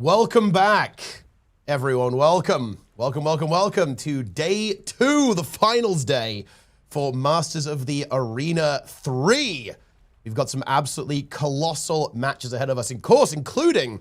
Welcome back, everyone. Welcome to day 2, the finals day for Masters of the Arena 3. We've got some absolutely colossal matches ahead of us, of course, including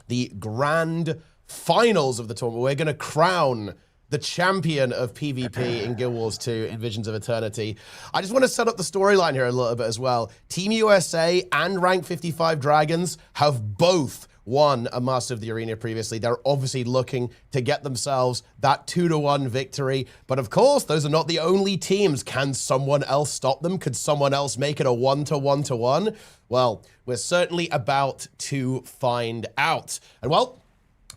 the grand finals of the tournament. We're going to crown the champion of PvP in Guild Wars 2 in Visions of Eternity. I just want to set up the storyline here a little bit as well. Team USA and Rank 55 Dragons have both won a Master of the Arena previously. They're obviously looking to get themselves that 2-1 victory. But of course, those are not the only teams. Can someone else stop them? Could someone else make it a 1-1-1? Well, we're certainly about to find out. And well,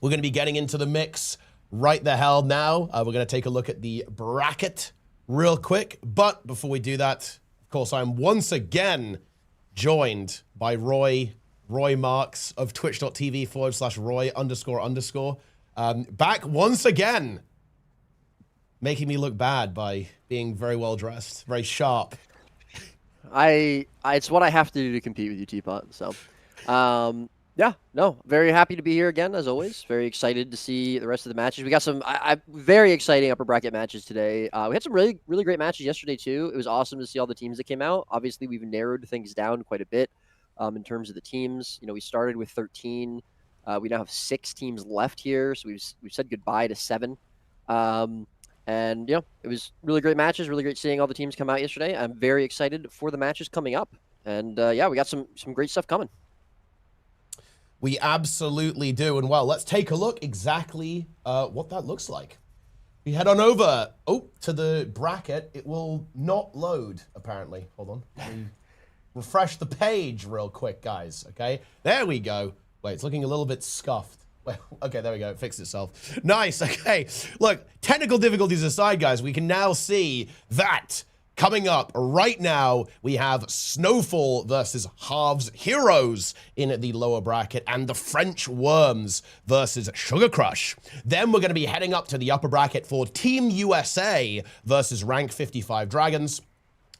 we're going to be getting into the mix right the hell now. We're going to take a look at the bracket real quick. But before we do that, of course, I'm once again joined by Roy Marks of twitch.tv/Roy__. Back once again, making me look bad by being very well dressed, very sharp. It's what I have to do to compete with you, Teapot. So, yeah, no, very happy to be here again, as always. Very excited to see the rest of the matches. We got some very exciting upper bracket matches today. We had some really great matches yesterday, too. It was awesome to see all the teams that came out. Obviously, we've narrowed things down quite a bit. In terms of the teams, we started with 13. We now have 6 teams left here, so we've said goodbye to 7. And it was really great matches, really great seeing all the teams come out yesterday. I'm very excited for the matches coming up, and we got some great stuff coming. We absolutely do, and well, let's take a look exactly what that looks like. We head on over to the bracket. It will not load apparently. Hold on. Refresh the page real quick, guys, okay? There we go. Wait, it's looking a little bit scuffed. Well, okay, there we go. It fixed itself. Nice, okay. Look, technical difficulties aside, guys, we can now see that coming up right now, we have Snowfall versus Halves Heroes in the lower bracket and the French Worms versus Sugar Crush. Then we're going to be heading up to the upper bracket for Team USA versus Rank 55 Dragons.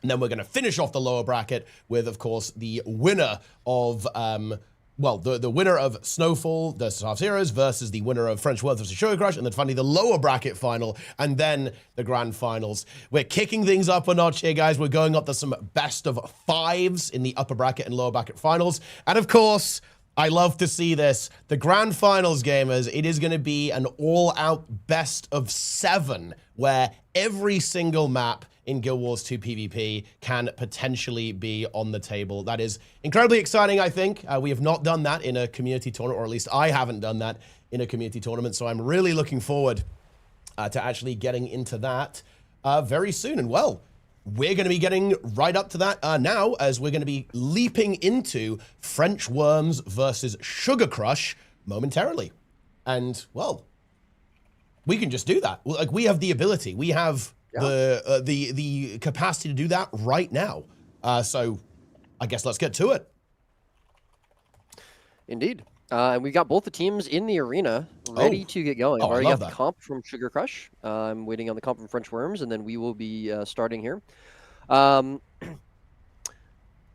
And then we're going to finish off the lower bracket with, of course, the winner of, the winner of Snowfall versus Half Heroes versus the winner of French World versus Sugar Crush, and then finally the lower bracket final, and then the grand finals. We're kicking things up a notch here, guys. We're going up to some best of 5s in the upper bracket and lower bracket finals. And of course, I love to see this. The grand finals, gamers, it is going to be an all-out best of 7, where every single map in Guild Wars 2 PvP can potentially be on the table. That is incredibly exciting, I think. We have not done that in a community tournament, or at least I haven't done that in a community tournament, so I'm really looking forward to actually getting into that very soon. And well, we're going to be getting right up to that now, as we're going to be leaping into French Worms versus Sugar Crush momentarily. And, well, we can just do that. Like, we have the ability. We have the capacity to do that right now. So I guess let's get to it. Indeed. And we've got both the teams in the arena ready to get going. I've already got the comp from Sugar Crush. I'm waiting on the comp from French Worms, and then we will be starting here. Best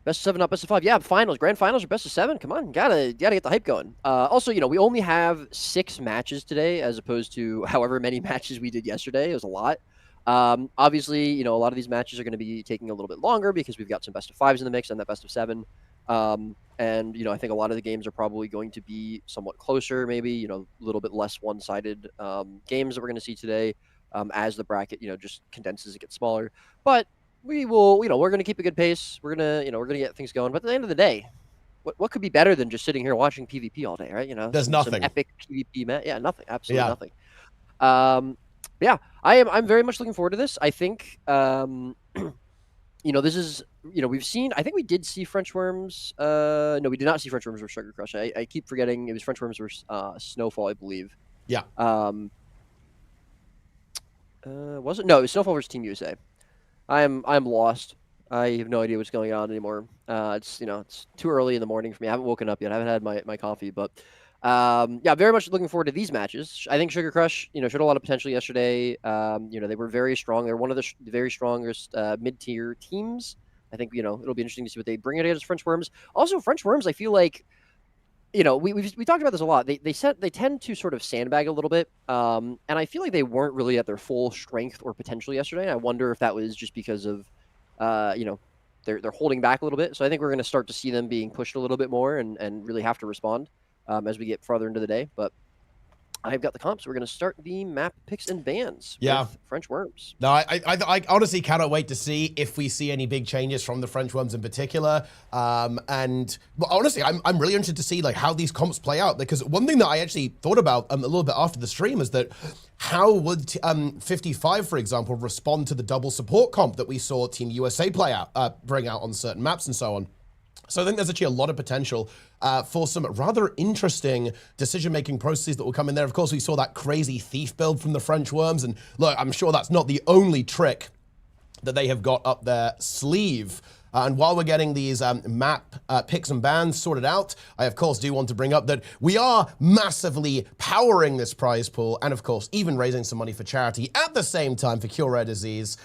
of 7, not best of 5. Yeah, finals, grand finals, or best of 7. Come on, gotta get the hype going. Also, we only have 6 matches today, as opposed to however many matches we did yesterday. It was a lot. Obviously, a lot of these matches are going to be taking a little bit longer because we've got some best of 5s in the mix and that best of 7. And, I think a lot of the games are probably going to be somewhat closer, maybe, a little bit less one-sided games that we're going to see today as the bracket, just condenses, it gets smaller. But we will, we're going to keep a good pace. We're going to get things going. But at the end of the day, what could be better than just sitting here watching PvP all day, right? There's nothing. Some epic PvP match. Yeah, nothing. Absolutely nothing. Yeah, I'm very much looking forward to this. I think, this is, we've seen, I think we did see French Worms. No, we did not see French Worms versus Sugar Crush. I keep forgetting it was French Worms versus Snowfall, I believe. Yeah. Was it? No, it was Snowfall versus Team USA. I'm lost. I have no idea what's going on anymore. It's too early in the morning for me. I haven't woken up yet. I haven't had my coffee, but very much looking forward to these matches. I think Sugar Crush, showed a lot of potential yesterday. They were very strong. They're one of the very strongest mid-tier teams. I think, it'll be interesting to see what they bring against French Worms. Also, French Worms, I feel like we talked about this a lot. They tend to sort of sandbag a little bit, and I feel like they weren't really at their full strength or potential yesterday. I wonder if that was just because of, they're holding back a little bit. So I think we're going to start to see them being pushed a little bit more and really have to respond as we get farther into the day. But I've got the comps. We're going to start the map picks and bans with French Worms. No, I honestly cannot wait to see if we see any big changes from the French Worms in particular. And honestly, I'm really interested to see like how these comps play out, because one thing that I actually thought about a little bit after the stream is that how would 55, for example, respond to the double support comp that we saw Team USA bring out on certain maps and so on. So I think there's actually a lot of potential for some rather interesting decision-making processes that will come in there. Of course, we saw that crazy Thief build from the French Worms, and look, I'm sure that's not the only trick that they have got up their sleeve. And while we're getting these map picks and bans sorted out, I of course do want to bring up that we are massively powering this prize pool, and of course even raising some money for charity at the same time for Cure Rare Disease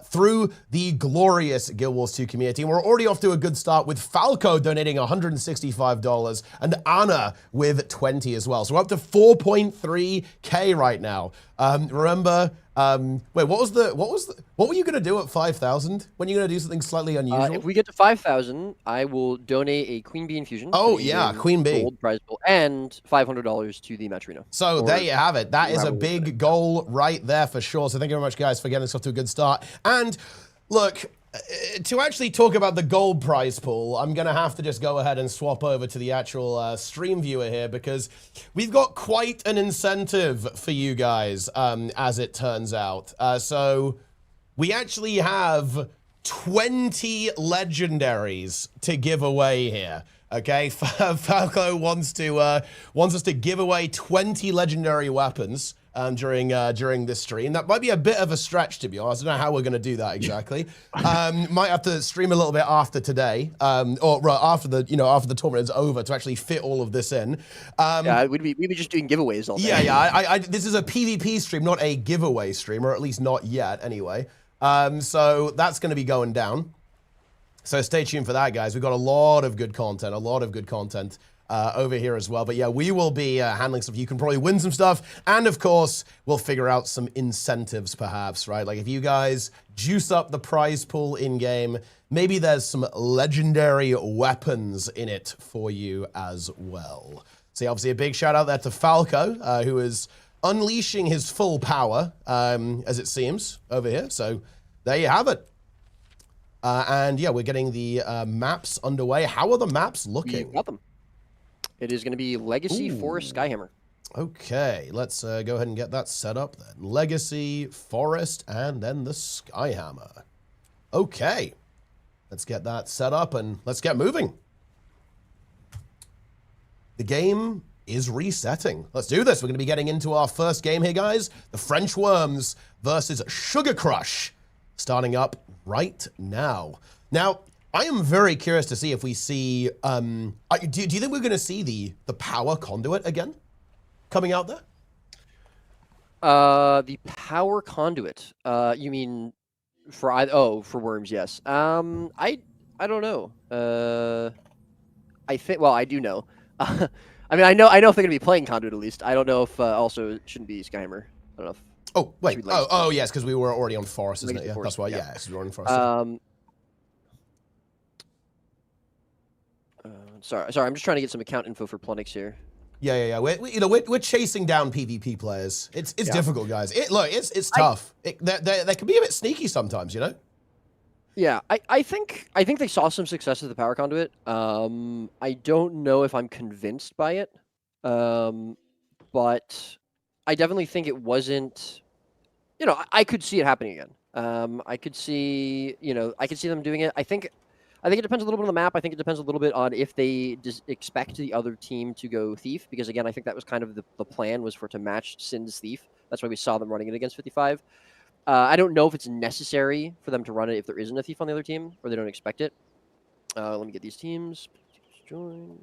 through the glorious Guild Wars 2 community. And we're already off to a good start with Falco donating $165 and Anna with 20 as well. So we're up to 4.3K right now. Remember, wait, what were you gonna do at 5,000? When are you gonna do something slightly unusual? If we get to 5,000, I will donate a Queen Bee infusion. Oh yeah, Queen Bee. Gold prize pool and $500 to the match arena. So there you have it. That is a big goal right there for sure. So thank you very much, guys, for getting us off to a good start. And look, to actually talk about the gold prize pool, I'm going to have to just go ahead and swap over to the actual stream viewer here, because we've got quite an incentive for you guys, as it turns out. So we actually have 20 legendaries to give away here. Okay, Falco wants us to give away 20 legendary weapons during this stream. That might be a bit of a stretch, to be honest. I don't know how we're going to do that exactly. Might have to stream a little bit after today, or after the tournament is over, to actually fit all of this in. Yeah, we'd be just doing giveaways all day. Yeah. This is a PvP stream, not a giveaway stream, or at least not yet, anyway. So that's going to be going down. So stay tuned for that, guys. We've got a lot of good content, over here as well. But yeah, we will be handling stuff. You can probably win some stuff. And of course, we'll figure out some incentives perhaps, right? Like if you guys juice up the prize pool in-game, maybe there's some legendary weapons in it for you as well. So obviously a big shout out there to Falco, who is unleashing his full power, as it seems, over here. So there you have it. And yeah, we're getting the maps underway. How are the maps looking? We got them. It is going to be Legacy, Forest, Skyhammer. Okay, let's go ahead and get that set up then. Legacy, Forest, and then the Skyhammer. Okay, let's get that set up and let's get moving. The game is resetting. Let's do this. We're going to be getting into our first game here, guys. The French Worms versus Sugar Crush, starting up right now. Now, I am very curious to see if we see, do you think we're going to see the power conduit again coming out there? The power conduit. You mean for Worms? Yes. I don't know. I think. Well, I do know. I mean, I know if they're going to be playing conduit at least. I don't know if also it shouldn't be Skyhammer. I don't know if. Oh wait. Oh yes, because we were already on Forest, isn't it? Yeah, that's why. Yeah, because we were on Forest. Sorry. I'm just trying to get some account info for Plunix here. Yeah. We're chasing down PvP players. It's difficult, guys. It's tough. They can be a bit sneaky sometimes, you know. Yeah, I think they saw some success with the power conduit. I don't know if I'm convinced by it, but I definitely think it wasn't. You know, I could see it happening again. I could see them doing it. I think it depends a little bit on the map. I think it depends a little bit on if they expect the other team to go Thief, because again, I think that was kind of the plan, was for it to match Sin's Thief. That's why we saw them running it against 55. I don't know if it's necessary for them to run it if there isn't a Thief on the other team, or they don't expect it. Let me get these teams. Join.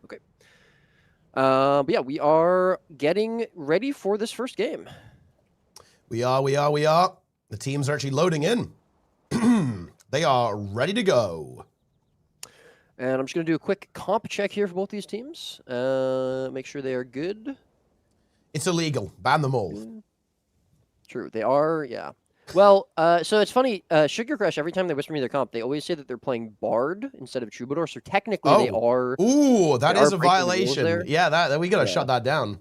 Okay. But yeah, we are getting ready for this first game. We are. The teams are actually loading in. They are ready to go. And I'm just going to do a quick comp check here for both these teams. Make sure they are good. It's illegal. Ban them all. True. They are, yeah. Well, so it's funny. Sugar Crush, every time they whisper me their comp, they always say that they're playing Bard instead of Troubadour. So technically they are... Ooh, that is a violation. Yeah, we got to shut that down.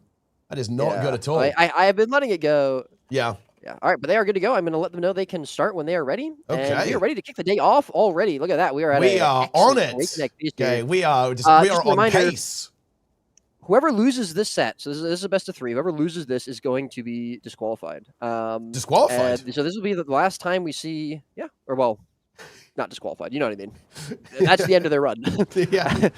That is not good at all. I have been letting it go. Yeah. Yeah. All right, but they are good to go. I'm going to let them know they can start when they are ready. Okay. And we are ready to kick the day off already. Look at that. We are on it. Okay, we are on pace. Whoever loses this set, so this is a best of 3. Whoever loses this is going to be disqualified. Disqualified? So this will be the last time we see, not disqualified. You know what I mean? That's the end of their run. Yeah.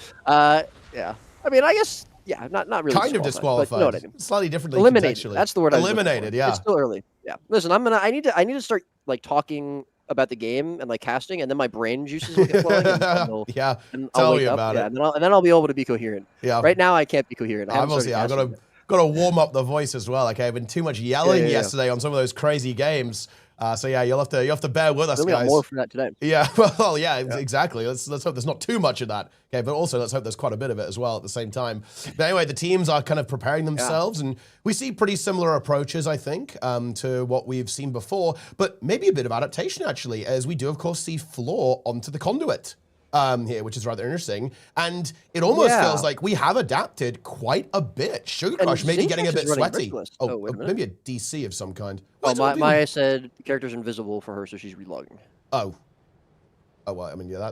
Yeah. I mean, I guess... Yeah, not really. Kind of disqualified. But you know what I mean. Slightly differently. Eliminated. That's the word. Eliminated. Yeah. It's still early. Yeah. Listen, I need to start like talking about the game and like casting, and then my brain juices will get flowing. And Tell me about it. And then I'll be able to be coherent. Yeah. Right now, I can't be coherent. I've got to warm up the voice as well. Okay, I've been too much yelling yesterday on some of those crazy games. So yeah, you'll have to bear with us, guys. We got more for that today. Yeah, well, yeah, exactly. Let's hope there's not too much of that. Okay, but also let's hope there's quite a bit of it as well at the same time. But anyway, the teams are kind of preparing themselves, and we see pretty similar approaches, I think, to what we've seen before. But maybe a bit of adaptation actually, as we do of course see Floor onto the conduit. Here, which is rather interesting. And it almost feels like we have adapted quite a bit. Sugar Crush maybe getting a bit sweaty. Maybe a DC of some kind. Oh, Maya said the character's invisible for her, so she's relogging. Oh, well, I mean, yeah,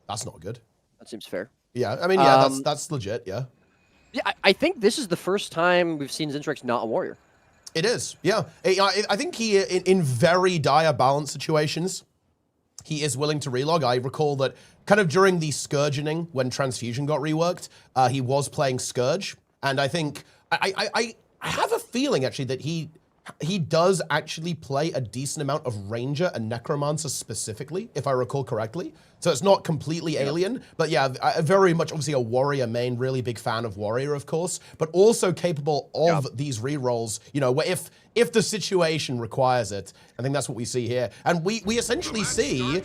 that's not good. That seems fair. Yeah, I mean, yeah, that's legit, yeah. Yeah, I think this is the first time we've seen Zintrax not a warrior. It is, yeah. I think he, in very dire balance situations, he is willing to relog. I recall that kind of during the Scourgeoning, when Transfusion got reworked, he was playing Scourge. And I think, I have a feeling actually that he does actually play a decent amount of Ranger and Necromancer specifically, if I recall correctly. So it's not completely alien, but yeah, very much obviously a Warrior main, really big fan of Warrior, of course, but also capable of these rerolls, you know, where if the situation requires it. I think that's what we see here. And we essentially see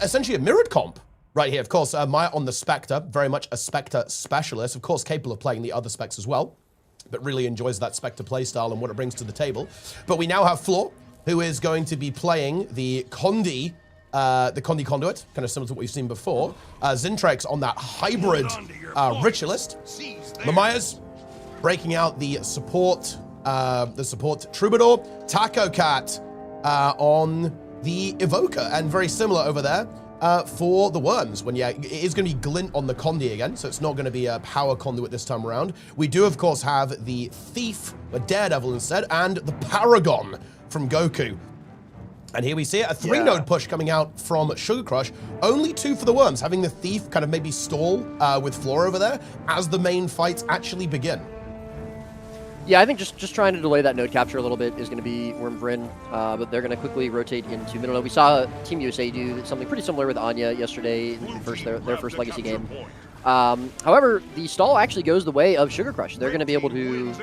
essentially a mirrored comp right here. Of course, Maya on the Spectre, very much a Spectre specialist, of course capable of playing the other specs as well, but really enjoys that Spectre playstyle and what it brings to the table. But we now have Floor, who is going to be playing the Condi Conduit, kind of similar to what we've seen before. Zintrax on that hybrid Ritualist. Mamaya's breaking out the support Troubadour. Taco Cat on the Evoker, and very similar over there for the Worms. When it is going to be Glint on the Condi again, so it's not going to be a power conduit this time around. We do of course have the Thief, a Daredevil instead, and the Paragon from Goku. And here we see it, a 3-node push coming out from Sugar Crush. Only 2 for the Worms, having the Thief kind of maybe stall with Floor over there as the main fights actually begin. Yeah, I think just trying to delay that node capture a little bit is going to be Wormvrin, but they're going to quickly rotate into middle node. We saw Team USA do something pretty similar with Anya yesterday in their first Legacy game. However, the stall actually goes the way of Sugar Crush. They're going to be able to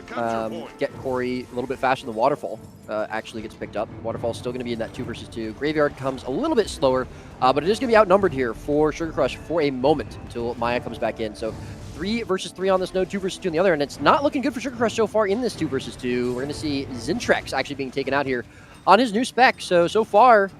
get Corey a little bit faster than Waterfall actually gets picked up. Waterfall's still going to be in that 2 versus 2. Graveyard comes a little bit slower, but it is going to be outnumbered here for Sugar Crush for a moment until Maya comes back in. So 3 versus 3 on this node, 2 versus 2 on the other, and it's not looking good for Sugar Crush so far in this 2 versus 2. We're going to see Zintrax actually being taken out here on his new spec. So far,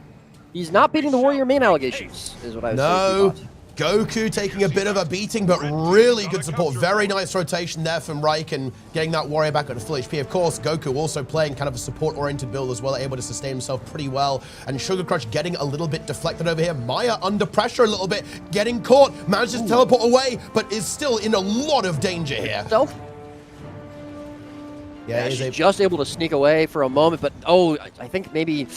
he's not beating the Warrior main allegations, is what I would say. Goku taking a bit of a beating, but really good support. Very nice rotation there from Reich and getting that Warrior back up to full HP. Of course, Goku also playing kind of a support-oriented build as well, able to sustain himself pretty well. And Sugar Crush getting a little bit deflected over here. Maya under pressure a little bit, getting caught, manages to teleport away, but is still in a lot of danger here. Stealth? Yeah, she's just able to sneak away for a moment, but I think maybe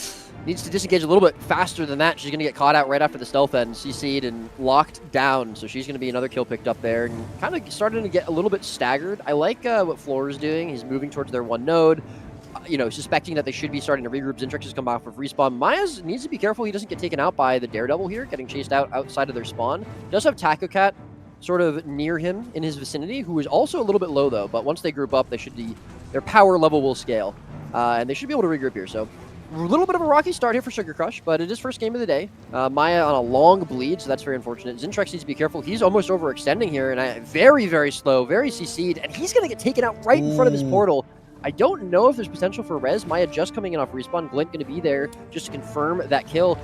needs to disengage a little bit faster than that. She's going to get caught out right after the stealth end, CC'd and locked down. So she's going to be another kill picked up there and kind of starting to get a little bit staggered. I like what Floor is doing. He's moving towards their 1 node, suspecting that they should be starting to regroup. Zintrax has come off of respawn. Myers needs to be careful he doesn't get taken out by the Daredevil here, getting chased outside of their spawn. Does have Taco Cat sort of near him in his vicinity, who is also a little bit low though, but once they group up, their power level will scale. And they should be able to regroup here. So A little bit of a rocky start here for Sugar Crush, but it is first game of the day. Maya on a long bleed, so that's very unfortunate. Zintrex needs to be careful. He's almost overextending here, and very, very slow, very CC'd, and he's going to get taken out right in front of his portal. I don't know if there's potential for res. Maya just coming in off respawn. Glint going to be there just to confirm that kill.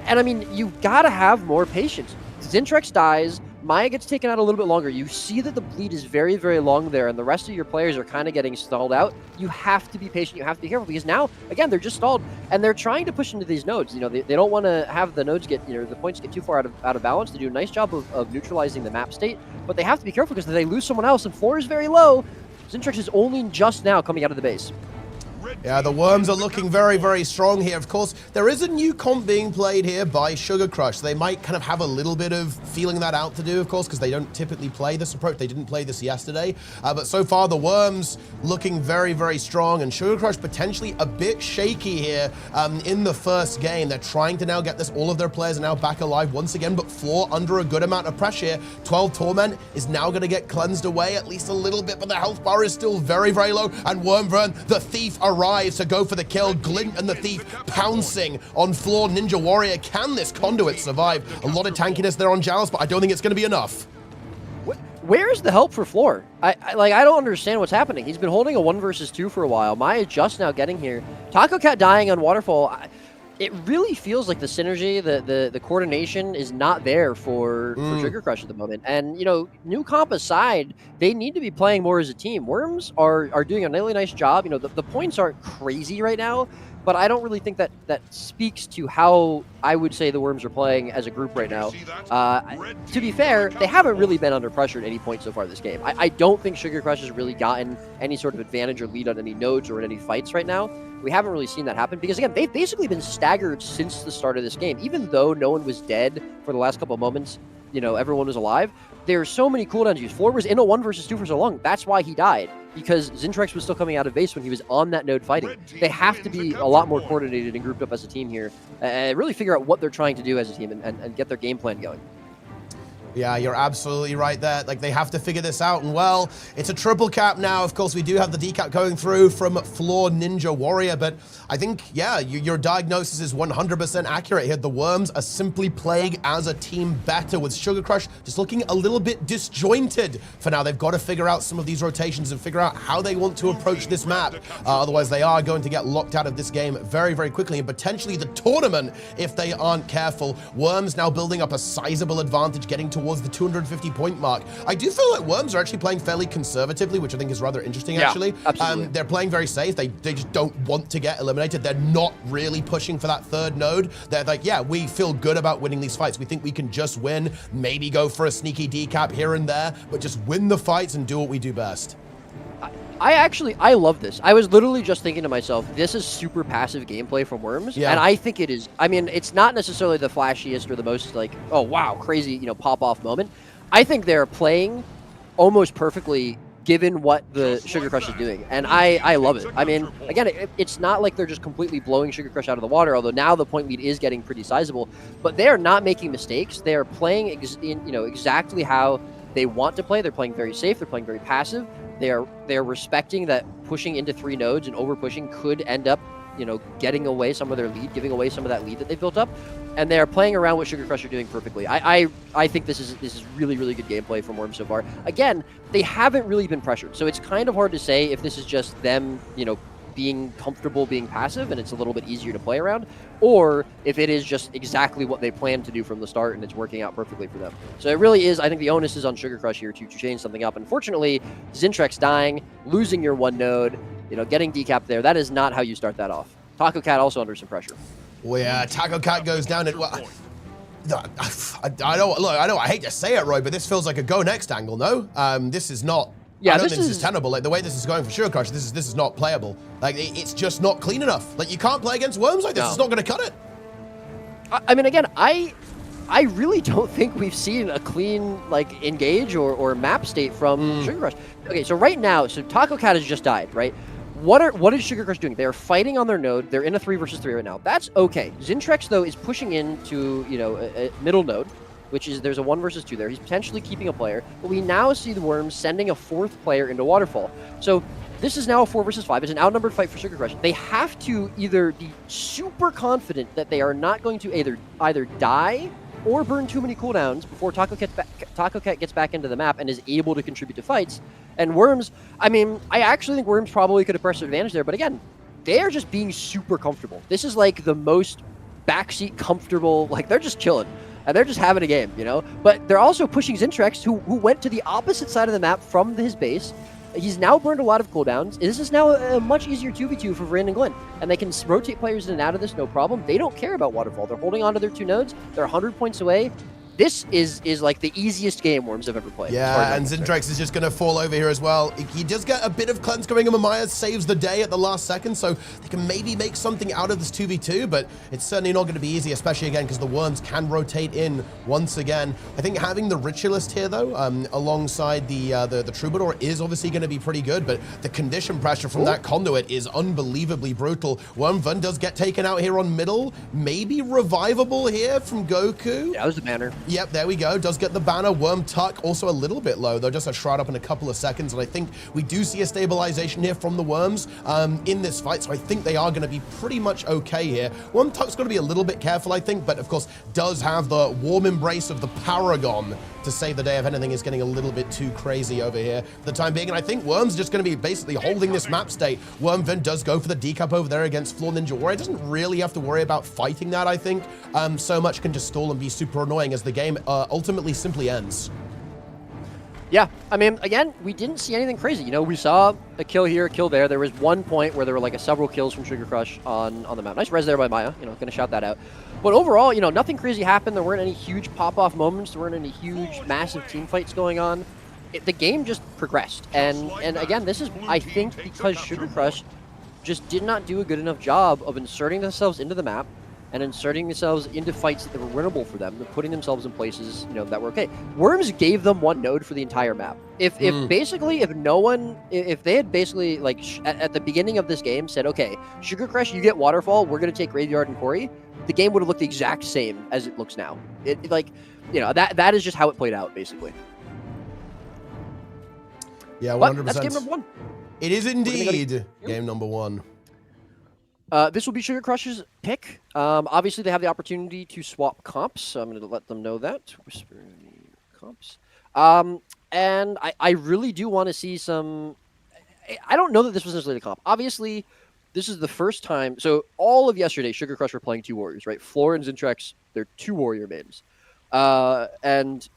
And I mean, you've got to have more patience. Zintrex dies. Maya gets taken out a little bit longer. You see that the bleed is very, very long there, and the rest of your players are kind of getting stalled out. You have to be patient. You have to be careful, because now, again, they're just stalled, and they're trying to push into these nodes. You know, they don't want to have the nodes get, the points get too far out of balance. They do a nice job of neutralizing the map state, but they have to be careful, because if they lose someone else and floor is very low, Zintrex is only just now coming out of the base. Yeah, the Worms are looking very, very strong here. Of course, there is a new comp being played here by Sugar Crush. They might kind of have a little bit of feeling that out to do, of course, because they don't typically play this approach. They didn't play this yesterday. But so far, the Worms looking very, very strong, and Sugar Crush potentially a bit shaky here in the first game. They're trying to now get this. All of their players are now back alive once again, but Floor under a good amount of pressure here. 12 Torment is now going to get cleansed away at least a little bit, but the health bar is still very, very low, and Wormvern, the Thief, arrives to go for the kill. Glint and the Thief pouncing on Floor. Ninja Warrior, can this conduit survive? A lot of tankiness there on Jalos, but I don't think it's going to be enough. Where's the help for Floor? I don't understand what's happening. He's been holding a 1 versus 2 for a while. Maya just now getting here. Taco Cat dying on Waterfall. It really feels like the synergy, the coordination is not there for Sugar Crush at the moment. And, new comp aside, they need to be playing more as a team. Worms are doing a really nice job. The points aren't crazy right now, but I don't really think that speaks to how I would say the Worms are playing as a group right now. To be fair, they haven't really been under pressure at any point so far this game. I don't think Sugar Crush has really gotten any sort of advantage or lead on any nodes or in any fights right now. We haven't really seen that happen because, again, they've basically been staggered since the start of this game. Even though no one was dead for the last couple of moments, everyone was alive, there's so many cooldowns used. Floor was in a 1 versus 2 for so long. That's why he died, because Zintrex was still coming out of base when he was on that node fighting. They have to be a lot more coordinated and grouped up as a team here and really figure out what they're trying to do as a team and get their game plan going. Yeah, you're absolutely right there. Like, they have to figure this out. And, well, it's a triple cap now. Of course, we do have the decap going through from Floor Ninja Warrior. But I think, yeah, your diagnosis is 100% accurate here. The Worms are simply playing as a team better, with Sugar Crush just looking a little bit disjointed for now. They've got to figure out some of these rotations and figure out how they want to approach this map. Otherwise, they are going to get locked out of this game very, very quickly, and potentially the tournament if they aren't careful. Worms now building up a sizable advantage, getting towards the 250 point mark. I do feel like Worms are actually playing fairly conservatively, which I think is rather interesting, actually. Absolutely. They're playing very safe. They just don't want to get eliminated. They're not really pushing for that third node. They're like, yeah, we feel good about winning these fights. We think we can just win, maybe go for a sneaky decap here and there, but just win the fights and do what we do best. I love this. I was literally just thinking to myself, this is super passive gameplay from Worms, and I think it is. I mean, it's not necessarily the flashiest or the most like, oh wow, crazy, pop-off moment. I think they're playing almost perfectly given what the Sugar Crush is doing, and I love it. I mean, again, it's not like they're just completely blowing Sugar Crush out of the water, although now the point lead is getting pretty sizable, but they are not making mistakes. They are playing exactly how they want to play. They're playing very safe. They're playing very passive. They're respecting that pushing into 3 nodes and over pushing could end up, getting away some of their lead, giving away some of that lead that they built up, and they are playing around what Sugar Crush are doing perfectly. I think this is really, really good gameplay from Worms so far. Again, they haven't really been pressured, so it's kind of hard to say if this is just them, being comfortable being passive and it's a little bit easier to play around, or if it is just exactly what they planned to do from the start and it's working out perfectly for them. So it really is, I think the onus is on Sugar Crush here to change something up. Unfortunately, Zintrex dying, losing your 1 node, getting decapped there, that is not how you start that off. Taco Cat also under some pressure. Well, yeah, Taco Cat goes down and, well, I hate to say it, Roy, but this feels like a go next angle, no? This is not. Yeah, I don't think this is tenable. Like, the way this is going for Sugar Crush, this is not playable. Like, it's just not clean enough. Like, you can't play against Worms like this. No. It's not going to cut it. I mean, again, I really don't think we've seen a clean, like, engage or map state from Sugar Crush. Okay, so right now, Taco Cat has just died, right? What is Sugar Crush doing? They're fighting on their node. They're in a 3 versus 3 right now. That's okay. Zintrex, though, is pushing into, a middle node, which is, there's a 1 versus 2 there. He's potentially keeping a player, but we now see the Worms sending a 4th player into Waterfall. So this is now a 4 versus 5. It's an outnumbered fight for Sugar Crush. They have to either be super confident that they are not going to either die or burn too many cooldowns before Taco Cat gets back into the map and is able to contribute to fights. And Worms, I mean, I actually think Worms probably could have pressed advantage there, but again, they are just being super comfortable. This is like the most backseat comfortable, like they're just chilling. And they're just having a game, you know? But they're also pushing Zintrax, who went to the opposite side of the map from his base. He's now burned a lot of cooldowns. This is now a much easier 2v2 for Vrin and Glenn. And they can rotate players in and out of this, no problem. They don't care about Waterfall. They're holding on to their 2 nodes. They're 100 points away. This is like the easiest game Worms have ever played. Yeah, and Zintrax is just going to fall over here as well. He does get a bit of cleanse going, and Mamiya saves the day at the last second, so they can maybe make something out of this 2v2, but it's certainly not going to be easy, especially again because the Worms can rotate in once again. I think having the Ritualist here, though, alongside the Troubadour is obviously going to be pretty good, but the condition pressure from that Conduit is unbelievably brutal. Wormvun does get taken out here on middle, maybe revivable here from Goku. Yeah, that was the banner. Yep, there we go. Does get the banner. Worm Tuck also a little bit low, though. Just a shroud up in a couple of seconds. And I think we do see a stabilization here from the Worms in this fight. So I think they are going to be pretty much okay here. Worm Tuck's got to be a little bit careful, I think. But of course, does have the warm embrace of the Paragon to save the day if anything is getting a little bit too crazy over here for the time being. And I think Worm's just going to be basically holding this map state. Wormvin does go for the decap over there against Floor Ninja Warrior. Doesn't really have to worry about fighting that, I think. So much can just stall and be super annoying as the game ultimately simply ends. Yeah, I mean, again, we didn't see anything crazy. You know, we saw a kill here, a kill there. There was one point where there were like several kills from Sugar Crush on the map. Nice res there by Maya, you know, gonna shout that out. But overall, you know, nothing crazy happened. There weren't any huge pop-off moments. There weren't any huge, massive team fights going on. The game just progressed. And again, this is, I think, because Sugar Crush just did not do a good enough job of inserting themselves into the map and inserting themselves into fights that were winnable for them, and putting themselves in places, you know, that were okay. Worms gave them 1 node for the entire map. If they had basically, like, at the beginning of this game said, okay, Sugar Crush, you get Waterfall, we're going to take Graveyard and Quarry, the game would have looked the exact same as it looks now. Like, you know, that is just how it played out, basically. Yeah, 100%. But that's game number 1. It is indeed game number 1. This will be Sugar Crush's pick. Obviously, they have the opportunity to swap comps, so I'm going to let them know that. Whisper comps. And I really do want to see some... I don't know that this was necessarily the comp. Obviously, this is the first time... So, all of yesterday, Sugar Crush were playing 2 warriors, right? Floor and Zintrax, they're 2 warrior mains. And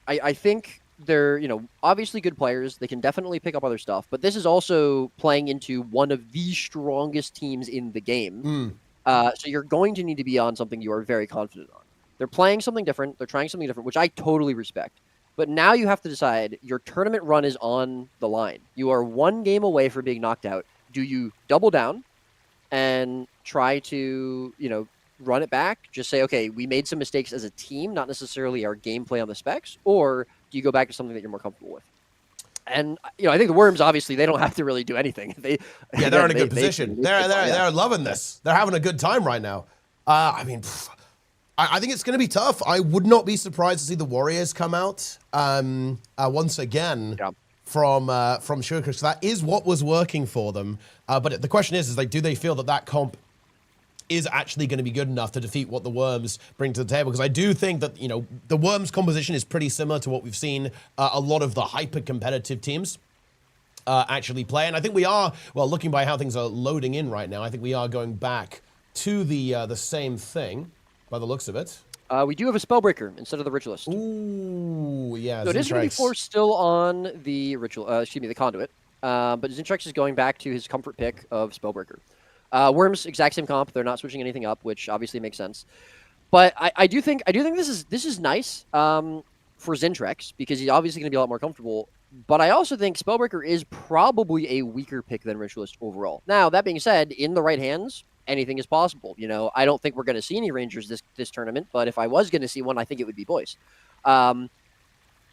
I think... They're, you know, obviously good players. They can definitely pick up other stuff. But this is also playing into one of the strongest teams in the game. So you're going to need to be on something you are very confident on. They're playing something different. They're trying something different, which I totally respect. But now you have to decide your tournament run is on the line. You are 1 game away from being knocked out. Do you double down and try to, you know, run it back? Just say, okay, we made some mistakes as a team, not necessarily our gameplay on the specs, or do you go back to something that you're more comfortable with? And, you know, I think the Worms, obviously, they don't have to really do anything. They're in a good position. They're loving this. They're having a good time right now. I mean, I think it's going to be tough. I would not be surprised to see the Warriors come out once again from Sugar Crush. So that is what was working for them. But the question is like, do they feel that comp is actually going to be good enough to defeat what the Worms bring to the table? Because I do think that, you know, the Worms composition is pretty similar to what we've seen a lot of the hyper-competitive teams actually play. And I think we are, well, looking by how things are loading in right now, I think we are going back to the same thing by the looks of it. We do have a Spellbreaker instead of the Ritualist. Ooh, yeah. So it is going to be forced still on the the Conduit. But Zintrax is going back to his comfort pick of Spellbreaker. Worms, exact same comp. They're not switching anything up, which obviously makes sense. But I do think this is nice for Zintrax because he's obviously going to be a lot more comfortable. But I also think Spellbreaker is probably a weaker pick than Ritualist overall. Now, that being said, in the right hands, anything is possible. You know, I don't think we're going to see any Rangers this tournament, but if I was going to see one, I think it would be Boys.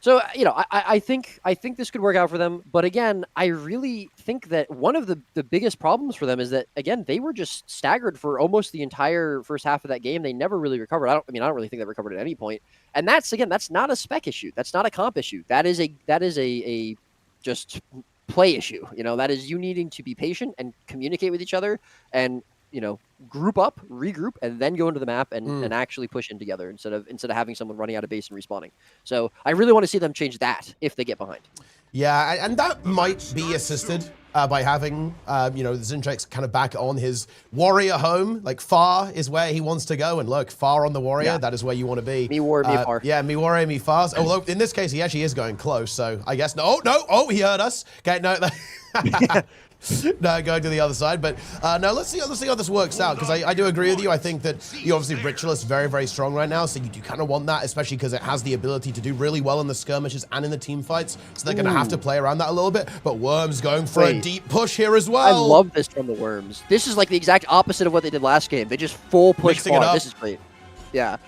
So, you know, I think this could work out for them. But again, I really think that one of the biggest problems for them is that, again, they were just staggered for almost the entire first half of that game. They never really recovered. I don't really think they recovered at any point. And that's not a spec issue. That's not a comp issue. That is a just play issue. That is you needing to be patient and communicate with each other and, group up, regroup, and then go into the map and actually push in together instead of having someone running out of base and respawning. So I really want to see them change that if they get behind. Yeah, and that might be assisted by having, Zintrix kind of back on his warrior home. Like, far is where he wants to go. And look, far on the warrior, that is where you want to be. Me war, me far. Yeah, me warrior, me far. Although, in this case, he actually is going close. So, I guess, oh, he heard us. Okay, no. No, going to the other side, but no, let's see how this works out, because I do agree with you. I think that obviously Ritualist is very, very strong right now, so you do kind of want that, especially because it has the ability to do really well in the skirmishes and in the team fights, so they're going to have to play around that a little bit. But Worms going for a deep push here as well. I love this from the Worms. This is like the exact opposite of what they did last game. They just full push far. This is great. Yeah.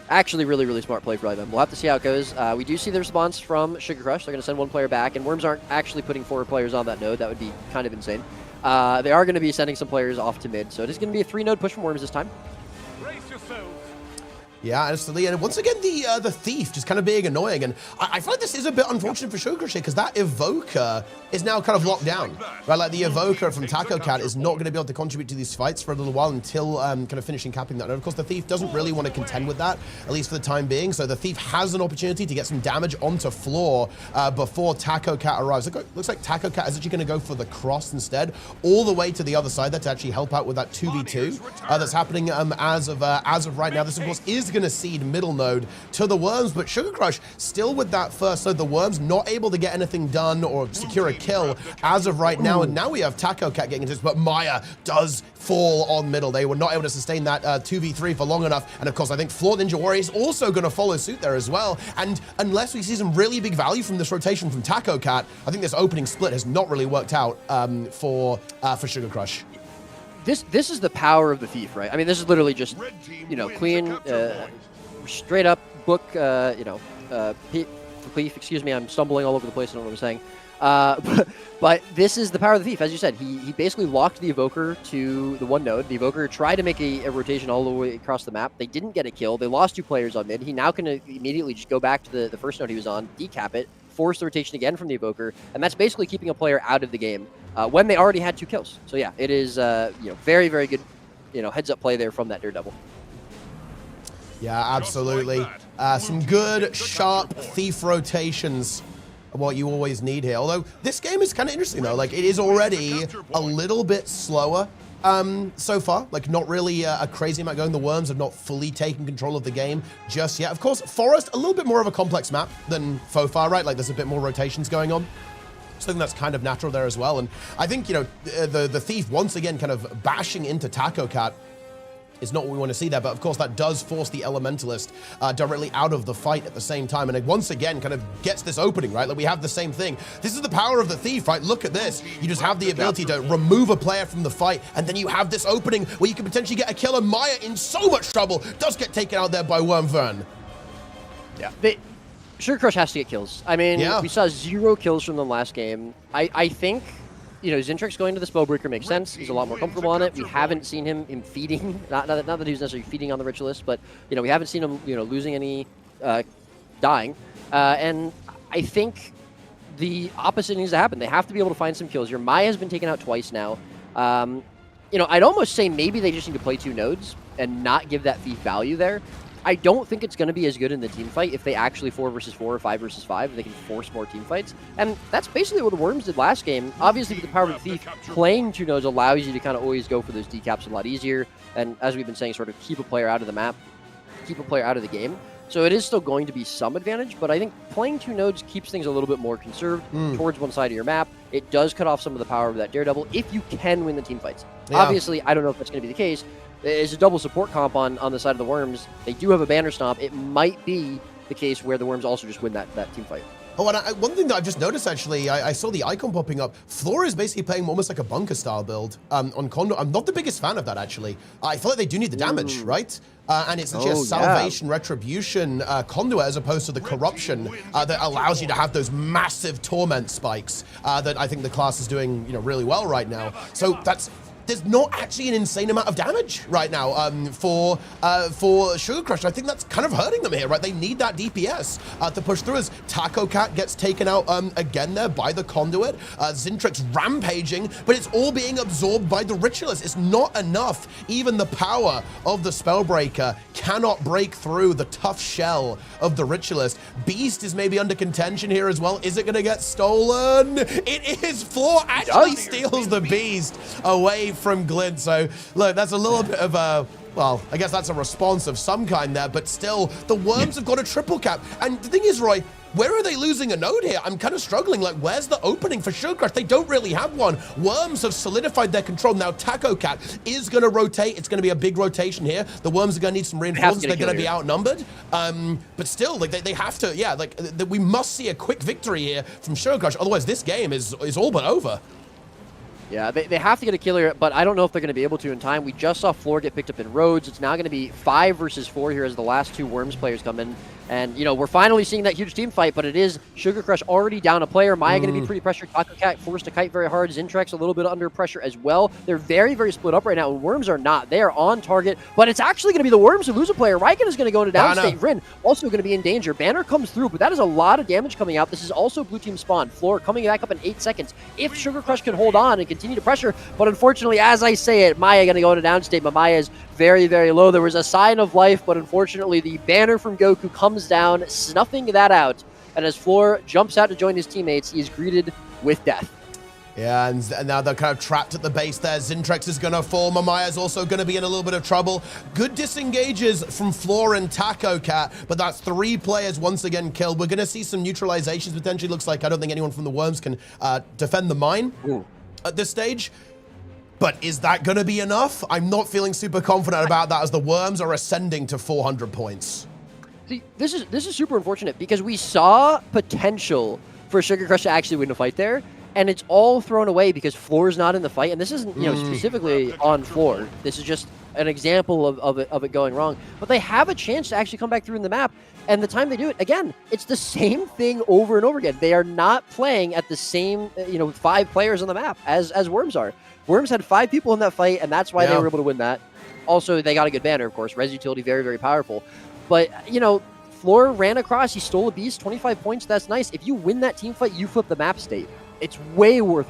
Actually, really, really smart play for them. We'll have to see how it goes. We do see the response from Sugar Crush. They're going to send one player back, and Worms aren't actually putting 4 players on that node. That would be kind of insane. They are going to be sending some players off to mid, so it is going to be a 3-node push from Worms this time. Brace yourselves. Yeah, absolutely. And once again, the Thief just kind of being annoying. And I feel like this is a bit unfortunate for Sugar Crush because that Evoker is now kind of locked down. Right, like the Evoker from Taco Cat is not going to be able to contribute to these fights for a little while until kind of finishing capping that. And of course, the Thief doesn't really want to contend with that, at least for the time being. So the Thief has an opportunity to get some damage onto floor before Taco Cat arrives. Looks like Taco Cat is actually going to go for the cross instead, all the way to the other side there to actually help out with that 2v2 that's happening as of right now. This, of course, is going to seed middle node to the Worms, but Sugar Crush still with that first node. The Worms not able to get anything done or secure a kill as of right now. And now we have Taco Cat getting into this, but Maya does fall on middle. They were not able to sustain that 2v3 for long enough. And of course, I think Floor Ninja Warrior is also going to follow suit there as well. And unless we see some really big value from this rotation from Taco Cat, I think this opening split has not really worked out for Sugar Crush. This is the power of the Thief, right? I mean, this is literally just, clean, straight up book, Thief, excuse me, I'm stumbling all over the place, I don't know what I'm saying. But this is the power of the Thief, as you said. He basically locked the Evoker to the one node. The Evoker tried to make a rotation all the way across the map. They didn't get a kill. They lost 2 players on mid. He now can immediately just go back to the first node he was on, decap it, force the rotation again from the Evoker, and that's basically keeping a player out of the game when they already had 2 kills. So yeah, it is very, very good heads-up play there from that Daredevil. Yeah, absolutely. Some good, sharp Thief rotations are what you always need here. Although, this game is kind of interesting, though. Like, it is already a little bit slower so far. Like, not really a crazy amount going. The Worms have not fully taken control of the game just yet. Of course, Forest, a little bit more of a complex map than Fofar, right? Like, there's a bit more rotations going on. So I think that's kind of natural there as well. And I think, the Thief, once again, kind of bashing into Taco Cat is not what we want to see there, but of course that does force the Elementalist directly out of the fight at the same time, and it once again kind of gets this opening, right? Like, we have the same thing. This is the power of the Thief, right? Look at this. You just have the ability to remove a player from the fight, and then you have this opening where you can potentially get a kill, and Maya in so much trouble does get taken out there by Wormvern. Yeah. Sugar Crush has to get kills. I mean, we saw 0 kills from them last game. I think Zintrix going to the Spellbreaker makes sense. He's a lot more comfortable on it. We haven't seen him feeding, not that he was necessarily feeding on the Ritualist, but, we haven't seen him, losing any, dying. And I think the opposite needs to happen. They have to be able to find some kills. Your Maya has been taken out twice now. I'd almost say maybe they just need to play 2 nodes and not give that Thief value there. I don't think it's going to be as good in the team fight if they actually 4 versus 4 or 5 versus 5. They can force more team fights. And that's basically what the Worms did last game. Obviously, with the power of the Thief, playing 2 nodes allows you to kind of always go for those decaps a lot easier. And as we've been saying, sort of keep a player out of the map, keep a player out of the game. So it is still going to be some advantage, but I think playing 2 nodes keeps things a little bit more conserved towards one side of your map. It does cut off some of the power of that Daredevil if you can win the team fights. Yeah. Obviously, I don't know if that's going to be the case. It's a double support comp on the side of the Worms. They do have a banner stomp. It might be the case where the Worms also just win that team fight. Oh, and one thing that I've just noticed, actually, I saw the icon popping up. Floor is basically playing almost like a bunker-style build on Condor. I'm not the biggest fan of that, actually. I feel like they do need the damage, right? And it's actually a Salvation, Retribution conduit as opposed to the Corruption that allows you to have those massive Torment spikes that I think the class is doing really well right now. So there's not actually an insane amount of damage right now for Sugar Crush. I think that's kind of hurting them here, right? They need that DPS to push through as Taco Cat gets taken out again there by the Conduit. Zintrix rampaging, but it's all being absorbed by the Ritualist. It's not enough. Even the power of the Spellbreaker cannot break through the tough shell of the Ritualist. Beast is maybe under contention here as well. Is it going to get stolen? It is. Floor actually steals the Beast away from Glint. So look, that's a little bit of a, well, I guess that's a response of some kind there, but still, the Worms have got a triple cap. And the thing is, Roy, where are they losing a node here? I'm kind of struggling. Like, where's the opening for Sugar Crush? They don't really have one. Worms have solidified their control. Now, Taco Cat is going to rotate. It's going to be a big rotation here. The Worms are going to need some reinforcements. They're going to be outnumbered. But still, like, they have to, yeah, like, we must see a quick victory here from Sugar Crush. Otherwise, this game is all but over. Yeah, they have to get a kill here, but I don't know if they're going to be able to in time. We just saw Floor get picked up in Rhodes. It's now going to be 5 versus 4 here as the last 2 Worms players come in. And, you know, we're finally seeing that huge team fight, but it is Sugar Crush already down a player. Maya going to be pretty pressured. Taco Cat forced to kite very hard. Zintrex a little bit under pressure as well. They're very, very split up right now, and Worms are not. They are on target, but it's actually going to be the Worms who lose a player. Riken is going to go into downstate. Rin also going to be in danger. Banner comes through, but that is a lot of damage coming out. This is also blue team spawn. Floor coming back up in 8 seconds. If Sugar Crush can hold on and continue to pressure, but unfortunately, as I say it, Maya going to go into downstate. But Maya is very, very low. There was a sign of life, but unfortunately, the banner from Goku comes down, snuffing that out. And as Floor jumps out to join his teammates, he is greeted with death. Yeah, and now they're kind of trapped at the base there. Zintrex is going to fall. Mamaya's also going to be in a little bit of trouble. Good disengages from Floor and Taco Cat, but that's 3 players once again killed. We're going to see some neutralizations potentially. Looks like I don't think anyone from the Worms can defend the mine at this stage. But is that going to be enough? I'm not feeling super confident about that as the Worms are ascending to 400 points. See, this is super unfortunate because we saw potential for Sugar Crush to actually win a fight there, and it's all thrown away because Floor's not in the fight. And this isn't, you know, specifically on Floor. This is just an example of it going wrong. But they have a chance to actually come back through in the map, and the time they do it, again, it's the same thing over and over again. They are not playing at the same, you know, 5 players on the map as Worms are. Worms had 5 people in that fight, and that's why they were able to win that. Also, they got a good banner, of course. Res utility, very, very powerful. But, you know, Floor ran across. He stole a beast, 25 points. That's nice. If you win that team fight, you flip the map state. It's worth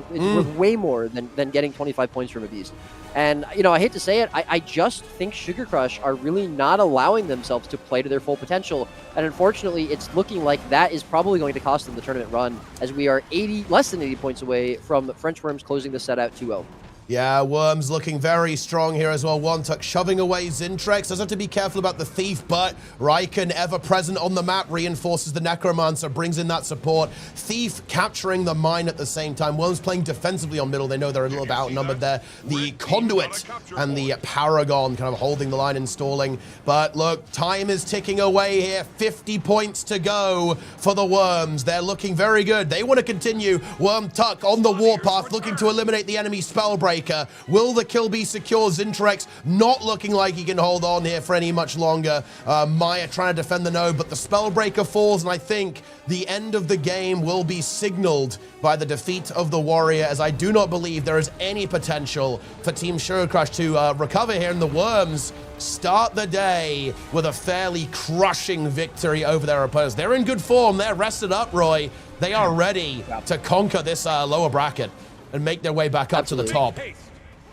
way more than getting 25 points from a beast. And, you know, I hate to say it, I just think Sugar Crush are really not allowing themselves to play to their full potential. And unfortunately, it's looking like that is probably going to cost them the tournament run, as we are less than 80 points away from French Worms closing the set out 2-0. Yeah, Worms looking very strong here as well. One-Tuck shoving away Zintrex. Does have to be careful about the Thief, but Riken, ever present on the map, reinforces the Necromancer, brings in that support. Thief capturing the mine at the same time. Worms playing defensively on middle. They know they're a little bit outnumbered there. The Conduit and the Paragon kind of holding the line and stalling. But look, time is ticking away here. 50 points to go for the Worms. They're looking very good. They want to continue. Worm-Tuck on the warpath, looking to eliminate the enemy Spellbreaker. Will the kill be secure? Zintrex not looking like he can hold on here for any much longer. Maya trying to defend the node, but the Spellbreaker falls, and I think the end of the game will be signaled by the defeat of the Warrior, as I do not believe there is any potential for Team Sugar Crush to recover here, and the Worms start the day with a fairly crushing victory over their opponents. They're in good form. They're rested up, Roy. They are ready to conquer this lower bracket and make their way back up to the top.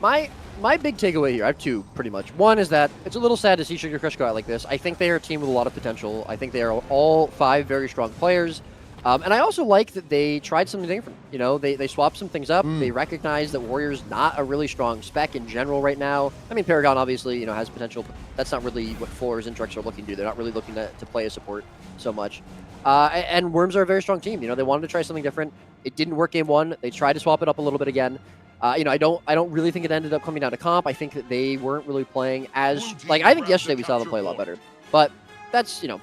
My big takeaway here, I have 2 pretty much. One is that it's a little sad to see Sugar Crush go out like this. I think they are a team with a lot of potential. I think they are all 5 very strong players. And I also like that they tried something different. You know, they swapped some things up. They recognize that Warrior's not a really strong spec in general right now. I mean, Paragon obviously, you know, has potential, but that's not really what Floor and Zintrex are looking to do. They're not really looking to play a support so much. And Worms are a very strong team. You know, they wanted to try something different. It didn't work game 1. They tried to swap it up a little bit again. You know, I don't really think it ended up coming down to comp. I think that they weren't really playing as, like, I think yesterday we saw them play a lot better. But that's, you know,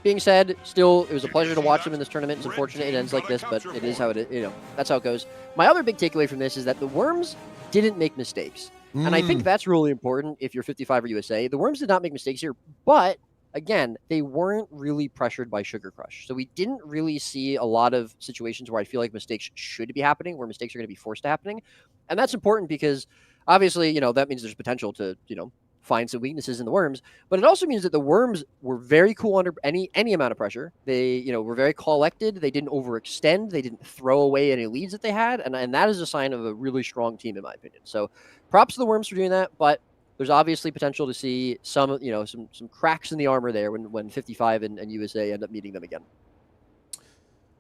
being said, still, it was a pleasure to watch them in this tournament. It's unfortunate it ends like this, but it is how it is. You know, that's how it goes. My other big takeaway from this is that the Worms didn't make mistakes. And I think that's really important if you're 55 or USA. The Worms did not make mistakes here, but again, they weren't really pressured by Sugar Crush. So we didn't really see a lot of situations where I feel like mistakes should be happening, where mistakes are going to be forced to happening. And that's important because Obviously, that means there's potential to, find some weaknesses in the Worms, but it also means that the Worms were very cool under any amount of pressure. They, were very collected. They didn't overextend. They didn't throw away any leads that they had, and that is a sign of a really strong team, in my opinion. So, props to the Worms for doing that, but there's obviously potential to see some cracks in the armor there when 55 and USA end up meeting them again.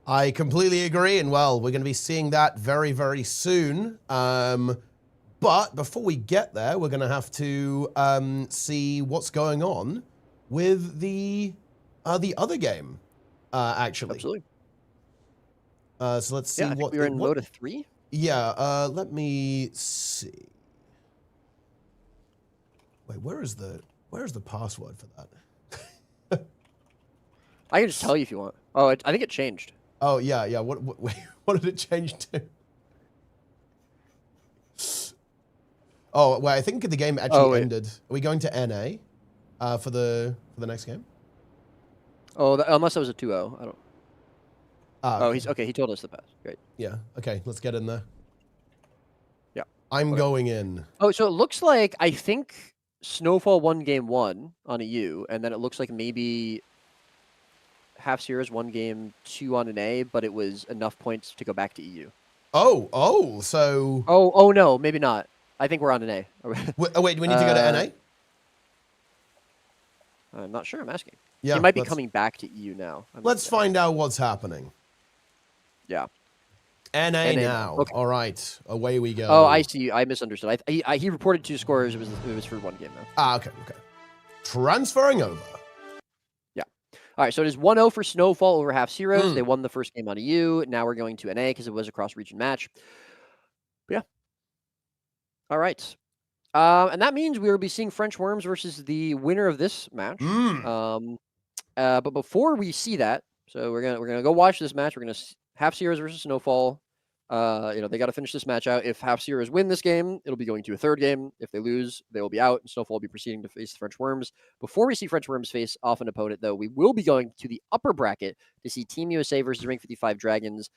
I completely agree, and well, we're going to be seeing that very, very soon. But before we get there, we're going to have to see what's going on with the other game, actually. Absolutely. So let's see what... we're in mota 3? Yeah, let me see. Wait, where is the password for that? I can just tell you if you want. Oh, I think it changed. Oh, yeah. What did it change to? Oh, well, I think the game actually ended. Are we going to NA for the next game? Oh, unless it was a 2-0. I don't... Oh, he's okay. He told us the pass. Great. Yeah. Okay, let's get in there. Yeah. I'm going in. Oh, so it looks like, I think Snowfall won game 1 on a U, and then it looks like maybe Half Zeros won game 2 on an A, but it was enough points to go back to EU. So... Oh, no, maybe not. I think we're on an A. Wait, do we need to go to NA? I'm not sure. I'm asking. Yeah, he might be coming back to EU now. Let's find out what's happening. Yeah. NA now. Okay. All right, away we go. Oh, I see. I misunderstood. He reported 2 scores. It was for 1 game though. Okay. Transferring over. Yeah. All right. So it is 1-0 for Snowfall over Half Zeros. They won the first game on a U. Now we're going to NA because it was a cross-region match. But yeah. All right. And that means we will be seeing French Worms versus the winner of this match. But before we see that, so we're gonna go watch this match. We're gonna Half Zeros versus Snowfall. They got to finish this match out. If Half Zeros win this game, it'll be going to a 3rd game. If they lose, they will be out, and Snowfall will be proceeding to face the French Worms. Before we see French Worms face off an opponent, though, we will be going to the upper bracket to see Team USA versus Rank 55 Dragons.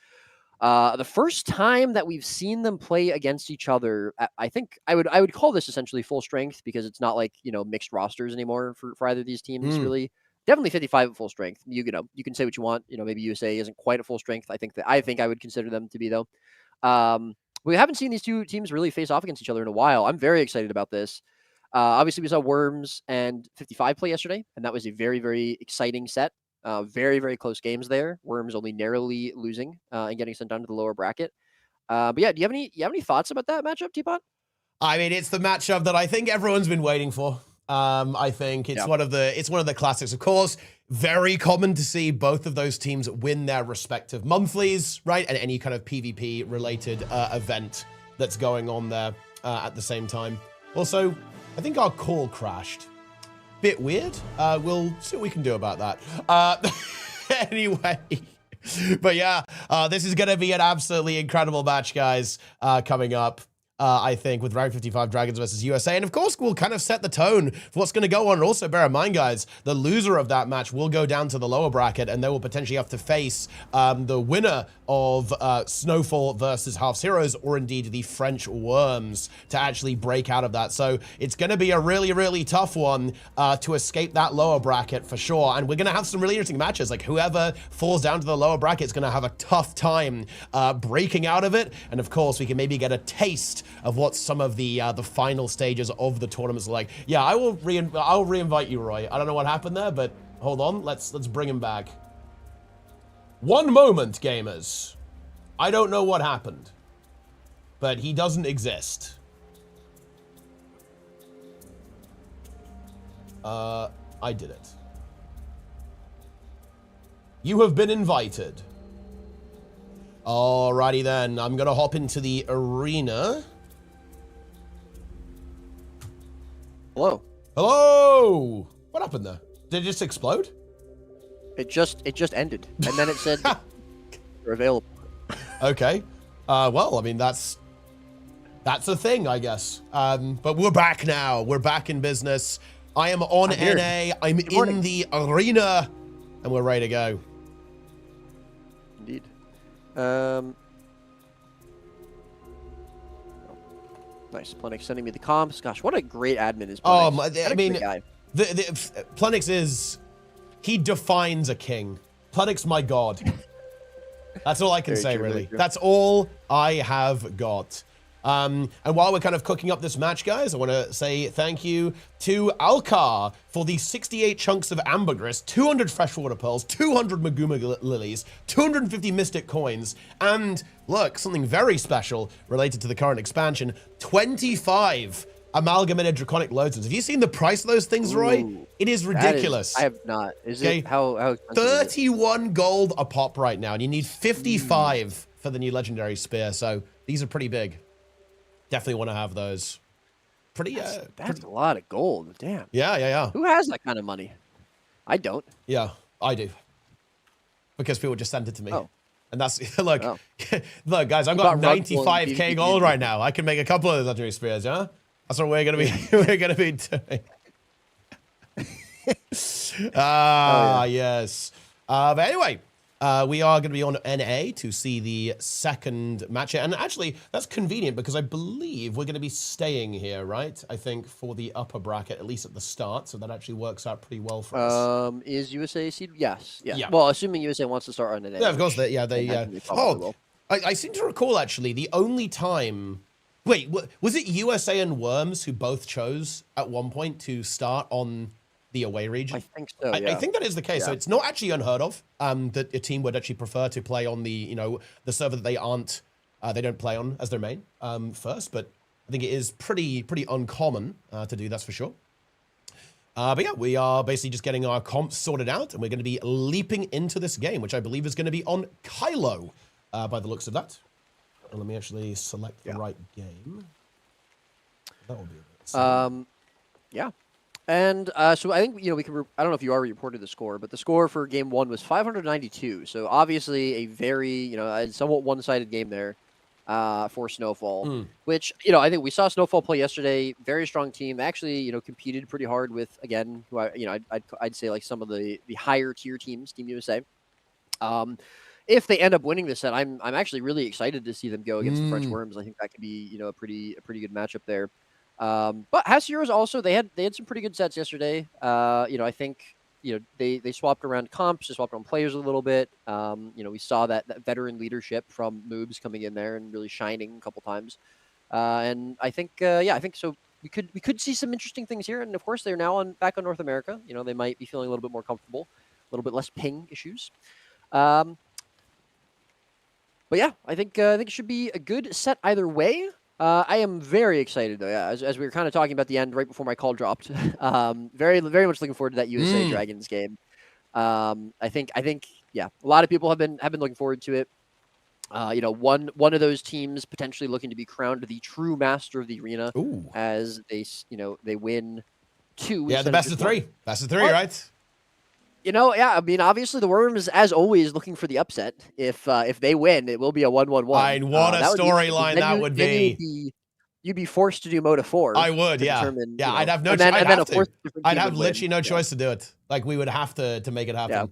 The first time that we've seen them play against each other, I think I would call this essentially full strength, because it's not like, mixed rosters anymore for either of these teams, really. Definitely 55 at full strength. You can say what you want. Maybe USA isn't quite at full strength. I think I would consider them to be, though. We haven't seen these two teams really face off against each other in a while. I'm very excited about this. Obviously, we saw Worms and 55 play yesterday, and that was a very, very exciting set. Very, very close games there. Worms only narrowly losing and getting sent down to the lower bracket. But yeah, do you have any thoughts about that matchup, Teapot? I mean, it's the matchup that I think everyone's been waiting for. I think it's one of the classics. Of course, very common to see both of those teams win their respective monthlies, right? And any kind of PvP related event that's going on there at the same time. Also, I think our call crashed. Bit weird. We'll see what we can do about that. Anyway, but yeah, this is going to be an absolutely incredible match, guys, coming up. I think, with Rank 55 Dragons versus USA. And of course, we'll kind of set the tone for what's going to go on. And also, bear in mind, guys, the loser of that match will go down to the lower bracket, and they will potentially have to face the winner of Snowfall versus Half Zeros, or indeed the French Worms, to actually break out of that. So it's going to be a really, really tough one to escape that lower bracket for sure. And we're going to have some really interesting matches. Like, whoever falls down to the lower bracket is going to have a tough time breaking out of it. And of course, we can maybe get a taste of what some of the final stages of the tournaments are like. Yeah, I'll re-invite you, Roy. I don't know what happened there, but hold on. Let's bring him back. One moment, gamers. I don't know what happened, but he doesn't exist. I did it. You have been invited. Alrighty then. I'm gonna hop into the arena. Hello. Hello! What happened there? Did it just explode? It just ended, and then it said you're available. Okay. Well, I mean, that's a thing, I guess. But we're back now. We're back in business. I am on NA. I'm in the arena, and we're ready to go. Indeed. Nice. Plenix sending me the comps. Gosh, what a great admin is Plenix. I mean, Plenix is... He defines a king. Plenix, my god. That's all I can say, really. That's all I have got. And while we're kind of cooking up this match, guys, I want to say thank you to Alcar for the 68 chunks of ambergris, 200 freshwater pearls, 200 Maguma lilies, 250 mystic coins, and look, something very special related to the current expansion, 25 amalgamated draconic lodestones. Have you seen the price of those things, Roy? Ooh, it is ridiculous. I have not. Is it how expensive 31 gold a pop right now, and you need 55 for the new legendary spear. So these are pretty big. Definitely want to have those. That's a lot of gold. Damn. Yeah. Who has that kind of money? I don't. Yeah, I do. Because people just sent it to me. Oh. And that's, look, look, guys, I've got 95k gold right now. I can make a couple of legendary spears, yeah? That's what we're gonna be doing. Yes. But anyway, we are going to be on NA to see the second match here. And actually, that's convenient because I believe we're going to be staying here, right? I think for the upper bracket, at least at the start. So that actually works out pretty well for us. Is USA seed? Yes. Yeah. Well, assuming USA wants to start on NA. Yeah, of course. I seem to recall, actually, the only time... Wait, was it USA and Worms who both chose at one point to start on the away region? I think so, I think that is the case. Yeah. So it's not actually unheard of that a team would actually prefer to play on the, the server that they don't play on as their main first. But I think it is pretty uncommon to do, that's for sure. But yeah, we are basically just getting our comps sorted out, and we're going to be leaping into this game, which I believe is going to be on Kylo by the looks of that. Let me actually select the right game. That will be a bit. Yeah. And so I think, we can, I don't know if you already reported the score, but the score for game 1 was 592. So obviously a very, a somewhat one-sided game there for Snowfall, which, I think we saw Snowfall play yesterday. Very strong team. Actually, competed pretty hard with, again, who I'd say like some of the higher tier teams, Team USA. If they end up winning this set, I'm actually really excited to see them go against the French Worms. I think that could be, a pretty good matchup there. But House Heroes also, they had some pretty good sets yesterday. I think, they swapped around comps, they swapped around players a little bit. We saw that veteran leadership from Moobs coming in there and really shining a couple times. And I think, I think so. We could see some interesting things here. And of course, they're now back on North America. They might be feeling a little bit more comfortable, a little bit less ping issues. But yeah, I think it should be a good set either way. I am very excited though. Yeah, as we were kind of talking about the end right before my call dropped. Very much looking forward to that USA Dragons game. I think yeah, a lot of people have been looking forward to it. One of those teams potentially looking to be crowned the true master of the arena. Ooh. As they they win 2. Yeah, the best of 3. Best of 3, right? Yeah, I mean, obviously the Worms, as always, looking for the upset. If they win, it will be a 1-1-1. I mean, what a storyline that would be. You'd be forced to do Mota 4. I would, yeah. I'd have no choice. I'd have literally no choice to do it. Like, we would have to make it happen.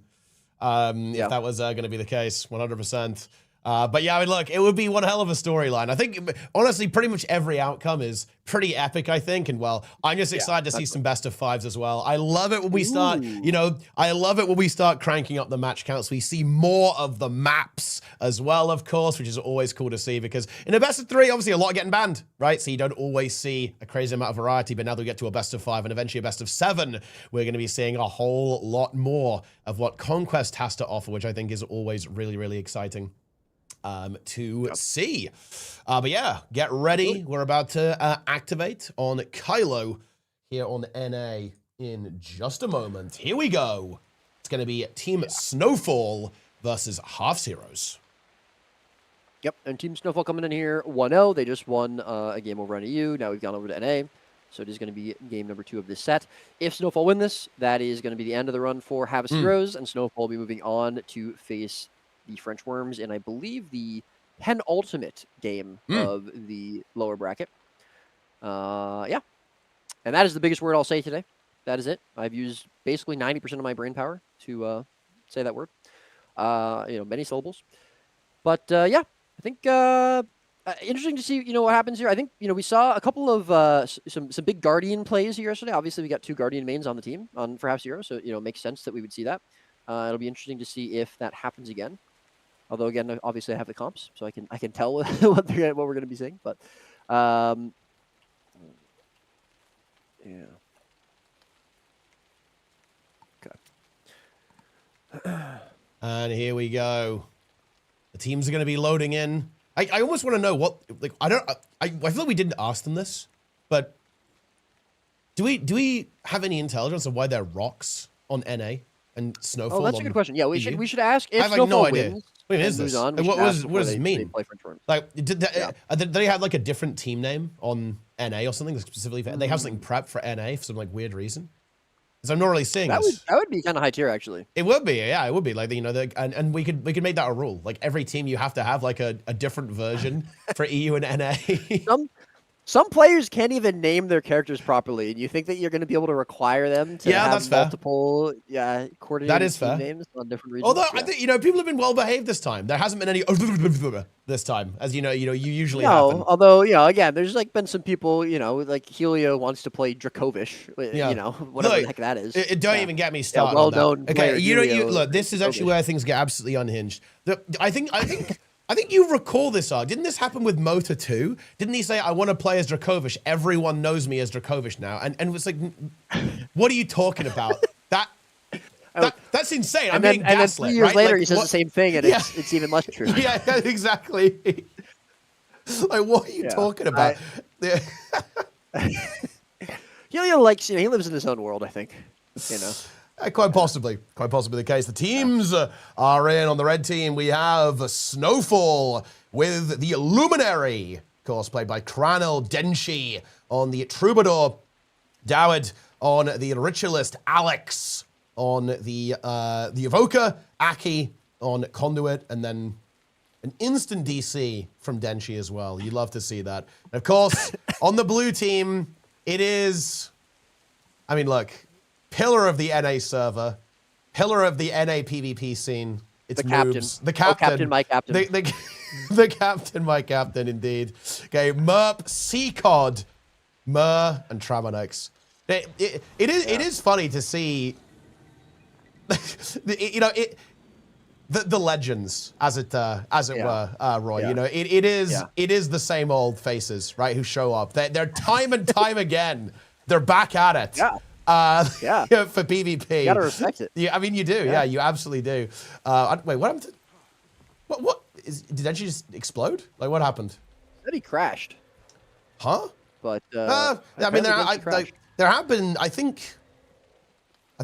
If that was going to be the case, 100%. But yeah, I mean, look, it would be one hell of a storyline. I think, honestly, pretty much every outcome is pretty epic, I think. And, well, I'm just excited to see some best of 5s as well. I love it when we start, I love it when we start cranking up the match counts. We see more of the maps as well, of course, which is always cool to see because in a best of 3, obviously, a lot are getting banned, right? So you don't always see a crazy amount of variety. But now that we get to a best of 5 and eventually a best of 7, we're going to be seeing a whole lot more of what Conquest has to offer, which I think is always really, really exciting to see. But yeah, get ready. We're about to activate on Kylo here on NA in just a moment. Here we go. It's going to be Team Snowfall versus Half Heroes. Yep, and Team Snowfall coming in here 1-0. They just won a game over on EU. Now we've gone over to NA. So it is going to be game number 2 of this set. If Snowfall win this, that is going to be the end of the run for Half Heroes, and Snowfall will be moving on to face the French Worms in, I believe, the penultimate game of the lower bracket. Yeah. And that is the biggest word I'll say today. That is it. I've used basically 90% of my brain power to say that word. Many syllables. But, yeah, I think interesting to see, what happens here. I think, we saw a couple of some big Guardian plays here yesterday. Obviously, we got 2 Guardian mains on the team for half zero, so it makes sense that we would see that. It'll be interesting to see if that happens again. Although again, obviously I have the comps, so I can tell what we're going to be seeing. But yeah. Okay. And here we go. The teams are going to be loading in. I almost want to know what, like, I feel like we didn't ask them this, but do we have any intelligence of why there are rocks on NA and Snowfall? Oh, that's a good question. Yeah, we should ask if I have Snowfall no idea. wins. What is this? What does this mean? Like, did they have like a different team name on NA or something specifically? They have something prepped for NA for some like weird reason. Because I'm not really seeing this. That would be kind of high tier, actually. It would be, yeah, it would be. Like, and we could make that a rule. Like, every team you have to have like a different version for EU and NA. Some players can't even name their characters properly, and you think that you're going to be able to require them to have multiple, coordinated team names on different regions. Although I think people have been well behaved this time. There hasn't been any this time, as you usually have. Although again, there's like been some people, like Helio wants to play Dracovish, whatever the heck that is. Don't even get me started. Well known. Okay, look. This is actually where things get absolutely unhinged. I think you recall this, didn't this happen with Mota too? Didn't he say, I want to play as Dracovish? Everyone knows me as Dracovish now. And it was like, what are you talking about? That's insane. I'm being gaslit. And then 3 years later, he says the same thing, and it's even less true. Yeah, exactly. Like, what are you talking about? Helio likes, he lives in his own world, I think. Quite possibly the case. The teams are in. On the red team, we have Snowfall with the Luminary, of course, played by Kranil Denshi. On the Troubadour, Dowd. On the Ritualist, Alex. On the Evoker, Aki. On Conduit, and then an instant DC from Denshi as well. You'd love to see that. And of course, on the blue team, it is... I mean, look... Pillar of the NA server, pillar of the NA PvP scene. It's the captain. The captain. Captain, my captain. The captain, my captain, indeed. Okay, Merp, Seacod, Mer, and Tramonex. It is funny to see, the legends, as it were, Roy. Yeah. It is the same old faces, right, who show up. They're time and time again. They're back at it. Yeah. For PvP. You gotta respect it. Yeah, I mean, you do. Yeah, you absolutely do. Wait, what happened? Did Denshi just explode? Like, what happened? That he crashed. Huh? But I mean, there have been. I think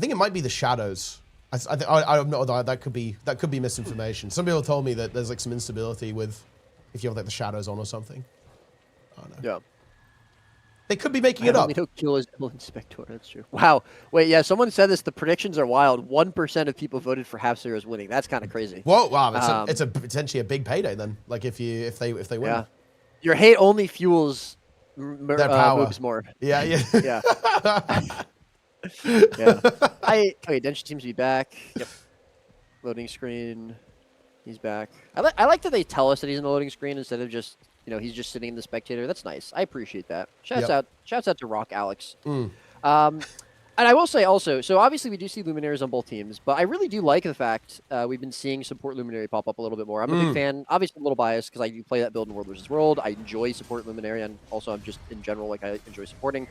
it might be the shadows. I'm not. That could be misinformation. Some people told me that there's like some instability with if you have like the shadows on or something. I don't know. Yeah. They could be making it up. He'll kill his Inspector. That's true. Wow. Wait, yeah, someone said this. The predictions are wild. 1% of people voted for Half Zero's winning. That's kind of crazy. Whoa, wow. It's potentially a big payday then. Like if they win. Yeah. Your hate only fuels their power. Moves more. Yeah. Yeah. Yeah. Okay, Denshi seems to be back. Yep. Loading screen. He's back. I like that they tell us that he's in the loading screen instead of just he's just sitting in the spectator. That's nice. I appreciate that. Shouts out to Rock Alex. And I will say also, so obviously we do see Luminaries on both teams, but I really do like the fact we've been seeing support Luminary pop up a little bit more. I'm a big fan. Obviously, I'm a little biased because I do play that build in World vs. World. I enjoy support Luminary, and also I'm just in general like I enjoy supporting.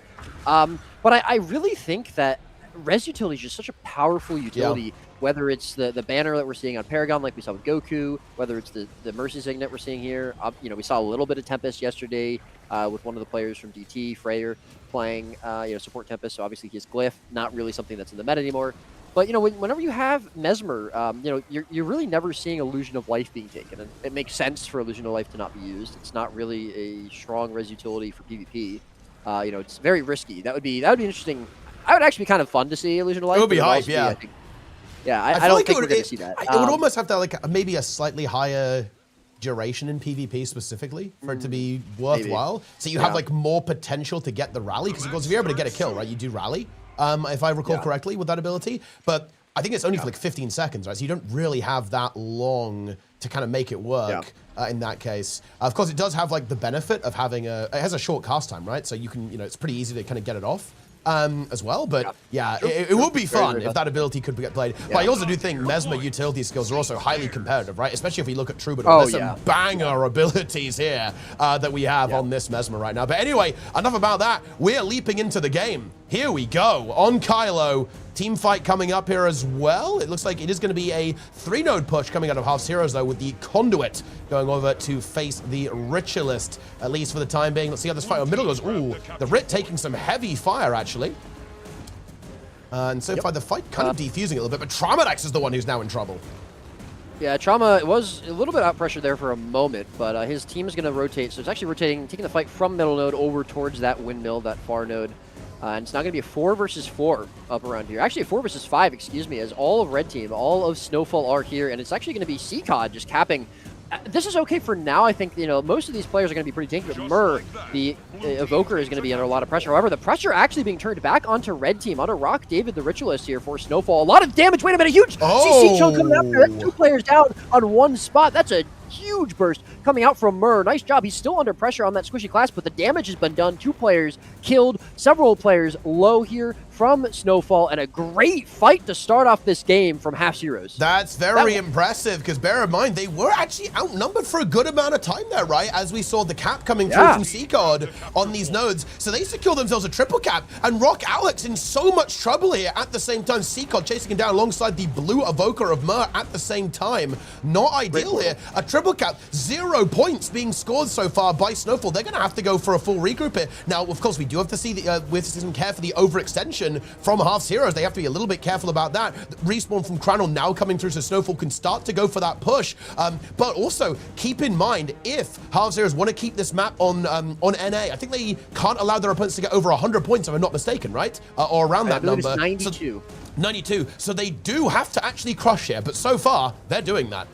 But I really think that Res Utility is just such a powerful utility. Whether it's the banner that we're seeing on Paragon, like we saw with Goku, whether it's the Mercy Signet we're seeing here. We saw a little bit of Tempest yesterday with one of the players from DT, Freyr, playing support Tempest. So obviously he has Glyph, not really something that's in the meta anymore. But whenever you have Mesmer, you're really never seeing Illusion of Life being taken, and it makes sense for Illusion of Life to not be used. It's not really a strong res utility for PvP. It's very risky. That would be interesting. I would actually be kind of fun to see Illusion of Life. It would be hype, yeah. I don't think we're going to see that. It would almost have to maybe a slightly higher duration in PvP specifically for it to be worthwhile. Maybe. So you have more potential to get the rally, because of course if you're able to get a kill, right, you do rally. If I recall correctly with that ability, but I think it's only for like 15 seconds, right? So you don't really have that long to kind of make it work in that case. Of course, it does have like the benefit of having it has a short cast time, right? So you can, it's pretty easy to kind of get it off. As well, but it would be fun if that ability could get played. But I also do think Mesmer utility skills are also highly competitive, right? Especially if we look at Troubadour. There's some banger abilities here that we have on this Mesmer right now. But anyway, enough about that. We're leaping into the game. Here we go. On Kylo, team fight coming up here as well. It looks like it is going to be a 3-node push coming out of Half Heroes, though, with the Conduit going over to face the Ritualist, at least for the time being. Let's see how this fight on middle goes. Ooh, the Rit taking some heavy fire, actually. And so far, the fight kind of defusing a little bit, but Traumadex is the one who's now in trouble. Yeah, Trauma was a little bit out pressure there for a moment, but his team is going to rotate. So it's actually rotating, taking the fight from middle node over towards that windmill, that far node. And it's now going to be a 4 versus 4 up around here. Actually, a 4 versus 5, excuse me, as all of Red Team, all of Snowfall are here. And it's actually going to be CCOD just capping. This is okay for now. I think, most of these players are going to be pretty tanky, but Mur, the Evoker, is going to be under a lot of pressure. However, the pressure actually being turned back onto Red Team, onto Rock David, the Ritualist here for Snowfall. A lot of damage. Wait a minute, huge CC choke coming up there. That's 2 players down on 1 spot. That's a huge burst coming out from Mur. Nice job. He's still under pressure on that squishy class, but the damage has been done. 2 players killed, several players low here from Snowfall, and a great fight to start off this game from Half Heroes. That's very impressive, because bear in mind, they were actually outnumbered for a good amount of time there, right? As we saw the cap coming through from CCOD on these nodes. So they secure themselves a triple cap, and Rock Alex in so much trouble here at the same time. CCOD chasing him down alongside the blue Evoker of Mur at the same time. Not ideal here. A triple cap, 0 points being scored so far by Snowfall. They're going to have to go for a full regroup here. Now, of course, we do have to see with some care for the overextension from Half Heroes. They have to be a little bit careful about that. Respawn from Cranel now coming through, so Snowfall can start to go for that push. But also, keep in mind, if Half Heroes want to keep this map on NA, I think they can't allow their opponents to get over 100 points, if I'm not mistaken, right? Or around that number. 92. So, 92. So they do have to actually crush here, but so far, they're doing that.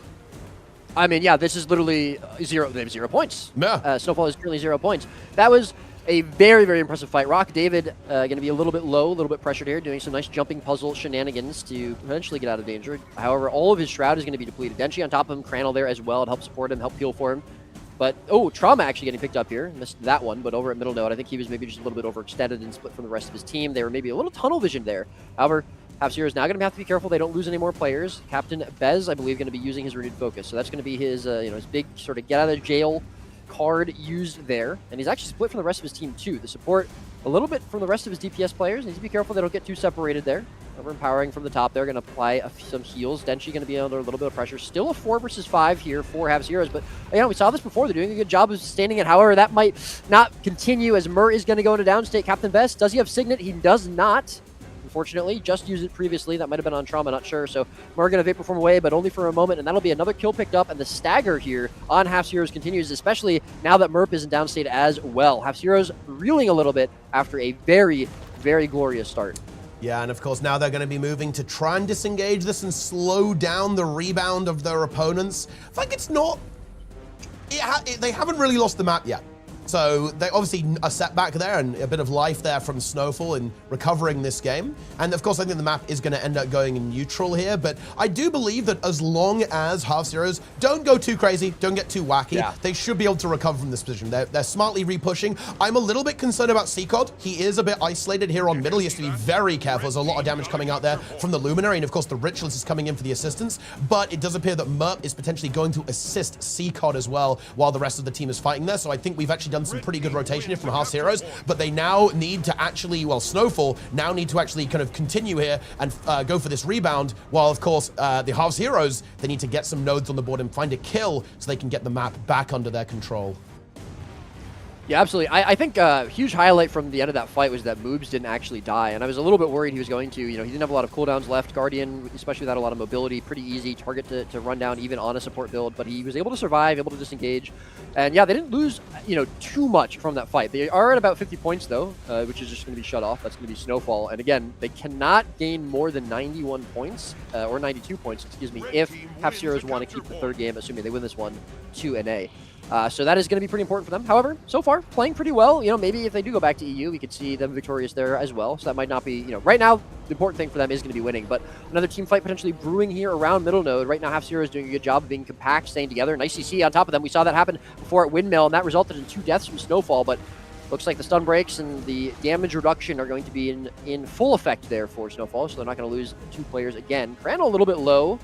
I mean, yeah, this is literally 0. They have 0 points. Yeah. Snowfall is currently 0 points. That was a very, very impressive fight. Rock David going to be a little bit low, a little bit pressured here, doing some nice jumping puzzle shenanigans to eventually get out of danger. However, all of his Shroud is going to be depleted. Denchi on top of him, Cranel there as well to help support him, help heal for him. But, Trauma actually getting picked up here. Missed that one, but over at middle node, I think he was maybe just a little bit overextended and split from the rest of his team. They were maybe a little tunnel vision there. However, Half Heroes now going to have to be careful they don't lose any more players. Captain Bez, I believe, going to be using his renewed focus. So that's going to be his, his big sort of get out of jail card used there. And he's actually split from the rest of his team too. The support a little bit from the rest of his DPS players. Needs to be careful they don't get too separated there. Overempowering from the top. They're going to apply some heals. Denchi going to be under a little bit of pressure. Still a 4 versus 5 here for Half Heroes, but we saw this before. They're doing a good job of sustaining it. However, that might not continue as Mur is going to go into downstate. Captain Best, does he have Signet? He does not. Unfortunately, just used it previously. That might have been on Trauma, not sure. So Mur going to Vapor Form away, but only for a moment, and that'll be another kill picked up, and the stagger here on Half Heroes continues, especially now that Merp is in downstate as well. Half Heroes reeling a little bit after a very, very glorious start. Yeah, and of course now they're going to be moving to try and disengage this and slow down the rebound of their opponents. I think it's not... they haven't really lost the map yet. So they obviously a setback there and a bit of life there from Snowfall in recovering this game. And of course, I think the map is going to end up going in neutral here. But I do believe that as long as Half Heroes don't go too crazy, don't get too wacky, they should be able to recover from this position. They're smartly repushing. I'm a little bit concerned about CCOD. He is a bit isolated here on middle. He has to be very careful. There's a lot of damage coming out there from the Luminary. And of course, the Ritualist is coming in for the assistance. But it does appear that Merp is potentially going to assist CCOD as well while the rest of the team is fighting there. So I think we've actually done some pretty good rotation here from Half Heroes, but they now need to actually, Snowfall now need to actually kind of continue here and go for this rebound, while of course the Half Heroes, they need to get some nodes on the board and find a kill so they can get the map back under their control. Yeah, absolutely. I think a huge highlight from the end of that fight was that Moobs didn't actually die, and I was a little bit worried he was going to. He didn't have a lot of cooldowns left. Guardian, especially without a lot of mobility, pretty easy target to run down even on a support build, but he was able to survive, able to disengage. And yeah, they didn't lose, too much from that fight. They are at about 50 points though, which is just going to be shut off. That's going to be Snowfall. And again, they cannot gain more than 91 points, or 92 points, excuse me, if Half Heroes want to keep the third game, assuming they win this one, to NA. So that is going to be pretty important for them. However, so far, playing pretty well. You know, maybe if they do go back to EU, we could see them victorious there as well. So that might not be, you know, right now, the important thing for them is going to be winning. But another team fight potentially brewing here around middle node. Right now, Half Zero is doing a good job of being compact, staying together. Nice CC on top of them. We saw that happen before at Windmill, and that resulted in 2 deaths from Snowfall. But looks like the stun breaks and the damage reduction are going to be in full effect there for Snowfall, so they're not going to lose 2 players again. Crandall a little bit low.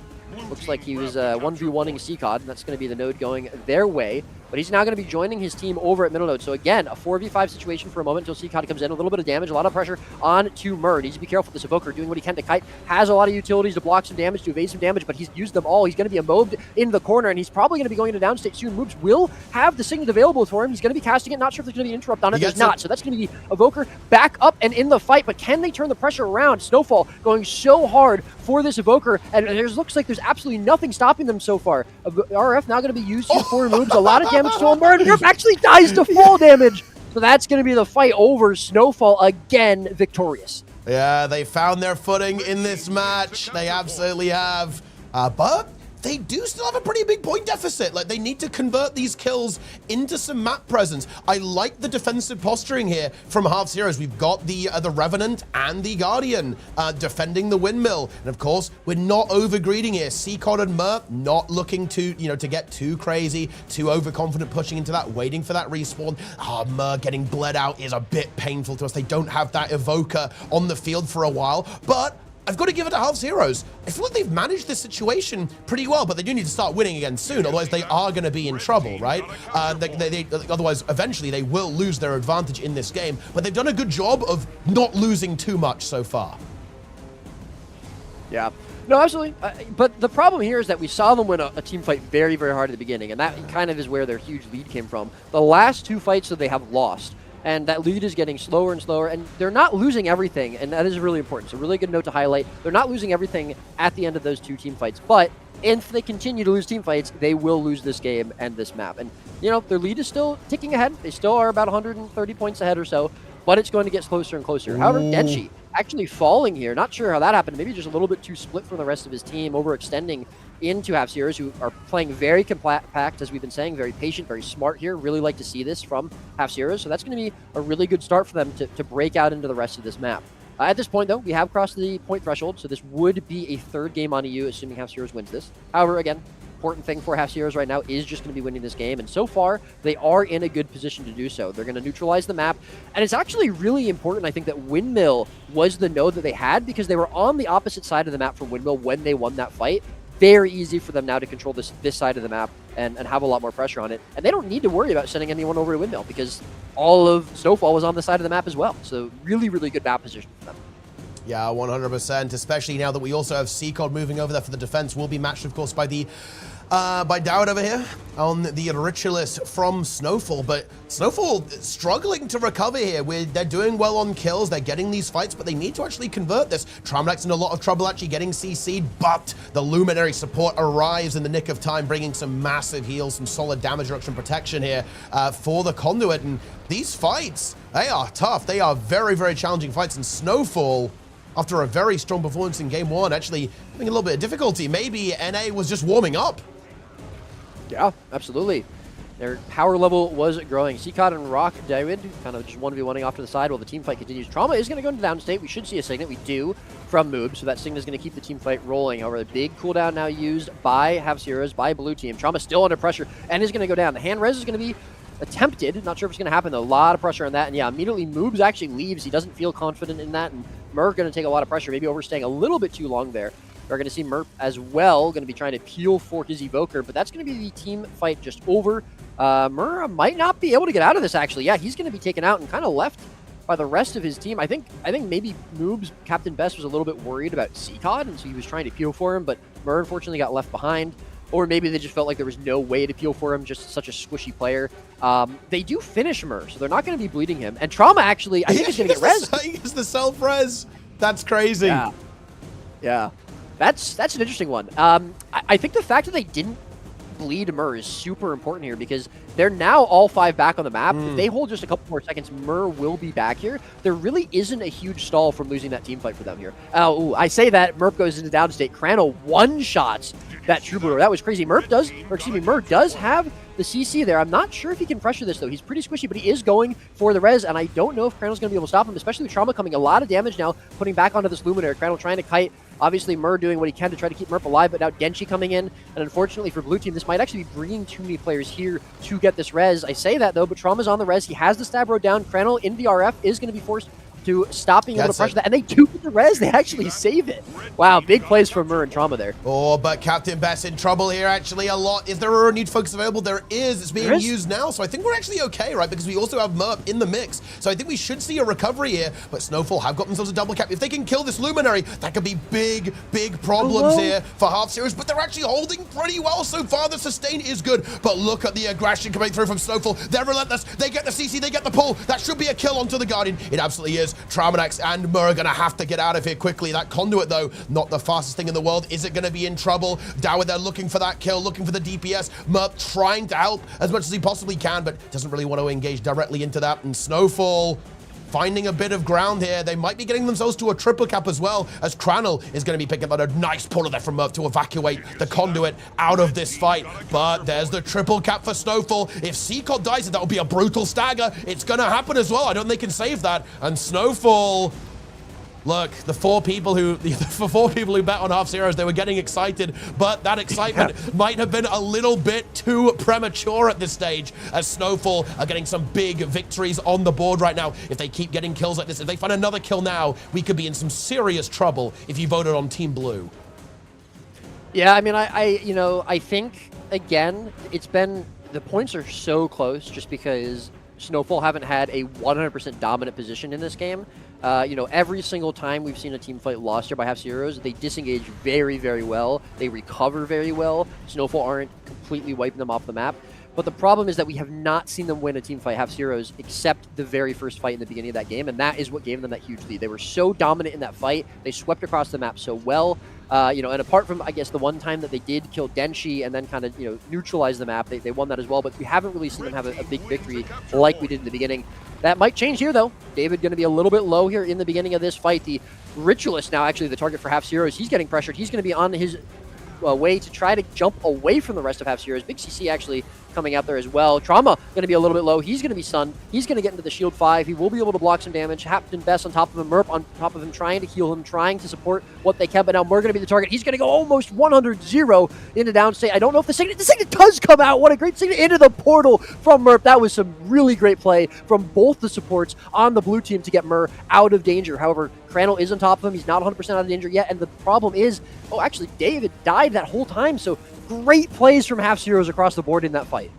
Looks like he was 1v1ing CCOD, and that's going to be the node going their way. But he's now going to be joining his team over at middle node. So again, a 4v5 situation for a moment until CCOD comes in. A little bit of damage, a lot of pressure on to Mur. Needs to be careful with this Evoker, doing what he can to kite. Has a lot of utilities to block some damage, to evade some damage, but he's used them all. He's going to be mobbed in the corner, and he's probably going to be going into downstate soon. Moves will have the signet available for him. He's going to be casting it. Not sure if there's going to be an interrupt on it. There's not. So that's going to be Evoker back up and in the fight. But can they turn the pressure around? Snowfall going so hard for this Evoker, and it looks like there's absolutely nothing stopping them so far. RF now going to be used for moves. A lot of damage to him. Mur actually dies to fall damage. So that's going to be the fight over. Snowfall again victorious. Yeah, they found their footing in this match. They absolutely have. But they do still have a pretty big point deficit. Like, they need to convert these kills into some map presence. I like the defensive posturing here from Half Zeros. We've got the Revenant and the Guardian defending the Windmill. And of course, we're not overgreeding here. CCOD and Mur not looking to, you know, to get too crazy, too overconfident, pushing into that, waiting for that respawn. Mur getting bled out is a bit painful to us. They don't have that Evoker on the field for a while, but I've got to give it to Half Zeros. I feel like they've managed this situation pretty well, but they do need to start winning again soon, otherwise they are going to be in trouble, right? Otherwise, eventually, they will lose their advantage in this game, but they've done a good job of not losing too much so far. Yeah. No, absolutely. But the problem here is that we saw them win a team fight very, very hard at the beginning, and that kind of is where their huge lead came from. The last 2 fights that they have lost, and that lead is getting slower and slower, and they're not losing everything, and that is really important. It's a really good note to highlight. They're not losing everything at the end of those 2 team fights, but if they continue to lose team fights, they will lose this game and this map. And, you know, their lead is still ticking ahead. They still are about 130 points ahead or so, but it's going to get closer and closer. However, Denshi actually falling here. Not sure how that happened. Maybe just a little bit too split from the rest of his team, overextending into Half Zeros, who are playing very compact, as we've been saying, very patient, very smart here. Really like to see this from Half Zeros. So that's going to be a really good start for them to break out into the rest of this map. At this point, though, we have crossed the point threshold, so this would be a 3rd game on EU, assuming Half Zeros wins this. However, again, important thing for Half Zeros right now is just going to be winning this game, and so far, they are in a good position to do so. They're going to neutralize the map, and it's actually really important, I think, that Windmill was the node that they had, because they were on the opposite side of the map from Windmill when they won that fight. Very easy for them now to control this side of the map and have a lot more pressure on it. And they don't need to worry about sending anyone over to Windmill, because all of Snowfall was on the side of the map as well. So really, really good map position for them. Yeah, 100%, especially now that we also have CCOD moving over there for the defense. Will be matched, of course, by the by Dowd over here on the Ritualist from Snowfall. But Snowfall struggling to recover here. They're doing well on kills. They're getting these fights, but they need to actually convert this. Tramlek's in a lot of trouble actually getting CC'd, but the Luminary support arrives in the nick of time, bringing some massive heals, some solid damage reduction protection here for the Conduit. And these fights, they are tough. They are very, very challenging fights. And Snowfall, after a very strong performance in Game 1, actually having a little bit of difficulty. Maybe NA was just warming up. Yeah, absolutely. Their power level was growing. CCOD and Rock David kind of just 1v1ing off to the side while the team fight continues. Trauma is going to go into downstate. We should see a signet. We do from Moob, so that signet is going to keep the team fight rolling. However, the big cooldown now used by Half Zeros, by Blue Team. Trauma still under pressure and is going to go down. The hand res is going to be attempted. Not sure if it's going to happen, though. A lot of pressure on that. And yeah, immediately Moobs actually leaves. He doesn't feel confident in that. And Mur going to take a lot of pressure, maybe overstaying a little bit too long there. We're going to see Murp as well, going to be trying to peel for his Evoker, but that's going to be the team fight just over. Mur might not be able to get out of this, actually. Yeah, he's going to be taken out and kind of left by the rest of his team. I think maybe Noob's Captain Best was a little bit worried about CCOD, and so he was trying to peel for him, but Mur unfortunately got left behind. Or maybe they just felt like there was no way to peel for him, just such a squishy player. They do finish Mur, so they're not going to be bleeding him. And Trauma, actually, I think he's going to get res. He gets the self-res. That's crazy. Yeah. That's an interesting one. I think the fact that they didn't bleed Mur is super important here because they're now all 5 back on the map. If they hold just a couple more seconds, Mur will be back here. There really isn't a huge stall from losing that team fight for them here. I say that, Murp goes into downstate. Crano one-shots that Troubadour. That was crazy. Mur does have the CC there. I'm not sure if he can pressure this, though. He's pretty squishy, but he is going for the res, and I don't know if Crandall's going to be able to stop him, especially with Trauma coming a lot of damage now, putting back onto this Luminary. Crandall trying to kite. Obviously, Mur doing what he can to try to keep Murp alive, but now Denshi coming in, and unfortunately for Blue Team, this might actually be bringing too many players here to get this res. I say that, though, but Trauma's on the res. He has the stab road down. Crandall in the RF is going to be forced to stop being able to pressure that, and they do get the res. They actually save it. Wow, big plays from Mur and Trauma there. Oh, but Captain Best in trouble here, actually, a lot. Is there a renewed focus available? There is. It's being used now, so I think we're actually okay, right? Because we also have Murp in the mix, so I think we should see a recovery here, but Snowfall have got themselves a double cap. If they can kill this Luminary, that could be big, big problems here for Half Series, but they're actually holding pretty well so far. The sustain is good, but look at the aggression coming through from Snowfall. They're relentless. They get the CC, they get the pull. That should be a kill onto the Guardian. It absolutely is. Traumanex and Mur are going to have to get out of here quickly. That conduit, though, not the fastest thing in the world. Is it going to be in trouble? Dower there looking for that kill, looking for the DPS. Mur trying to help as much as he possibly can, but doesn't really want to engage directly into that. And Snowfall finding a bit of ground here. They might be getting themselves to a triple cap as well, as Crannel is going to be picking up a nice pull there from Murph to evacuate the conduit out of this fight. But there's the triple cap for Snowfall. If Seacod dies, that will be a brutal stagger. It's going to happen as well. I don't think they can save that. And Snowfall, look, the four people who bet on Half Zeros, they were getting excited, but that excitement might have been a little bit too premature at this stage, as Snowfall are getting some big victories on the board right now. If they keep getting kills like this, if they find another kill now, we could be in some serious trouble if you voted on Team Blue. Yeah, I mean, I think, again, the points are so close just because Snowfall haven't had a 100% dominant position in this game. Every single time we've seen a team fight lost here by Half Zeros, they disengage very, very well. They recover very well. Snowfall aren't completely wiping them off the map. But the problem is that we have not seen them win a team fight Half Zeros except the very first fight in the beginning of that game, and that is what gave them that huge lead. They were so dominant in that fight. They swept across the map so well. And apart from, I guess, the one time that they did kill Denshi and then kind of, neutralize the map, they won that as well. But we haven't really seen them have a big victory like we did in the beginning. That might change here, though. David going to be a little bit low here in the beginning of this fight. The Ritualist now actually the target for Half Zeros. He's getting pressured. He's going to be on his way to try to jump away from the rest of Half Zeros. Big CC actually coming out there as well. Trauma going to be a little bit low. He's going to be stunned. He's going to get into the shield 5. He will be able to block some damage. Captain Best on top of him. Murp on top of him, trying to heal him, trying to support what they can. But now Mur going to be the target. He's going to go almost 100-0 into downstate. I don't know if the signet does come out. What a great signet into the portal from Murp. That was some really great play from both the supports on the blue team to get Mur out of danger. However, Crannel is on top of him. He's not 100% out of danger yet. And the problem is, actually, David died that whole time. So great plays from Half Zeros across the board in that fight.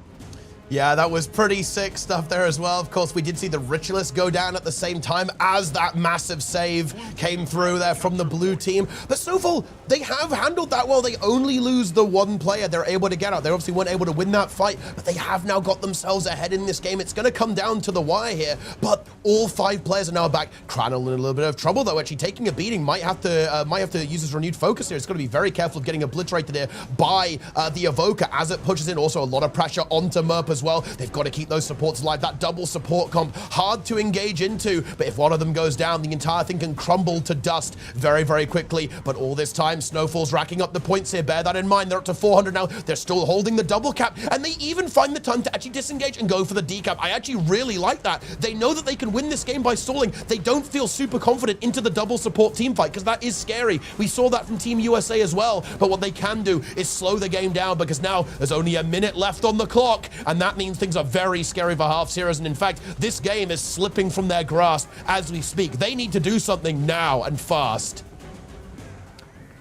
Yeah, that was pretty sick stuff there as well. Of course, we did see the Ritualist go down at the same time as that massive save came through there from the blue team. But Snowfall, they have handled that well. They only lose the one player they're able to get out. They obviously weren't able to win that fight, but they have now got themselves ahead in this game. It's going to come down to the wire here, but all 5 players are now back. Crannel in a little bit of trouble, though, actually taking a beating. Might have to use his renewed focus here. It's got to be very careful of getting obliterated here by the Evoker as it pushes in. Also, a lot of pressure onto Murp as well. They've got to keep those supports alive. That double support comp, hard to engage into, but if one of them goes down, the entire thing can crumble to dust very, very quickly. But all this time, Snowfall's racking up the points here. Bear that in mind. They're up to 400 now. They're still holding the double cap, and they even find the time to actually disengage and go for the decap. I actually really like that. They know that they can win this game by stalling. They don't feel super confident into the double support team fight, because that is scary. We saw that from Team USA as well, but what they can do is slow the game down, because now there's only a minute left on the clock, and that means things are very scary for Half Zeros. And in fact, this game is slipping from their grasp as we speak. They need to do something now and fast.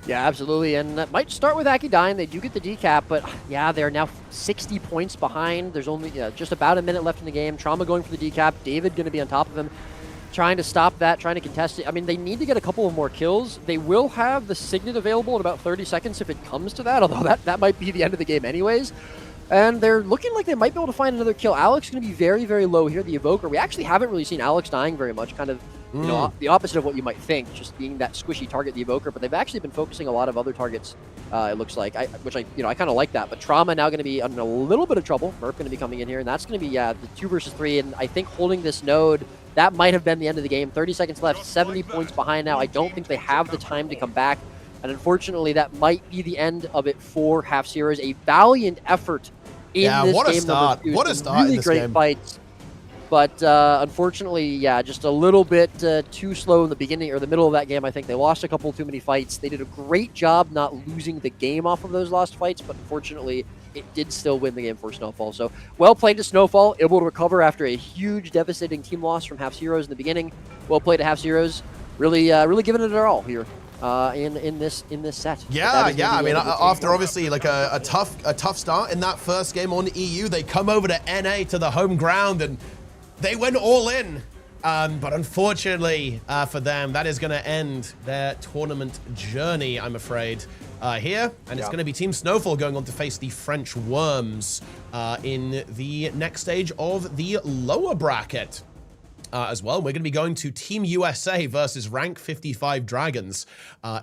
Yeah, absolutely. And that might start with Akidyne. They do get the decap, but yeah, they're now 60 points behind. There's only just about a minute left in the game. Trauma going for the decap. David going to be on top of him, trying to stop that, trying to contest it. I mean, they need to get a couple of more kills. They will have the signet available in about 30 seconds if it comes to that, although that might be the end of the game anyways. And they're looking like they might be able to find another kill. Alex is going to be very, very low here, the Evoker. We actually haven't really seen Alex dying very much, kind of the opposite of what you might think, just being that squishy target, the Evoker. But they've actually been focusing a lot of other targets, it looks like, which I kind of like that. But Trauma now going to be in a little bit of trouble. Murph going to be coming in here, and that's going to be, the 2 versus 3. And I think holding this node, that might have been the end of the game. 30 seconds left, 70 points behind now. I don't think they have the time to come back. And unfortunately, that might be the end of it for Half Zeros. A valiant effort in this what a game start. number 2. What a Some start really in this great game. fights. But unfortunately, yeah, just a little bit too slow in the beginning or the middle of that game. I think they lost a couple too many fights. They did a great job not losing the game off of those lost fights, but unfortunately, it did still win the game for Snowfall. So well played to Snowfall, able to recover after a huge, devastating team loss from Half Zeros in the beginning. Well played to Half Zeros, really giving it their all here. In this set. Yeah. I mean, after obviously like a tough start in that first game on EU, they come over to NA to the home ground and they went all in. But unfortunately for them, that is going to end their tournament journey, I'm afraid, here. And it's going to be Team Snowfall going on to face the French Worms in the next stage of the lower bracket. As well. We're going to be going to Team USA versus Rank 55 Dragons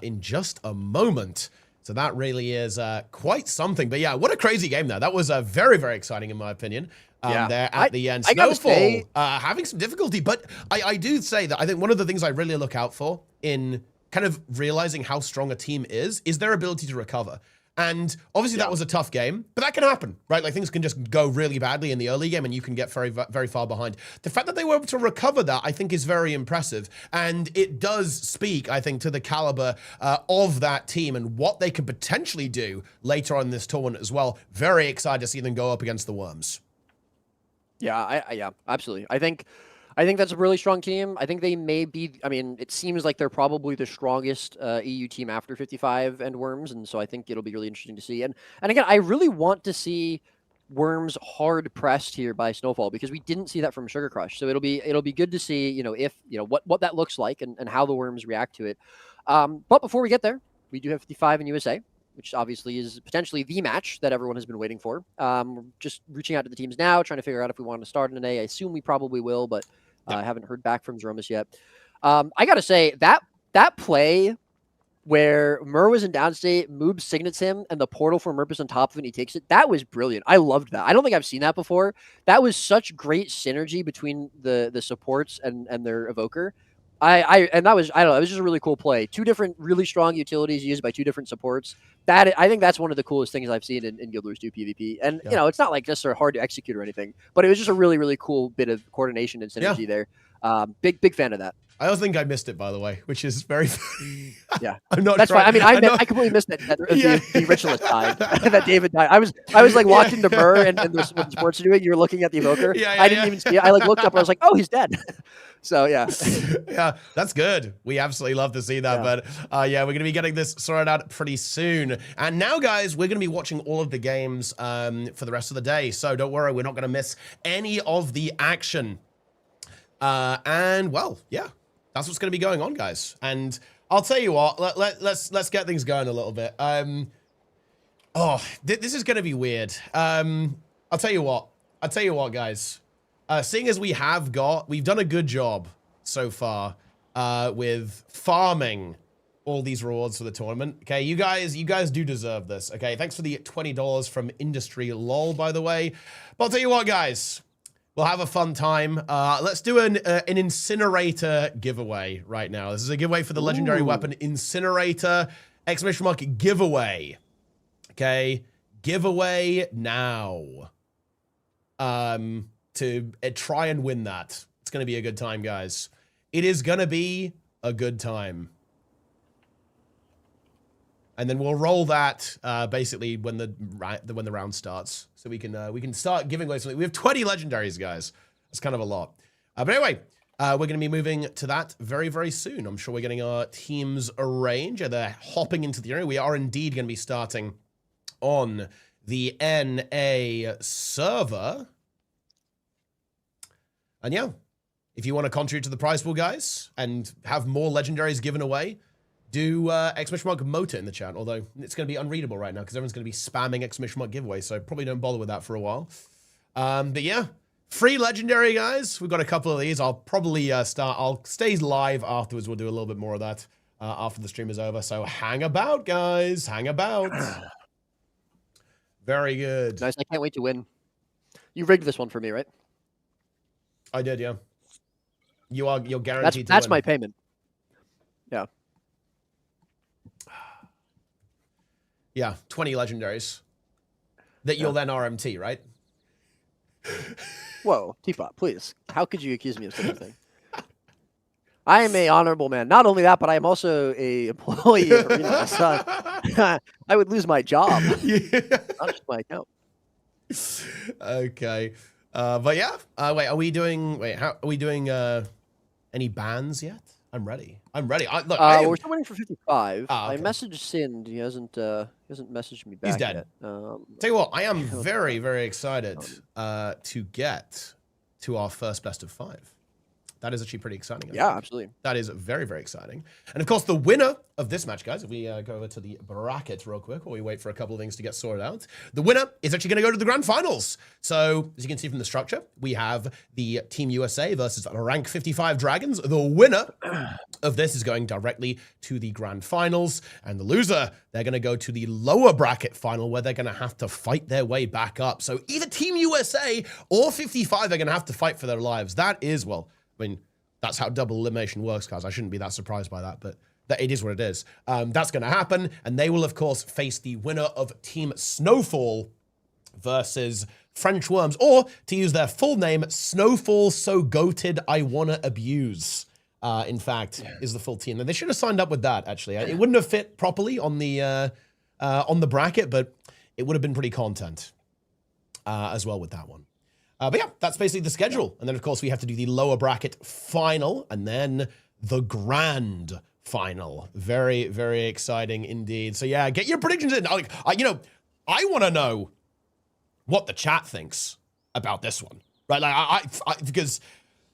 in just a moment. So that really is quite something. But yeah, what a crazy game there. That was very, very exciting in my opinion. There at the end. Snowfall having some difficulty, but I do say that I think one of the things I really look out for in kind of realizing how strong a team is their ability to recover. And obviously that was a tough game, but that can happen, right? Like things can just go really badly in the early game and you can get very, very far behind. The fact that they were able to recover that, I think is very impressive. And it does speak, I think, to the caliber of that team and what they could potentially do later on in this tournament as well. Very excited to see them go up against the Worms. Yeah, yeah, absolutely. I think that's a really strong team. I think they may be, I mean, it seems like they're probably the strongest EU team after 55 and Worms, and so I think it'll be really interesting to see. And again, I really want to see Worms hard pressed here by Snowfall because we didn't see that from Sugar Crush. So it'll be good to see, if what that looks like and how the Worms react to it. But before we get there, we do have 55 in USA, which obviously is potentially the match that everyone has been waiting for. We're just reaching out to the teams now, trying to figure out if we want to start in an A. I assume we probably will, but I haven't heard back from Zeromus yet. I got to say, that play where Mur was in downstate, Moob signets him, and the portal for Murpus on top of it, and he takes it, that was brilliant. I loved that. I don't think I've seen that before. That was such great synergy between the supports and their evoker. And that was, I don't know, it was just a really cool play. 2 different really strong utilities used by 2 different supports. I think that's one of the coolest things I've seen in Guild Wars 2 PvP. And, it's not like just sort of hard to execute or anything, but it was just a really, really cool bit of coordination and synergy there. Big fan of that. I also think I missed it, by the way, which is very funny. Yeah. I'm not That's trying. fine. I mean, I completely missed the ritualist died. That David died. I was like watching the Mur and what the sports are doing. You were looking at the evoker. I didn't even see it. I looked up. I was like, oh, he's dead. So yeah. Yeah, that's good. We absolutely love to see that. But we're going to be getting this sorted out pretty soon. And now, guys, we're going to be watching all of the games for the rest of the day. So don't worry, we're not going to miss any of the action. And well, yeah. That's what's going to be going on, guys. And I'll tell you what, let's get things going a little bit. This is going to be weird. I'll tell you what, guys. Seeing as we've done a good job so far with farming all these rewards for the tournament. Okay, you guys do deserve this. Okay, thanks for the $20 from Industry LOL, by the way. But I'll tell you what, guys. We'll have a fun time. Let's do an incinerator giveaway right now. This is a giveaway for the legendary weapon incinerator! Giveaway. Okay, giveaway now. To try and win that. It's gonna be a good time, guys. It is gonna be a good time. And then we'll roll that basically when the round starts, so we can start giving away something. We have 20 legendaries, guys. That's kind of a lot. But anyway, we're going to be moving to that very, very soon. I'm sure we're getting our teams arranged. They're hopping into the area. We are indeed going to be starting on the NA server. And yeah, if you want to contribute to the prize pool, guys, and have more legendaries given away, do !mota in the chat, although it's going to be unreadable right now because everyone's going to be spamming ! giveaway, so probably don't bother with that for a while. But yeah, free legendary, guys. We've got a couple of these. I'll probably I'll stay live afterwards. We'll do a little bit more of that after the stream is over. So hang about, guys. Hang about. Very good. Nice. I can't wait to win. You rigged this one for me, right? I did, yeah. You're guaranteed to That's win. my payment. Yeah. Yeah, 20 legendaries. that you'll then RMT, right? Whoa, Teapot, please. How could you accuse me of such a thing? I am a honorable man. Not only that, but I am also a employee of Arena. I would lose my job, not just my account. Okay, but yeah. Wait, are we doing? Wait, how are we doing? Any bans yet? I'm ready. Look, we're still waiting for 55. Okay. I messaged Sind. He hasn't messaged me back. He's dead. Yet. Tell you what, I am very, very excited to get to our first best of 5. That is actually pretty exciting. Yeah, absolutely. That is very, very exciting. And of course, the winner of this match, guys, if we go over to the bracket real quick while we wait for a couple of things to get sorted out, the winner is actually going to go to the grand finals. So, as you can see from the structure, we have the Team USA versus rank 55 Dragons. The winner of this is going directly to the grand finals. And the loser, they're going to go to the lower bracket final where they're going to have to fight their way back up. So, either Team USA or 55 are going to have to fight for their lives. That is, well, I mean, that's how double elimination works, guys. I shouldn't be that surprised by that, but it is what it is. That's going to happen, and they will, of course, face the winner of Team Snowfall versus French Worms, or, to use their full name, Snowfall So Goated I Wanna Abuse, in fact, is the full team. And they should have signed up with that, actually. It wouldn't have fit properly on the bracket, but it would have been pretty content as well with that one. But yeah, that's basically the schedule. And then, of course, we have to do the lower bracket final and then the grand final. Very, very exciting indeed. So yeah, get your predictions in. I want to know what the chat thinks about this one, right? Like, because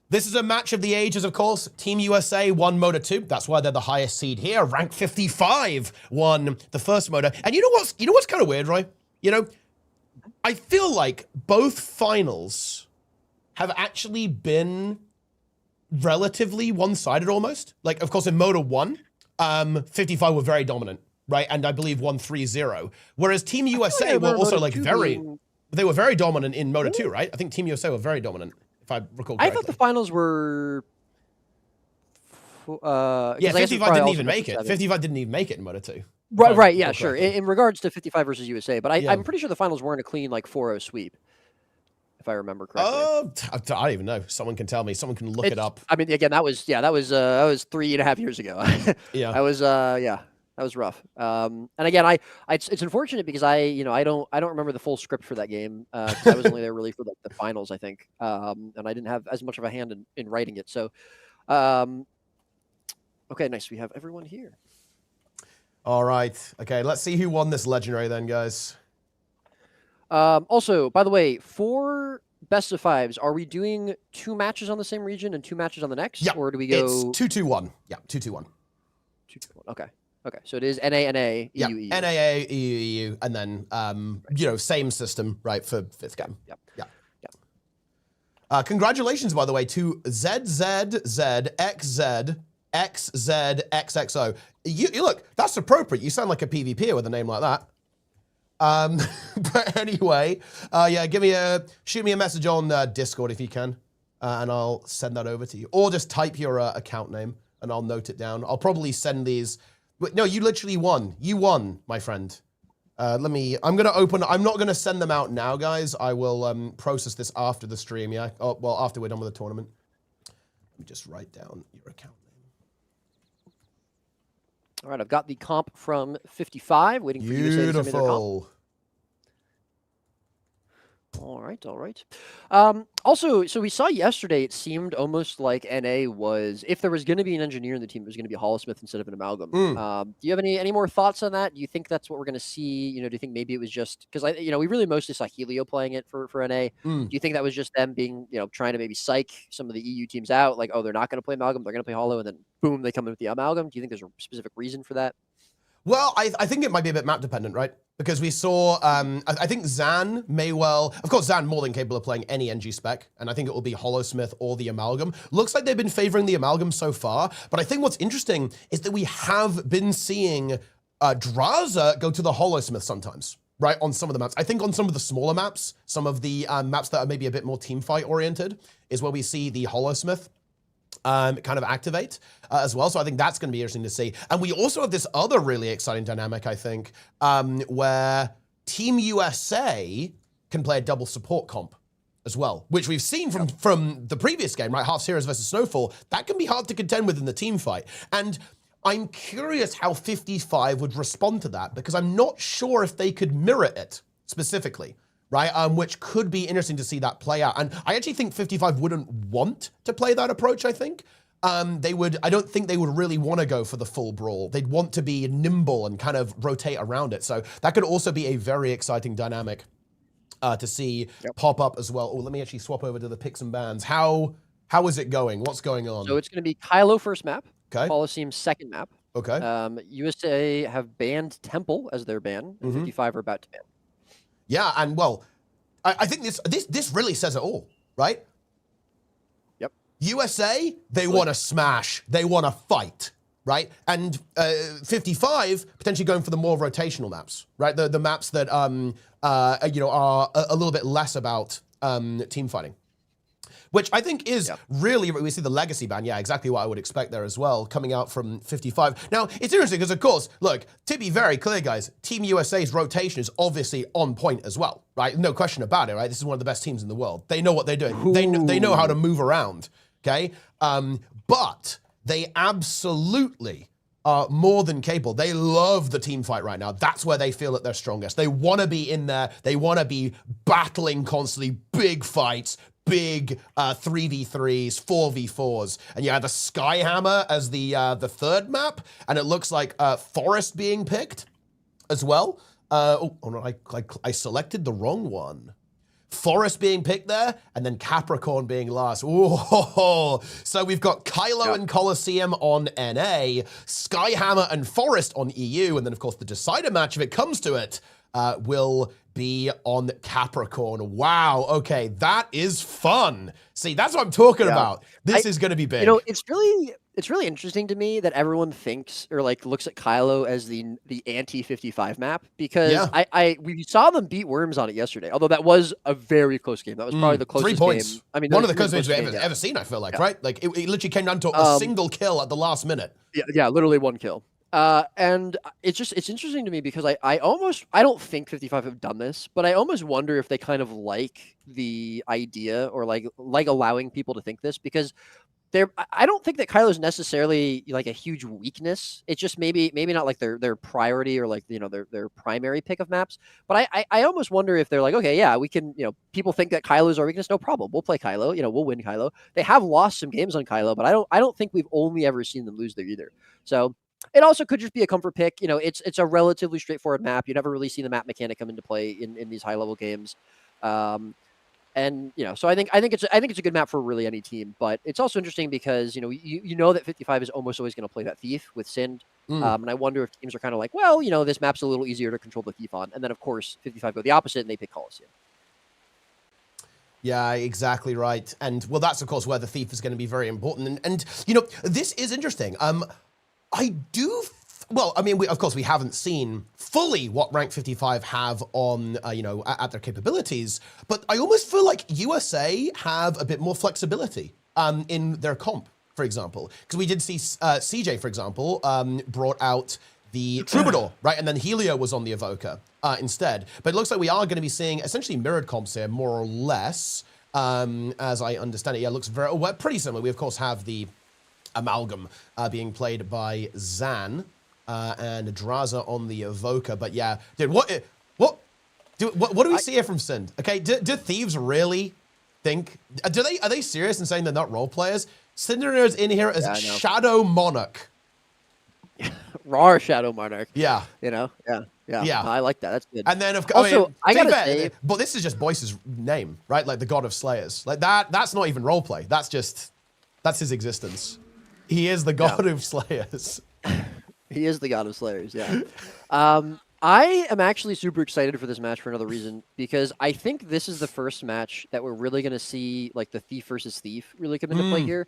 this is a match of the ages, of course. Team USA won Mota 2. That's why they're the highest seed here. Rank 55 won the first Mota. And you know what's kind of weird, right? I feel like both finals have actually been relatively one-sided almost. Like, of course, in Mota 1, 55 were very dominant, right? And I believe won 3-0. Whereas Team USA were also like they were very dominant in Mota 2, right? I think Team USA were very dominant, if I recall correctly. I thought the finals were... yeah, 55 didn't even make it. 55 didn't even make it in Mota 2. Right, yeah, sure. In regards to 55 versus USA, but I'm pretty sure the finals weren't a clean, like, 4-0 sweep, if I remember correctly. I don't even know. Someone can tell me. Someone can look it up. I mean, again, that was 3.5 years ago. Yeah. That was rough. And again, it's unfortunate because I don't remember the full script for that game. 'Cause I was only there really for the finals, I think. And I didn't have as much of a hand in writing it. So, okay, nice. We have everyone here. All right. Okay, let's see who won this legendary then, guys. Also, by the way, for best of 5s, are we doing 2 matches on the same region and 2 matches on the next? Yeah. Or do we go... It's 2-2-1. Yeah, 2-2-1. 2-2-1. Okay. Okay. So it is NA, EU, EU. NAA, EU, EU, and then, same system, right, for 5th game. Yep. Yeah. Congratulations, by the way, to ZZZXZ. XZXXO. You look, that's appropriate. You sound like a PvPer with a name like that. But anyway, yeah, shoot me a message on Discord if you can, and I'll send that over to you. Or just type your account name and I'll note it down. I'll probably send these. No, you literally won. You won, my friend. I'm not gonna send them out now, guys. I will process this after the stream, yeah? Oh, well, after we're done with the tournament. Let me just write down your account. All right, I've got the comp from 55, waiting for you to say their comp. All right. Also, so we saw yesterday, it seemed almost like NA was, if there was going to be an engineer in the team, it was going to be a Holosmith instead of an Amalgam. Do you have any more thoughts on that? Do you think that's what we're going to see? Do you think maybe it was just, because we really mostly saw Helio playing it for NA. Do you think that was just them being, trying to maybe psych some of the EU teams out? Like, oh, they're not going to play Amalgam, they're going to play Holo, and then boom, they come in with the Amalgam. Do you think there's a specific reason for that? Well, I think it might be a bit map dependent, right? Because we saw, I think Zan may well, of course, Zan more than capable of playing any NG spec, and I think it will be Holosmith or the Amalgam. Looks like they've been favoring the Amalgam so far, but I think what's interesting is that we have been seeing Draza go to the Holosmith sometimes, right, on some of the maps. I think on some of the smaller maps, some of the maps that are maybe a bit more teamfight oriented, is where we see the Holosmith kind of activate as well. So I think that's going to be interesting to see. And we also have this other really exciting dynamic, I think, where Team USA can play a double support comp as well, which we've seen from the previous game, right? Half Heroes versus Snowfall. That can be hard to contend with in the team fight. And I'm curious how 55 would respond to that, because I'm not sure if they could mirror it specifically, right? Which could be interesting to see that play out. And I actually think 55 wouldn't want to play that approach, I think. I don't think they would really want to go for the full brawl. They'd want to be nimble and kind of rotate around it. So that could also be a very exciting dynamic to see pop up as well. Oh, let me actually swap over to the picks and bans. How is it going? What's going on? So it's going to be Kylo first map. Okay. Coliseum second map. Okay. USA have banned Temple as their ban, and 55 are about to ban. Yeah, and well, I think this really says it all, right? Yep. USA, they want to smash. They want to fight, right? And 55 potentially going for the more rotational maps, right? The maps that are a little bit less about team fighting. Which I think is really, we see the legacy ban, exactly what I would expect there as well, coming out from 55. Now, it's interesting because, of course, look, to be very clear, guys, Team USA's rotation is obviously on point as well, right? No question about it, right? This is one of the best teams in the world. They know what they're doing. They know how to move around, okay? But they absolutely are more than capable. They love the team fight right now. That's where they feel that they're strongest. They want to be in there. They want to be battling constantly, big fights, big 3v3s, 4v4s, and you have the Skyhammer as the third map, and it looks like Forest being picked as well. Oh no, I selected the wrong one. Forest being picked there, and then Capricorn being last. Ooh, so we've got Kylo and Coliseum on NA, Skyhammer and Forest on EU, and then of course the decider match, if it comes to it, will be on Capricorn. Wow, okay, that is fun. See, that's what I'm talking about. This is going to be big. You know, it's really interesting to me that everyone thinks or like looks at Kylo as the anti-55 map, because we saw them beat Worms on it yesterday. Although that was a very close game. That was probably the closest 3 points. game. I mean, one of the closest games we've ever seen, I feel like, right? Like it literally came down to a single kill at the last minute. Yeah, literally one kill. And it's interesting to me because I don't think 55 have done this, but I almost wonder if they kind of like the idea or like allowing people to think this, because I don't think that Kylo's necessarily like a huge weakness. It's just maybe not like their priority or like, you know, their primary pick of maps. But I almost wonder if they're like, okay, yeah, we can, you know, people think that Kylo's our weakness, no problem. We'll play Kylo, you know, we'll win Kylo. They have lost some games on Kylo, but I don't think we've only ever seen them lose there either. So it also could just be a comfort pick. You know, it's a relatively straightforward map. You never really see the map mechanic come into play in these high level games. And you know, so I think it's a good map for really any team. But it's also interesting because you know that 55 is almost always going to play that thief with Sind. And I wonder if teams are kind of like, well, you know, this map's a little easier to control the thief on. And then of course 55 go the opposite and they pick Coliseum. Yeah, exactly right. And well, that's of course where the thief is going to be very important. And you know, this is interesting. Well, I mean, of course, we haven't seen fully what rank 55 have on, at their capabilities, but I almost feel like USA have a bit more flexibility in their comp, for example, because we did see CJ, for example, brought out the Troubadour, right? And then Helio was on the Evoker instead. But it looks like we are going to be seeing essentially mirrored comps here, more or less, as I understand it. Yeah, it looks pretty similar. We, of course, have the Amalgam being played by Zan and Draza on the Evoker. But yeah, dude, what do we see here from Sind? Okay, do thieves really think? Are they serious in saying they're not role players? Cinder is in here as Shadow Monarch. Raw Shadow Monarch. Yeah. Yeah. I like that. That's good. And then, of course, also, I gotta say, but this is just Boyce's name, right? Like the God of Slayers. Like that's not even role play. That's his existence. He is the God of Slayers. He is the God of Slayers, yeah. I am actually super excited for this match for another reason, because I think this is the first match that we're really going to see like the thief versus thief really come into play here.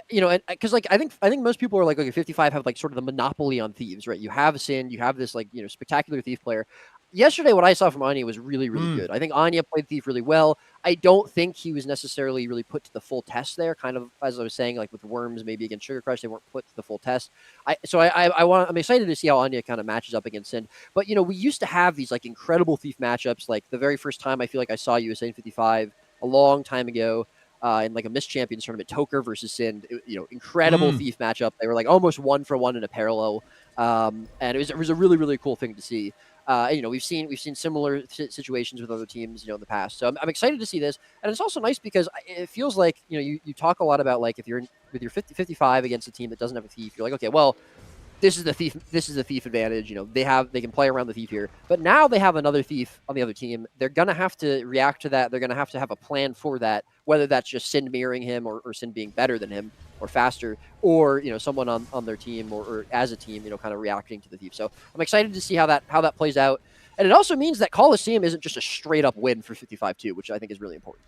You know, because like I think most people are like, okay, 55 have like sort of the monopoly on thieves, right? You have Sin, you have this like, spectacular thief player. Yesterday, what I saw from Anya was really, really good. I think Anya played thief really well. I don't think he was necessarily really put to the full test there. Kind of as I was saying, like with Worms, maybe against Sugar Crush, they weren't put to the full test. I'm excited to see how Anya kind of matches up against Sin. But we used to have these like incredible Thief matchups. Like the very first time I feel like I saw USA in 55 a long time ago. In like a Miss Champions tournament, Toker versus Sin, incredible Thief matchup. They were like almost 1-for-1 in a parallel, and it was a really, really cool thing to see. We've seen similar situations with other teams, in the past. So I'm excited to see this, and it's also nice because it feels like you talk a lot about like if you're with your 50-55 against a team that doesn't have a Thief, you're like, okay, well, this is the Thief advantage. They can play around the Thief here, but now they have another Thief on the other team. They're gonna have to react to that. They're gonna have to have a plan for that, whether that's just Sin mirroring him or Sin being better than him or faster, or someone on their team or as a team, kind of reacting to the Thief. So I'm excited to see how that plays out, and it also means that Coliseum isn't just a straight up win for 55-2, which I think is really important.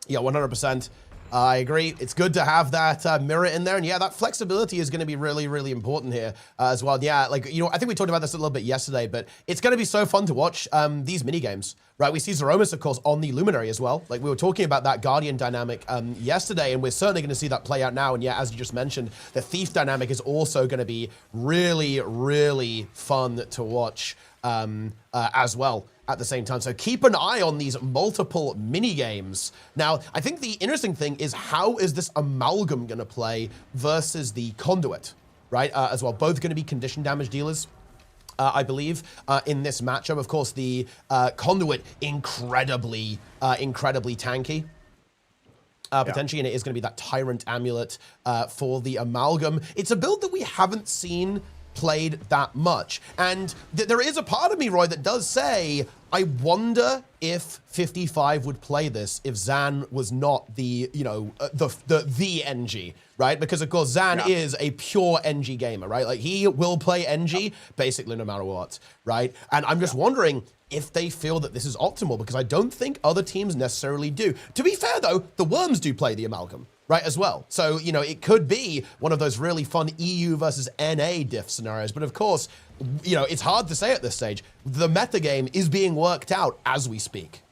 Yeah, 100%. I agree. It's good to have that mirror in there. And yeah, that flexibility is going to be really, really important here as well. Yeah, like, I think we talked about this a little bit yesterday, but it's going to be so fun to watch these mini games, right? We see Zeromus, of course, on the Luminary as well. Like we were talking about that Guardian dynamic yesterday, and we're certainly going to see that play out now. And yeah, as you just mentioned, the Thief dynamic is also going to be really, really fun to watch as well at the same time. So keep an eye on these multiple mini games. Now, I think the interesting thing is how is this Amalgam going to play versus the Conduit, right? As well, both going to be condition damage dealers. I believe, in this matchup. Of course, the Conduit incredibly tanky. Potentially, and it is going to be that Tyrant Amulet for the Amalgam. It's a build that we haven't seen played that much. And there is a part of me, Roy, that does say, I wonder if 55 would play this if Zan was not the, the NG, right? Because of course Zan is a pure NG gamer, right? Like he will play NG basically no matter what, right? And I'm just wondering if they feel that this is optimal, because I don't think other teams necessarily do. To be fair though, the Worms do play the Amalgam, right, as well. So, it could be one of those really fun EU versus NA diff scenarios. But of course, it's hard to say at this stage. The metagame is being worked out as we speak.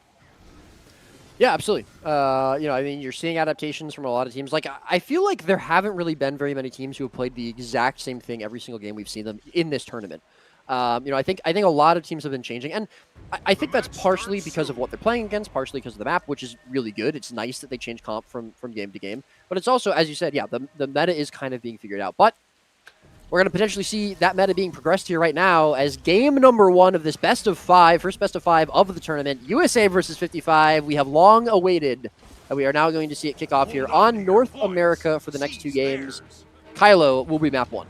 Yeah, absolutely. You're seeing adaptations from a lot of teams. Like, I feel like there haven't really been very many teams who have played the exact same thing every single game we've seen them in this tournament. I think a lot of teams have been changing, and I think that's partially because of what they're playing against, partially because of the map, which is really good. It's nice that they change comp from game to game, but it's also, as you said, the meta is kind of being figured out. But we're going to potentially see that meta being progressed here right now as game number 1 of this first best of 5 of the tournament, USA versus 55. We have long awaited, and we are now going to see it kick off here on North America for the next 2 games. Kylo will be map 1.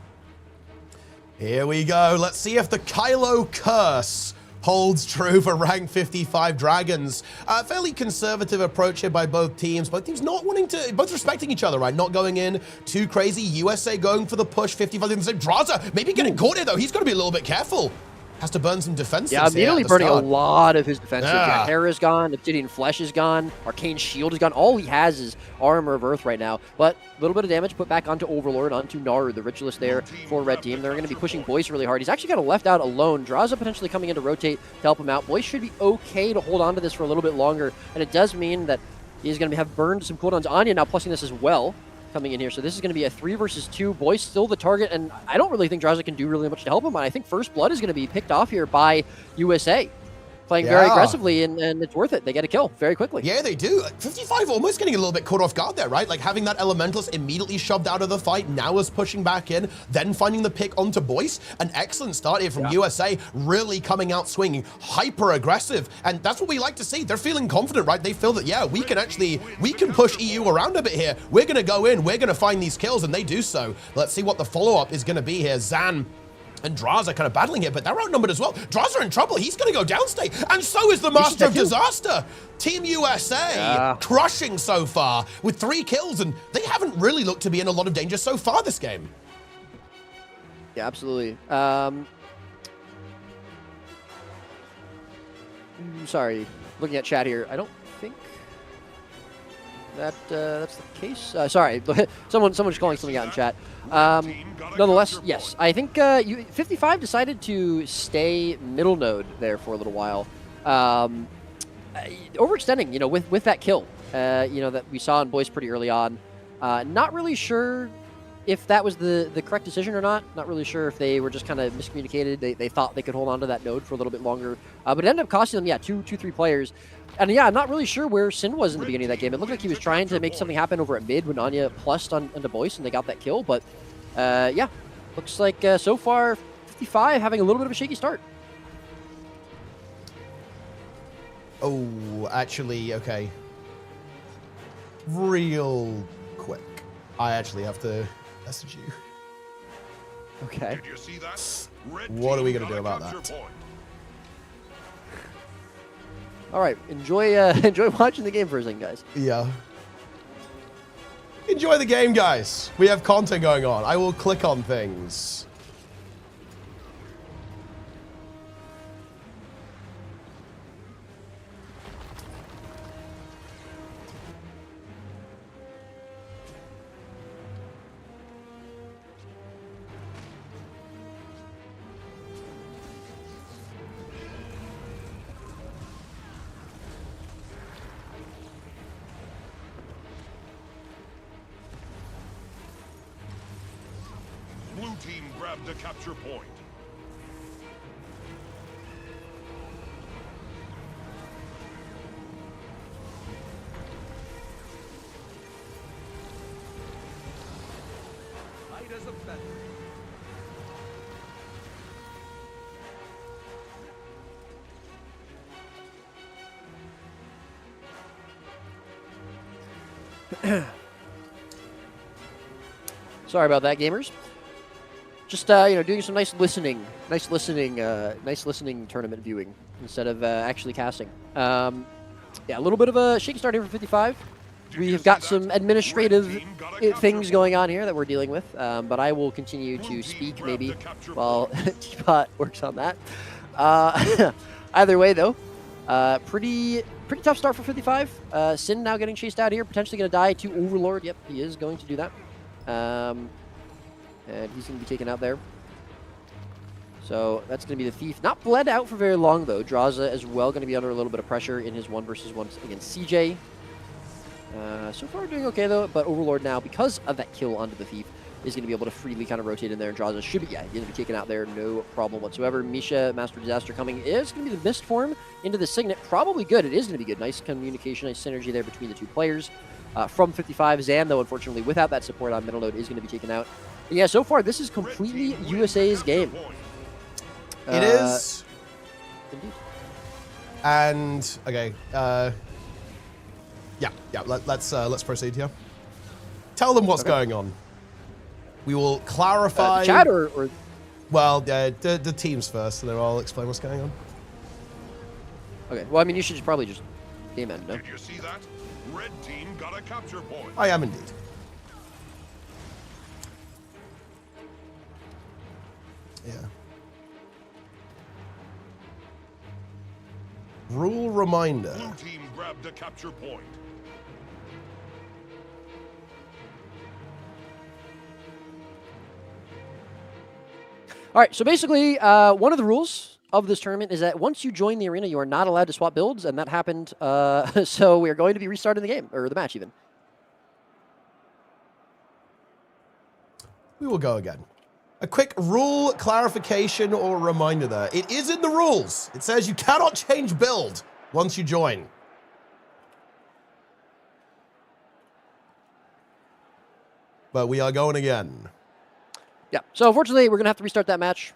Here we go. Let's see if the Kylo curse holds true for rank 55 Dragons. Fairly conservative approach here by both teams. Both teams both respecting each other, right? Not going in too crazy. USA going for the push, 55 in the same. Draza maybe getting caught here though. He's got to be a little bit careful. Has to burn some defenses. Yeah, immediately burning a lot of his defenses. Yeah, Hera's gone, Obsidian Flesh is gone, Arcane Shield is gone. All he has is Armor of Earth right now. But a little bit of damage put back onto Overlord, onto Naru, the ritualist there for Red Team. They're going to be pushing Boyce really hard. He's actually kind of left out alone. Draza potentially coming in to rotate to help him out. Boyce should be okay to hold on to this for a little bit longer. And it does mean that he's going to have burned some cooldowns. Anya now plussing this as well, coming in here. So this is going to be a 3 versus 2. Boyce still the target, and I don't really think Draza can do really much to help him. And I think First Blood is going to be picked off here by USA. Playing very aggressively, and it's worth it. They get a kill very quickly. Yeah, they do. 55 almost getting a little bit caught off guard there, right? Like having that Elementalist immediately shoved out of the fight, now is pushing back in, then finding the pick onto Boyce. An excellent start here from USA, really coming out swinging, hyper aggressive, and that's what we like to see. They're feeling confident, right? They feel that, yeah, we can push EU around a bit here. We're going to go in, we're going to find these kills, and they do so. Let's see what the follow-up is going to be here. Zan and Draza kind of battling here, but they're outnumbered as well. Draza in trouble. He's going to go downstate. And so is the Master of Disaster. Team USA crushing so far with 3 kills, and they haven't really looked to be in a lot of danger so far this game. Yeah, absolutely. Sorry, looking at chat here. I don't think that's the case. Sorry, someone's calling something out in chat. Nonetheless, yes, I think 55 decided to stay middle node there for a little while. overextending, with that kill, that we saw in Boyce pretty early on. Not really sure if that was the correct decision or not. Not really sure if they were just kind of miscommunicated. They thought they could hold on to that node for a little bit longer. But it ended up costing them, 3 players. And I'm not really sure where Sin was in the beginning of that game. It looked like he was trying to make something happen over at mid when Anya plussed onto Boyce and they got that kill. But looks like so far 55 having a little bit of a shaky start. Oh, actually, okay. Real quick. I actually have to message you. Okay. Did you see that? What are we going to do about that? All right. Enjoy watching the game for a second, guys. Yeah. Enjoy the game, guys. We have content going on. I will click on things. Blue team grabbed the capture point. Light as a feather. Sorry about that, gamers. Just doing some nice listening tournament viewing instead of actually casting. A little bit of a shaky start here for 55. We have got some administrative things going on here that we're dealing with, but I will continue to speak maybe while Teapot works on that. Either way, though, pretty tough start for 55. Sin now getting chased out here, potentially going to die to Overlord. Yep, he is going to do that. And he's going to be taken out there. So that's going to be the Thief. Not bled out for very long, though. Draza as well going to be under a little bit of pressure in his 1 versus 1 against CJ. So far doing okay, though. But Overlord now, because of that kill onto the Thief, is going to be able to freely kind of rotate in there. And Draza should be, going to be taken out there. No problem whatsoever. Misha, Master Disaster coming is going to be the Mist form into the Signet. Probably good. It is going to be good. Nice communication, nice synergy there between the two players. From 55, Zan, though, unfortunately, without that support on middle node, is going to be taken out. But yeah, so far, this is completely USA's game. It is. Indeed. And, okay. Let's proceed here. Tell them what's going on. We will clarify. The chat or? Well, the teams first, and then I'll explain what's going on. Okay, well, I mean, you should probably just game end, no? Did you see that? Red team got a capture point. I am indeed. Yeah. Rule reminder. Blue team grabbed the capture point. All right, so basically, one of the rules of this tournament is that once you join the arena, you are not allowed to swap builds, and that happened. So we are going to be restarting the game, or the match even. We will go again. A quick rule clarification or reminder there. It is in the rules. It says you cannot change build once you join. But we are going again. Yeah, so unfortunately, we're going to have to restart that match.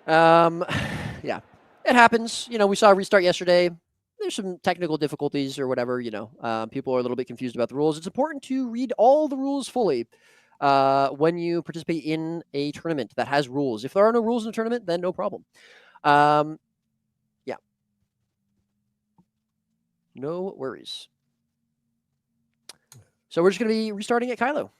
Yeah, it happens. We saw a restart yesterday. There's some technical difficulties or whatever, People are a little bit confused about the rules. It's important to read all the rules fully when you participate in a tournament that has rules. If there are no rules in a tournament, then no problem. Yeah. No worries. So we're just going to be restarting at Kylo.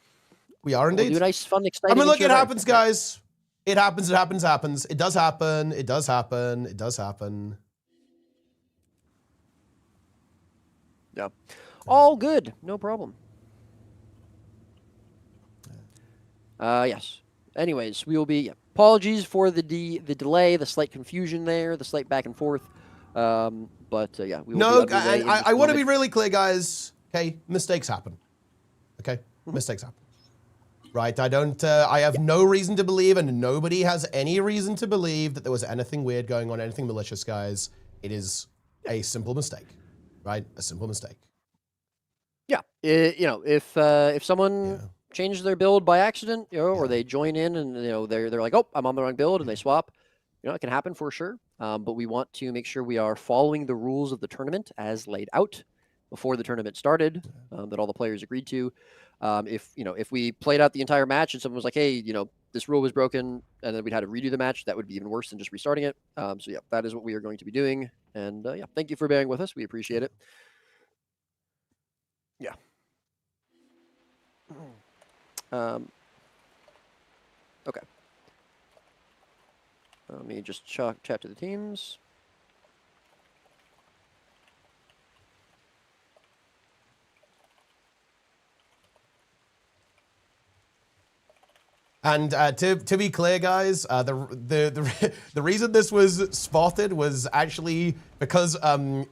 We are indeed. We'll do a nice, fun, exciting. I mean, look, it happens, guys. It happens, it happens, it happens. It does happen, it does happen, it does happen. Yeah. All good. No problem. Yes. Anyways, we will be... apologies for the delay, the slight confusion there, the slight back and forth. But yeah, we will No, be underway and I want to be really clear, guys. Okay, mistakes happen. Okay, mistakes happen. Right, I have no reason to believe, and nobody has any reason to believe that there was anything weird going on, anything malicious, guys. It is a simple mistake, right? A simple mistake. Yeah, if someone changes their build by accident, or they join in and they're like, oh, I'm on the wrong build, and they swap, it can happen for sure. But we want to make sure we are following the rules of the tournament as laid out before the tournament started, that all the players agreed to. If we played out the entire match and someone was like, hey, this rule was broken, and then we'd had to redo the match, that would be even worse than just restarting it. So yeah, that is what we are going to be doing. And yeah, thank you for bearing with us. We appreciate it. Yeah. Okay. Let me just chat to the teams. And to be clear, guys, the reason this was spotted was actually because okay.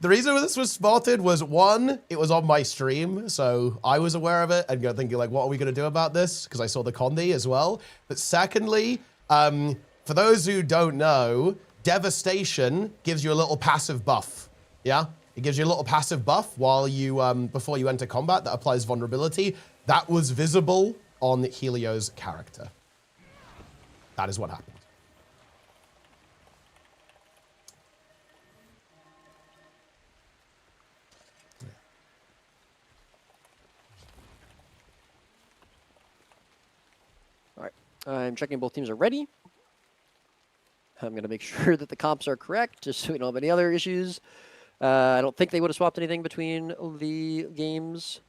The reason this was spotted was, one, it was on my stream, so I was aware of it and thinking like, what are we gonna do about this? Because I saw the Condi as well. But secondly, for those who don't know, Devastation gives you a little passive buff. Yeah, it gives you a little passive buff while you before you enter combat that applies vulnerability. That was visible on Helio's character. That is what happened. All right, I'm checking both teams are ready. I'm going to make sure that the comps are correct, just so we don't have any other issues. I don't think they would have swapped anything between the games.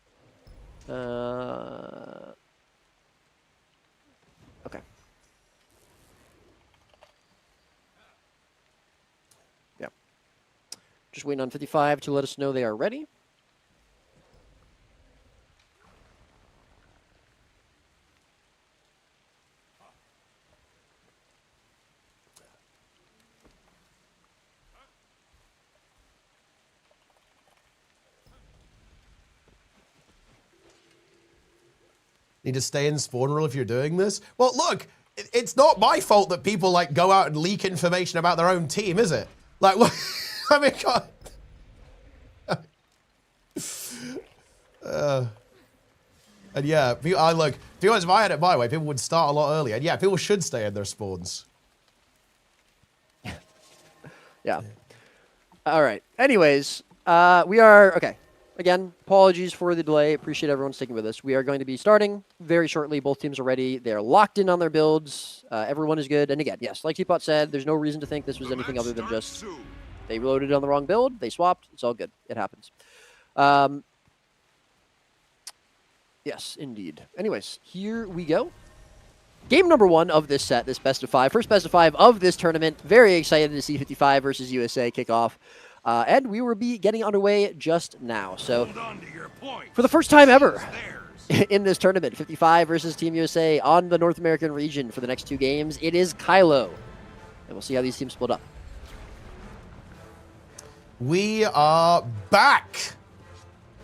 Okay. Yeah. Just waiting on 55 to let us know they are ready. Need to stay in spawn rule if you're doing this? Well, look, it's not my fault that people like go out and leak information about their own team, is it? Like, what? I mean, God. And yeah, look, to be honest, if I had it my way, people would start a lot earlier. And yeah, people should stay in their spawns. Yeah. All right. Anyways, we are, okay. Again, apologies for the delay. Appreciate everyone sticking with us. We are going to be starting very shortly. Both teams are ready. They're locked in on their builds. Everyone is good. And again, yes, like Teapot said, there's no reason to think this was anything other than just they reloaded on the wrong build. They swapped. It's all good. It happens. Yes, indeed. Anyways, here we go. Game number 1 of this set, this best of 5. First best of 5 of this tournament. Very excited to see 55 versus USA kick off. And we will be getting underway just now. So, for the first time ever in this tournament, 55 versus Team USA on the North American region for the next 2 games, it is Kylo. And we'll see how these teams split up. We are back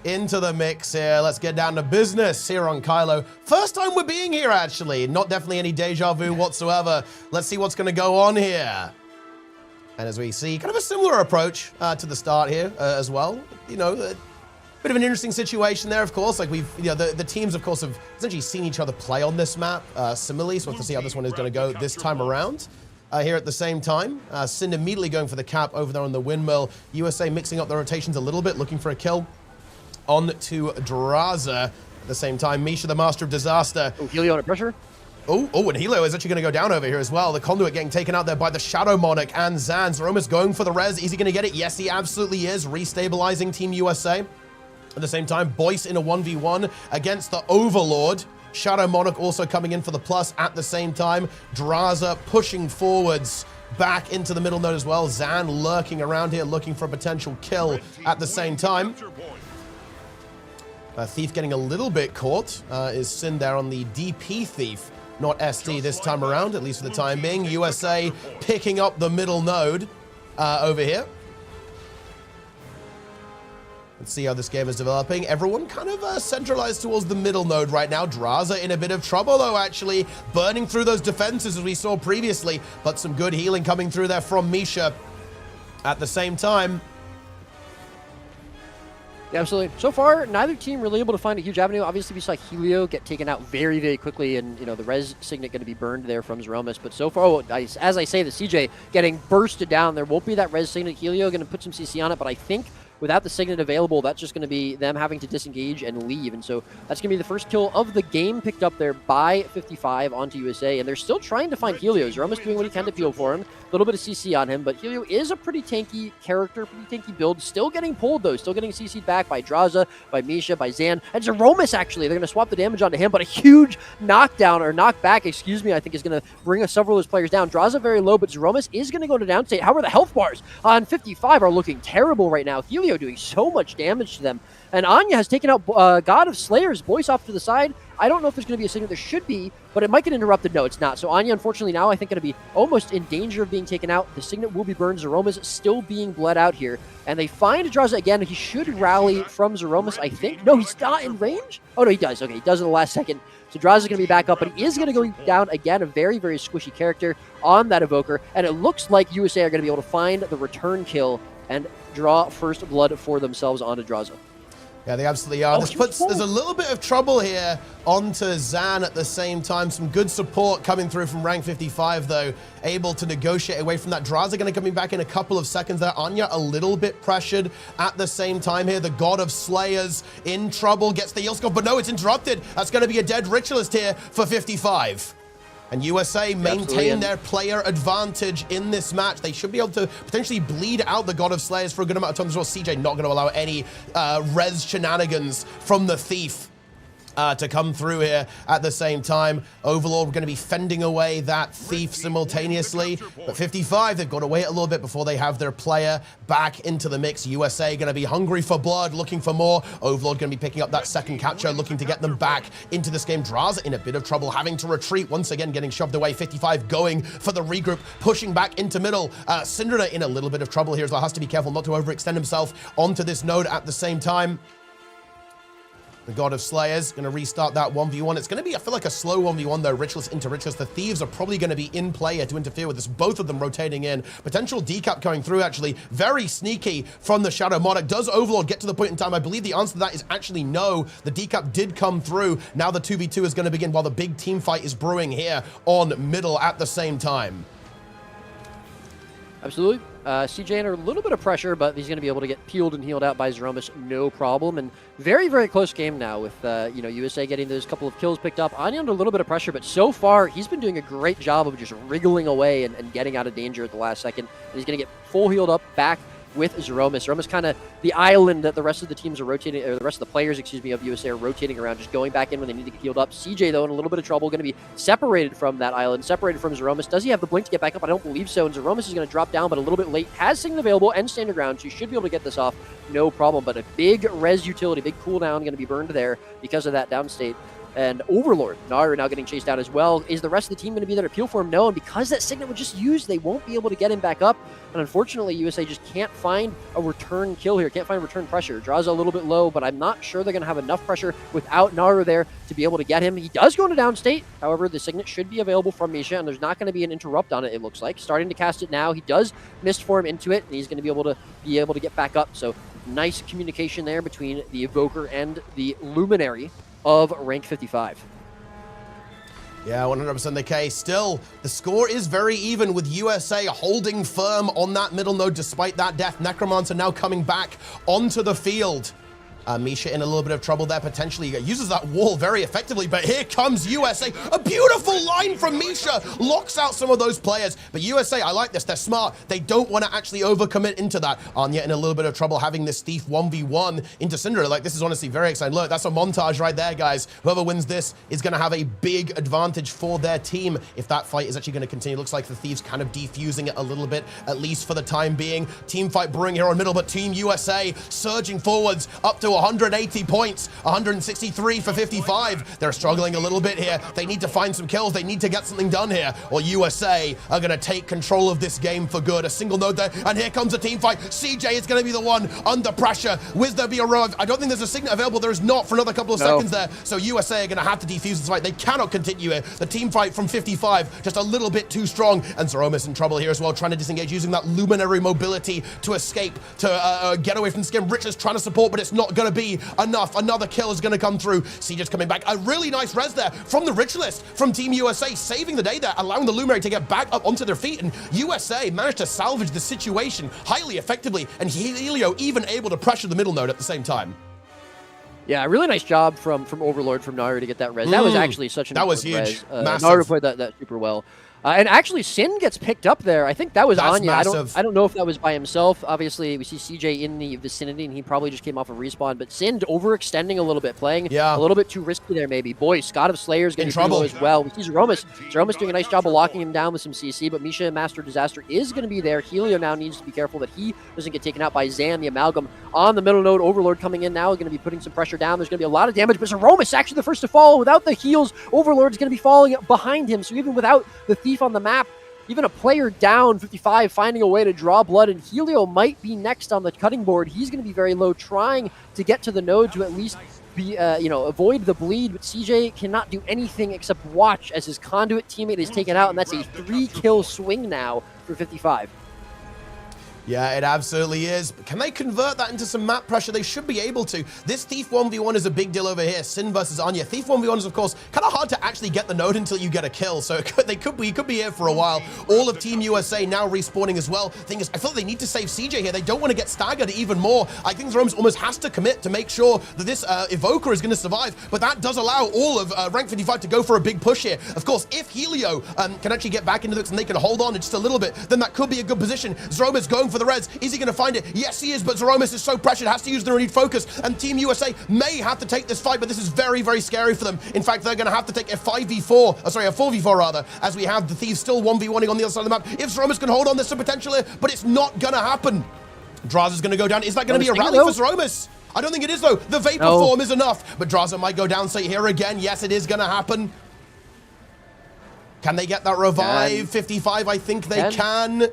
into the mix here. Let's get down to business here on Kylo. First time we're being here, actually. Not definitely any deja vu whatsoever. Let's see what's going to go on here. And as we see, kind of a similar approach to the start here as well. You know, a bit of an interesting situation there, of course. Like the teams, of course, have essentially seen each other play on this map similarly. So we'll have to see how this one is going to go this time around. Here at the same time, Sin immediately going for the cap over there on the windmill. USA mixing up the rotations a little bit, looking for a kill on to Draza. At the same time, Misha, the master of disaster. Oh, Helio under pressure. Oh, and Helio is actually going to go down over here as well. The Conduit getting taken out there by the Shadow Monarch and Zans. They're almost going for the res. Is he going to get it? Yes, he absolutely is. Restabilizing Team USA. At the same time, Boyce in a 1v1 against the Overlord. Shadow Monarch also coming in for the plus at the same time. Draza pushing forwards back into the middle node as well. Zan lurking around here looking for a potential kill at the same time. Thief getting a little bit caught is Sin there on the DP Thief. Not ST this time around, at least for the time being. USA picking up the middle node. over here. Let's see how this game is developing. Everyone kind of centralized towards the middle node right now. Draza in a bit of trouble, though, actually. Burning through those defenses as we saw previously, but some good healing coming through there from Misha at the same time. Yeah, absolutely. So far, neither team really able to find a huge avenue. Obviously, we saw Helio get taken out very, very quickly, and the res signet going to be burned there from Zeromus. But so far, as I say, the CJ getting bursted down. There won't be that res signet. Helio going to put some CC on it, but I think without the signet available, that's just going to be them having to disengage and leave. And so that's going to be the first kill of the game picked up there by 55 onto USA. And they're still trying to find Helio. Zeromus doing what he can to peel for him. A little bit of CC on him, but Helio is a pretty tanky character, pretty tanky build. Still getting pulled, though. Still getting CC'd back by Draza, by Misha, by Zan, and Zeromus, actually. They're going to swap the damage onto him, but a huge knockdown, or knockback, excuse me, I think is going to bring several of those players down. Draza very low, but Zeromus is going to go to downstate. However, the health bars on 55 are looking terrible right now. Helio doing so much damage to them. And Anya has taken out God of Slayer's voice off to the side. I don't know if there's going to be a signet. There should be, but it might get interrupted. No, it's not. So Anya, unfortunately, now I think going to be almost in danger of being taken out. The signet will be burned. Zeromus still being bled out here. And they find Draza again. He should rally from Zeromus, I think. No, he's not in range. Oh, no, he does. Okay, he does in the last second. So Draza's going to be back up, but he is going to go down again. A very, very squishy character on that Evoker. And it looks like USA are going to be able to find the return kill and draw first blood for themselves onto Draza. Yeah, they absolutely are. There's a little bit of trouble here onto Zan at the same time. Some good support coming through from rank 55, though, able to negotiate away from that. Draza going to coming back in a couple of seconds there. Anya a little bit pressured at the same time here. The God of Slayers in trouble, gets the heal scope, but no, it's interrupted. That's going to be a dead Ritualist here for 55. And USA maintain their player advantage in this match. They should be able to potentially bleed out the God of Slayers for a good amount of time as well. CJ not going to allow any res shenanigans from the Thief to come through here at the same time. Overlord, we're going to be fending away that Thief simultaneously. But 55, they've got to wait a little bit before they have their player back into the mix. USA going to be hungry for blood, looking for more. Overlord going to be picking up that second capture, looking to get them back into this game. Draza in a bit of trouble, having to retreat, once again getting shoved away. 55 going for the regroup, pushing back into middle. Syndrina in a little bit of trouble here as well. Has to be careful not to overextend himself onto this node at the same time. The God of Slayers going to restart that 1v1. It's going to be, I feel like, a slow 1v1 though. Ritualist into Ritualist. The Thieves are probably going to be in play here to interfere with this. Both of them rotating in. Potential decap going through, actually. Very sneaky from the Shadow Monarch. Does Overlord get to the point in time? I believe the answer to that is actually no. The decap did come through. Now the 2v2 is going to begin while the big team fight is brewing here on middle at the same time. Absolutely. CJ under a little bit of pressure, but he's going to be able to get peeled and healed out by Zeromus, no problem. And very, very close game now with, USA getting those couple of kills picked up. Anya under a little bit of pressure, but so far he's been doing a great job of just wriggling away and getting out of danger at the last second. And he's going to get full healed up back with Zeromus. Zeromus kind of the island that the rest of the teams are rotating, or the rest of the players, excuse me, of USA are rotating around, just going back in when they need to get healed up. CJ, though, in a little bit of trouble, going to be separated from that island, separated from Zeromus. Does he have the blink to get back up? I don't believe so, and Zeromus is going to drop down, but a little bit late. Has Signet available and stand ground, so you should be able to get this off, no problem. But a big res utility, big cooldown going to be burned there because of that downstate. And Overlord, Naru now getting chased down as well. Is the rest of the team going to be there to peel for him? No, and because that Signet was just used, they won't be able to get him back up. And unfortunately, USA just can't find a return kill here, can't find return pressure. Draws a little bit low, but I'm not sure they're going to have enough pressure without Naru there to be able to get him. He does go into downstate. However, the Signet should be available from Misha, and there's not going to be an interrupt on it, it looks like. Starting to cast it now. He does mistform into it, and he's going to be able to get back up. So nice communication there between the Evoker and the Luminary of rank 55. Yeah, 100% the case. Still, the score is very even with USA holding firm on that middle node despite that death. Necromancer now coming back onto the field. Misha in a little bit of trouble there, potentially. Uses that wall very effectively, but here comes USA. A beautiful line from Misha. Locks out some of those players. But USA, I like this. They're smart. They don't want to actually overcommit into that. Anya in a little bit of trouble having this Thief 1v1 into Syndra. Like, this is honestly very exciting. Look, that's a montage right there, guys. Whoever wins this is going to have a big advantage for their team if that fight is actually going to continue. Looks like the Thieves kind of defusing it a little bit, at least for the time being. Team fight brewing here on middle, but Team USA surging forwards up to to 180 points, 163 for 55. They're struggling a little bit here. They need to find some kills. They need to get something done here, or USA are going to take control of this game for good. A single node there, and here comes a team fight. CJ is going to be the one under pressure. Will there be a row? I don't think there's a signet available. There is not for another couple of seconds there. So USA are going to have to defuse this fight. They cannot continue it. The team fight from 55, just a little bit too strong. And Zeromus in trouble here as well, trying to disengage, using that luminary mobility to escape, to get away from the skin. Rich is trying to support, but it's not going to be enough. Another kill is going to come through. CJ's coming back. A really nice res there from the Rich list from Team USA, saving the day there, allowing the luminary to get back up onto their feet. And USA managed to salvage the situation highly effectively. And Helio even able to pressure the middle node at the same time. Yeah, really nice job from Overlord, from Naru to get that res. That was actually such an that was huge. Res. Massive. Naru played that super well. And actually, Sin gets picked up there. I think that was That's Anya. massive. I don't know if that was by himself. Obviously, we see CJ in the vicinity, and he probably just came off a respawn. But Sin overextending a little bit, playing a little bit too risky there, maybe. Boy, Scott of Slayer is going to be trouble as well. We see Zeromus. Zeromus doing a nice job of locking him down with some CC, but Misha, Master Disaster, is going to be there. Helio now needs to be careful that he doesn't get taken out by Zan, the Amalgam, on the middle node. Overlord coming in now, going to be putting some pressure down. There's going to be a lot of damage, but Zeromus actually the first to fall. Without the heals, Overlord's going to be falling behind him. So even without the Thief on the map, even a player down, 55, finding a way to draw blood, and Helio might be next on the cutting board. He's going to be very low, trying to get to the node to at least be, avoid the bleed, but CJ cannot do anything except watch as his conduit teammate is taken out, and that's a 3-kill swing now for 55. Yeah, it absolutely is. But can they convert that into some map pressure? They should be able to. This Thief 1v1 is a big deal over here. Sin versus Anya. Thief 1v1 is, of course, kind of hard to actually get the node until you get a kill. So they could be here for a while. All of Team USA now respawning as well. Thing is, I feel like they need to save CJ here. They don't want to get staggered even more. I think Zeromus almost has to commit to make sure that this Evoker is going to survive. But that does allow all of rank 55 to go for a big push here. Of course, if Helio can actually get back into this and they can hold on just a little bit, then that could be a good position. Zeromus going for the res. Is he going to find it? Yes, he is, but Zeromus is so pressured, has to use the renewed focus, and Team USA may have to take this fight, but this is very, very scary for them. In fact, they're going to have to take a 4v4 rather, as we have the Thieves still 1v1ing on the other side of the map. If Zeromus can hold on, there's some potential here, but it's not going to happen. Draza is going to go down. Is that going to be a rally for Zeromus? I don't think it is, though. The Vapor form is enough, but Draza might go down, say here again. Yes, it is going to happen. Can they get that revive? 55, I think they can.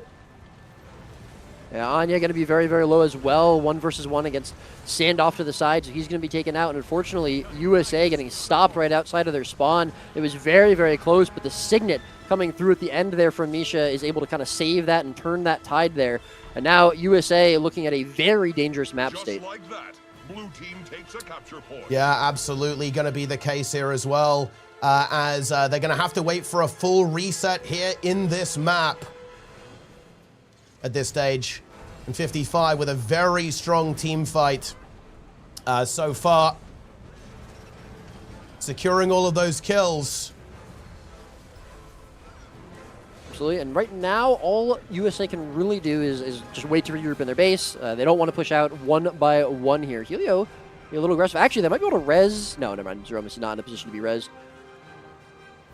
Yeah, Anya going to be very, very low as well. 1 versus 1 against Sand off to the side, so he's going to be taken out. And unfortunately, USA getting stopped right outside of their spawn. It was very, very close, but the Signet coming through at the end there from Misha is able to kind of save that and turn that tide there. And now USA looking at a very dangerous map state. Just like that, blue team takes a capture point. Yeah, absolutely going to be the case here as well, as they're going to have to wait for a full reset here in this map. At this stage, and 55 with a very strong team fight so far, securing all of those kills. Absolutely, and right now, all USA can really do is just wait to regroup in their base. They don't want to push out one by one here. Helio, be a little aggressive. Actually, they might be able to res. No, never mind. Zeromus is not in a position to be res.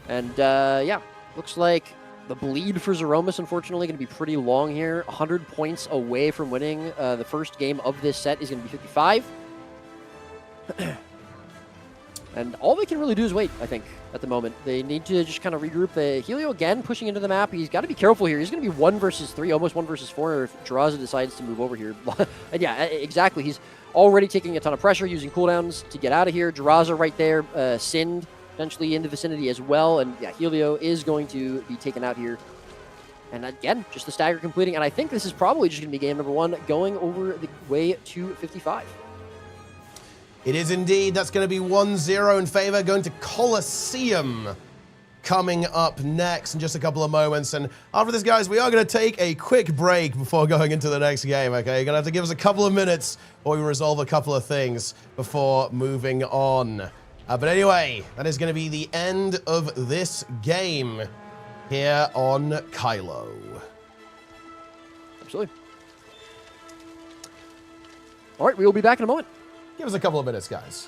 And yeah, looks like the bleed for Zeromus, unfortunately, going to be pretty long here. 100 points away from winning the first game of this set is going to be 55. And all they can really do is wait, I think, at the moment. They need to just kind of regroup. The Helio, again, pushing into the map. He's got to be careful here. He's going to be 1 versus 3, almost 1 versus 4 if Draza decides to move over here. And yeah, exactly. He's already taking a ton of pressure, using cooldowns to get out of here. Draza right there, Sind potentially in the vicinity as well. And yeah, Helio is going to be taken out here. And again, just the stagger completing. And I think this is probably just going to be game number 1 going over the way to 55. It is indeed. That's going to be 1-0 in favor, going to Colosseum coming up next in just a couple of moments. And after this, guys, we are going to take a quick break before going into the next game, okay? You're going to have to give us a couple of minutes while we resolve a couple of things before moving on. But anyway, that is going to be the end of this game here on Kylo. Absolutely. All right, we will be back in a moment. Give us a couple of minutes, guys.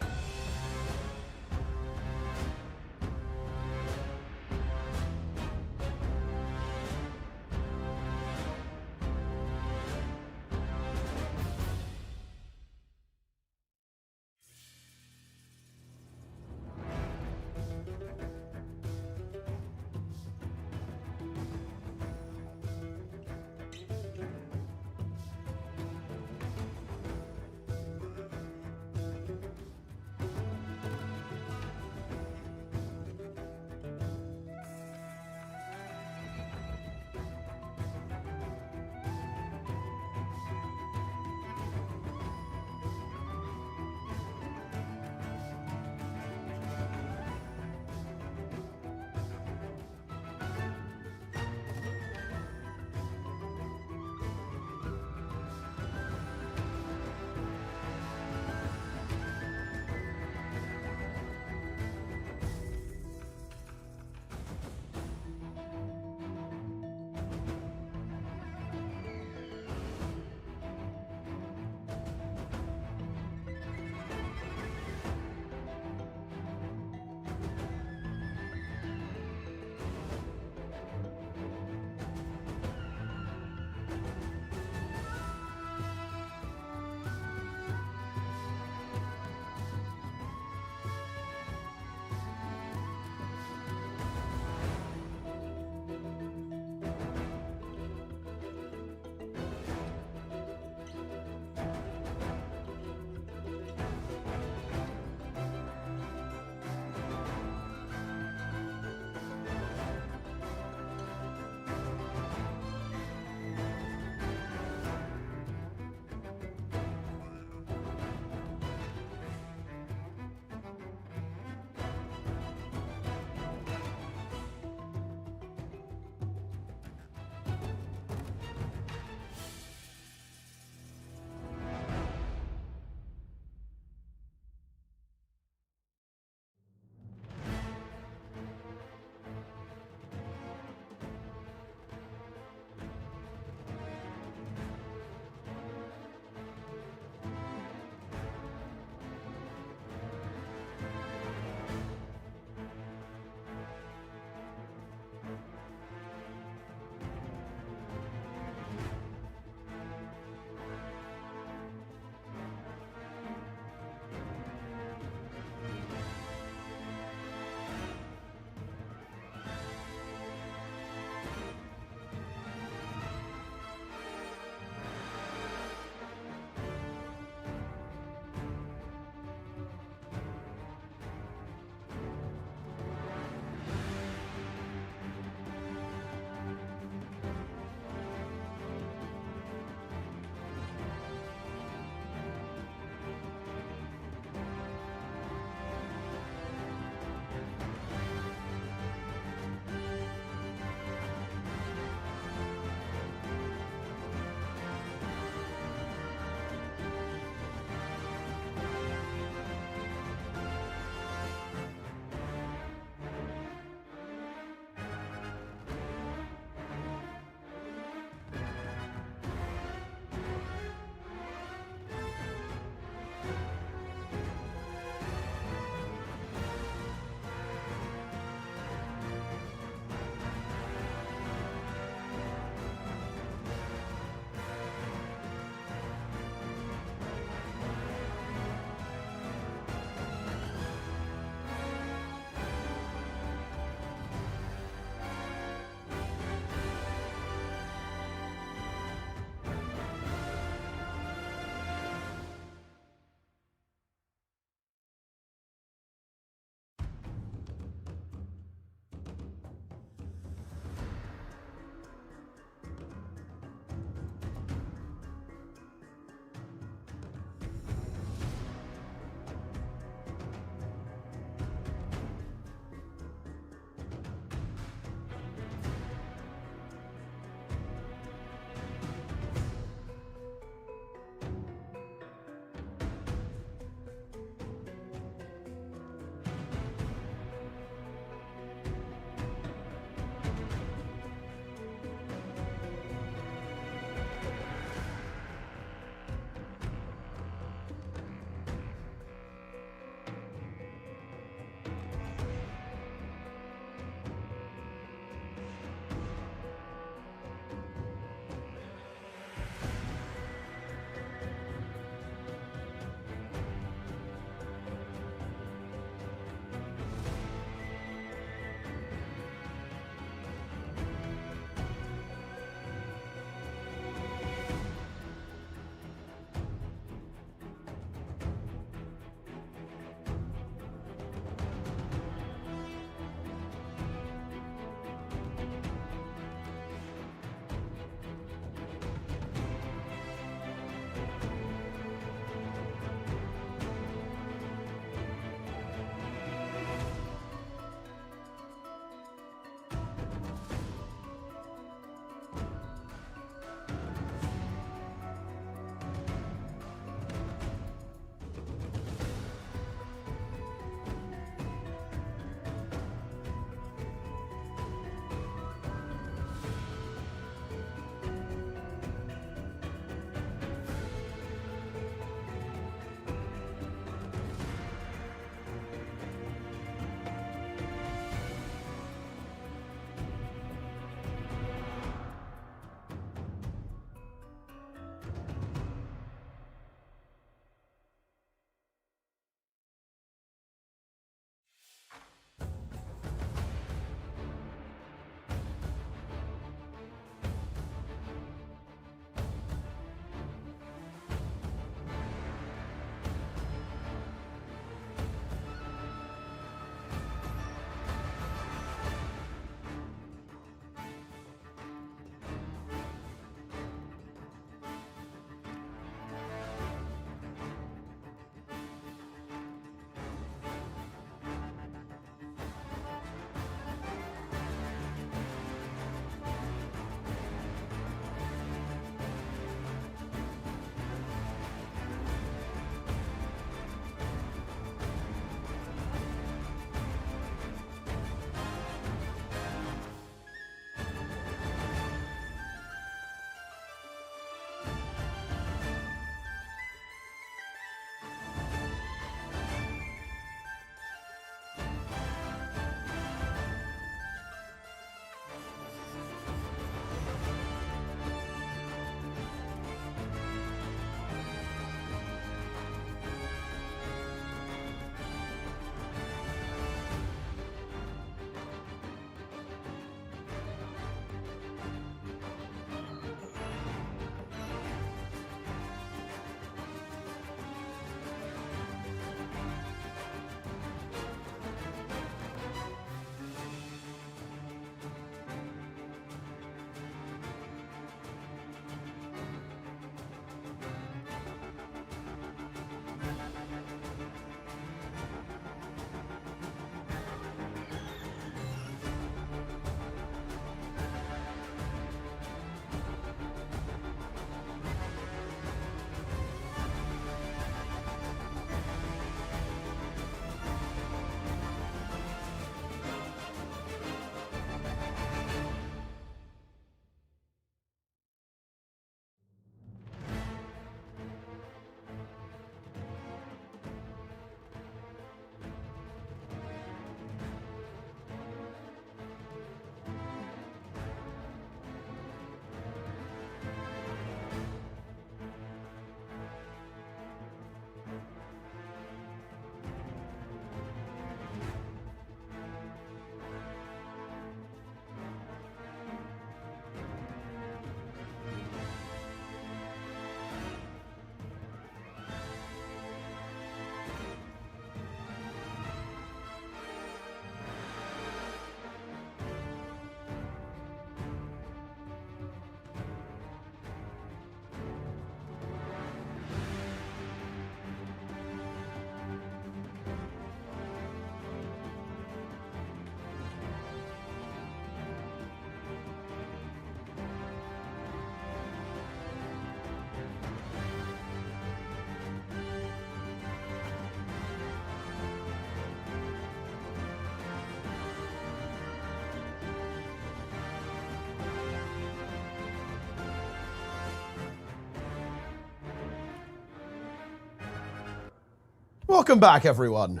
Welcome back, everyone.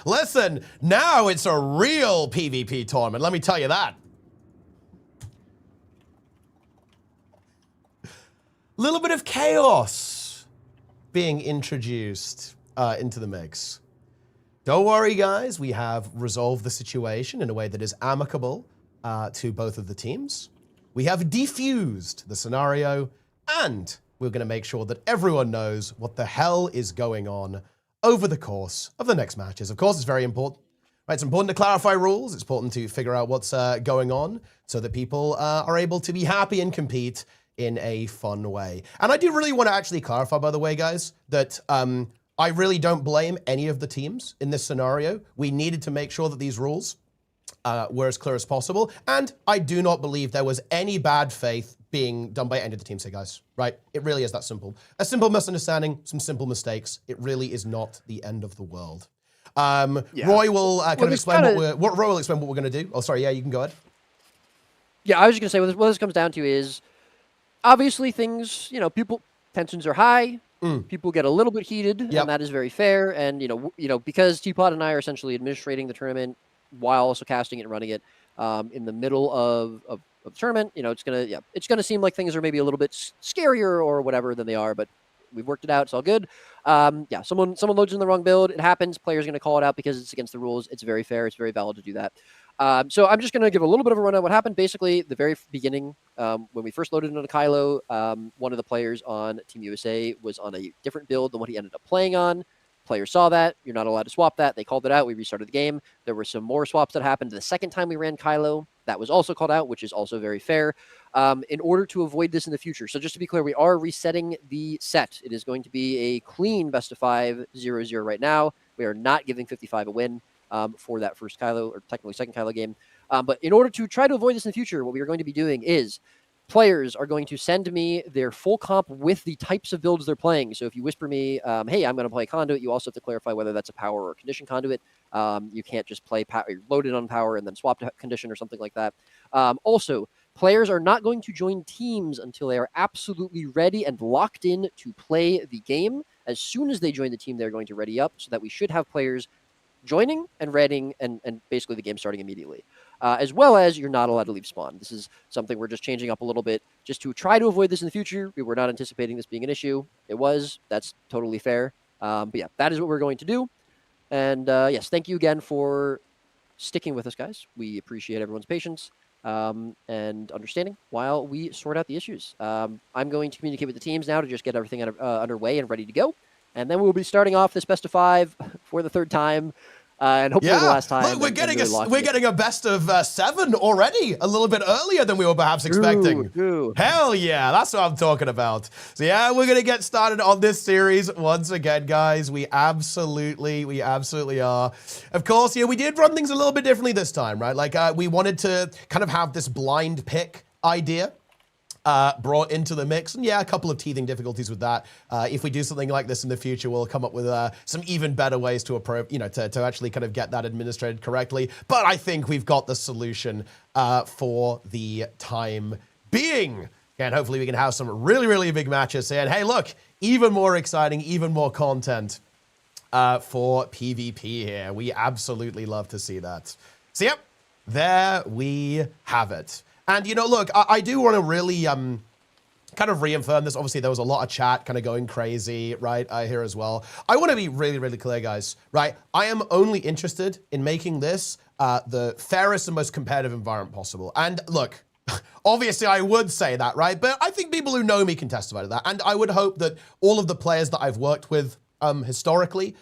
Listen, now it's a real PvP tournament, let me tell you that. Little bit of chaos being introduced into the mix. Don't worry, guys. We have resolved the situation in a way that is amicable to both of the teams. We have defused the scenario, and we're going to make sure that everyone knows what the hell is going on over the course of the next matches. Of course, it's very important. Right, it's important to clarify rules. It's important to figure out what's going on so that people are able to be happy and compete in a fun way. And I do really want to actually clarify, by the way, guys, that I really don't blame any of the teams in this scenario. We needed to make sure that these rules were as clear as possible. And I do not believe there was any bad faith being done by any of the teams here, guys, right? It really is that simple. A simple misunderstanding, some simple mistakes. It really is not the end of the world. Roy will explain what Roy will explain what we're going to do. Oh, sorry, yeah, you can go ahead. Yeah, I was just going to say, what this comes down to is, obviously things, tensions are high. People get a little bit heated, and that is very fair. And, because Teapot and I are essentially administrating the tournament while also casting it and running it in the middle of the tournament, it's gonna seem like things are maybe a little bit scarier or whatever than they are, but we've worked it out. It's all good. Someone loads in the wrong build. It happens. Player's going to call it out because it's against the rules. It's very fair. It's very valid to do that. So I'm just going to give a little bit of a rundown of what happened. Basically, the very beginning, when we first loaded into Kylo, one of the players on Team USA was on a different build than what he ended up playing on. Player saw that. You're not allowed to swap that. They called it out. We restarted the game. There were some more swaps that happened the second time we ran Kylo. That was also called out, which is also very fair, in order to avoid this in the future. So just to be clear, we are resetting the set. It is going to be a clean best of 5, 0-0 right now. We are not giving 55 a win for that first Kylo, or technically second Kylo game. But in order to try to avoid this in the future, what we are going to be doing is players are going to send me their full comp with the types of builds they're playing. So if you whisper me, hey, I'm going to play conduit, you also have to clarify whether that's a power or condition conduit. You can't just play loaded on power and then swap to condition or something like that. Also, players are not going to join teams until they are absolutely ready and locked in to play the game. As soon as they join the team, they're going to ready up, so that we should have players joining and readying and basically the game starting immediately. As well as you're not allowed to leave spawn. This is something we're just changing up a little bit just to try to avoid this in the future. We were not anticipating this being an issue. It was. That's totally fair. But yeah, that is what we're going to do. And yes, thank you again for sticking with us, guys. We appreciate everyone's patience and understanding while we sort out the issues. I'm going to communicate with the teams now to just get everything underway and ready to go. And then we'll be starting off this best of 5 for the third time. And hopefully the last time. Look, we're getting a best of 7 already, a little bit earlier than we were perhaps expecting. Hell yeah, that's what I'm talking about. So yeah, we're gonna get started on this series once again, guys. We absolutely are. Of course, yeah, we did run things a little bit differently this time, right? Like we wanted to kind of have this blind pick idea brought into the mix. And yeah, a couple of teething difficulties with that. If we do something like this in the future, we'll come up with some even better ways to to actually kind of get that administrated correctly. But I think we've got the solution for the time being. And hopefully we can have some really, really big matches here. And hey, look, even more exciting, even more content for PvP here. We absolutely love to see that. So yep, there we have it. And, look, I do want to really kind of reaffirm this. Obviously, there was a lot of chat kind of going crazy, right, here as well. I want to be really, really clear, guys, right? I am only interested in making this the fairest and most competitive environment possible. And look, obviously, I would say that, right? But I think people who know me can testify to that. And I would hope that all of the players that I've worked with historically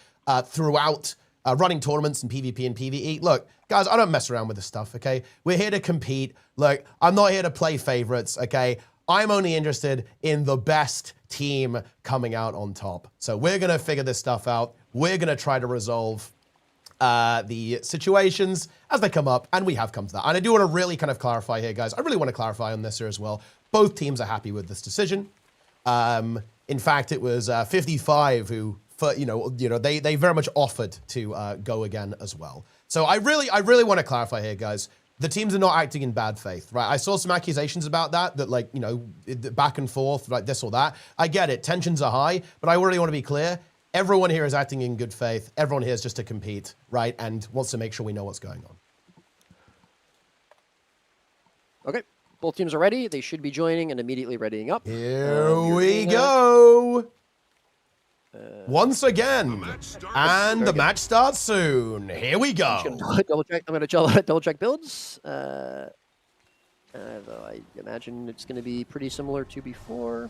throughout running tournaments in PvP and PvE, look, guys, I don't mess around with this stuff, okay? We're here to compete. Look, I'm not here to play favorites, okay? I'm only interested in the best team coming out on top. So we're gonna figure this stuff out. We're gonna try to resolve the situations as they come up, and we have come to that. And I do wanna really kind of clarify here, guys. I really wanna clarify on this here as well. Both teams are happy with this decision. In fact, it was 55 who, they very much offered to go again as well. So I really want to clarify here, guys. The teams are not acting in bad faith, right? I saw some accusations about that back and forth, like this or that. I get it, tensions are high, but I really want to be clear. everyone here is acting in good faith. Everyone here is just to compete, right? And wants to make sure we know what's going on. Okay. Both teams are ready. They should be joining and immediately readying up. Here we go. Once again. And the match starts soon. Here we go. I'm going to double check builds. Though I imagine it's going to be pretty similar to before.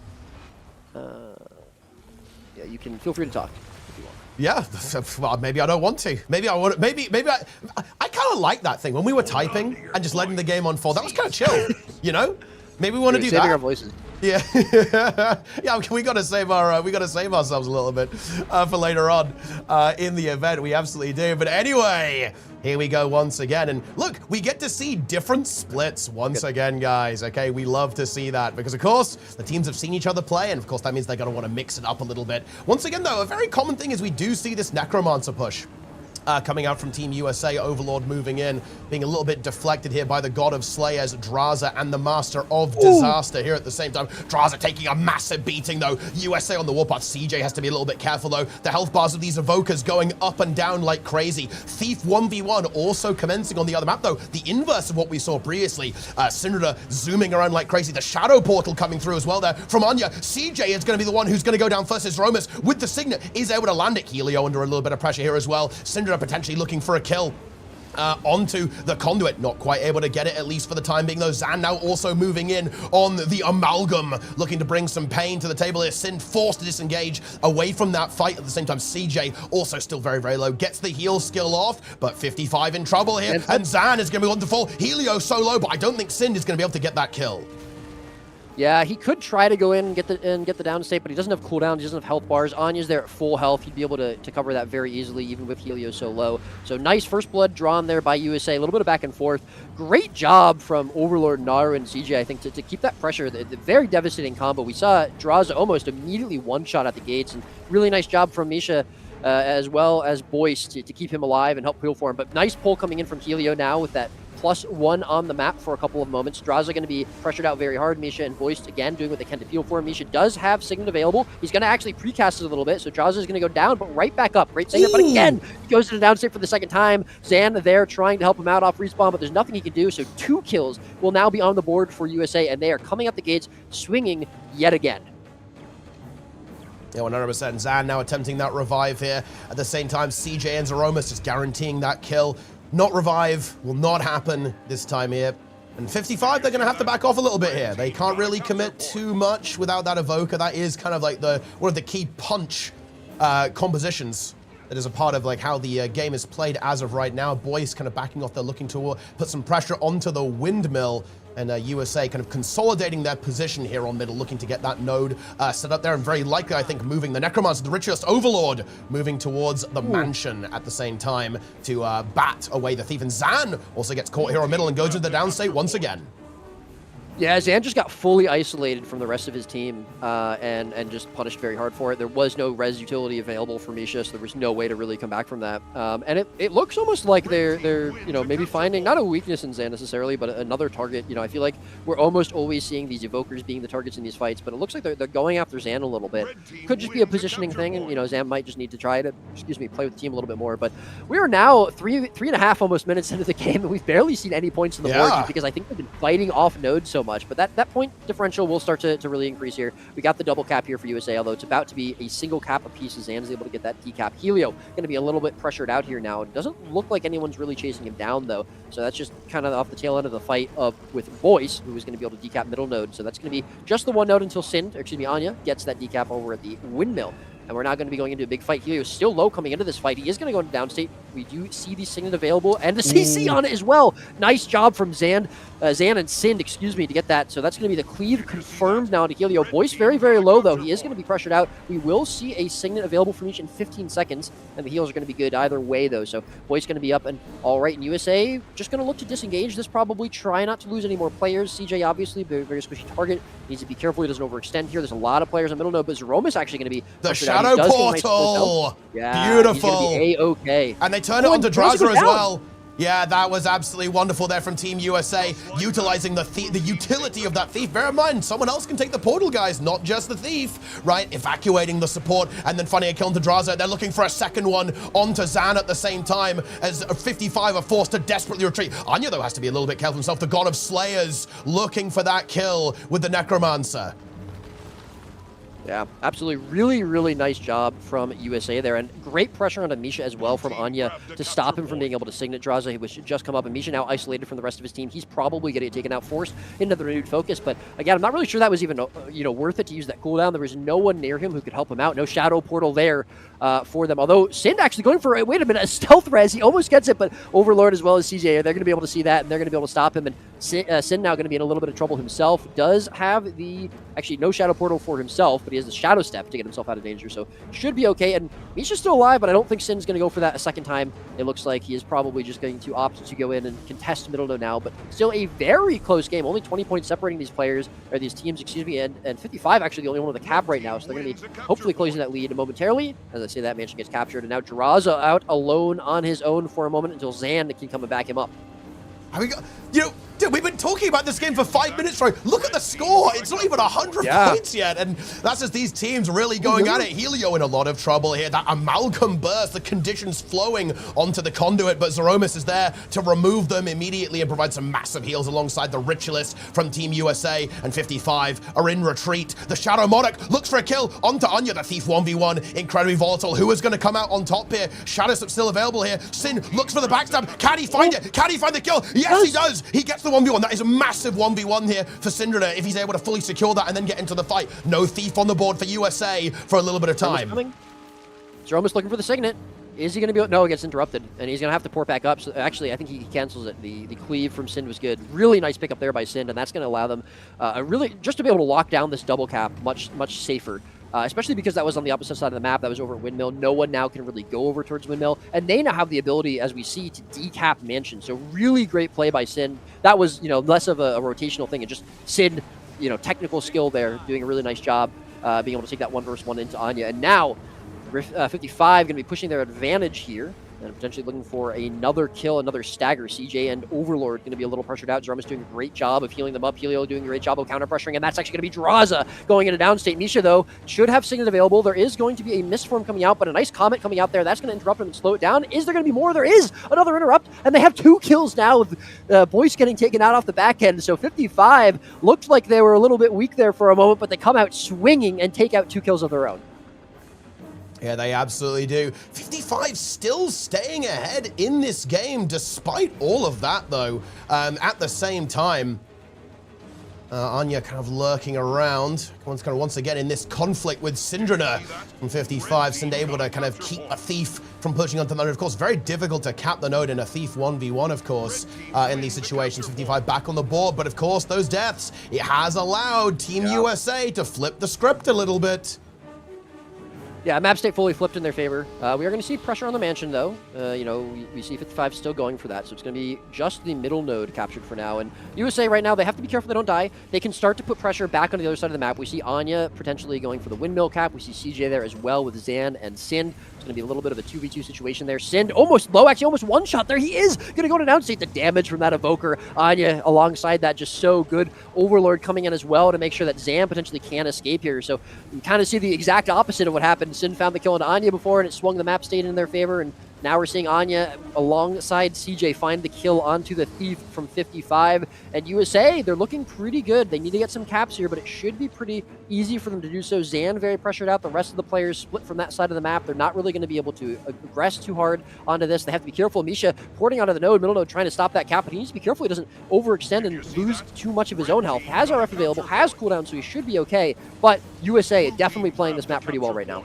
Yeah, you can feel free to talk if you want. Yeah, well, maybe I don't want to. Maybe I want. Maybe I kind of like that thing when we were typing and just letting the game unfold. That was kind of chill, you know. Maybe we want to do saving that. Our voices. Yeah, yeah. We got to save ourselves a little bit for later on in the event. We absolutely do. But anyway, here we go once again. And look, we get to see different splits once again, guys. Okay, we love to see that because, of course, the teams have seen each other play, and of course, that means they're going to want to mix it up a little bit. Once again, though, a very common thing is we do see this Necromancer push. Coming out from Team USA, Overlord moving in, being a little bit deflected here by the God of Slayers, Draza, and the Master of Disaster here at the same time. Draza taking a massive beating, though. USA on the warpath. CJ has to be a little bit careful, though. The health bars of these evokers going up and down like crazy. Thief 1v1 also commencing on the other map, though. The inverse of what we saw previously. Syndra zooming around like crazy. The Shadow Portal coming through as well there from Anya. CJ is going to be the one who's going to go down first as Romus with the Signet. Is able to land it. Helio under a little bit of pressure here as well. Syndra potentially looking for a kill. Onto the Conduit, not quite able to get it, at least for the time being, though. Zan now also moving in on the Amalgam, looking to bring some pain to the table here. Sin forced to disengage away from that fight. At the same time, CJ also still very, very low. Gets the heal skill off, but 55 in trouble here. And Zan is going to be on to fall. Helio so low, but I don't think Sin is going to be able to get that kill. Yeah, he could try to go in and get the down state, but he doesn't have cooldown, he doesn't have health bars. Anya's there at full health. He'd be able to cover that very easily, even with Helio so low. So nice first blood drawn there by USA. A little bit of back and forth. Great job from Overlord, Naru, and CJ, I think, to keep that pressure. The very devastating combo. We saw Draza almost immediately one-shot at the gates, and really nice job from Misha as well as Boyce to keep him alive and help heal for him. But nice pull coming in from Helio now with that +1 on the map for a couple of moments. Draza going to be pressured out very hard. Misha and Boyce, again, doing what they can to heal for him. Misha does have Signet available. He's going to actually precast it a little bit, so Draza is going to go down, but right back up. Great Signet, but again, he goes to the downstate for the second time. Zan there trying to help him out off respawn, but there's nothing he can do, so 2 kills will now be on the board for USA, and they are coming up the gates, swinging yet again. Yeah, 100%. Zan now attempting that revive here. At the same time, CJ and Zeromus just guaranteeing that kill. Not revive, will not happen this time here. And 55, they're going to have to back off a little bit here. They can't really commit too much without that evoker. That is kind of like one of the key punch compositions that is a part of like how the game is played as of right now. Boyce kind of backing off. They're looking to put some pressure onto the windmill. And USA kind of consolidating their position here on middle, looking to get that node set up there, and very likely, I think, moving the Necromancer, the Ritualist Overlord, moving towards the mansion at the same time to bat away the Thief. And Zan also gets caught here on middle and goes into the downstate once again. Yeah, Zan just got fully isolated from the rest of his team and just punished very hard for it. There was no res utility available for Misha, so there was no way to really come back from that. And it looks almost like they're maybe finding not a weakness in Zan necessarily, but another target. I feel like we're almost always seeing these evokers being the targets in these fights, but it looks like they're going after Zan a little bit. Could just be a positioning thing, and Zan might just need to try to play with the team a little bit more. But we are now three and a half almost minutes into the game, and we've barely seen any points on the board just because I think they've been fighting off nodes so much, but that point differential will start to really increase here. We got the double cap here for USA, although it's about to be a single cap apiece as Zan is able to get that decap. Helio going to be a little bit pressured out here now. It doesn't look like anyone's really chasing him down, though, so that's just kind of off the tail end of the fight with Boyce, who is going to be able to decap middle node. So that's going to be just the one node until Anya gets that decap over at the windmill. And we're now going to be going into a big fight. Helio is still low coming into this fight. He is going to go into downstate. We do see the Signet available and the CC on it as well. Nice job from Zan and Sind, to get that. So that's going to be the cleave confirmed now to Helio. Boyce very, very low, though. He is going to be pressured out. We will see a Signet available from each in 15 seconds, and the heals are going to be good either way, though. So Boyce going to be up and all right. And USA just going to look to disengage this probably. Try not to lose any more players. CJ, obviously, very, very squishy target. Needs to be careful he doesn't overextend here. There's a lot of players on middle node, but Zeromus actually going to be the Shadow Portal! Yeah, beautiful. He's gonna be A-okay. And they turn it onto Draza as well. Yeah, that was absolutely wonderful there from Team USA, utilizing the utility of that thief. Bear in mind, someone else can take the portal, guys, not just the thief, right? Evacuating the support and then finding a kill into Draza. They're looking for a second one onto Zan at the same time as 55 are forced to desperately retreat. Anya, though, has to be a little bit careful himself. The God of Slayers looking for that kill with the Necromancer. Yeah, absolutely. Really, really nice job from USA there. And great pressure onto Misha as well from Anya to stop him from being able to signet Draza. He was just come up, and Misha now isolated from the rest of his team. He's probably going to get taken out, forced into the renewed focus. But again, I'm not really sure that was even worth it to use that cooldown. There was no one near him who could help him out. No shadow portal there for them. Although Sind actually going for, wait a minute, a stealth res. He almost gets it, but Overlord as well as CJ, they're going to be able to see that, and they're going to be able to stop him. And Sin now going to be in a little bit of trouble himself. Does have the, actually no shadow portal for himself, but he has the shadow step to get himself out of danger, so should be okay. And Misha's still alive, but I don't think Sin's going to go for that a second time. It looks like he is probably just going to opt to go in and contest middle node now, but still a very close game. Only 20 points separating these players, or these teams, excuse me, and 55 actually the only one with a cap right now, so they're going to be hopefully closing that lead momentarily. As I say, that mansion gets captured, and now Draza out alone on his own for a moment until Zan can come and back him up. Dude, we've been talking about this game for 5 minutes, right? Look at the score. It's not even 100 points yet. And that's just these teams really going at it. Helio in a lot of trouble here. That Amalgam burst, the conditions flowing onto the conduit, but Zeromus is there to remove them immediately and provide some massive heals alongside the Ritualist from Team USA. And 55 are in retreat. The Shadow Monarch looks for a kill onto Anya, the Thief 1v1. Incredibly volatile. Who is going to come out on top here? Shadowstep still available here. Sin looks for the backstab. Can he find it? Can he find the kill? Yes, he does. He gets the 1v1. That is a massive 1v1 here for Syndrina if he's able to fully secure that and then get into the fight. No Thief on the board for USA for a little bit of time. Zeromus looking for the signet. Is he going to be able? No, it gets interrupted, and he's going to have to port back up. So actually, I think he cancels it. The cleave from Sind was good. Really nice pickup there by Sind, and that's going to allow them really just to be able to lock down this double cap much safer. Especially because that was on the opposite side of the map. That was over at Windmill. No one now can really go over towards Windmill. And they now have the ability, as we see, to decap Mansion. So really great play by Sin. That was, less of a rotational thing. And just Sin, technical skill there, doing a really nice job being able to take that 1v1 into Anya. And now, 55 going to be pushing their advantage here. And potentially looking for another kill, another stagger. CJ and Overlord going to be a little pressured out. Zeromus doing a great job of healing them up. Helio doing a great job of counter-pressuring, and that's actually going to be Draza going into downstate. Misha, though, should have Signet available. There is going to be a Mistform coming out, but a nice Comet coming out there. That's going to interrupt him and slow it down. Is there going to be more? There is another interrupt, and they have 2 kills now with Boyce getting taken out off the back end. So 55 looked like they were a little bit weak there for a moment, but they come out swinging and take out 2 kills of their own. Yeah, they absolutely do. 55 still staying ahead in this game, despite all of that, though. At the same time, Anya kind of lurking around. Once again in this conflict with Syndrina from 55. Sind able to kind of keep a Thief from pushing onto the node. Of course, very difficult to cap the node in a Thief 1v1, of course, in these situations. 55 back on the board, but of course, those deaths, it has allowed Team USA to flip the script a little bit. Yeah, map state fully flipped in their favor. We are going to see pressure on the mansion, though. We see 55 still going for that, so it's going to be just the middle node captured for now. And USA right now, they have to be careful they don't die. They can start to put pressure back on the other side of the map. We see Anya potentially going for the windmill cap. We see CJ there as well with Zan and Sind. It's going to be a little bit of a 2v2 situation there. Sind almost low, actually almost one shot there. He is going to go to downstate. The damage from that evoker. Anya alongside that, just so good. Overlord coming in as well to make sure that Zan potentially can escape here. So you kind of see the exact opposite of what happened. Sin found the kill on Anya before, and it swung the map state in their favor, and now we're seeing Anya alongside CJ find the kill onto the Thief from 55. And USA, they're looking pretty good. They need to get some caps here, but it should be pretty easy for them to do so. Zan very pressured out. The rest of the players split from that side of the map. They're not really going to be able to aggress too hard onto this. They have to be careful. Misha porting onto the node, middle node, trying to stop that cap, but he needs to be careful he doesn't overextend and lose too much of his own health. Has RF available, has cooldown, so he should be okay. But USA definitely playing this map pretty well right now.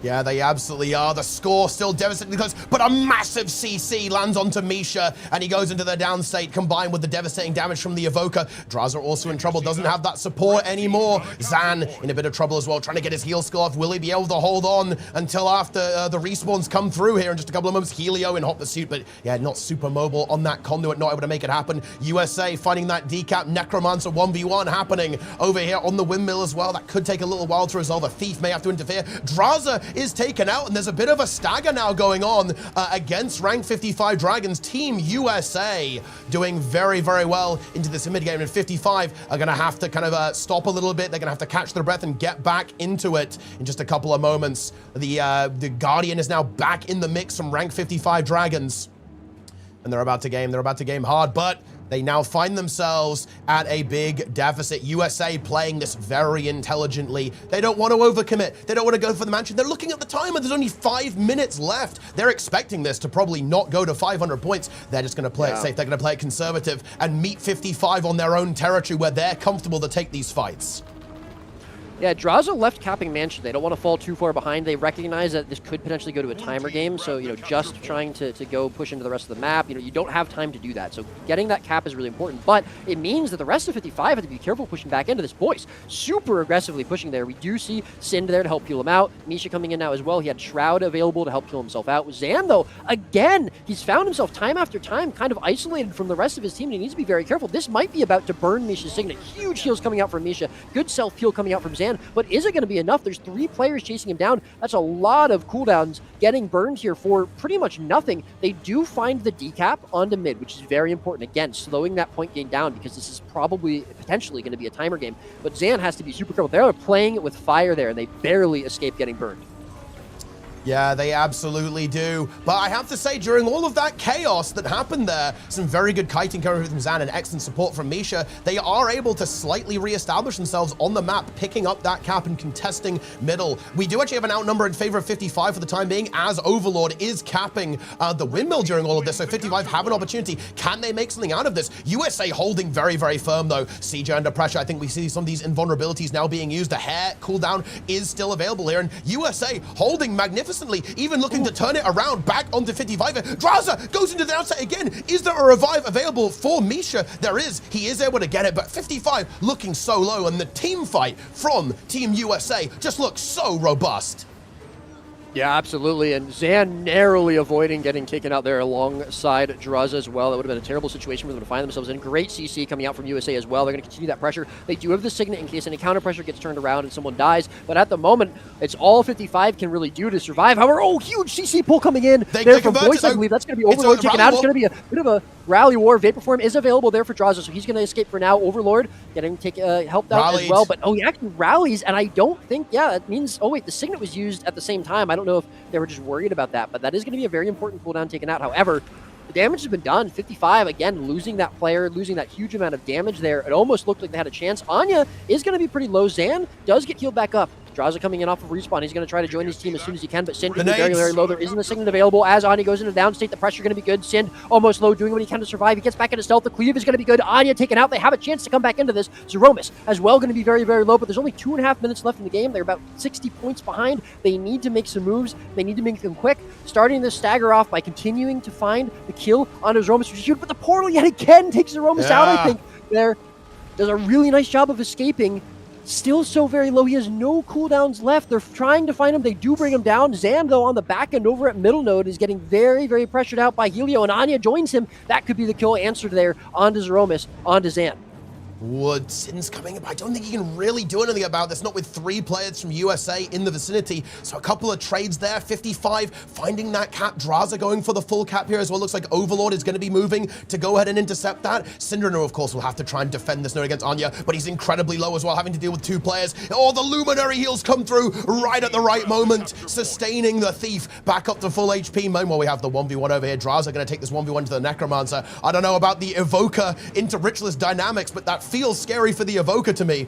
Yeah, they absolutely are. The score still devastatingly close, but a massive CC lands onto Misha, and he goes into the downstate, combined with the devastating damage from the Evoker. Draza also in trouble, doesn't have that support anymore. Zan in a bit of trouble as well, trying to get his heal skill off. Will he be able to hold on until after the respawns come through here in just a couple of moments? Helio in hot pursuit, but yeah, not super mobile on that conduit, not able to make it happen. USA finding that decap Necromancer 1v1 happening over here on the windmill as well. That could take a little while to resolve. A Thief may have to interfere. Draza is taken out, and there's a bit of a stagger now going on against rank 55 Dragons. Team USA doing very, very well into this mid game, and 55 are going to have to kind of stop a little bit. They're going to have to catch their breath and get back into it in just a couple of moments. The Guardian is now back in the mix from rank 55 Dragons, and they're about to game hard, but they now find themselves at a big deficit. USA playing this very intelligently. They don't want to overcommit. They don't want to go for the mansion. They're looking at the timer. There's only 5 minutes left. They're expecting this to probably not go to 500 points. They're just going to play it safe. They're going to play it conservative and meet 55 on their own territory where they're comfortable to take these fights. Yeah, Draza left capping Mansion. They don't want to fall too far behind. They recognize that this could potentially go to a timer game, so, just trying to go push into the rest of the map, you don't have time to do that. So getting that cap is really important, but it means that the rest of 55 have to be careful pushing back into this. Boys, super aggressively pushing there. We do see Sind there to help peel him out. Misha coming in now as well. He had Shroud available to help peel himself out. Zan, though, again, he's found himself time after time kind of isolated from the rest of his team, and he needs to be very careful. This might be about to burn Misha's Signet. Huge heals coming out from Misha. Good self-heal coming out from Zan. But is it going to be enough? There's 3 players chasing him down. That's a lot of cooldowns getting burned here for pretty much nothing. They do find the decap onto mid, which is very important. Again, slowing that point gain down because this is probably potentially going to be a timer game. But Zan has to be super careful. They're playing with fire there, and they barely escape getting burned. Yeah, they absolutely do. But I have to say, during all of that chaos that happened there, some very good kiting coming from Zan and excellent support from Misha. They are able to slightly reestablish themselves on the map, picking up that cap and contesting middle. We do actually have an outnumber in favor of 55 for the time being, as Overlord is capping the windmill during all of this. So 55 have an opportunity. Can they make something out of this? USA holding very, very firm, though. CJ under pressure. I think we see some of these invulnerabilities now being used. The hair cooldown is still available here, and USA holding magnificently, even looking to turn it around back onto 55. Draza goes into the outside again. Is there a revive available for Misha? There is. He is able to get it, but 55 looking so low, and the team fight from Team USA just looks so robust. Yeah, absolutely, and Zan narrowly avoiding getting taken out there alongside Draza as well. That would have been a terrible situation for them to find themselves in. Great CC coming out from USA as well. They're going to continue that pressure. They do have the Signet in case any counter pressure gets turned around and someone dies, but at the moment, it's all 55 can really do to survive. However, huge CC pull coming in there from Voice, I believe. That's going to be Overlord taken out. It's going to be a bit of a rally war. Vapor Form is available there for Draza, so he's going to escape for now. Overlord getting helped out as well, but he actually rallies, and I don't think, that means, the Signet was used at the same time. I don't know if they were just worried about that, but that is going to be a very important cooldown taken out. However, the damage has been done. 55, again, losing that player, losing that huge amount of damage there. It almost looked like they had a chance. Anya is going to be pretty low. Zan does get healed back up. Draza coming in off of respawn. He's going to try to join his team as soon as he can, but Sind is very, very low. There isn't a Signet available as Anya goes into the downstate. The pressure going to be good. Sind almost low, doing what he can to survive. He gets back into stealth. The cleave is going to be good. Anya taken out. They have a chance to come back into this. Zeromus as well going to be very, very low, but there's only 2.5 minutes left in the game. They're about 60 points behind. They need to make some moves. They need to make them quick. Starting to stagger off by continuing to find the kill onto Zeromus, which is huge, but the portal yet again takes Zeromus out, I think. There does a really nice job of escaping. Still so very low. He has no cooldowns left. They're trying to find him. They do bring him down. Zan, though, on the back end over at middle node is getting very, very pressured out by Helio, and Anya joins him. That could be the kill answer there onto Zeromus, onto Zan. Wood, Sin's coming up. I don't think he can really do anything about this, not with 3 players from USA in the vicinity. So a couple of trades there. 55 finding that cap. Draza going for the full cap here as well. Looks like Overlord is going to be moving to go ahead and intercept that. Syndrome, of course, will have to try and defend this node against Anya, but he's incredibly low as well, having to deal with 2 players. The Luminary heals come through right at the right moment, sustaining the Thief back up to full HP. Meanwhile, we have the 1v1 over here. Draza going to take this 1v1 to the Necromancer. I don't know about the Evoker into Ritualist dynamics, but that feels scary for the Evoker to me.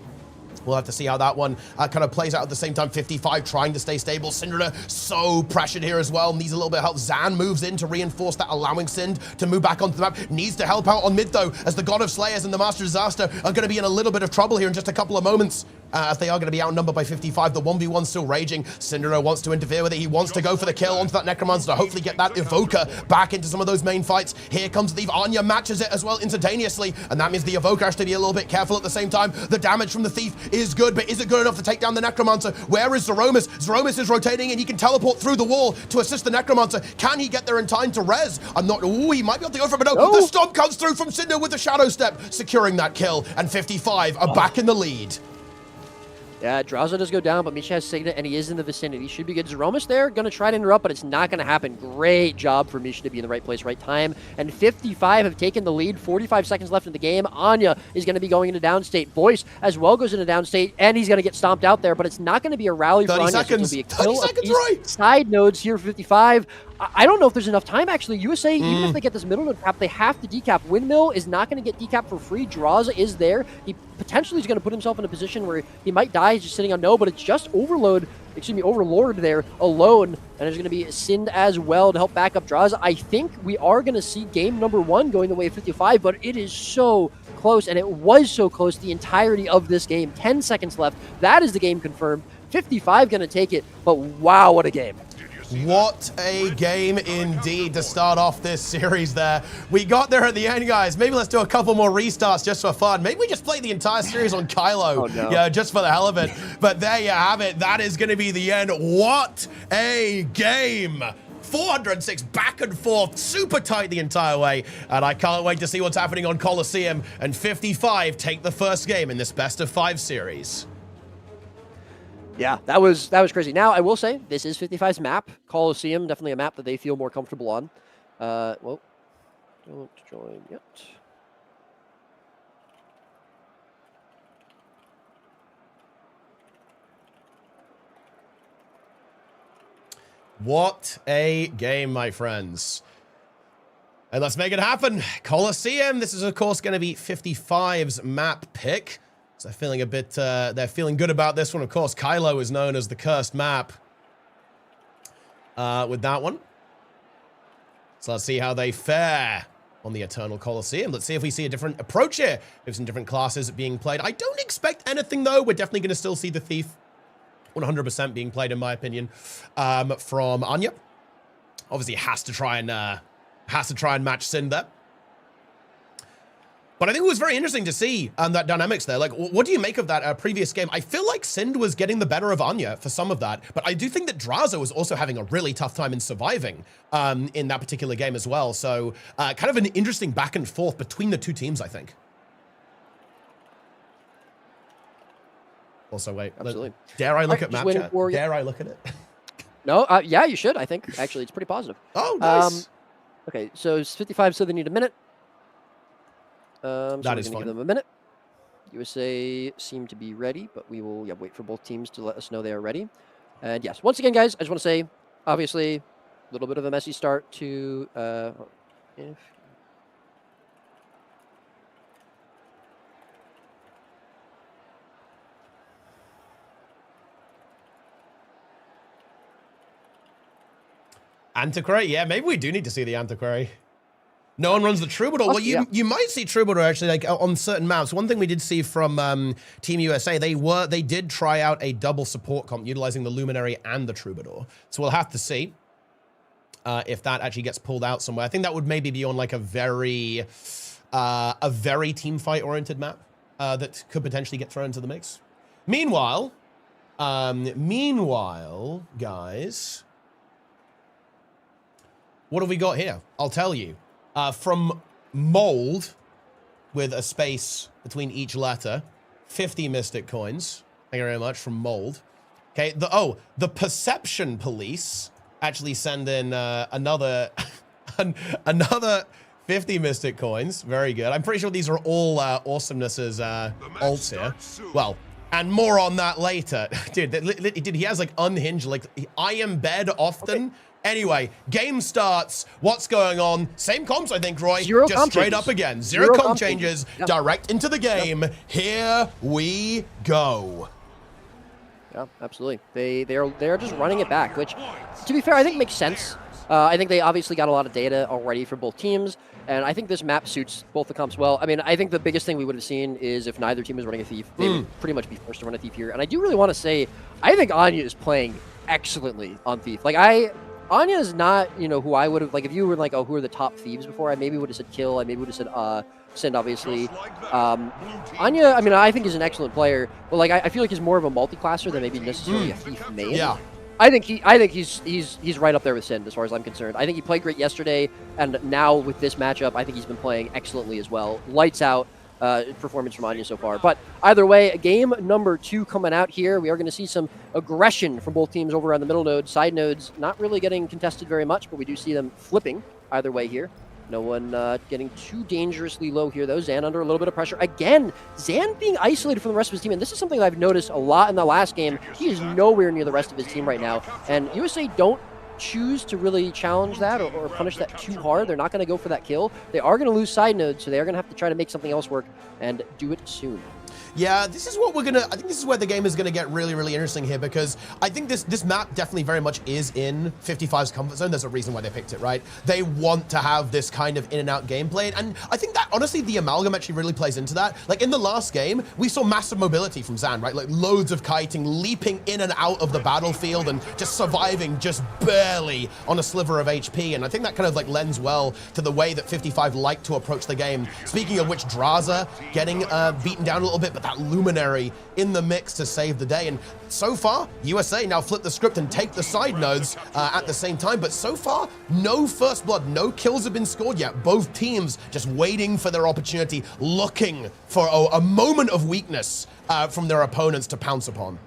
We'll have to see how that one kind of plays out at the same time. 55 trying to stay stable. Syndra so pressured here as well. Needs a little bit of help. Zan moves in to reinforce that, allowing Sind to move back onto the map. Needs to help out on mid, though, as the God of Slayers and the Master Disaster are going to be in a little bit of trouble here in just a couple of moments. As they are going to be outnumbered by 55. The 1v1 still raging. Syndra wants to interfere with it. He wants to go for the kill onto that Necromancer to hopefully get that Evoker back into some of those main fights. Here comes the Thief. Anya matches it as well instantaneously, and that means the Evoker has to be a little bit careful at the same time. The damage from the Thief is good, but is it good enough to take down the Necromancer? Where is Zeromus? Zeromus is rotating, and he can teleport through the wall to assist the Necromancer. Can he get there in time to res? I'm not... he might be able to go for it, but no. The Stomp comes through from Syndra with the Shadow Step, securing that kill, and 55 are back in the lead. Yeah, Draza does go down, but Misha has Signet, and he is in the vicinity. Should be good. Zeromus there, going to try to interrupt, but it's not going to happen. Great job for Misha to be in the right place, right time. And 55 have taken the lead. 45 seconds left in the game. Anya is going to be going into downstate. Voice as well goes into downstate, and he's going to get stomped out there, but it's not going to be a rally for Anya. Seconds. So it'll be a kill 30 seconds, right? Side nodes here for 55. I don't know if there's enough time, actually. USA, even if they get this middle node cap, they have to decap. Windmill is not going to get decapped for free. Draza is there. He potentially is going to put himself in a position where he might die. He's just sitting on no, but it's just Overlord there alone. And there's going to be Sind as well to help back up Draza. I think we are going to see game number 1 going the way of 55, but it is so close, and it was so close the entirety of this game. 10 seconds left. That is the game confirmed. 55 going to take it, but wow, what a game. What a game indeed to start off this series there. We got there at the end, guys. Maybe let's do a couple more restarts just for fun. Maybe we just play the entire series on Kylo, yeah, just for the hell of it. But there you have it. That is going to be the end. What a game. 406 back and forth, super tight the entire way. And I can't wait to see what's happening on Coliseum. And 55 take the first game in this best of 5 series. Yeah, that was crazy. Now, I will say, this is 55's map. Coliseum, definitely a map that they feel more comfortable on. Well, don't join yet. What a game, my friends. And let's make it happen. Coliseum, this is, of course, going to be 55's map pick. So they're feeling a bit, they're feeling good about this one. Of course, Kylo is known as the cursed map with that one. So let's see how they fare on the Eternal Coliseum. Let's see if we see a different approach here. We have some different classes being played. I don't expect anything, though. We're definitely going to still see the Thief 100% being played, in my opinion, from Anya. Obviously, has to try and match Sin there. But I think it was very interesting to see that dynamics there. Like, what do you make of that previous game? I feel like Sind was getting the better of Anya for some of that, but I do think that Draza was also having a really tough time in surviving in that particular game as well. So kind of an interesting back and forth between the two teams, I think. Also, wait, absolutely. Dare I look at map chat? Dare I look at it? No, yeah, you should, I think. Actually, it's pretty positive. Oh, nice. Okay, so it's 55, so they need a minute. So that is we're going to give them a minute. USA seem to be ready, but we will wait for both teams to let us know they are ready. And yes, once again, guys, I just want to say, obviously, a little bit of a messy start to... Antiquary? Yeah, maybe we do need to see the Antiquary. No one runs the Troubadour. Well, you might see Troubadour actually, like on certain maps. One thing we did see from Team USA, they did try out a double support comp utilizing the Luminary and the Troubadour. So we'll have to see if that actually gets pulled out somewhere. I think that would maybe be on like a very team fight oriented map that could potentially get thrown into the mix. Meanwhile, guys, what have we got here? I'll tell you. From Mold, with a space between each letter, 50 Mystic Coins. Thank you very much, from Mold. Okay, the Perception Police actually send in another 50 Mystic Coins. Very good. I'm pretty sure these are all Awesomeness's ults here. Well, and more on that later. Dude, he has like unhinged, like I am bed often. Okay. Anyway, game starts. What's going on? Same comps, I think, Roy. Zero just straight changes. Up again. Zero comp changes. Yep. Direct into the game. Yep. Here we go. Yeah, absolutely. They are just running it back, which, to be fair, I think makes sense. I think they obviously got a lot of data already for both teams, and I think this map suits both the comps well. I mean, I think the biggest thing we would have seen is if neither team was running a Thief, they would pretty much be forced to run a Thief here. And I do really want to say, I think Anya is playing excellently on Thief. Like, Anya is not, who I would have, like, if you were like, oh, who are the top thieves before, I maybe would have said Kill, I maybe would have said Sind, obviously. Anya, I mean, I think is an excellent player, but, like, I feel like he's more of a multi-classer than maybe necessarily a Thief main. Yeah. I think he's right up there with Sind as far as I'm concerned. I think he played great yesterday, and now with this matchup, I think he's been playing excellently as well. Lights out. performance from Anya so far. But either way, game number 2 coming out here. We are going to see some aggression from both teams over on the middle node. Side nodes not really getting contested very much, but we do see them flipping either way here. No one getting too dangerously low here, though. Zan under a little bit of pressure. Again, Zan being isolated from the rest of his team, and this is something I've noticed a lot in the last game. He is nowhere near the rest of his team right now, and USA don't choose to really challenge that or punish that too hard. They're not going to go for that kill. They are going to lose side nodes, so they are going to have to try to make something else work and do it soon. Yeah, this is what I think this is where the game is gonna get really, really interesting here, because I think this map definitely very much is in 55's comfort zone. There's a reason why they picked it, right? They want to have this kind of in and out gameplay, and I think that honestly the amalgam actually really plays into that. Like in the last game, we saw massive mobility from Zan, right? Like loads of kiting, leaping in and out of the battlefield and just surviving just barely on a sliver of HP, and I think that kind of like lends well to the way that 55 like to approach the game. Speaking of which, Draza getting beaten down a little bit, but that Luminary in the mix to save the day. And so far, USA now flip the script and take the side nodes at the same time. But so far, no first blood, no kills have been scored yet. Both teams just waiting for their opportunity, looking for a moment of weakness from their opponents to pounce upon.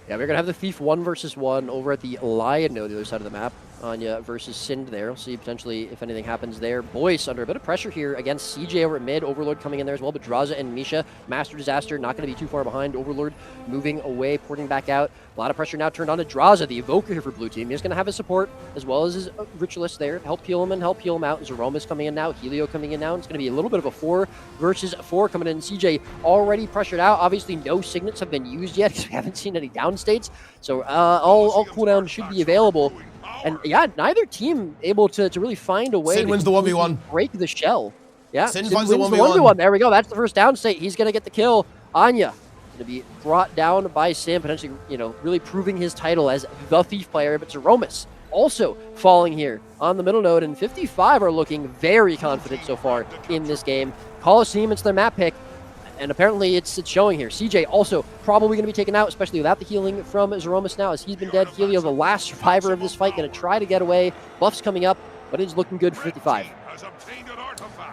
Yeah, we're going to have the Thief 1 versus 1 over at the Lion node, the other side of the map. Anya versus Sind there. We'll see potentially if anything happens there. Boyce under a bit of pressure here against CJ over at mid. Overlord coming in there as well, but Draza and Misha, Master Disaster, not going to be too far behind. Overlord moving away, porting back out. A lot of pressure now turned on to Draza, the Evoker here for blue team. He's going to have his support as well as his Ritualist there to help heal him and help heal him out. Zeroma's coming in now, Helio coming in now. It's going to be a little bit of a 4 versus 4 coming in. CJ already pressured out. Obviously, no signets have been used yet because we haven't seen any down states. So all cooldowns should be available. And yeah, neither team able to really find a way Sin wins the 1v1. Break the shell. Yeah, Sin wins finds the the 1v1. There we go. That's the first down state. He's going to get the kill. Anya going to be brought down by Sin, potentially, really proving his title as the Thief player. But Zeromus also falling here on the middle node, and 55 are looking very confident so far in this game. Coliseum, it's their map pick. And apparently it's showing here. CJ also probably going to be taken out, especially without the healing from Zeromus now, as he's been dead. Helio, the last survivor of this fight, going to try to get away. Buffs coming up, but it's looking good for 55.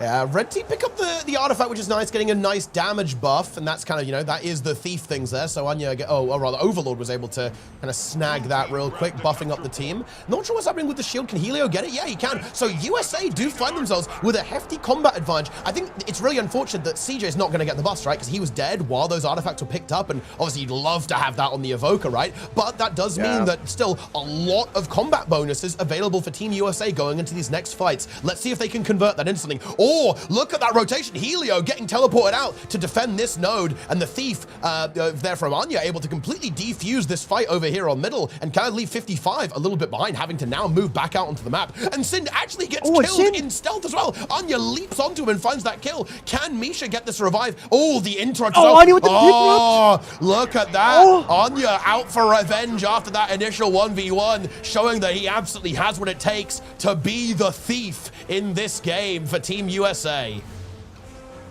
Yeah, red team pick up the artifact, which is nice, getting a nice damage buff, and that's kind of, that is the thief things there. So Anya, or rather Overlord was able to kind of snag that real quick, buffing up the team. Not sure what's happening with the shield. Can Helio get it? Yeah, he can. So USA do find themselves with a hefty combat advantage. I think it's really unfortunate that CJ is not going to get the buffs, right? Because he was dead while those artifacts were picked up, and obviously you'd love to have that on the Evoker, right? But that does mean that still a lot of combat bonuses available for Team USA going into these next fights. Let's see if they can convert that into something. Oh, look at that rotation. Helio getting teleported out to defend this node, and the Thief there from Anya able to completely defuse this fight over here on middle and kind of leave 55 a little bit behind, having to now move back out onto the map. And Sind actually gets killed in stealth as well. Anya leaps onto him and finds that kill. Can Misha get this revive? Oh, the interrupt. Anya with the interrupt. Look at that. Anya out for revenge after that initial 1v1, showing that he absolutely has what it takes to be the Thief in this game for Team USA.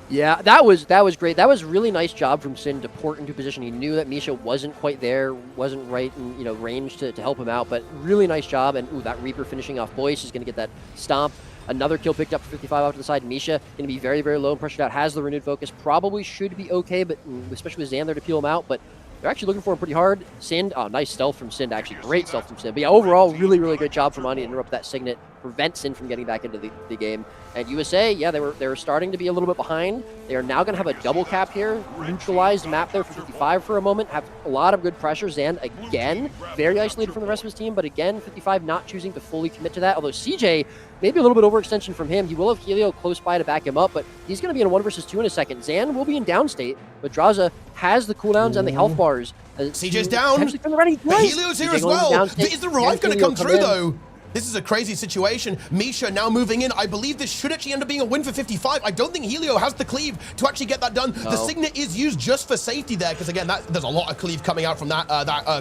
Yeah, that was great. That was really nice job from Sin to port into position. He knew that Misha wasn't quite there, wasn't right in range to help him out, but really nice job. And that Reaper finishing off Boyce is going to get that stomp. Another kill picked up for 55 off to the side. Misha going to be very, very low and pressured out. Has the renewed focus. Probably should be okay, but especially with Zan there to peel him out. But they're actually looking for him pretty hard. Sind, nice stealth from Sind, actually. Great stealth from Sind. But yeah, overall, really, really good job from Anya to interrupt that signet, prevent Sin from getting back into the game. And USA, yeah, they were starting to be a little bit behind. They are now going to have a double cap here. Neutralized map there for 55 for a moment. Have a lot of good pressure. Zan, again, very isolated from the rest of his team. But again, 55 not choosing to fully commit to that. Although CJ, maybe a little bit overextension from him. He will have Helio close by to back him up, but he's going to be in 1 versus 2 in a second. Zan will be in downstate, but Draza has the cooldowns and the health bars. CJ's down. Helio's here as well. Is the revive going to come through, though? This is a crazy situation. Misha now moving in. I believe this should actually end up being a win for 55. I don't think Helio has the cleave to actually get that done. No. The signet is used just for safety there, because again, there's a lot of cleave coming out from that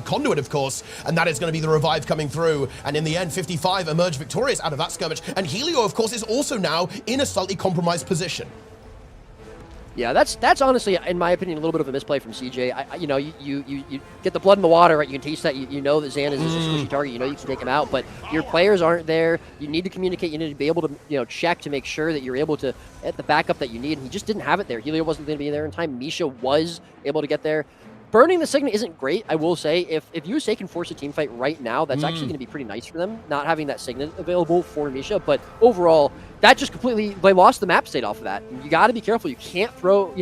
conduit, of course, and that is going to be the revive coming through. And in the end, 55 emerge victorious out of that skirmish. And Helio, of course, is also now in a slightly compromised position. Yeah, that's honestly, in my opinion, a little bit of a misplay from CJ. You know, you get the blood in the water, right? You can taste that. You know that Zan is a squishy target. You know you can take him out, but your players aren't there. You need to communicate. You need to be able to, check to make sure that you're able to get the backup that you need. And he just didn't have it there. Helio wasn't going to be there in time. Misha was able to get there. Burning the Signet isn't great, I will say. If USA can force a team fight right now, that's actually going to be pretty nice for them, not having that Signet available for Misha. But overall, that just completely, they lost the map state off of that. You got to be careful. You can't throw,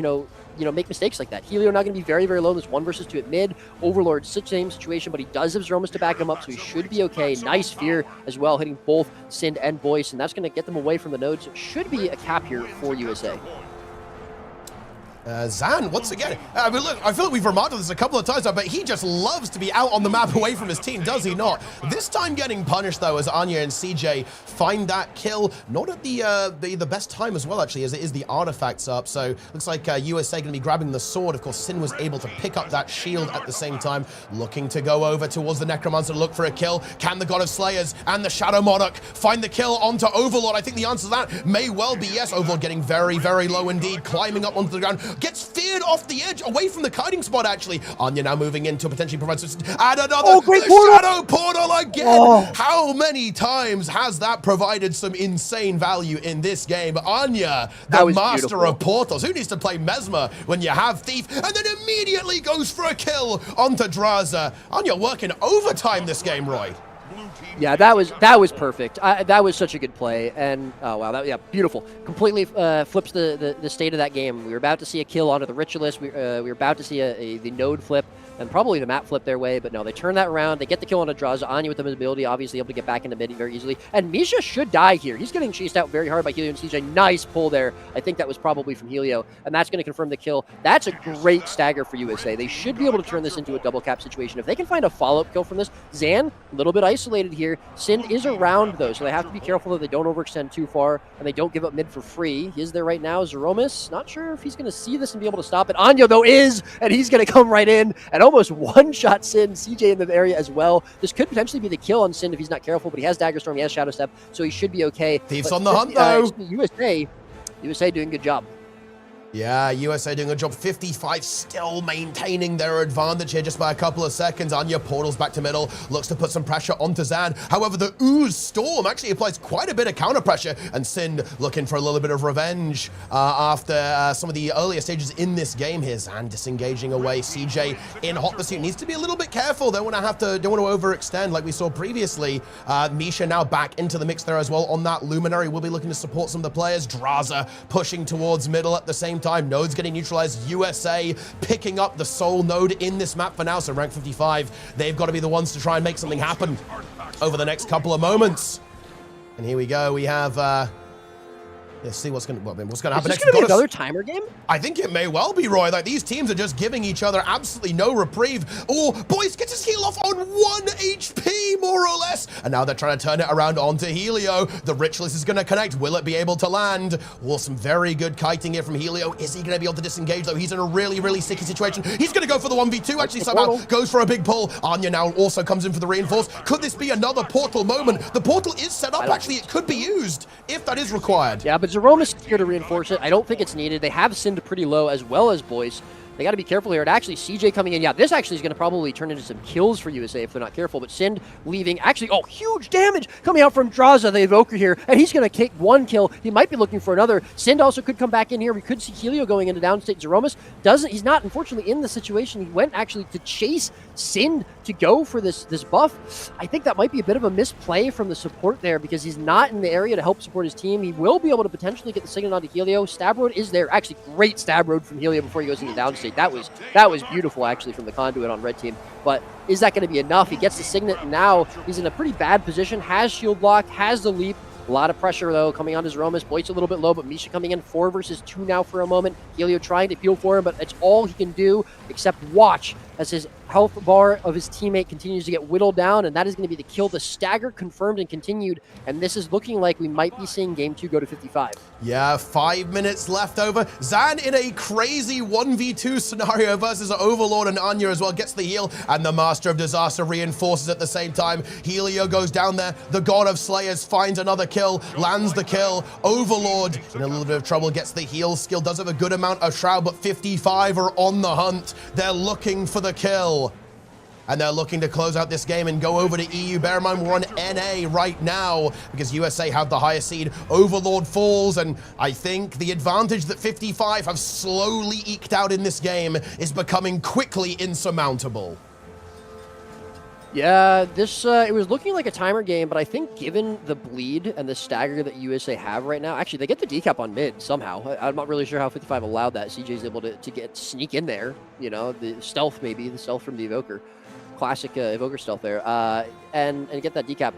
make mistakes like that. Helio not going to be very, very low in this 1 versus 2 at mid. Overlord, same situation, but he does have Zeromus to back him up, so he should be okay. Nice Fear as well, hitting both Sind and Boyce, and that's going to get them away from the nodes. So it should be a cap here for USA. Zan, once again, look, I feel like we've remarked on this a couple of times now, but he just loves to be out on the map away from his team, does he not? This time getting punished, though, as Anya and CJ find that kill. Not at the best time as well, actually, as it is the artifacts up. So looks like USA going to be grabbing the sword. Of course, Sin was able to pick up that shield at the same time, looking to go over towards the Necromancer to look for a kill. Can the God of Slayers and the Shadow Monarch find the kill onto Overlord? I think the answer to that may well be yes. Overlord getting very, very low indeed, climbing up onto the ground. Gets feared off the edge, away from the kiting spot, actually. Anya now moving in to potentially provide some... And another Shadow Portal again! Oh. How many times has that provided some insane value in this game? Anya, the master of portals. Who needs to play Mesmer when you have Thief? And then immediately goes for a kill onto Draza. Anya working overtime this game, Roy. Yeah, that was perfect. That was such a good play, and oh wow, beautiful. Completely flips the state of that game. We were about to see a kill onto the Ritualist. We were about to see the node flip and probably the map flip their way, but no, they turn that around. They get the kill onto Draza. Anya with the visibility, obviously able to get back into mid very easily. And Misha should die here. He's getting chased out very hard by Helio and CJ. Nice pull there. I think that was probably from Helio, and that's going to confirm the kill. That's a great stagger for USA. They should be able to turn this into a double cap situation. If they can find a follow-up kill from this, Zan, a little bit isolated here. Sin is around, though, so they have to be careful that they don't overextend too far and they don't give up mid for free. He is there right now. Zeromus, not sure if he's going to see this and be able to stop it. Anya, though, is, and he's going to come right in and almost one-shot Sin. CJ in the area as well. This could potentially be the kill on Sin if he's not careful, but he has Dagger Storm, he has Shadow Step, so he should be okay. Thieves on the hunt, though. USA doing a good job. Yeah, USA doing a job. 55 still maintaining their advantage here just by a couple of seconds. Anya portals back to middle, looks to put some pressure onto Zan. However, the Ooze Storm actually applies quite a bit of counter pressure, and Sin looking for a little bit of revenge after some of the earlier stages in this game here. Zan disengaging away. CJ in hot pursuit needs to be a little bit careful. Don't want to overextend like we saw previously. Misha now back into the mix there as well on that Luminary. We'll be looking to support some of the players. Draza pushing towards middle at the same time. Nodes getting neutralized. USA picking up the sole node in this map for now. So rank 55, they've got to be the ones to try and make something happen over the next couple of moments. And here we go. We have let's see what's going to happen Is next. This going to be another timer game? I think it may well be, Roy. Like, these teams are just giving each other absolutely no reprieve. Oh, Boyce gets his heal off on 1 HP, more or less. And now they're trying to turn it around onto Helio. The Ritualist is going to connect. Will it be able to land? Well, some very good kiting here from Helio. Is he going to be able to disengage, though? He's in a really, really sticky situation. He's going to go for the 1v2, actually, somehow. Goes for a big pull. Anya now also comes in for the reinforce. Could this be another portal moment? The portal is set up, actually. It could be used if that is required. Yeah, but Zeromus is here to reinforce it. I don't think it's needed. They have Sind pretty low as well as Boyce. They got to be careful here. And actually, CJ coming in. Yeah, this actually is going to probably turn into some kills for USA if they're not careful. But Sind leaving. Actually, oh, huge damage coming out from Draza, the Evoker here. And he's going to kick 1 kill. He might be looking for another. Sind also could come back in here. We could see Helio going into downstate. Zeromus doesn't. He's not, unfortunately, in the situation. He went actually to chase Sind to go for this buff. I think that might be a bit of a misplay from the support there because he's not in the area to help support his team. He will be able to potentially get the signal onto Helio. Stab Road is there. Actually, great Stab Road from Helio before he goes into downstate. That was beautiful, actually, from the Conduit on red team. But is that going to be enough? He gets the Signet, and now he's in a pretty bad position. Has shield block, has the leap. A lot of pressure, though, coming on to Zeromus. Boyce a little bit low, but Misha coming in 4 versus 2 now for a moment. Helio trying to peel for him, but it's all he can do except watch as his health bar of his teammate continues to get whittled down, and that is going to be the kill. The stagger confirmed and continued, and this is looking like we might be seeing game 2 go to 55. Yeah, 5 minutes left over. Zan in a crazy 1v2 scenario versus Overlord, and Anya as well gets the heal, and the Master of Disaster reinforces at the same time. Helio goes down there. The God of Slayers finds another kill, lands the kill. Overlord in a little bit of trouble, gets the heal skill, does have a good amount of Shroud, but 55 are on the hunt. They're looking for the kill. And they're looking to close out this game and go over to EU. Bear in mind, we're on NA right now because USA have the highest seed. Overlord falls, and I think the advantage that 55 have slowly eked out in this game is becoming quickly insurmountable. Yeah, this it was looking like a timer game, but I think given the bleed and the stagger that USA have right now, actually they get the decap on mid somehow. I'm not really sure how 55 allowed that. CJ's able to sneak in there, you know, the stealth maybe, the stealth from the Evoker. Classic Evoker stealth there, and get that decap.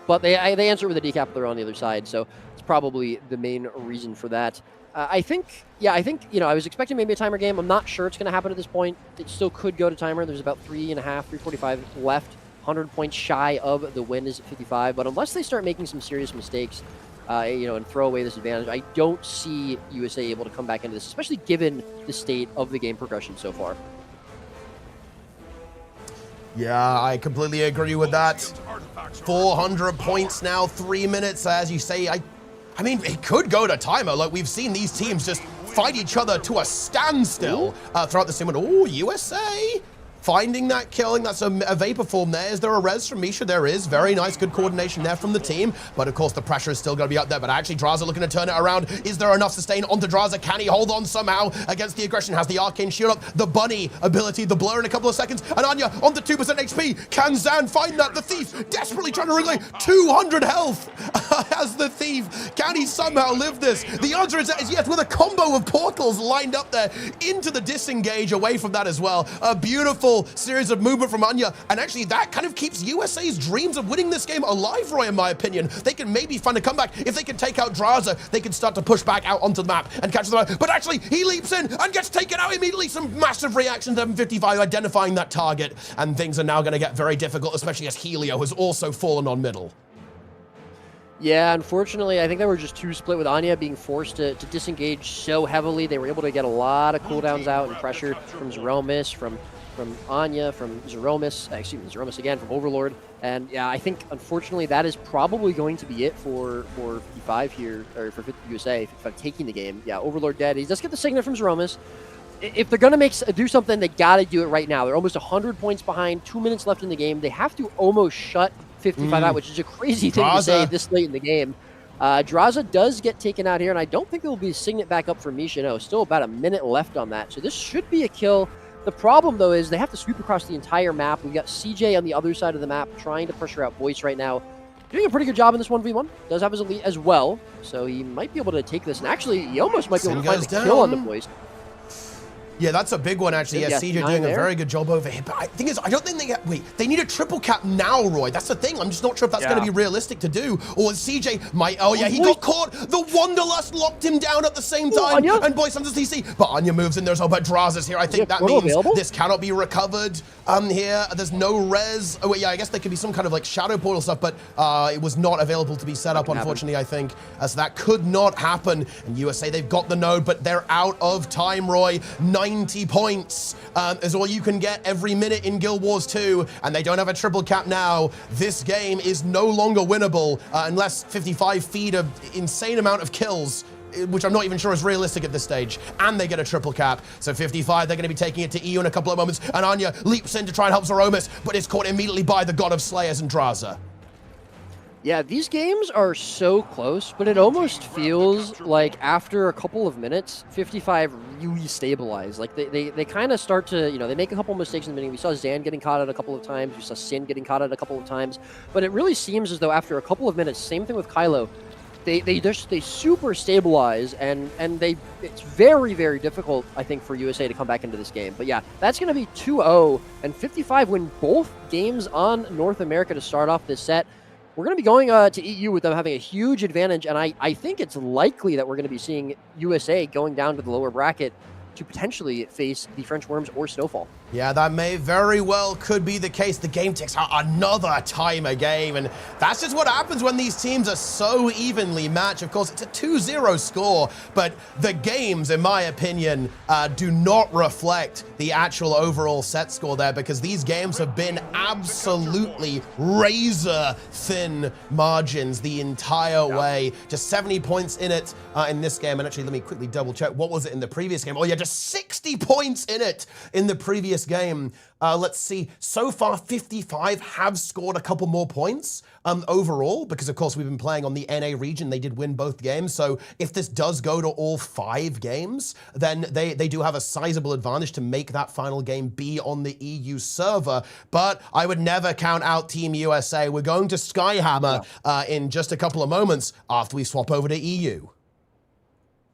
But they answer with a decap there on the other side, so it's probably the main reason for that. I think, you know, I was expecting maybe a timer game. I'm not sure it's going to happen at this point. It still could go to timer. There's about 3:45 left. 100 points shy of the win is at 55. But unless they start making some serious mistakes, you know, and throw away this advantage, I don't see USA able to come back into this, especially given the state of the game progression so far. Yeah, I completely agree with that. 400 points now, 3 minutes, as you say. I mean, it could go to timer. Like, we've seen these teams just fight each other to a standstill throughout the sim. Oh, USA finding that killing. That's a Vapor Form there. Is there a res from Misha? There is. Very nice, good coordination there from the team. But of course, the pressure is still going to be up there. But actually, Draza looking to turn it around. Is there enough sustain onto Draza? Can he hold on somehow against the aggression? Has the Arcane Shield up, the Bunny ability, the Blur in a couple of seconds. And Anya on the 2% HP. Can Zan find that? The Thief desperately trying to relay 200 health as the Thief. Can he somehow live this? The answer is yes, with a combo of portals lined up there into the disengage away from that as well. A beautiful series of movement from Anya, and actually that kind of keeps USA's dreams of winning this game alive, Roy, in my opinion. They can maybe find a comeback. If they can take out Draza, they can start to push back out onto the map and catch them out. But actually, he leaps in and gets taken out immediately. Some massive reactions, 755 identifying that target, and things are now going to get very difficult, especially as Helio has also fallen on middle. Yeah, unfortunately, I think they were just too split with Anya being forced to disengage so heavily. They were able to get a lot of cooldowns out and pressure from Zeromus, from Anya, from Zeromus again, from Overlord. And yeah, I think, unfortunately, that is probably going to be it for 55 here, or for 50 USA, 55 taking the game. Yeah, Overlord dead. He does get the signet from Zeromus. If they're going to do something, they got to do it right now. They're almost 100 points behind, 2 minutes left in the game. They have to almost shut 55 out, which is a crazy thing to say this late in the game. Draza does get taken out here, and I don't think there will be a signet back up for Misha. No, still about a minute left on that. So this should be a kill. The problem, though, is they have to sweep across the entire map. We've got CJ on the other side of the map trying to pressure out Voice right now. Doing a pretty good job in this 1v1. Does have his elite as well, so he might be able to take this. And actually, he almost might be able to find the kill on the Voice. Yeah, that's a big one, actually. Yeah, CJ doing a very good job over here. But I think I don't think they get... Wait, they need a triple cap now, Roy. That's the thing. I'm just not sure if that's going to be realistic to do. Or CJ might... Oh, yeah, he got caught. The Wanderlust locked him down at the same time. And Boyce under CC. But Anya moves in there as well. But Draza's here. I think that means this cannot be recovered here. There's no res. Oh, wait, yeah, I guess there could be some kind of, like, shadow portal stuff. But it was not available to be set up, unfortunately, I think. So that could not happen. And USA, they've got the node, but they're out of time, Roy. 90 points is all you can get every minute in Guild Wars 2, and they don't have a triple cap now. This game is no longer winnable unless 55 feed an insane amount of kills, which I'm not even sure is realistic at this stage, and they get a triple cap. So 55, they're going to be taking it to EU in a couple of moments, and Anya leaps in to try and help Zeromus, but is caught immediately by the God of Slayers and Draza. Yeah, these games are so close, but it almost feels like after a couple of minutes, 55 really stabilize. Like they kind of start to, you know, they make a couple mistakes in the beginning. We saw Zan getting caught out a couple of times. We saw Sin getting caught out a couple of times. But it really seems as though after a couple of minutes, same thing with Kylo, they super stabilize, and it's very, very difficult, I think, for USA to come back into this game. But yeah, that's going to be 2-0, and 55 win both games on North America to start off this set. We're going to be going to EU with them having a huge advantage, and I think it's likely that we're going to be seeing USA going down to the lower bracket to potentially face the French Worms or Snowfall. Yeah, that may very well could be the case. The game takes another timer game, and that's just what happens when these teams are so evenly matched. Of course, it's a 2-0 score, but the games, in my opinion, do not reflect the actual overall set score there, because these games have been absolutely razor-thin margins the entire way. Just 70 points in it in this game, and actually, let me quickly double-check. What was it in the previous game? Oh, yeah, just 60 points in it in the previous game. Let's see. So far, 55 have scored a couple more points overall, because of course we've been playing on the NA region. They did win both games. So if this does go to all 5 games, then they do have a sizable advantage to make that final game be on the EU server. But I would never count out Team USA. We're going to Skyhammer in just a couple of moments after we swap over to EU.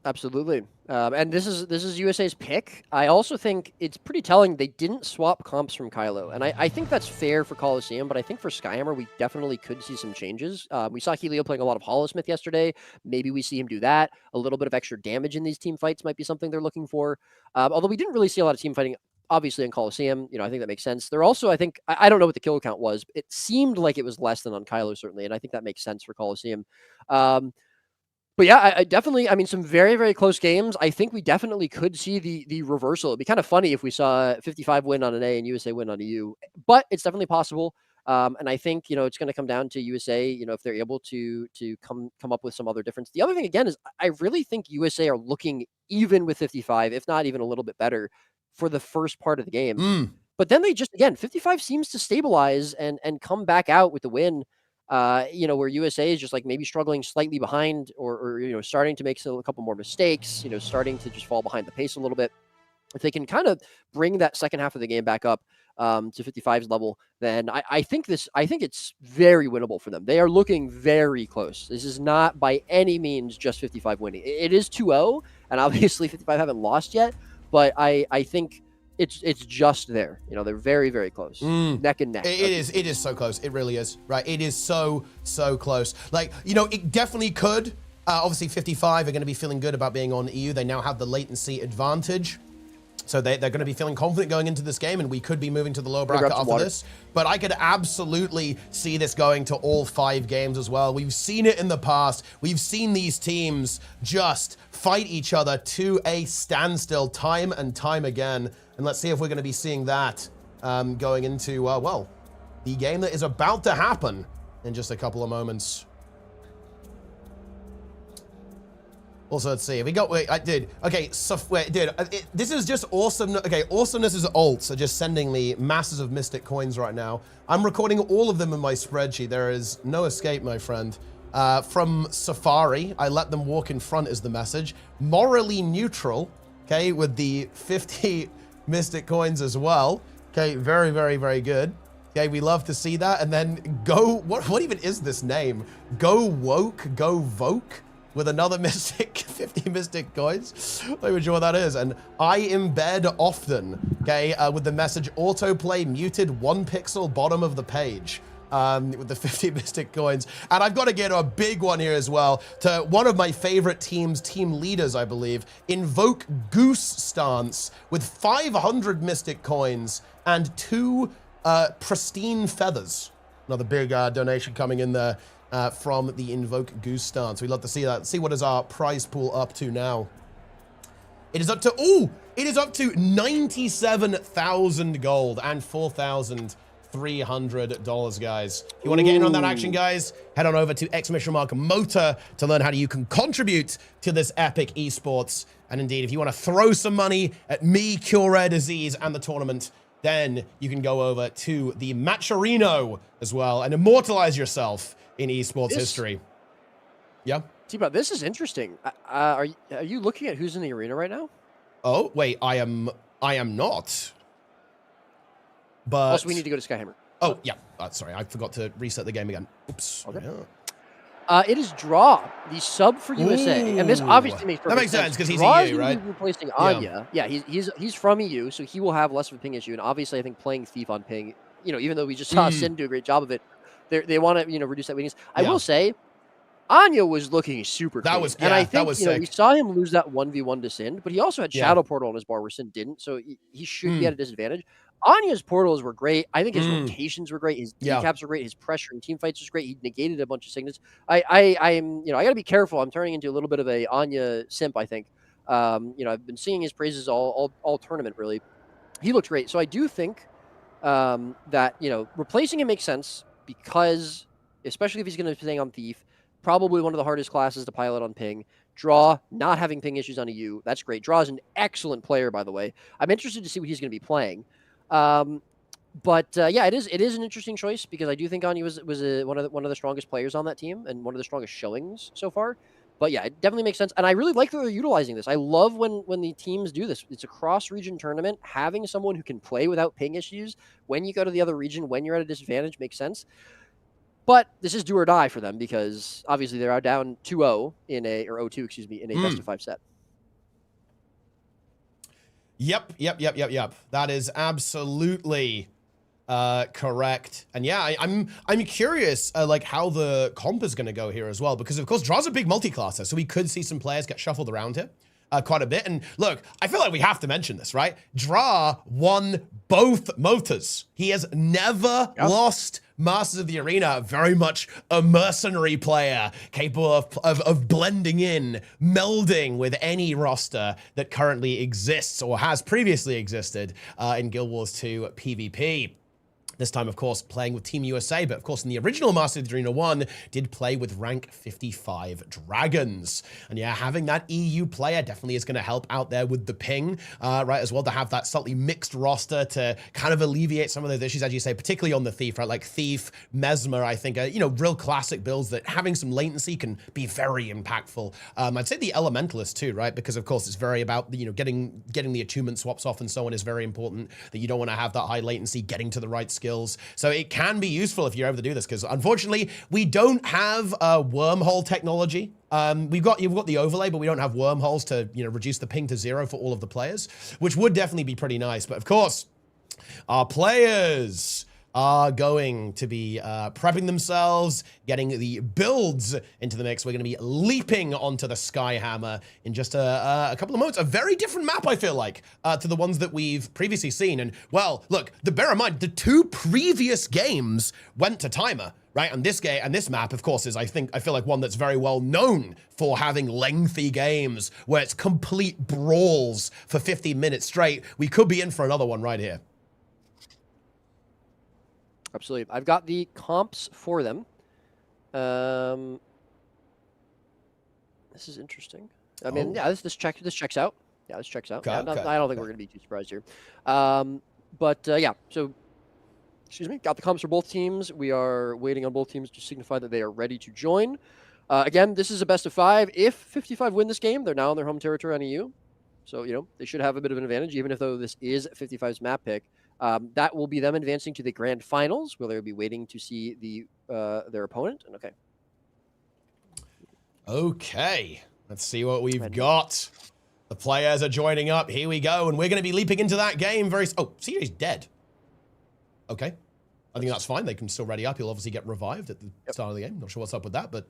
Absolutely. And this is USA's pick. I also think it's pretty telling they didn't swap comps from Kylo. And I think that's fair for Coliseum, but I think for Skyhammer, we definitely could see some changes. We saw Helio playing a lot of Holosmith yesterday. Maybe we see him do that. A little bit of extra damage in these team fights might be something they're looking for. Although we didn't really see a lot of team fighting, obviously, in Coliseum. I think that makes sense. They're also, I think, I don't know what the kill count was. It seemed like it was less than on Kylo, certainly. And I think that makes sense for Coliseum. But yeah, I definitely, some very, very close games. I think we definitely could see the reversal. It'd be kind of funny if we saw 55 win on an A and USA win on a U, but it's definitely possible. And I think, it's going to come down to USA, if they're able to come up with some other difference. The other thing, again, is I really think USA are looking even with 55, if not even a little bit better for the first part of the game. But then they just, again, 55 seems to stabilize and come back out with the win. Where USA is just like maybe struggling slightly behind or starting to make a couple more mistakes, starting to just fall behind the pace a little bit. If they can kind of bring that second half of the game back up to 55's level, then I think it's very winnable for them. They are looking very close. This is not by any means just 55 winning. It is 2-0, and obviously 55 haven't lost yet, but I think it's just there. They're very, very close. Neck and neck. It is so close. It really is, right? It is so close. Like, it definitely could. Obviously, 55 are going to be feeling good about being on EU. They now have the latency advantage. So they're going to be feeling confident going into this game, and we could be moving to the lower bracket after this. But I could absolutely see this going to all 5 games as well. We've seen it in the past. We've seen these teams just fight each other to a standstill time and time again. And let's see if we're going to be seeing that going into, the game that is about to happen in just a couple of moments. Also, let's see. This is just awesome. Okay, awesomeness is alts are just sending me masses of mystic coins right now. I'm recording all of them in my spreadsheet. There is no escape, my friend. From Safari, I let them walk in front is the message. Morally neutral, okay, with the 50 mystic coins as well. Okay, very, very, very good. Okay, we love to see that. And then what even is this name? Go Woke, Go Voke. With another mystic, 50 mystic coins. Not even sure what that is. And I embed often, okay, with the message autoplay muted 1 pixel bottom of the page with the 50 mystic coins. And I've got to get a big one here as well to one of my favorite team leaders, I believe, Invoke Goose Stance with 500 mystic coins and 2 pristine feathers. Another big donation coming in there. From the Invoke Goose Stance. We'd love to see that. See what is our prize pool up to now. It is up to, it is up to 97,000 gold and $4,300, guys. If you want to get in on that action, guys, head on over to !mota to learn how you can contribute to this epic esports. And indeed, if you want to throw some money at me, Cure Rare Disease, and the tournament, then you can go over to the Matcherino as well and immortalize yourself in esports history. Yeah. Teapot, this is interesting. Are you looking at who's in the arena right now? Oh, wait, I am not. But also, we need to go to Skyhammer. Oh, yeah. Sorry, I forgot to reset the game again. Oops. Okay. Yeah. It is Draw, the sub for USA, and this obviously makes perfect that makes sense because he's Draw's EU, right? Replacing Anya. Yeah, he's from EU, so he will have less of a ping issue. And obviously, I think playing Thief on ping, even though we just saw Sin do a great job of it, they want to reduce that weakness. I will say, Anya was looking super That clean. was, and I think, that was sick. we saw him lose that 1v1 to Sin, but he also had Shadow Portal on his bar where Sin didn't, so he should be at a disadvantage. Anya's portals were great. I think his rotations were great. His decaps were great. His pressure in team fights was great. He negated a bunch of signets. I'm, I got to be careful. I'm turning into a little bit of a Anya simp, I think. I've been singing his praises all tournament, really. He looked great. So I do think that, replacing him makes sense because, especially if he's going to be playing on Thief, probably one of the hardest classes to pilot on ping. Draw, not having ping issues on a U. That's great. Draw is an excellent player, by the way. I'm interested to see what he's going to be playing. It is an interesting choice because I do think Anya was one of the strongest players on that team and one of the strongest showings so far. But yeah, it definitely makes sense. And I really like that they're utilizing this. I love when the teams do this. It's a cross-region tournament. Having someone who can play without ping issues when you go to the other region, when you're at a disadvantage, makes sense. But this is do or die for them because obviously they're down 2-0 in a 0-2, in a best of 5 set. Yep. That is absolutely correct. And yeah, I'm curious like how the comp is going to go here as well, because of course Draw's a big multi-classer, so we could see some players get shuffled around here quite a bit. And look, I feel like we have to mention this, right? Draw won both motas. He has never lost Masters of the Arena. Very much a mercenary player, capable of blending in, melding with any roster that currently exists or has previously existed in Guild Wars 2 PvP. This time, of course, playing with Team USA, but of course, in the original Masters of the Arena 1, did play with rank 55 Dragons. And yeah, having that EU player definitely is going to help out there with the ping, right, as well, to have that slightly mixed roster to kind of alleviate some of those issues, as you say, particularly on the Thief, right? Like Thief, Mesmer, I think, are, real classic builds that having some latency can be very impactful. I'd say the Elementalist too, right? Because of course, it's very about, getting the attunement swaps off and so on is very important, that you don't want to have that high latency, getting to the right skills. So it can be useful if you're able to do this, because unfortunately we don't have wormhole technology. You've got the overlay, but we don't have wormholes to reduce the ping to 0 for all of the players, which would definitely be pretty nice. But of course, our players are going to be prepping themselves, getting the builds into the mix. We're going to be leaping onto the Skyhammer in just a couple of moments. A very different map, I feel like, to the ones that we've previously seen. And, well, look, bear in mind, the 2 previous games went to timer, right? And this game and this map, of course, is, I feel like one that's very well known for having lengthy games where it's complete brawls for 50 minutes straight. We could be in for another one right here. Absolutely. I've got the comps for them. This is interesting. I mean, yeah, this checks out. Yeah, this checks out. I don't think we're going to be too surprised here. Yeah, so, excuse me, got the comps for both teams. We are waiting on both teams to signify that they are ready to join. Again, this is a best of 5. If 55 win this game, they're now on their home territory on EU. So, they should have a bit of an advantage, even if though this is 55's map pick. That will be them advancing to the grand finals, where they'll be waiting to see their opponent. And okay, let's see what we've got. The players are joining up. Here we go, and we're going to be leaping into that game very. Oh, CJ's dead. Okay, I think that's fine. They can still ready up. He'll obviously get revived at the start of the game. Not sure what's up with that, but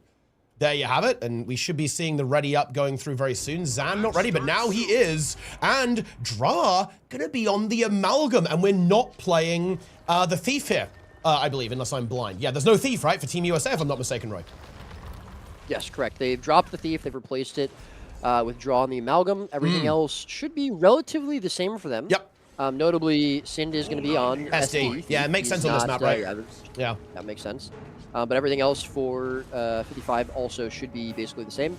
there you have it, and we should be seeing the ready up going through very soon. Zan not ready, but now he is, and Dra gonna be on the Amalgam, and we're not playing the Thief here, I believe, unless I'm blind. Yeah, there's no Thief, right, for Team USA, if I'm not mistaken, Roy? Yes, correct. They've dropped the Thief, they've replaced it with Dra on the Amalgam. Everything else should be relatively the same for them. Yep. Notably, Sind is going to be on SD. Yeah, it makes sense on this map, right? Yeah, that makes sense. But everything else for 55 also should be basically the same.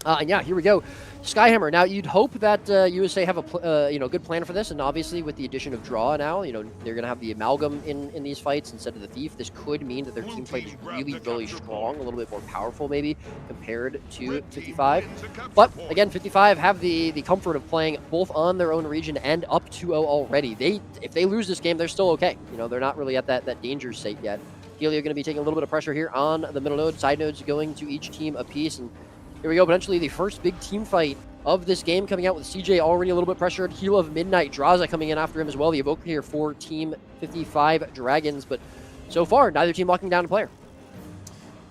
And yeah, here we go. Skyhammer. Now, you'd hope that USA have a good plan for this, and obviously with the addition of Draw now, they're going to have the Amalgam in these fights instead of the Thief. This could mean that their team fight is really, really strong, a little bit more powerful maybe compared to 55. But again, 55 have the comfort of playing both on their own region and up 2-0 already. If they lose this game, they're still okay. They're not really at that danger state yet. Helio going to be taking a little bit of pressure here on the middle node. Side nodes going to each team a piece, and here we go, potentially the first big team fight of this game coming out with CJ already a little bit pressured. Heel of Midnight, Draza coming in after him as well. The Evoker here for Team 55 Dragons, but so far, neither team locking down a player.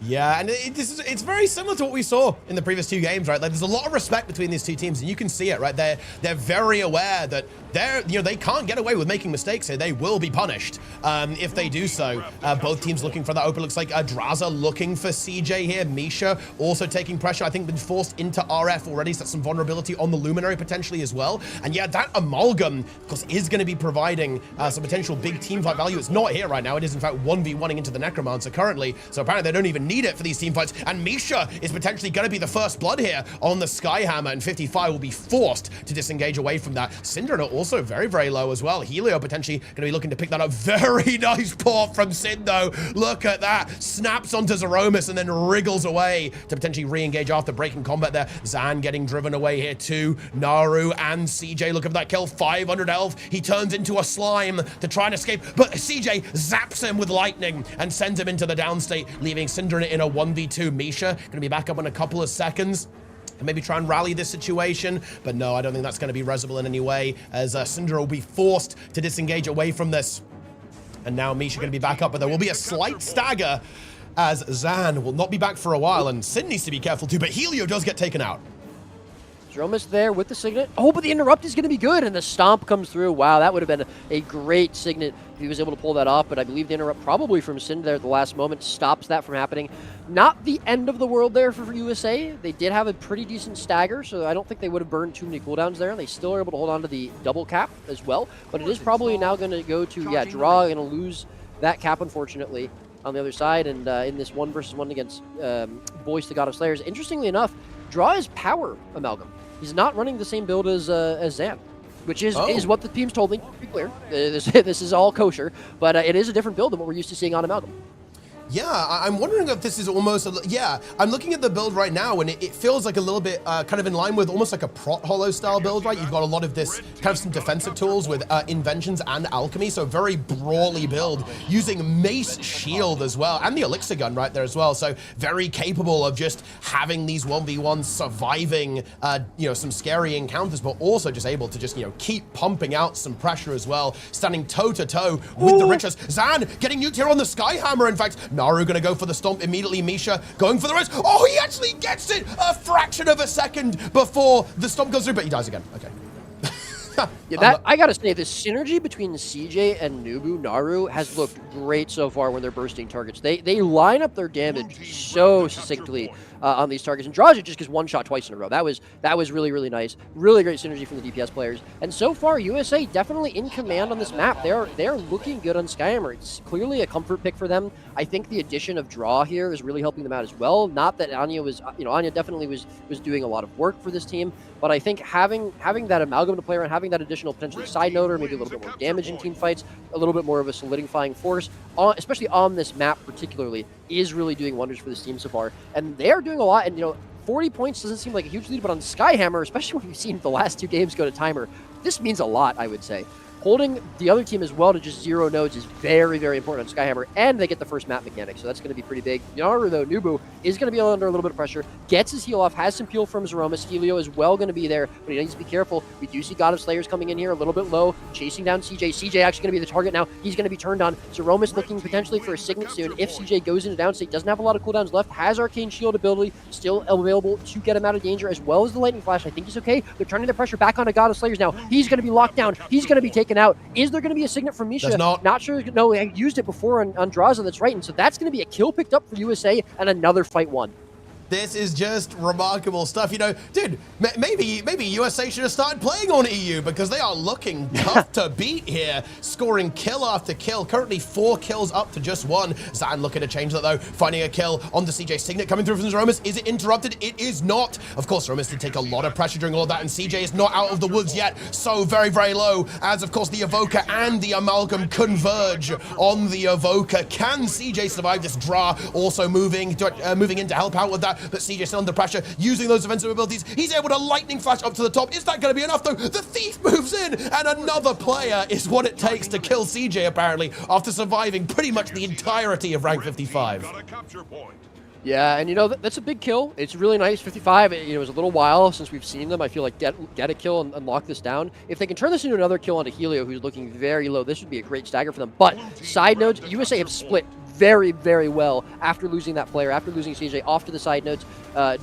Yeah, and it's very similar to what we saw in the previous 2 games, right? Like, there's a lot of respect between these 2 teams, and you can see it, right? They're very aware that they can't get away with making mistakes here. They will be punished if they do so. Both teams looking for that open. Looks like Draza looking for CJ here. Misha also taking pressure. I think been forced into RF already, so that's some vulnerability on the Luminary potentially as well. And yeah, that Amalgam, of course, is going to be providing some potential big team fight value. It's not here right now. It is in fact 1v1ing into the Necromancer currently, so apparently they don't even need it for these team fights. And Misha is potentially going to be the first blood here on the Skyhammer, and 55 will be forced to disengage away from that. Syndra also very, very low as well. Helio potentially going to be looking to pick that up. Very nice port from Sin, though. Look at that. Snaps onto Zeromus and then wriggles away to potentially re-engage after breaking combat there. Zan getting driven away here too. Naru and CJ looking for that kill. 500 health. He turns into a slime to try and escape, but CJ zaps him with lightning and sends him into the downstate, leaving Syndra in a 1v2. Misha going to be back up in a couple of seconds and maybe try and rally this situation, but no, I don't think that's going to be resolvable in any way, as Syndra will be forced to disengage away from this. And now Misha going to be back up, but there will be a slight stagger as Zan will not be back for a while, and Sin needs to be careful too, but Helio does get taken out. Zeromus there with the Signet. Oh, but the Interrupt is going to be good, and the Stomp comes through. Wow, that would have been a great Signet if he was able to pull that off, but I believe the Interrupt probably from Sin there at the last moment stops that from happening. Not the end of the world there for USA. They did have a pretty decent stagger, so I don't think they would have burned too many cooldowns there, and they still are able to hold on to the double cap as well, but it is probably now going to go to, yeah, Draw, going to lose that cap, unfortunately, on the other side, and in this 1v1 against Boyce, the God of Slayers. Interestingly enough, Draw is power Amalgam. He's not running the same build as Zan, which is what the team's told me, to be clear. This is all kosher, but it is a different build than what we're used to seeing on Amalgam. Yeah, I'm wondering if this is almost, yeah, I'm looking at the build right now, and it feels like a little bit kind of in line with almost like a Prot Hollow style build, right? You've got a lot of this kind of some defensive tools with Inventions and Alchemy, so very brawly build, using Mace Shield as well, and the Elixir Gun right there as well, so very capable of just having these 1v1s, surviving, you know, some scary encounters, but also just able to just, you know, keep pumping out some pressure as well, standing toe-to-toe with the Riches. Zan getting nuked here on the Skyhammer, in fact. Naru going to go for the Stomp immediately. Misha going for the rest. Oh, he actually gets it a fraction of a second before the Stomp goes through, but he dies again. Okay. Yeah, I gotta say, the synergy between CJ and Nubu Naru has looked great so far when they're bursting targets. They line up their damage so succinctly on these targets, and draws it just because one shot twice in a row. That was really, really nice. Really great synergy from the DPS players. And so far, USA definitely in command on this map. They're looking good on Skyhammer. It's clearly a comfort pick for them. I think the addition of Draw here is really helping them out as well. Not that Anya was, Anya definitely was doing a lot of work for this team, but I think having that Amalgam to play around, having that additional potentially side note or maybe a little bit more damage in team fights, a little bit more of a solidifying force, especially on this map particularly, is really doing wonders for this team so far. And they're doing a lot, and 40 points doesn't seem like a huge lead, but on Skyhammer, especially when we've seen the last 2 games go to timer, this means a lot, I would say. Holding the other team as well to just 0 nodes is very, very important on Skyhammer, and they get the first map mechanic, so that's going to be pretty big. Naru, though, Nubu, is going to be under a little bit of pressure, gets his heal off, has some peel from Zeromus. Helio is well going to be there, but he needs to be careful. We do see God of Slayers coming in here a little bit low, chasing down CJ. CJ actually going to be the target now. He's going to be turned on. Zeromus looking potentially for a Signet soon. If CJ goes into downstate, doesn't have a lot of cooldowns left, has Arcane Shield ability, still available to get him out of danger, as well as the Lightning Flash. I think he's okay. They're turning the pressure back onto God of Slayers now. He's going to be locked down. He's going to be taken out. Is there going to be a Signet from Misha? Not sure. No, I used it before on Draza, that's right. And so that's going to be a kill picked up for USA and another fight won. This is just remarkable stuff. Dude, maybe USA should have started playing on EU, because they are looking tough to beat here, scoring kill after kill. Currently 4 kills up to just 1. Zan looking to change that though, finding a kill on the CJ. Signet coming through from Zeromus. Is it interrupted? It is not. Of course, Zeromus did take a lot of pressure during all of that, and CJ is not out of the woods yet. So very, very low, as of course the Evoker and the Amalgam converge on the Evoker. Can CJ survive this draw? Also moving in to help out with that. But CJ still under pressure, using those defensive abilities. He's able to lightning flash up to the top. Is that going to be enough though? The Thief moves in, and another player is what it takes to kill CJ apparently, after surviving pretty much the entirety of rank 55. Yeah, and that's a big kill. It's really nice. 55, it was a little while since we've seen them. I feel like get a kill and lock this down. If they can turn this into another kill onto Helio, who's looking very low, this would be a great stagger for them. But side notes, USA have split very, very well after losing that player, after losing CJ. Off to the side notes,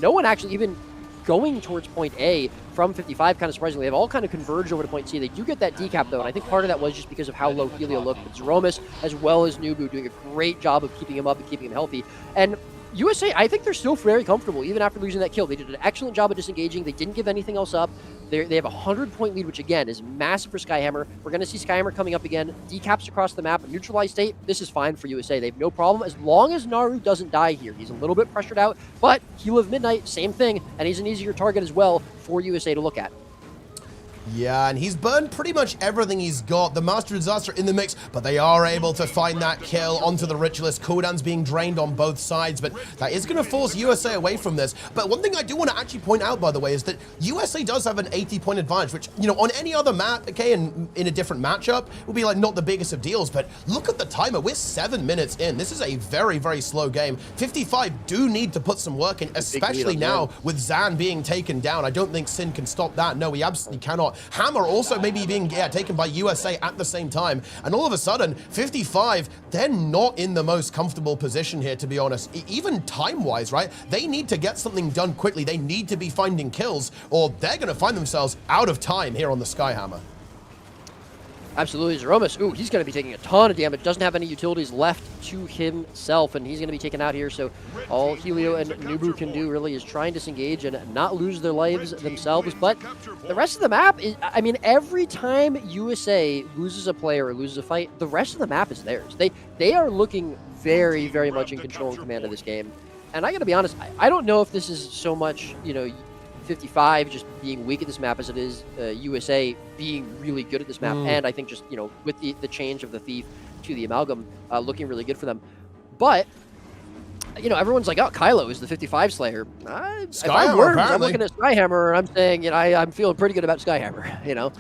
no one actually even going towards point A from 55, kind of surprisingly. They've all kind of converged over to point C. They do get that decap, though, and I think part of that was just because of how low Helio looked. But Zeromus, as well as Nubu, doing a great job of keeping him up and keeping him healthy. And USA, I think they're still very comfortable, even after losing that kill. They did an excellent job of disengaging. They didn't give anything else up. They have a 100-point lead, which, again, is massive for Skyhammer. We're going to see Skyhammer coming up again. Decaps across the map. Neutralized state, this is fine for USA. They have no problem as long as Naru doesn't die here. He's a little bit pressured out, but Heal of Midnight, same thing, and he's an easier target as well for USA to look at. Yeah, and he's burned pretty much everything he's got. The Master Disaster in the mix, but they are able to find that kill onto the Ritualist. Cooldowns being drained on both sides, but that is going to force USA away from this. But one thing I do want to actually point out, by the way, is that USA does have an 80-point advantage, which, you know, on any other map, okay, and in a different matchup, would be like not the biggest of deals. But look at the timer. We're 7 minutes in. This is a very, very slow game. 55 do need to put some work in, especially now with Zan being taken down. I don't think Sin can stop that. No, he absolutely cannot. Hammer also maybe being taken by USA at the same time. And all of a sudden, 55, they're not in the most comfortable position here, to be honest. Even time-wise, right? They need to get something done quickly. They need to be finding kills, or they're going to find themselves out of time here on the Skyhammer. Absolutely, Zeromus. Ooh, he's going to be taking a ton of damage. Doesn't have any utilities left to himself, and he's going to be taken out here. So all Helio and Nubu can do really is try and disengage and not lose their lives themselves. But the rest of the map is, I mean, every time USA loses a player or loses a fight, the rest of the map is theirs. They are looking very, very much in control and command of this game. And I got to be honest, I don't know if this is so much, you know, 55 just being weak at this map as it is USA being really good at this map. And I think just, you know, with the change of the Thief to the Amalgam looking really good for them. But, you know, everyone's like, oh, Kylo is the 55 Slayer. If I'm Worms, I'm looking at Skyhammer, and I'm saying, you know, I'm feeling pretty good about Skyhammer, you know?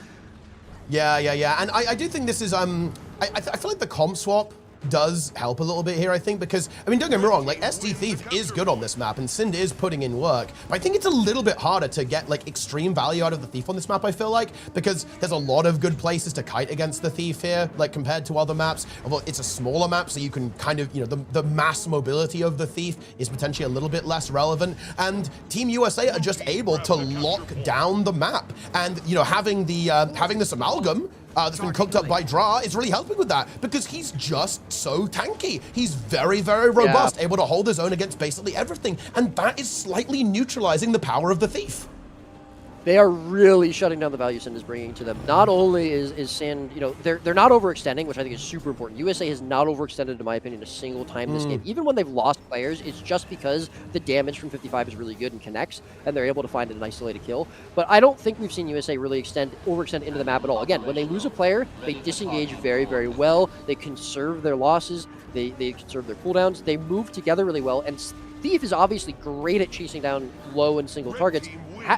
Yeah. And I do think this is, I feel like the comp swap does help a little bit here, I think, because, I mean, don't get me wrong, like, SD Thief is good on this map, and Sind is putting in work, but I think it's a little bit harder to get, like, extreme value out of the Thief on this map, I feel like, because there's a lot of good places to kite against the Thief here, like, compared to other maps. Although it's a smaller map, so you can kind of, you know, the mass mobility of the Thief is potentially a little bit less relevant, and Team USA are just able to lock down the map, and, you know, having this Amalgam that's been cooked up by Dra is really helping with that, because he's just so tanky. He's very, very robust, able to hold his own against basically everything, and that is slightly neutralizing the power of the Thief. They are really shutting down the value Sin is bringing to them. Not only is Sin, you know, they're not overextending, which I think is super important. USA has not overextended, in my opinion, a single time in this game. Even when they've lost players, it's just because the damage from 55 is really good and connects, and they're able to find an isolated kill. But I don't think we've seen USA really overextend into the map at all. Again, when they lose a player, they disengage very, very well. They conserve their losses. They conserve their cooldowns. They move together really well, and Thief is obviously great at chasing down low and single targets.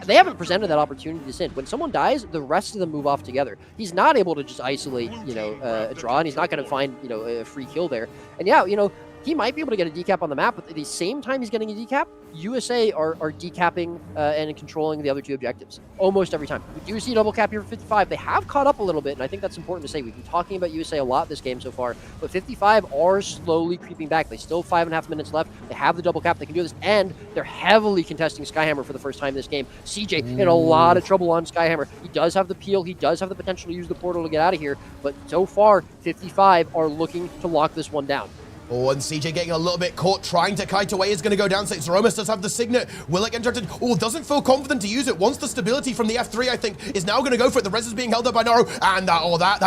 They haven't presented that opportunity to Sin. When someone dies, the rest of them move off together. He's not able to just isolate, you know, a draw, and he's not going to find, you know, a free kill there. And yeah, you know, he might be able to get a decap on the map, but at the same time he's getting a decap, USA are decapping and controlling the other two objectives almost every time. We do see a double cap here for 55. They have caught up a little bit, and I think that's important to say. We've been talking about USA a lot this game so far, but 55 are slowly creeping back. They still have 5.5 minutes left. They have the double cap. They can do this, and they're heavily contesting Skyhammer for the first time in this game. CJ in a lot of trouble on Skyhammer. He does have the peel. He does have the potential to use the portal to get out of here, but so far, 55 are looking to lock this one down. Oh, and CJ getting a little bit caught, trying to kite away, is going to go down. So Zeromus does have the Signet. Will it get interrupted? Oh, doesn't feel confident to use it. Wants the stability from the F3, I think, is now going to go for it. The res is being held up by Naru, and that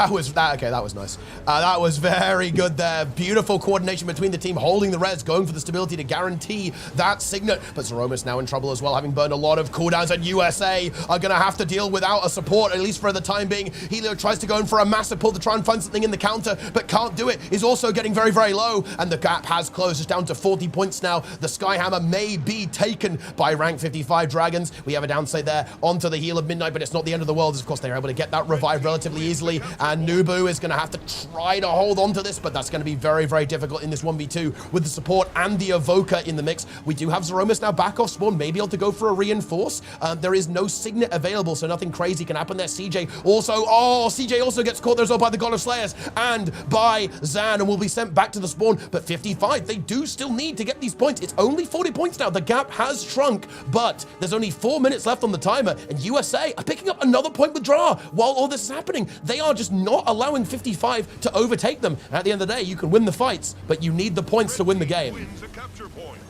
was nice. That was very good there. Beautiful coordination between the team, holding the res, going for the stability to guarantee that Signet. But Zeromus now in trouble as well, having burned a lot of cooldowns, and USA are going to have to deal without a support, at least for the time being. Helio tries to go in for a massive pull to try and find something in the counter, but can't do it. Is also getting very, very low, and the gap has closed. It's down to 40 points now. The Skyhammer may be taken by rank 55 Dragons. We have a downside there onto the Heal of Midnight, but it's not the end of the world. Of course, they're able to get that revive relatively easily, and Nubu is going to have to try to hold on to this, but that's going to be very, very difficult in this 1v2 with the support and the Evoker in the mix. We do have Zeromus now back off spawn, maybe able to go for a reinforce. There is no Signet available, so nothing crazy can happen there. CJ also gets caught there as well by the God of Slayers and by Zan, and will be sent back to the spawn. down, but 55, they do still need to get these points. It's only 40 points now. The gap has shrunk, but there's only 4 minutes left on the timer, and USA are picking up another point with draw while all this is happening. They are just not allowing 55 to overtake them. At the end of the day, you can win the fights, but you need the points to win the game.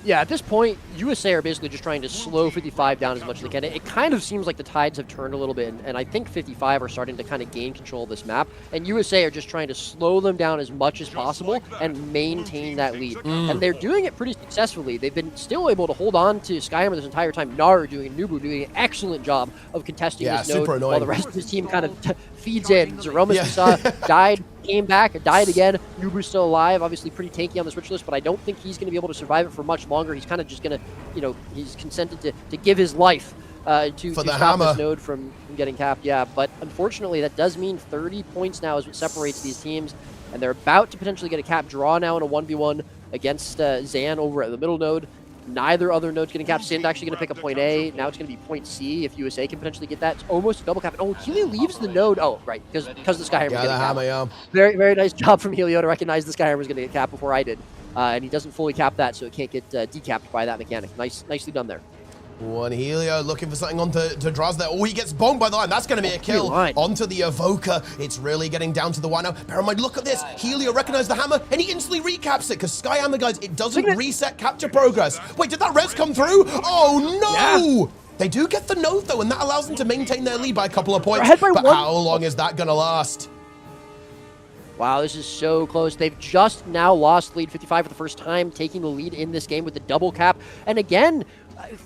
Yeah, at this point, USA are basically just trying to slow 55 down as much as they can. It kind of seems like the tides have turned a little bit, and I think 55 are starting to kind of gain control of this map, and USA are just trying to slow them down as much as possible and maintain that lead. And they're doing it pretty successfully. They've been still able to hold on to Skyhammer this entire time. Naru doing, Nubu doing an excellent job of contesting this node while the rest of his team kind of feeds in. Zeromus, we saw, died, came back, died again. Nubu's still alive, obviously pretty tanky on the switch list, but I don't think he's going to be able to survive it for much longer. He's kind of just going to, you know, he's consented to give his life to stop this node from getting capped. Yeah, but unfortunately, that does mean 30 points now is what separates these teams, and they're about to potentially get a cap draw now in a 1v1 against Zan over at the middle node. Neither other node's getting capped. Sind actually going to pick up point A. Now it's going to be point C if USA can potentially get that. It's almost a double cap. Oh, Helio leaves the node. Oh, right, because the Skyhammer's getting capped. Yeah. Very, very nice job from Helio to recognize the Skyhammer's going to get capped before I did. And he doesn't fully cap that, so it can't get decapped by that mechanic. Nicely done there. One Helio looking for something onto Draz there. Oh, he gets bombed by the line. That's going to be a kill onto the Evoker. It's really getting down to the wire now. Bear in mind, look at this. Helio recognized the hammer, and he instantly recaps it, because Skyhammer, guys, it doesn't reset capture progress. Wait, did that res come through? Oh, no! Yeah. They do get the node, though, and that allows them to maintain their lead by a couple of points. But how long is that going to last? Wow, this is so close. They've just now lost lead 55 for the first time, taking the lead in this game with the double cap. And again,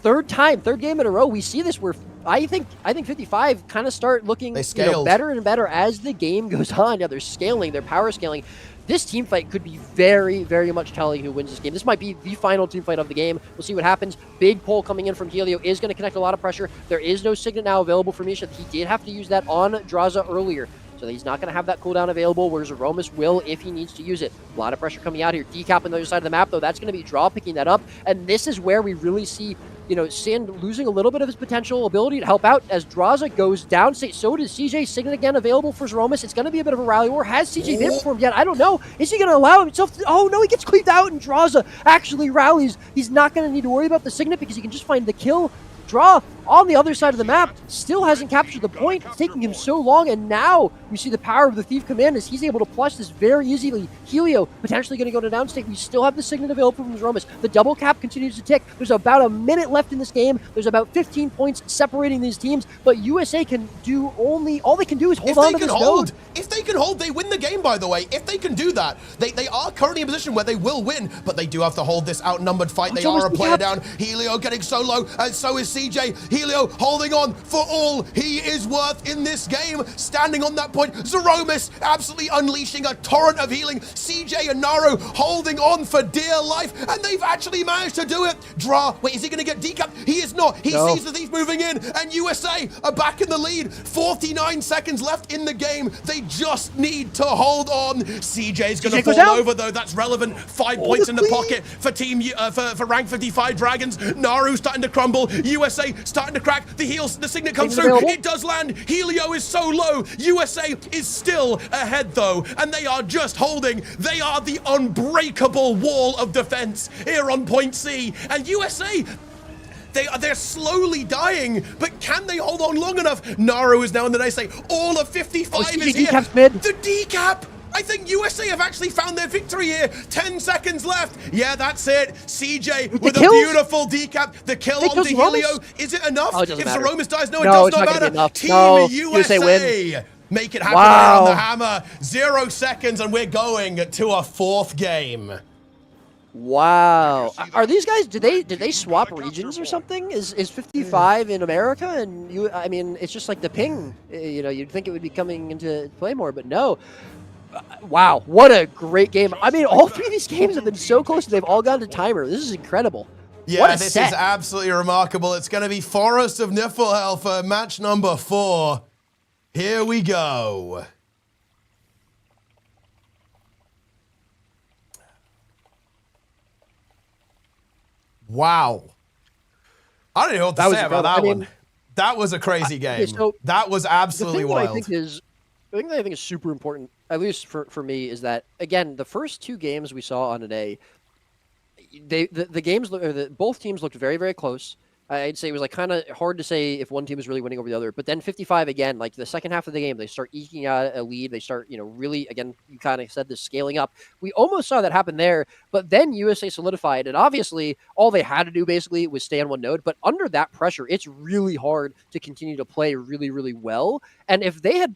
third game in a row, we see this where I think 55 kind of start looking better and better as the game goes on. Yeah, they're scaling, they're power scaling. This team fight could be very, very much telling who wins this game. This might be the final team fight of the game. We'll see what happens. Big pull coming in from Helio is going to connect a lot of pressure. There is no Signet now available for Misha. He did have to use that on Draza earlier, so he's not going to have that cooldown available, whereas Zeromus will if he needs to use it. A lot of pressure coming out here. Decap on the other side of the map, though. That's going to be Draw picking that up, and this is where we really see, you know, Sind losing a little bit of his potential ability to help out as Draza goes down. So does CJ. Signet again available for Zeromus. It's going to be a bit of a rally war. Has CJ been performed yet? I don't know. Is he going to allow himself to... Oh, no, he gets cleaved out, and Draza actually rallies. He's not going to need to worry about the Signet because he can just find the kill. Draw on the other side of the map still hasn't captured the point. It's taking him so long, and now we see the power of the Thief come in as he's able to plush this very easily. Helio potentially going to go to downstate. We still have the Signet available from Zeromus. The double cap continues to tick. There's about a minute left in this game. There's about 15 points separating these teams, but USA can do all they can do is hold on to this node. If they can hold, they win the game, by the way. If they can do that, they are currently in a position where they will win, but they do have to hold this outnumbered fight. They are a player down. Helio getting so low, and so is CJ. Helio holding on for all he is worth in this game, standing on that point. Zeromus absolutely unleashing a torrent of healing. CJ and Naru holding on for dear life, and they've actually managed to do it. Dra, wait, is he going to get decapped? He is not. He sees the Thief moving in, and USA are back in the lead. 49 seconds left in the game. They just need to hold on. CJ's going to fall over, though. That's relevant. 5 points in the pocket for team for rank 55 Dragons. Naru starting to crumble. USA starting to crack. The Signet comes through. It does land. Helio is so low. USA is still ahead, though, and they are just holding. They are the unbreakable wall of defense here on point C, and USA, they're slowly dying, but can they hold on long enough? Naru is now in the day. All of 55 is here. The decap. I think USA have actually found their victory here. 10 seconds left. Yeah, that's it. CJ with a beautiful decap. The kill on the Helio. Is it enough? If Zeromus dies, no, it does not matter. Team USA make it happen on the hammer. 0 seconds, and we're going to a 4th game. Wow. Are these guys, did they swap regions or something? Is 55 in America? And I mean, it's just like the ping. You know, you'd think it would be coming into play more, but no. Wow, what a great game. I mean, all 3 of these games have been so close, they've all gone to timer. This is incredible. Yeah, this is absolutely remarkable. It's going to be Forest of Niflhel for match number 4. Here we go. Wow. I don't know what to say about that one. That was a crazy game. That was absolutely wild. I think is The thing that I think is super important, at least for me, is that, again, the first 2 games we saw on an A, the games, both teams looked very, very close. I'd say it was like kind of hard to say if one team was really winning over the other. But then 55 again, like the second half of the game, they start eking out a lead. They start, really, again, you kind of said this, scaling up. We almost saw that happen there, but then USA solidified. And obviously, all they had to do basically was stay on one node. But under that pressure, it's really hard to continue to play really, really well. And if they had,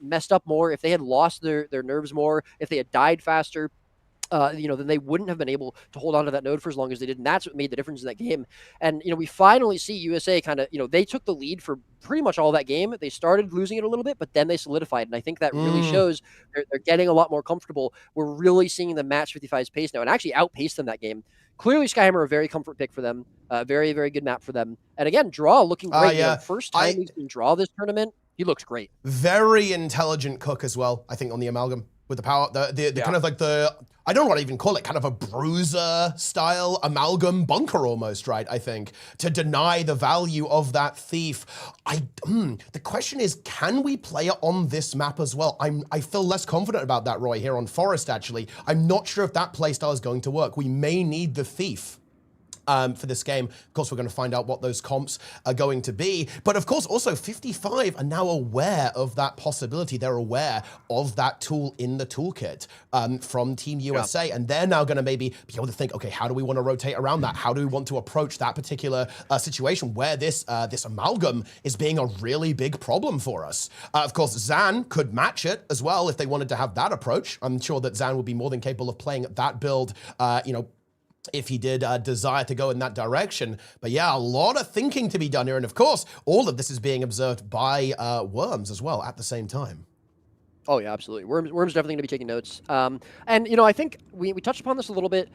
messed up more, if they had lost their nerves more, if they had died faster, then they wouldn't have been able to hold on to that node for as long as they did. And that's what made the difference in that game. And, we finally see USA kind of, they took the lead for pretty much all that game. They started losing it a little bit, but then they solidified. And I think that really shows they're getting a lot more comfortable. We're really seeing them match 55's pace now and actually outpace them that game. Clearly, Skyhammer, a very comfort pick for them. Very, very good map for them. And again, Draw looking great. Yeah. First time he's been Draw this tournament. He looks great. Very intelligent cook as well, I think, on the Amalgam. With the power, the kind of like I don't know what I even call it, kind of a bruiser style Amalgam bunker almost, right? I think, to deny the value of that Thief. The question is, can we play it on this map as well? I feel less confident about that, Roy, here on Forest, actually. I'm not sure if that playstyle is going to work. We may need the Thief. For this game. Of course, we're going to find out what those comps are going to be. But of course, also 55 are now aware of that possibility. They're aware of that tool in the toolkit from Team USA. And they're now going to maybe be able to think, okay, how do we want to rotate around that? How do we want to approach that particular situation where this Amalgam is being a really big problem for us? Of course, Zan could match it as well if they wanted to have that approach. I'm sure that Zan would be more than capable of playing that build, if he did desire to go in that direction. But yeah, a lot of thinking to be done here. And of course, all of this is being observed by Worms as well at the same time. Oh, yeah, absolutely. Worms definitely going to be taking notes. And, I think we touched upon this a little bit.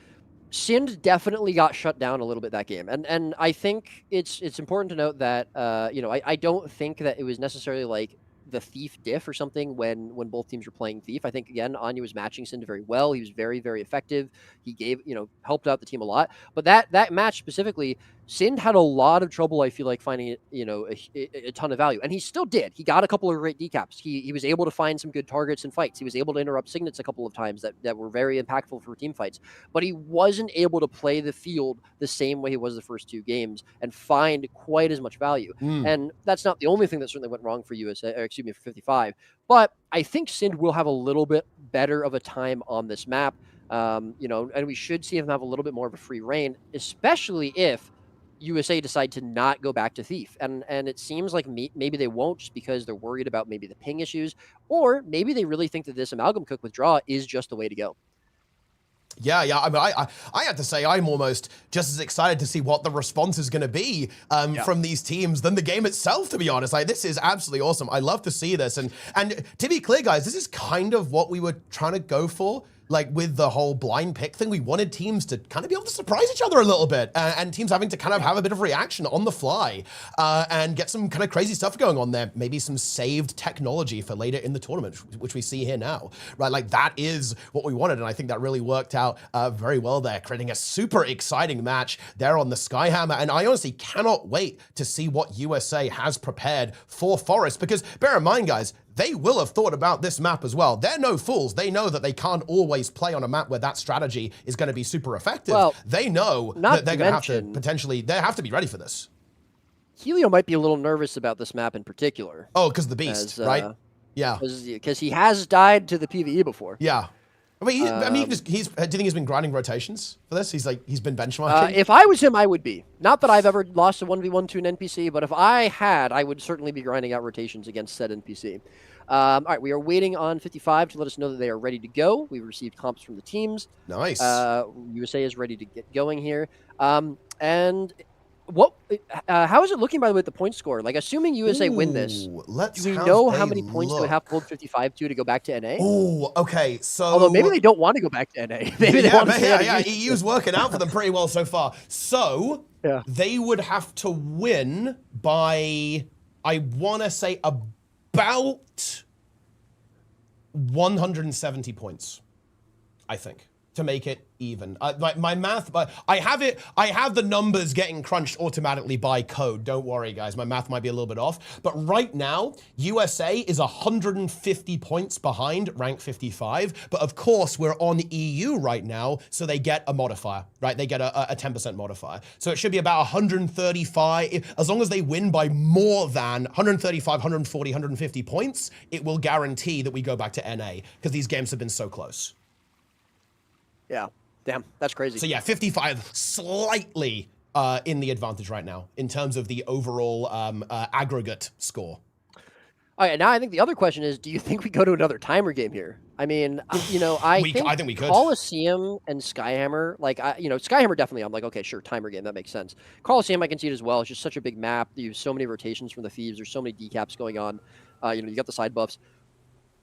Sind definitely got shut down a little bit that game. And I think it's important to note that, I don't think that it was necessarily like the Thief diff or something when both teams were playing Thief. I think, again, Anya was matching Sind very well. He was very, very effective. He gave, helped out the team a lot. But that match specifically, Sind had a lot of trouble, I feel like, finding a ton of value. And he still did. He got a couple of great decaps. He was able to find some good targets and fights. He was able to interrupt Signets a couple of times that were very impactful for team fights. But he wasn't able to play the field the same way he was the first 2 games and find quite as much value. And that's not the only thing that certainly went wrong for USA, or excuse me, for 55. But I think Sind will have a little bit better of a time on this map. And we should see him have a little bit more of a free reign, especially if USA decide to not go back to Thief. And it seems like maybe they won't, just because they're worried about maybe the ping issues, or maybe they really think that this Amalgam cook with Draw is just the way to go. Yeah. I mean, I have to say, I'm almost just as excited to see what the response is going to be from these teams than the game itself, to be honest. Like, this is absolutely awesome. I love to see this. And to be clear, guys, this is kind of what we were trying to go for. Like, with the whole blind pick thing, we wanted teams to kind of be able to surprise each other a little bit, and teams having to kind of have a bit of reaction on the fly, and get some kind of crazy stuff going on there. Maybe some saved technology for later in the tournament, which we see here now, right? Like, that is what we wanted, and I think that really worked out very well there, creating a super exciting match there on the Skyhammer. And I honestly cannot wait to see what USA has prepared for Forest, because bear in mind, guys, they will have thought about this map as well. They're no fools. They know that they can't always play on a map where that strategy is going to be super effective. Well, they know that they're going to have to potentially, they have to be ready for this. Helio might be a little nervous about this map in particular. Oh, because the beast, right? Yeah. Because he has died to the PvE before. Yeah. I mean, do you think he's been grinding rotations for this? He's been benchmarking? If I was him, I would be. Not that I've ever lost a 1v1 to an NPC, but if I had, I would certainly be grinding out rotations against said NPC. All right, we are waiting on 55 to let us know that they are ready to go. We've received comps from the teams. Nice. USA is ready to get going here. And how is it looking, by the way, with the point score? Like, assuming USA win this, do we know how many points they would have to hold 55 to go back to NA? Oh, okay. So, although maybe they don't want to go back to NA. Maybe they want to stay yeah. EU's working out for them pretty well so far. So they would have to win by, I want to say, about 170 points, I think, to make it even. My math, but I have the numbers getting crunched automatically by code. Don't worry, guys. My math might be a little bit off. But right now, USA is 150 points behind rank 55. But of course, we're on EU right now, so they get a modifier, right? They get a 10% modifier. So it should be about 135. As long as they win by more than 135, 140, 150 points, it will guarantee that we go back to NA, because these games have been so close. Yeah. Damn, that's crazy. So yeah, 55 slightly in the advantage right now in terms of the overall aggregate score. All right, now I think the other question is, do you think we go to another timer game here? I mean, you know, I think we could. Coliseum and Skyhammer, like, you know, Skyhammer definitely, I'm like, okay, sure, timer game, that makes sense. Coliseum, I can see it as well. It's just such a big map. You have so many rotations from the Thieves. There's so many decaps going on. You know, you got the side buffs.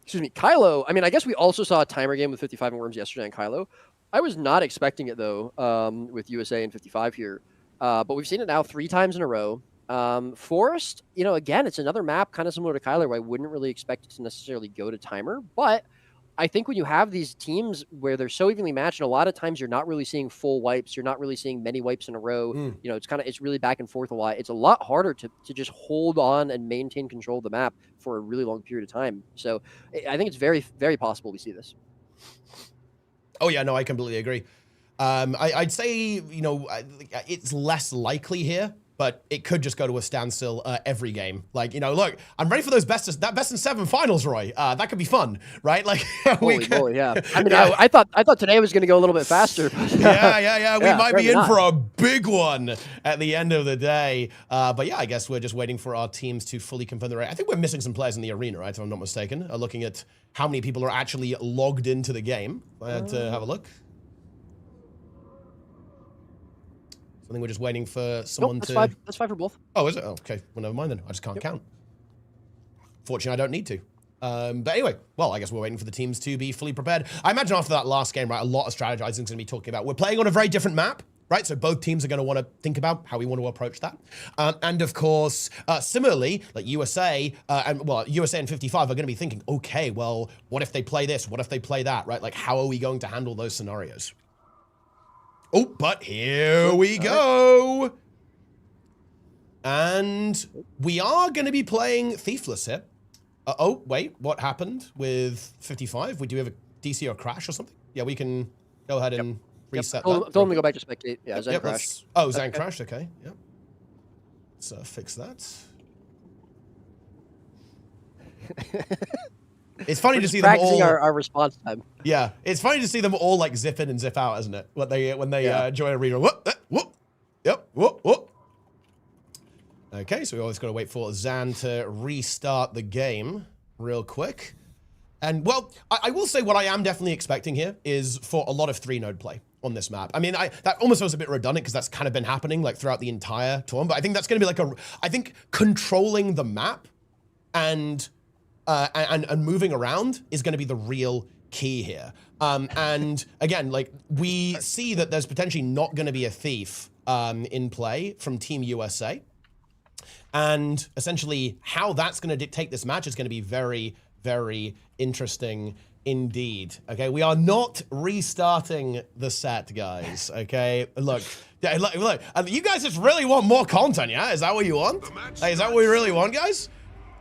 Excuse me, Kylo. I mean, I guess we also saw a timer game with 55 and Worms yesterday on Kylo. I was not expecting it, though, with USA and 55 here. But we've seen it now 3 times in a row. Forest, you know, again, it's another map kind of similar to Kyler where I wouldn't really expect it to necessarily go to timer. But I think when you have these teams where they're so evenly matched, and a lot of times you're not really seeing full wipes, you're not really seeing many wipes in a row. You know, it's really back and forth a lot. It's a lot harder to just hold on and maintain control of the map for a really long period of time. So I think it's very, very possible we see this. Oh yeah, no, I completely agree. I'd say, you know, it's less likely here, but it could just go to a standstill every game. Like, you know, look, I'm ready for those best in 7 finals, Roy. That could be fun, right? Like, holy moly, yeah. I mean, I thought today was going to go a little bit faster. But, yeah. We might be in for a big one at the end of the day. But yeah, I guess we're just waiting for our teams to fully confirm the rate. I think we're missing some players in the arena, right? If I'm not mistaken. Looking at how many people are actually logged into the game. I had to have a look. I think we're just waiting for someone to... That's 5 for both. Oh, is it? Oh, okay. Well, never mind then. I just can't count. Fortunately, I don't need to. But anyway, well, I guess we're waiting for the teams to be fully prepared. I imagine after that last game, right, a lot of strategizing is going to be talking about. We're playing on a very different map, right? So both teams are going to want to think about how we want to approach that. And of course, similarly, like USA, USA and 55 are going to be thinking, okay, well, what if they play this? What if they play that, right? Like, how are we going to handle those scenarios? Oh, but here we go. And we are going to be playing Thiefless here. Oh, wait, what happened with 55? Do we have a DC or crash or something? Yeah, we can go ahead and reset that. Don't go back to spectate. Yeah, Zen crashed. Oh, Zen crashed, okay. Yep. Let's fix that. It's funny to see them all our response time. Yeah, it's funny to see them all like zip in and zip out, isn't it? When they join a regional. Whoop. Yep. Whoop. Okay, so we always got to wait for Zan to restart the game real quick. And well, I will say what I am definitely expecting here is for a lot of 3-node play on this map. I mean, that almost was a bit redundant because that's kind of been happening like throughout the entire tournament. But I think that's going to be like I think controlling the map and moving around is going to be the real key here. And again, like we see that there's potentially not going to be a thief in play from Team USA. And essentially how that's going to dictate this match is going to be very, very interesting indeed. Okay, we are not restarting the set, guys. Okay, look, you guys just really want more content, yeah? Is that what you want? Hey, is that what we really want, guys?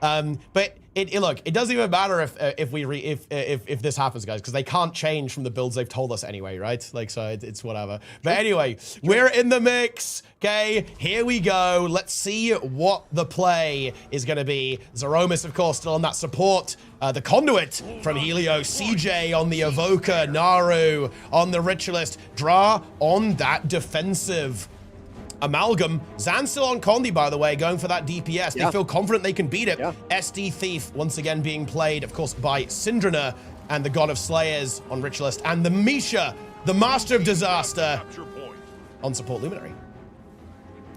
But look, it doesn't even matter if this happens, guys, because they can't change from the builds they've told us anyway, right? Like, so it's whatever. But anyway, we're in the mix. Okay, here we go. Let's see what the play is going to be. Zeromus, of course, still on that support. The conduit from Helio, CJ on the Evoker, Naru on the Ritualist, Dra on that defensive. Amalgam, Zan still on Condi, by the way, going for that DPS. They feel confident they can beat it. SD Thief once again being played, of course, by Syndrana and the God of Slayers on Ritualist, and the Misha, the Master of Disaster, on Support Luminary.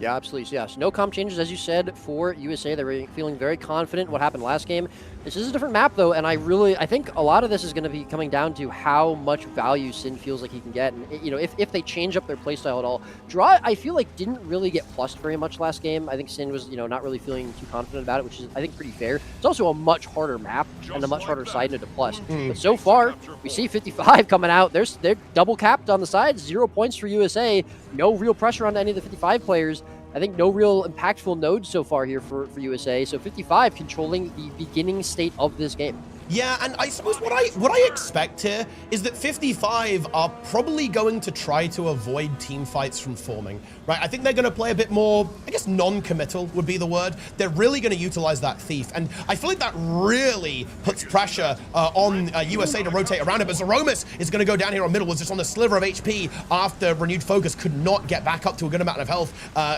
Yeah, absolutely. Yes. No comp changes, as you said, for USA. They were feeling very confident. What happened last game? This is a different map, though, and I think a lot of this is going to be coming down to how much value Sin feels like he can get. And, you know, if they change up their playstyle at all. Draw, I feel like, didn't really get plussed very much last game. I think Sin was, you know, not really feeling too confident about it, which is, I think, pretty fair. It's also a much harder map and a much harder side node to plus. But so far, we see 55 coming out. They're double capped on the sides, 0 points for USA. No real pressure on any of the 55 players. I think no real impactful nodes so far here for USA. So 55 controlling the beginning state of this game. Yeah, and I suppose what I expect here is that 55 are probably going to try to avoid team fights from forming, right? I think they're going to play a bit more, I guess non-committal would be the word. They're really going to utilize that thief, and I feel like that really puts pressure on USA to rotate around it, but Zeromus is going to go down here on middle, was just on the sliver of HP after renewed focus, could not get back up to a good amount of health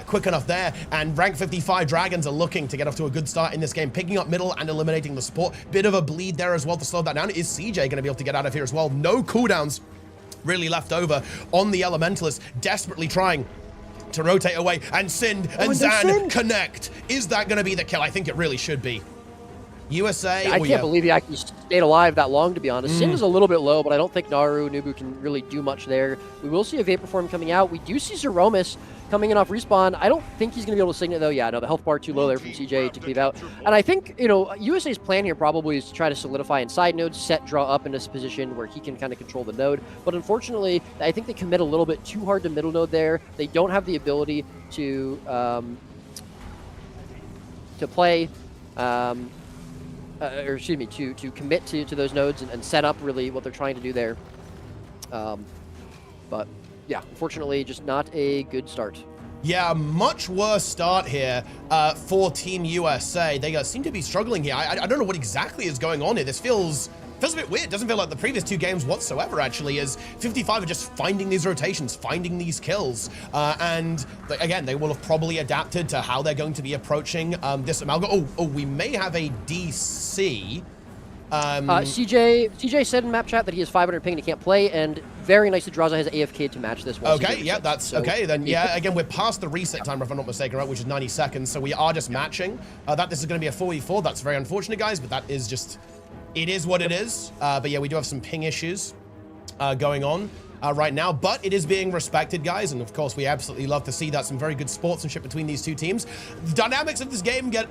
quick enough there, and rank 55 Dragons are looking to get off to a good start in this game, picking up middle and eliminating the support. Bit of a bleed there as well to slow that down. Is CJ going to be able to get out of here as well? No cooldowns really left over on the Elementalist, desperately trying to rotate away, and Sind and Zan connect. Is that going to be the kill? I think it really should be. USA. Yeah, I can't believe he actually stayed alive that long, to be honest. Sin is a little bit low, but I don't think Naru, Nubu can really do much there. We will see a Vapor Form coming out. We do see Zeromus coming in off respawn. I don't think he's going to be able to signet, though. Yeah, no, the health bar too low there from CJ to cleave out. And I think, you know, USA's plan here probably is to try to solidify inside nodes, set draw up in this position where he can kind of control the node. But unfortunately, I think they commit a little bit too hard to middle node there. They don't have the ability to play... or excuse me, to commit to those nodes and set up really what they're trying to do there. But yeah, unfortunately, just not a good start. Yeah, much worse start here for Team USA. They seem to be struggling here. I don't know what exactly is going on here. This feels a bit weird. Doesn't feel like the previous two games whatsoever, actually, as 55 are just finding these rotations, finding these kills. And again, they will have probably adapted to how they're going to be approaching this Amalgam. Oh, we may have a DC. CJ said in map chat that he has 500 ping and he can't play, and very nicely Draza has AFK to match this one. Okay, yeah, that's so, okay. Then yeah, again, we're past the reset timer, if I'm not mistaken, right, which is 90 seconds. So we are just matching. This is going to be a 4v4. That's very unfortunate, guys, but that is just... It is what it is, but yeah, we do have some ping issues going on right now, but it is being respected, guys, and of course, we absolutely love to see that. Some very good sportsmanship between these two teams. The dynamics of this game get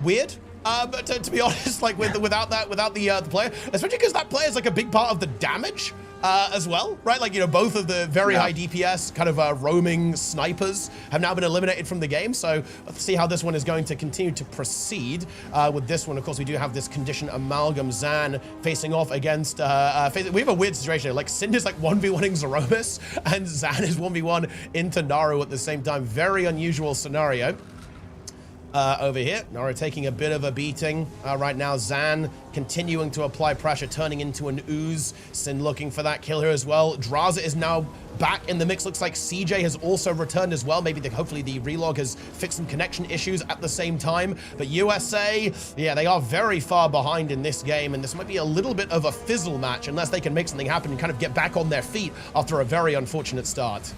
weird, but to be honest, like without the player, especially because that player is like a big part of the damage as well, right? Like, you know, both of the very high DPS kind of roaming snipers have now been eliminated from the game. So let's see how this one is going to continue to proceed. With this one, of course, we do have this condition Amalgam Zan facing off against, we have a weird situation here. Like, Sind is like 1v1ing Zeromus and Zan is 1v1 into Naru at the same time. Very unusual scenario. Over here, Naru taking a bit of a beating right now. Zan continuing to apply pressure, turning into an ooze. Sin looking for that kill here as well. Draza is now back in the mix. Looks like CJ has also returned as well. Maybe hopefully the relog has fixed some connection issues at the same time. But USA, yeah, they are very far behind in this game, and this might be a little bit of a fizzle match unless they can make something happen and kind of get back on their feet after a very unfortunate start.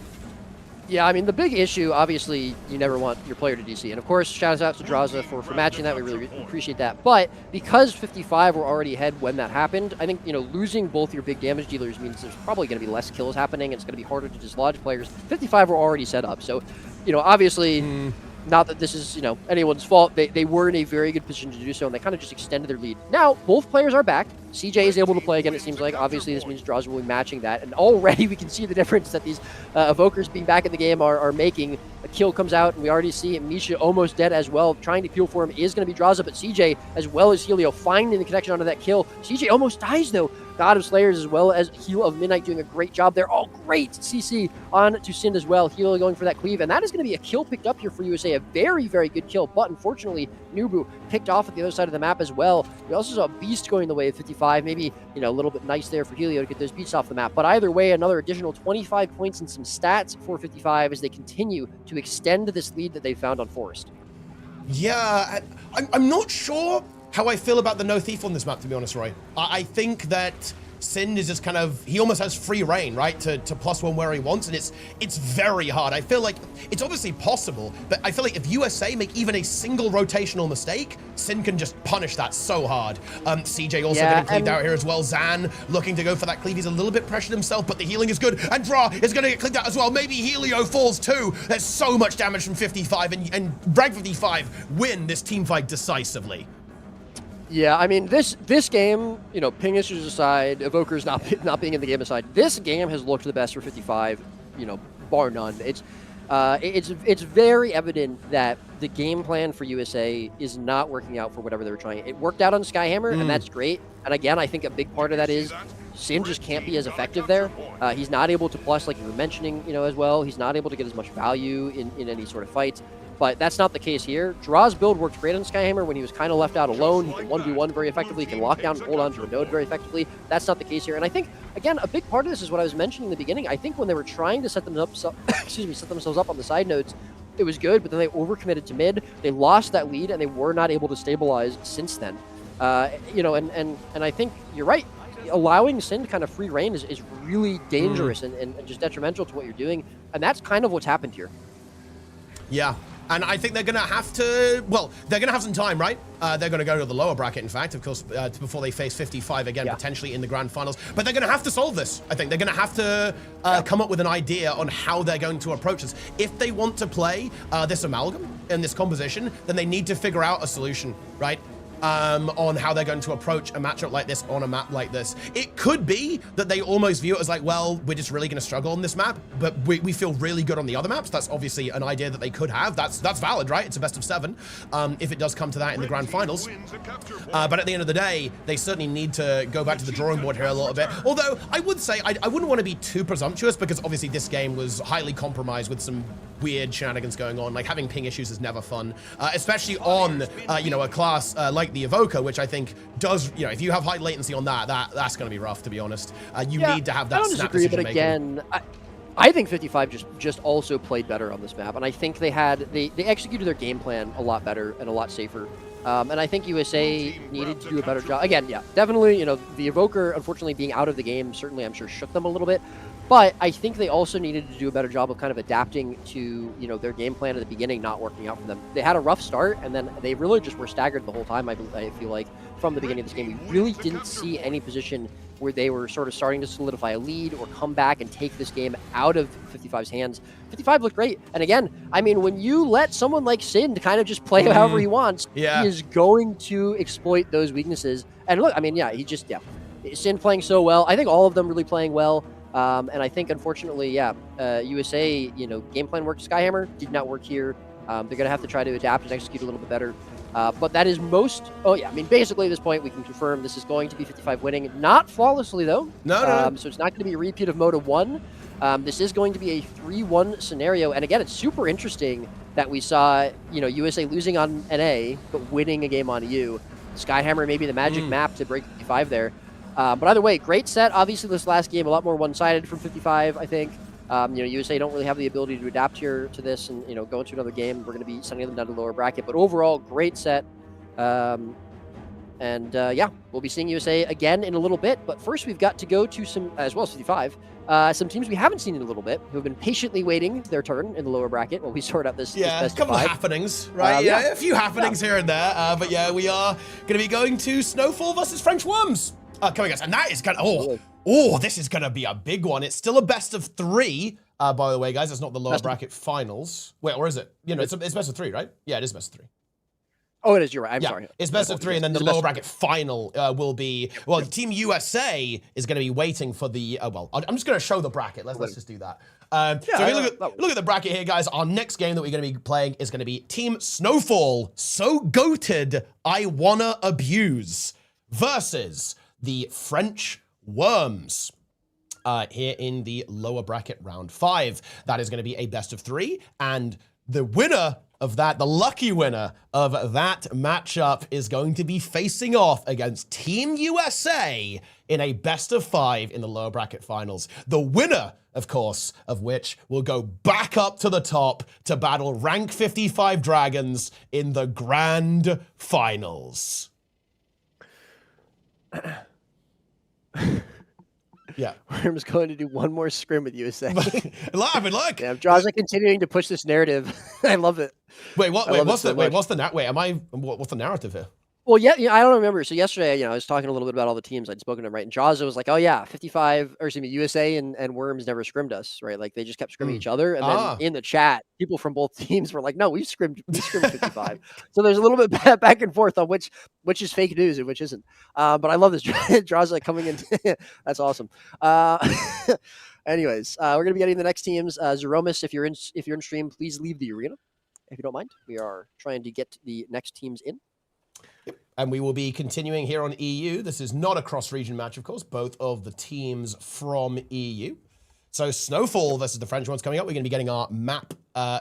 Yeah, I mean, the big issue, obviously, you never want your player to DC. And, of course, shout out to Draza for matching that. We really appreciate that. But because 55 were already ahead when that happened, I think, you know, losing both your big damage dealers means there's probably going to be less kills happening. And it's going to be harder to dislodge players. 55 were already set up. So, you know, obviously... Not that this is, you know, anyone's fault. They were in a very good position to do so, and they kind of just extended their lead. Now, both players are back. CJ is able to play again, it seems like. Obviously, this means Draza will be matching that. And already we can see the difference that these Evokers being back in the game are making. A kill comes out, and we already see Misha almost dead as well. Trying to peel for him is going to be Draza, but CJ, as well as Helio, finding the connection onto that kill. CJ almost dies, though. God of Slayers as well as Heal of Midnight doing a great job there. Oh, great CC on to Sind as well. Heal going for that cleave, and that is going to be a kill picked up here for USA. A very, very good kill, but unfortunately, Nubu picked off at the other side of the map as well. We also saw Beast going the way of 55. Maybe, you know, a little bit nice there for Helio to get those beasts off the map. But either way, another additional 25 points and some stats for 55 as they continue to extend this lead that they found on Forest. Yeah, I'm not sure how I feel about the no thief on this map, to be honest, Roy. I think that Sin is just kind of, he almost has free reign, right, to +1 where he wants, and it's very hard. I feel like it's obviously possible, but I feel like if USA make even a single rotational mistake, Sin can just punish that so hard. CJ also getting cleaved out here as well. Zan looking to go for that cleave. He's a little bit pressured himself, but the healing is good, and Dra is going to get cleaved out as well. Maybe Helio falls too. There's so much damage from 55, and Rank 55 win this team fight decisively. Yeah, I mean, this game, you know, ping issues aside, Evokers not being in the game aside, this game has looked the best for 55, you know, bar none. It's very evident that the game plan for USA is not working out for whatever they were trying. It worked out on Skyhammer, and that's great. And again, I think a big part of that is Sin just can't be as effective there. He's not able to plus, like you were mentioning, you know, as well. He's not able to get as much value in any sort of fights. But that's not the case here. Draw's build worked great on Skyhammer when he was kind of left out alone. He can 1v1 very effectively. He can lock down and hold on to a node very effectively. That's not the case here. And I think, again, a big part of this is what I was mentioning in the beginning. I think when they were trying to set themselves up on the side nodes, it was good, but then they overcommitted to mid. They lost that lead, and they were not able to stabilize since then. You know, and I think you're right. Allowing Sin to kind of free reign is really dangerous and just detrimental to what you're doing. And that's kind of what's happened here. Yeah. And I think they're going to have to, well, they're going to have some time, right? They're going to go to the lower bracket, in fact, of course, before they face 55 again, potentially in the grand finals. But they're going to have to solve this, I think. They're going to have to come up with an idea on how they're going to approach this. If they want to play this amalgam in this composition, then they need to figure out a solution, right? On how they're going to approach a matchup like this on a map like this. It could be that they almost view it as like, well, we're just really going to struggle on this map, but we feel really good on the other maps. That's obviously an idea that they could have. That's valid, right? It's a best of 7 if it does come to that in the grand finals. But at the end of the day, they certainly need to go back to the drawing board here a little bit. Although I would say I wouldn't want to be too presumptuous, because obviously this game was highly compromised with some weird shenanigans going on. Like, having ping issues is never fun, especially on you know, a class like the Evoker, which I think does, you know, if you have high latency on that's going to be rough, to be honest. You need to have that snap decision making. But again, I think 55 just also played better on this map, and I think they executed their game plan a lot better and a lot safer. And I think USA needed to do a better job. Again, yeah, definitely, you know, the Evoker, unfortunately, being out of the game, certainly, I'm sure, shook them a little bit. But I think they also needed to do a better job of kind of adapting to, you know, their game plan at the beginning not working out for them. They had a rough start, and then they really just were staggered the whole time, I feel like, from the beginning of this game. We really didn't see any position where they were sort of starting to solidify a lead or come back and take this game out of 55's hands. 55 looked great. And again, I mean, when you let someone like Sin to kind of just play however he wants, he is going to exploit those weaknesses. And look, I mean, Sin playing so well. I think all of them really playing well. And I think, unfortunately, USA, you know, game plan worked. Skyhammer did not work here. They're going to have to try to adapt and execute a little bit better. But that is I mean, basically at this point, we can confirm this is going to be 55 winning. Not flawlessly, though. No. So it's not going to be a repeat of Mota 1. This is going to be a 3-1 scenario. And again, it's super interesting that we saw, you know, USA losing on NA, but winning a game on EU. Skyhammer maybe the magic map to break 55 there. But either way, great set. Obviously, this last game, a lot more one-sided from 55, I think. You know, USA don't really have the ability to adapt here to this and, you know, go into another game. We're going to be sending them down to the lower bracket. But overall, great set. Yeah, we'll be seeing USA again in a little bit. But first, we've got to go to some, as well as 55, some teams we haven't seen in a little bit who have been patiently waiting their turn in the lower bracket while we sort out this best a couple of happenings, right? A few happenings here and there. But yeah, we are going to be going to Snowfall versus French Worms. Coming us, and that is gonna this is gonna be a big one. It's still a best of 3, by the way, guys. It's not the lower bracket finals. Wait, or is it? You know, it's best of 3, right? Yeah, it is best of 3. Oh, it is. You're right. I'm sorry. It's best of 3, and then the lower bracket final will be. Well, Team USA is going to be waiting for the. I'm just going to show the bracket. Let's just do that. So look at the bracket here, guys. Our next game that we're going to be playing is going to be Team Snowfall. So goated, I wanna abuse versus the French Worms here in the lower bracket round 5. That is going to be a best of 3, and the winner of that, the lucky winner of that matchup, is going to be facing off against Team USA in a best of 5 in the lower bracket finals. The winner, of course, of which will go back up to the top to battle rank 55 Dragons in the grand finals. Yeah. Worm's going to do one more scrim with USA. Look. Yeah, Draws continuing to push this narrative. I love it. Wait, what? What's the narrative here? Well, yeah, I don't remember. So yesterday, I was talking a little bit about all the teams I'd spoken to, right? And Jaws was like, "Oh yeah, 55, or excuse me, USA and Worms never scrimmed us, right? Like they just kept scrimming each other." And then in the chat, people from both teams were like, "No, we scrimmed 55." So there's a little bit back and forth on which is fake news and which isn't. But I love this Jaws coming in. That's awesome. Anyways, we're gonna be getting the next teams. Zeromus, if you're in stream, please leave the arena if you don't mind. We are trying to get the next teams in. And we will be continuing here on EU. This is not a cross-region match, of course. Both of the teams from EU. So Snowfall versus the French ones coming up. We're going to be getting our map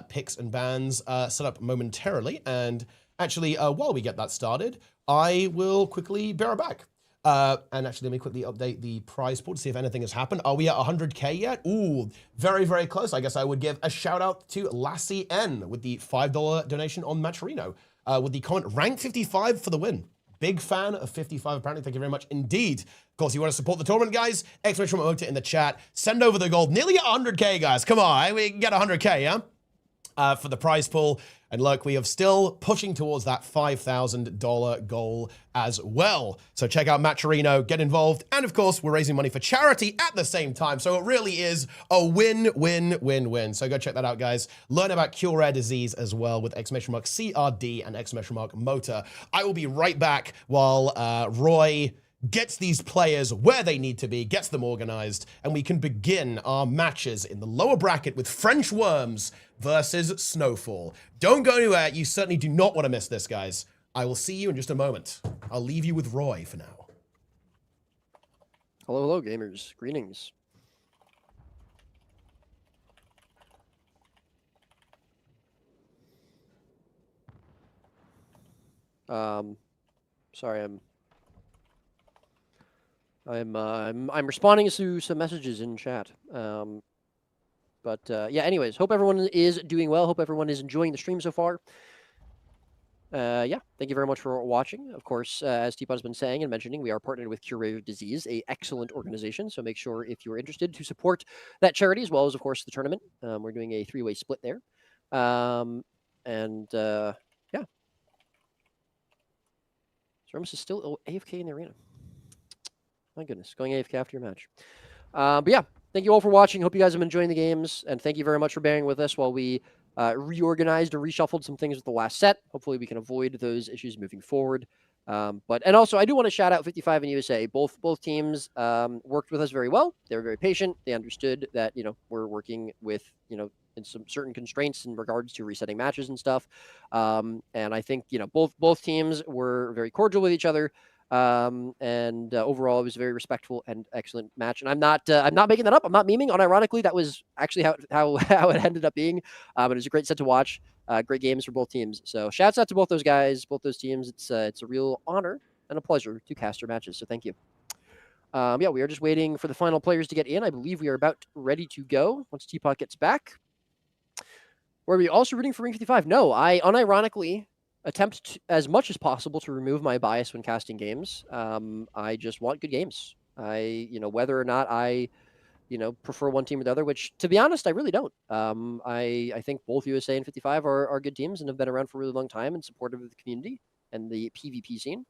picks and bans set up momentarily. And actually, while we get that started, I will quickly be right back. And actually, let me quickly update the prize pool to see if anything has happened. Are we at 100K yet? Ooh, very, very close. I guess I would give a shout out to Lassie N with the $5 donation on Matcherino. With the comment, rank 55 for the win. Big fan of 55, apparently. Thank you very much indeed. Of course, you want to support the tournament, guys? Exclamation mota in the chat. Send over the gold. Nearly at 100K, guys. Come on, we can get 100K, yeah? For the prize pool. And look, we are still pushing towards that $5,000 goal as well. So check out Matcherino, get involved. And of course, we're raising money for charity at the same time. So it really is a win-win-win-win. So go check that out, guys. Learn about cure rare disease as well with !CRD and !mota. I will be right back while Roy gets these players where they need to be, gets them organized, and we can begin our matches in the lower bracket with French Worms versus Snowfall. Don't go anywhere. You certainly do not want to miss this, guys. I will see you in just a moment. I'll leave you with Roy for now. Hello, gamers. Greetings. Sorry, I'm responding to some messages in chat. Yeah, anyways, hope everyone is doing well. Hope everyone is enjoying the stream so far. Yeah, thank you very much for watching. Of course, as Teapot has been saying and mentioning, we are partnered with Cure Rare Disease, an excellent organization. So make sure if you're interested to support that charity as well as, of course, the tournament. We're doing a 3-way split there. Yeah. Zeromus is still AFK in the arena. My goodness, going AFK after your match. But yeah, thank you all for watching. Hope you guys have been enjoying the games. And thank you very much for bearing with us while we reorganized and reshuffled some things with the last set. Hopefully we can avoid those issues moving forward. And also, I do want to shout out 55 and USA. Both teams worked with us very well. They were very patient. They understood that, we're working with, in some certain constraints in regards to resetting matches and stuff. And I think, both teams were very cordial with each other. Overall, it was a very respectful and excellent match. And I'm not making that up. I'm not memeing. Unironically, that was actually how it ended up being. It was a great set to watch. Great games for both teams. So shouts out to both those guys, both those teams. It's a real honor and a pleasure to cast your matches. So thank you. Yeah, we are just waiting for the final players to get in. I believe we are about ready to go once Teapot gets back. Were we also rooting for Ring 55? No, I unironically attempt as much as possible to remove my bias when casting games. I just want good games. Whether or not I, prefer one team or the other, which to be honest, I really don't. I think both USA and 55 are good teams and have been around for a really long time and supportive of the community and the PvP scene.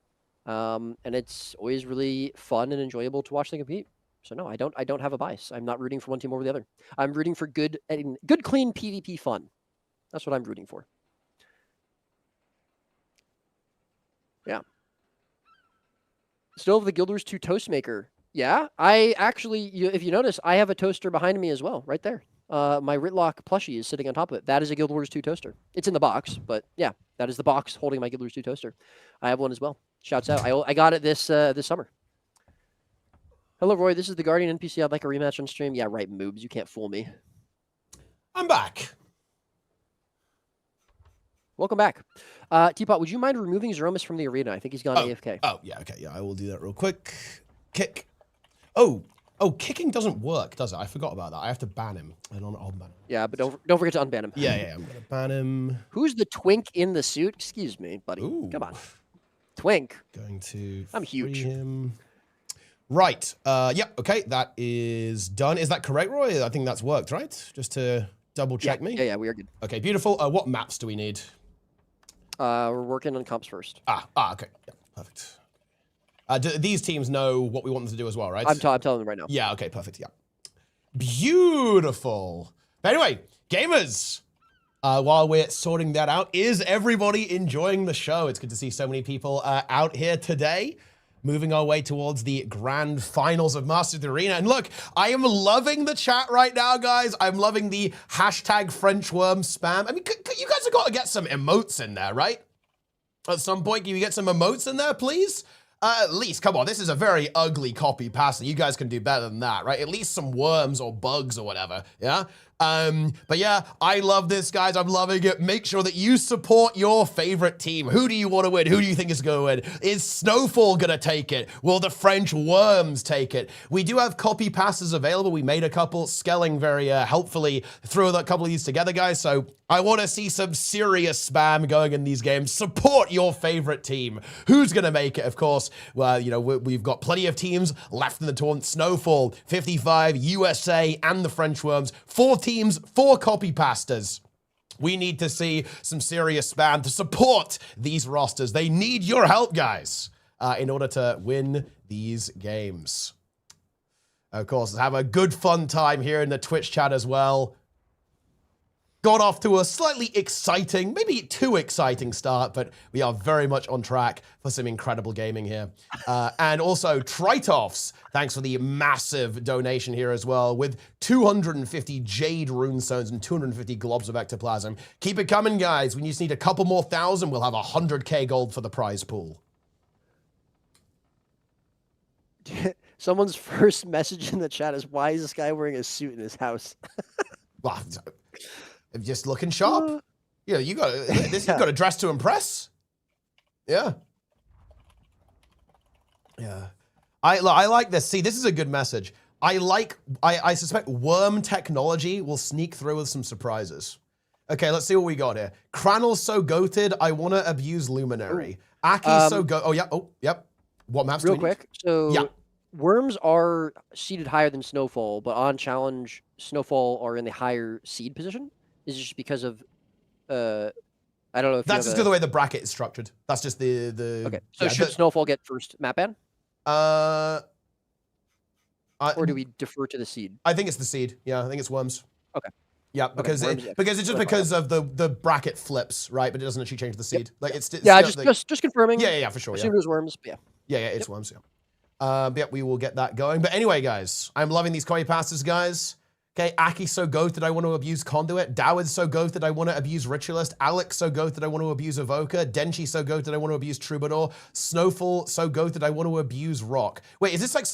And it's always really fun and enjoyable to watch them compete. So no, I don't have a bias. I'm not rooting for one team over the other. I'm rooting for good, clean PvP fun. That's what I'm rooting for. Yeah. Still have the Guild Wars 2 toast maker. Yeah, I actually, if you notice, I have a toaster behind me as well, right there. My Ritlock plushie is sitting on top of it. That is a Guild Wars 2 toaster. It's in the box, but yeah, that is the box holding my Guild Wars 2 toaster. I have one as well. Shouts out. I got it this summer. Hello, Roy. This is the Guardian NPC. I'd like a rematch on stream. Yeah, right, Moobs. You can't fool me. I'm back. Welcome back. Teapot, would you mind removing Zeromus from the arena? I think he's gone AFK. Oh, yeah, okay. Yeah, I will do that real quick. Kick. Oh, kicking doesn't work, does it? I forgot about that. I have to ban him. I'll ban him. Yeah, but don't forget to unban him. Yeah, I'm going to ban him. Who's the twink in the suit? Excuse me, buddy. Ooh. Come on. Twink. Going to I'm huge. Him. Right. Yeah. Okay. That is done. Is that correct, Roy? I think that's worked, right? Just to double check me. Yeah, we are good. Okay. Beautiful. What maps do we need? We're working on comps first. Okay. Yeah. Perfect. Do these teams know what we want them to do as well, right? I'm telling them right now. Yeah. Okay. Perfect. Yeah. Beautiful. But anyway, gamers. While we're sorting that out, is everybody enjoying the show? It's good to see so many people out here today. Moving our way towards the grand finals of Masters of the Arena. And look, I am loving the chat right now, guys. I'm loving the hashtag French worm spam. I mean, you guys have got to get some emotes in there, right? At some point, can you get some emotes in there, please? At least, come on, this is a very ugly copy pasta. You guys can do better than that, right? At least some worms or bugs or whatever, yeah? But yeah, I love this, guys. I'm loving it. Make sure that you support your favorite team. Who do you want to win? Who do you think is going to win? Is Snowfall going to take it? Will the French worms take it? We do have copy passes available. We made a couple. Skelling very helpfully threw a couple of these together, guys. So I want to see some serious spam going in these games. Support your favorite team. Who's going to make it? Of course, well, you know, we've got plenty of teams left in the tournament. Snowfall, 55, USA, and the French worms. 4 teams, 4 copy pastas. We need to see some serious spam to support these rosters. They need your help, guys, in order to win these games. Of course, have a good fun time here in the Twitch chat as well. Got off to a slightly exciting, maybe too exciting start, but we are very much on track for some incredible gaming here. And also, Tritoffs, thanks for the massive donation here as well, with 250 Jade Runestones and 250 Globs of Ectoplasm. Keep it coming, guys. We just need a couple more thousand. We'll have 100k gold for the prize pool. Someone's first message in the chat is, why is this guy wearing a suit in his house? Well, just looking sharp. Yeah, you got this. You got to dress to impress. Yeah. Yeah. I like this. See, this is a good message. I suspect worm technology will sneak through with some surprises. Okay, let's see what we got here. Cranel's so goated, I want to abuse Luminary. Aki's so go. Oh yeah. Oh yep. What maps? Real quick. So yeah. Worms are seeded higher than Snowfall, but on challenge, Snowfall are in the higher seed position. Is it just because of, I don't know if that's just the way the bracket is structured. That's just the. Okay. So yeah, should Snowfall get first map ban? Or do we defer to the seed? I think it's the seed. Yeah, I think it's worms. Okay. Yeah, because because it's just because of the bracket flips, right? But it doesn't actually change the seed. Yep. Like it's yeah, just confirming. Yeah, for sure. Assume it was worms. But yeah, it's worms. Yeah. Yeah, we will get that going. But anyway, guys, I'm loving these copy passes, guys. Okay, Aki's so goated I want to abuse Conduit. Dowid's so goated I want to abuse Ritualist. Alex so goated I want to abuse Evoker. Denchi so goated I want to abuse Troubadour. Snowfall so goated I want to abuse Rock. Wait, is this like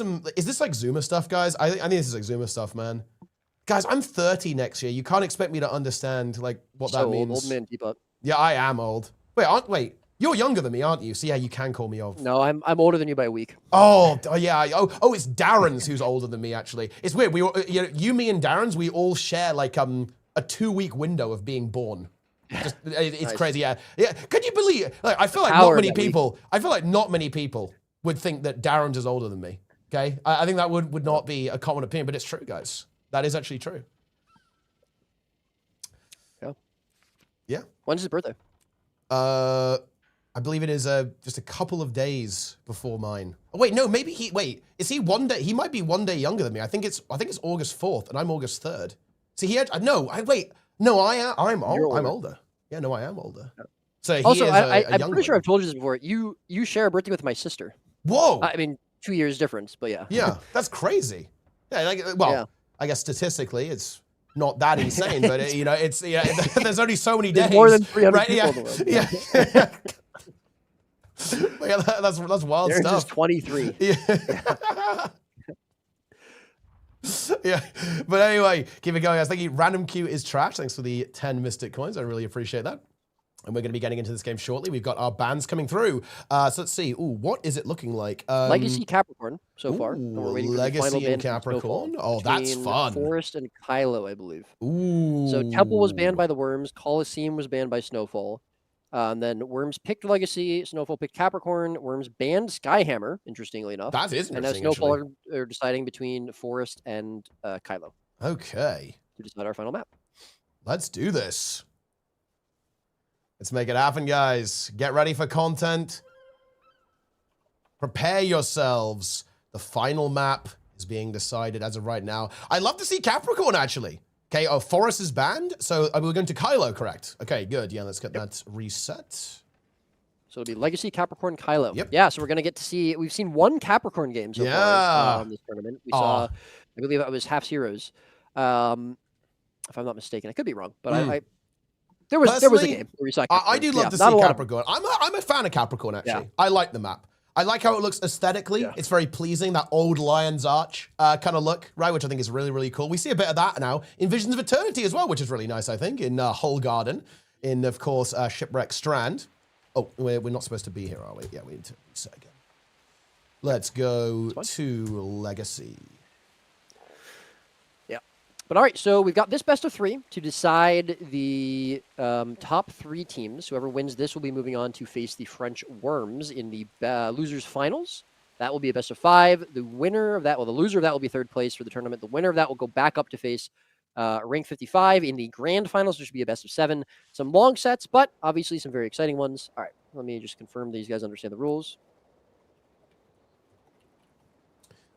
Zuma stuff, guys? I think this is like Zuma stuff, man. Guys, I'm 30 next year. You can't expect me to understand like what that means. Old man Teapot. Yeah, I am old. Wait. You're younger than me, aren't you? So yeah, you can call me old. No, I'm older than you by a week. Oh yeah. Oh, it's Darren's who's older than me. Actually, it's weird. We, you, me, and Darren's, we all share like a 2-week window of being born. It's nice. Crazy. Yeah. Could you believe? Like, I feel like not many people would think that Darren's is older than me. Okay, I think that would not be a common opinion, but it's true, guys. That is actually true. Yeah. Yeah. When's his birthday? I believe it is just a couple of days before mine. Oh, wait, no, maybe is he one day? He might be one day younger than me. I think it's August 4th, and I'm August 3rd. See, I'm older. Yeah, no, I am older. Yeah. So he also, is I'm pretty sure I've told you this before. You share a birthday with my sister. Whoa! I mean, 2 years difference, but yeah. Yeah, that's crazy. Yeah, yeah. I guess statistically, it's not that insane, but it's there's only so many days. There's more than 300 right? people in the world. Yeah. Yeah, that's wild Darren's stuff. Just 23. Yeah. Yeah, but anyway, keep it going, guys. Thank you. Random Q is trash. Thanks for the 10 Mystic coins. I really appreciate that. And we're going to be getting into this game shortly. We've got our bans coming through. So let's see. Ooh, what is it looking like? Legacy Capricorn so far. And we're waiting for Legacy and Capricorn. Oh, that's fun. Forest and Kylo, I believe. Ooh. So Temple was banned by the Worms. Coliseum was banned by Snowfall. And then Worms picked Legacy, Snowfall picked Capricorn, Worms banned Skyhammer, interestingly enough. That is interesting, and now Snowfall are deciding between Forest and Kylo. Okay. To decide our final map. Let's do this. Let's make it happen, guys. Get ready for content. Prepare yourselves. The final map is being decided as of right now. I'd love to see Capricorn, actually. Okay, Forest is banned, so we're going to Kylo, correct? Okay, good. Yeah, let's get that reset. So it'll be Legacy, Capricorn, Kylo. Yep. Yeah, so we're going to get to see... We've seen one Capricorn game so far this tournament. We saw, I believe it was Half's Heroes. If I'm not mistaken. I could be wrong, but there was a game where we saw Capricorn. I do love to see Capricorn. I'm a fan of Capricorn, actually. Yeah. I like the map. I like how it looks aesthetically. Yeah. It's very pleasing, that old Lion's Arch kind of look, right? Which I think is really, really cool. We see a bit of that now in Visions of Eternity as well, which is really nice, I think, in Hull Garden, in, of course, Shipwreck Strand. Oh, we're not supposed to be here, are we? Yeah, we need to reset again. Let's go to Legacy. But all right, so we've got this best of 3 to decide the top 3 teams. Whoever wins this will be moving on to face the French Worms in the losers finals. That will be a best of 5. The winner of that, well, the loser of that will be 3rd place for the tournament. The winner of that will go back up to face rank 55 in the grand finals, which should be a best of 7. Some long sets, but obviously some very exciting ones. All right, let me just confirm these guys understand the rules.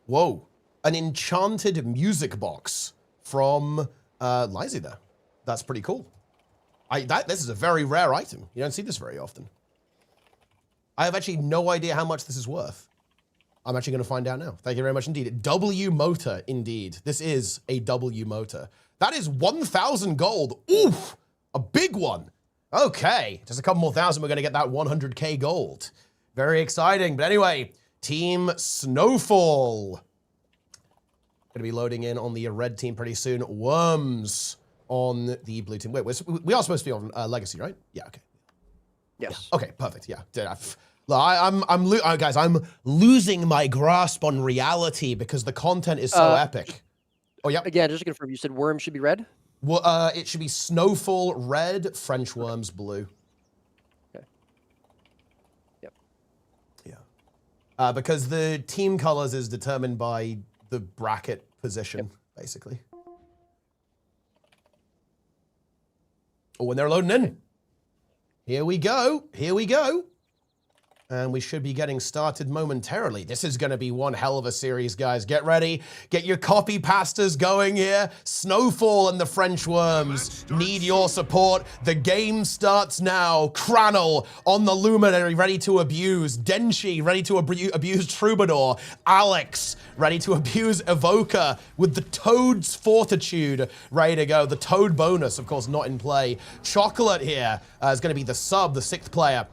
Whoa, an enchanted music box from Lizzie there. That's pretty cool. This is a very rare item. You don't see this very often. I have actually no idea how much this is worth. I'm actually going to find out now. Thank you very much indeed. W mota, indeed. This is a W mota. That is 1,000 gold. Oof, a big one. Okay, just a couple more thousand. We're going to get that 100k gold. Very exciting. But anyway, Team Snowfall. Going to be loading in on the red team pretty soon. Worms on the blue team. Wait, we are supposed to be on Legacy, right? Yeah, okay. Yes. Yeah. Okay, perfect. Yeah. Guys, I'm losing my grasp on reality because the content is so epic. Oh, yeah. Again, just to confirm, you said Worms should be red? Well, it should be Snowfall red, French Worms blue. Okay. Yep. Yeah. Because the team colors is determined by the bracket position, basically. Oh, and they're loading in. Here we go. Here we go. And we should be getting started momentarily. This is going to be one hell of a series, guys. Get ready. Get your copy pastas going here. Snowfall and the French Worms need your support. The game starts now. Cranel on the Luminary, ready to abuse. Denshi, ready to abuse Troubadour. Alex, ready to abuse Evoker with the Toad's Fortitude, ready to go. The Toad bonus, of course, not in play. Chocolate here is going to be the sub, the 6th player.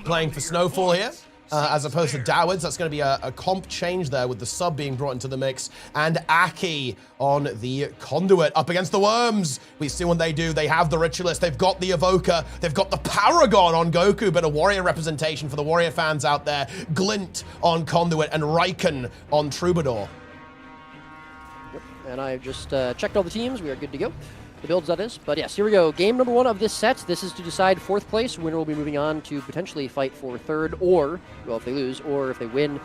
Playing for Snowfall here, as opposed to Dowards. That's going to be a comp change there with the sub being brought into the mix. And Aki on the Conduit up against the Worms. We see what they do. They have the Ritualist. They've got the Evoker. They've got the Paragon on Goku, but a Warrior representation for the Warrior fans out there. Glint on Conduit and Riken on Troubadour. Yep. And I've just checked all the teams. We are good to go. The builds, that is. But yes, here we go. Game number 1 of this set. This is to decide 4th place. Winner will be moving on to potentially fight for 3rd, or, well, if they lose, or if they win,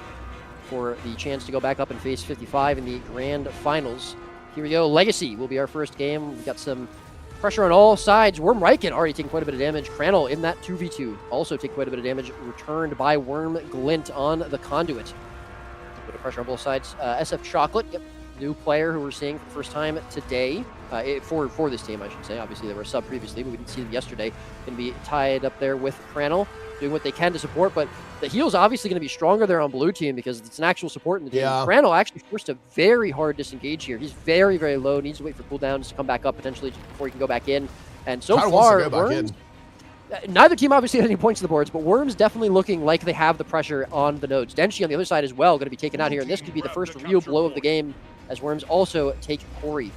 for the chance to go back up and face 55 in the grand finals. Here we go. Legacy will be our first game. We've got some pressure on all sides. Worm Riken already taking quite a bit of damage. Cranel in that 2v2 also take quite a bit of damage. Returned by Worm Glint on the Conduit. A bit of pressure on both sides. SF Chocolate, yep. New player who we're seeing for the first time today, for this team, I should say. Obviously, they were a sub previously, but we didn't see them yesterday. Going to be tied up there with Cranel, doing what they can to support, but the heal's obviously going to be stronger there on blue team because it's an actual support in the team. Yeah. Cranel actually forced a very hard disengage here. He's very, very low, needs to wait for cooldowns to come back up potentially before he can go back in. And so far, Worms, neither team obviously has any points to the boards, but Worms definitely looking like they have the pressure on the nodes. Denshi on the other side as well, going to be taken out here, and this could be the first real blow of the game as Worms also take Corey.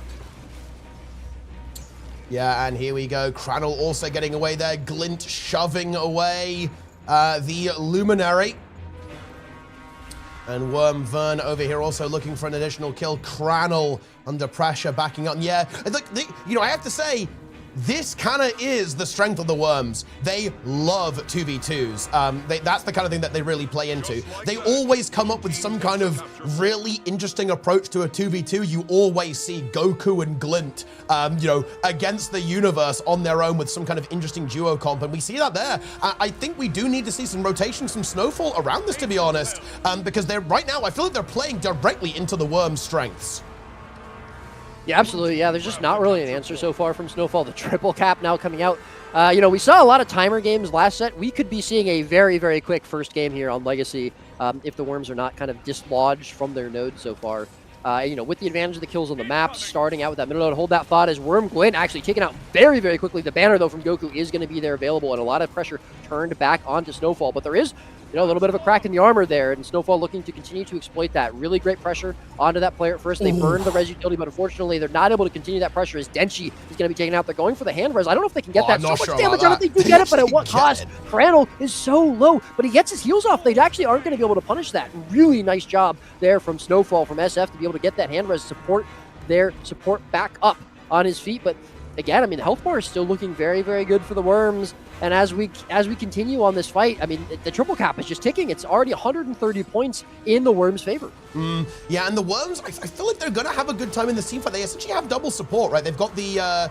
Yeah, and here we go. Cranel also getting away there. Glint shoving away the Luminary. And Worm Vern over here also looking for an additional kill. Cranel under pressure, backing up. Yeah, look, I have to say, this kind of is the strength of the Worms. They love 2v2s. That's the kind of thing that they really play into. They always come up with some kind of really interesting approach to a 2v2. You always see Goku and Glint, you know, against the universe on their own with some kind of interesting duo comp, and we see that there. I think we do need to see some rotation, some Snowfall around this, to be honest, because they're right now, I feel like they're playing directly into the Worms' strengths. Yeah, absolutely. Yeah, there's just not really an answer so far from Snowfall. The triple cap now coming out. You know, we saw a lot of timer games last set. We could be seeing a very, very quick first game here on Legacy if the Worms are not kind of dislodged from their node so far. You know, with the advantage of the kills on the map, starting out with that middle node, hold that thought as Worm Glint actually taken out very, very quickly. The banner, though, from Goku is going to be there available, and a lot of pressure turned back onto Snowfall. But there is, you know, a little bit of a crack in the armor there, and Snowfall looking to continue to exploit that. Really great pressure onto that player at first. They burned the res utility, but unfortunately, they're not able to continue that pressure as Denshi is going to be taken out. They're going for the hand res. I don't know if they can get that. So much damage. I don't think they get it, but at what cost? Crannel is so low, but he gets his heals off. They actually aren't going to be able to punish that. Really nice job there from Snowfall, from SF, to be able to get that hand res, support their support back up on his feet. But again, I mean, the health bar is still looking very, very good for the Worms. And as we continue on this fight, I mean, the triple cap is just ticking. It's already 130 points in the Worms' favor. Yeah, and the Worms, I feel like they're going to have a good time in this team fight. They essentially have double support, right? They've got the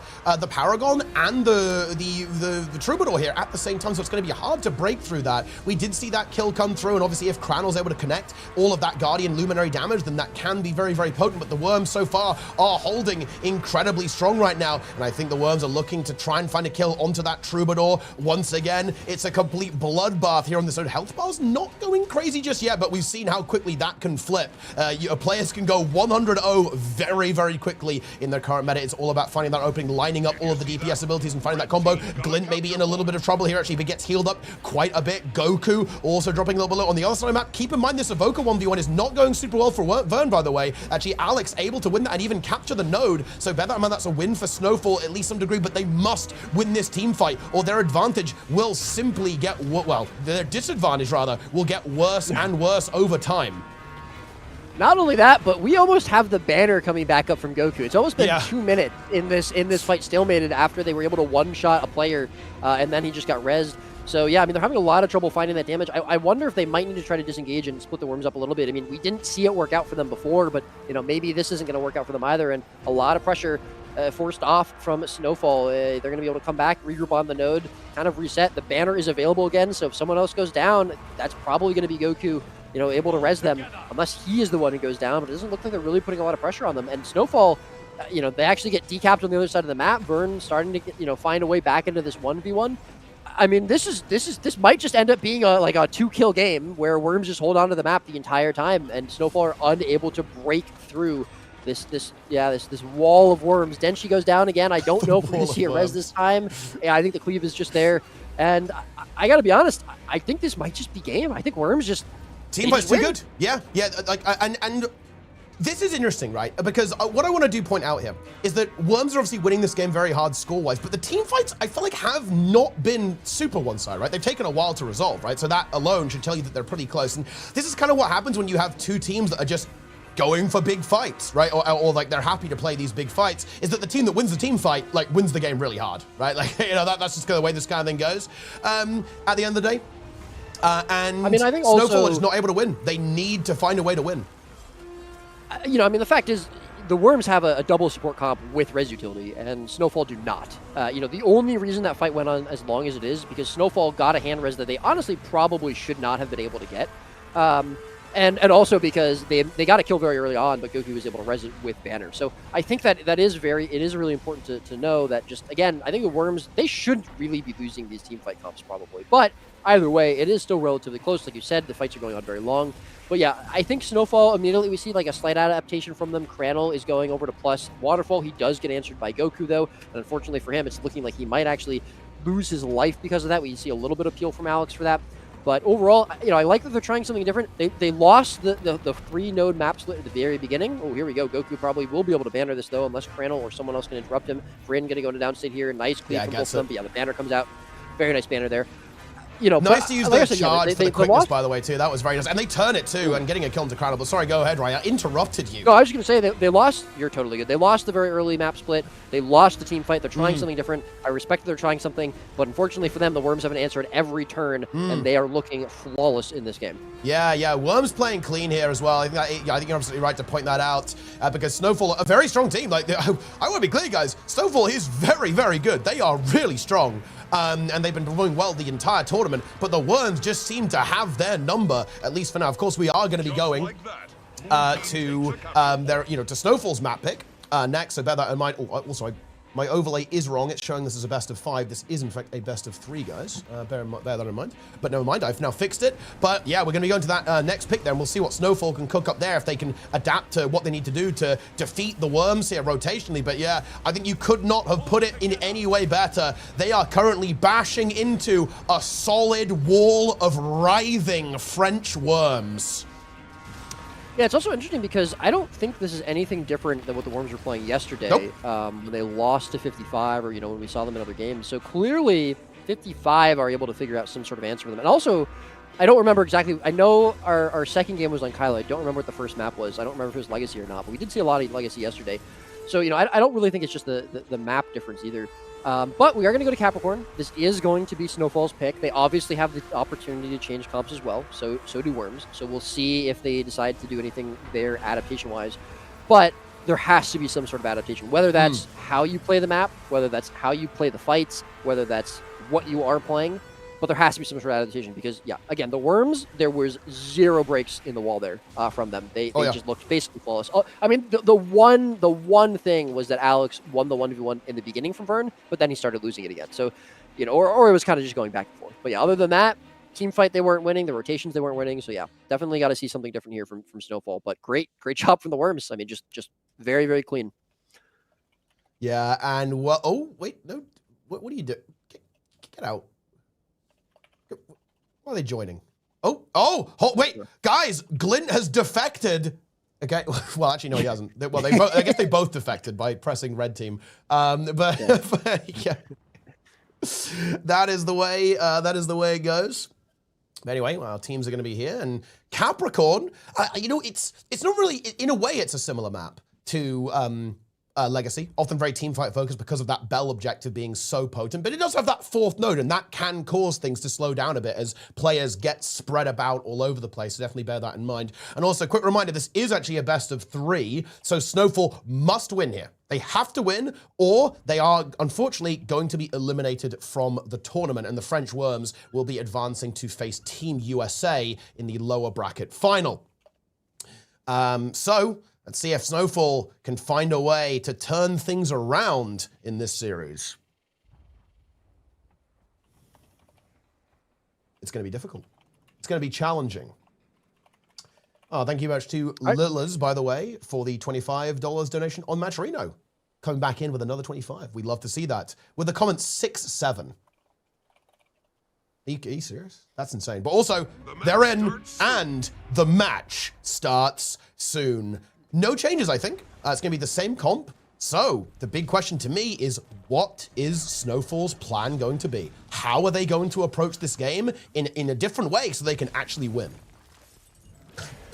Paragon and the Troubadour here at the same time, so it's going to be hard to break through that. We did see that kill come through, and obviously if Crannel's able to connect all of that Guardian Luminary damage, then that can be very, very potent. But the Worms so far are holding incredibly strong right now, and I think the Worms are looking to try and find a kill onto that Troubadour. Once again, it's a complete bloodbath here on this. Health bar's not going crazy just yet, but we've seen how quickly that can flip. Players can go 100-0 very, very quickly in their current meta. It's all about finding that opening, lining up all of the DPS abilities and finding that combo. Glint may be in a little bit of trouble here, actually, but gets healed up quite a bit. Goku also dropping a little below. On the other side of the map, keep in mind this Evoker 1v1 is not going super well for Vern, by the way. Actually, Alex able to win that and even capture the node. So bear that in mind, that's a win for Snowfall, at least some degree, but they must win this team fight or their advantage will simply get, well, their disadvantage rather, will get worse and worse over time. Not only that, but we almost have the banner coming back up from Goku. It's almost been 2 minutes in this fight stalemated after they were able to one-shot a player, and then he just got rezzed. So yeah, I mean, they're having a lot of trouble finding that damage. I wonder if they might need to try to disengage and split the Worms up a little bit. I mean, we didn't see it work out for them before, but you know, maybe this isn't going to work out for them either, and a lot of pressure forced off from Snowfall. They're going to be able to come back, regroup on the node, kind of reset. The banner is available again, so if someone else goes down, that's probably going to be Goku, you know, able to res them, unless he is the one who goes down, but it doesn't look like they're really putting a lot of pressure on them. And Snowfall, you know, they actually get decapped on the other side of the map. Vern starting to get, you know, find a way back into this 1v1. I mean, this might just end up being like a 2-kill game where Worms just hold on to the map the entire time, and Snowfall are unable to break through this wall of Worms. Denshi goes down again. I don't know if we're going to see a res this time. Yeah, I think the cleave is just there. And I got to be honest, I think this might just be game. I think Worms just... Team fight's too good. Yeah. Like, and this is interesting, right? Because what I want to point out here is that Worms are obviously winning this game very hard score-wise, but the team fights, I feel like, have not been super one-sided, right? They've taken a while to resolve, right? So that alone should tell you that they're pretty close. And this is kind of what happens when you have two teams that are just going for big fights, right? Or like they're happy to play these big fights, is that the team that wins the team fight, like, wins the game really hard, right? Like, you know, that's just kind of the way this kind of thing goes at the end of the day. And I mean, I think Snowfall is not able to win. They need to find a way to win. You know, I mean, the fact is, the Worms have a double support comp with res utility, and Snowfall do not. You know, the only reason that fight went on as long as it is because Snowfall got a hand res that they honestly probably should not have been able to get. And also because they got a kill very early on, but Goku was able to res it with banner. So I think that it is really important to know that just, again, I think the Worms, they shouldn't really be losing these team fight comps probably. But either way, it is still relatively close. Like you said, the fights are going on very long. But yeah, I think Snowfall, immediately we see like a slight adaptation from them. Crannel is going over to plus. Waterfall, he does get answered by Goku though. And unfortunately for him, it's looking like he might actually lose his life because of that. We see a little bit of peel from Alex for that. But overall, you know, I like that they're trying something different. They lost the 3-node map split at the very beginning. Oh, here we go. Goku probably will be able to banner this, though, unless Crannel or someone else can interrupt him. Bryn going to go to downstate here. Nice clean from both of them. But yeah, the banner comes out. Very nice banner there. Nice to use the charge for the quickness, by the way, too. That was very nice. And they turn it, too, and getting a kill into incredible. Sorry, go ahead, Ryan. I interrupted you. No, I was just going to say they lost. You're totally good. They lost the very early map split. They lost the team fight. They're trying something different. I respect that they're trying something, but unfortunately for them, the Worms have an answer at every turn, and they are looking flawless in this game. Yeah. Worms playing clean here as well. I think you're absolutely right to point that out, because Snowfall, a very strong team. Like, I want to be clear, guys. Snowfall is very, very good. They are really strong. And they've been performing well the entire tournament, but the Worms just seem to have their number, at least for now. Of course, we are going to be going to Snowfall's map pick next, so bear that in mind. Also, my overlay is wrong. It's showing this as a best of 5. This is, in fact, a best of 3, guys. Bear that in mind. But never mind, I've now fixed it. But yeah, we're going to be going to that next pick there, and we'll see what Snowfall can cook up there, if they can adapt to what they need to do to defeat the Worms here rotationally. But yeah, I think you could not have put it in any way better. They are currently bashing into a solid wall of writhing French Worms. Yeah, it's also interesting because I don't think this is anything different than what the Worms were playing yesterday when they lost to 55, or when we saw them in other games. So clearly, 55 are able to figure out some sort of answer for them. And also, I don't remember exactly. I know our second game was on Kylo. I don't remember what the first map was. I don't remember if it was Legacy or not, but we did see a lot of Legacy yesterday. So I don't really think it's just the map difference either. But we are going to go to Capricorn. This is going to be Snowfall's pick. They obviously have the opportunity to change comps as well. So do Worms. So we'll see if they decide to do anything there adaptation-wise. But there has to be some sort of adaptation, whether that's how you play the map, whether that's how you play the fights, whether that's what you are playing. But there has to be some sort of adaptation because, yeah, again, the Worms, there was 0 breaks in the wall there from them. They just looked basically flawless. I mean, the one thing was that Alex won the 1v1 in the beginning from Vern, but then he started losing it again. So, or it was kind of just going back and forth. But yeah, other than that, team fight, they weren't winning. The rotations, they weren't winning. So yeah, definitely got to see something different here from Snowfall. But great job from the Worms. I mean, just very, very clean. Yeah, and oh, wait, no. What do you do? Get out. Why are they joining? Oh, wait, guys, Glint has defected. Okay, well, actually, no, he hasn't. I guess they both defected by pressing red team. But yeah, that is the way it goes. But anyway, our teams are going to be here, and Capricorn. It's not really, in a way, it's a similar map to Legacy, often very teamfight focused because of that Bell objective being so potent, but it does have that 4th node, and that can cause things to slow down a bit as players get spread about all over the place, so definitely bear that in mind. And also, quick reminder, this is actually a best of 3, so Snowfall must win here. They have to win, or they are, unfortunately, going to be eliminated from the tournament, and the French Worms will be advancing to face Team USA in the lower bracket final. So let's see if Snowfall can find a way to turn things around in this series. It's going to be difficult. It's going to be challenging. Oh, thank you very much to Lillas, by the way, for the $25 donation on Matcherino. Coming back in with another 25. We'd love to see that. With the comment 6-7. Are you serious? That's insane. But also, they're in, and the match starts soon. No changes, I think. It's going to be the same comp. So, the big question to me is, what is Snowfall's plan going to be? How are they going to approach this game in a different way so they can actually win?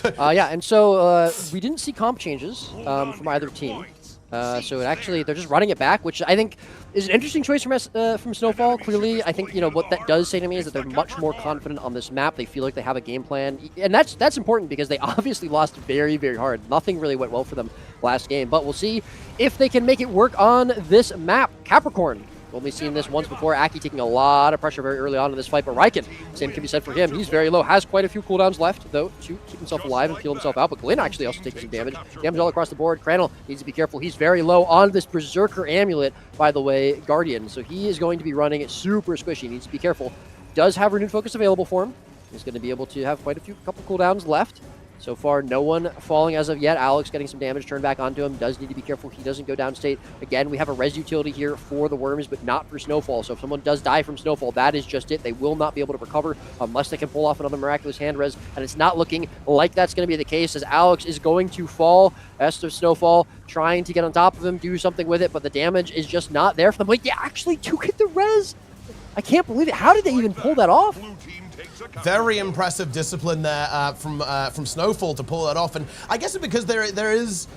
Yeah, and so we didn't see comp changes from either team. So actually, they're just running it back, which I think is an interesting choice from Snowfall. Clearly, I think what that does say to me is that they're much more confident on this map. They feel like they have a game plan, and that's important because they obviously lost very, very hard. Nothing really went well for them last game, but we'll see if they can make it work on this map. Capricorn. Only seen this once before. Aki taking a lot of pressure very early on in this fight, but Riken, same can be said for him. He's very low, has quite a few cooldowns left, though, to keep himself alive and peel himself out. But Glyn actually also taking some damage. Damage all across the board. Crannel needs to be careful. He's very low on this Berserker Amulet, by the way, Guardian. So he is going to be running it super squishy. He needs to be careful. Does have Renewed Focus available for him. He's going to be able to have quite a couple cooldowns left. So far, no one falling as of yet. Alex getting some damage turned back onto him. Does need to be careful he doesn't go downstate. Again, we have a res utility here for the Worms, but not for Snowfall. So if someone does die from Snowfall, that is just it. They will not be able to recover unless they can pull off another miraculous hand res. And it's not looking like that's going to be the case, as Alex is going to fall. Esther Snowfall trying to get on top of him, do something with it, but the damage is just not there for them. Wait, they actually do get the res. I can't believe it. How did they even pull that off? Blue team takes a counter Very point. impressive discipline there from Snowfall to pull that off. And I guess it's because there is,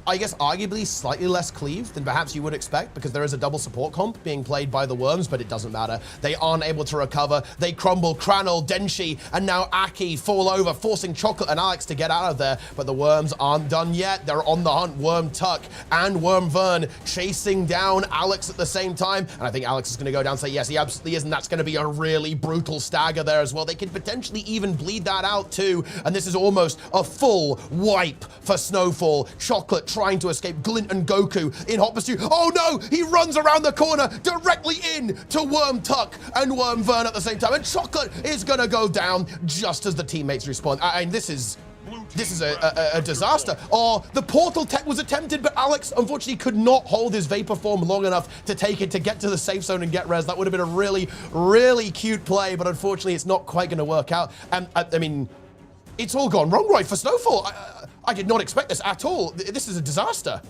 I guess, arguably slightly less cleave than perhaps you would expect, because there is a double support comp being played by the Worms, but it doesn't matter. They aren't able to recover. They crumble. Kranul, Denshi, and now Aki fall over, forcing Chocolate and Alex to get out of there. But the Worms aren't done yet. They're on the hunt. Worm Tuck and Worm Vern chasing down Alex at the same time. And I think Alex is going to go down and say, yes, he absolutely is. And that's going to be a really brutal stagger there as well. They could potentially even bleed that out too. And this is almost a full wipe for Snowfall. Chocolate trying to escape. Glint and Goku in hot pursuit. Oh no! He runs around the corner directly in to Worm Tuck and Worm Vern at the same time. And Chocolate is going to go down just as the teammates respond. I mean, this is a disaster. Oh, the portal tech was attempted, but Alex unfortunately could not hold his vapor form long enough to take it to get to the safe zone and get res. That would have been a really, really cute play, but unfortunately it's not quite going to work out. And I mean, it's all gone wrong, right, for Snowfall. I did not expect this at all. This is a disaster.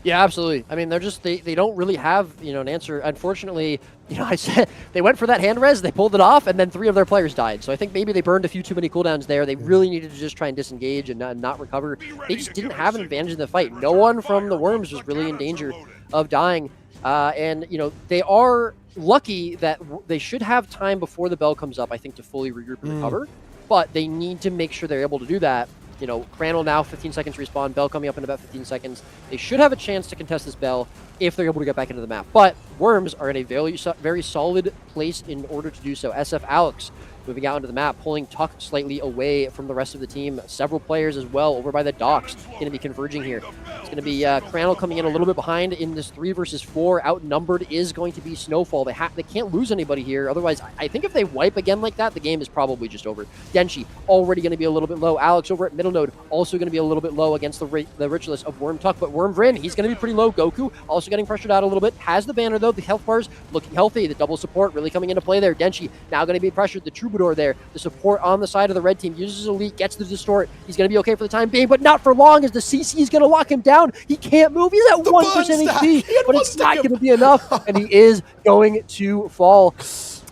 Yeah, absolutely. I mean, they don't really have, an answer. Unfortunately, I said they went for that hand res, they pulled it off, and then 3 of their players died. So I think maybe they burned a few too many cooldowns there. They really needed to just try and disengage and not recover. They just didn't have an advantage in the fight. No one from the Worms was really in danger of dying. And they are lucky that they should have time before the bell comes up, I think, to fully regroup and recover. But they need to make sure they're able to do that. Kranul now 15 seconds respawn, Bell coming up in about 15 seconds. They should have a chance to contest this Bell if they're able to get back into the map. But Worms are in a very solid place in order to do so. SF Alex moving out into the map, pulling Tuck slightly away from the rest of the team. Several players as well over by the docks going to be converging here. It's going to be Kranul coming in a little bit behind in this 3 versus 4. Outnumbered is going to be Snowfall. They can't lose anybody here. Otherwise, I think if they wipe again like that, the game is probably just over. Denshi already going to be a little bit low. Alex over at middle node also going to be a little bit low against the Ritualist of Worm Tuck. But Worm Vrin, he's going to be pretty low. Goku also getting pressured out a little bit. Has the banner though. The health bars looking healthy. The double support really coming into play there. Denshi now going to be pressured. The Troubadour there. The support on the side of the red team uses Elite, gets the distort. He's going to be okay for the time being, but not for long as the CC is going to lock him down. He can't move. He's at 1% HP, but it's not going to be enough, and he is going to fall.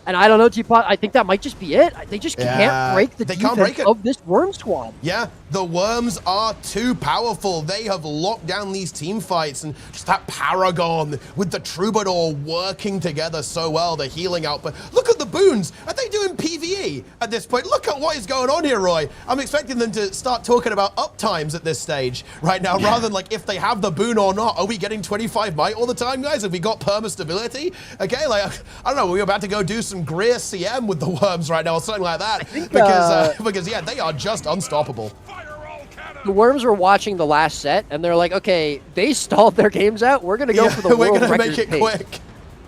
And I don't know, Teapot, I think that might just be it. They just can't break the defense of this Worm squad. Yeah, the Worms are too powerful. They have locked down these team fights, and just that Paragon with the Troubadour working together so well, the healing output. Look at the boons. Are they doing PvE at this point? Look at what is going on here, Roy. I'm expecting them to start talking about uptimes at this stage right now, rather than like if they have the boon or not. Are we getting 25 might all the time, guys? Have we got perma stability? Okay, like, I don't know, we're about to go do some Greer CM with the Worms right now or something like that, because yeah, they are just unstoppable. The Worms were watching the last set and they're like, okay, they stalled their games out, we're gonna go for the world record make it pace. quick.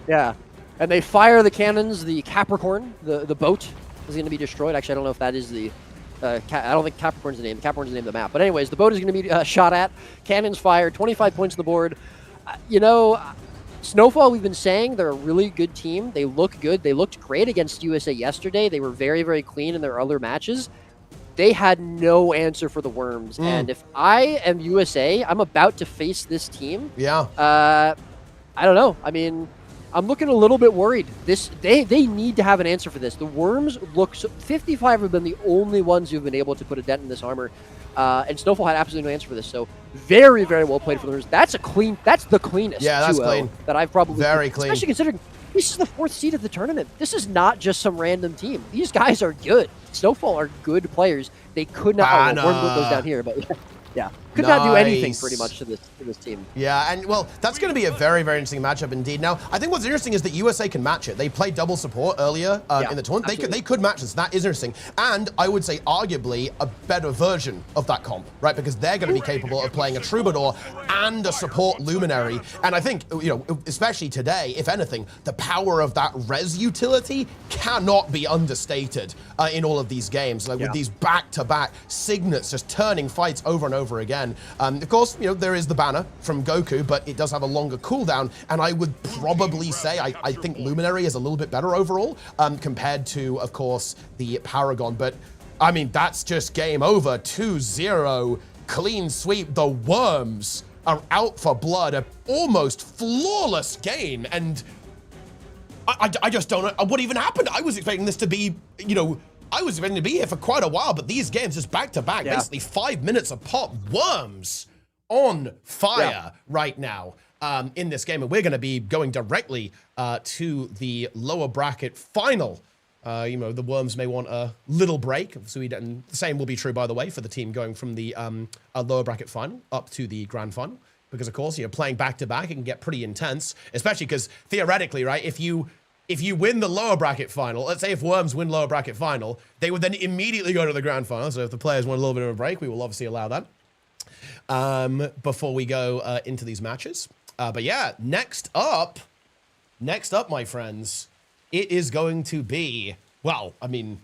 Yeah, and they fire the cannons. The Capricorn, the boat, is going to be destroyed. Actually, I don't know if that is the I don't think Capricorn's the name. Capricorn's the name of the map. But anyways, the boat is going to be shot at. Cannons fired. 25 points on the board. Snowfall, we've been saying they're a really good team. They look good. They looked great against USA yesterday. They were very, very clean in their other matches. They had no answer for the Worms. And if I am USA, I'm about to face this team. Yeah. I don't know. I mean, I'm looking a little bit worried. They need to have an answer for this. The Worms look 55 have been the only ones who've been able to put a dent in this armor. And Snowfall had absolutely no answer for this. So very, very well played for the Worms. That's the cleanest 2-0 that I've probably very clean. Especially considering this is the 4th seed of the tournament. This is not just some random team. These guys are good. Snowfall are good players. They could not. Worm goes down here, but yeah. Could not do anything pretty much to this team. Yeah, and well, that's going to be a very, very interesting matchup indeed. Now, I think what's interesting is that USA can match it. They played double support earlier in the tournament. They could match this. That is interesting. And I would say arguably a better version of that comp, right? Because they're going to be capable of playing a Troubadour and a support Luminary. And I think, especially today, if anything, the power of that res utility cannot be understated in all of these games. Like with these back-to-back signets just turning fights over and over again. Of course, there is the banner from Goku, but it does have a longer cooldown, and I would probably say I think Luminary is a little bit better overall compared to, of course, the Paragon. But, I mean, that's just game over. 2-0, clean sweep. The Worms are out for blood. An almost flawless game, and I just don't know what even happened. I was expecting this to be, you know, I was expecting to be here for quite a while, but these games just back to back, basically 5 minutes apart. Worms on fire right now in this game, and we're going to be going directly to the lower bracket final. You know, the Worms may want a little break, so the same will be true, by the way, for the team going from the lower bracket final up to the grand final. Because, of course, you're playing back-to-back, it can get pretty intense, especially because, theoretically, right, if you win the lower bracket final, let's say if Worms win lower bracket final, they would then immediately go to the grand final. So if the players want a little bit of a break, we will obviously allow that before we go into these matches. But yeah, next up, my friends, it is going to be, well, I mean,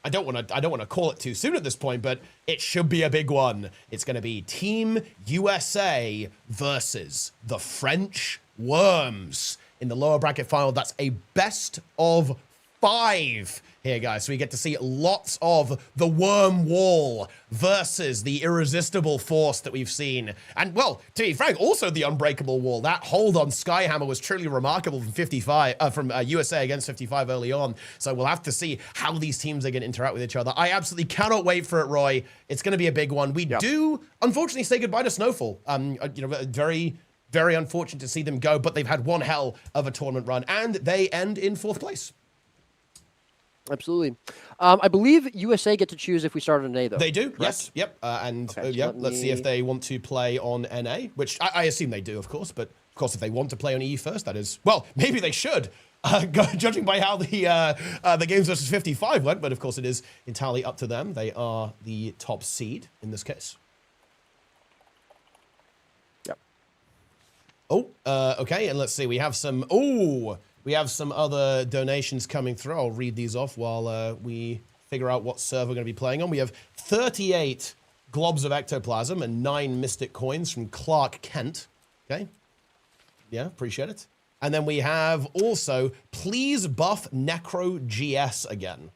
I don't want to call it too soon at this point, but it should be a big one. It's going to be Team USA versus the French Worms in the lower bracket final. That's a best of 5 here, guys. So we get to see lots of the Worm Wall versus the irresistible force that we've seen. And, well, to be frank, also the Unbreakable Wall. That hold on Skyhammer was truly remarkable from USA against 55 early on. So we'll have to see how these teams are going to interact with each other. I absolutely cannot wait for it, Roy. It's going to be a big one. We do, unfortunately, say goodbye to Snowfall. You know, very, very unfortunate to see them go, but they've had one hell of a tournament run, and they end in 4th place. Absolutely. I believe USA get to choose if we start on NA, though. They do, yes. Yep. Let's see if they want to play on NA, which I assume they do, of course. But, of course, if they want to play on EU first, that is... Well, maybe they should, judging by how the games versus 55 went. But, of course, it is entirely up to them. They are the top seed in this case. Yep. Oh, okay. And let's see. We have some... Oh... We have some other donations coming through. I'll read these off while we figure out what server we're going to be playing on. We have 38 globs of ectoplasm and 9 mystic coins from Clark Kent. Okay. Yeah, appreciate it. And then we have also, please buff Necro GS again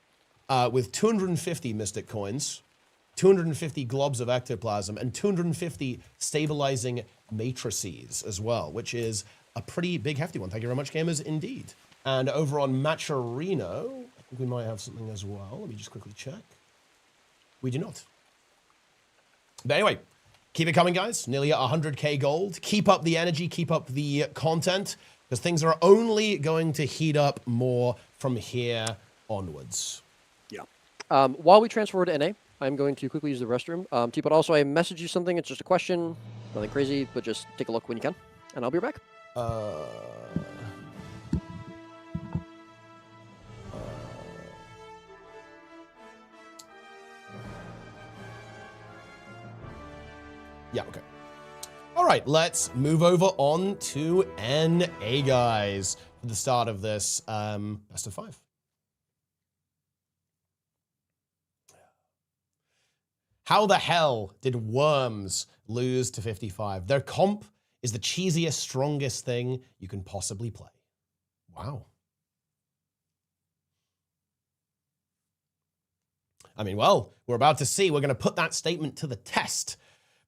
with 250 mystic coins, 250 globs of ectoplasm, and 250 stabilizing matrices as well, which is a pretty big, hefty one. Thank you very much, gamers, indeed. And over on Matcherino, I think we might have something as well. Let me just quickly check. We do not. But anyway, keep it coming, guys. Nearly 100k gold. Keep up the energy, keep up the content, because things are only going to heat up more from here onwards. Yeah. While we transfer to NA, I'm going to quickly use the restroom. Teapot, also, I messaged you something. It's just a question. Nothing crazy, but just take a look when you can, and I'll be right back. Yeah, okay. All right, let's move over on to NA, guys, for the start of this best of 5. How the hell did Worms lose to 55? Their comp is the cheesiest, strongest thing you can possibly play. Wow. I mean, well, we're about to see. We're going to put that statement to the test.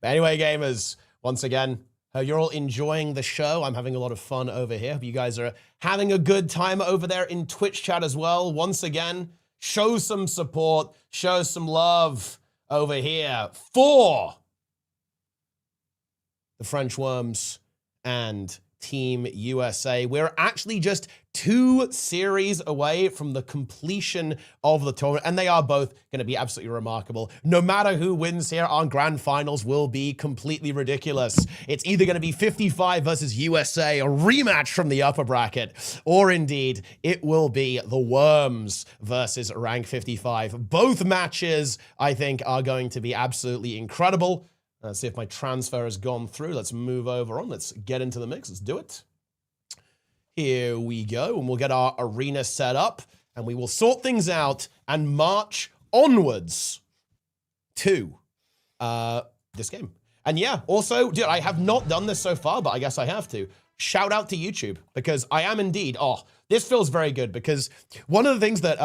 But anyway, gamers, once again, you're all enjoying the show. I'm having a lot of fun over here. Hope you guys are having a good time over there in Twitch chat as well. Once again, show some support, show some love over here for the French Worms and Team USA. We're actually just 2 series away from the completion of the tournament, and they are both going to be absolutely remarkable. No matter who wins here, our grand finals will be completely ridiculous. It's either going to be 55 versus USA, a rematch from the upper bracket, or indeed, it will be the Worms versus rank 55. Both matches, I think, are going to be absolutely incredible. Let's see if my transfer has gone through. Let's move over on. Let's get into the mix. Let's do it. Here we go. And we'll get our arena set up. And we will sort things out and march onwards to this game. And yeah, also, dude, I have not done this so far, but I guess I have to. Shout out to YouTube, because I am indeed, this feels very good, because one of the things that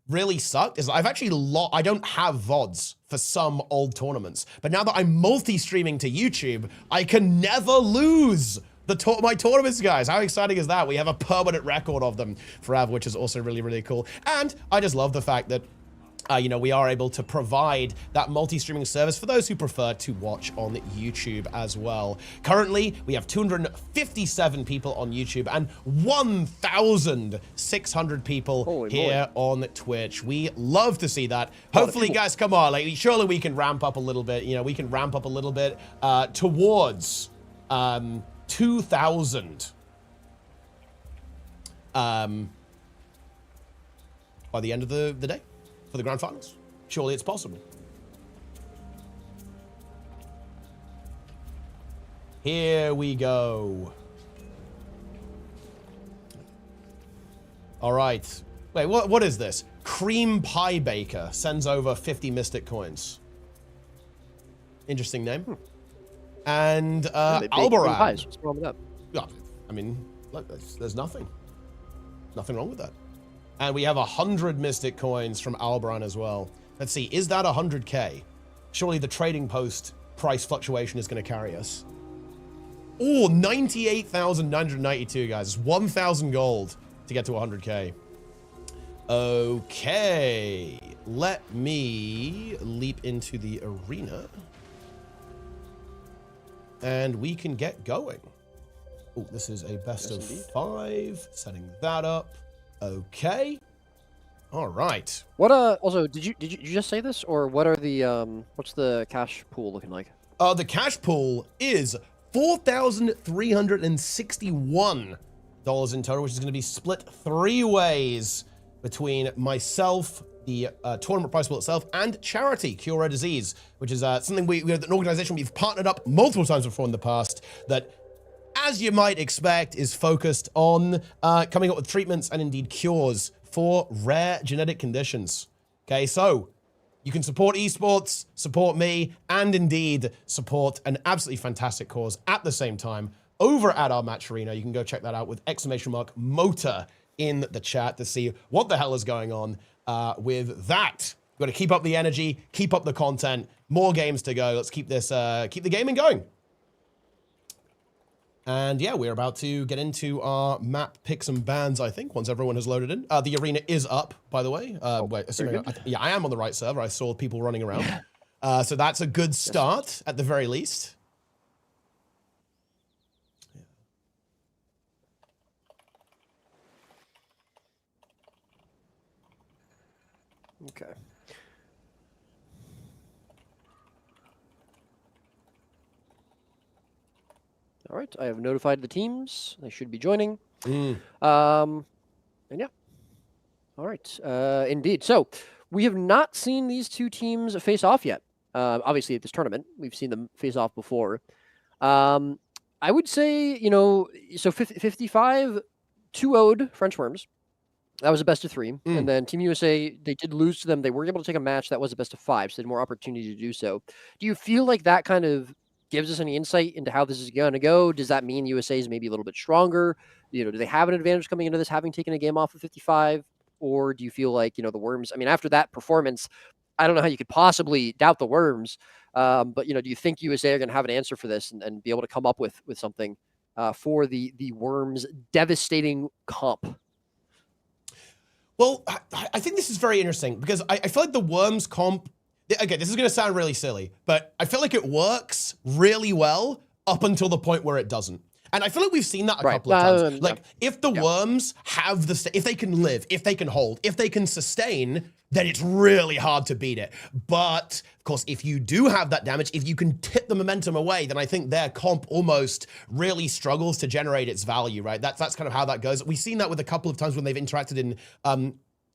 really sucked is I've actually I don't have VODs for some old tournaments, but now that I'm multi-streaming to YouTube, I can never lose my tournaments, guys. How exciting is that? We have a permanent record of them forever, which is also really, really cool. And I just love the fact that we are able to provide that multi-streaming service for those who prefer to watch on YouTube as well. Currently, we have 257 people on YouTube and 1,600 people here on Twitch. We love to see that. Hopefully, guys, come on. Like, surely we can ramp up a little bit. We can ramp up a little bit towards 2,000. By the end of the day. For the grand finals. Surely it's possible. Here we go. All right. Wait, what is this? Cream Pie Baker sends over 50 Mystic Coins. Interesting name. And Albaran. What's wrong with that? Yeah, I mean, look, there's nothing. Nothing wrong with that. And we have 100 Mystic Coins from Albaran as well. Let's see, is that 100K? Surely the trading post price fluctuation is going to carry us. Oh, 98,992, guys. It's 1,000 gold to get to 100K. Okay. Let me leap into the arena. And we can get going. Oh, this is a best of 5. Setting that up. Okay. All right. What also did you just say this, or what are the what's the cash pool looking like? The cash pool is $4,361 in total, which is going to be split 3 ways between myself, the tournament prize pool itself, and charity Cure a Disease, which is something we an organization we've partnered up multiple times before in the past that, as you might expect, is focused on coming up with treatments and indeed cures for rare genetic conditions. Okay, so you can support esports, support me, and indeed support an absolutely fantastic cause at the same time over at our match arena. You can go check that out with !mota in the chat to see what the hell is going on with that. We've got to keep up the energy, keep up the content, more games to go. Let's keep this, keep the gaming going. And yeah, we're about to get into our map picks and bans, I think, once everyone has loaded in. The arena is up, by the way. Yeah, I am on the right server. I saw people running around. So that's a good start, at the very least. Okay. All right, I have notified the teams. They should be joining. And yeah. All right, indeed. So we have not seen these two teams face off yet. Obviously, at this tournament, we've seen them face off before. I would say, so 55 2-0'd French Worms. That was a best of 3. And then Team USA, they did lose to them. They were able to take a match that was a best of 5, so they had more opportunity to do so. Do you feel like that kind of gives us any insight into how this is going to go? Does that mean USA is maybe a little bit stronger? Do they have an advantage coming into this, having taken a game off of 55? Or do you feel like, the Worms, I mean, after that performance, I don't know how you could possibly doubt the Worms. But, do you think USA are going to have an answer for this and be able to come up with something for the Worms' devastating comp? Well, I think this is very interesting because I feel like the Worms comp, okay, this is going to sound really silly, but I feel like it works really well up until the point where it doesn't. And I feel like we've seen that a couple of times. Like, if the Worms have if they can live, if they can hold, if they can sustain, then it's really hard to beat it. But, of course, if you do have that damage, if you can tip the momentum away, then I think their comp almost really struggles to generate its value, right? That's kind of how that goes. We've seen that with a couple of times when they've interacted in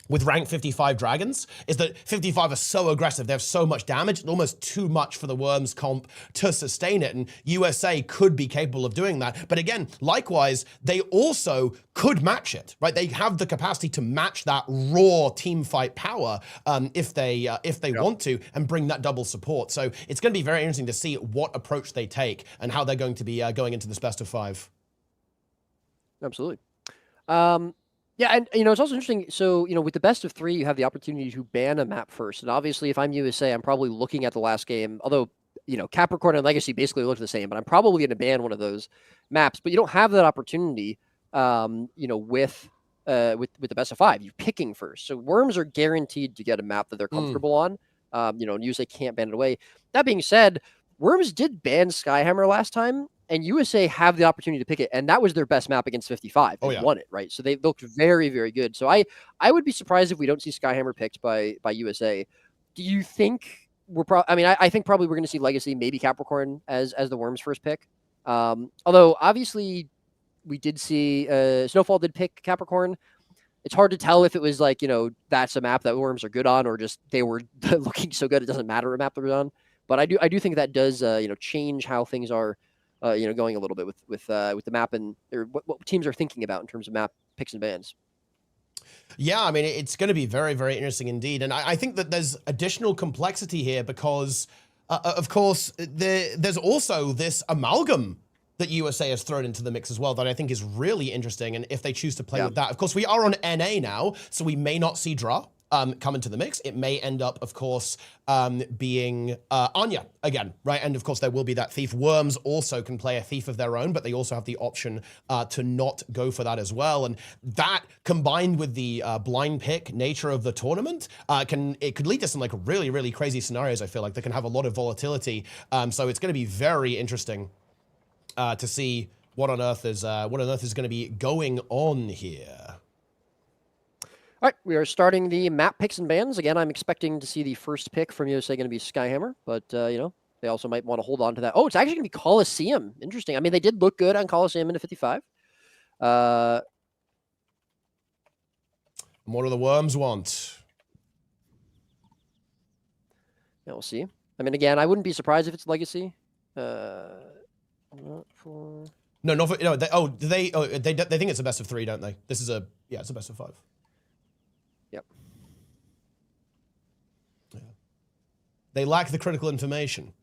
with rank 55 dragons, is that 55 are so aggressive, they have so much damage, almost too much for the Worms comp to sustain it, and USA could be capable of doing that. But again, likewise, they also could match it, right? They have the capacity to match that raw team fight power if they want to, and bring that double support. So it's going to be very interesting to see what approach they take and how they're going to be going into this best of 5. Absolutely. Yeah, and it's also interesting. So, with the best of 3, you have the opportunity to ban a map first. And obviously, if I'm USA, I'm probably looking at the last game. Although Capricorn and Legacy basically look the same, but I'm probably going to ban one of those maps. But you don't have that opportunity, with the best of 5. You're picking first. So Worms are guaranteed to get a map that they're comfortable on. USA can't ban it away. That being said, Worms did ban Skyhammer last time, and USA have the opportunity to pick it, and that was their best map against 55. They won it, right? So they looked very, very good. So I would be surprised if we don't see Skyhammer picked by USA. Do you think I think probably we're going to see Legacy, maybe Capricorn as the Worms' first pick. Although obviously we did see Snowfall did pick Capricorn. It's hard to tell if it was like, that's a map that Worms are good on, or just they were looking so good it doesn't matter what map they're on. But I do think that does change how things are going a little bit with the map and what teams are thinking about in terms of map picks and bans. Yeah, I mean, it's going to be very, very interesting indeed. And I think that there's additional complexity here because, of course, there's also this amalgam that USA has thrown into the mix as well that I think is really interesting. And if they choose to play with that, of course, we are on NA now, so we may not see draw come into the mix. It may end up, of course, being Anya again, right? And of course, there will be that Thief. Worms also can play a Thief of their own, but they also have the option to not go for that as well. And that, combined with the blind pick nature of the tournament, it could lead to some like really, really crazy scenarios. I feel like they can have a lot of volatility. So it's going to be very interesting to see what on earth is going to be going on here. All right, we are starting the map picks and bans. Again, I'm expecting to see the first pick from USA going to be Skyhammer, but, they also might want to hold on to that. Oh, it's actually going to be Coliseum. Interesting. I mean, they did look good on Coliseum into 55. What do the Worms want? Yeah, we'll see. I mean, again, I wouldn't be surprised if it's Legacy. Not for... No, they think it's a best of 3, don't they? This is it's a best of 5. Yep. Yeah. They lack the critical information.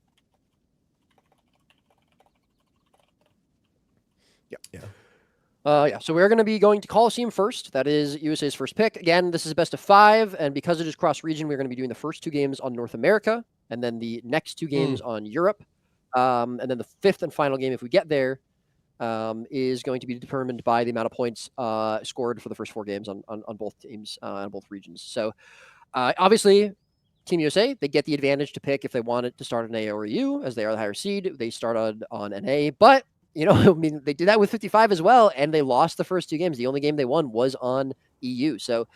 Yeah. So we're going to be going to Coliseum first. That is USA's first pick. Again, this is a best of 5, and because it is cross-region, we're going to be doing the first 2 games on North America, and then the next 2 games on Europe. And then the 5th and final game, if we get there, is going to be determined by the amount of points scored for the first 4 games on both teams and both regions. So obviously, Team USA, they get the advantage to pick if they want it to start on A or EU, as they are the higher seed. They start on NA, but they did that with 55 as well, and they lost the first 2 games. The only game they won was on EU. So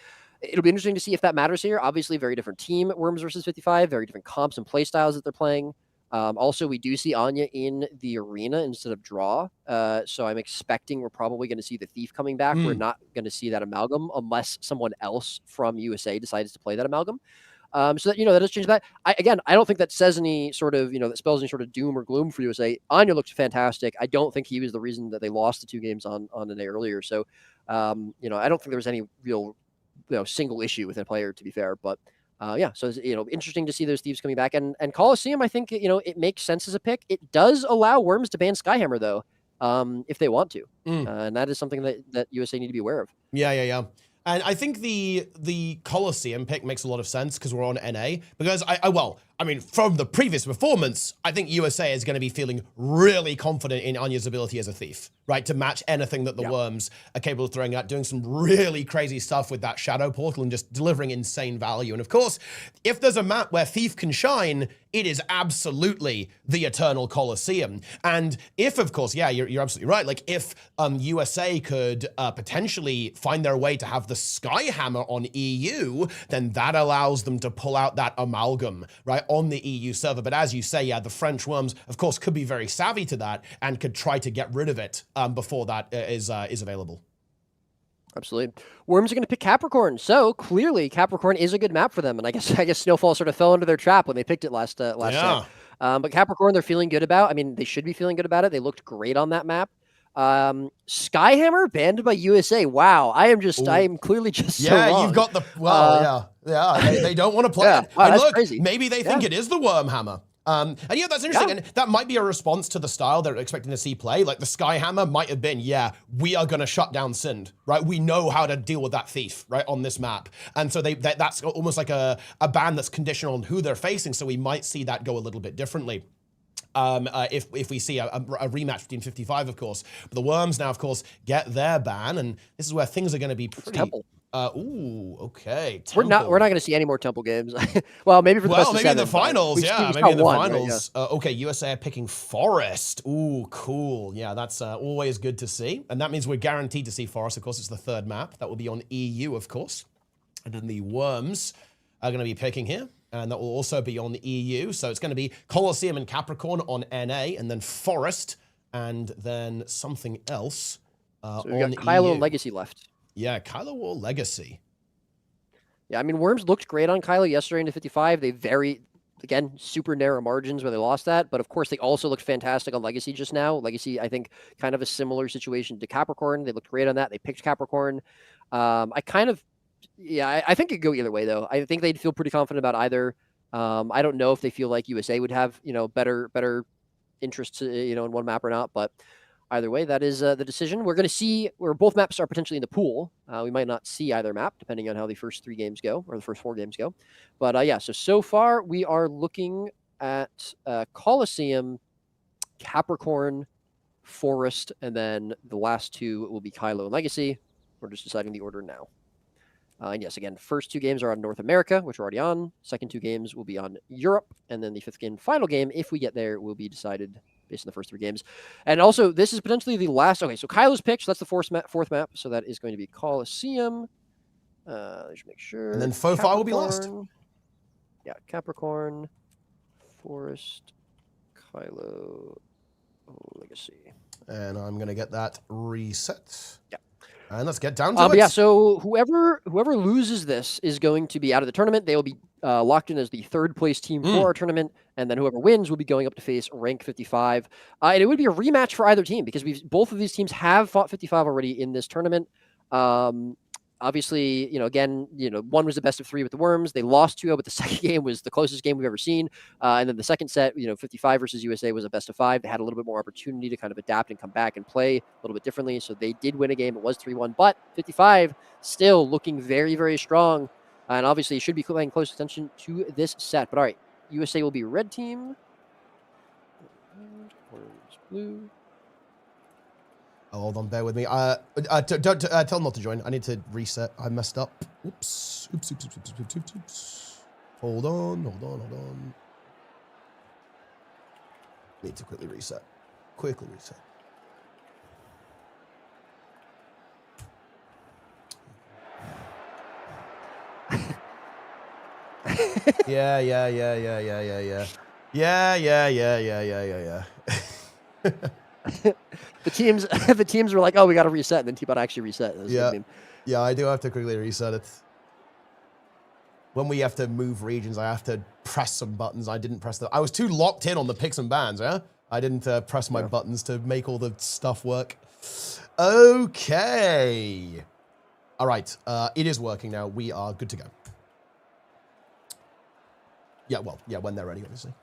it'll be interesting to see if that matters here. Obviously, very different team, Worms versus 55, very different comps and play styles that they're playing. Also, we do see Anya in the arena instead of draw. So I'm expecting we're probably going to see the Thief coming back. We're not going to see that amalgam unless someone else from USA decides to play that amalgam. So that, that does change that. I don't think that says any sort of, that spells any sort of doom or gloom for USA. Anya looked fantastic. I don't think he was the reason that they lost the 2 games on the day earlier. So, I don't think there was any real, single issue with a player, to be fair. But so it's, interesting to see those Thieves coming back. And Coliseum, I think, it makes sense as a pick. It does allow Worms to ban Skyhammer, though, if they want to. And that is something that USA need to be aware of. Yeah. And I think the Coliseum pick makes a lot of sense because we're on NA. Because from the previous performance, I think USA is going to be feeling really confident in Anya's ability as a Thief, right? To match anything that the Worms are capable of throwing out, doing some really crazy stuff with that Shadow Portal and just delivering insane value. And of course, if there's a map where Thief can shine, it is absolutely the Eternal Coliseum. And if, of course, you're absolutely right. Like if USA could potentially find their way to have the Skyhammer on EU, then that allows them to pull out that amalgam, right, on the EU server. But as you say, the French Worms, of course, could be very savvy to that and could try to get rid of it before that is available. Absolutely. Worms are going to pick Capricorn. So clearly Capricorn is a good map for them. And I guess Snowfall sort of fell into their trap when they picked it last set. But Capricorn, they're feeling good about. I mean, they should be feeling good about it. They looked great on that map. Skyhammer banned by USA. Wow. I am clearly just so wrong. You've got they don't want to play it. Wow, and that's look, crazy. Maybe they think it is the Wormhammer. And that's interesting. And that might be a response to the style they're expecting to see play. Like the Skyhammer might have been, we are going to shut down Sind, right? We know how to deal with that Thief, right, on this map. And so that's almost like a ban that's conditional on who they're facing. So we might see that go a little bit differently. if we see a rematch between 55, of course. But the Worms now, of course, get their ban, and this is where things are going to be pretty. Temple. Ooh, okay. Temple. We're not going to see any more Temple games. Well, maybe for the best of maybe in the seven, finals. Yeah, maybe in the finals. Right? Okay, USA are picking Forest. Ooh, cool. Yeah, that's always good to see, and that means we're guaranteed to see Forest. Of course, it's the third map. That will be on EU, of course, and then the Worms are going to be picking here. And that will also be on the EU. So it's going to be Colosseum and Capricorn on NA, and then Forest, and then something else so we got Kylo and Legacy left. Yeah, Kylo or Legacy. Yeah, I mean, Worms looked great on Kylo yesterday into 55. They again, super narrow margins where they lost that. But of course, they also looked fantastic on Legacy just now. Legacy, I think, kind of a similar situation to Capricorn. They looked great on that. They picked Capricorn. Yeah, I think it could go either way, though. I think they'd feel pretty confident about either. I don't know if they feel like USA would have, better interests, in one map or not. But either way, that is the decision. We're going to see where both maps are potentially in the pool. We might not see either map, depending on how the first 3 games go, or the first 4 games go. But yeah, so far we are looking at Colosseum, Capricorn, Forest, and then the last 2 will be Kylo and Legacy. We're just deciding the order now. And yes, again, first 2 games are on North America, which we're already on. Second 2 games will be on Europe. And then the 5th game, final game, if we get there, will be decided based on the first 3 games. And also, this is potentially the last. Okay, so Kylo's picked. So that's the fourth map. So that is going to be Colosseum. Let's make sure. And then Fofi will be last. Yeah, Capricorn, Forest, Kylo, Legacy. And I'm going to get that reset. Yeah. And let's get down to it. Yeah, so whoever loses this is going to be out of the tournament. They will be locked in as the 3rd place team for our tournament, and then whoever wins will be going up to face rank 55. And it would be a rematch for either team because both of these teams have fought 55 already in this tournament. Obviously, again, one was the best of 3 with the Worms. They lost 2-0, but the second game was the closest game we've ever seen. And then the second set, 55 versus USA was a best of 5. They had a little bit more opportunity to kind of adapt and come back and play a little bit differently. So they did win a game. It was 3-1, but 55 still looking very, very strong. And obviously, you should be paying close attention to this set. But all right, USA will be red team. Worms blue. Oh, hold on, bear with me. Don't tell them not to join. I need to reset. I messed up. Oops. Oops. Hold on. Need to quickly reset. Yeah. The teams were like, oh, we got to reset, and then Teapot actually reset. Yeah, I do have to quickly reset it. When we have to move regions, I have to press some buttons. I didn't press them. I was too locked in on the picks and bans, yeah? I didn't press my buttons to make all the stuff work. Okay. All right, it is working now. We are good to go. Yeah, well, yeah, when they're ready, obviously.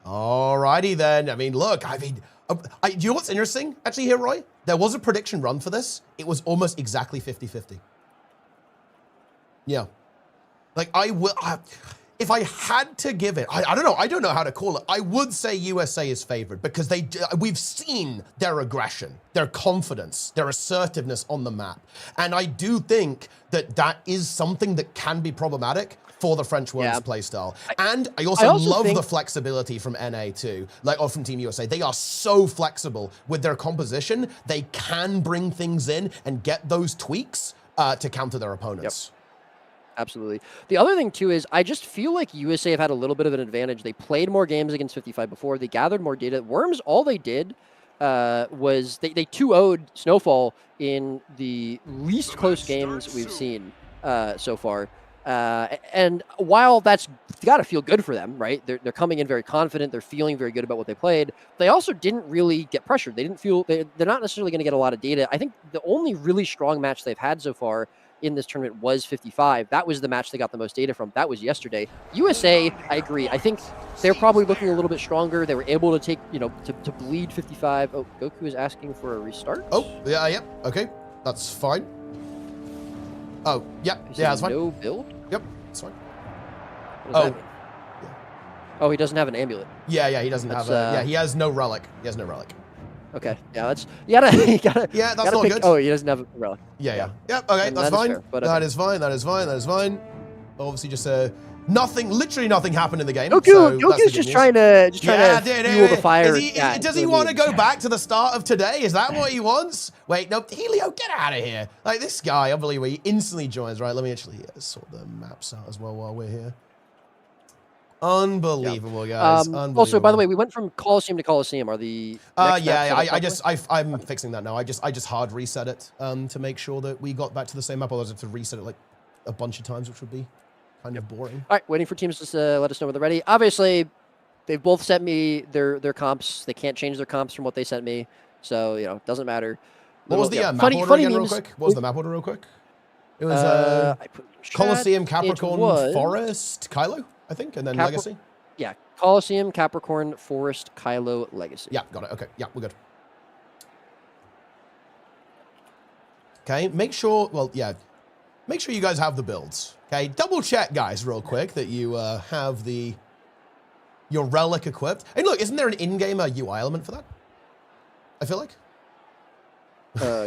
Alrighty then. I mean, look, do you know what's interesting actually here, Roy? There was a prediction run for this. It was almost exactly 50-50. Yeah. Like, if I had to give it, I don't know. I don't know how to call it. I would say USA is favored because we've seen their aggression, their confidence, their assertiveness on the map. And I do think that is something that can be problematic for the French Worms playstyle. And I also love the flexibility from NA too, or from Team USA. They are so flexible with their composition. They can bring things in and get those tweaks to counter their opponents. Yep. Absolutely. The other thing, too, is I just feel like USA have had a little bit of an advantage. They played more games against 55 before. They gathered more data. Worms, all they did was they 2-0'd Snowfall in the least close games we've seen so far. And while that's got to feel good for them, right? They're coming in very confident. They're feeling very good about what they played. They also didn't really get pressured. They didn't feel they're not necessarily going to get a lot of data. I think the only really strong match they've had so far in this tournament was 55. That was the match they got the most data from. That was yesterday. USA, I agree. I think they're probably looking a little bit stronger. They were able to take, to bleed 55. Oh, Goku is asking for a restart. Oh, yeah, yep. Okay, that's fine. Oh, yep. Yeah, that's fine. No build? Yep, that's fine. What does that Oh, he doesn't have an amulet. Yeah, he doesn't have a... yeah, he has no relic. He has no relic. Okay, yeah, that's... You gotta yeah, that's gotta not pick, good. Oh, he doesn't have a relic. Yeah. Okay, And that's fine. fair, but That is fine. Obviously, just nothing, literally nothing happened in the game. Goku's just trying to fuel the fire. Does he want to go back to the start of today? Is that what he wants? Wait, no, Helio, get out of here. Like, this guy, unbelievable, he instantly joins. Right, let me actually sort the maps out as well while we're here. Unbelievable, guys. Unbelievable. Also, by the way, we went from Coliseum to Coliseum. Are the I'm fixing that now. I just hard reset it to make sure that we got back to the same map. Otherwise, I have to reset it like a bunch of times, which would be kind of boring. All right, waiting for teams to let us know when they're ready. Obviously, they've both sent me their comps. They can't change their comps from what they sent me, so it doesn't matter. What was the map order again, real quick? What was the map order, real quick? It was Coliseum, Capricorn, Forest, Kylo, I think, and then Legacy. Yeah, Coliseum, Capricorn, Forest, Kylo, Legacy. Yeah, got it. Okay, yeah, we're good. Okay, make sure. Well, yeah. Make sure you guys have the builds, okay? Double check, guys, real quick, that you have your relic equipped. And look, isn't there an in-game UI element for that? I feel like.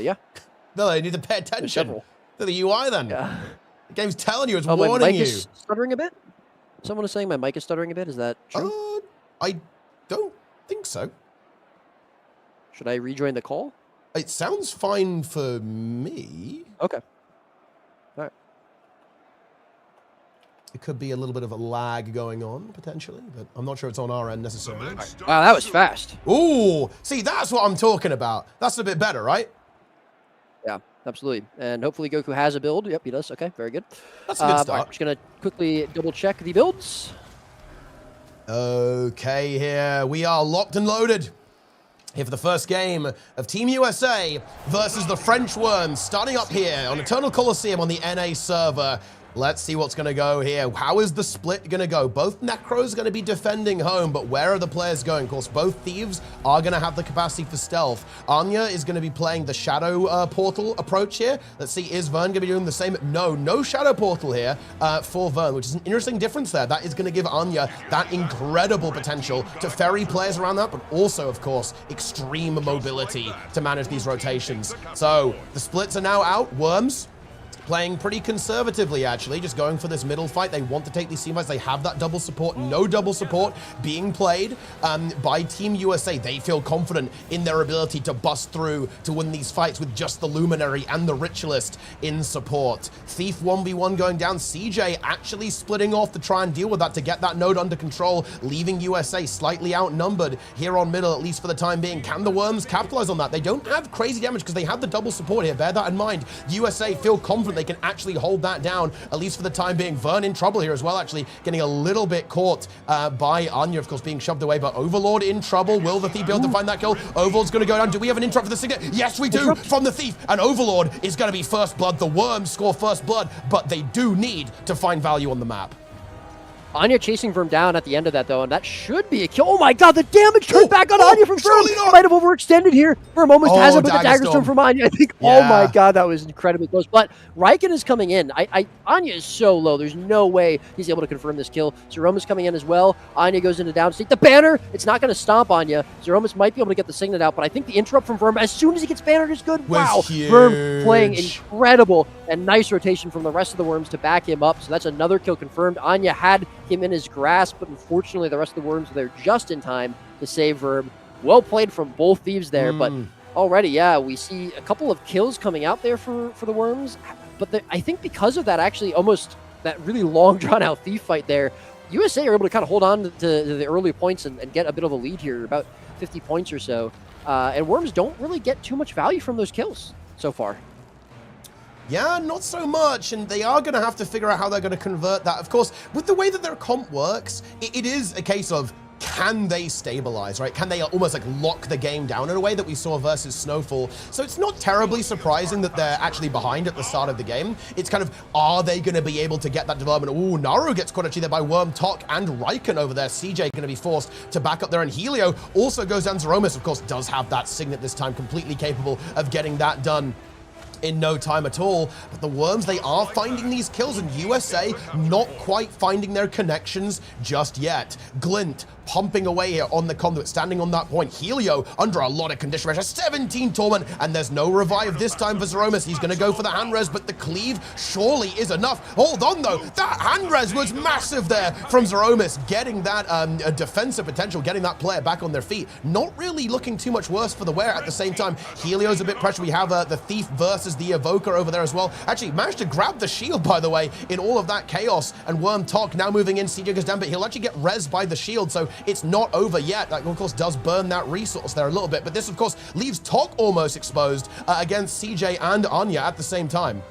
Yeah. No, I need to pay attention to the UI then. Yeah. The game's telling you, it's warning you. My mic is stuttering a bit? Someone is saying my mic is stuttering a bit. Is that true? I don't think so. Should I rejoin the call? It sounds fine for me. Okay. All right. It could be a little bit of a lag going on, potentially, but I'm not sure it's on our end necessarily. Wow, that was fast. Ooh, see, that's what I'm talking about. That's a bit better, right? Yeah, absolutely. And hopefully Goku has a build. Yep, he does. Okay, very good. That's a good start. Right, I'm just going to quickly double-check the builds. Okay, here we are locked and loaded. Here for the first game of Team USA versus the French Worms, starting up here on Eternal Coliseum on the NA server. Let's see what's going to go here. How is the split going to go? Both Necros are going to be defending home, but where are the players going? Of course, both Thieves are going to have the capacity for stealth. Anya is going to be playing the Shadow Portal approach here. Let's see, is Vern going to be doing the same? No Shadow Portal here for Vern, which is an interesting difference there. That is going to give Anya that incredible potential to ferry players around that, but also, of course, extreme mobility to manage these rotations. So the splits are now out. Worms playing pretty conservatively, actually, just going for this middle fight. They want to take these team fights. They have that double support. No double support being played by Team USA. They feel confident in their ability to bust through to win these fights with just the Luminary and the Ritualist in support. Thief 1v1 going down. CJ actually splitting off to try and deal with that to get that node under control, leaving USA slightly outnumbered here on middle, at least for the time being. Can the Worms capitalize on that? They don't have crazy damage because they have the double support here. Bear that in mind. USA feel confident they can actually hold that down, at least for the time being. Vern in trouble here as well, actually getting a little bit caught by Anya, of course, being shoved away, but Overlord in trouble. Will the Thief be able to find that kill? Overlord's going to go down. Do we have an interrupt for the Signet? Yes, we do, from the Thief, and Overlord is going to be first blood. The Worms score first blood, but they do need to find value on the map. Anya chasing Verm down at the end of that, though, and that should be a kill. Oh my god, the damage turned back on Anya from Verm. Might have overextended here. Verm almost has it, but the dagger storm from Anya. I think, oh my god, that was incredibly close. But Riken is coming in. Anya is so low. There's no way he's able to confirm this kill. Zeroma's coming in as well. Anya goes into down state. The banner, it's not going to stomp Anya. Zeroma's might be able to get the Signet out, but I think the interrupt from Verm, as soon as he gets bannered, is good. Wow, Verm playing incredible, and nice rotation from the rest of the Worms to back him up. So that's another kill confirmed. Anya had him in his grasp, but unfortunately the rest of the Worms were there just in time to save Verb. Well played from both Thieves there, but already, yeah, we see a couple of kills coming out there for the Worms, but I think because of that, actually almost that really long drawn-out Thief fight there, USA are able to kind of hold on to the early points and get a bit of a lead here, about 50 points or so, and Worms don't really get too much value from those kills so far. Yeah, not so much, and they are going to have to figure out how they're going to convert that. Of course, with the way that their comp works, it is a case of, can they stabilize, right? Can they almost like lock the game down in a way that we saw versus Snowfall? So it's not terribly surprising that they're actually behind at the start of the game. It's kind of, are they going to be able to get that development? Ooh, Naru gets caught actually there by Worm, Tok, and Riken over there. CJ going to be forced to back up there, and Helio also goes down. Zeromus, of course, does have that Signet this time, completely capable of getting that done. in no time at all. But the Worms, they are finding these kills, and USA not quite finding their connections just yet. Glint pumping away here on the conduit, standing on that point. Helio under a lot of condition pressure, 17 torment, and there's no revive this time for Zeromus. He's going to go for the hand res, but the cleave surely is enough. Hold on though, that hand res was massive there from Zeromus, getting that defensive potential, getting that player back on their feet. Not really looking too much worse for the wear at the same time. Helio's a bit pressured. We have the Thief versus the Evoker over there as well. Actually managed to grab the shield, by the way, in all of that chaos, and Worm Tok now moving in. CJ goes down, but he'll actually get res by the shield, so it's not over yet. That, of course, does burn that resource there a little bit, but this, of course, leaves Tok almost exposed against CJ and Anya at the same time.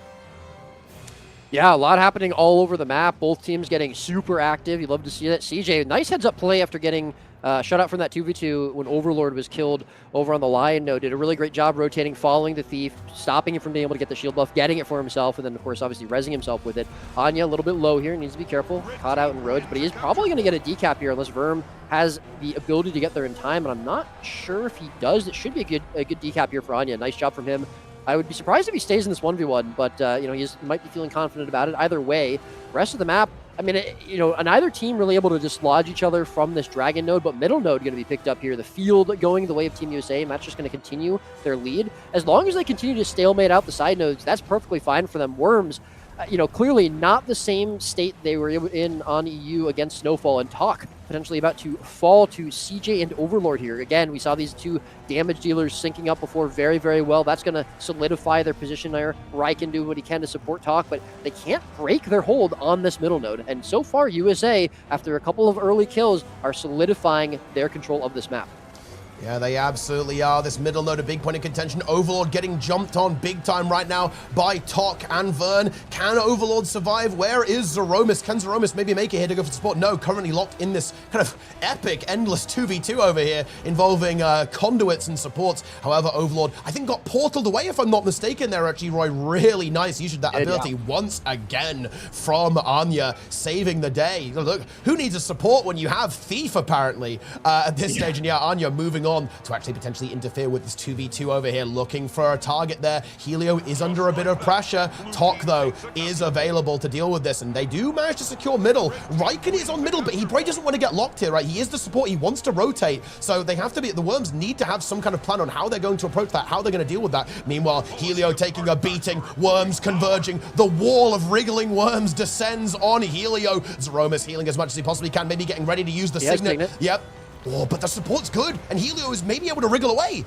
Yeah, a lot happening all over the map. Both teams getting super active. You'd love to see that. CJ, nice heads-up play after getting shut out from that 2v2 when Overlord was killed over on the Lion node. Did a really great job rotating, following the Thief, stopping him from being able to get the shield buff, getting it for himself, and then, of course, obviously rezzing himself with it. Anya, a little bit low here, needs to be careful. Caught out in roads, but he is probably going to get a decap here unless Verm has the ability to get there in time, and I'm not sure if he does. It should be a good decap here for Anya. Nice job from him. I would be surprised if he stays in this 1v1, but, you know, he might be feeling confident about it. Either way, rest of the map, I mean, you know, neither team really able to dislodge each other from this Dragon node, but middle node going to be picked up here. The field going the way of Team USA, and that's just going to continue their lead. As long as they continue to stalemate out the side nodes, that's perfectly fine for them. Worms, you know, clearly not the same state they were in on EU against Snowfall, and Tok potentially about to fall to CJ and Overlord here. Again, we saw these two damage dealers syncing up before very, very well. That's going to solidify their position there. Ryken do what he can to support Tok, but they can't break their hold on this middle node. And so far, USA, after a couple of early kills, are solidifying their control of this map. Yeah, they absolutely are. This middle node, a big point of contention. Overlord getting jumped on big time right now by Tok and Vern. Can Overlord survive? Where is Zeromus? Can Zeromus maybe make it here to go for support? No, currently locked in this kind of epic, endless 2v2 over here involving conduits and supports. However, Overlord, I think, got portaled away, if I'm not mistaken there, actually, Roy. Really nice use of that ability once again from Anya, saving the day. Look, who needs a support when you have Thief, apparently, at this stage? And yeah, Anya moving on to actually potentially interfere with this 2v2 over here, looking for a target there. Helio is under a bit of pressure. Tok, though, is available to deal with this, and they do manage to secure middle. Ryken is on middle, but he probably doesn't want to get locked here, right? He is the support. He wants to rotate, so they have to be, the Worms need to have some kind of plan on how they're going to approach that, how they're going to deal with that. Meanwhile, Helio taking a beating, Worms converging. The wall of wriggling Worms descends on Helio. Zeromus healing as much as he possibly can, maybe getting ready to use the signet. Yep. Oh, but the support's good, and Helio is maybe able to wriggle away.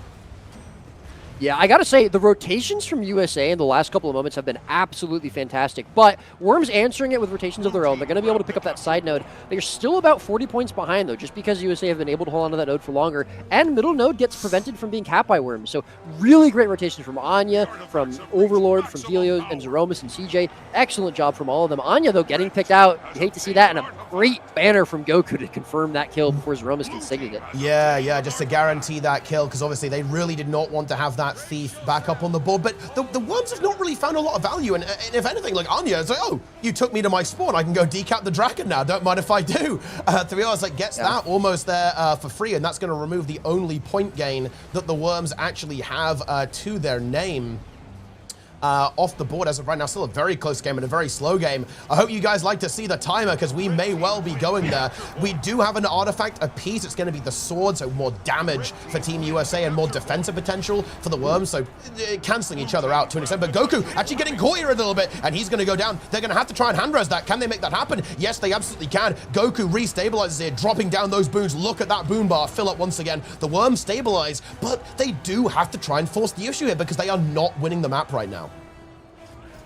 Yeah, I gotta say, the rotations from USA in the last couple of moments have been absolutely fantastic, but Worms answering it with rotations of their own. They're going to be able to pick up that side node. They're still about 40 points behind, though, just because USA have been able to hold on to that node for longer, and middle node gets prevented from being capped by Worms. So really great rotations from Anya, from Overlord, from Helio, and Zeromus and CJ. Excellent job from all of them. Anya, though, getting picked out. You hate to see that, and a great banner from Goku to confirm that kill before Zeromus can signal it. Yeah, just to guarantee that kill, because obviously they really did not want to have that Thief back up on the board, but the Worms have not really found a lot of value, and if anything, like Anya, it's like, oh, you took me to my spawn, I can go decap the Dragon now, don't mind if I do. To be honest, like, gets that almost there for free, and that's going to remove the only point gain that the Worms actually have to their name. Off the board as of right now. Still a very close game and a very slow game. I hope you guys like to see the timer, because we may well be going there. We do have an artifact apiece. It's going to be the sword, so more damage for Team USA and more defensive potential for the Worms, so cancelling each other out to an extent. But Goku actually getting caught here a little bit, and he's going to go down. They're going to have to try and hand-res that. Can they make that happen? Yes, they absolutely can. Goku restabilizes here, dropping down those boons. Look at that boon bar fill up once again. The Worms stabilize, but they do have to try and force the issue here, because they are not winning the map right now.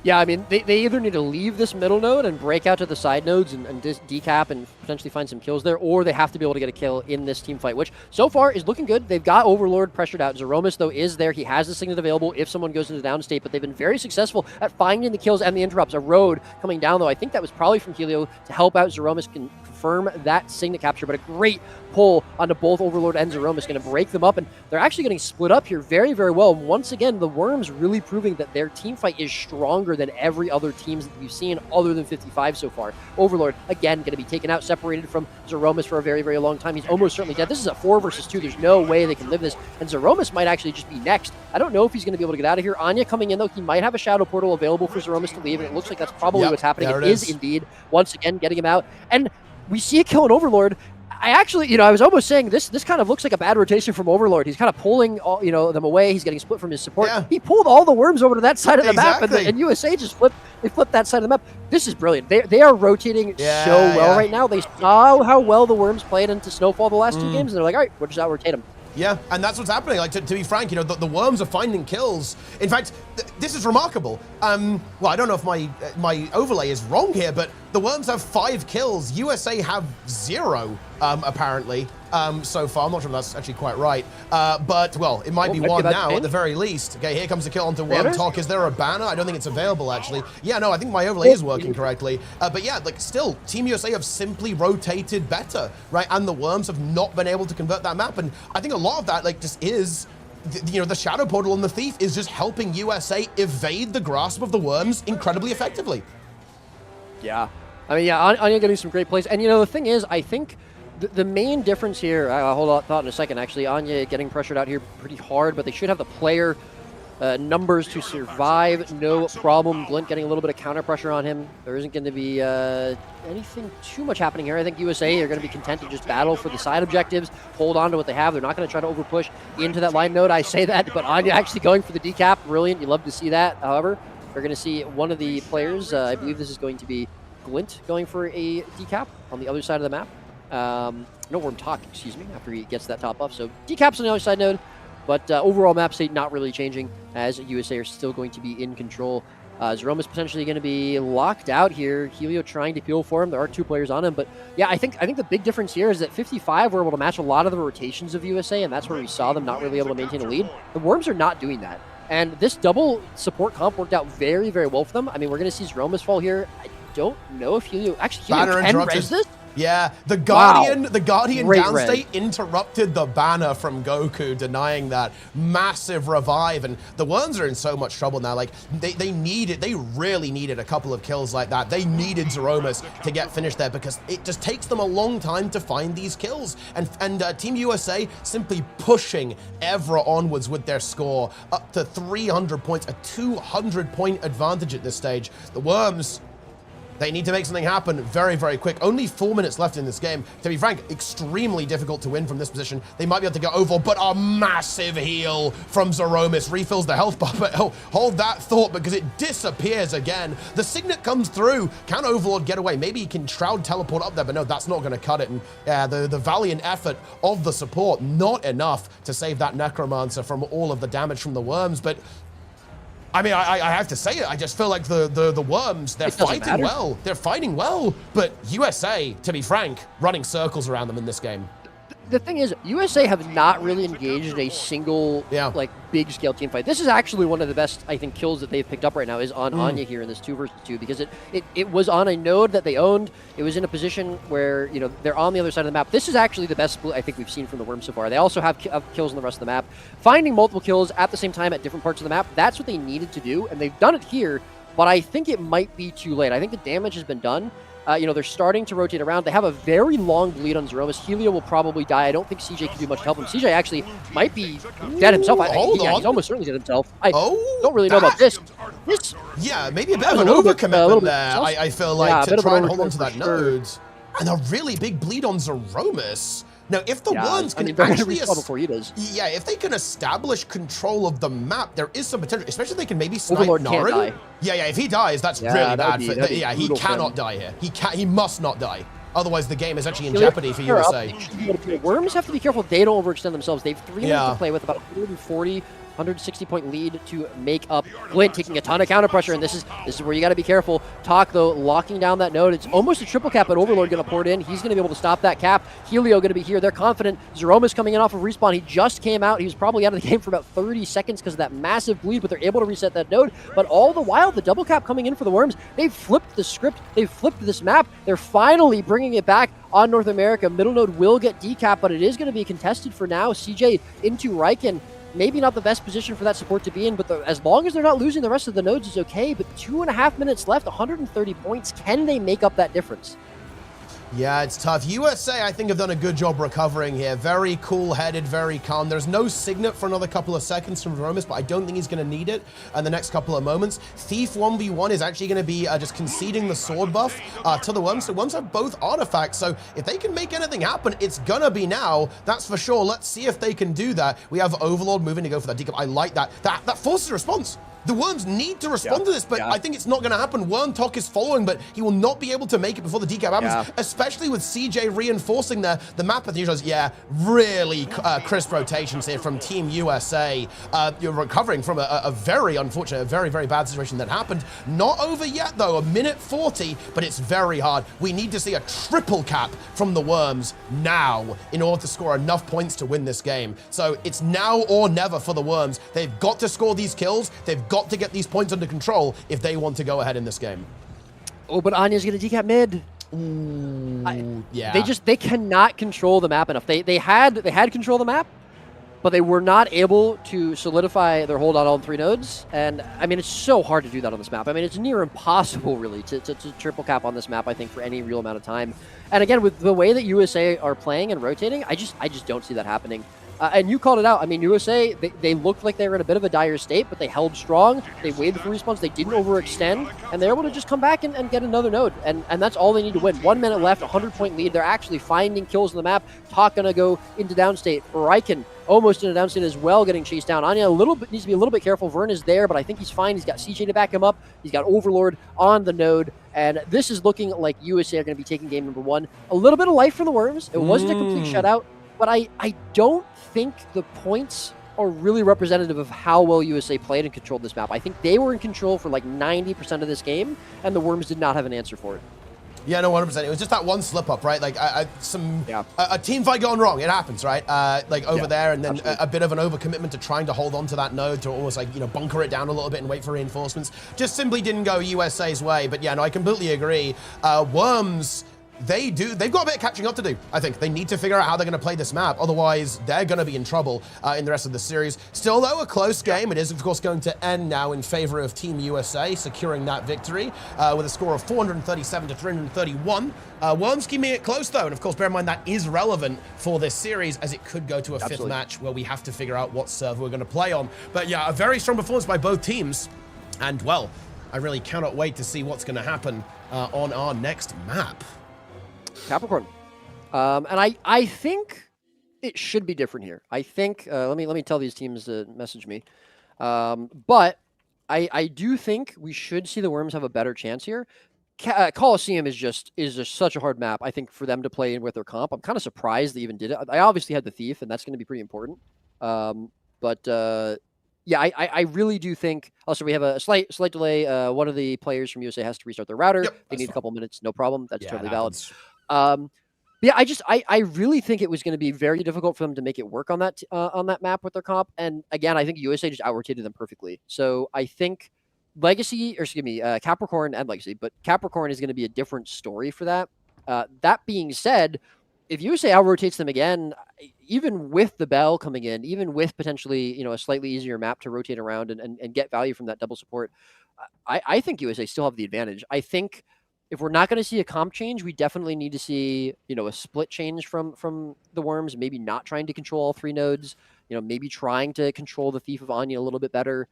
Yeah, I mean, they either need to leave this middle node and break out to the side nodes and decap and potentially find some kills there, or they have to be able to get a kill in this team fight, which so far is looking good. They've got Overlord pressured out. Zeromus, though, is there. He has the signet available if someone goes into the down state, but they've been very successful at finding the kills and the interrupts. A road coming down, though. I think that was probably from Helio to help out Zeromus confirm that Signet capture, but a great pull onto both Overlord and Zeromus, going to break them up, and they're actually getting split up here very, very well. And once again, the Worms really proving that their team fight is stronger than every other teams that we've seen other than 55 so far. Overlord, again, going to be taken out, separated from Zeromus for a very, very long time. He's almost certainly dead. This is a 4 versus 2. There's no way they can live this, and Zeromus might actually just be next. I don't know if he's going to be able to get out of here. Anya coming in, though. He might have a shadow portal available for Zeromus to leave, and it looks like that's probably what's happening. It is indeed, once again, getting him out. And we see a kill on Overlord. I actually, I was almost saying this kind of looks like a bad rotation from Overlord. He's kind of pulling all, them away. He's getting split from his support. Yeah. He pulled all the Worms over to that side of the map, and USA just flipped that side of the map. This is brilliant. They are rotating so well right now. They saw how well the Worms played into Snowfall the last 2 games, and they're like, all right, we'll just out-rotate them. Yeah, and that's what's happening. Like, to be frank, the Worms are finding kills. In fact, this is remarkable. Well, I don't know if my overlay is wrong here, but the Worms have 5 kills. USA have 0, apparently, so far. I'm not sure if that's actually quite right. But, well, it might be 1 now at the very least. Okay, here comes the kill onto Worm Talk. Is there a banner? I don't think it's available, actually. Yeah, no, I think my overlay is working correctly. But yeah, like, still, Team USA have simply rotated better, right? And the Worms have not been able to convert that map. And I think a lot of that, like, just is... the Shadow Portal and the Thief is just helping USA evade the grasp of the Worms incredibly effectively. Yeah. I mean, yeah, Anya getting some great plays. And, the thing is, I think the main difference here, I'll hold on thought in a second, actually. Anya getting pressured out here pretty hard, but they should have the player numbers to survive. No problem. Glint getting a little bit of counter pressure on him. There isn't going to be anything too much happening here. I think USA are going to be content to just battle for the side objectives, hold on to what they have. They're not going to try to overpush into that line node. I say that, but Anya actually going for the decap. Brilliant. You love to see that. However, we're going to see one of the players, I believe this is going to be Glint, going for a decap on the other side of the map. No, Worm Talk, excuse me, after he gets that top buff. So decaps on the other side node, but overall map state not really changing, as USA are still going to be in control. Zeromus potentially going to be locked out here. Helio trying to peel for him. There are 2 players on him, but yeah, I think the big difference here is that 55 were able to match a lot of the rotations of USA, and that's where we saw them not really able to maintain a lead. The Worms are not doing that, and this double support comp worked out very, very well for them. I mean, we're going to see Zeromus fall here. I don't know if Helio can res this. Yeah, the Guardian downstate interrupted the banner from Goku, denying that massive revive, and the Worms are in so much trouble now. Like, they really needed a couple of kills like that. They needed Zeromus to get finished there, because it just takes them a long time to find these kills. And Team USA simply pushing ever onwards with their score up to 300 points, a 200-point advantage at this stage. The Worms, they need to make something happen very, very quick. Only 4 minutes left in this game. To be frank, extremely difficult to win from this position. They might be able to get over, but a massive heal from Zeromus refills the health bar. But hold that thought, because it disappears again. The Signet comes through. Can Overlord get away? Maybe he can Shroud teleport up there, but no, that's not going to cut it. And the valiant effort of the support, not enough to save that Necromancer from all of the damage from the Worms. But I mean, I have to say it. I just feel like the Worms, they're fighting well. They're fighting well, but USA, to be frank, running circles around them in this game. The thing is, USA have not really engaged in a single, like, big-scale team fight. This is actually one of the best, I think, kills that they've picked up right now is on Anya here in this 2 versus 2, because it was on a node that they owned. It was in a position where, they're on the other side of the map. This is actually the best split I think we've seen from the Worms so far. They also have kills on the rest of the map. Finding multiple kills at the same time at different parts of the map, that's what they needed to do, and they've done it here, but I think it might be too late. I think the damage has been done. They're starting to rotate around. They have a very long bleed on Zeromus. Helio will probably die. I don't think CJ can do much to help him. CJ actually might be dead himself. He's almost certainly dead himself. I don't really know about this. Yeah, maybe a bit of an overcommitment there, I feel like, to try and hold on to that node. And a really big bleed on Zeromus. Now, if the Worms can actually, before he does. Yeah, if they can establish control of the map, there is some potential. Especially if they can maybe snipe Naru. Yeah, if he dies, that's really bad. He cannot die here. He must not die. Otherwise, the game is actually in jeopardy for USA. Worms have to be careful they don't overextend themselves. They have 3 minutes to play with, about 140 160-point lead to make up. Glint taking a ton of counter pressure, and this is where you got to be careful. Talk, though, locking down that node. It's almost a triple cap, but Overlord going to pour it in. He's going to be able to stop that cap. Helio going to be here. They're confident. Zeroma's coming in off of respawn. He just came out. He was probably out of the game for about 30 seconds because of that massive bleed, but they're able to reset that node. But all the while, the double cap coming in for the Worms, they've flipped the script. They've flipped this map. They're finally bringing it back on North America. Middle node will get decapped, but it is going to be contested for now. CJ into Riken. Maybe not the best position for that support to be in, but as long as they're not losing the rest of the nodes is okay. But 2.5 minutes left, 130 points. Can they make up that difference? Yeah, it's tough. USA, I think, have done a good job recovering here. Very cool-headed, very calm. There's no signet for another couple of seconds from Romus, but I don't think he's going to need it in the next couple of moments. Thief 1v1 is actually going to be just conceding the sword buff to the Worms. So Worms have both artifacts, so if they can make anything happen, it's going to be now. That's for sure. Let's see if they can do that. We have Overlord moving to go for that decap. I like that. That forces a response. The Worms need to respond to this, but I think it's not going to happen. Wormtalk is following, but he will not be able to make it before the decap happens, especially with CJ reinforcing the map. And he goes, really crisp rotations here from Team USA. You're recovering from a very unfortunate, very, very bad situation that happened. Not over yet, though. A minute 40, but it's very hard. We need to see a triple cap from the Worms now in order to score enough points to win this game. So it's now or never for the Worms. They've got to score these kills. They've got to get these points under control if they want to go ahead in this game. Oh, but Anya's going to decap mid. Ooh, They cannot control the map enough. They had control of the map, but they were not able to solidify their hold on all 3 nodes. And I mean, it's so hard to do that on this map. I mean, it's near impossible really to triple cap on this map, I think, for any real amount of time. And again, with the way that USA are playing and rotating, I just don't see that happening. And you called it out. I mean, USA, they looked like they were in a bit of a dire state, but they held strong. They waited for respawns. They didn't overextend, and they're able to just come back and get another node. And that's all they need to win. 1 minute left, 100-point lead. They're actually finding kills on the map. Talk gonna go into downstate. Riken almost in a downstate as well, getting chased down. Anya needs to be a little bit careful. Vern is there, but I think he's fine. He's got CJ to back him up. He's got Overlord on the node. And this is looking like USA are going to be taking game number 1. A little bit of life from the Worms. It wasn't a complete shutout, but I don't think the points are really representative of how well USA played and controlled this map. I think they were in control for like 90% of this game, and the Worms did not have an answer for it. Yeah, no, 100%. It was just that one slip up, right? Like a team fight going wrong. It happens, right? Over there, and then a bit of an overcommitment to trying to hold on to that node to almost bunker it down a little bit and wait for reinforcements. Just simply didn't go USA's way. But yeah, no, I completely agree. Worms, they've got a bit of catching up to do. I think they need to figure out how they're going to play this map. Otherwise, they're going to be in trouble in the rest of the series. Still, though, a close game. It is, of course, going to end now in favor of Team USA, securing that victory with a score of 437 to 331. Worms keeping it close, though. And, of course, bear in mind that is relevant for this series as it could go to a fifth match where we have to figure out what server we're going to play on. But, yeah, a very strong performance by both teams. And, well, I really cannot wait to see what's going to happen on our next map. Capricorn. And I think it should be different here. I think, let me tell these teams to message me. But I do think we should see the Worms have a better chance here. Coliseum is just such a hard map, I think, for them to play in with their comp. I'm kind of surprised they even did it. I obviously had the Thief, and that's going to be pretty important. Yeah, I really do think. Also, we have a slight delay. One of the players from USA has to restart their router. They need a couple minutes. No problem. That's totally valid. Yeah, I really think it was going to be very difficult for them to make it work on that map with their comp. And again, I think USA just out-rotated them perfectly. So I think Capricorn and Legacy, but Capricorn is going to be a different story for that. That being said, if USA out-rotates them again, even with the Bell coming in, even with potentially a slightly easier map to rotate around and get value from that double support, I think USA still have the advantage. I think if we're not going to see a comp change, we definitely need to see a split change from the Worms. Maybe not trying to control all 3 nodes. Maybe trying to control the Thief of Anya a little bit better.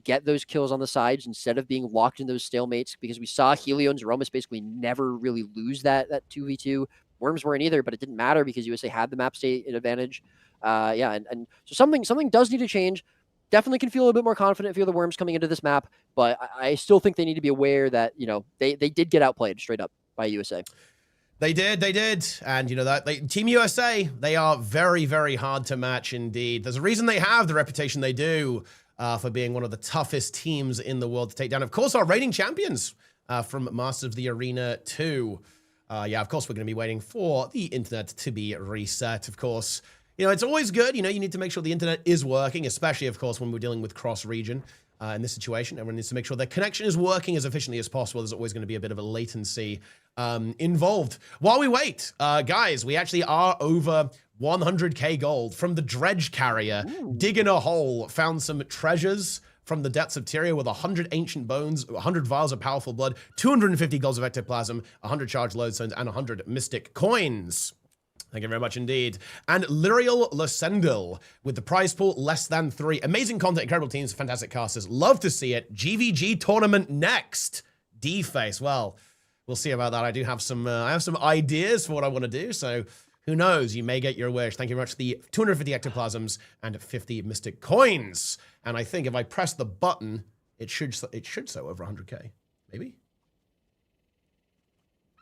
Get those kills on the sides instead of being locked in those stalemates, because we saw Helio and Zeromus basically never really lose that 2v2. Worms weren't either, but it didn't matter because USA had the map state advantage. And so something does need to change. Definitely can feel a little bit more confident if you're the Worms coming into this map, but I still think they need to be aware that they did get outplayed straight up by USA. They did. And you know that Team USA, they are very, very hard to match indeed. There's a reason they have the reputation they do for being one of the toughest teams in the world to take down. Of course, our reigning champions from Masters of the Arena 2. Yeah, of course, we're going to be waiting for the internet to be reset, of course. You know, it's always good. You know, you need to make sure the internet is working, especially, of course, when we're dealing with cross-region. In this situation, everyone needs to make sure their connection is working as efficiently as possible. There's always going to be a bit of a latency involved. While we wait, guys, we actually are over 100k gold from the dredge carrier. Digging a hole, found some treasures from the depths of Tyria with 100 ancient bones, 100 vials of powerful blood, 250 golds of ectoplasm, 100 charged lodestones, and 100 mystic coins. Thank you very much indeed. And Lyriel Lasendil with the prize pool less than 3. Amazing content, incredible teams, fantastic casters. Love to see it. GVG tournament next. D-Face. Well, we'll see about that. I do have some I have some ideas for what I want to do, so who knows? You may get your wish. Thank you very much for the 250 ectoplasms and 50 mystic coins. And I think if I press the button, it should show over 100k. Maybe?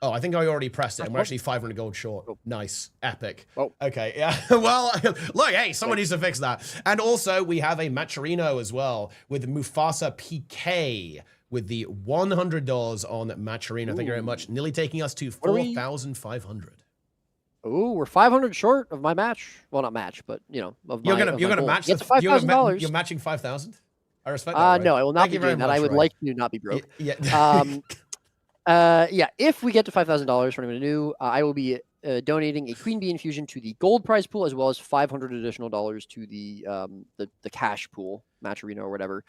Oh, I think I already pressed it, and we're actually 500 gold short. Oh. Nice. Epic. Oh. Okay, yeah. Well, look, hey, someone needs to fix that. And also, we have a Matcherino as well, with Mufasa PK, with the $100 on Matcherino. Thank you very much. Nearly taking us to 4,500. Ooh, we're 500 short of my match. Well, not match, but, you know, of my You're gonna match the $5,000. You're matching 5,000? I respect that, right? No, I will not be doing that. I would like to not be broke. Yeah. Yeah, if we get to $5,000 for anyone new, I will be donating a Queen Bee infusion to the gold prize pool, as well as $500 additional to the cash pool, Matcherino or whatever.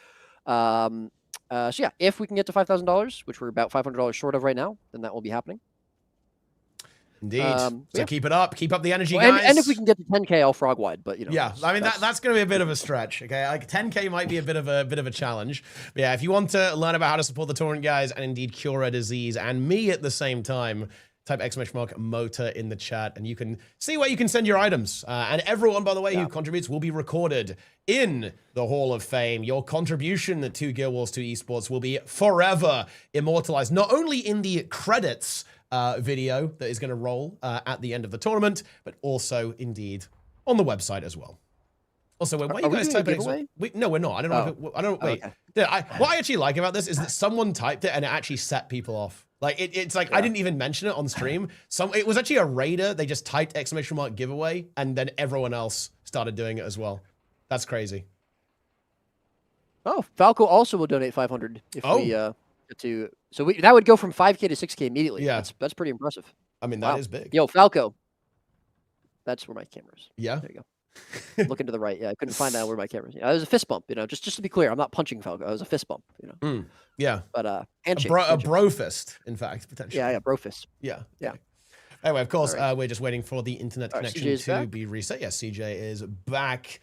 So yeah, if we can get to $5,000, which we're about $500 short of right now, then that will be happening. Indeed. So yeah. Keep it up. Keep up the energy, well, guys. And if we can get to 10k, I'll frog wide. But you know, yeah, I mean that's going to be a bit of a stretch. Okay, like 10k might be a bit of a challenge. But yeah, if you want to learn about how to support the tournament, guys, and indeed cure a disease and me at the same time, type !mota in the chat, and you can see where you can send your items. And everyone, by the way, who contributes will be recorded in the Hall of Fame. Your contribution to Guild Wars 2 Esports will be forever immortalized, not only in the credits video that is going to roll at the end of the tournament, but also indeed on the website as well. Also, why are you guys typing it? No, we're not. I don't know. I don't. Wait. Okay. What I actually like about this is that someone typed it and it actually set people off. Like it's like I didn't even mention it on stream. It was actually a raider. They just typed !giveaway, and then everyone else started doing it as well. That's crazy. Oh, Falco also will donate 500 if we get to. So that would go from 5k to 6k immediately. Yeah, that's pretty impressive. I mean, that is big. Yo, Falco. That's where my camera is. Yeah. There you go. Looking to the right. Yeah, I couldn't find out where my camera is. Yeah, it was a fist bump. You know, just to be clear, I'm not punching Falco. It was a fist bump. You know. Yeah. But handshake. A bro fist, in fact, potentially. Yeah, bro fist. Yeah. Yeah. Anyway, of course, we're just waiting for the internet connection to be reset. Yes, CJ is back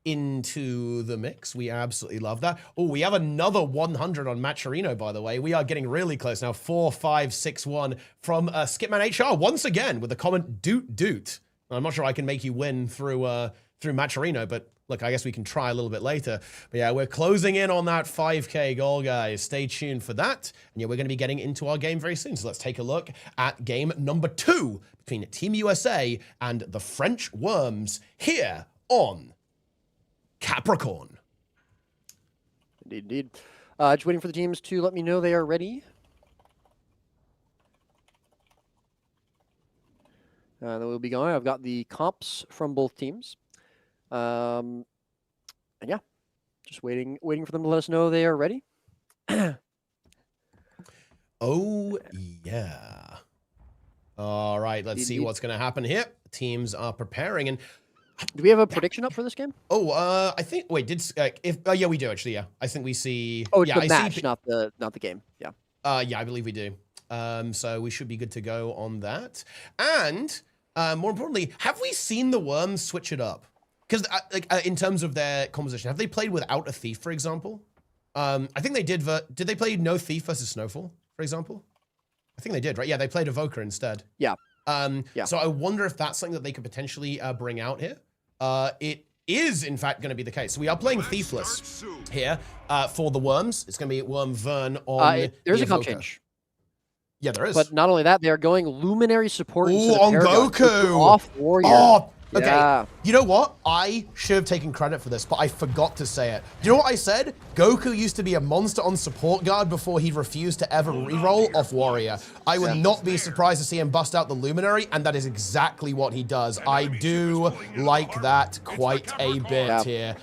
into the mix. We absolutely love that. Oh, we have another 100 on Matcherino, by the way. We are getting really close now. 4561 from Skipman HR once again with the comment doot. I'm not sure I can make you win through Matcherino, but look, I guess we can try a little bit later. But yeah, we're closing in on that 5k goal, guys. Stay tuned for that. And yeah, we're going to be getting into our game very soon. So let's take a look at game number 2 between Team USA and the French Worms here on Capricorn. Indeed. Just waiting for the teams to let me know they are ready. Then we'll be going. I've got the comps from both teams. And yeah, just waiting for them to let us know they are ready. Oh, yeah. All right, let's see what's going to happen here. Teams are preparing, and do we have a prediction up for this game? Oh, I think. Wait, yeah, we do actually. Yeah, I think we see. Oh, yeah, the match, not the game. Yeah. Yeah, I believe we do. So we should be good to go on that. And more importantly, have we seen the Worms switch it up? Because in terms of their composition, have they played without a thief, for example? I think they did. Did they play no thief versus Snowfall, for example? I think they did, right? Yeah, they played Evoker instead. Yeah. So I wonder if that's something that they could potentially bring out here. It is, in fact, going to be the case. So we are playing Thiefless here for the Worms. It's going to be Worm Vern on there's the a comp Evoker. change. Yeah, there is. But not only that, they are going Luminary support Ooh, on Goku. Off Warrior. Oh, okay. Yeah. You know what? I should have taken credit for this, but I forgot to say it. Do you know what I said? Goku used to be a monster on support guard before he refused to ever reroll off Warrior. I would not be surprised to see him bust out the Luminary, and that is exactly what he does. I do like that quite a bit here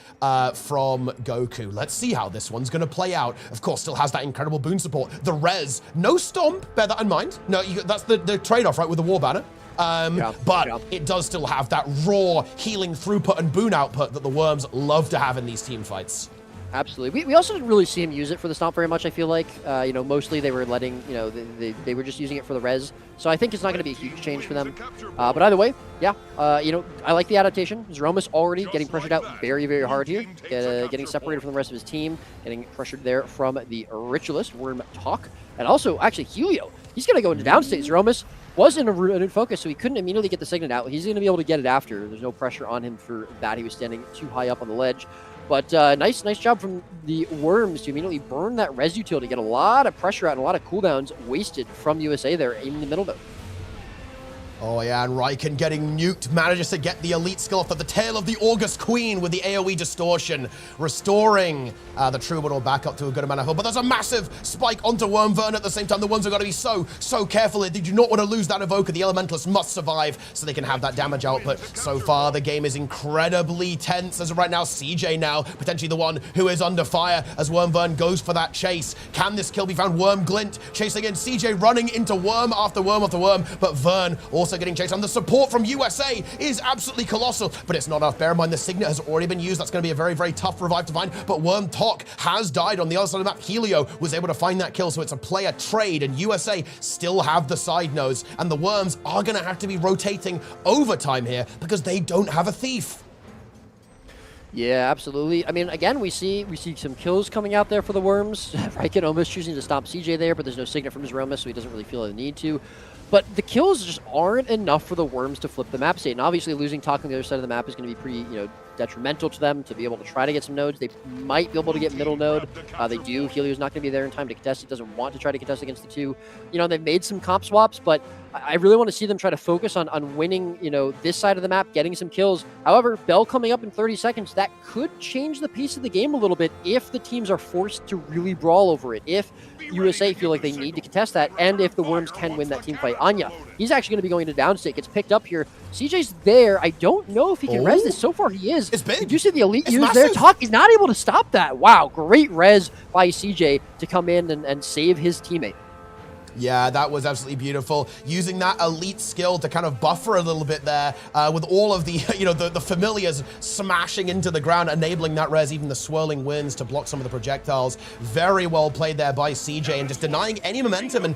from Goku. Let's see how this one's going to play out. Of course, still has that incredible boon support. The res, no stomp, bear that in mind. No, that's the trade-off, right, with the war banner. But it does still have that raw healing throughput and boon output that the Worms love to have in these team fights. Absolutely. We also didn't really see him use it for the stomp very much, I feel like. Mostly they were letting, they were just using it for the res. So I think it's not going to be a huge change for them. But either way, yeah, I like the adaptation. Zeromus already getting pressured out very, very hard here. Getting separated from the rest of his team. Getting pressured there from the Ritualist, Worm Talk. And also, actually, Helio. He's going to go into downstate. Zeromus was in a rooted focus, so he couldn't immediately get the Signet out. He's going to be able to get it after. There's no pressure on him for that. He was standing too high up on the ledge. But nice job from the Worms to immediately burn that res utility, get a lot of pressure out and a lot of cooldowns wasted from USA there in the middle node. Oh yeah, and Raikkonen getting nuked, manages to get the elite skill off of the tail of the August Queen with the AoE distortion, restoring the Troubadour back up to a good amount of health. But there's a massive spike onto Wormvern at the same time. The Worms have got to be so careful. They do not want to lose that Evoker. The Elementalists must survive so they can have that damage output. So far, the game is incredibly tense as of right now. CJ now, potentially the one who is under fire as Wormvern goes for that chase. Can this kill be found? Worm Glint chasing in. CJ running into Worm after Worm after Worm, but Vern also getting chased. And the support from USA is absolutely colossal, but it's not enough. Bear in mind, the Signet has already been used. That's going to be a very, very tough revive to find, but Worm Talk has died on the other side of the map. Helio was able to find that kill, so it's a player trade, and USA still have the side nodes, and the Worms are going to have to be rotating overtime here because they don't have a thief. Yeah, absolutely. I mean, again, we see some kills coming out there for the Worms. Raikkonen almost choosing to stop CJ there, but there's no Signet from his Zeromus, so he doesn't really feel the need to. But the kills just aren't enough for the Worms to flip the map state. And obviously losing Talk on the other side of the map is going to be pretty, detrimental to them to be able to try to get some nodes. They might be able to get middle node. They do. Helio's not going to be there in time to contest. He doesn't want to try to contest against the two. They've made some comp swaps, but I really want to see them try to focus on winning, this side of the map, getting some kills. However, Bell coming up in 30 seconds, that could change the pace of the game a little bit if the teams are forced to really brawl over it. If USA feel like they need to contest that, and if the Worms can win that team fight. Anya, he's actually going to be going to downstate, gets picked up here. CJ's there. I don't know if he can res this. So far, he is. It's big. Did you see the elite use there? Talk, he's not able to stop that. Wow, great res by CJ to come in and save his teammate. Yeah, that was absolutely beautiful. Using that elite skill to kind of buffer a little bit there with all of the, the familiars smashing into the ground, enabling that res, even the swirling winds to block some of the projectiles. Very well played there by CJ and just denying any momentum. And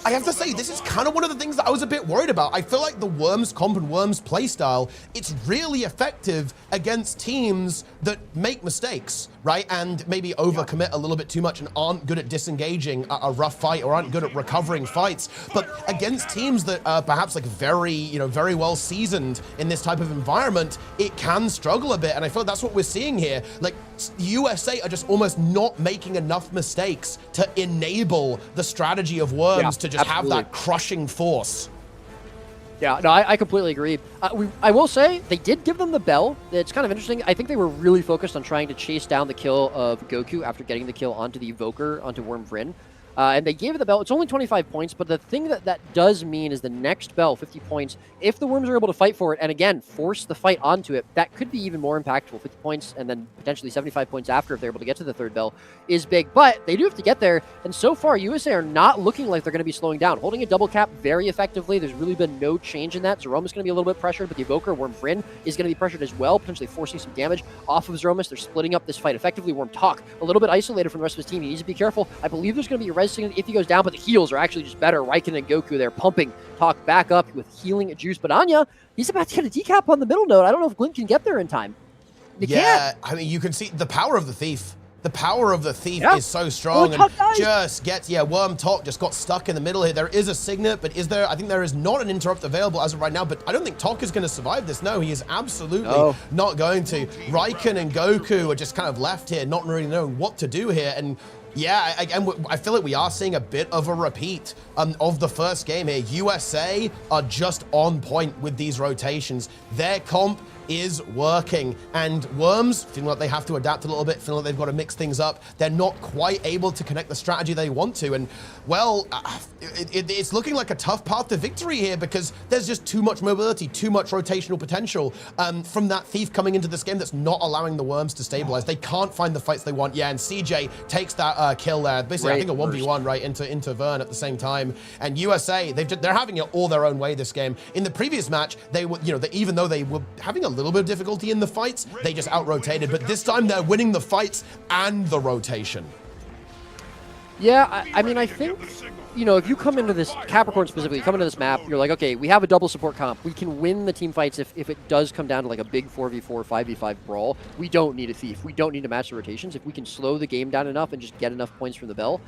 I have to say, this is kind of one of the things that I was a bit worried about. I feel like the Worms comp and Worms playstyle, it's really effective against teams that make mistakes, right? And maybe overcommit a little bit too much and aren't good at disengaging a rough fight or aren't good at recovering fights. But against teams that are perhaps like very, very well seasoned in this type of environment, it can struggle a bit. And I feel like that's what we're seeing here. Like, USA are just almost not making enough mistakes to enable the strategy of Worms to just have that crushing force. Yeah, no, I completely agree. I will say, they did give them the bell. It's kind of interesting. I think they were really focused on trying to chase down the kill of Goku after getting the kill onto the Evoker, onto Wormvrin. And they gave it the bell. It's only 25 points, but the thing that does mean is the next bell, 50 points, if the Worms are able to fight for it, and again, force the fight onto it, that could be even more impactful. 50 points, and then potentially 75 points after if they're able to get to the third bell is big. But they do have to get there, and so far, USA are not looking like they're going to be slowing down. Holding a double cap very effectively. There's really been no change in that. Zeromus is going to be a little bit pressured, but the Evoker, Wormvrin, is going to be pressured as well, potentially forcing some damage off of Zeromus. They're splitting up this fight effectively. Worm Talk, a little bit isolated from the rest of his team. He needs to be careful. I believe there's going to be a res signal if he goes down, but the heals are actually just better. Raikkonen and Goku there pumping Talk back up with healing juice. But Anya, he's about to get a decap on the middle node. I don't know if Glint can get there in time. He can't. I mean, you can see the power of the Thief. The power of the Thief is so strong, and just gets, Worm Talk just got stuck in the middle here. There is a Signet, but I think there is not an interrupt available as of right now, but I don't think Talk is going to survive this. No, he is absolutely not going to. Raikkonen and Goku are just kind of left here, not really knowing what to do here, and Yeah, I feel like we are seeing a bit of a repeat of the first game here. USA are just on point with these rotations. Their comp is working, and Worms feeling like they have to adapt a little bit, feeling like they've got to mix things up. They're not quite able to connect the strategy they want to, and well, it's looking like a tough path to victory here because there's just too much mobility, too much rotational potential from that Thief coming into this game that's not allowing the Worms to stabilize. They can't find the fights they want. Yeah, and CJ takes that kill there. Basically, I think a 1v1 right into Vern at the same time. And USA, they're having it all their own way this game. In the previous match, they were, even though they were having a little bit of difficulty in the fights, they just out-rotated. But this time, they're winning the fights and the rotation. Yeah, I mean, I think, if you come into this, Capricorn specifically, come into this map, you're like, okay, we have a double support comp. We can win the team fights if it does come down to like a big 4v4, 5v5 brawl. We don't need a Thief. We don't need to match the rotations. If we can slow the game down enough and just get enough points from the Bell,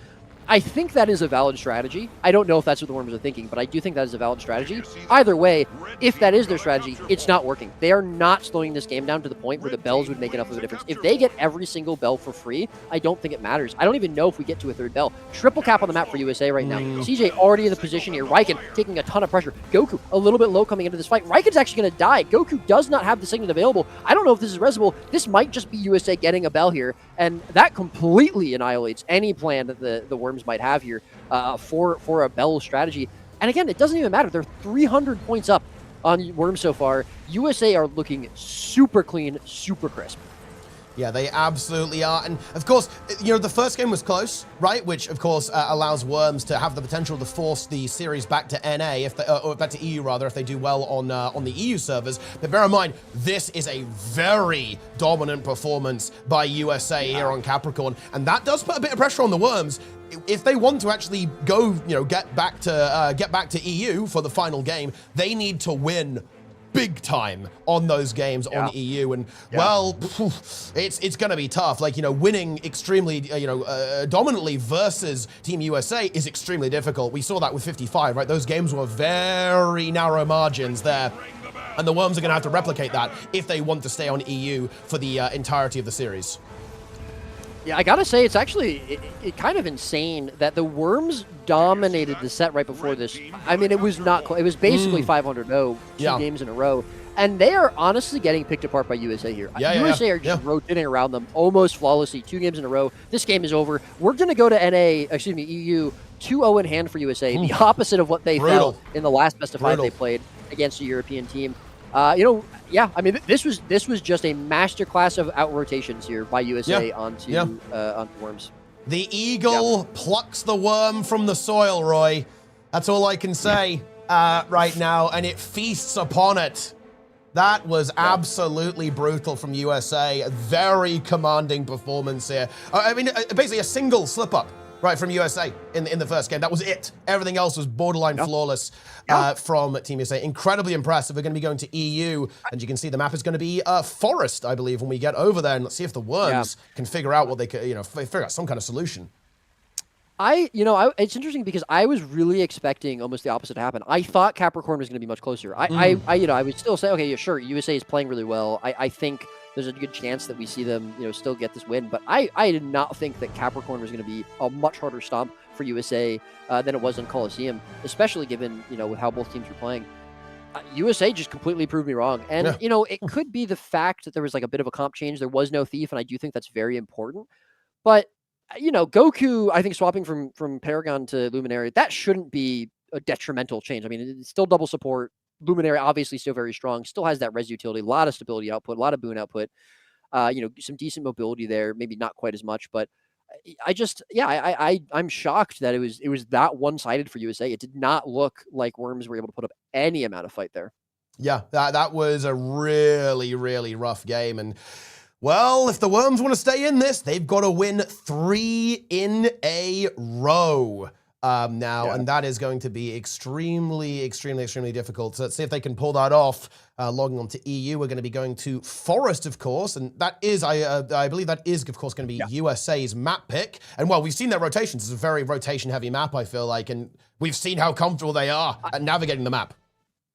I think that is a valid strategy. I don't know if that's what the Worms are thinking, but I do think that is a valid strategy. Either way, if that is their strategy, it's not working. They are not slowing this game down to the point where the Bells would make enough of a difference. If they get every single Bell for free, I don't think it matters. I don't even know if we get to a third Bell. Triple cap on the map for USA right now. CJ already in the position here. Riken taking a ton of pressure. Goku a little bit low coming into this fight. Riken's actually going to die. Goku does not have the signet available. I don't know if this is Resible. This might just be USA getting a Bell here, and that completely annihilates any plan that the Worms might have here for a Bell strategy. And again, it doesn't even matter. They're 300 points up on Worms so far. USA are looking super clean, super crisp. Yeah, they absolutely are. And of course, the first game was close, right? Which of course allows Worms to have the potential to force the series back to NA, or back to EU rather, if they do well on the EU servers. But bear in mind, this is a very dominant performance by USA here on Capricorn, and that does put a bit of pressure on the Worms. If they want to actually go, get back to EU for the final game, they need to win big time on those games on EU, and well, it's going to be tough. Like, winning extremely, dominantly versus Team USA is extremely difficult. We saw that with 55, right? Those games were very narrow margins there, and the Worms are going to have to replicate that if they want to stay on EU for the entirety of the series. Yeah, I gotta say, it's actually it kind of insane that the Worms dominated the set right before this. I mean, it was not close. It was basically 500-0, two games in a row. And they are honestly getting picked apart by USA here. USA are just rotating around them almost flawlessly, 2 games in a row. This game is over. We're going to go to EU, 2-0 in hand for USA, the opposite of what they felt in the last best of 5 they played against a European team. Yeah, I mean, this was just a masterclass of out-rotations here by USA onto Worms. The eagle plucks the worm from the soil, Roy. That's all I can say right now, and it feasts upon it. That was absolutely brutal from USA. A very commanding performance here. I mean, basically a single slip-up, right, from USA in the first game. That was it. Everything else was borderline flawless from Team USA. Incredibly impressive. We're going to be going to EU, and you can see the map is going to be Forest, I believe, when we get over there. And let's see if the Worms can figure out what they could, figure out some kind of solution. It's interesting because I was really expecting almost the opposite to happen. I thought Capricorn was going to be much closer. I would still say, okay, yeah, sure, USA is playing really well. I think there's a good chance that we see them, still get this win. But I did not think that Capricorn was going to be a much harder stomp for USA than it was in Coliseum, especially given, with how both teams were playing. USA just completely proved me wrong. And, it could be the fact that there was like a bit of a comp change. There was no Thief, and I do think that's very important. But Goku, I think swapping from Paragon to Luminary, that shouldn't be a detrimental change. I mean, it's still double support. Luminary obviously still very strong, still has that res utility, a lot of stability output, a lot of boon output, some decent mobility there, maybe not quite as much, but I'm shocked that it was that one-sided for USA. It did not look like Worms were able to put up any amount of fight there. Yeah, that was a really, really rough game, and well, if the Worms want to stay in this, they've got to win 3 in a row now, and that is going to be extremely, extremely, extremely difficult. So let's see if they can pull that off. Logging on to EU, we're going to be going to Forest, of course, and that is, I believe that is, of course, going to be USA's map pick. And well, we've seen their rotations. It's a very rotation-heavy map, I feel like, and we've seen how comfortable they are at navigating the map.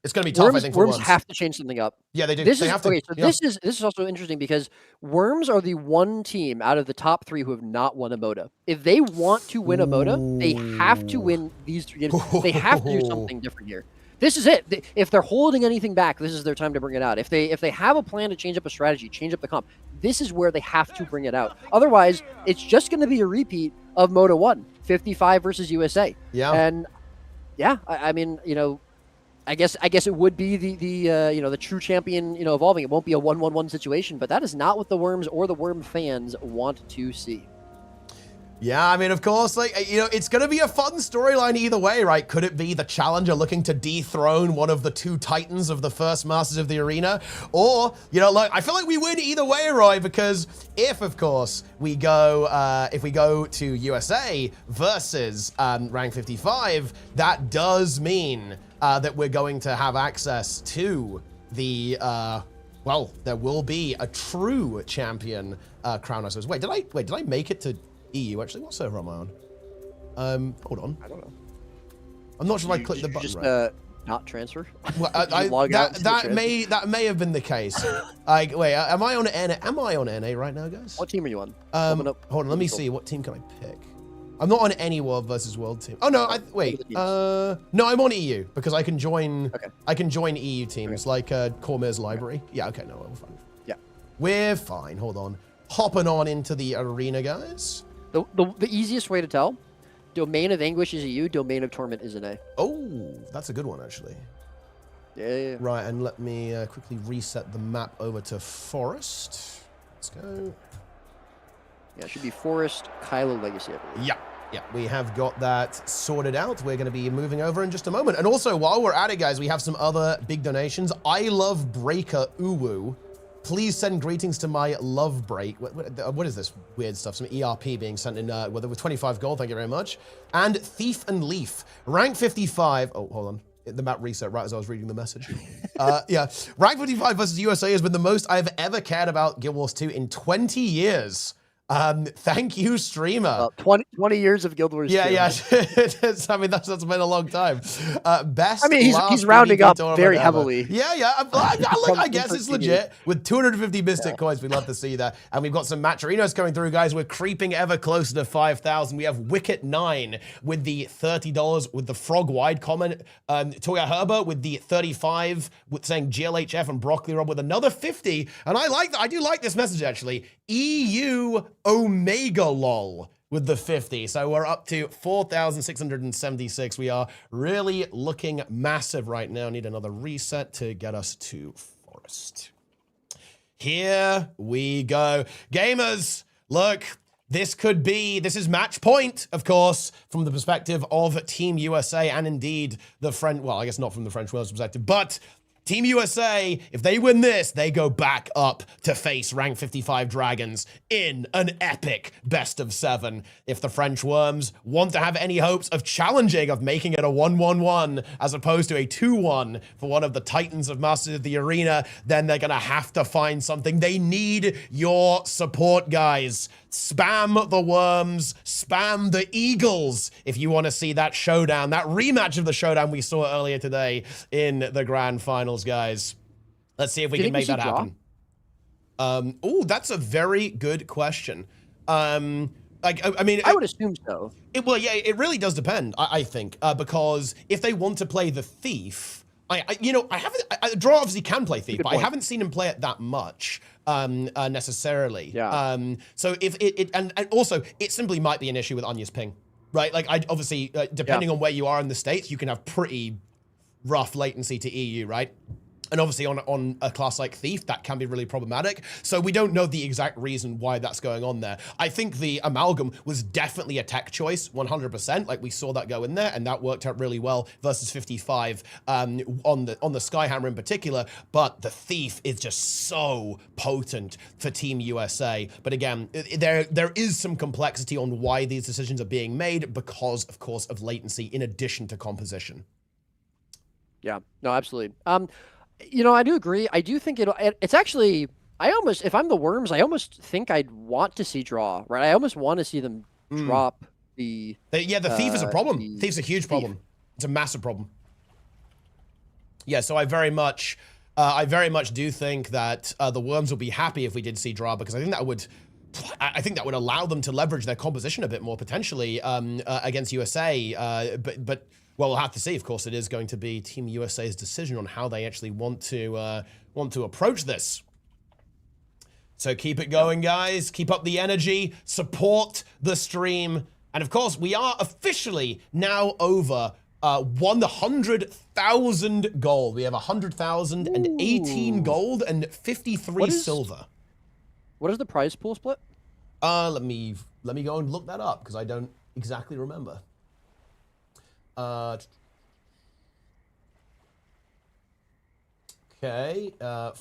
It's going to be tough, I think, for Worms have to change something up. Yeah, they do. This they is have to. okay. So this is also interesting because Worms are the one team out of the top 3 who have not won a mota. If they want to win a mota, they have to win these 3 games. They have to do something different here. This is it. If they're holding anything back, this is their time to bring it out. If they have a plan to change up a strategy, change up the comp, this is where they have to bring it out. Otherwise, it's just going to be a repeat of Mota 1, 55 versus USA. Yeah. And yeah, I mean, you know, I guess it would be the true champion, you know, evolving. It won't be a 1-1-1 situation, but that is not what the Worms or the Worm fans want to see. Yeah, I mean, of course, like, you know, it's going to be a fun storyline either way, right? Could it be the challenger looking to dethrone one of the 2 titans of the first Masters of the Arena? Or, you know, like, I feel like we win either way, Roy, because if, of course, we go to USA versus rank 55, that does mean that we're going to have access to the, well, there will be a true champion crown, I suppose. Wait, did I make it to EU? Actually, what server am I on? Hold on. I don't know. I'm not sure if I clicked the button just, right. Not transfer? Well, that may have been the case. Wait, am I on NA? Am I on NA right now, guys? What team are you on? Hold on, let me see. What team can I pick? I'm not on any world versus world team. Oh no, wait. No, I'm on EU because I can join. Okay. I can join EU teams like Cormier's library. Yeah. Okay. No, we're fine. Yeah. We're fine. Hold on. Hopping on into the arena, guys. The easiest way to tell: Domain of Anguish is EU. Domain of Torment is an A. Oh, that's a good one actually. Yeah. Right, and let me quickly reset the map over to Forest. Let's go. Yeah, it should be Forest, Kylo Legacy, I believe. Yeah, we have got that sorted out. We're going to be moving over in just a moment. And also, while we're at it, guys, we have some other big donations. I love Breaker Uwu. Please send greetings to my love break. What is this weird stuff? Some ERP being sent in with 25 gold. Thank you very much. And Thief and Leaf, rank 55. Oh, hold on. The map reset right as I was reading the message. Yeah, rank 55 versus USA has been the most I've ever cared about Guild Wars 2 in 20 years. Thank you, streamer. 20 years of Guild Wars 2. Yeah. I mean, that's been a long time. Best. I mean, he's rounding up very heavily. Yeah. I guess it's legit. With 250 Mystic coins, we'd love to see that. And we've got some Matcherinos coming through, guys. We're creeping ever closer to 5,000. We have Wicket 9 with the $30 with the frog wide comment. Toya Herber with the 35 with saying GLHF, and Broccoli Rob with another 50. And I like that. I do like this message actually. EU Omega lol with the 50. So we're up to 4,676. We are really looking massive right now. Need another reset to get us to Forest. Here we go. Gamers, look, this is match point, of course, from the perspective of Team USA and indeed the French, well, I guess not from the French world's perspective, but Team USA, if they win this, they go back up to face rank 55 Dragons in an epic best of 7. If the French Worms want to have any hopes of challenging, of making it a 1-1-1 as opposed to a 2-1 for one of the Titans of Masters of the Arena, then they're going to have to find something. They need your support, guys. Spam the Worms, spam the Eagles if you want to see that showdown, that rematch of the showdown we saw earlier today in the grand finals, guys. Let's see if we can make that happen. Oh, that's a very good question. I mean, I would assume so. Well, yeah, it really does depend, I think, because if they want to play the Thief, Draw obviously can play Thief, but I haven't seen him play it that much necessarily. Yeah. So if and also it simply might be an issue with Anya's ping, right? Like obviously depending on where you are in the States, you can have pretty rough latency to EU, right? And obviously on a class like Thief, that can be really problematic. So we don't know the exact reason why that's going on there. I think the Amalgam was definitely a tech choice, 100%. Like we saw that go in there and that worked out really well versus 55 on the Skyhammer in particular. But the Thief is just so potent for Team USA. But again, there is some complexity on why these decisions are being made because, of course, of latency in addition to composition. Yeah, no, absolutely. You know, I do agree. I do think it's actually, if I'm the Worms, I almost think I'd want to see draw, right? I almost want to see them drop the... Yeah, the Thief is a problem. Thief's a huge problem. It's a massive problem. Yeah, so I very much do think that the Worms will be happy if we did see draw, because I think that would allow them to leverage their composition a bit more potentially against USA. But well, we'll have to see. Of course, it is going to be Team USA's decision on how they actually want to approach this. So keep it going, guys. Keep up the energy. Support the stream. And of course, we are officially now over 100,000 gold. We have 100,018 gold and 53 silver. What is the prize pool split? Let me go and look that up because I don't exactly remember. Okay.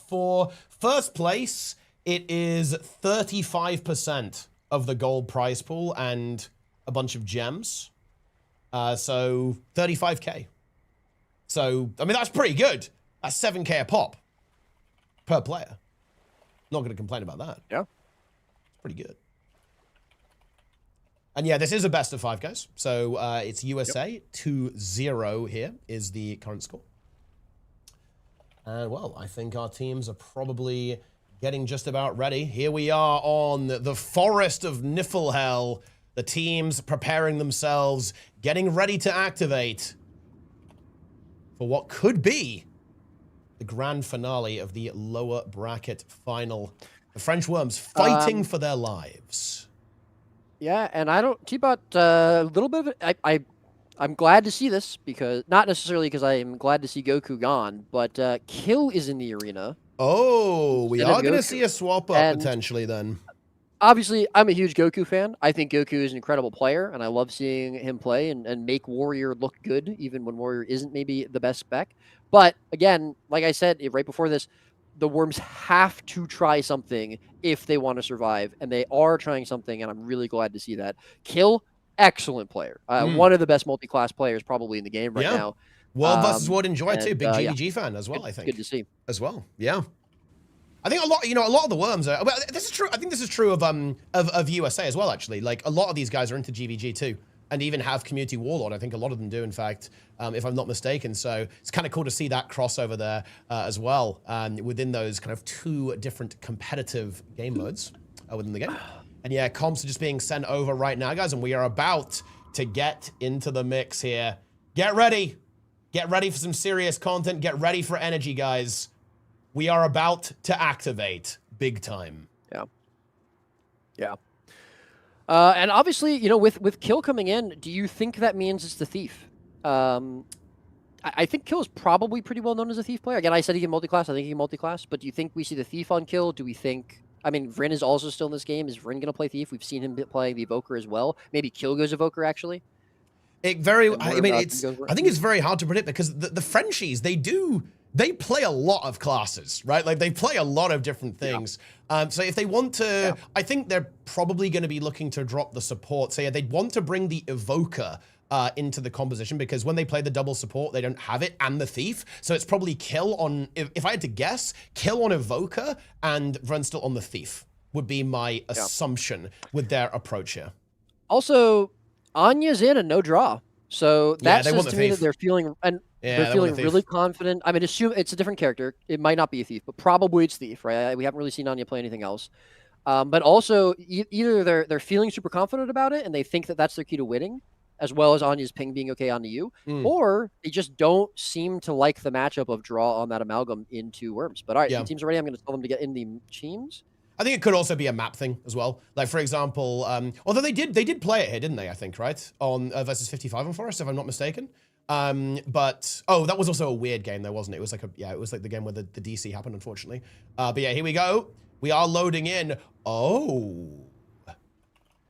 For first place, it is 35% of the gold prize pool and a bunch of gems. So 35k. So, I mean, that's pretty good. That's 7k a pop per player. Not going to complain about that. Yeah. It's pretty good. And yeah, this is a best of 5, guys. So it's USA 2-0 here is the current score. And well, I think our teams are probably getting just about ready. Here we are on the forest of Niflhel. The teams preparing themselves, getting ready to activate for what could be the grand finale of the lower bracket final. The French Worms fighting for their lives. Yeah, and I don't, Teapot, a little bit of it, I'm glad to see this, because, not necessarily because I am glad to see Goku gone, but Kill is in the arena. Oh, we are going to see a swap up potentially then. Obviously, I'm a huge Goku fan. I think Goku is an incredible player, and I love seeing him play and make Warrior look good, even when Warrior isn't maybe the best spec. But, again, like I said right before this, the Worms have to try something if they want to survive, and they are trying something, and I'm really glad to see that. Kill, excellent player. One of the best multi-class players probably in the game right now. World versus World enjoy too. Big GVG fan as well, I think. Good to see. As well, yeah. I think a lot of the Worms are. Well, this is true. I think this is true of USA as well. Actually, like a lot of these guys are into GVG too, and even have Community Warlord. I think a lot of them do, in fact, if I'm not mistaken. So it's kind of cool to see that crossover there as well within those kind of 2 different competitive game modes within the game. And yeah, comps are just being sent over right now, guys, and we are about to get into the mix here. Get ready. Get ready for some serious content. Get ready for energy, guys. We are about to activate big time. Yeah. Yeah. And obviously, you know, with Kill coming in, do you think that means it's the Thief? I think Kill is probably pretty well known as a Thief player. Again, I said he can multi-class. I think he can multi-class. But do you think we see the Thief on Kill? Do we think... I mean, Vryn is also still in this game. Is Vryn going to play Thief? We've seen him play the Evoker as well. Maybe Kill goes Evoker, actually. I think it's very hard to predict because the Frenchies, they play a lot of classes, right? Like they play a lot of different things. Yeah. So if they want to, I think they're probably going to be looking to drop the support. So yeah, they'd want to bring the Evoker into the composition because when they play the double support, they don't have it and the Thief. So it's probably Kill on, if I had to guess, Kill on Evoker and Vryn still on the Thief would be my assumption with their approach here. Also, Anya's in and no draw. So that says to me that they're feeling they're feeling really confident. I mean, assume it's a different character. It might not be a Thief, but probably it's Thief, right? We haven't really seen Anya play anything else. But also, either they're feeling super confident about it and they think that that's their key to winning, as well as Anya's ping being okay on the U, or they just don't seem to like the matchup of draw on that amalgam into Worms. But all right, the teams are ready. I'm going to tell them to get in the teams. I think it could also be a map thing as well. Like, for example, although they did play it here, didn't they, I think, right? On versus 55 on Forest, if I'm not mistaken. But, oh, that was also a weird game, though, wasn't it? It was like it was like the game where the DC happened, unfortunately. But yeah, here we go. We are loading in. Oh,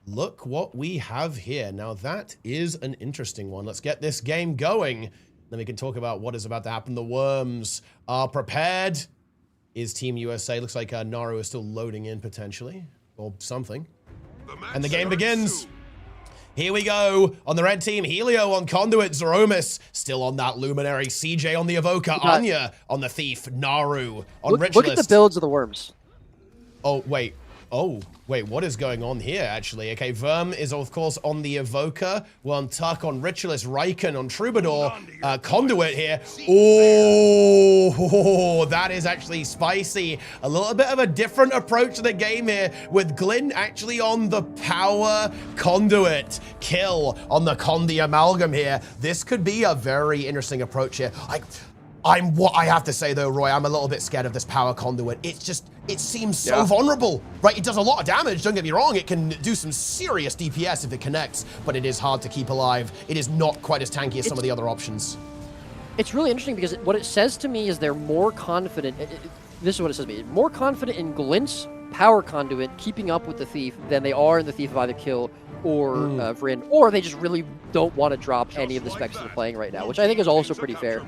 look what we have here. Now, that is an interesting one. Let's get this game going. Then we can talk about what is about to happen. The Worms are prepared. Is Team USA. Looks like Naru is still loading in potentially, or something. And the game begins. Here we go. On the red team, Helio on Conduit, Zeromus still on that Luminary, CJ on the Evoker, Anya on the Thief, Naru on Rich Look at the builds of the Worms. Oh, wait. Oh, wait, what is going on here, actually? Okay, Verm is, of course, on the Evoker. Tuck on Ritualist, Riken on Troubadour. Conduit here. Oh, that is actually spicy. A little bit of a different approach to the game here, with Glint actually on the Power Conduit. Kill on the Condi Amalgam here. This could be a very interesting approach here. What I have to say though, Roy, I'm a little bit scared of this Power Conduit. It seems so vulnerable, right? It does a lot of damage, don't get me wrong. It can do some serious DPS if it connects, but it is hard to keep alive. It is not quite as tanky as some of the other options. It's really interesting because what it says to me is they're more confident. This is what it says to me. More confident in Glint's Power Conduit keeping up with the Thief than they are in the Thief of either Kill or Vryn, or they just really don't want to drop any of the specs that they're playing right now, which I think is also pretty fair.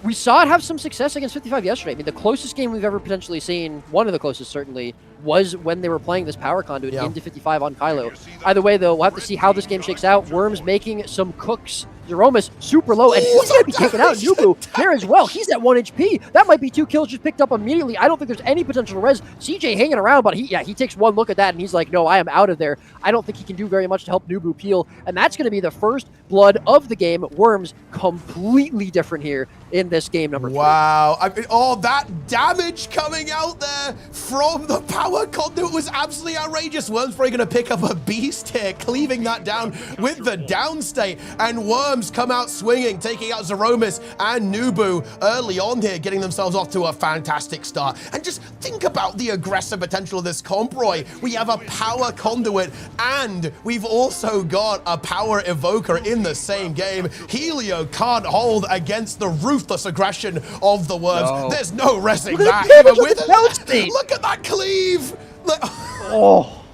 We saw it have some success against 55 yesterday. I mean, the closest game we've ever potentially seen, one of the closest certainly, was when they were playing this Power Conduit into 55 on Kylo. Either way, though, we'll have to see how this game shakes out. Worms making some cooks. Zeromus super low, and he's going to be taken out. Nubu there as well. He's at 1 HP. That might be 2 kills just picked up immediately. I don't think there's any potential res. CJ hanging around, but he takes one look at that, and he's like, no, I am out of there. I don't think he can do very much to help Nubu peel, and that's going to be the first blood of the game. Worms completely different here in this game number 3. Wow. I mean, that damage coming out there from the Power Conduit was absolutely outrageous. Worms probably going to pick up a beast here, cleaving that down with the downstate, and Worms come out swinging, taking out Zeromus and Nubu early on here, getting themselves off to a fantastic start. And just think about the aggressive potential of this comp, Roy. We have a Power Conduit, and we've also got a Power Evoker in the same game. Helio can't hold against the ruthless aggression of the Worms. No. There's no resting that. Look at that cleave. Oh,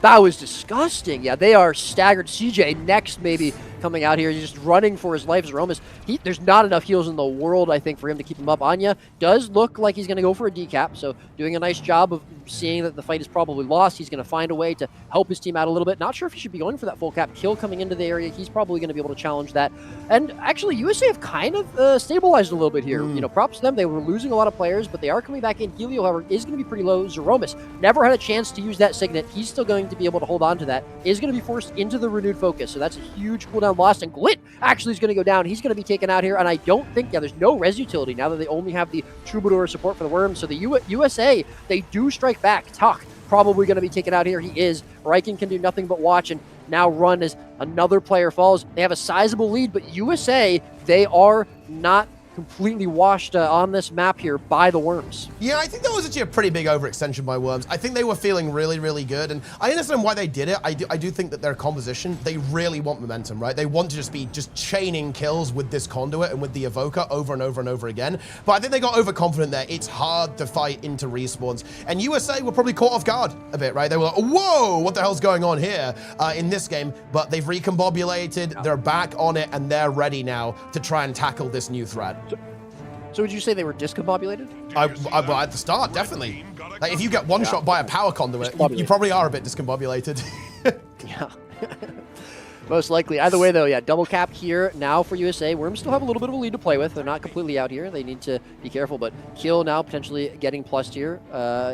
that was disgusting. Yeah, they are staggered. CJ next maybe coming out here. He's just running for his life. Zeromus, there's not enough heals in the world, I think, for him to keep him up. Anya does look like he's going to go for a decap, so doing a nice job of seeing that the fight is probably lost. He's going to find a way to help his team out a little bit. Not sure if he should be going for that full cap kill coming into the area. He's probably going to be able to challenge that. And actually, USA have kind of stabilized a little bit here. You know, props to them. They were losing a lot of players, but they are coming back in. Helio, however, is going to be pretty low. Zeromus never had a chance to use that Signet. He's still going to be able to hold on to that. Is going to be forced into the renewed focus, so that's a huge cooldown lost. And Glint actually is going to go down. He's going to be taken out here, and I don't think, there's no res utility now that they only have the Troubadour support for the Worms. So the USA, they do strike back. Tuck probably going to be taken out here. He is. Riken can do nothing but watch and now run as another player falls. They have a sizable lead, but USA, they are not completely washed on this map here by the Worms. Yeah, I think that was actually a pretty big overextension by Worms. I think they were feeling really, really good, and I understand why they did it. I do think that their composition, they really want momentum, right? They want to just be chaining kills with this Conduit and with the Evoker over and over and over again. But I think they got overconfident there. It's hard to fight into respawns, and USA were probably caught off guard a bit, right? They were like, whoa, what the hell's going on here in this game? But they've recombobulated, they're back on it, and they're ready now to try and tackle this new threat. So would you say they were discombobulated? Well, at the start, definitely. Like, if you get one shot by a Power Conduit, you probably are a bit discombobulated. Yeah. Most likely. Either way, though, yeah, double cap here now for USA. Worms still have a little bit of a lead to play with. They're not completely out here. They need to be careful, but kill now potentially getting plussed here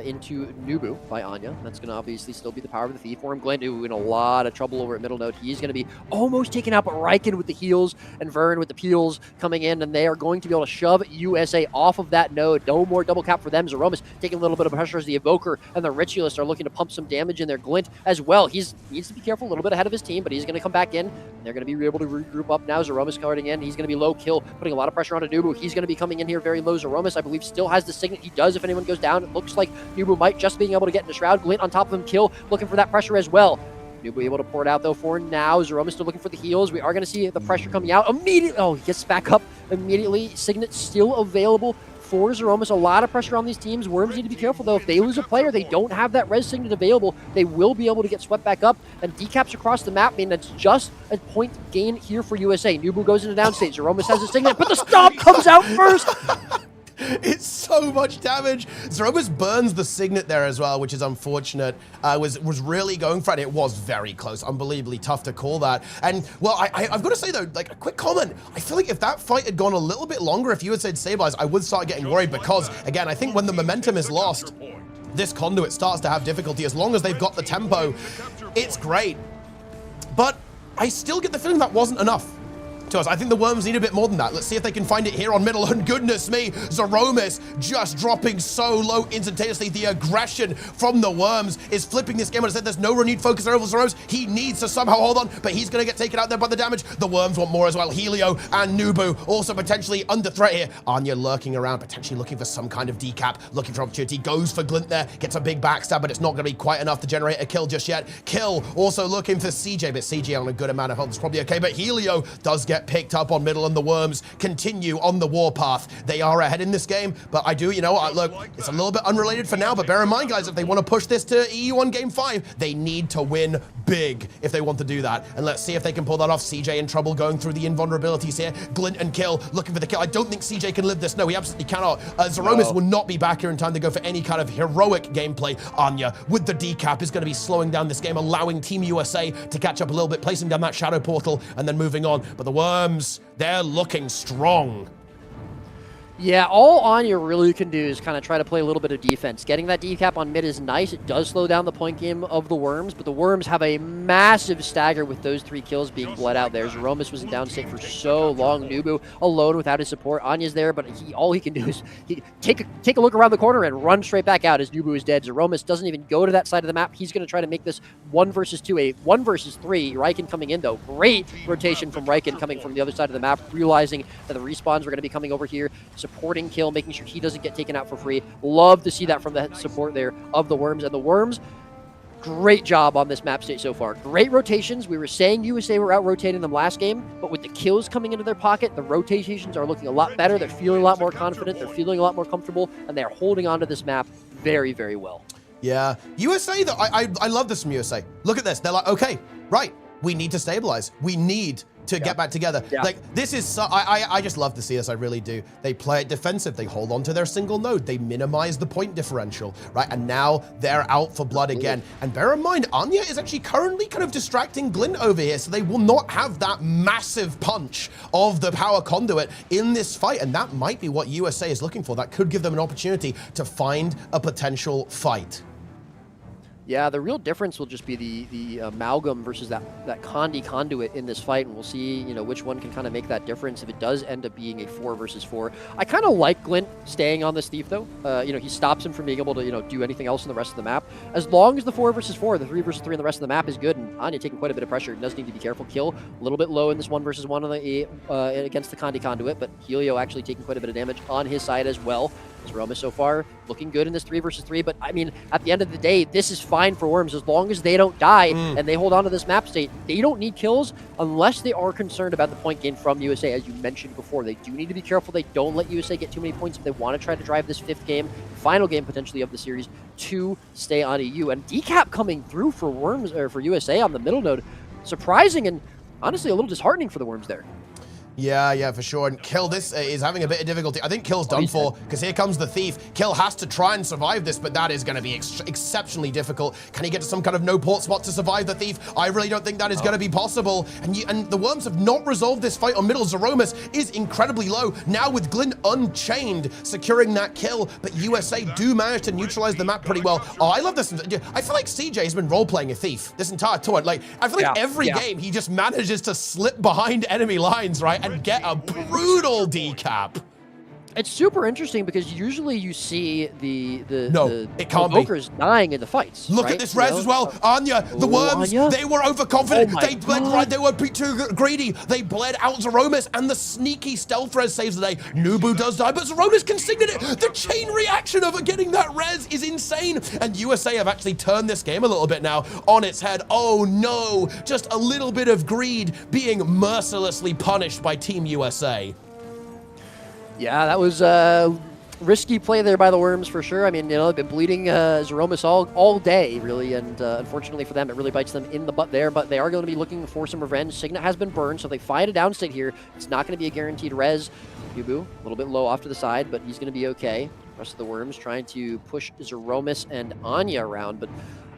into Nubu by Anya. That's going to obviously still be the power of the Thief for him. Glint in a lot of trouble over at middle node. He's going to be almost taken out, but Riken with the heals and Vern with the peels coming in, and they are going to be able to shove USA off of that node. No more double cap for them. Zeromus taking a little bit of pressure as the Evoker and the Ritualist are looking to pump some damage in their Glint as well. He needs to be careful, a little bit ahead of his team, but he's going to come back in. They're going to be able to regroup up now. Zeromus starting in. He's going to be low kill, putting a lot of pressure on Nubu. He's going to be coming in here very low. Zeromus, I believe, still has the Signet. He does if anyone goes down. It looks like Nubu might just being able to get into Shroud. Glint on top of him, kill, looking for that pressure as well. Nubu able to pour it out, though, for now. Zeromus still looking for the heals. We are going to see the pressure coming out immediately. Oh, he gets back up immediately. Signet still available for Zeromus. A lot of pressure on these teams. Worms need to be careful, though. If they lose a player, they don't have that res Signet available. They will be able to get swept back up, and decaps across the map mean that's just a point gain here for USA. Nubu goes into downstate. Zeromus has a Signet, but the stomp comes out first. It's so much damage. Zeromus burns the Signet there as well, which is unfortunate. Was really going for it. It was very close. Unbelievably tough to call that. And, well, I've got to say, though, like, a quick comment. I feel like if that fight had gone a little bit longer, if you had said stabilize, I would start getting worried because, again, I think when the momentum is lost, this Conduit starts to have difficulty. As long as they've got the tempo, it's great. But I still get the feeling that wasn't enough to us. I think the Worms need a bit more than that. Let's see if they can find it here on middle. And goodness me, Zeromus just dropping so low instantaneously. The aggression from the Worms is flipping this game. And I said there's no renewed focus over Zeromus. He needs to somehow hold on, but he's going to get taken out there by the damage. The Worms want more as well. Helio and Nubu also potentially under threat here. Anya lurking around, potentially looking for some kind of decap, looking for opportunity. Goes for Glint there, gets a big backstab, but it's not going to be quite enough to generate a kill just yet. Kill also looking for CJ, but CJ on a good amount of health is probably okay. But Helio does get picked up on middle, and the Worms continue on the warpath. They are ahead in this game, but I do, you know, look, it's a little bit unrelated for now, but bear in mind, guys, if they want to push this to EU on game 5, they need to win big if they want to do that. And let's see if they can pull that off. CJ in trouble going through the invulnerabilities here. Glint and Kill looking for the kill. I don't think CJ can live this. No, he absolutely cannot. Zeromus will not be back here in time to go for any kind of heroic gameplay. Anya with the decap is going to be slowing down this game, allowing Team USA to catch up a little bit, placing down that shadow portal and then moving on. But the Worms, they're looking strong. Yeah, all Anya really can do is kind of try to play a little bit of defense. Getting that decap on mid is nice. It does slow down the point game of the Worms, but the Worms have a massive stagger with those 3 kills being bled out there. Zeromus was in down state for so long. Nubu alone without his support. Anya's there, but all he can do is take a look around the corner and run straight back out as Nubu is dead. Zeromus doesn't even go to that side of the map. He's going to try to make this 1 versus 2, a 1 versus 3. Riken coming in, though. Great rotation from Riken coming from the other side of the map, realizing that the respawns were going to be coming over here, supporting Kill, making sure he doesn't get taken out for free. Love to see that from the support there of the Worms. And the Worms, great job on this map state so far. Great rotations. We were saying USA were out-rotating them last game, but with the kills coming into their pocket, the rotations are looking a lot better. They're feeling a lot more confident. They're feeling a lot more comfortable, and they're holding on to this map very, very well. Yeah. USA, though, I love this from USA. Look at this. They're like, okay, right, we need to stabilize. We need to get back together. Like, this is so, I just love to see this. I really do. They play it defensive. They hold on to their single node. They minimize the point differential, right? And now they're out for blood again. And bear in mind, Anya is actually currently kind of distracting Glint over here, so they will not have that massive punch of the power conduit in this fight. And that might be what USA is looking for. That could give them an opportunity to find a potential fight. Yeah, the real difference will just be the amalgam versus that Condi conduit in this fight, and we'll see, you know, which one can kind of make that difference if it does end up being a 4 versus 4. I kind of like Glint staying on this Thief, though. You know, he stops him from being able to, you know, do anything else in the rest of the map. As long as the 4 versus 4, the 3 versus 3 in the rest of the map is good, and Anya taking quite a bit of pressure. He does need to be careful. Kill a little bit low in this 1 versus 1 on the against the Condi conduit, but Helio actually taking quite a bit of damage on his side as well. Zeromus so far looking good in this 3 versus 3, but I mean, at the end of the day, this is fine for Worms as long as they don't die and they hold on to this map state. They don't need kills unless they are concerned about the point gain from USA, as you mentioned before. They do need to be careful they don't let USA get too many points if they want to try to drive this 5th game, final game potentially of the series, to stay on EU. And decap coming through for Worms, or for USA on the middle node, surprising and honestly a little disheartening for the Worms there. Yeah, for sure. And Kill, this is having a bit of difficulty. I think Kill's done for, because here comes the Thief. Kill has to try and survive this, but that is going to be exceptionally difficult. Can he get to some kind of no port spot to survive the Thief? I really don't think that is going to be possible. And the Worms have not resolved this fight on middle. Zeromus is incredibly low. Now with Glint unchained, securing that kill, but USA do manage to neutralize the map pretty well. Oh, I love this. I feel like CJ has been role-playing a Thief this entire tour. Like, I feel like every game he just manages to slip behind enemy lines, right? And get a brutal decap. It's super interesting because usually you see the Evokers dying in the fights. Look at this res as well. Anya, the Worms, they were overconfident. They bled right. They were too greedy. They bled out Zeromus, and the sneaky stealth res saves the day. Nubu does die, but Zeromus can signet it. The chain reaction of getting that res is insane. And USA have actually turned this game a little bit now on its head. Oh no, just a little bit of greed being mercilessly punished by Team USA. Yeah, that was risky play there by the Worms for sure. I mean, you know, they've been bleeding Zeromus all day, really, and unfortunately for them, it really bites them in the butt there, but they are going to be looking for some revenge. Signet has been burned, so they find a downstate here. It's not going to be a guaranteed res. Yubu, a little bit low off to the side, but he's going to be okay. The rest of the Worms trying to push Zeromus and Anya around, but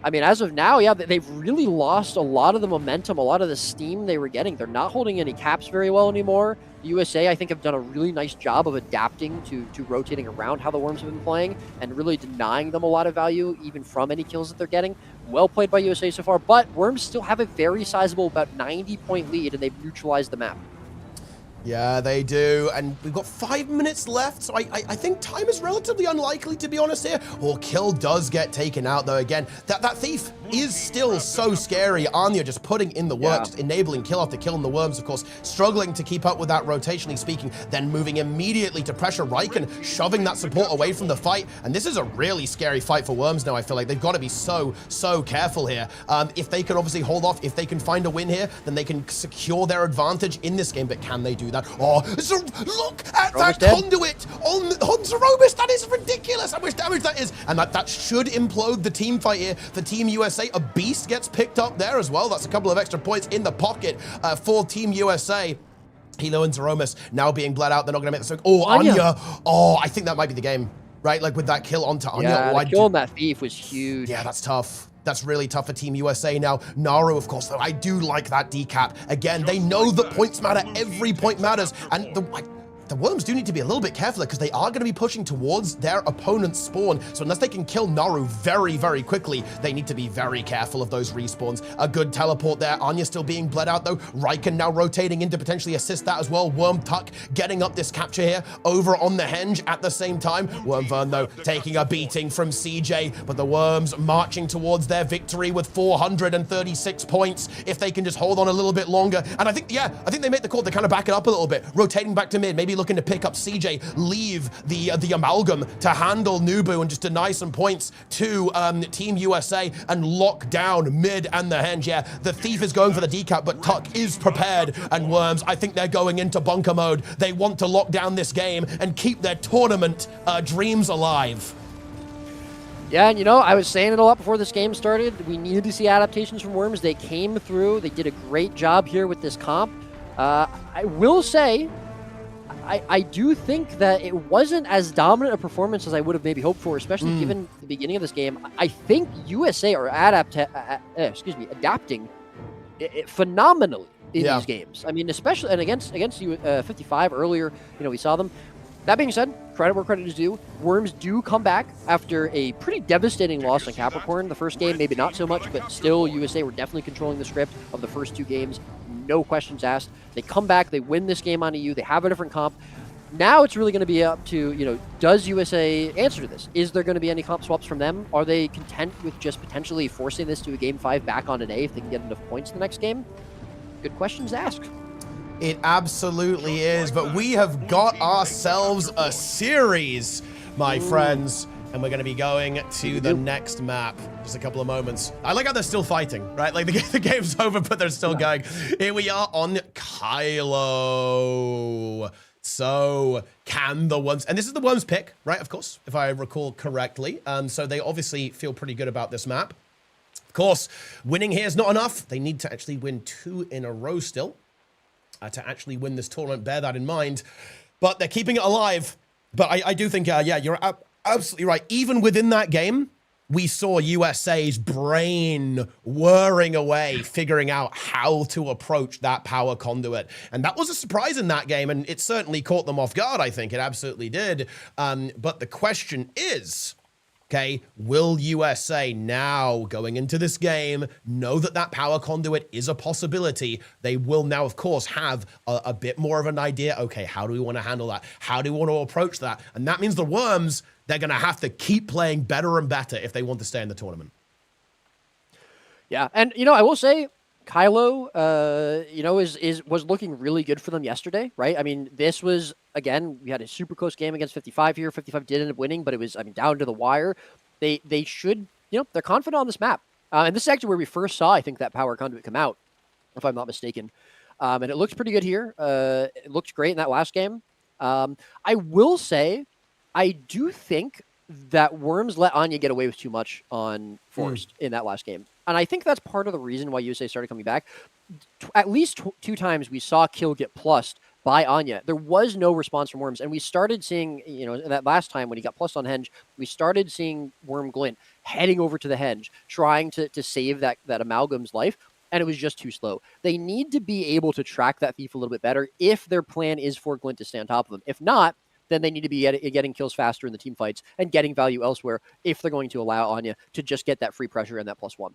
I mean, as of now, yeah, they've really lost a lot of the momentum, a lot of the steam they were getting. They're not holding any caps very well anymore. The USA, I think, have done a really nice job of adapting to rotating around how the Worms have been playing and really denying them a lot of value, even from any kills that they're getting. Well played by USA so far, but Worms still have a very sizable, about 90-point lead, and they've neutralized the map. Yeah, they do. And we've got 5 minutes left, so I think time is relatively unlikely, to be honest here. Or kill does get taken out, though. Again, that thief is still so scary. Anya just putting in the work, just enabling kill after kill, and the Worms, of course, struggling to keep up with that rotationally speaking, then moving immediately to pressure Riken, shoving that support away from the fight. And this is a really scary fight for Worms now. I feel like they've got to be so careful here. If they can obviously hold off, if they can find a win here, then they can secure their advantage in this game. But can they do that? Oh, look at that conduit on Zerobis. That is ridiculous. How much damage that is. And that should implode the team fight here for Team USA. A beast gets picked up there as well. That's a couple of extra points in the pocket for Team USA. Hilo and Zeromus now being bled out. They're not going to make the... Oh, Anya. Oh, I think that might be the game, right? Like with that kill onto Anya. Yeah, the kill on that thief was huge. Yeah, that's tough. That's really tough for Team USA now. Naru, of course, though, I do like that decap. Again, they know that points matter. Every point matters. And the Worms do need to be a little bit careful because they are going to be pushing towards their opponent's spawn. So unless they can kill Naru very, very quickly, they need to be very careful of those respawns. A good teleport there. Anya still being bled out, though. Riken now rotating in to potentially assist that as well. Wormtuck getting up this capture here over on the Henge at the same time. Wormvern, though, taking a beating from CJ, but the Worms marching towards their victory with 436 points. If they can just hold on a little bit longer. And I think they make the call to kind of back it up a little bit, rotating back to mid, maybe looking to pick up CJ, leave the amalgam to handle Nubu and just deny some points to Team USA and lock down mid and the Henge. Yeah, the thief is going for the decap, but Tuck is prepared, and Worms, I think they're going into bunker mode. They want to lock down this game and keep their tournament dreams alive. Yeah, and I was saying it a lot before this game started. We needed to see adaptations from Worms. They came through. They did a great job here with this comp. I will say, I do think that it wasn't as dominant a performance as I would have maybe hoped for, especially given the beginning of this game. I think USA are adapting phenomenally in these games. I mean, especially and against 55 earlier, we saw them. That being said, credit where credit is due. Worms do come back after a pretty devastating loss on Capricorn. The first game, maybe not so much, but still USA were definitely controlling the script of the first two games. No questions asked. They come back, they win this game on EU, they have a different comp. Now it's really going to be up to, does USA answer to this? Is there going to be any comp swaps from them? Are they content with just potentially forcing this to a Game 5 back on an A if they can get enough points in the next game? Good questions to ask. It absolutely is, but we have got ourselves a series, my friends. And we're going to be going to the next map. Just a couple of moments. I like how they're still fighting, right? Like the game's over, but they're still going. Here we are on Kylo. So can the Worms, and this is the Worms pick, right? Of course, if I recall correctly. So they obviously feel pretty good about this map. Of course, winning here is not enough. They need to actually win 2 in a row still to actually win this tournament. Bear that in mind. But they're keeping it alive. But I do think, yeah, you're absolutely right. Even within that game, we saw USA's brain whirring away, figuring out how to approach that power conduit. And that was a surprise in that game, and it certainly caught them off guard, I think. It absolutely did. But the question is, okay, will USA now, going into this game, know that that power conduit is a possibility? They will now, of course, have a bit more of an idea. Okay, how do we want to handle that? How do we want to approach that? And that means the Worms, they're going to have to keep playing better and better if they want to stay in the tournament. Yeah, and, I will say, Kylo, was looking really good for them yesterday, right? I mean, this was, again, we had a super close game against 55 here. 55 did end up winning, but it was, down to the wire. They should, they're confident on this map. And this is actually where we first saw, I think, that power conduit come out, if I'm not mistaken. And it looks pretty good here. It looked great in that last game. I will say, I do think that Worms let Anya get away with too much on Forest in that last game. And I think that's part of the reason why USA started coming back. At least 2 times we saw kill get plussed by Anya. There was no response from Worms, and we started seeing, you know, that last time when he got plus on Henge, we started seeing Worm Glint heading over to the Henge, trying to save that Amalgam's life, and it was just too slow. They need to be able to track that Thief a little bit better if their plan is for Glint to stay on top of him. If not, then they need to be getting kills faster in the team fights and getting value elsewhere if they're going to allow Anya to just get that free pressure and that +1.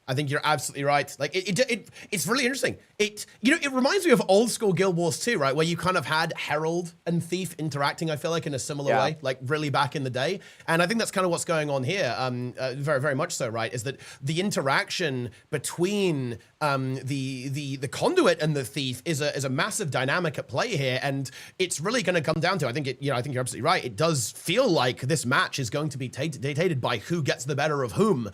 I think you're absolutely right. Like it's really interesting. It reminds me of old school Guild Wars 2, right? Where you kind of had Herald and Thief interacting, I feel like, in a similar way, like really back in the day. And I think that's kind of what's going on here. Very, very much so, right? Is that the interaction between the conduit and the Thief is a massive dynamic at play here, and it's really going to come down to, I think you're absolutely right. It does feel like this match is going to be dictated by who gets the better of whom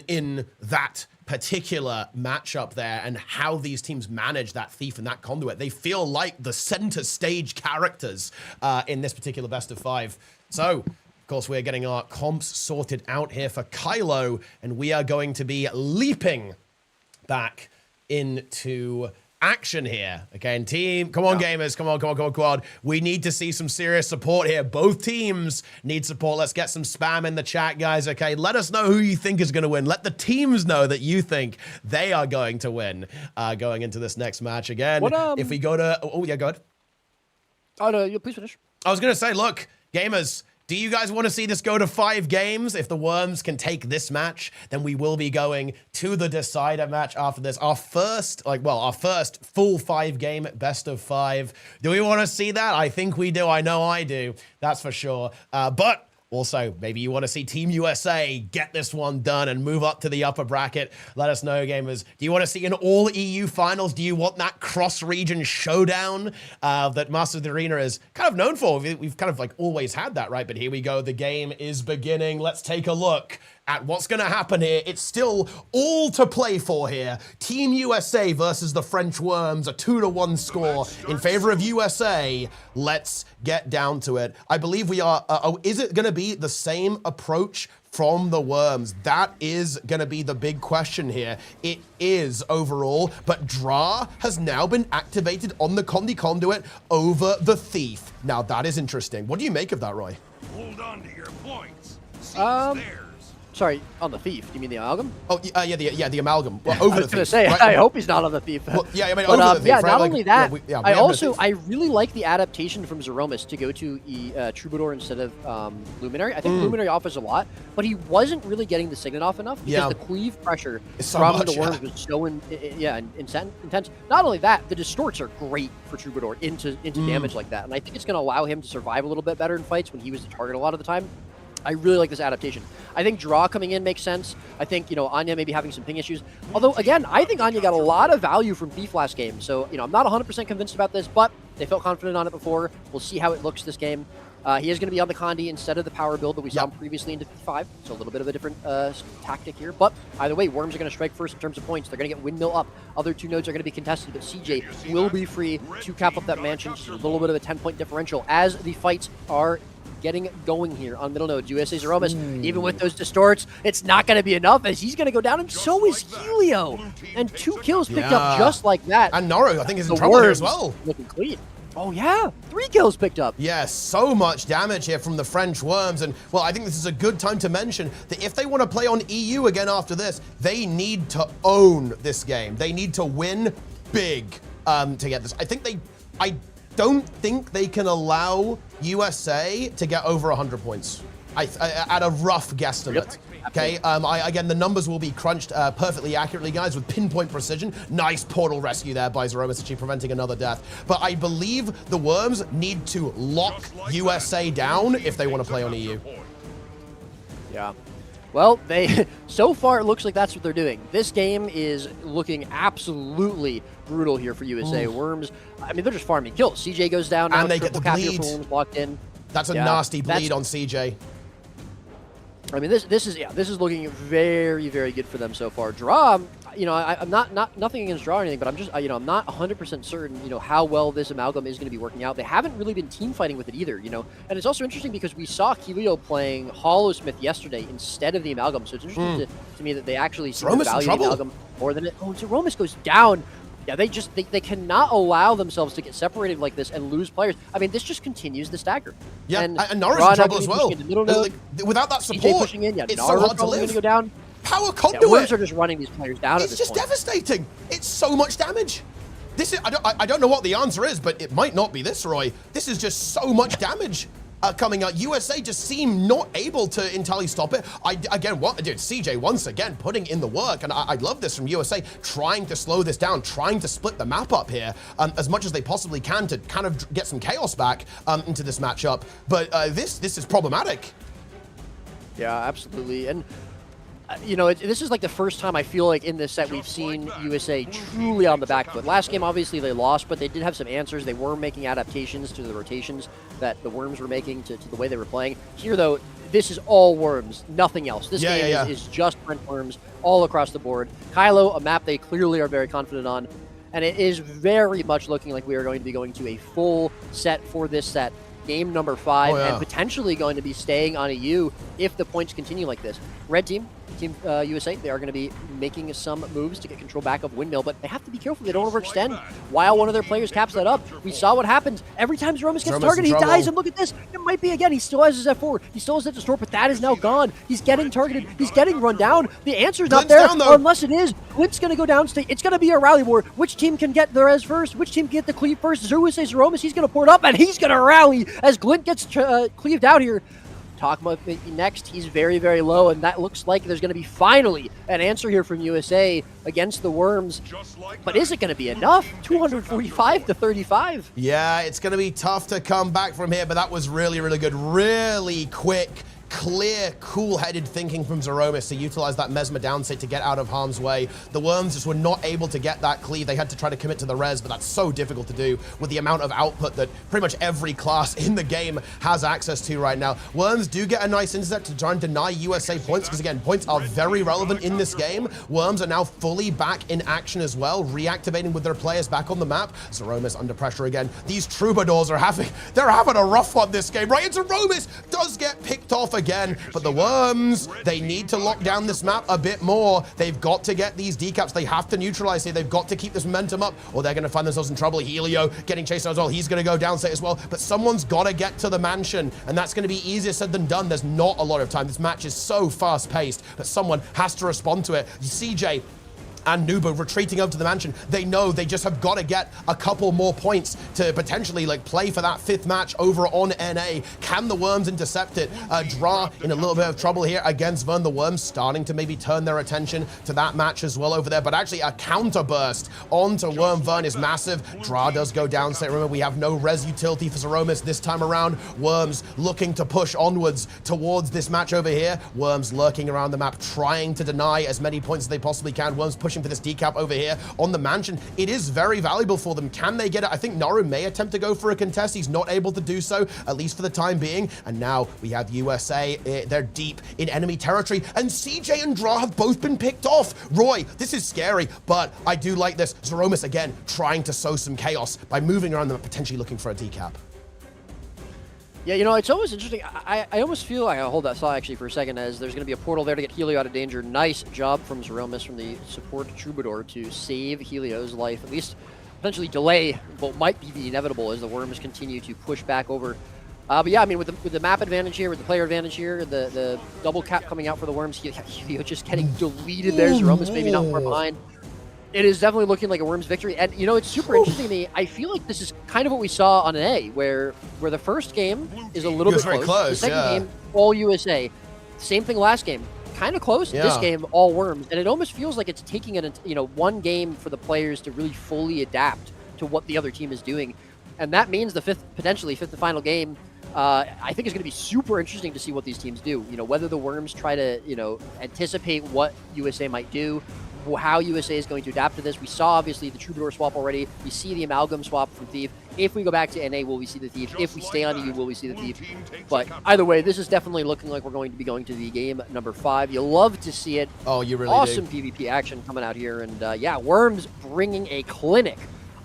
in that particular matchup there, and how these teams manage that Thief and that conduit. They feel like the center stage characters in this particular best of 5. So, of course, we're getting our comps sorted out here for Kylo, and we are going to be leaping back into action here. Okay, and team, come on, gamers, come on. We need to see some serious support here. Both teams need support. Let's get some spam in the chat, guys. Okay, let us know who you think is going to win. Let the teams know that you think they are going to win going into this next match. Again, if we go to... Oh, yeah, go ahead. Oh, no, please finish. I was going to say, look, gamers... Do you guys want to see this go to 5 games? If the Worms can take this match, then we will be going to the decider match after this. Our first full 5-game best of 5. Do we want to see that? I think we do. I know I do. That's for sure. But also, maybe you want to see Team USA get this one done and move up to the upper bracket. Let us know, gamers. Do you want to see an all-EU finals? Do you want that cross-region showdown that Masters of the Arena is kind of known for? We've kind of like always had that, right? But here we go. The game is beginning. Let's take a look at what's going to happen here. It's still all to play for here. Team USA versus the French Worms, a 2-1 score in favor of USA. Let's get down to it. I believe we are, is it going to be the same approach from the Worms? That is going to be the big question here. It is overall, but Dra has now been activated on the Conduit over the Thief. Now that is interesting. What do you make of that, Roy? Hold on to your points. Theirs. Sorry, on the Thief. Do you mean the Amalgam? Oh, yeah, the Amalgam. Well, over the Thief. I was going to say, right? I hope he's not on the Thief. Well, yeah, I mean, over the Thief, right? Not only that, I really like the adaptation from Zeromus to go to Troubadour instead of Luminary. I think Luminary offers a lot, but he wasn't really getting the Signet off enough because the cleave pressure from the Worms was so intense. Not only that, the distorts are great for Troubadour into damage like that, and I think it's going to allow him to survive a little bit better in fights when he was the target a lot of the time. I really like this adaptation. I think Dra coming in makes sense. I think, Anya maybe having some ping issues. Although, again, I think Anya got a lot of value from Thief last game. So, I'm not 100% convinced about this, but they felt confident on it before. We'll see how it looks this game. He is going to be on the Condi instead of the power build that we saw him previously into P5. So a little bit of a different tactic here. But either way, Worms are going to strike first in terms of points. They're going to get Windmill up. Other 2 nodes are going to be contested, but CJ will be free to cap up that mansion. So a little bit of a 10-point differential as the fights are getting going here on middle node. USA Zeromus, even with those distorts, it's not going to be enough as he's going to go down, and so is Helio. And 2 kills picked up just like that. And Noru, I think, is in trouble here as well. Looking clean. Oh, yeah. 3 kills picked up. Yeah, so much damage here from the French Worms. And, well, I think this is a good time to mention that if they want to play on EU again after this, they need to own this game. They need to win big to get this. I don't think they can allow USA to get over 100 points at a rough guesstimate. Okay, again, the numbers will be crunched perfectly accurately, guys, with pinpoint precision. Nice portal rescue there by Zeromus, actually preventing another death. But I believe the Worms need to lock USA down if they want to play on EU. Yeah. Well, so far it looks like that's what they're doing. This game is looking absolutely brutal here for USA. Worms, I mean, they're just farming kills. CJ goes down now, and they get the bleed. Worms locked in. That's a nasty bleed on CJ. I mean, this is looking very, very good for them so far. Dra, I'm nothing against Dra or anything, but I'm just, I'm not 100% certain, how well this Amalgam is going to be working out. They haven't really been team fighting with it either, And it's also interesting because we saw Helio playing Hollowsmith yesterday instead of the Amalgam, so it's interesting to me that they actually see the value of the Amalgam more than it. Oh, Zeromus goes down. Yeah, they cannot allow themselves to get separated like this and lose players. I mean, this just continues the stagger. Yeah, and Nara's in trouble as well. Like, without that support, pushing in, it's so hard to live. Gonna go down. Power conduit. Yeah, Worms are just running these players down. It's just devastating. It's so much damage. This is I don't know what the answer is, but it might not be this, Roy. This is just so much damage. Coming out, USA just seem not able to entirely stop it. CJ once again putting in the work, and I love this from USA, trying to slow this down, trying to split the map up here as much as they possibly can to kind of get some chaos back into this matchup. But this is problematic. Yeah, absolutely. And you know, this is like the first time I feel like in this set we've seen USA truly on the back foot. Last game, obviously, they lost, but they did have some answers. They were making adaptations to the rotations that the Worms were making to the way they were playing. Here, though, this is all Worms, nothing else. This game is just French Worms all across the board. Kylo, a map they clearly are very confident on, and it is very much looking like we are going to be going to a full set for this set. Game number 5, and potentially going to be staying on a U if the points continue like this. Red team, Team USA, they are going to be making some moves to get control back of Windmill, but they have to be careful they don't overextend while one of their players caps that up. We saw what happens every time Zeromus gets targeted, he dies, and look at this. It might be again. He still has his F4. He still has that Distort, but that is now gone. He's getting targeted. He's getting run down. The answer's not there, unless it is. Glint's going to go down state. It's going to be a rally war. Which team can get the res first? Which team can get the cleave first? USA Zeromus, he's going to pour it up, and he's going to rally as Glint gets cleaved out here. Takuma next, he's very, very low, and that looks like there's going to be finally an answer here from USA against the Worms. But is it going to be enough? 245 to 35. Yeah, it's going to be tough to come back from here, but that was really, really good. Really quick, clear, cool-headed thinking from Zeromus to utilize that Mesmer downstate to get out of harm's way. The Worms just were not able to get that cleave. They had to try to commit to the res, but that's so difficult to do with the amount of output that pretty much every class in the game has access to right now. Worms do get a nice intercept to try and deny USA points, because again, points are very relevant in this game. Worms are now fully back in action as well, reactivating with their players back on the map. Zeromus under pressure again. These Troubadours are having a rough one this game, right? And Zeromus does get picked off again, but the Worms, they need to lock down this map a bit more. They've got to get these decaps. They have to neutralize here. They've got to keep this momentum up, or they're going to find themselves in trouble. Helio getting chased as well. He's going to go downstate as well, but someone's got to get to the mansion, and that's going to be easier said than done. There's not a lot of time. This match is so fast-paced, but someone has to respond to it. CJ and Nuba retreating up to the mansion. They know they just have got to get a couple more points to potentially like play for that 5th match over on NA. Can the Worms intercept it? Dra in a little bit of trouble here against Vern. The Worms starting to maybe turn their attention to that match as well over there, but actually a counter burst onto Worm Vern is massive. Dra does go down. So remember, we have no res utility for Zeromus this time around. Worms looking to push onwards towards this match over here. Worms lurking around the map, trying to deny as many points as they possibly can. Worms pushing for this decap over here on the mansion. It is very valuable for them. Can they get it? I think Naru may attempt to go for a contest. He's not able to do so, at least for the time being. And now we have USA. They're deep in enemy territory, and CJ and Dra have both been picked off. Roy, this is scary, but I do like this. Zeromus again trying to sow some chaos by moving around them, potentially looking for a decap. Yeah, you know, it's always interesting. I almost feel like I'll hold that thought actually for a second, as there's going to be a portal there to get Helio out of danger. Nice job from Zeromus, from the support Troubadour, to save Helio's life, at least potentially delay what might be the inevitable as the Worms continue to push back over. But yeah, I mean, with the map advantage here, with the player advantage here, the double cap coming out for the Worms, Helio just getting deleted there. Zeromus maybe not far behind. It is definitely looking like a Worms victory. And, you know, it's super interesting to me. I feel like this is kind of what we saw on an A, where the first game is a little bit close. The second game, all USA. Same thing last game. Kind of close. Yeah. This game, all Worms. And it almost feels like it's taking one game for the players to really fully adapt to what the other team is doing. And that means the potentially fifth and final game, I think it's going to be super interesting to see what these teams do. You know, whether the Worms try to, anticipate what USA might do, how USA is going to adapt to this. We saw, obviously, the Troubadour swap already. We see the Amalgam swap from Thief. If we go back to NA, will we see the Thief? If we stay on EU, will we see the Thief? But either way, this is definitely looking like we're going to be going to the game number 5. You love to see it. Oh, you really awesome do. PvP action coming out here. And yeah, Worms bringing a clinic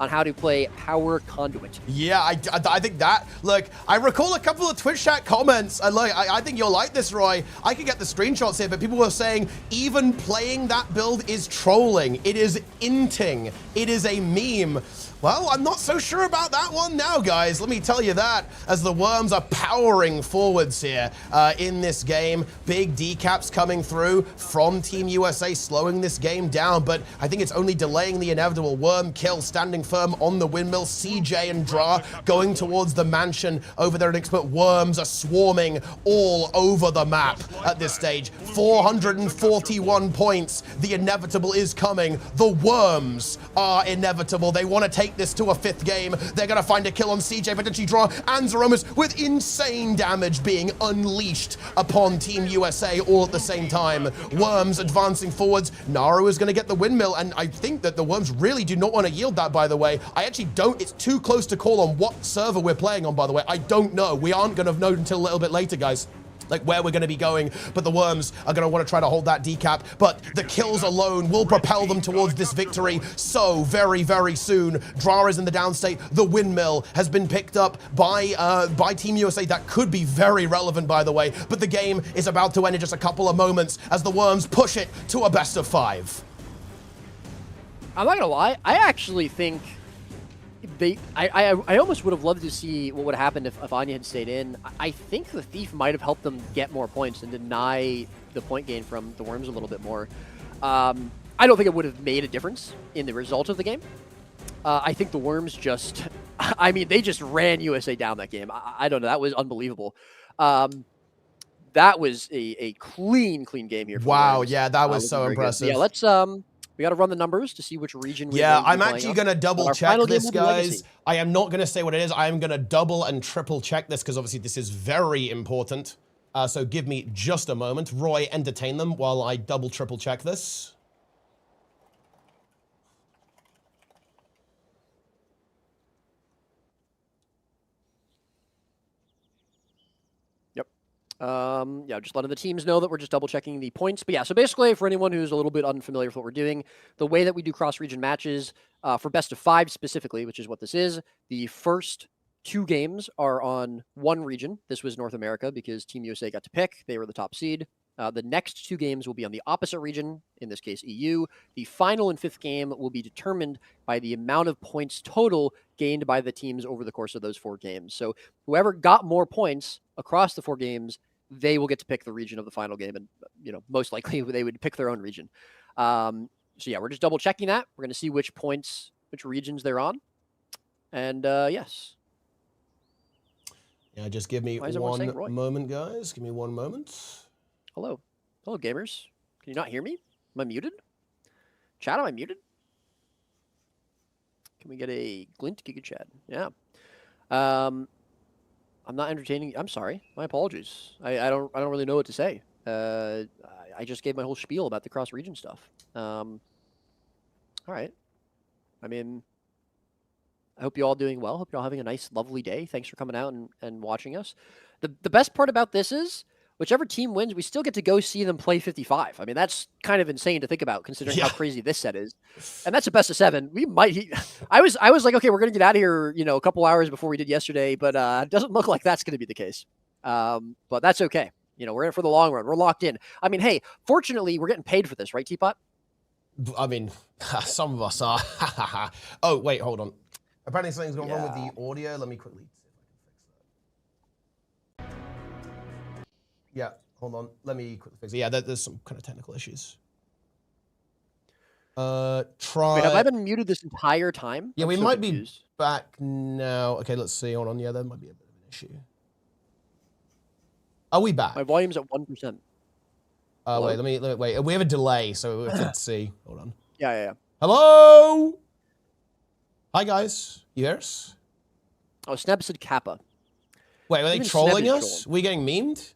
on how to play Power Conduit. Yeah, I think that, look, I recall a couple of Twitch chat comments, and look, I think you'll like this, Roy. I could get the screenshots here, but people were saying even playing that build is trolling. It is inting. It is a meme. Well, I'm not so sure about that one now, guys. Let me tell you that, as the Worms are powering forwards here in this game. Big decaps coming through from Team USA, slowing this game down, but I think it's only delaying the inevitable. Worm kill, standing firm on the windmill. CJ and Dra going towards the mansion over there in Expert. Worms are swarming all over the map at this stage. 441 points. The inevitable is coming. The Worms are inevitable. They want to take this to a 5th game. They're going to find a kill on CJ, potentially Dra and Zeromus, with insane damage being unleashed upon Team USA all at the same time. Worms advancing forwards. Naru is going to get the windmill, and I think that the Worms really do not want to yield that, by the way. I actually don't. It's too close to call on what server we're playing on, by the way. I don't know. We aren't going to know until a little bit later, guys, like where we're going to be going, but the Worms are going to want to try to hold that decap, but the kills alone will propel them towards this victory so very, very soon. Dra is in the downstate. The windmill has been picked up by Team USA. That could be very relevant, by the way, but the game is about to end in just a couple of moments as the Worms push it to a best of 5. I'm not gonna lie, I actually think I almost would have loved to see what would have happened if Anya had stayed in. I think the Thief might have helped them get more points and deny the point gain from the Worms a little bit more. I don't think it would have made a difference in the result of the game. I think the Worms just, I mean, they just ran USA down that game. I don't know, that was unbelievable. That was a clean game here. Wow, yeah, that was so impressive. Yeah, let's we got to run the numbers to see which region we're I'm actually going to double check this, guys. I am not going to say what it is. I am going to double and triple check this because obviously this is very important. So give me just a moment. Roy, entertain them while I double, triple check this. Yeah, just letting the teams know that we're just double checking the points. But yeah, so basically for anyone who's a little bit unfamiliar with what we're doing, the way that we do cross-region matches for best of 5 specifically, which is what this is, the first 2 games are on one region. This was North America because Team USA got to pick. They were the top seed. The next 2 games will be on the opposite region, in this case EU. The final and 5th game will be determined by the amount of points total gained by the teams over the course of those 4 games. So whoever got more points across the 4 games, they will get to pick the region of the final game, and most likely they would pick their own region. So yeah, we're just double checking that. We're going to see which regions they're on, and yes. Yeah, just give me one moment, guys. Give me one moment. Hello, gamers. Can you not hear me? Am I muted? Chat, am I muted? Can we get a glint Giga Chat? Yeah. I'm not entertaining. I'm sorry. My apologies. I don't really know what to say. I just gave my whole spiel about the cross-region stuff. All right. I mean, I hope you're all doing well. Hope you're all having a nice, lovely day. Thanks for coming out and watching us. The best part about this is, whichever team wins, we still get to go see them play 55. I mean, that's kind of insane to think about, considering how crazy this set is. And that's a best of 7. We might. I was like, okay, we're gonna get out of here, a couple hours before we did yesterday, but it doesn't look like that's gonna be the case. But that's okay. We're in it for the long run. We're locked in. I mean, hey, fortunately, we're getting paid for this, right, Teapot? I mean, some of us are. Oh, wait, hold on. Apparently something's gone wrong with the audio. Let me quickly see if I can fix that. Yeah, hold on. Let me quickly fix it. Yeah, there's some kind of technical issues. Wait, have I been muted this entire time? Yeah, we might be back now. Okay, let's see. Hold on. Yeah, there might be a bit of an issue. Are we back? My volume's at 1%. Wait, wait. We have a delay, so let's see. Hold on. Yeah. Hello? Hi, guys. You hear us? Oh, Sneb said Kappa. Wait, were they trolling us? We getting memed?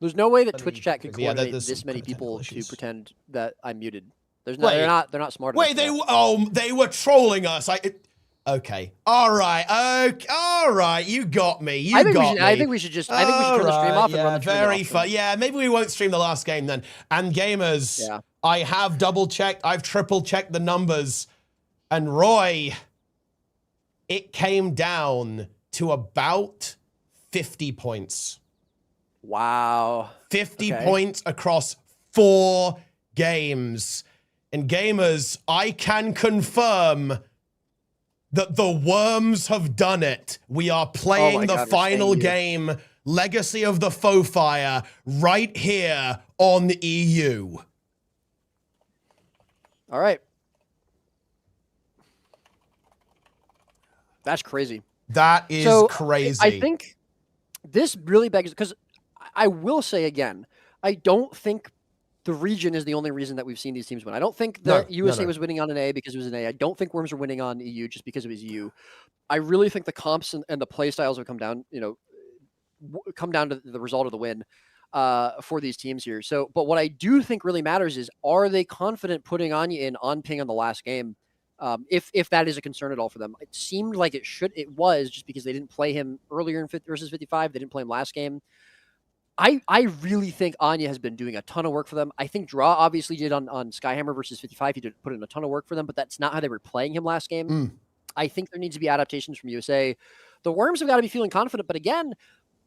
There's no way that Twitch chat could coordinate this many people to pretend that I'm muted. There's no, they're not smart enough. Wait, they were trolling us. Okay. All right. Okay. All right. You got me. I think we should turn the stream off and run the very fun. Yeah, maybe we won't stream the last game then. And gamers, I have double-checked, I've triple-checked the numbers. And Roy, it came down to about 50 points. Wow. 50 points across 4 games. And gamers, I can confirm that the Worms have done it. We are playing the final game, Legacy of the Faux Fire, right here on EU. All right. That's crazy. That is crazy. I think this really begs, because I will say again, I don't think the region is the only reason that we've seen these teams win. I don't think that USA was winning on an A because it was an A. I don't think Worms are winning on EU just because it was EU. I really think the comps and the play styles have come down, come down to the result of the win for these teams here. So, but what I do think really matters is, are they confident putting Anya in on ping on the last game? If that is a concern at all for them. It seemed like it was just because they didn't play him earlier in versus 55. They didn't play him last game. I really think Anya has been doing a ton of work for them. I think Draw obviously did on Skyhammer versus 55. He did put in a ton of work for them, but that's not how they were playing him last game. I think there needs to be adaptations from USA. The Worms have got to be feeling confident, but again,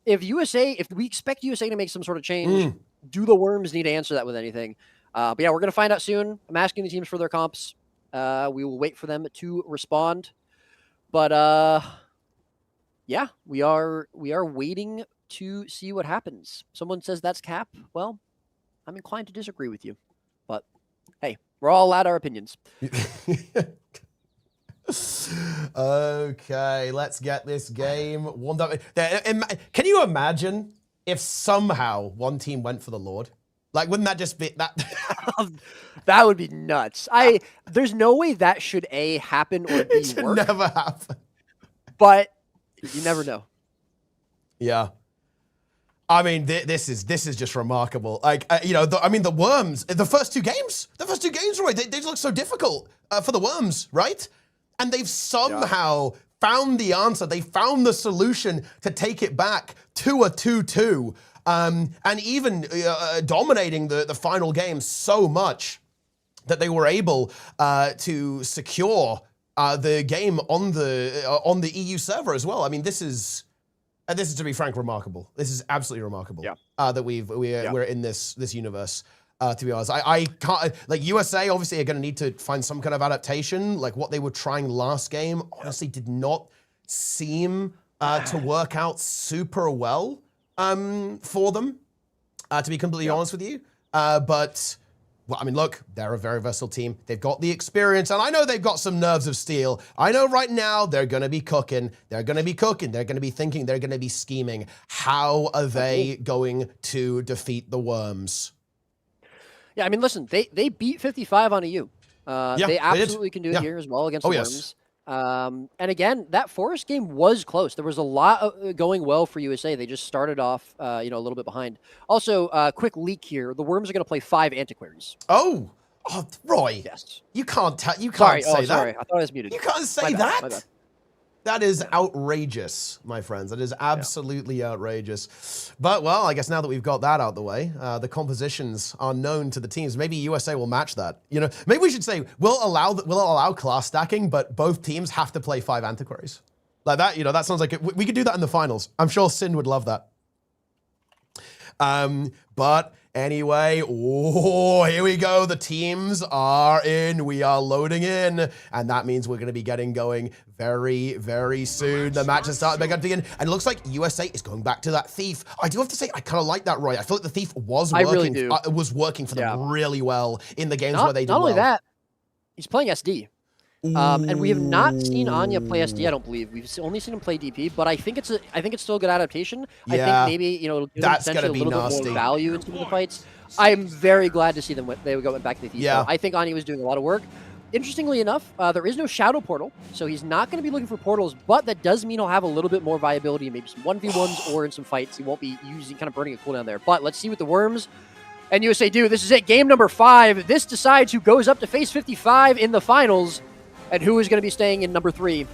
if we expect USA to make some sort of change, do the Worms need to answer that with anything? But yeah, we're going to find out soon. I'm asking the teams for their comps. We will wait for them to respond. But yeah, we are waiting to see what happens. Someone says that's cap. Well, I'm inclined to disagree with you. But hey, we're all allowed our opinions. Okay, let's get this game warmed up. Can you imagine if somehow one team went for the Lord? Like, wouldn't that just be that? That would be nuts. There's no way that should happen or it should never happen. But you never know. Yeah. I mean, this is just remarkable. Like, the Worms, the first two games, Roy, they look so difficult for the Worms, right? And they've somehow found the answer. They found the solution to take it back to a 2-2. And even dominating the final game so much that they were able to secure the game on the EU server as well. I mean, this is to be frank remarkable. This is absolutely remarkable. That we're in this universe. To be honest, I can't, like, USA obviously are going to need to find some kind of adaptation. Like what they were trying last game honestly did not seem to work out super well. For them, to be completely honest with you. But, well, I mean, look, they're a very versatile team. They've got the experience, and I know they've got some nerves of steel. I know right now they're going to be cooking. They're going to be cooking. They're going to be thinking. They're going to be scheming. How are they going to defeat the Worms? Yeah, I mean, listen, they beat 55 on EU. They absolutely can do it here as well against the Worms. And again, that Forest game was close. There was a lot going well for USA. They just started off, a little bit behind. Also, quick leak here: the Worms are going to play 5 Antiquaries. Oh, Roy. Yes. You can't say that. Sorry, I thought I was muted. You can't say that. My bad. That is outrageous, my friends. That is absolutely outrageous. But, well, I guess now that we've got that out the way, the compositions are known to the teams. Maybe USA will match that. Maybe we should say we'll allow class stacking, but both teams have to play 5 Antiquaries. Like that, that sounds like we could do that in the finals. I'm sure Sin would love that. But anyway, here we go. The teams are in. We are loading in. And that means we're going to be getting going very, very soon. The match has started. And it looks like USA is going back to that Thief. I do have to say, I kind of like that, Roy. I feel like the Thief was working. I really do. It was working for them really well in the games where they did well. Not only that, he's playing SD. And we have not seen Anya play SD, I don't believe. We've only seen him play DP, but I think it's still a good adaptation. Yeah, I think maybe, it'll give them potentially a little nasty. bit more value in some of the fights. I'm very glad to see them they would go back to the Thief. Yeah. I think Anya was doing a lot of work. Interestingly enough, there is no Shadow Portal, so he's not going to be looking for portals, but that does mean he'll have a little bit more viability in maybe some 1v1s or in some fights. He won't be kind of burning a cooldown there. But let's see what the Worms and USA do. This is it, game number 5. This decides who goes up to face 55 in the finals. And who is going to be staying in number 3?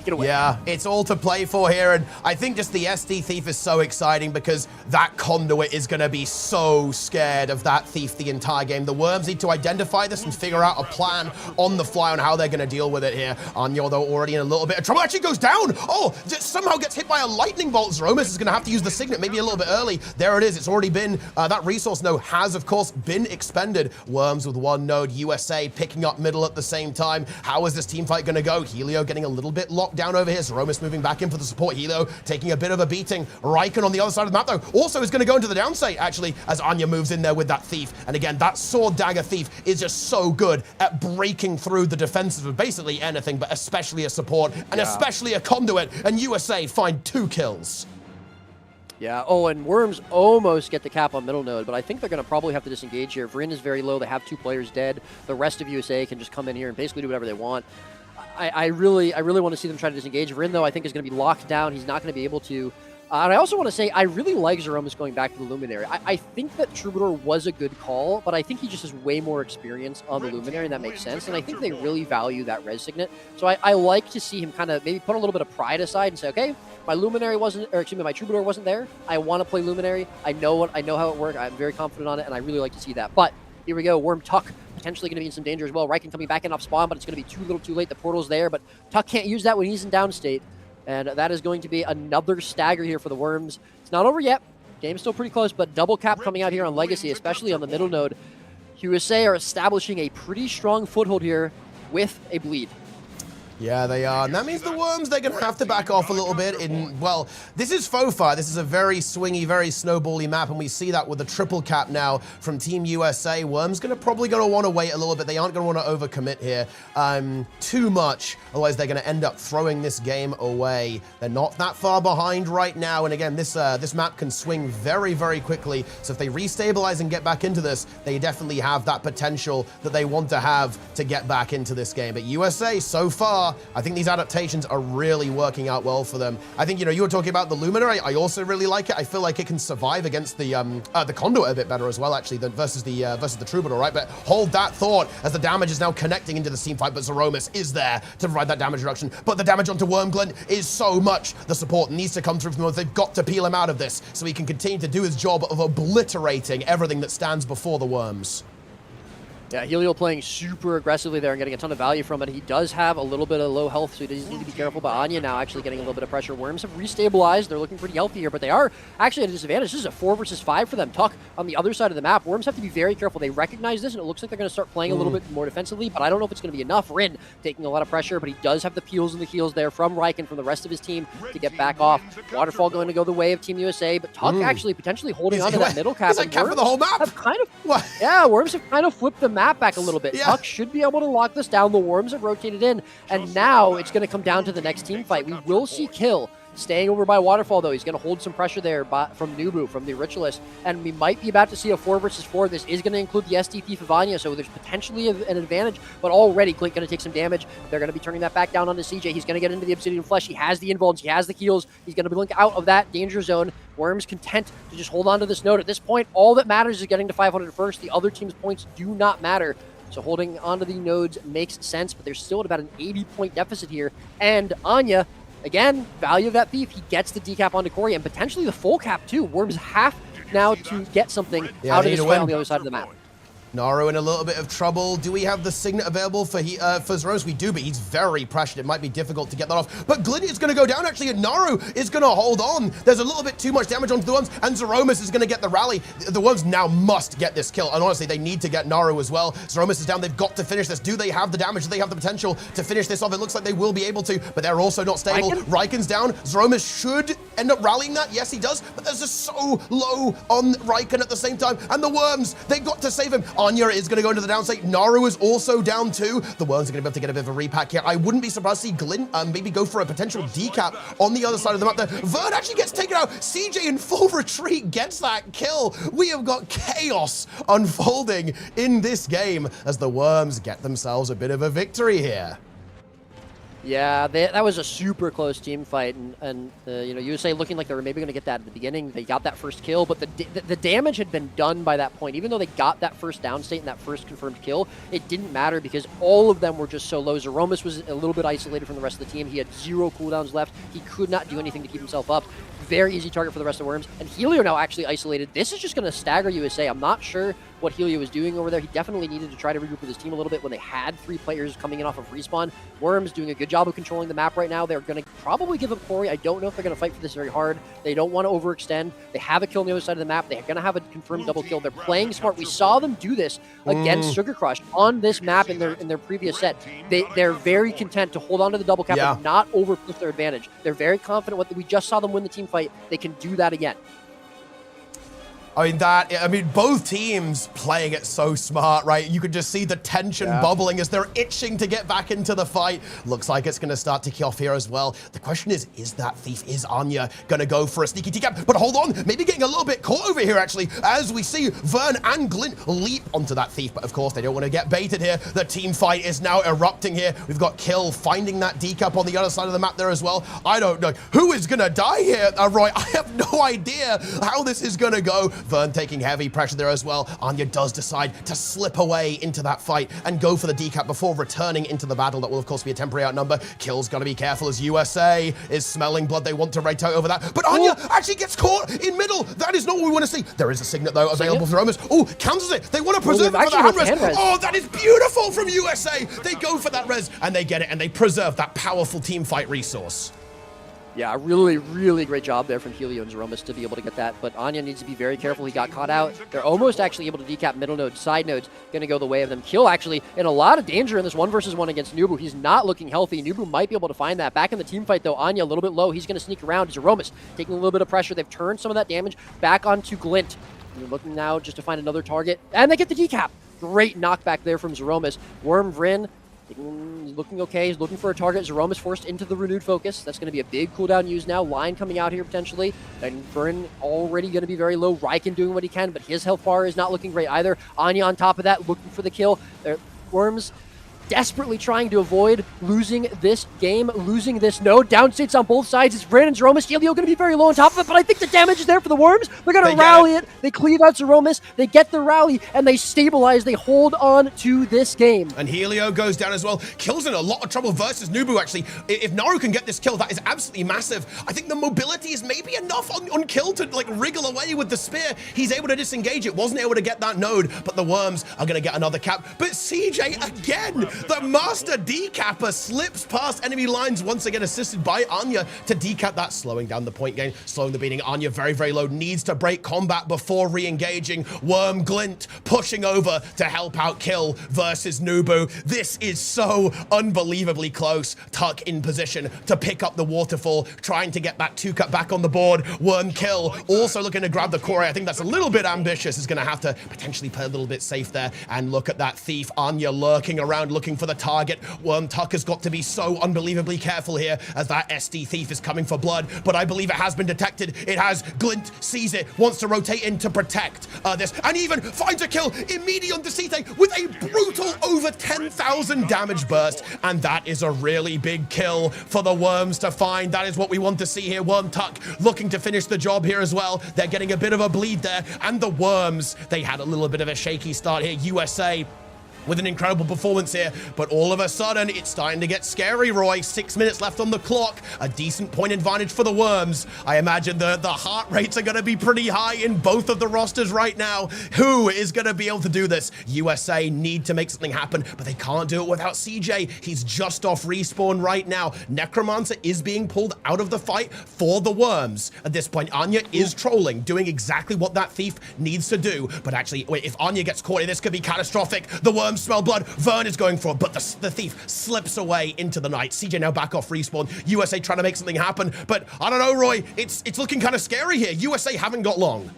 Get away. Yeah, it's all to play for here, and I think just the SD Thief is so exciting because that Conduit is going to be so scared of that Thief the entire game. The Worms need to identify this and figure out a plan on the fly on how they're going to deal with it here. Anya, though, already in a little bit of trouble. Actually goes down. Oh, just somehow gets hit by a lightning bolt. Zromus is going to have to use the Signet maybe a little bit early. There it is. It's already been, that resource node has, of course, been expended. Worms with one node, USA picking up middle at the same time. How is this team fight going to go? Helio getting a little bit locked down over here. Zromus moving back in for the support. Helio taking a bit of a beating. Riken on the other side of the map, though, also is going to go into the downstate, actually, as Anya moves in there with that Thief. And again, that Sword Dagger Thief is just so good at breaking through the defenses of basically anything, but especially a support and especially a Conduit. And USA find 2 kills. Yeah, oh, and Worms almost get the cap on middle node, but I think they're going to probably have to disengage here. Vryn is very low. They have 2 players dead. The rest of USA can just come in here and basically do whatever they want. I really want to see them try to disengage. Vryn, though, I think is going to be locked down. He's not going to be able to. And I also want to say, I really like Zeromus going back to the Luminary. I think that Troubadour was a good call, but I think he just has way more experience on the Luminary, and that makes sense. And I think they really value that res signet. So I like to see him kind of maybe put a little bit of pride aside and say, okay, my Luminary wasn't, or excuse me, my Troubadour wasn't there. I want to play Luminary. I know how it worked. I'm very confident on it, and I really like to see that. But here we go, Worm Tuck potentially going to be in some danger as well. Riken coming back in off spawn, but it's going to be too little too late. The portal's there, but Tuck can't use that when he's in downstate. And that is going to be another stagger here for the Worms. It's not over yet. Game's still pretty close, but double cap coming out here on Legacy, especially on the middle node. USA are establishing a pretty strong foothold here with a bleed. Yeah, they are. And that means the Worms, they're going to have to back off a little bit. Well, this is Fofar. This is a very swingy, very snowbally map, and we see that with the triple cap now from Team USA. Worms probably going to want to wait a little bit. They aren't going to want to overcommit here too much. Otherwise, they're going to end up throwing this game away. They're not that far behind right now. And again, this map can swing very, very quickly. So if they restabilize and get back into this, they definitely have that potential that they want to have to get back into this game. But USA, so far, I think these adaptations are really working out well for them. I think, you were talking about the Luminary. I also really like it. I feel like it can survive against the Conduit a bit better as well, actually, versus the Troubadour, right? But hold that thought as the damage is now connecting into the team fight, but Zeromus is there to provide that damage reduction. But the damage onto Wormglint is so much. The support needs to come through from the Worms. They've got to peel him out of this so he can continue to do his job of obliterating everything that stands before the Worms. Yeah, Helio playing super aggressively there and getting a ton of value from it. He does have a little bit of low health, so he does need to be careful. But Anya now actually getting a little bit of pressure. Worms have restabilized. They're looking pretty healthy here, but they are actually at a disadvantage. This is a 4 versus 5 for them. Tuck on the other side of the map. Worms have to be very careful. They recognize this, and it looks like they're going to start playing a little bit more defensively, but I don't know if it's going to be enough. Rin taking a lot of pressure, but he does have the peels and the heals there from Riken, from the rest of his team to get back off. Waterfall going to go the way of Team USA, but Tuck actually potentially holding on to that middle cap. He's like cap for the whole map. Yeah, Worms have kind of flipped the map back a little bit. Yeah. Tuck should be able to lock this down. The Worms have rotated in, and now it's going to come down to the next team fight. We will see Kill staying over by Waterfall, though. He's going to hold some pressure there from Nubu, from the Ritualist, and we might be about to see a 4 versus 4. This is going to include the STP of Anya, so there's potentially an advantage, but already Clint going to take some damage. They're going to be turning that back down onto CJ. He's going to get into the Obsidian Flesh. He has the invulns. He has the heals. He's going to blink out of that danger zone. Worms content to just hold on to this node. At this point, all that matters is getting to 500 first. The other team's points do not matter. So holding onto the nodes makes sense, but they're still at about an 80-point deficit here. And Anya, again, value of that Thief. He gets the decap onto Corey and potentially the full cap too. Worms have now to get something out of this fight on the other side of the map. Naru in a little bit of trouble. Do we have the Signet available for Zeromus? We do, but he's very pressured. It might be difficult to get that off. But Glint is going to go down, actually, and Naru is going to hold on. There's a little bit too much damage onto the Worms, and Zeromus is going to get the rally. The Worms now must get this kill, and honestly, they need to get Naru as well. Zeromus is down. They've got to finish this. Do they have the damage? Do they have the potential to finish this off? It looks like they will be able to, but they're also not stable. Riken's down. Zeromus should end up rallying that. Yes, he does, but there's just so low on Riken at the same time. And the Worms, they got to save him. Anya is going to go into the downstate. Naru is also down too. The Worms are going to be able to get a bit of a repack here. I wouldn't be surprised to see Glint maybe go for a potential decap on the other side of the map there. Vern actually gets taken out. CJ in full retreat gets that kill. We have got chaos unfolding in this game as the Worms get themselves a bit of a victory here. Yeah, that was a super close team fight, and you know, USA looking like they were maybe going to get that at the beginning. They got that first kill, but the damage had been done by that point. Even though they got that first down state and that first confirmed kill, it didn't matter because all of them were just so low. Zeromus was a little bit isolated from the rest of the team. He had 0 cooldowns left. He could not do anything to keep himself up. Very easy target for the rest of Worms. And Helio now actually isolated. This is just going to stagger USA. I'm not sure what Helio was doing over there. He definitely needed to try to regroup with his team a little bit when they had 3 players coming in off of respawn. Worms doing a good job of controlling the map right now. They're going to probably give up Corey. I don't know if they're going to fight for this very hard. They don't want to overextend. They have a kill on the other side of the map. They're going to have a confirmed double kill. They're playing smart. We saw them do this against Sugar Crush on this map in their previous set. They're very content to hold on to the double cap and not overpush their advantage. They're very confident what we just saw them win the team fight. They can do that again. I mean, both teams playing it so smart, right? You could just see the tension bubbling as they're itching to get back into the fight. Looks like it's going to start to kick off here as well. The question is that Thief, is Anya going to go for a sneaky TCAP? But hold on, maybe getting a little bit caught over here, actually, as we see Vern and Glint leap onto that Thief. But of course, they don't want to get baited here. The team fight is now erupting here. We've got Kill finding that decap on the other side of the map there as well. I don't know. Who is going to die here, Roy? I have no idea how this is going to go. Vern taking heavy pressure there as well. Anya does decide to slip away into that fight and go for the decap before returning into the battle. That will, of course, be a temporary outnumber. Kill's got to be careful as USA is smelling blood. They want to rate out over that. But Anya actually gets caught in middle. That is not what we want to see. There is a signet, though, available for Romus. Oh, cancels it. They want to preserve it for the hand res. Oh, that is beautiful from USA. They go for that res, and they get it, and they preserve that powerful team fight resource. Yeah, really, really great job there from Helio and Zeromus to be able to get that. But Anya needs to be very careful. He got caught out. They're almost actually able to decap middle node. Side node's going to go the way of them. Kill actually in a lot of danger in this 1v1 against Nubu. He's not looking healthy. Nubu might be able to find that. Back in the team fight, though, Anya a little bit low. He's going to sneak around. Zeromus taking a little bit of pressure. They've turned some of that damage back onto Glint. And they're looking now just to find another target. And they get the decap. Great knockback there from Zeromus. Worm Vryn. He's looking okay. He's looking for a target. Zeromus forced into the renewed focus. That's going to be a big cooldown use now. Line coming out here potentially. And Vern already going to be very low. Ryken doing what he can, but his health bar is not looking great either. Anya on top of that, looking for the kill. Worms desperately trying to avoid losing this game, losing this node. Downstates on both sides. It's Vryn and Zeromus. Helio going to be very low on top of it, but I think the damage is there for the Worms. They're going to rally it. They cleave out Zeromus. They get the rally, and they stabilize. They hold on to this game. And Helio goes down as well. Kill's in a lot of trouble versus Nubu, actually. If Naru can get this kill, that is absolutely massive. I think the mobility is maybe enough on Kill to, like, wriggle away with the spear. He's able to disengage it. Wasn't able to get that node, but the Worms are going to get another cap. But CJ, again, the master decapper slips past enemy lines, once again assisted by Anya to decap that, slowing down the point gain, slowing the beating. Anya very, very low, needs to break combat before re-engaging. Worm Glint pushing over to help out Kill versus Nubu. This is so unbelievably close. Tuck in position to pick up the waterfall, trying to get that 2-cut back on the board. Worm Kill also looking to grab the core. I think that's a little bit ambitious. Is going to have to potentially play a little bit safe there. And look at that Thief. Anya lurking around, looking for the target. Worm Tuck has got to be so unbelievably careful here as that SD Thief is coming for blood, but I believe it has been detected. It has. Glint sees it, wants to rotate in to protect this, and even finds a kill immediately on Decite with a brutal over 10,000 damage burst, and that is a really big kill for the Worms to find. That is what we want to see here. Worm Tuck looking to finish the job here as well. They're getting a bit of a bleed there, and the Worms, they had a little bit of a shaky start here. USA with an incredible performance here, but all of a sudden, it's starting to get scary, Roy. 6 minutes left on the clock. A decent point advantage for the Worms. I imagine the heart rates are going to be pretty high in both of the rosters right now. Who is going to be able to do this? USA need to make something happen, but they can't do it without CJ. He's just off respawn right now. Necromancer is being pulled out of the fight for the Worms. At this point, Anya is trolling, doing exactly what that Thief needs to do. But actually, wait, if Anya gets caught, this could be catastrophic. The Worms smell blood. Vern is going for it, but the Thief slips away into the night. CJ now back off respawn. USA trying to make something happen, but I don't know, Roy. It's looking kind of scary here. USA haven't got long.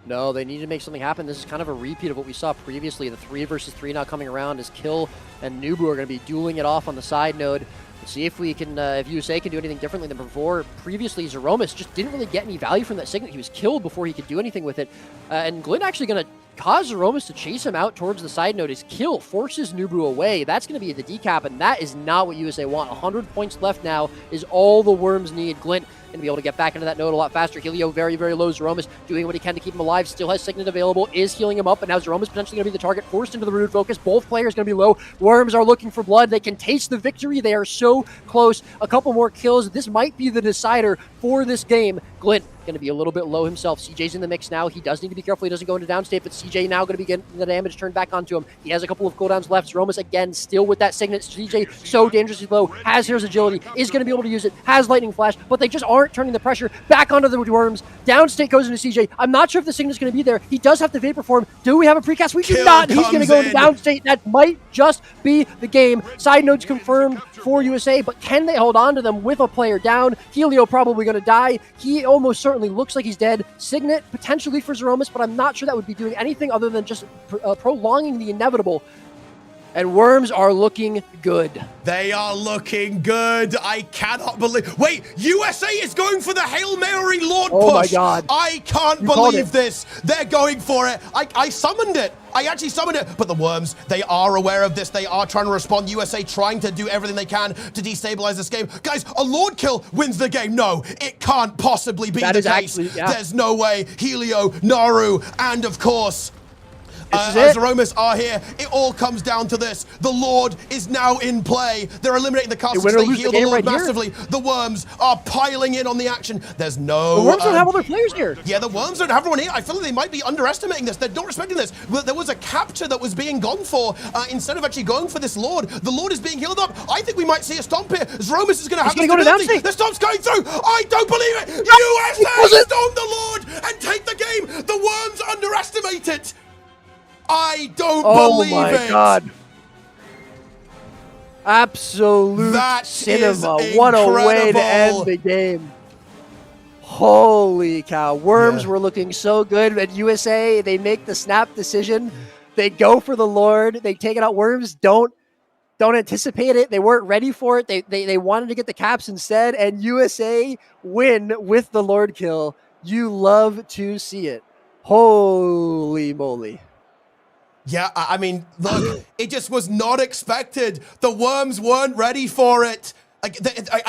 No, they need to make something happen. This is kind of a repeat of what we saw previously. The 3 versus 3 now coming around as Kill and Nubu are going to be dueling it off on the side node. See if we can, if USA can do anything differently than before. Previously, Zeromus just didn't really get any value from that signet. He was killed before he could do anything with it. And Glint actually going to cause Zeromus to chase him out towards the side node. His kill forces Nubu away. That's going to be the decap, and that is not what USA want. 100 points left now is all the Worms need. Glint going to be able to get back into that node a lot faster. Helio very, very low. Zeromus doing what he can to keep him alive. Still has Signet available. Is healing him up. But now Zeromus potentially going to be the target. Forced into the Rude focus. Both players going to be low. Worms are looking for blood. They can taste the victory. They are so close. A couple more kills. This might be the decider for this game. Glint going to be a little bit low himself. CJ's in the mix now. He does need to be careful. He doesn't go into downstate, but CJ now going to be getting the damage turned back onto him. He has a couple of cooldowns left. Zeromus again still with that Signet. CJ so dangerously low. Has Here's Agility. Is going to be able to use it. Has Lightning Flash, but they just aren't turning the pressure back onto the Worms. Downstate goes into CJ. I'm not sure if the Signet's going to be there. He does have the Vapor Form. Do we have a precast? We do not. He's going to go into downstate. That might just be the game. Side nodes confirmed for USA, but can they hold on to them with a player down? Helio probably going to die. He almost certainly looks like he's dead. Signet potentially for Zeromus, but I'm not sure that would be doing anything other than just prolonging the inevitable. And Worms are looking good. They are looking good. I cannot believe... Wait, USA is going for the Hail Mary Lord push. Oh my God. I can't believe this. They're going for it. I summoned it. I actually summoned it. But the Worms, they are aware of this. They are trying to respond. USA trying to do everything they can to destabilize this game. Guys, a Lord kill wins the game. No, it can't possibly be the case. Actually, yeah. There's no way. Helio, Naru, and of course... Zeromus are here. It all comes down to this. The Lord is now in play. They're eliminating the castles. They heal the Lord massively. The Worms are piling in on the action. There's no... The Worms don't have all their players here. Yeah, the Worms don't have everyone here. I feel like they might be underestimating this. They're not respecting this. There was a capture that was being gone for instead of actually going for this Lord. The Lord is being healed up. I think we might see a stomp here. Zeromus is going to have the stability. The stomp's going through. I don't believe it. USA stomp the Lord and take the game. The Worms underestimate it. I don't believe it. Oh my God. Absolute cinema. What a way to end the game. Holy cow. Worms were looking so good. At USA, they make the snap decision. They go for the Lord. They take it out. Worms don't anticipate it. They weren't ready for it. They wanted to get the caps instead. And USA win with the Lord kill. You love to see it. Holy moly. Yeah, I mean, look, it just was not expected. The Worms weren't ready for it. I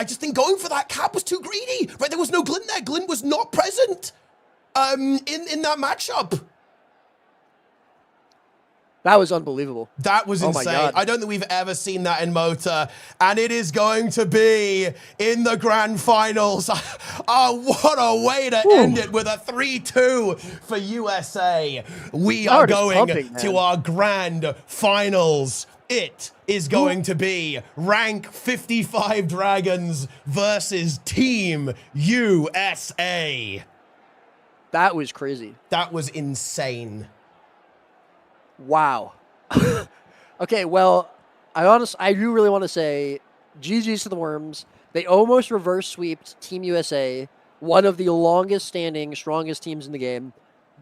just think going for that cap was too greedy. Right, there was no Glint there. Glint was not present in that matchup. That was unbelievable. That was insane. I don't think we've ever seen that in Mota. And it is going to be in the grand finals. What a way to end it with a 3-2 for USA. We are going to our grand finals. It is going to be rank 55 Dragons versus Team USA. That was crazy. That was insane. Wow. Okay, well, I do really want to say GG's to the Worms. They almost reverse sweeped Team USA, one of the longest standing, strongest teams in the game.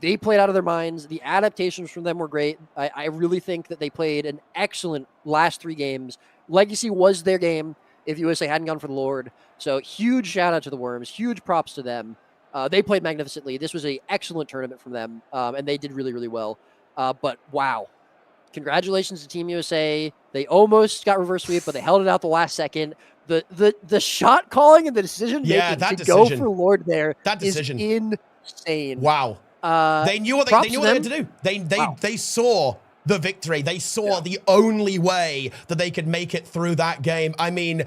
They played out of their minds. The adaptations from them were great. I really think that they played an excellent last 3 games. Legacy was their game if USA hadn't gone for the Lord. So huge shout out to the Worms. Huge props to them. They played magnificently. This was an excellent tournament from them, and they did really, really well. But wow, congratulations to Team USA. They almost got reverse sweep, but they held it out the last second. The shot calling and the decision making to go for Lord there is insane. Wow. They knew what they had to do. They saw the victory. They saw the only way that they could make it through that game. I mean,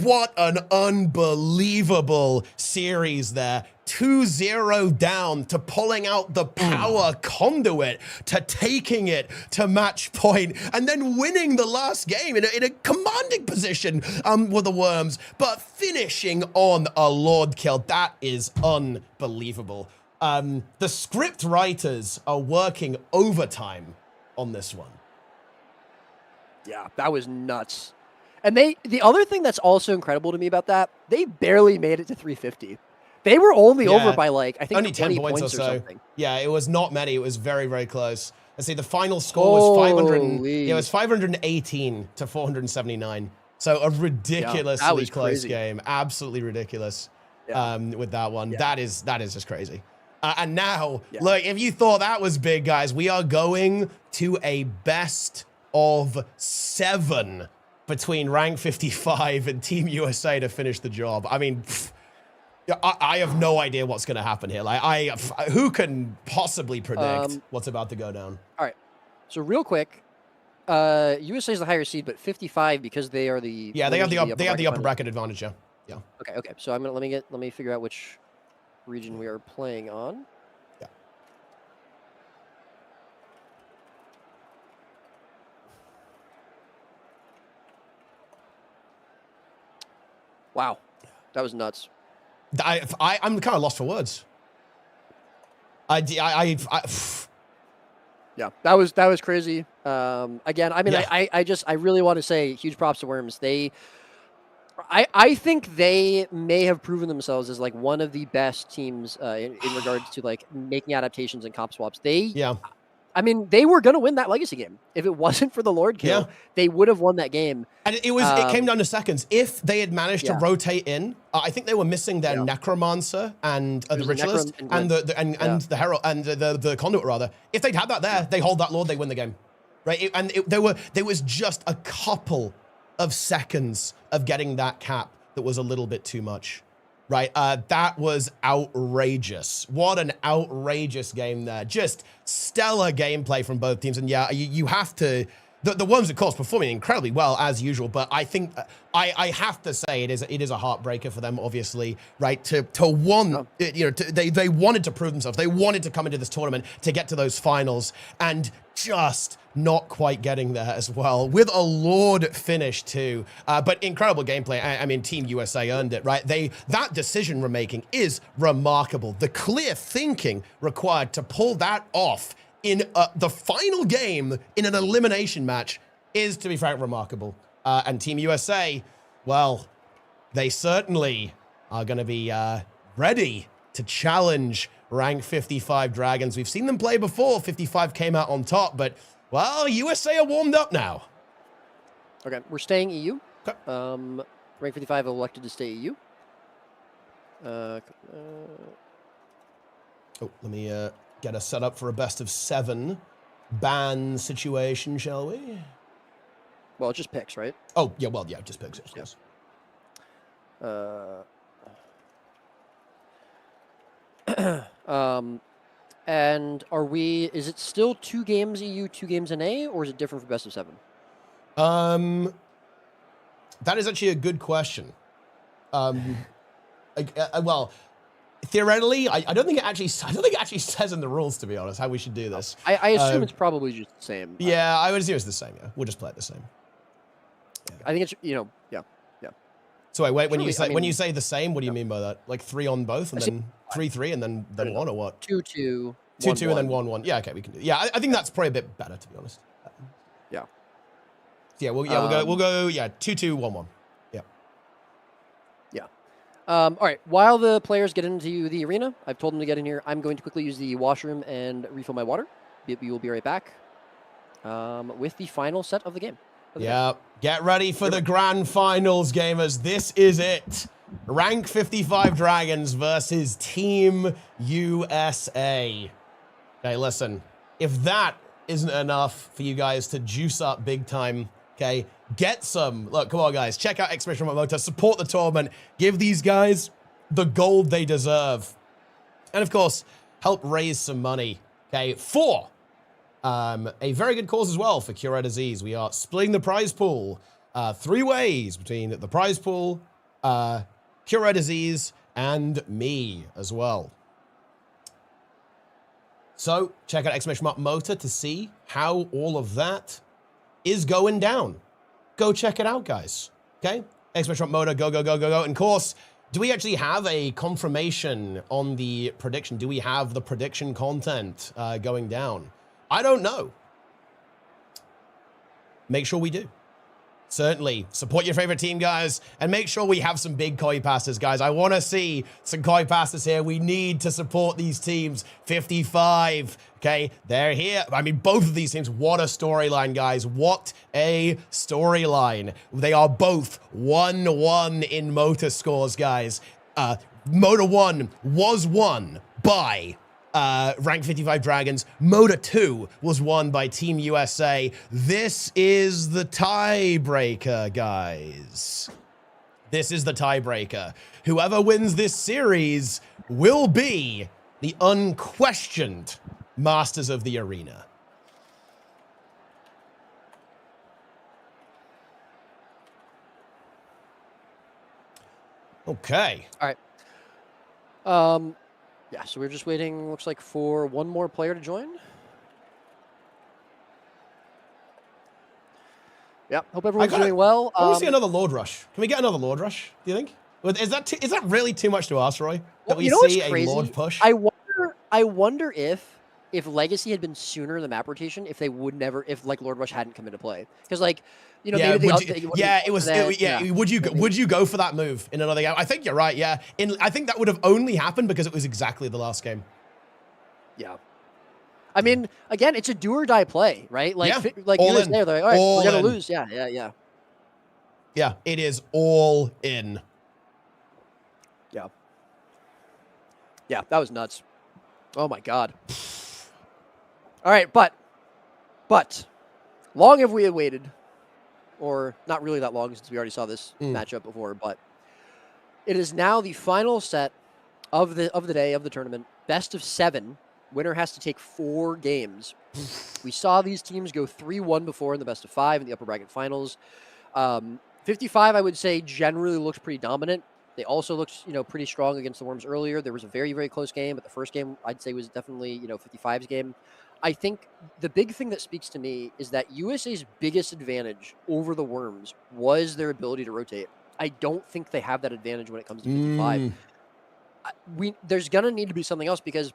what an unbelievable series there. 2-0 down to pulling out the power conduit to taking it to match point and then winning the last game in a commanding position with the Worms, but finishing on a Lord kill. That is unbelievable. The script writers are working overtime on this one. Yeah, that was nuts. And the other thing that's also incredible to me about that, they barely made it to 350. They were only over by I think only 10 points or something. Yeah, it was not many. It was very, very close. Let's see, the final score was 518 to 479. So a ridiculously close game. Absolutely ridiculous with that one. Yeah. That is just crazy. And now, look, if you thought that was big, guys, we are going to a best of 7 between rank 55 and Team USA to finish the job. I mean, I have no idea what's going to happen here. Like, who can possibly predict what's about to go down? All right. So real quick, USA is the higher seed, but 55 because they are the they have the upper bracket advantage. Yeah. Okay. So let me figure out which region we are playing on. Yeah. Wow, that was nuts. I'm kind of lost for words. Yeah, that was crazy. Again, I mean, I really want to say huge props to Worms. I think they may have proven themselves as like one of the best teams in regards to like making adaptations and comp swaps. I mean, they were going to win that legacy game. If it wasn't for the Lord kill, they would have won that game. And it came down to seconds. If they had managed to rotate in, I think they were missing their Necromancer and the Ritualist and the Herald and the Conduit rather. If they'd had that there, they hold that Lord, they win the game, right? There was just a couple of seconds of getting that cap that was a little bit too much. Right, that was outrageous. What an outrageous game there. Just stellar gameplay from both teams. And yeah, you have to... The Worms, of course, performing incredibly well, as usual. But I think I have to say it is a heartbreaker for them, obviously, right? They wanted to prove themselves. They wanted to come into this tournament to get to those finals. And just not quite getting there as well, with a Lord finish too. But incredible gameplay. I mean, Team USA earned it, right? That decision making is remarkable. The clear thinking required to pull that off in the final game in an elimination match is, to be frank, remarkable. And Team USA, well, they certainly are going to be ready to challenge rank 55 Dragons. We've seen them play before. 55 came out on top, but, well, USA are warmed up now. Okay, we're staying EU. Okay. Rank 55 elected to stay EU. Oh, let me get us set up for a best of 7 ban situation, shall we? Well, it's just picks, right? Oh, yeah, well, yeah, just picks, yes. And is it still 2 games EU, 2 games NA, or is it different for best of 7? That is actually a good question. Well, theoretically, I don't think it actually says in the rules, to be honest, how we should do this. I assume it's probably just the same. Yeah, I would assume it's the same. Yeah, we'll just play it the same. Yeah. I think it's yeah. So wait, when you say the same, what do you mean by that? Like 3 on both, and then 3-3, and then 1, or what? 2-2. 2-2 and then 1-1. Yeah, okay, we can do. Yeah, I think that's probably a bit better, to be honest. Yeah. Yeah, we'll go. Yeah, 2-2, 1-1. Yeah. Yeah. All right. While the players get into the arena, I've told them to get in here. I'm going to quickly use the washroom and refill my water. We will be right back with the final set of the game. Yeah, get ready for the grand finals, gamers. This is it. Rank 55 Dragons versus Team USA. Okay, listen. If that isn't enough for you guys to juice up big time, okay, get some. Look, come on, guys. Check out Mota. Support the tournament. Give these guys the gold they deserve. And, of course, help raise some money, okay, for a very good cause as well for Cure Disease. We are splitting the prize pool 3 ways between the prize pool, Cure Disease, and me as well. So check out Mota to see how all of that is going down. Go check it out, guys. Okay? Mota, go. And of course, do we actually have a confirmation on the prediction? Do we have the prediction content going down? I don't know. Make sure we do. Certainly. Support your favorite team, guys. And make sure we have some big koi passes, guys. I want to see some koi passes here. We need to support these teams. 55. Okay, they're here. I mean, both of these teams, what a storyline, guys. What a storyline. They are both 1-1 in Mota scores, guys. Mota 1 was won by Rank 55 Dragons. Mota 2 was won by Team USA. This is the tiebreaker, guys. This is the tiebreaker. Whoever wins this series will be the unquestioned masters of the arena. Okay. All right. Yeah, so we're just waiting, looks like, for one more player to join. Yeah, hope everyone's doing well. I want to see another Lord Rush. Can we get another Lord Rush, do you think? Is that really too much to ask, Roy? That we see a Lord push? I wonder if Legacy had been sooner in the map rotation, if they would never, if like Lord Rush hadn't come into play. Because like, you know, maybe would you go for that move in another game? I think you're right. Yeah, I think that would have only happened because it was exactly the last game. Yeah. I mean, again, it's a do or die play, right? Like, yeah. like all you in. There, they're like, all right, all we're gonna in. lose. Yeah. Yeah, it is all in. Yeah. Yeah, that was nuts. Oh my God. All right, but long have we waited, or not really that long since we already saw this matchup before, but it is now the final set of the day of the tournament, best of 7. Winner has to take 4 games. We saw these teams go 3-1 before in the best of 5 in the upper bracket finals. 55, I would say, generally looked pretty dominant. They also looked, pretty strong against the Worms earlier. There was a very, very close game, but the first game I'd say was definitely, 55's game. I think the big thing that speaks to me is that USA's biggest advantage over the Worms was their ability to rotate. I don't think they have that advantage when it comes to 55. There's going to need to be something else, because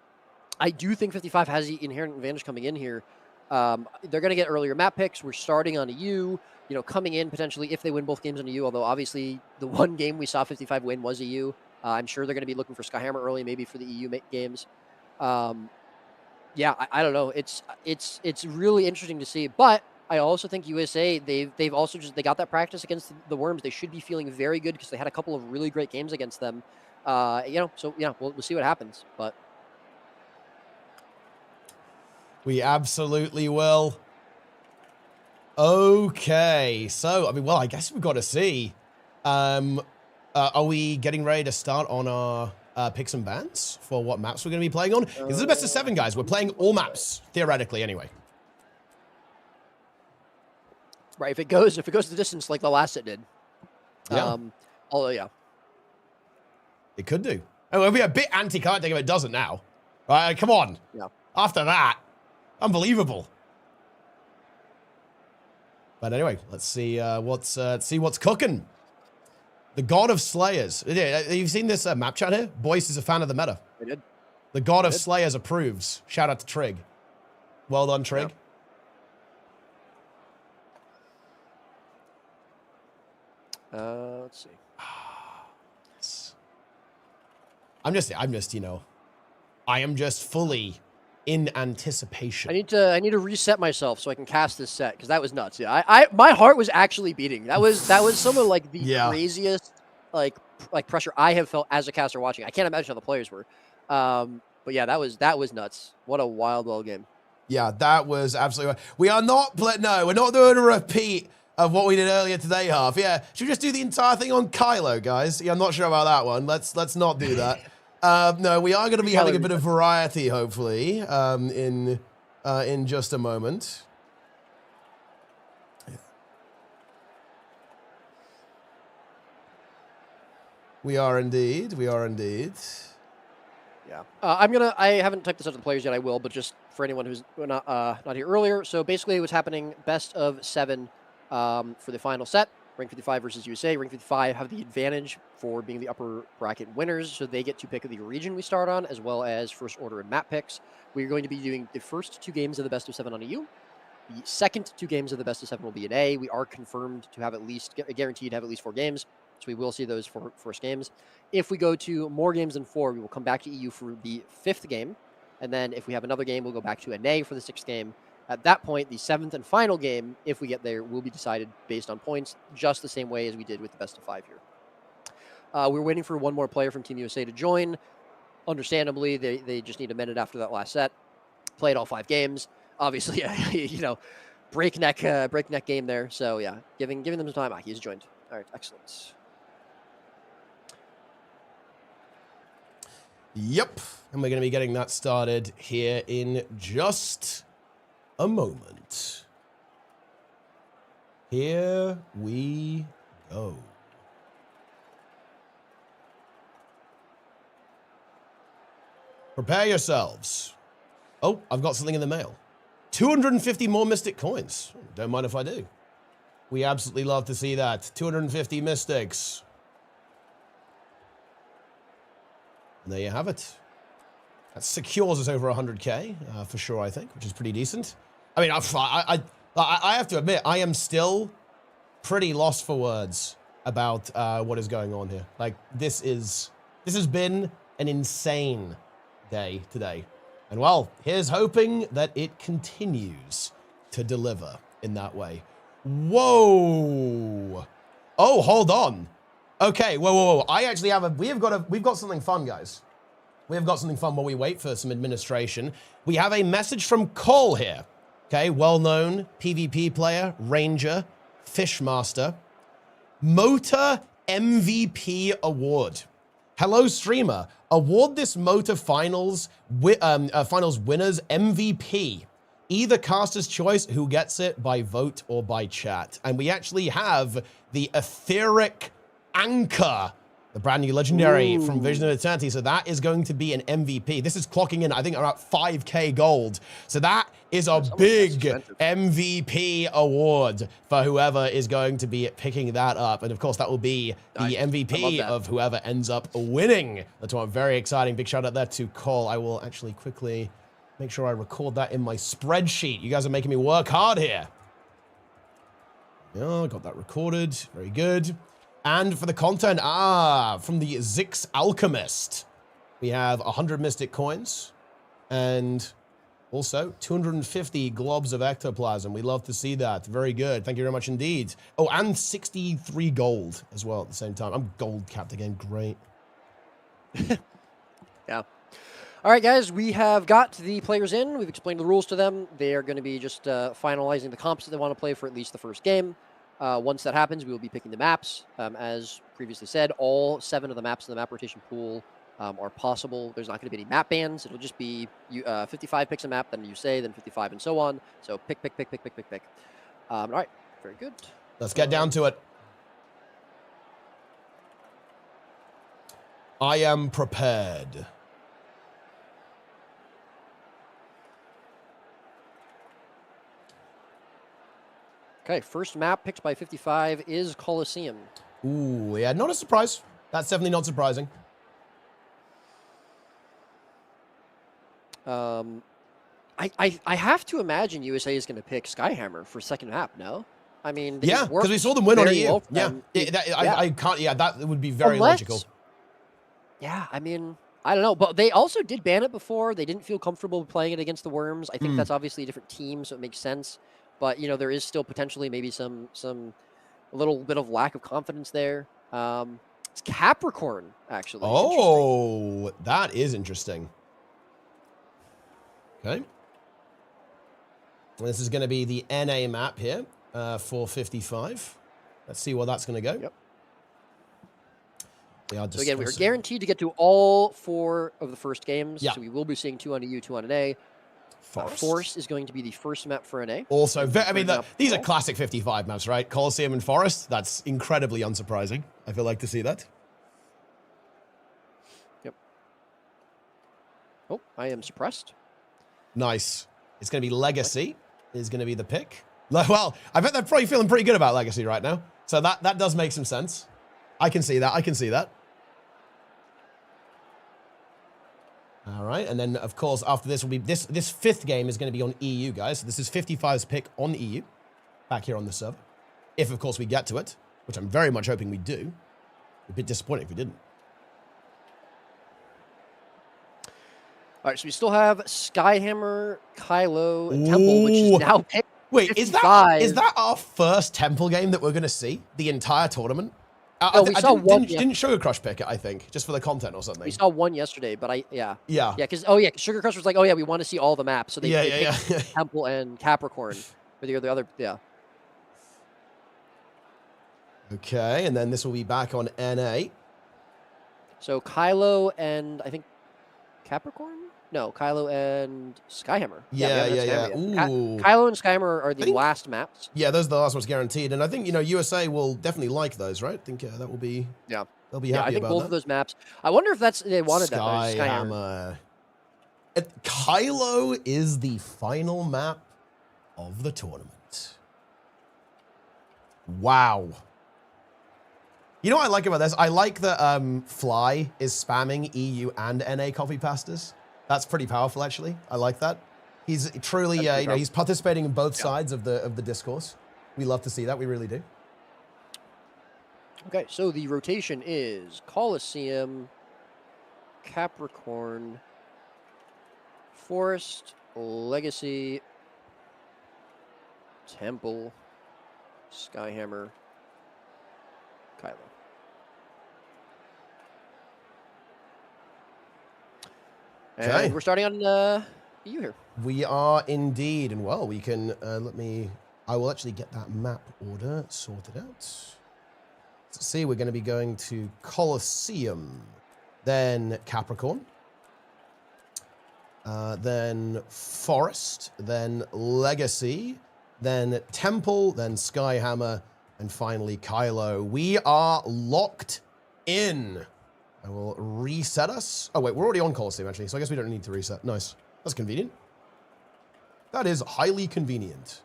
I do think 55 has the inherent advantage coming in here. They're going to get earlier map picks. We're starting on EU, coming in potentially if they win both games on EU, although obviously the one game we saw 55 win was EU. I'm sure they're going to be looking for Skyhammer early, maybe for the EU games. Yeah, I don't know. It's really interesting to see, but I also think USA, they've also they got that practice against the Worms. They should be feeling very good because they had a couple of really great games against them. So yeah, we'll see what happens, but. We absolutely will. Okay, so I guess we've got to see. Are we getting ready to start on our picks and bans for what maps we're going to be playing on? This is the best of 7, guys. We're playing all maps theoretically, anyway. Right. If it goes the distance like the last it did. Yeah. Yeah. It could do. It'll be a bit anticlimactic if it doesn't now. Right? Come on. Yeah. After that. Unbelievable. But anyway, let's see what's cooking. The God of Slayers. You've seen this map chat here? Boyce is a fan of the meta. I did. The God of Slayers approves. Shout out to Trig. Well done, Trig. Yeah. Let's see. I am just fully in anticipation. I need to reset myself so I can cast this set, because that was nuts. Yeah, my heart was actually beating. That was some of like the craziest like pressure I have felt as a caster watching. I can't imagine how the players were. But yeah, that was nuts. What a wild game. Yeah, that was absolutely. We're not doing a repeat of what we did earlier today, Half. Yeah, should we just do the entire thing on Kylo, guys? Yeah, I'm not sure about that one. Let's not do that. No, we are going to be having a bit of variety, hopefully, in just a moment. We are indeed. Yeah. I haven't typed this out to the players yet. I will, but just for anyone who's not here earlier. So basically, what's happening? Best of 7 for the final set. Rank 55 versus USA. Rank 55 have the advantage for being the upper bracket winners, so they get to pick the region we start on, as well as first order and map picks. We're going to be doing the first 2 games of the best of 7 on EU. The second 2 games of the best of 7 will be in A. We are confirmed to have guaranteed to have at least 4 games, so we will see those 4 first games. If we go to more games than 4, we will come back to EU for the 5th game, and then if we have another game, we'll go back to an A for the 6th game. At that point, the 7th and final game, if we get there, will be decided based on points, just the same way as we did with the best of 5 here. We're waiting for one more player from Team USA to join. understandably, they just need a minute after that last set. Played all 5 games. Obviously, you know, breakneck game there. So yeah, giving them some time. He's joined. All right, excellent. Yep, and we're going to be getting that started here in just a moment. Here we go. Prepare yourselves. Oh, I've got something in the mail. 250 more Mystic coins. Don't mind if I do. We absolutely love to see that. 250 Mystics. And there you have it. That secures us over 100K, for sure, I think, which is pretty decent. I mean, I have to admit, I am still pretty lost for words about what is going on here. Like, this has been an insane day today. And, well, here's hoping that it continues to deliver in that way. Whoa. Oh, hold on. Okay, whoa. I actually have we've got something fun, guys. We have got something fun while we wait for some administration. We have a message from Cole here. Okay, well-known PvP player, Ranger, Fishmaster. Mota MVP Award. Hello, streamer. Award this Mota finals winners MVP. Either caster's choice who gets it by vote or by chat. And we actually have the Etheric Anchor, the brand new legendary from Vision of Eternity. So that is going to be an MVP. This is clocking in, I think, around 5K gold. So that is a big MVP award for whoever is going to be picking that up. And of course, that will be the MVP of whoever ends up winning. That's why I'm very exciting. Big shout out there to Cole. I will actually quickly make sure I record that in my spreadsheet. You guys are making me work hard here. Yeah, got that recorded. Very good. And for the content, from the Zix Alchemist, we have 100 Mystic coins and also 250 globs of ectoplasm. We love to see that. Very good. Thank you very much indeed. Oh, and 63 gold as well at the same time. I'm gold capped again. Great. Yeah. All right, guys, we have got the players in. We've explained the rules to them. They are going to be just finalizing the comps that they want to play for at least the first game. Once that happens, we will be picking the maps. As previously said, all 7 of the maps in the map rotation pool are possible. There's not going to be any map bans. It'll just be 55 picks a map, then you say, then 55, and so on. So pick. All right, very good. Let's get down to it. I am prepared. Okay, first map picked by 55 is Colosseum. Ooh, yeah, not a surprise. That's definitely not surprising. I have to imagine USA is going to pick Skyhammer for second map, no? I mean, yeah, because we saw them win on EU. Well yeah, I can't, yeah, that would be very logical. Yeah, I mean, I don't know, but they also did ban it before. They didn't feel comfortable playing it against the Worms. I think that's obviously a different team, so it makes sense. But, you know, there is still potentially maybe a little bit of lack of confidence there. It's Capricorn, actually. Oh, that is interesting. Okay. This is going to be the NA map here for 55. Let's see where that's going to go. Yep. So again, we are guaranteed to get to all 4 of the first games. Yeah. So we will be seeing 2 on EU, 2 on NA. Forest is going to be the first map for NA. Also, I mean, these are classic 55 maps, right? Colosseum and Forest. That's incredibly unsurprising. I feel like to see that. Yep. Oh, I am suppressed. Nice. It's going to be Legacy is going to be the pick. Well, I bet they're probably feeling pretty good about Legacy right now. So that does make some sense. I can see that. All right, and then, of course, after this will be... This 5th game is going to be on EU, guys. So this is 55's pick on EU, back here on the server. If, of course, we get to it, which I'm very much hoping we do. A bit disappointing if we didn't. All right, so we still have Skyhammer, Kylo, and Temple, which is now picked. Wait, 55. Is that our first Temple game that we're going to see the entire tournament? We saw one. Didn't Sugar Crush pick it? I think just for the content or something. We saw one yesterday, but yeah, because Sugar Crush was like, oh yeah, we want to see all the maps, so they picked Temple and Capricorn for the other. Yeah. Okay, and then this will be back on NA. So Kylo and I think Capricorn? No, Kylo and Skyhammer. Yeah. Kylo and Skyhammer are the last maps. Yeah, those are the last ones guaranteed, and I think USA will definitely like those, right? I think that will be. Yeah, they'll be happy I think about both that. of those maps. I wonder if they wanted Skyhammer. Kylo is the final map of the tournament. Wow. You know what I like about this? I like that Fly is spamming EU and NA copy pastas. That's pretty powerful, actually. I like that. He's truly, he's participating in both sides of the discourse. We love to see that. We really do. Okay, so the rotation is Colosseum, Capricorn, Forest, Legacy, Temple, Skyhammer, Kylo. Okay. And we're starting on EU here. We are indeed, and well, we can, I will actually get that map order sorted out. Let's see, we're going to be going to Colosseum, then Capricorn, then Forest, then Legacy, then Temple, then Skyhammer, and finally Kylo. We are locked in. I will reset us. Oh, wait, we're already on Colosseum, actually, so I guess we don't need to reset. Nice. That's convenient. That is highly convenient.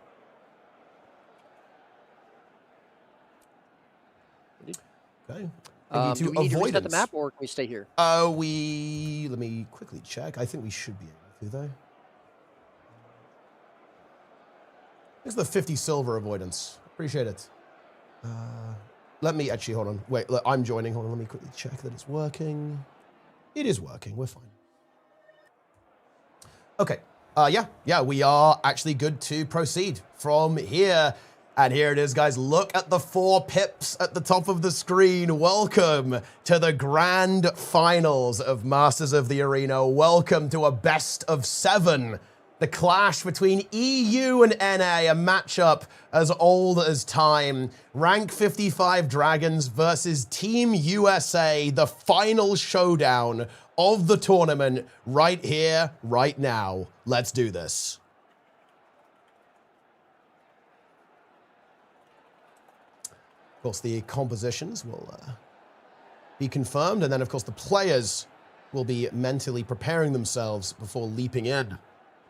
Okay. Do we need to reset the map, or can we stay here? Let me quickly check. I think we should be able to, though. It's the 50 silver avoidance. Appreciate it. Let me actually, hold on. Wait, look, I'm joining. Hold on, let me quickly check that it's working. It is working. We're fine. Okay. Yeah, we are actually good to proceed from here. And here it is, guys. Look at the 4 pips at the top of the screen. Welcome to the grand finals of Masters of the Arena. Welcome to a best of 7. The clash between EU and NA, a matchup as old as time. Rank 55 Dragons versus Team USA, the final showdown of the tournament right here, right now. Let's do this. Of course, the compositions will be confirmed, and then, of course, the players will be mentally preparing themselves before leaping in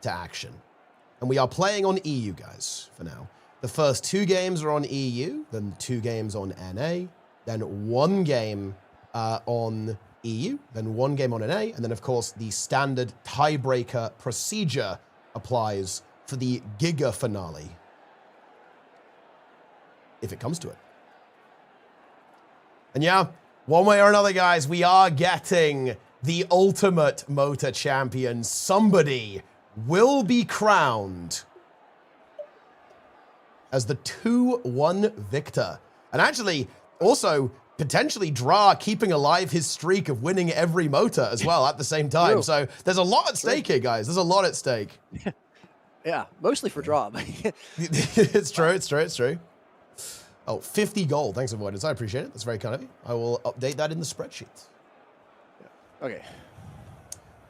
to action. And we are playing on EU, guys, for now. The first 2 games are on EU, then 2 games on NA, then 1 game on EU, then 1 game on NA, and then, of course, the standard tiebreaker procedure applies for the Giga finale, if it comes to it. And yeah, one way or another, guys, we are getting the ultimate Mota champion. Somebody will be crowned as the 2-1 victor. And actually, also, potentially keeping alive his streak of winning every Mota as well at the same time. True. So there's a lot at stake here, guys. There's a lot at stake. Yeah, mostly for draw. It's true. Oh, 50 gold. Thanks, Avoidance. I appreciate it. That's very kind of you. I will update that in the spreadsheet. Okay.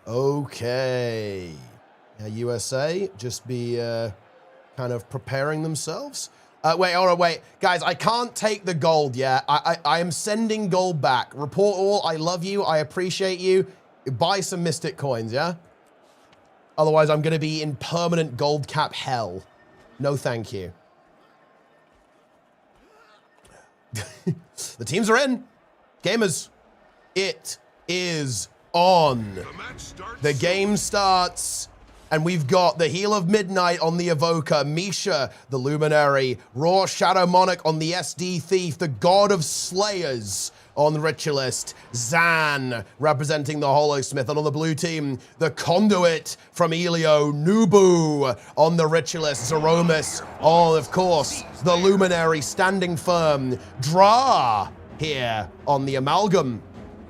Okay. USA, just be kind of preparing themselves. Wait. Guys, I can't take the gold yet. I am sending gold back. Report all. I love you. I appreciate you. Buy some Mystic coins, yeah? Otherwise, I'm going to be in permanent gold cap hell. No, thank you. The teams are in. Gamers, it is on. The game starts. And we've got the Heel of Midnight on the Evoker, Misha, the Luminary, Raw Shadow Monarch on the SD Thief, the God of Slayers on the Ritualist, Zan representing the Holosmith, and on the blue team, the Conduit from Elio, Nubu on the Ritualist, Zeromus on, of course, the Luminary standing firm, Dra here on the Amalgam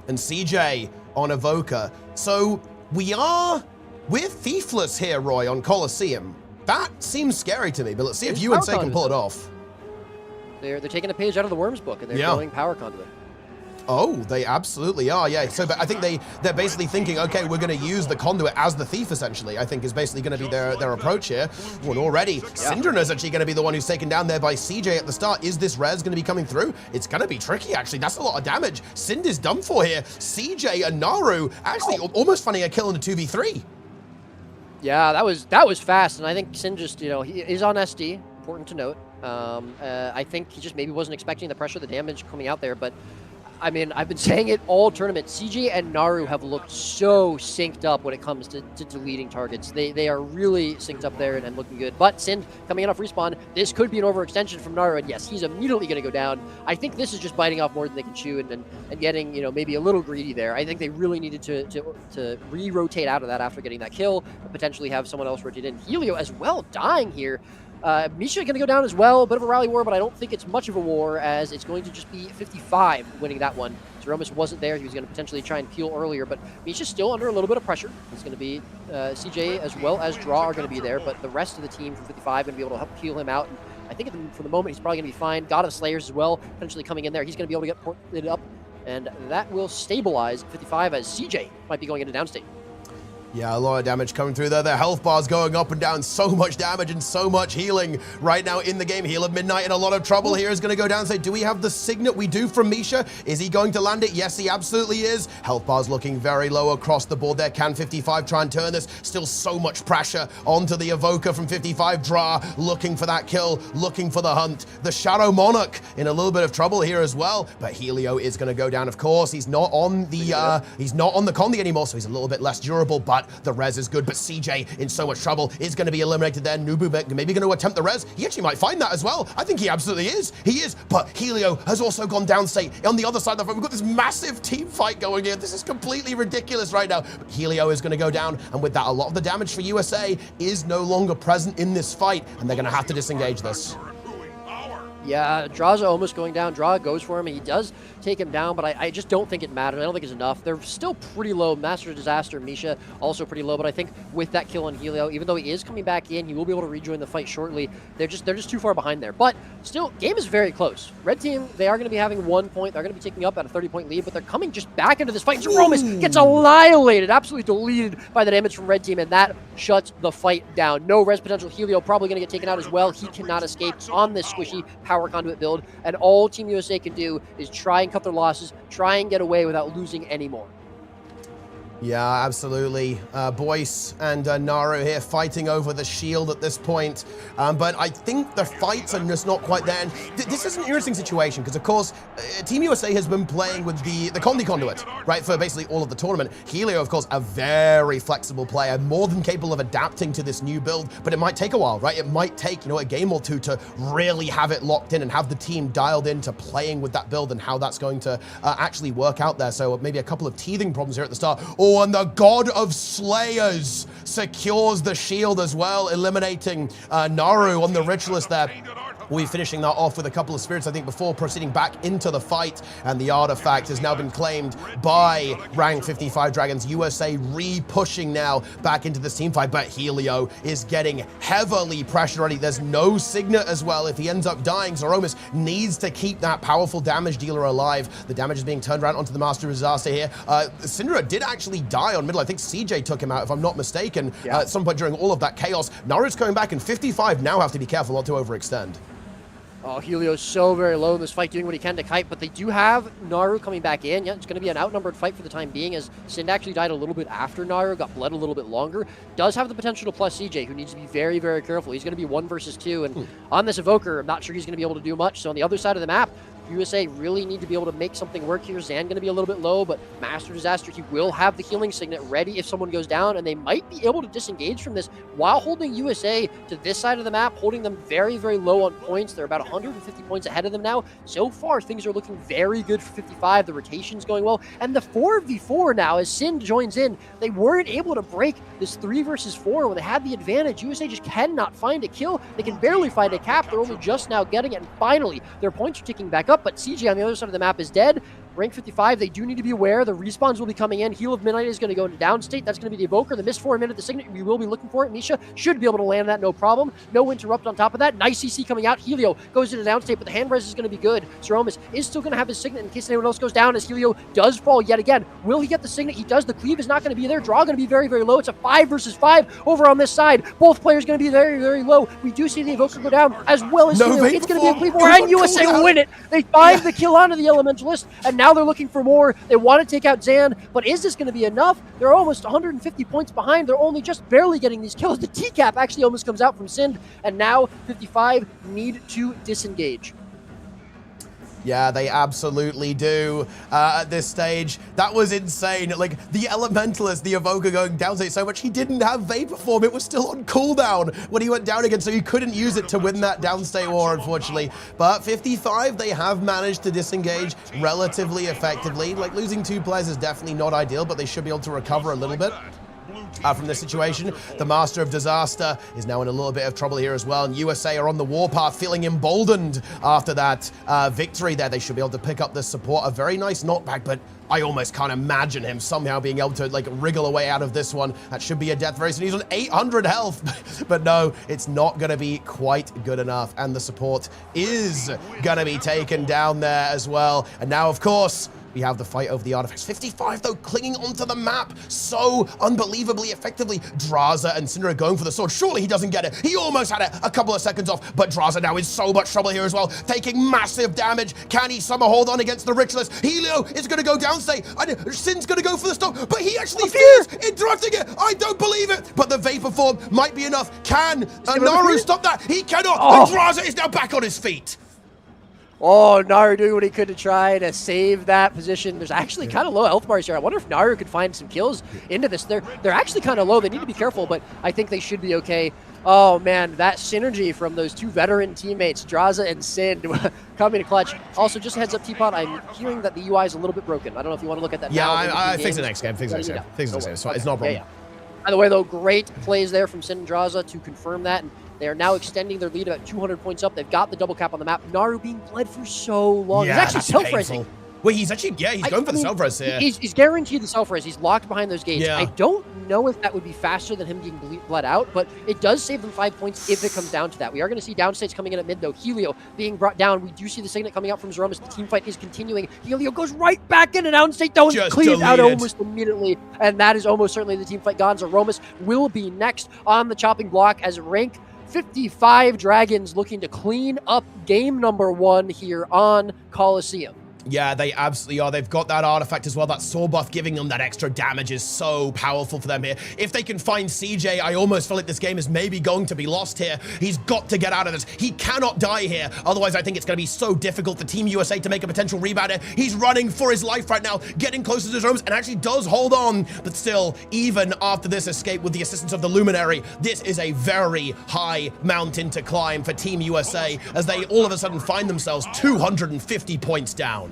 and CJ on Evoker. So we're thiefless here, Roy, on Colosseum. That seems scary to me, but let's see if UNC can pull it off. They're taking a page out of the Worms book, and they're going Power Conduit. Oh, they absolutely are, yeah. So but I think they're basically thinking, okay, we're going to use the conduit as the thief, essentially, I think is basically going to be their approach here. Oh, and already, Syndra is actually going to be the one who's taken down there by CJ at the start. Is this res going to be coming through? It's going to be tricky, actually. That's a lot of damage. Sind is done for here. CJ and Naru actually almost finding a kill in a 2v3. Yeah, that was fast, and I think Sind just, he is on SD, important to note. I think he just maybe wasn't expecting the pressure, the damage coming out there, but I mean, I've been saying it all tournament. CJ and Naru have looked so synced up when it comes to deleting targets. They are really synced up there and looking good. But Sind coming in off respawn, this could be an overextension from Naru, and yes, he's immediately going to go down. I think this is just biting off more than they can chew and getting, maybe a little greedy there. I think they really needed to re-rotate out of that after getting that kill, and potentially have someone else rotate in. Helio as well dying here. Misha going to go down as well. A bit of a rally war, but I don't think it's much of a war, as it's going to just be 55 winning that one. Zeromus wasn't there. He was going to potentially try and peel earlier, but Misha's still under a little bit of pressure. It's going to be CJ as well as Draw are going to be there, but the rest of the team from 55 going to be able to help peel him out. And I think for the moment, he's probably going to be fine. God of Slayers as well, potentially coming in there. He's going to be able to get ported up, and that will stabilize 55 as CJ might be going into downstate. Yeah, a lot of damage coming through there. Their health bar's going up and down. So much damage and so much healing right now in the game. Heal at Midnight in a lot of trouble here is going to go down. So do we have the signet? We do from Misha. Is he going to land it? Yes, he absolutely is. Health bar's looking very low across the board there. Can 55 try and turn this? Still so much pressure onto the Evoker from 55. Dra looking for that kill, looking for the hunt. The Shadow Monarch in a little bit of trouble here as well. But Helio is going to go down, of course. He's not on the Condi anymore, so he's a little bit less durable, but the res is good. But CJ in so much trouble is going to be eliminated there. Nubu maybe going to attempt the res. He actually might find that as well. I think he absolutely is. He is. But Helio has also gone downstate. On the other side of the front, we've got this massive team fight going here. This is completely ridiculous right now. But Helio is going to go down, and with that, a lot of the damage for USA is no longer present in this fight, and they're going to have to disengage this. Yeah, Dra's almost going down. Dra goes for him, and he does take him down, but I just don't think it matters. I don't think it's enough. They're still pretty low. Master Disaster, Misha, also pretty low, but I think with that kill on Helio, even though he is coming back in, he will be able to rejoin the fight shortly. They're just too far behind there. But still, game is very close. Red team, they are going to be having 1 point. They're going to be taking up at a 30-point lead, but they're coming just back into this fight. Zeromus gets annihilated, absolutely deleted by the damage from Red team, and that shuts the fight down. No res potential. Helio probably going to get taken out as well. He cannot escape on this squishy power conduit build, and all Team USA can do is try and cut their losses, try and get away without losing any more. Yeah, absolutely. Boyce and Naru here fighting over the shield at this point. But I think the fights are just not quite there. And this is an interesting situation because, of course, Team USA has been playing with the Condi Conduit, right, for basically all of the tournament. Helio, of course, a very flexible player, more than capable of adapting to this new build, but it might take a while, right? It might take, a game or two to really have it locked in and have the team dialed into playing with that build and how that's going to actually work out there. So maybe a couple of teething problems here at the start. Oh, and the God of Slayers secures the shield as well, eliminating Naru on the Ritualist there. We'll be finishing that off with a couple of spirits, I think, before proceeding back into the fight. And the artifact has now been claimed by rank 55 Dragons. USA re-pushing now back into this team fight. But Helio is getting heavily pressured already. There's no signet as well. If he ends up dying, Zeromus needs to keep that powerful damage dealer alive. The damage is being turned around onto the Master of Disaster here. Syndra did actually die on middle. I think CJ took him out, if I'm not mistaken, at some point during all of that chaos. Naru's coming back, and 55 now have to be careful not to overextend. Oh, Helio's so very low in this fight, doing what he can to kite, but they do have Naru coming back in. Yeah, it's going to be an outnumbered fight for the time being, as Sind actually died a little bit after Naru, got bled a little bit longer. Does have the potential to plus CJ, who needs to be very, very careful. He's going to be 1 versus 2, and on this Evoker, I'm not sure he's going to be able to do much. So on the other side of the map, USA really need to be able to make something work here. Zan going to be a little bit low, but Master Disaster, he will have the healing signet ready if someone goes down, and they might be able to disengage from this while holding USA to this side of the map, holding them very, very low on points. They're about 150 points ahead of them now. So far, things are looking very good for 55. The rotation's going well, and the 4v4 now, as Sind joins in, they weren't able to break this 3 versus 4 when they had the advantage. USA just cannot find a kill. They can barely find a cap. They're only just now getting it, and finally, their points are ticking back up. up, but CJ on the other side of the map is dead. Rank 55, they do need to be aware. The respawns will be coming in. Heal of Midnight is going to go into downstate. That's going to be the Evoker. The missed 4 minute, the Signet, we will be looking for it. Misha should be able to land that, no problem. No interrupt on top of that. Nice CC coming out. Helio goes into downstate, but the hand res is going to be good. Zeromus is still going to have his Signet in case anyone else goes down, as Helio does fall yet again. Will he get the Signet? He does. The cleave is not going to be there. Draw going to be very, very low. It's a 5 versus 5 over on this side. Both players going to be very, very low. We do see the Evoker go down, as well as Helio. It's going to be a cleave war, and USA win it. They find the kill onto the Elementalist, and now they're looking for more. They want to take out Zan, but is this going to be enough? They're almost 150 points behind. They're only just barely getting these kills. The TCAP actually almost comes out from Sind, and now 55 need to disengage. Yeah, they absolutely do at this stage. That was insane. Like, the Elementalist, the Evoker going down so much, he didn't have Vapor Form. It was still on cooldown when he went down again, so he couldn't use it to win that downstate war, unfortunately. But 55, they have managed to disengage relatively effectively. Like, losing 2 players is definitely not ideal, but they should be able to recover a little bit from this situation. The Master of Disaster is now in a little bit of trouble here as well, and USA are on the warpath, feeling emboldened after that victory there. They should be able to pick up this support. A very nice knockback, but I almost can't imagine him somehow being able to like wriggle away out of this one. That should be a death very soon. He's on 800 health, but no, it's not going to be quite good enough, and the support is going to be taken down there as well. And now, of course, we have the fight over the artifacts. 55, though, clinging onto the map so unbelievably effectively. Draza and Cinder are going for the sword. Surely he doesn't get it. He almost had it a couple of seconds off, but Draza now in so much trouble here as well, taking massive damage. Can he somehow hold on against the Ritualist? Helio is going to go downstate. Sin's going to go for the stop, but he actually fears interrupting it. I don't believe it, but the Vapor Form might be enough. Can Naru stop that? He cannot. And Draza is now back on his feet. Oh, Naru doing what he could to try to save that position. There's actually kind of low health bars here. I wonder if Naru could find some kills into this. They're actually kind of low. They need to be careful, but I think they should be okay. Oh, man, that synergy from those 2 veteran teammates, Draza and Sin, coming to clutch. Also, just a heads up, Teapot, I'm hearing that the UI is a little bit broken. I don't know if you want to look at that now. Yeah, I fix it next game. Fix it next game. It's not a problem. Yeah. By the way, though, great plays there from Sin and Draza to confirm that. And they are now extending their lead about 200 points up. They've got the double cap on the map. Naru being bled for so long. Yeah, he's actually self-resing. Well, he's actually, he's going for the self-res here. He's guaranteed the self-res. He's locked behind those gates. Yeah. I don't know if that would be faster than him being bled out, but it does save them 5 points if it comes down to that. We are going to see downstates coming in at mid, though. Helio being brought down. We do see the Signet coming out from Zeromus. The team fight is continuing. Helio goes right back in, and downstate, though, and cleaved out almost immediately. And that is almost certainly the team fight gone. Zeromus will be next on the chopping block as rank 55 Dragons looking to clean up game number 1 here on Coliseum. Yeah, they absolutely are. They've got that artifact as well. That sword buff giving them that extra damage is so powerful for them here. If they can find CJ, I almost feel like this game is maybe going to be lost here. He's got to get out of this. He cannot die here. Otherwise, I think it's going to be so difficult for Team USA to make a potential rebound here. He's running for his life right now, getting closer to his homes, and actually does hold on. But still, even after this escape with the assistance of the Luminary, this is a very high mountain to climb for Team USA as they all of a sudden find themselves 250 points down.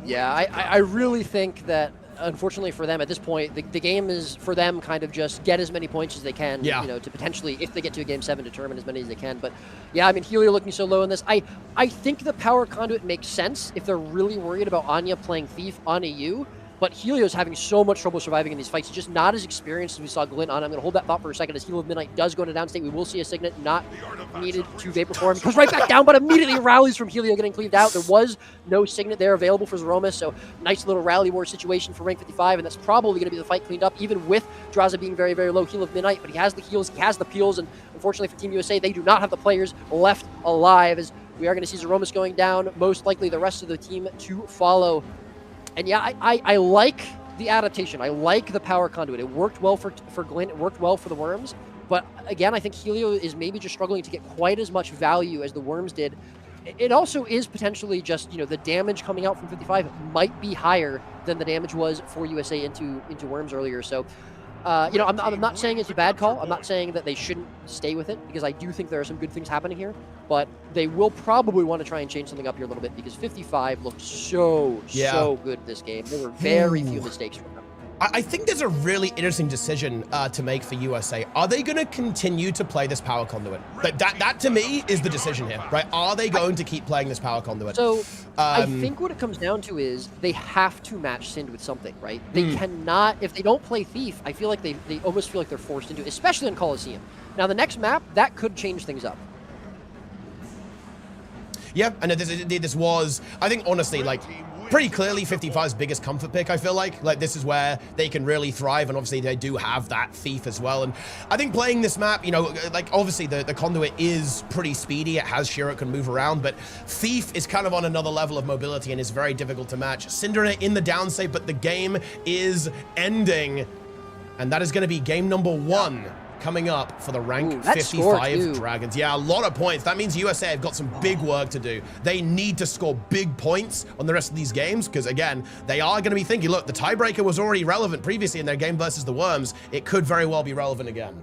Yeah, I really think that, unfortunately for them at this point, the game is for them kind of just get as many points as they can, you know, to potentially, if they get to a game 7, determine as many as they can. But yeah, I mean, Helio looking so low in this. I think the power conduit makes sense if they're really worried about Anya playing Thief on EU. But Helio's having so much trouble surviving in these fights. He's just not as experienced as we saw Glint on. I'm going to hold that thought for a second as Heal of Midnight does go into downstate. We will see a Signet not needed to Vapor Form. He goes right back down, but immediately rallies from Helio getting cleaved out. There was no Signet there available for Zeromus, so nice little rally war situation for rank 55, and that's probably going to be the fight cleaned up, even with Draza being very, very low. Heal of Midnight, but he has the heals, he has the peels, and unfortunately for Team USA, they do not have the players left alive, as we are going to see Zeromus going down, most likely the rest of the team to follow. And yeah, I like the adaptation. I like the power conduit. It worked well for Glint. It worked well for the Worms. But again, I think Helio is maybe just struggling to get quite as much value as the Worms did. It also is potentially just, you know, the damage coming out from 55 might be higher than the damage was for USA into Worms earlier. So, you know, I'm not saying it's a bad call. I'm not saying that they shouldn't stay with it, because I do think there are some good things happening here. But they will probably want to try and change something up here a little bit, because 55 looked so good this game. There were very few mistakes from them. I think there's a really interesting decision to make for USA. Are they going to continue to play this power conduit? That to me is the decision here, right? Are they going to keep playing this power conduit? So I think what it comes down to is they have to match Sind with something, right? They cannot, if they don't play Thief, I feel like they almost feel like they're forced into it, especially in Coliseum. Now the next map, that could change things up. Yeah, and this was, I think honestly, like, pretty clearly 55's biggest comfort pick, I feel like. Like, this is where they can really thrive, and obviously they do have that Thief as well. And I think playing this map, you know, like, obviously the Conduit is pretty speedy. It has Shiro, it can move around, but Thief is kind of on another level of mobility and is very difficult to match. Cinder in the down save, but the game is ending. And that is going to be game number 1. Coming up for the rank 55 Dragons. Yeah, a lot of points. That means USA have got some big work to do. They need to score big points on the rest of these games because, again, they are going to be thinking, look, the tiebreaker was already relevant previously in their game versus the Worms. It could very well be relevant again.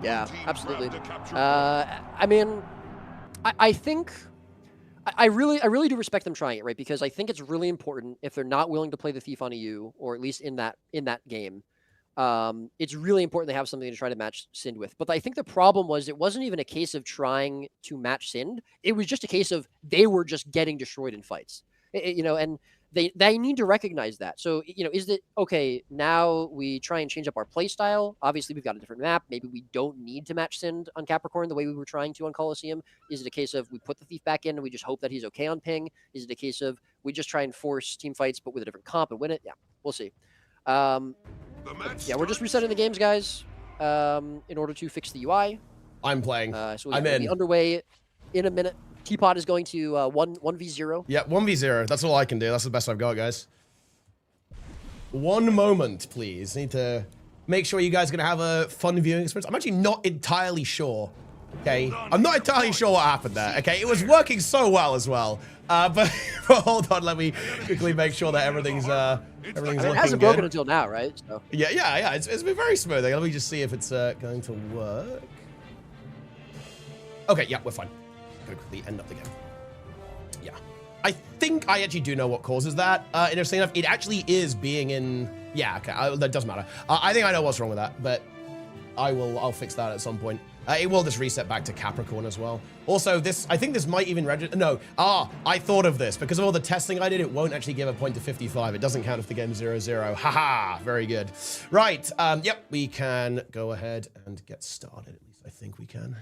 Yeah, absolutely. I mean, I think... I really do respect them trying it, right? Because I think it's really important if they're not willing to play the Thief on EU, or at least in that game. It's really important they have something to try to match Sind with. But I think the problem was it wasn't even a case of trying to match Sind. It was just a case of they were just getting destroyed in fights. You know, and they need to recognize that. So, you know, is it, okay, now we try and change up our play style. Obviously, we've got a different map. Maybe we don't need to match Sind on Capricorn the way we were trying to on Coliseum. Is it a case of we put the Thief back in and we just hope that he's okay on ping? Is it a case of we just try and force team fights but with a different comp and win it? Yeah, we'll see. Yeah, we're just resetting the games, guys, in order to fix the UI. I'm playing. So we'll be underway in a minute. Teapot is going to 1v0. Yeah, 1v0. That's all I can do. That's the best I've got, guys. One moment, please. Need to make sure you guys are going to have a fun viewing experience. I'm actually not entirely sure. Okay, I'm not entirely sure what happened there. Okay, it was working so well as well. But hold on, let me quickly make sure that everything's looking good. It hasn't broken until now, right? So. Yeah. It's been very smooth. Let me just see if it's going to work. Okay, yeah, we're fine. Gonna quickly end up the game. Yeah, I think I actually do know what causes that. Interesting enough, it actually is being in. Yeah, okay, that doesn't matter. I think I know what's wrong with that, but I'll fix that at some point. It will just reset back to Capricorn as well. Also, I think this might even register. No, I thought of this. Because of all the testing I did, it won't actually give a point to 55. It doesn't count if the game's 0-0. Haha, very good. Right, yep, we can go ahead and get started. At least I think we can.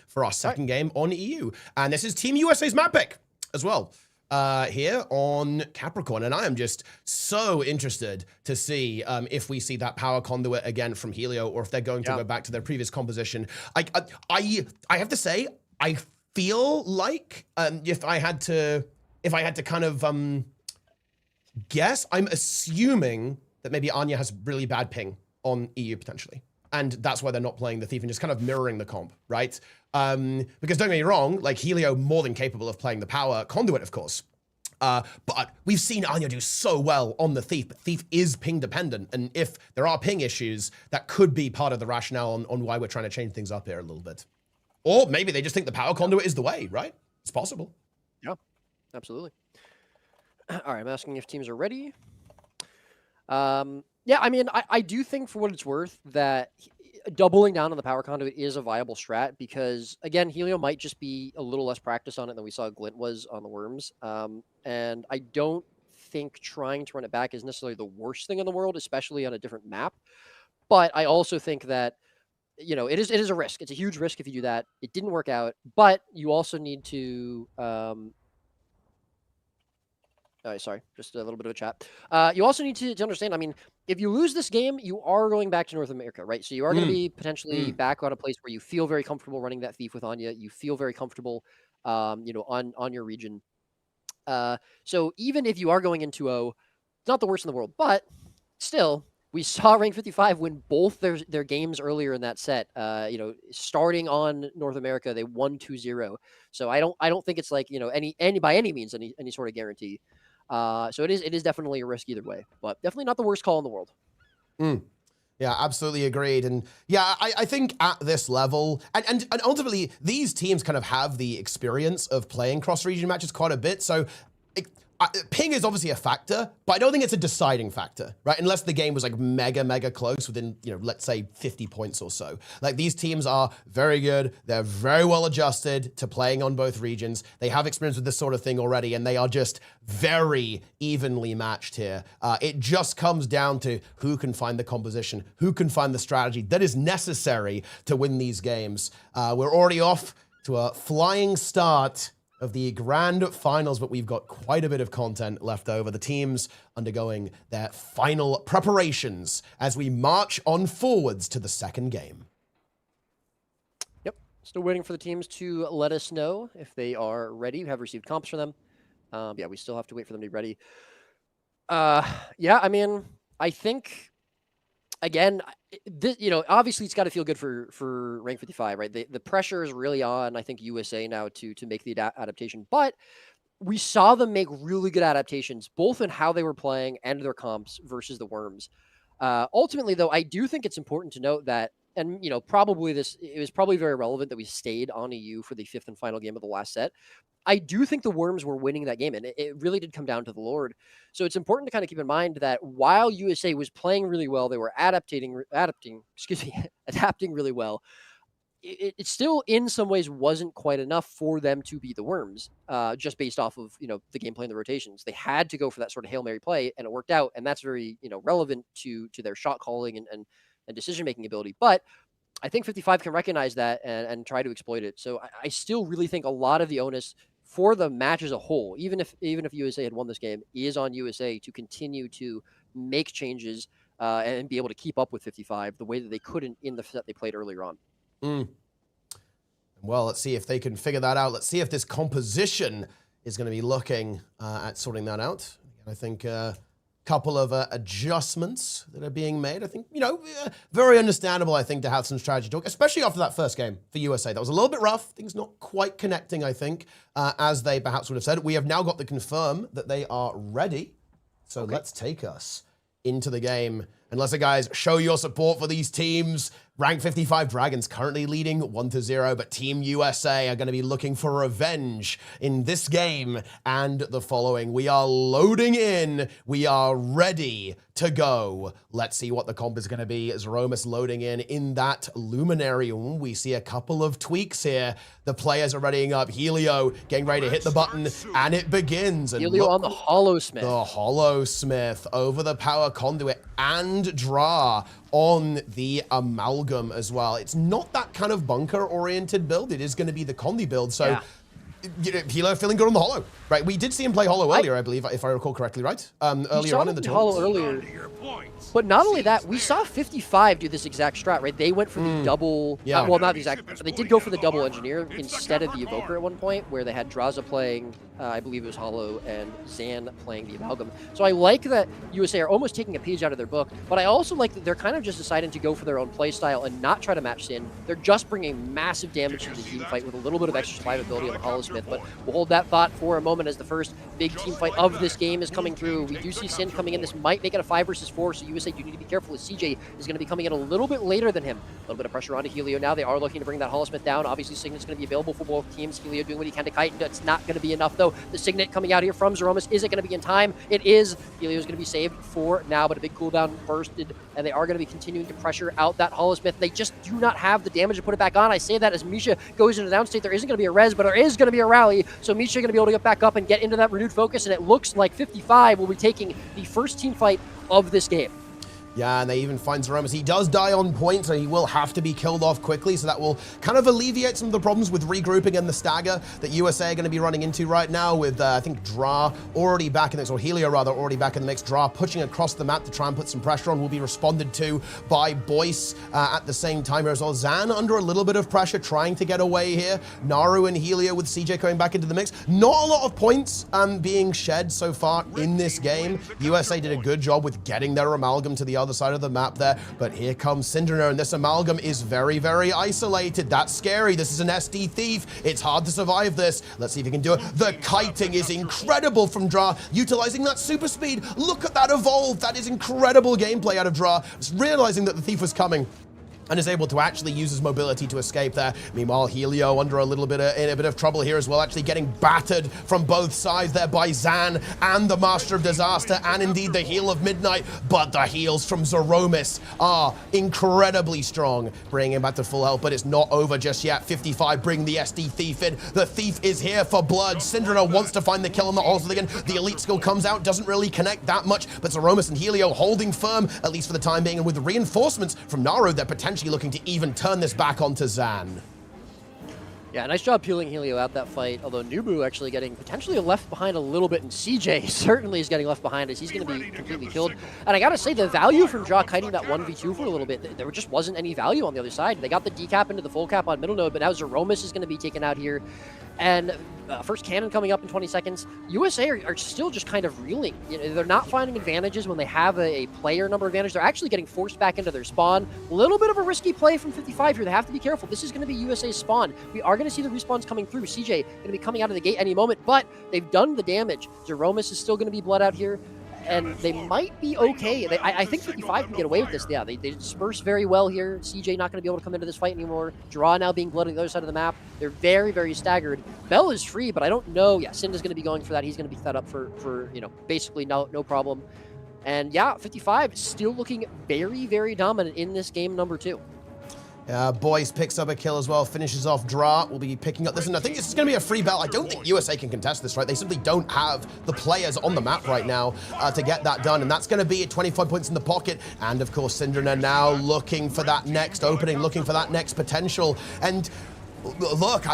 For our second game on EU. And this is Team USA's map pick as well. Here on Capricorn, and I am just so interested to see if we see that power conduit again from Helio, or if they're going to go back to their previous composition. I have to say, I feel like if I had to kind of guess, I'm assuming that maybe Anya has really bad ping on EU potentially. And that's why they're not playing the Thief and just kind of mirroring the comp, right? Because don't get me wrong, like Helio more than capable of playing the power conduit, of course. But we've seen Anya do so well on the Thief, but Thief is ping dependent. And if there are ping issues, that could be part of the rationale on why we're trying to change things up here a little bit. Or maybe they just think the power conduit is the way, right? It's possible. Yeah, absolutely. All right, I'm asking if teams are ready. Yeah, I mean, I do think for what it's worth that doubling down on the power conduit is a viable strat because, again, Helio might just be a little less practice on it than we saw Glint was on the Worms. And I don't think trying to run it back is necessarily the worst thing in the world, especially on a different map. But I also think that, you know, it is a risk. It's a huge risk if you do that. It didn't work out, but you also need to... sorry, just a little bit of a chat. You also need to understand, I mean, if you lose this game, you are going back to North America, right? So you are going to be potentially back on a place where you feel very comfortable running that Thief with Anya. You feel very comfortable, you know, on your region. So even if you are going into O, it's not the worst in the world. But still, we saw Rank 55 win both their games earlier in that set. You know, starting on North America, they won 2-0. So I don't think it's like, you know, any by any means any sort of guarantee. So it is definitely a risk either way, but definitely not the worst call in the world. Yeah, absolutely agreed. And yeah, I think at this level, and ultimately these teams kind of have the experience of playing cross-region matches quite a bit. So ping is obviously a factor, but I don't think it's a deciding factor, right? Unless the game was like mega close within, let's say 50 points or so. Like, these teams are very good. They're very well adjusted to playing on both regions. They have experience with this sort of thing already, and they are just very evenly matched here. It just comes down to who can find the composition, who can find the strategy that is necessary to win these games. We're already off to a flying start of the grand finals, but we've got quite a bit of content left over. The teams undergoing their final preparations as we march on forwards to the second game. Yep, still waiting for the teams to let us know if they are ready. We have received comps from them. Yeah, we still have to wait for them to be ready. Yeah, I mean, I think, again, this, obviously it's got to feel good for rank 55, right? The pressure is really on, I think, USA now to make the adaptation. But we saw them make really good adaptations, both in how they were playing and their comps versus the Worms. Ultimately, though, I do think it's important to note that, and it was probably very relevant that we stayed on EU for the 5th and final game of the last set. I do think the Worms were winning that game, and it really did come down to the Lord. So it's important to kind of keep in mind that while USA was playing really well, they were adapting really well. It still, in some ways, wasn't quite enough for them to beat the Worms, just based off of the gameplay and the rotations. They had to go for that sort of Hail Mary play, and it worked out, and that's very relevant to their shot calling and decision making ability. But I think 55 can recognize that and try to exploit it. So I still really think a lot of the onus for the match as a whole, even if USA had won this game, is on USA to continue to make changes and be able to keep up with 55 the way that they couldn't in the set they played earlier on. Well, let's see if they can figure that out. Let's see if this composition is going to be looking at sorting that out. I think couple of adjustments that are being made. I think, very understandable, I think, to have some strategy talk, especially after that first game for USA. That was a little bit rough. Things not quite connecting, I think, as they perhaps would have said. We have now got to confirm that they are ready. So let's take us into the game. And let's, guys, show your support for these teams. Rank 55 Dragons currently leading 1-0, but Team USA are going to be looking for revenge in this game and the following. We are loading in. We are ready to go. Let's see what the comp is going to be as Romus loading in that Luminary. Ooh, we see a couple of tweaks here. The players are readying up. Helio getting ready to hit the button, and it begins. And Helio on the Hollow-Smith. The Hollow-Smith over the Power Conduit and Draw on the Amalgam as well. It's not that kind of bunker-oriented build. It is going to be the Condi build. So Hilo feeling good on the Hollow, right? We did see him play Hollow earlier, I believe, if I recall correctly, right? Earlier on in the tournament. Hollow earlier. But not only that, we saw 55 do this exact strat, right? They went for the double, well, not the exact, but they did go for the double engineer instead of the evoker at one point, where they had Draza playing, I believe it was Hollow, and Zan playing the Amalgam. So I like that USA are almost taking a page out of their book, but I also like that they're kind of just deciding to go for their own play style and not try to match Sin. They're just bringing massive damage to the team fight with a little bit of extra survivability on the Hollow-Smith, but we'll hold that thought for a moment as the first big team fight of this game is coming through. We do see Sin coming in. This might make it a 5 versus 4, so USA do need to be careful as CJ is going to be coming in a little bit later than him. A little bit of pressure onto Helio now. They are looking to bring that Hollow-Smith down. Obviously, Signet's going to be available for both teams. Helio doing what he can to kite. That's not going to be enough, though. The Signet coming out here from Zeromus. Is it going to be in time? It is. Helio's going to be saved for now, but a big cooldown bursted, and they are going to be continuing to pressure out that Hollow-Smith. They just do not have the damage to put it back on. I say that as Misha goes into the downstate. There isn't going to be a res, but there is going to be a rally, so Misha going to be able to get back up and get into that renewed focus, and it looks like 55 will be taking the first team fight of this game. Yeah, and they even find Zeromus. He does die on point, so he will have to be killed off quickly, so that will kind of alleviate some of the problems with regrouping and the stagger that USA are going to be running into right now with, I think, Dra already back in the mix, or Helio rather, already back in the mix. Dra pushing across the map to try and put some pressure on, will be responded to by Boyce at the same time here as well. Zan under a little bit of pressure, trying to get away here. Naru and Helio with CJ coming back into the mix. Not a lot of points being shed so far in this game. USA did a good job with getting their Amalgam to the other side of the map there, but here comes Syndrome, and this Amalgam is very, very isolated. That's scary. This is an SD thief. It's hard to survive this. Let's see if he can do it. The kiting is incredible from Dra, utilizing that super speed. Look at that evolve. That is incredible gameplay out of Dra. Just realizing that the thief was coming. and is able to actually use his mobility to escape there. Meanwhile, Helio under a little bit of trouble here as well, actually getting battered from both sides there by Zan and the Master of Disaster, and indeed the Heel of Midnight. But the heals from Zeromus are incredibly strong, bringing him back to full health, but it's not over just yet. 55 bring the SD Thief in. The Thief is here for blood. Syndrome wants to find the kill on the Osligan. The elite skill comes out, doesn't really connect that much, but Zeromus and Helio holding firm, at least for the time being, and with the reinforcements from Naru, they're potentially looking to even turn this back onto Zan. Yeah, nice job peeling Helio out that fight, although Nubu actually getting potentially left behind a little bit, and CJ certainly is getting left behind as he's going to be completely killed. And I got to say, the value from Jaw kiting that 1v2 for a little bit, there just wasn't any value on the other side. They got the decap into the full cap on middle node, but now Zeromus is going to be taken out here. And first cannon coming up in 20 seconds. USA are still just kind of reeling. You know, they're not finding advantages when they have a player number advantage. They're actually getting forced back into their spawn. A little bit of a risky play from 55 here. They have to be careful. This is going to be USA's spawn. We are going to see the respawns coming through. CJ going to be coming out of the gate any moment, but they've done the damage. Zeromus is still going to be bled out here, and they might be okay. I think 55 can get away with this. Yeah, they disperse very well here. CJ not going to be able to come into this fight anymore. Draw now being blooded on the other side of the map. They're very, very staggered. Bell is free, but I don't know. Yeah, Sind is going to be going for that. He's going to be set up for you know, basically no problem. And yeah, 55 still looking very, very dominant in this game number 2. Boyce picks up a kill as well, finishes off Dra. Will be picking up this, and I think this is going to be a free bell. I don't think USA can contest this, right? They simply don't have the players on the map right now to get that done, and that's going to be at 25 points in the pocket. And of course, Syndrome now looking for that next opening, looking for that next potential. And look,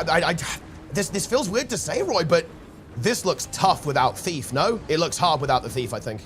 this feels weird to say, Roy, but this looks tough without Thief, no? It looks hard without the Thief, I think.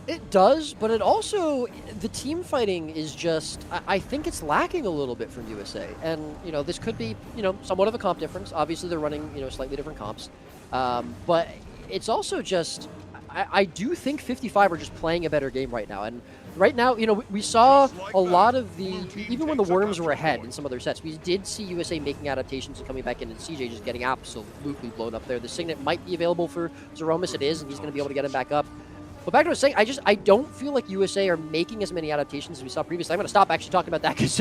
It does, but it also, the team fighting is just, I think it's lacking a little bit from USA. And, you know, this could be, you know, somewhat of a comp difference. Obviously, they're running, you know, slightly different comps. But it's also just, I do think 55 are just playing a better game right now. And right now, you know, we saw a lot of the, even when the Worms were ahead in some of their sets, we did see USA making adaptations and coming back in, and CJ just getting absolutely blown up there. The Signet might be available for Zeromus, it is, and he's going to be able to get him back up. But back to what I was saying, I don't feel like USA are making as many adaptations as we saw previously. I'm going to stop actually talking about that because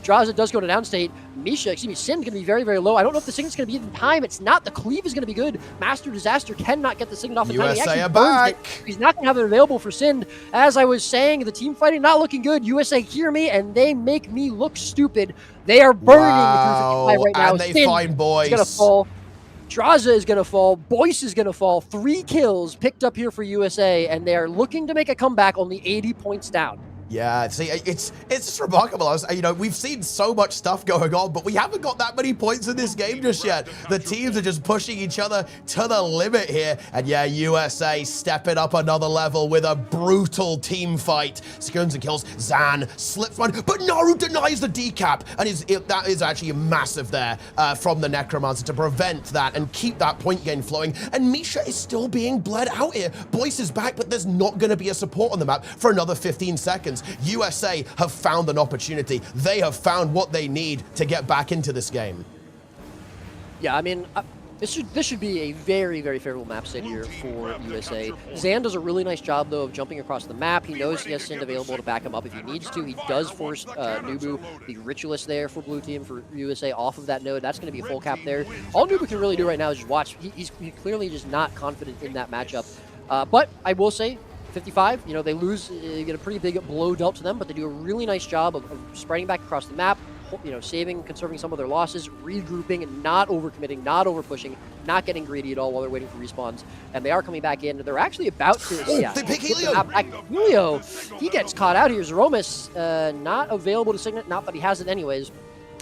Draza does go to downstate. Sin going to be very, very low. I don't know if the Signet's going to be in time. It's not. The cleave is going to be good. Master Disaster cannot get the Signet off the time. USA are back. He's not going to have it available for Sin. As I was saying, the team fighting not looking good. USA hear me, and they make me look stupid. They are burning through 55 right now. And they find Boyce. He's going to fall. Draza is going to fall. Boyce is going to fall. 3 kills picked up here for USA, and they are looking to make a comeback, only 80 points down. Yeah, see, it's just remarkable. You know, we've seen so much stuff going on, but we haven't got that many points in this game just yet. The teams are just pushing each other to the limit here. And yeah, USA stepping up another level with a brutal team fight. Seconds and kills. Zan slips one, but Naru denies the decap. And that is actually massive there from the Necromancer to prevent that and keep that point gain flowing. And Misha is still being bled out here. Boyce is back, but there's not going to be a support on the map for another 15 seconds. USA have found an opportunity. They have found what they need to get back into this game. Yeah, I mean, this should be a very, very favorable map state here for USA. Zan does a really nice job, though, of jumping across the map. He knows he has Sind available to back him up if he needs to. He does force Nubu, the Ritualist there for blue team, for USA, off of that node. That's going to be a full cap there. All Nubu can really do right now is just watch. He's clearly just not confident in that matchup. But I will say, 55, you know, they lose, they get a pretty big blow dealt to them, but they do a really nice job of spreading back across the map, you know, conserving some of their losses, regrouping, and not overcommitting, not overpushing, not getting greedy at all while they're waiting for respawns. And they are coming back in. They're actually about to. They pick Helio. Helio, he gets caught out here. Zeromus, not available to Signet, not, but he has it anyways.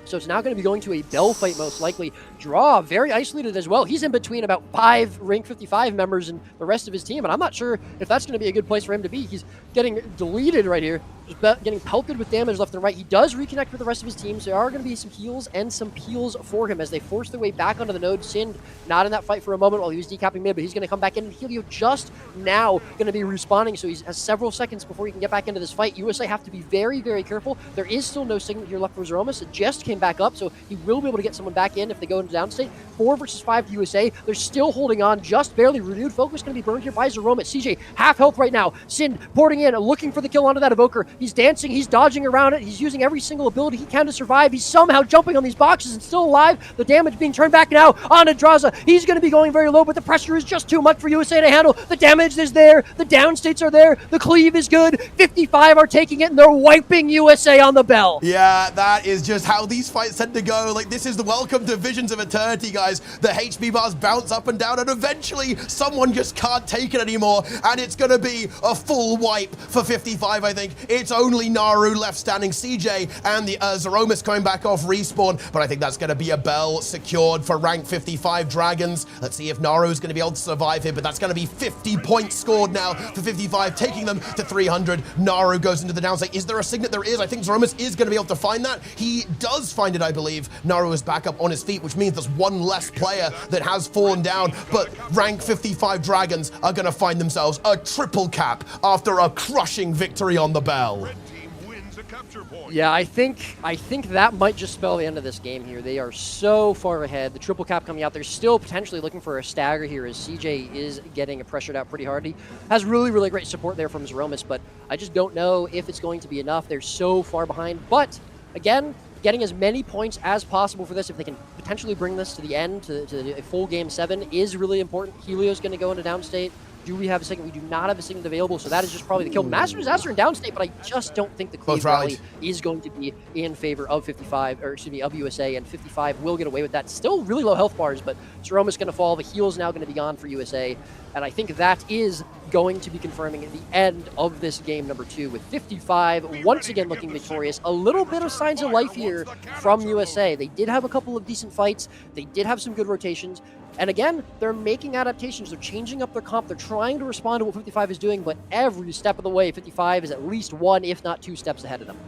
So it's now going to be going to a Bell fight, most likely. Draw, very isolated as well. He's in between about 5 rank 55 members and the rest of his team, and I'm not sure if that's going to be a good place for him to be. He's getting deleted right here, just getting pelted with damage left and right. He does reconnect with the rest of his team, so there are going to be some heals and some peels for him as they force their way back onto the node. Sind not in that fight for a moment while he was decapping mid, but he's going to come back in, and Helio just now going to be respawning, so he has several seconds before he can get back into this fight. USA have to be very, very careful. There is still no Signet here left for Zeromus. It just came back up, so he will be able to get someone back in if they go into downstate. 4 versus 5 to USA. They're still holding on, just barely. Renewed focus going to be burned here by Zeromus. CJ, half health right now. Sind porting in, looking for the kill onto that Evoker. He's dancing. He's dodging around it. He's using every single ability he can to survive. He's somehow jumping on these boxes and still alive. The damage being turned back now on Adraza. He's going to be going very low, but the pressure is just too much for USA to handle. The damage is there. The downstates are there. The cleave is good. 55 are taking it, and they're wiping USA on the bell. Yeah, that is just how these fights tend to go. Like, this is the welcome to Visions of Eternity, guys. The HP bars bounce up and down, and eventually someone just can't take it anymore, and it's going to be a full wipe for 55, I think. It's only Naru left standing. CJ and the Zeromus coming back off respawn, but I think that's going to be a bell secured for rank 55 Dragons. Let's see if Naru's going to be able to survive here, but that's going to be 50 points scored now for 55, taking them to 300. Naru goes into the downside. Is there a signet? There is. I think Zeromus is going to be able to find that. He does find it, I believe. Naru is back up on his feet, which means there's one less player that has fallen down, but rank 55 Dragons are going to find themselves a triple cap after a crushing victory on the bell. Red team wins a capture point. Yeah, I think that might just spell the end of this game here. They are so far ahead. The triple cap coming out. They're still potentially looking for a stagger here as CJ is getting pressured out pretty hard. He has really, really great support there from Zeromus, but I just don't know if it's going to be enough. They're so far behind. But again, getting as many points as possible for this, if they can potentially bring this to the end, to a full game 7, is really important. Helio's going to go into downstate. Do we have a signet? We do not have a signet available, so that is just probably the kill. Master Disaster in downstate, but I just don't think the cleave rally is going to be in favor of 55, or excuse me, of USA, and 55 will get away with that. Still really low health bars, but Zeromus going to fall. The heal's now going to be gone for USA, and I think that is going to be confirming at the end of this game number 2, with 55 once again looking victorious. A little bit of signs of life here from USA. They did have a couple of decent fights. They did have some good rotations. And again, they're making adaptations. They're changing up their comp. They're trying to respond to what 55 is doing, but every step of the way, 55 is at least 1, if not 2 steps ahead of them.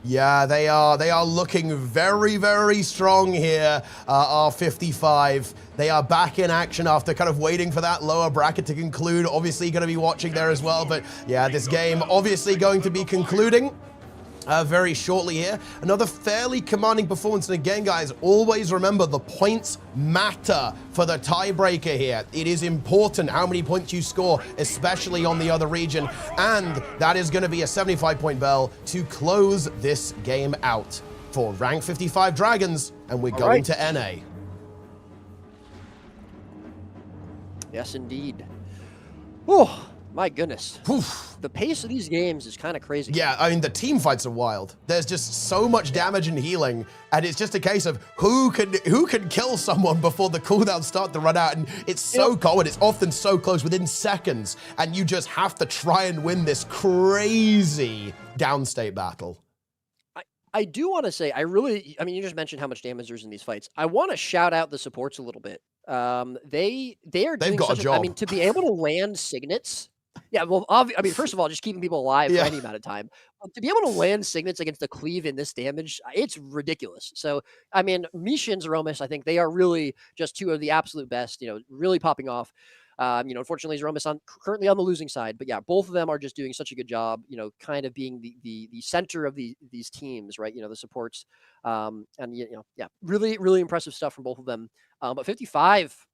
Yeah, they are looking very, very strong here, R55. They are back in action after kind of waiting for that lower bracket to conclude. Obviously going to be watching there as well, but yeah, this game obviously going to be concluding very shortly here. Another fairly commanding performance. And again, guys, always remember the points matter for the tiebreaker here. It is important how many points you score, especially on the other region. And that is going to be a 75-point bell to close this game out for rank 55 Dragons. And we're going to NA. Yes, indeed. Oh, my goodness. Oof. The pace of these games is kind of crazy. Yeah, I mean, the team fights are wild. There's just so much damage and healing, and it's just a case of who can kill someone before the cooldowns start to run out, and it's so common. It's often so close, within seconds, and you just have to try and win this crazy downstate battle. I do want to say, I mean, you just mentioned how much damage there's in these fights. I want to shout out the supports a little bit. They've got a job. I mean, to be able to land signets. Yeah, well, I mean, first of all, just keeping people alive for any amount of time. To be able to land signets against the cleave in this damage, it's ridiculous. So, I mean, Misha and Zeromus, I think they are really just 2 of the absolute best, you know, really popping off. You know, unfortunately, Zeromus currently on the losing side, but yeah, both of them are just doing such a good job, you know, kind of being the center of these teams, right? You know, the supports, and, you know, yeah, really, really impressive stuff from both of them. But 55,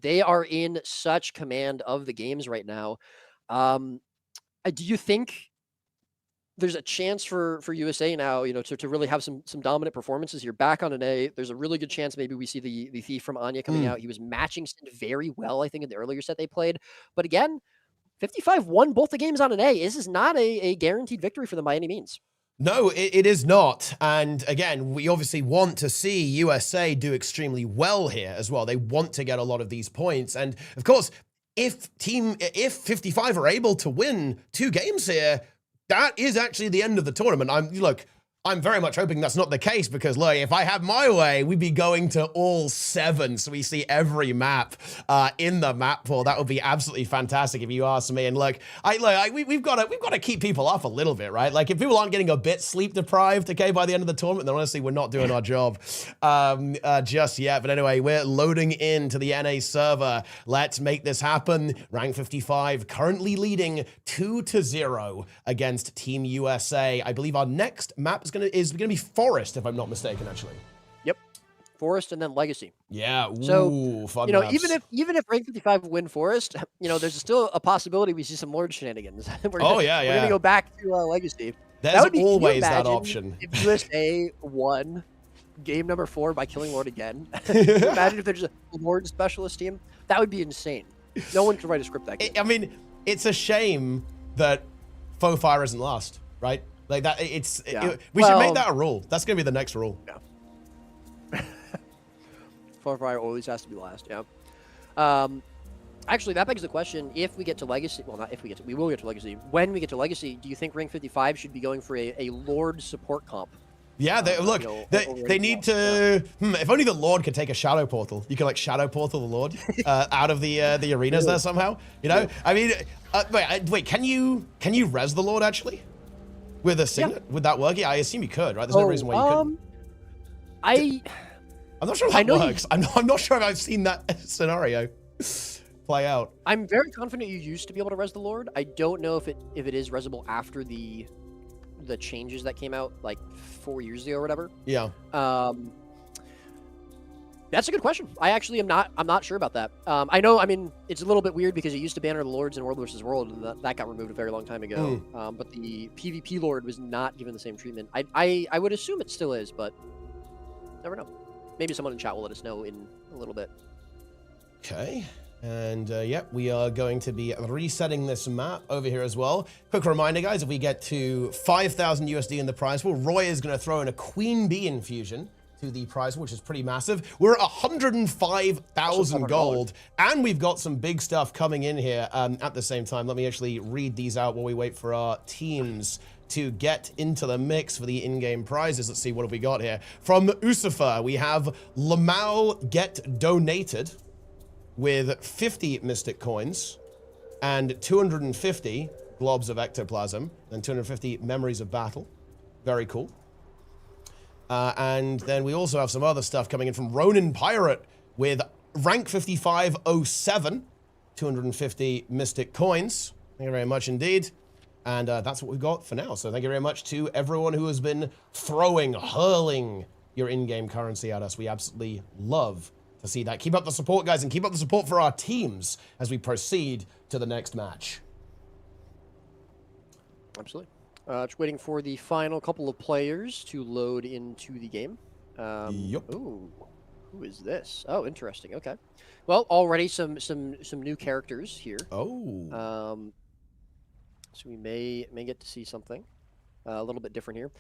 they are in such command of the games right now. Do you think there's a chance for USA now, you know, to really have some dominant performances here back on an A? There's a really good chance maybe we see the Thief from Anya coming out. He was matching Sin very well, I think, in the earlier set they played. But again, 55 won both the games on an A. This is not a guaranteed victory for them by any means. No, it is not. And again, we obviously want to see USA do extremely well here as well. They want to get a lot of these points. And of course, if 55 are able to win 2 games here, that is actually the end of the tournament. I'm very much hoping that's not the case, because look, if I had my way, we'd be going to all 7, so we see every map in the map pool. That would be absolutely fantastic if you ask me. And look, we've got to keep people up a little bit, right? Like, if people aren't getting a bit sleep deprived, okay, by the end of the tournament, then honestly, we're not doing our job just yet. But anyway, we're loading into the NA server. Let's make this happen. Rank 55 currently leading 2-0 against Team USA. I believe our next map is gonna be Forest, if I'm not mistaken, actually. Yep, Forest and then Legacy. Yeah. Ooh, so fun you know, maps. even if rank 55 win Forest, you know, there's still a possibility we see some Lord shenanigans. We're yeah. gonna go back to Legacy. There's Can you always that imagine option. if USA won game number 4 by killing Lord again. Can you imagine if there's a Lord specialist team? That would be insane. No one could write a script that good. I mean, it's a shame that faux fire isn't last, right? Like that. We should make that a rule. That's gonna be the next rule. Yeah. Faux fire always has to be last. Yeah. Actually, that begs the question: if we get to Legacy, well, not if we get to, we will get to Legacy. When we get to Legacy, do you think Ring 55 should be going for a Lord support comp? Yeah, look, they need to. If only the Lord could take a shadow portal. You can like shadow portal the Lord out of the arenas there somehow. You know, I mean, wait, can you res the Lord actually with a signet? Would that work? Yeah, I assume you could, right? There's no reason why you couldn't. I'm not sure how that works. I'm not sure if I've seen that scenario play out. I'm very confident you used to be able to res the Lord. I don't know if it is resable after the changes that came out like 4 years ago or whatever. Yeah. That's a good question. I'm not sure about that. I know, I mean, it's a little bit weird because it used to banner the Lords in World vs. World, and that got removed a very long time ago. But the PvP Lord was not given the same treatment. I would assume it still is, but never know. Maybe someone in chat will let us know in a little bit. Okay. And yep, we are going to be resetting this map over here as well. Quick reminder, guys, if we get to 5,000 USD in the prize pool, Roy is going to throw in a Queen Bee infusion to the prize, which is pretty massive. We're at 105,000 gold, and we've got some big stuff coming in here at the same time. Let me actually read these out while we wait for our teams to get into the mix for the in-game prizes. Let's see, what have we got here? From Usifer, we have Lamal get donated with 50 Mystic Coins and 250 globs of ectoplasm and 250 memories of battle. Very cool. And then we also have some other stuff coming in from Ronin Pirate with rank 5507, 250 Mystic Coins. Thank you very much indeed. And that's what we've got for now. So thank you very much to everyone who has been hurling your in-game currency at us. We absolutely love to see that. Keep up the support, guys, and keep up the support for our teams as we proceed to the next match. Absolutely. Just waiting for the final couple of players to load into the game. Yep. Ooh, who is this? Oh, interesting. Okay. Well, already some new characters here. Oh. So we may get to see something a little bit different here.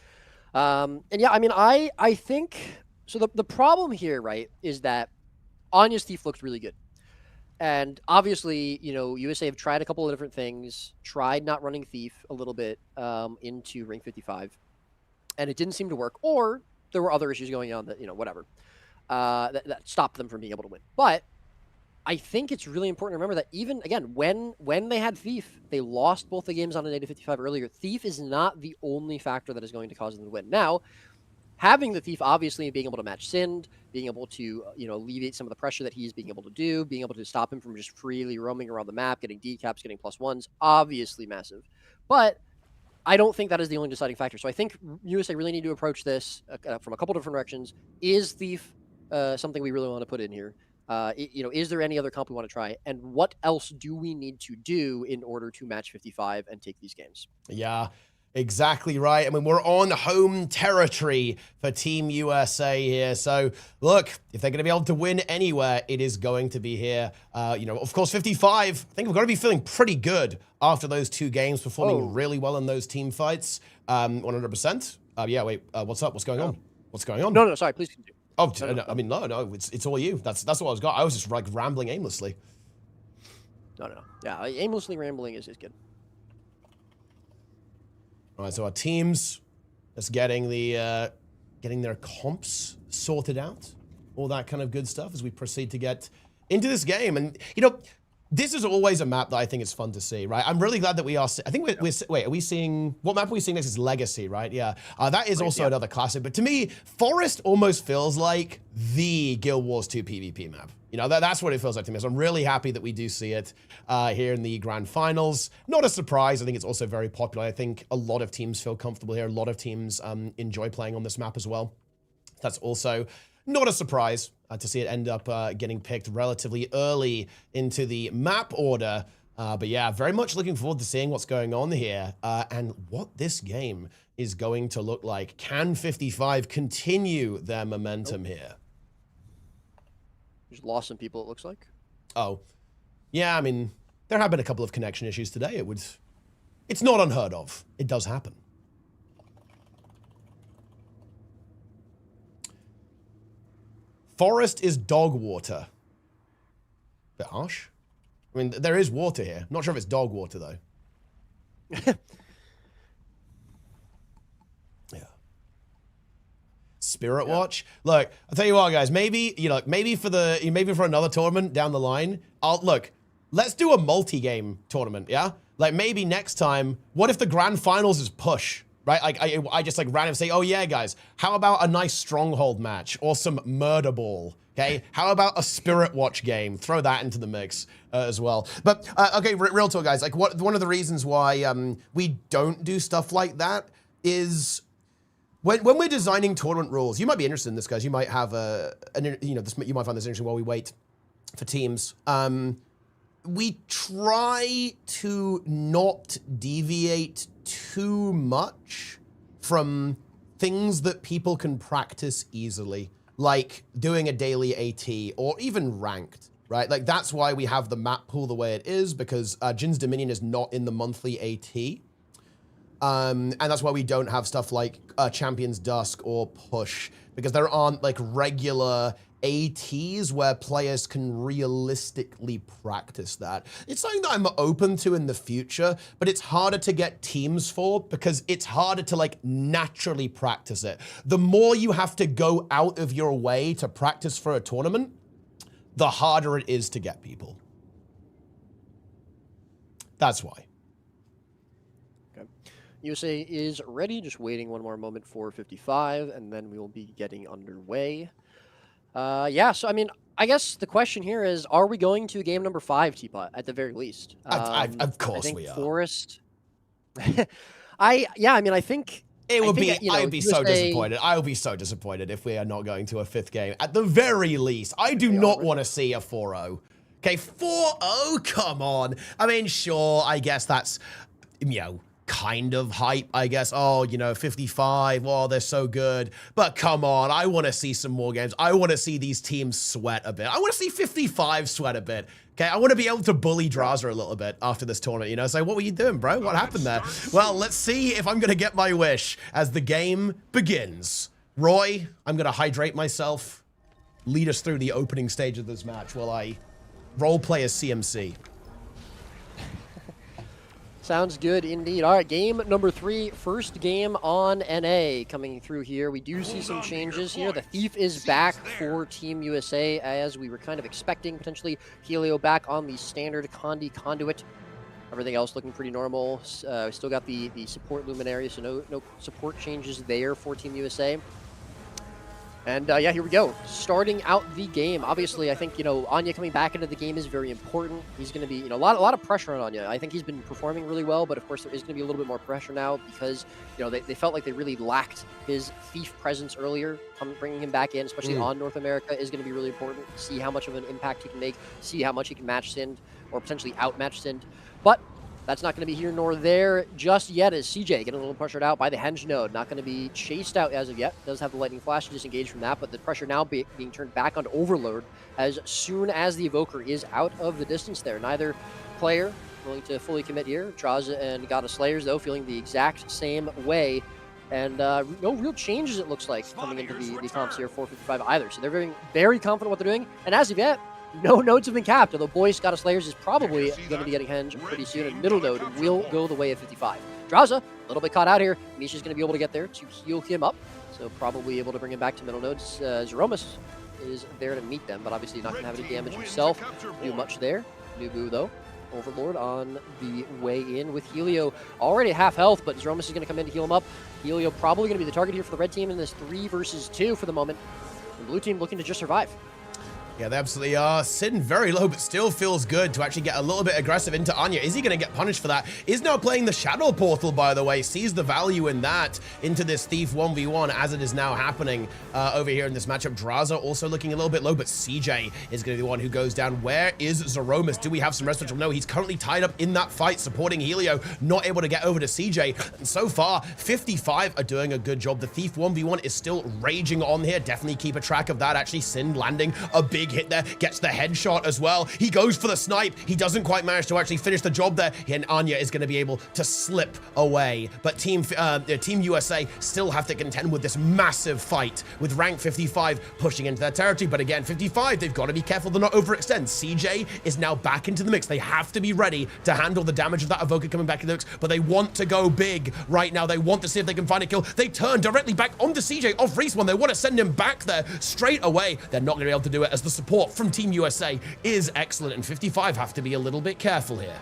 And yeah, I mean, I think so. The problem here, right, is that Anya's Thief looks really good. And obviously, you know, USA have tried a couple of different things, tried not running Thief a little bit into Ring 55, and it didn't seem to work, or there were other issues going on that, you know, whatever, that stopped them from being able to win. But I think it's really important to remember that even, again, when they had Thief, they lost both the games on a native 55 earlier. Thief is not the only factor that is going to cause them to win. Now, having the Thief, obviously being able to match Sind, being able to, you know, alleviate some of the pressure that he's being able to do, being able to stop him from just freely roaming around the map, getting decaps, getting +1s, obviously massive. But I don't think that is the only deciding factor. So I think USA really need to approach this from a couple different directions. Is Thief something we really want to put in here? You know, is there any other comp we want to try? And what else do we need to do in order to match 55 and take these games? Yeah. Exactly right. I mean, we're on home territory for Team USA here. So, look, if they're going to be able to win anywhere, it is going to be here. You know, of course, 55, I think we've got to be feeling pretty good after those 2 games, performing really well in those team fights. 100%. Yeah, wait, what's up? What's going on? What's going on? No, sorry, please continue. Oh, no, I mean, no, it's all you. That's what I was got. I was just like rambling aimlessly. No. Yeah, aimlessly rambling is good. All right, so our teams just getting their comps sorted out, all that kind of good stuff as we proceed to get into this game. And you know, this is always a map that I think is fun to see, right? I'm really glad that we are. I think wait, are we seeing what map are we seeing next? Is Legacy, right? Yeah, that is also another classic. But to me, Forest almost feels like the Guild Wars 2 PvP map. You know, that's what it feels like to me. So I'm really happy that we do see it here in the grand finals. Not a surprise. I think it's also very popular. I think a lot of teams feel comfortable here. A lot of teams enjoy playing on this map as well. That's also not a surprise to see it end up getting picked relatively early into the map order. But yeah, very much looking forward to seeing what's going on here and what this game is going to look like. Can 55 continue their momentum here? Just lost some people, it looks like. Oh, yeah, I mean, there have been a couple of connection issues today. It's not unheard of. It does happen. Forest is dog water. Bit harsh. I mean, there is water here. Not sure if it's dog water, though. Yeah. Spirit Watch. Look, I'll tell you what, guys. Maybe maybe for another tournament down the line. Let's do a multi-game tournament. Yeah. Like maybe next time. What if the grand finals is push? Right? Like I just like random say, oh yeah, guys. How about a nice stronghold match or some murder ball? Okay. How about a Spirit Watch game? Throw that into the mix as well. But okay, real talk, guys. Like one of the reasons why we don't do stuff like that is when we're designing tournament rules. You might be interested in this, guys. You might have you might find this interesting while we wait for teams. We try to not deviate too much from things that people can practice easily, like doing a daily AT or even ranked, right? Like that's why we have the map pool the way it is, because Jin's Dominion is not in the monthly AT. And that's why we don't have stuff like Champion's Dusk or Push, because there aren't like regular ATs where players can realistically practice that. It's something that I'm open to in the future, but it's harder to get teams for because it's harder to like naturally practice it. The more you have to go out of your way to practice for a tournament, the harder it is to get people. That's why. Okay. USA is ready, just waiting one more moment for 55, and then we will be getting underway. Yeah, so I mean, I guess the question here is, are we going to game number 5, Teapot, at the very least? Of course we are. Forest. I think it would be. I would be so disappointed. I will be so disappointed if we are not going to a 5th game. At the very least, I do not want to see a 4-0. Okay, 4-0. Come on. I mean, sure. I guess that's kind of hype, I guess. Oh, 55, oh, they're so good. But come on, I want to see some more games. I want to see these teams sweat a bit. I want to see 55 sweat a bit. Okay, I want to be able to bully Draza a little bit after this tournament, Say, what were you doing, bro? What happened there? Well, let's see if I'm going to get my wish as the game begins. Roy, I'm going to hydrate myself. Lead us through the opening stage of this match while I roleplay as CMC. Sounds good indeed. All right, game number 3, first game on NA coming through here. We do see some changes here. The Thief is back for Team USA, as we were kind of expecting. Potentially Helio back on the standard Condi Conduit. Everything else looking pretty normal. We still got the support Luminary, so no support changes there for Team USA. And yeah, here we go. Starting out the game. Obviously, I think, Anya coming back into the game is very important. He's going to be, a lot of pressure on Anya. I think he's been performing really well, but of course there is going to be a little bit more pressure now because, they felt like they really lacked his Thief presence earlier. Bringing him back in, especially on North America, is going to be really important. See how much of an impact he can make, see how much he can match Sind or potentially outmatch Sind. But that's not going to be here nor there just yet, as CJ getting a little pressured out by the Henge node. Not going to be chased out as of yet. Does have the Lightning Flash to disengage from that, but the pressure now being turned back onto Overload as soon as the Evoker is out of the distance there. Neither player willing to fully commit here. Draza and Goddess Slayers, though, feeling the exact same way. And no real changes, it looks like, coming into the comps here, 455 either. So they're very, very confident what they're doing. And as of yet, no nodes have been capped, although Boyce Goddess Slayers is probably going to be getting Henge pretty soon, and middle node will go the way of 55. Draza, a little bit caught out here. Misha's going to be able to get there to heal him up, so probably able to bring him back to middle nodes. Zeromus is there to meet them, but obviously not going to have any damage himself. Do much there. Nubu, though. Overlord on the way in with Helio. Already half health, but Zeromus is going to come in to heal him up. Helio probably going to be the target here for the red team in this 3 versus 2 for the moment. The blue team looking to just survive. Yeah, they absolutely are. Sin very low, but still feels good to actually get a little bit aggressive into Anya. Is he going to get punished for that? Is now playing the Shadow Portal, by the way. Sees the value in that into this Thief 1v1 as it is now happening over here in this matchup. Draza also looking a little bit low, but CJ is going to be the one who goes down. Where is Zeromus? Do we have some residential? No, he's currently tied up in that fight, supporting Helio, not able to get over to CJ. And so far, 55 are doing a good job. The Thief 1v1 is still raging on here. Definitely keep a track of that. Actually, Sin landing a big hit there, gets the headshot as well. He goes for the snipe. He doesn't quite manage to actually finish the job there, and Anya is going to be able to slip away. But Team USA still have to contend with this massive fight with rank 55 pushing into their territory. But again, 55, they've got to be careful to not overextend. CJ is now back into the mix. They have to be ready to handle the damage of that Evoker coming back in the mix, but they want to go big right now. They want to see if they can find a kill. They turn directly back onto CJ off Respawn. They want to send him back there straight away. They're not going to be able to do it as the support from Team USA is excellent, and 55 have to be a little bit careful here.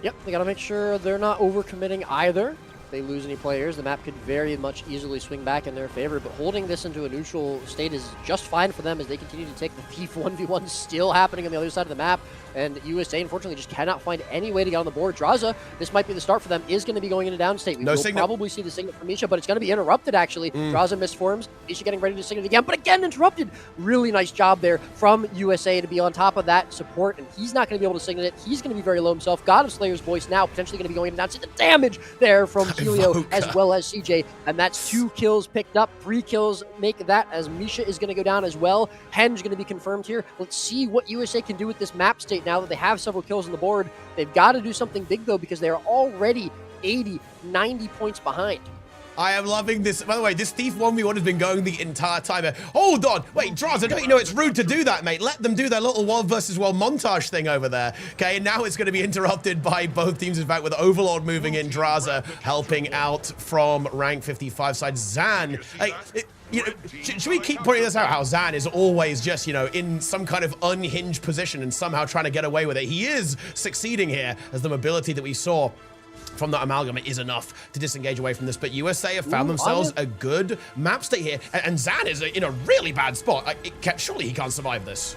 Yep, they got to make sure they're not overcommitting either. If they lose any players, the map could very much easily swing back in their favor, but holding this into a neutral state is just fine for them as they continue to take the Thief 1v1 still happening on the other side of the map, and USA unfortunately just cannot find any way to get on the board. Draza, this might be the start for them, is going to be going into downstate. We will probably see the signal from Misha, but it's going to be interrupted actually. Draza misforms, Misha getting ready to signal again, but again interrupted. Really nice job there from USA to be on top of that support, and he's not going to be able to signal it. He's going to be very low himself. God of Slayer's voice now potentially going to be going into downstate. The damage there from Helio as well as CJ, and that's 2 kills picked up. 3 kills make that as Misha is going to go down as well. Henge going to be confirmed here. Let's see what USA can do with this map state now that they have several kills on the board. They've got to do something big though, because they're already 80, 90 points behind. I am loving this. By the way, this Thief 1v1 has been going the entire time. Hold on. Wait, Draza, don't you know it's rude to do that, mate? Let them do their little world versus world montage thing over there. Okay, and now it's going to be interrupted by both teams, in fact, with Overlord moving in. Draza helping out from rank 55 side. Zan, should we keep pointing this out, how Zan is always just, in some kind of unhinged position and somehow trying to get away with it. He is succeeding here, as the mobility that we saw from that amalgam is enough to disengage away from this, but USA have found themselves a good map state here, and Zan is in a really bad spot. Surely he can't survive this.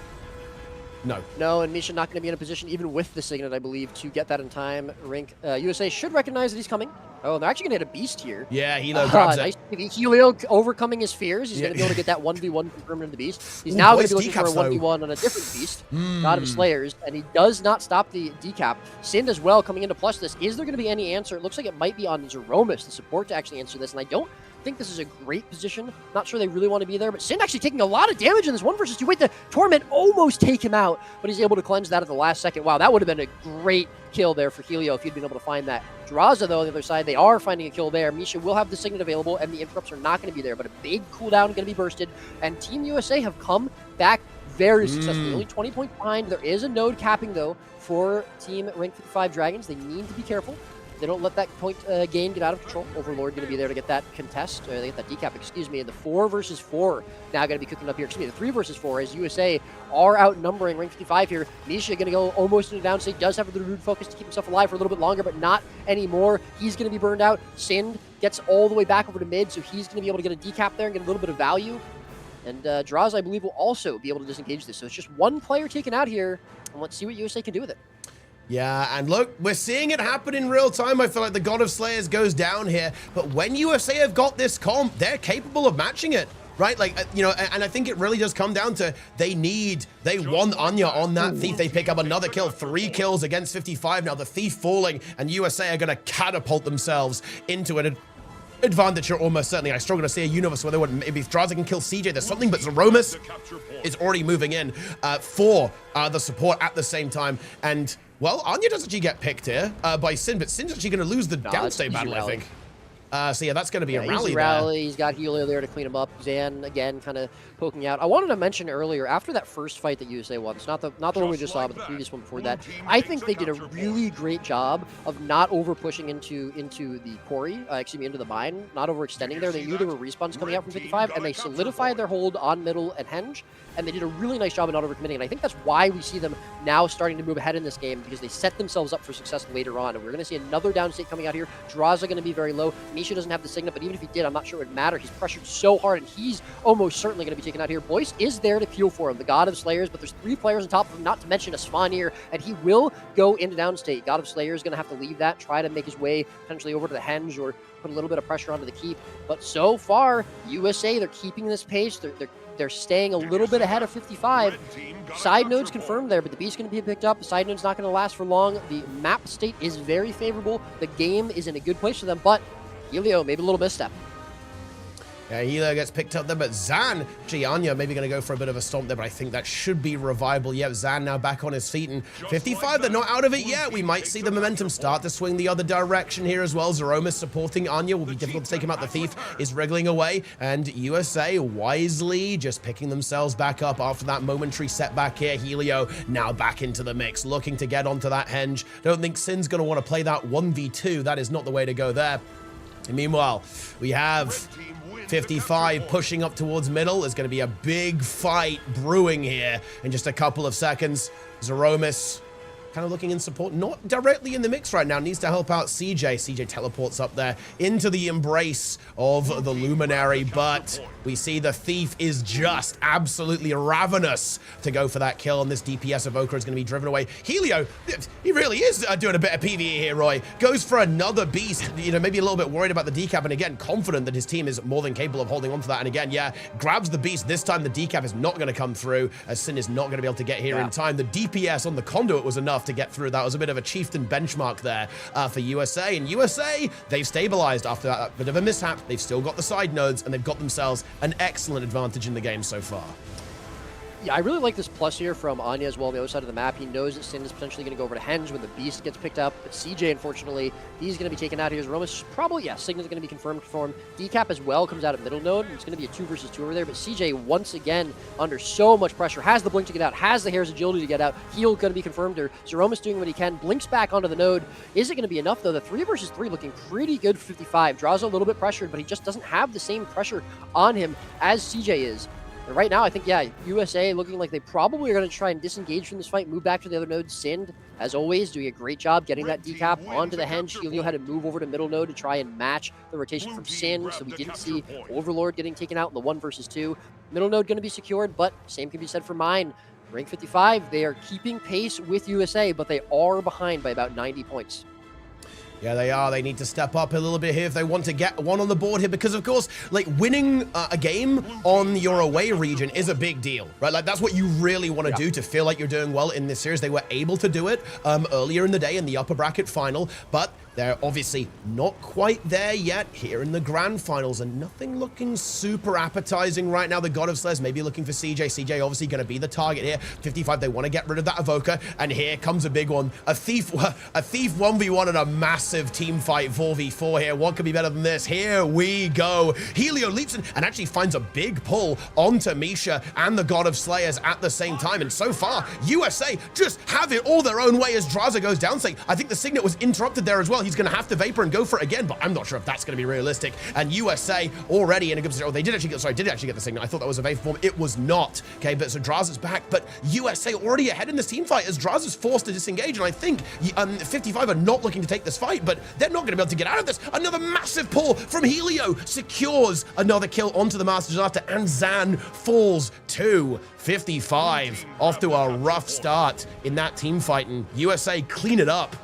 No, and Misha not going to be in a position, even with the Signet, I believe, to get that in time. Rink USA should recognize that he's coming. Oh, they're actually going to hit a Beast here. Yeah, Helio grabs it. Nice. Helio overcoming his fears. He's going to be able to get that 1v1 confirmed into the Beast. He's now going to be looking for a 1v1 on a different Beast, God of Slayers, and he does not stop the decap. Sind as well coming into plus this. Is there going to be any answer? It looks like it might be on Zeromus, the support, to actually answer this, and I don't think this is a great position. Not sure they really want to be there, but Sin actually taking a lot of damage in this 1 versus 2. Wait, the Torment almost take him out, but he's able to cleanse that at the last second. Wow, that would have been a great kill there for Helio if he'd been able to find that. Draza, though, on the other side, they are finding a kill there. Misha will have the Signet available, and the interrupts are not going to be there, but a big cooldown going to be bursted, and Team USA have come back very successfully. Only 20 points behind. There is a node capping, though, for Team Rank 55 Dragons. They need to be careful. They don't let that point gain get out of control. Overlord going to be there to get that contest, or they get that decap, excuse me. And the 4 versus 4 now going to be cooking up here. Excuse me, the 3 versus 4 as USA are outnumbering rank 55 here. Misha going to go almost into downstate. Does have the rude focus to keep himself alive for a little bit longer, but not anymore. He's going to be burned out. Sind gets all the way back over to mid, so he's going to be able to get a decap there and get a little bit of value. And Draza, I believe, will also be able to disengage this. So it's just one player taken out here, and let's see what USA can do with it. Yeah, and look, we're seeing it happen in real time. I feel like the God of Slayers goes down here, but when USA have got this comp, they're capable of matching it, right? And I think it really does come down to they want Anya on that Thief. They pick up another kill, 3 kills against 55. Now the Thief falling, and USA are going to catapult themselves into an advantage here almost certainly. I struggle to see a universe where they would. Maybe if Draza can kill CJ, there's something, but Zeromus is already moving in for the support at the same time. And well, Anya does actually get picked here by Sin, but Sin's actually going to lose the downstate battle, I think. So yeah, that's going to be a rally there. He's got Helio there to clean him up. Zan, again, kind of poking out. I wanted to mention earlier, after that first fight that USA won, it's not the one we just saw, but the previous one before that, I think they did a really great job of not over-pushing into the quarry, into the mine, not overextending there. They knew there were respawns coming out from 55, and they solidified their hold on middle and Henge, and they did a really nice job of not overcommitting, and I think that's why we see them now starting to move ahead in this game, because they set themselves up for success later on, and we're going to see another downstate coming out here. Draza going to be very low. Misha doesn't have the Signet, but even if he did, I'm not sure it would matter. He's pressured so hard, and he's almost certainly going to be taken out here. Boyce is there to peel for him, the God of Slayers, but there's 3 players on top of him, not to mention a Svanir, and he will go into downstate. God of Slayers is going to have to leave that, try to make his way potentially over to the Henge or put a little bit of pressure onto the keep. But so far, USA, they're keeping this pace. They're staying a little bit ahead of 55. Side nodes confirmed there, but the Beast's going to be picked up. The side node's not going to last for long. The map state is very favorable. The game is in a good place for them, but Helio, maybe a little misstep. Yeah, Helio gets picked up there, but Zan, Anya maybe going to go for a bit of a stomp there, but I think that should be revival. Yep, Zan now back on his feet, and 55, they're not out of it yet. We might see the momentum start to swing the other direction here as well. Zeromus supporting Anya. Will be difficult to take him out. The Thief is wriggling away, and USA wisely just picking themselves back up after that momentary setback here. Helio now back into the mix, looking to get onto that Henge. Don't think Sin's going to want to play that 1v2. That is not the way to go there. And meanwhile, we have 55 pushing up towards middle. There's going to be a big fight brewing here in just a couple of seconds. Zeromus kind of looking in support, not directly in the mix right now, needs to help out CJ. CJ teleports up there into the embrace of the Luminary, but we see the Thief is just absolutely ravenous to go for that kill, and this DPS evoker is going to be driven away. Helio, he really is doing a bit of PvE here, Roy. Goes for another beast, you know, maybe a little bit worried about the decap, and again, confident that his team is more than capable of holding on to that, and again, yeah, grabs the beast. This time the decap is not going to come through, as Sin is not going to be able to get here in time. The DPS on the conduit was enough to get through. That was a bit of a chieftain benchmark there for USA, and USA, they've stabilized after that bit of a mishap. They've still got the side nodes, and they've got themselves an excellent advantage in the game so far. Yeah, I really like this plus here from Anya as well on the other side of the map. He knows that Sin is potentially going to go over to Henge when the Beast gets picked up. But CJ, unfortunately, he's going to be taken out here. Romus probably, yeah, Signet's going to be confirmed for him. Decap as well comes out at middle node. It's going to be a 2 versus 2 over there. But CJ, once again, under so much pressure, has the blink to get out, has the hair's agility to get out. Heal going to be confirmed here. Zeromus doing what he can, blinks back onto the node. Is it going to be enough, though? The 3 versus 3 looking pretty good for 55. Draws a little bit pressured, but he just doesn't have the same pressure on him as CJ is. But right now, I think, yeah, USA looking like they probably are going to try and disengage from this fight, move back to the other node. Sind, as always, doing a great job getting that decap onto the Henge. Helio had to move over to middle node to try and match the rotation from Sin, so we didn't see Overlord getting taken out in the 1 versus 2. Middle node going to be secured, but same can be said for mine. Rank 55, they are keeping pace with USA, but they are behind by about 90 points. Yeah, they are. They need to step up a little bit here if they want to get one on the board here, because of course, like, winning a game on your away region is a big deal, right? Like, that's what you really want to do to feel like you're doing well in this series. They were able to do it earlier in the day in the upper bracket final, but they're obviously not quite there yet here in the grand finals, and nothing looking super appetizing right now. The God of Slayers maybe looking for CJ. CJ obviously going to be the target here. 55, they want to get rid of that evoker, and here comes a big one. A thief 1v1 and a massive team fight 4v4 here. What could be better than this? Here we go. Helio leaps in and actually finds a big pull onto Misha and the God of Slayers at the same time, and so far, USA just have it all their own way as Draza goes down. I think the Signet was interrupted there as well. He's going to have to Vapor and go for it again, but I'm not sure if that's going to be realistic. And USA already in a good position. Oh, they did actually get, sorry, did actually get the Signet. I thought that was a Vapor form. It was not. Okay, but so Draza's back, but USA already ahead in this team fight as Draza's forced to disengage, and I think 55 are not looking to take this fight, but they're not going to be able to get out of this. Another massive pull from Helio secures another kill onto the Master Disaster, and Zan falls to 55. Off to a rough start in that team fight, and USA clean it up.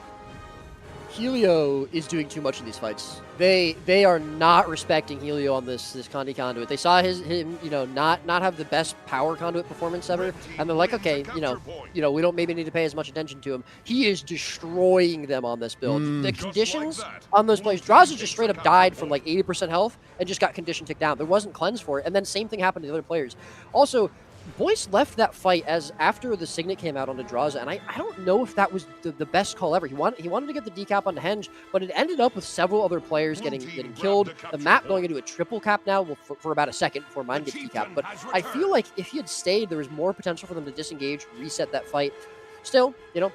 Helio is doing too much in these fights. They are not respecting Helio on this Condi conduit. They saw him, you know, not have the best power conduit performance ever, and they're like, okay, you know, we don't maybe need to pay as much attention to him. He is destroying them on this build. The conditions on those plays, Draza just straight up died from like 80% health and just got condition ticked down. There wasn't cleanse for it, and then same thing happened to the other players. Also, Boyce left that fight as after the Signet came out onto Draza, and I don't know if that was the best call ever. He wanted to get the decap onto Henge, but it ended up with several other players getting killed. The map going into a triple cap now for about a second before mine gets decapped. But I feel like if he had stayed, there was more potential for them to disengage, reset that fight. Still, you know,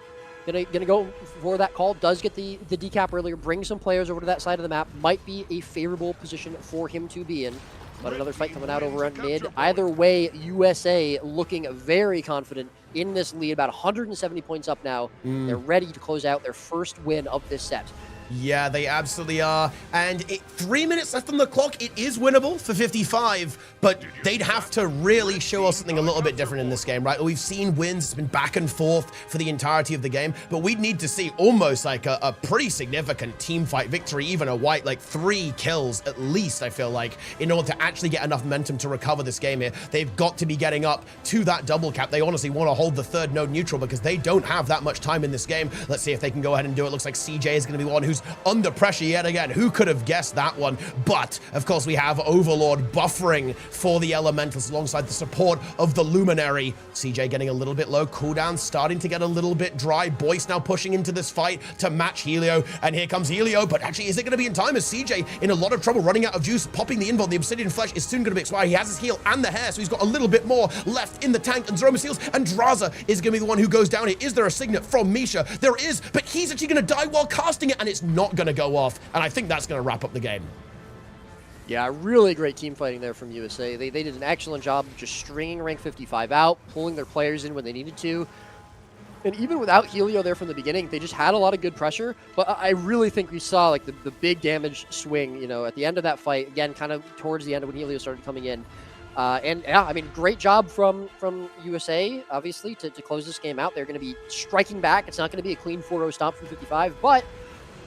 gonna go for that call. Does get the decap earlier, bring some players over to that side of the map. Might be a favorable position for him to be in. But another fight coming out over on mid. Either way, USA looking very confident in this lead, about 170 points up now. They're ready to close out their first win of this set. Yeah, they absolutely are. And 3 minutes left on the clock. It is winnable for 55, but they'd have to really show us something a little bit different in this game, right? We've seen wins. It's been back and forth for the entirety of the game, but we'd need to see almost like a pretty significant team fight victory, even a white, like 3 kills at least, I feel like, in order to actually get enough momentum to recover this game here. They've got to be getting up to that double cap. They honestly want to hold the 3rd node neutral because they don't have that much time in this game. Let's see if they can go ahead and do it. Looks like CJ is going to be one who's under pressure yet again. Who could have guessed that one? But of course we have Overlord buffering for the elementals alongside the support of the Luminary. CJ getting a little bit low. Cooldown starting to get a little bit dry. Boyce now pushing into this fight to match Helio. And here comes Helio. But actually, is it going to be in time? As CJ in a lot of trouble, running out of juice, popping the invul. The Obsidian Flesh is soon going to be expired. He has his heal and the hair, so he's got a little bit more left in the tank. And Zroma seals. And Draza is going to be the one who goes down here. Is there a signet from Misha? There is, but he's actually going to die while casting it, and it's not going to go off, and I think that's going to wrap up the game. Yeah, really great team fighting there from USA. They did an excellent job of just stringing rank 55 out, pulling their players in when they needed to. And even without Helio there from the beginning, they just had a lot of good pressure. But I really think we saw like the big damage swing, you know, at the end of that fight, again, kind of towards the end when Helio started coming in. And yeah, I mean, great job from USA, obviously, to close this game out. They're going to be striking back. It's not going to be a clean 4-0 stomp from 55, but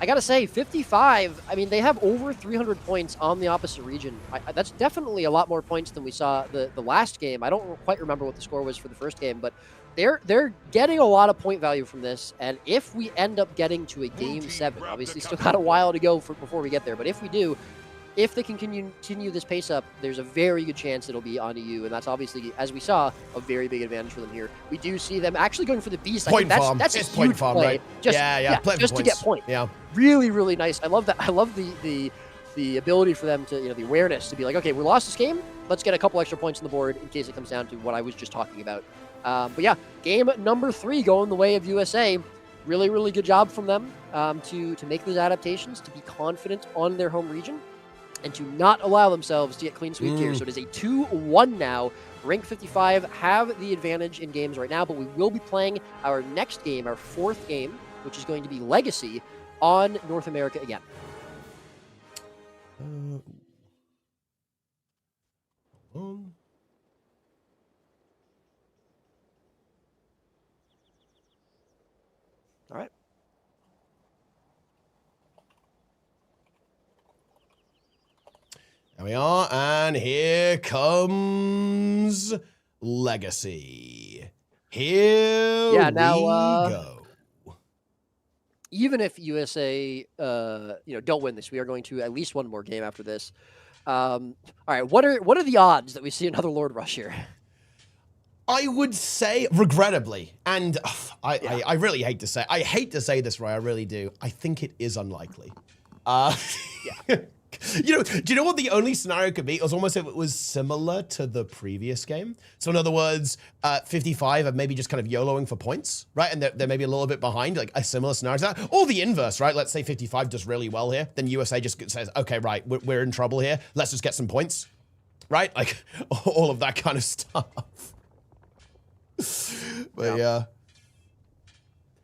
I got to say, 55, I mean, they have over 300 points on the opposite region. That's definitely a lot more points than we saw the last game. I don't quite remember what the score was for the first game, but they're getting a lot of point value from this. And if we end up getting to a game 7, obviously still got a while to go before we get there, but if we do, if they can continue this pace up, there's a very good chance it'll be on EU, and that's obviously, as we saw, a very big advantage for them here. We do see them actually going for the beast. Point farm. That's it's a point huge farm, play. right? Just, yeah, just to get points. Yeah, really, really nice. I love that. I love the ability for them to, you know, the awareness to be like, okay, we lost this game. Let's get a couple extra points on the board in case it comes down to what I was just talking about. But yeah, game number 3 going the way of USA. Really, really good job from them to make those adaptations, to be confident on their home region, and to not allow themselves to get clean sweep here. So it is a 2-1 now. Rank 55 have the advantage in games right now, but we will be playing our next game, our 4th game, which is going to be Legacy on North America again. All right. There we are, and here comes Legacy. Here we go. Even if USA, don't win this, we are going to at least one more game after this. All right, what are the odds that we see another Lord Rush here? I would say, regrettably, and I really hate to say, I hate to say this, Roy, I really do. I think it is unlikely. Yeah. You know, do you know what the only scenario could be? It was almost if it was similar to the previous game. So in other words, 55 are maybe just kind of YOLOing for points, right? And they're maybe a little bit behind, like a similar scenario to that. Or the inverse, right? Let's say 55 does really well here. Then USA just says, okay, right, we're in trouble here. Let's just get some points, right? Like all of that kind of stuff. But yeah.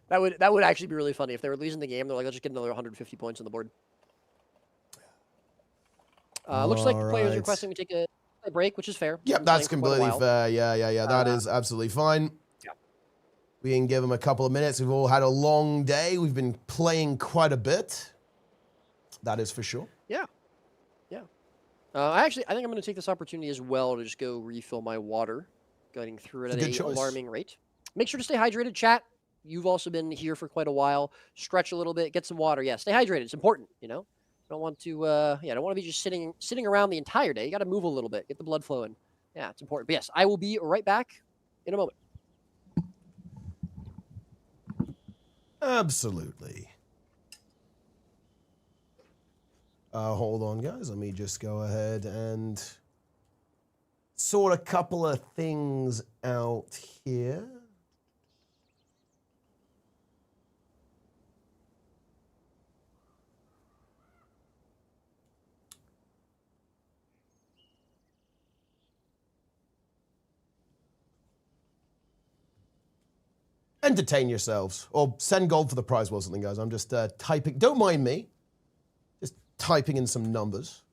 That would actually be really funny if they were losing the game. They're like, let's just get another 150 points on the board. Looks like the players requesting we take a break, which is fair. Yep, that's completely fair. Yeah. That is absolutely fine. Yeah. We can give them a couple of minutes. We've all had a long day. We've been playing quite a bit. That is for sure. Yeah. I think I'm going to take this opportunity as well to just go refill my water, going through it at an alarming rate. Make sure to stay hydrated, chat. You've also been here for quite a while. Stretch a little bit, get some water. Yeah, stay hydrated. It's important, you know. Don't want to, don't want to be just sitting around the entire day. You got to move a little bit, get the blood flowing. Yeah, it's important. But yes, I will be right back in a moment. Absolutely. Hold on, guys. Let me just go ahead and sort a couple of things out here. entertain yourselves or send gold for the prize or something, guys. I'm just typing. Don't mind me. Just typing in some numbers.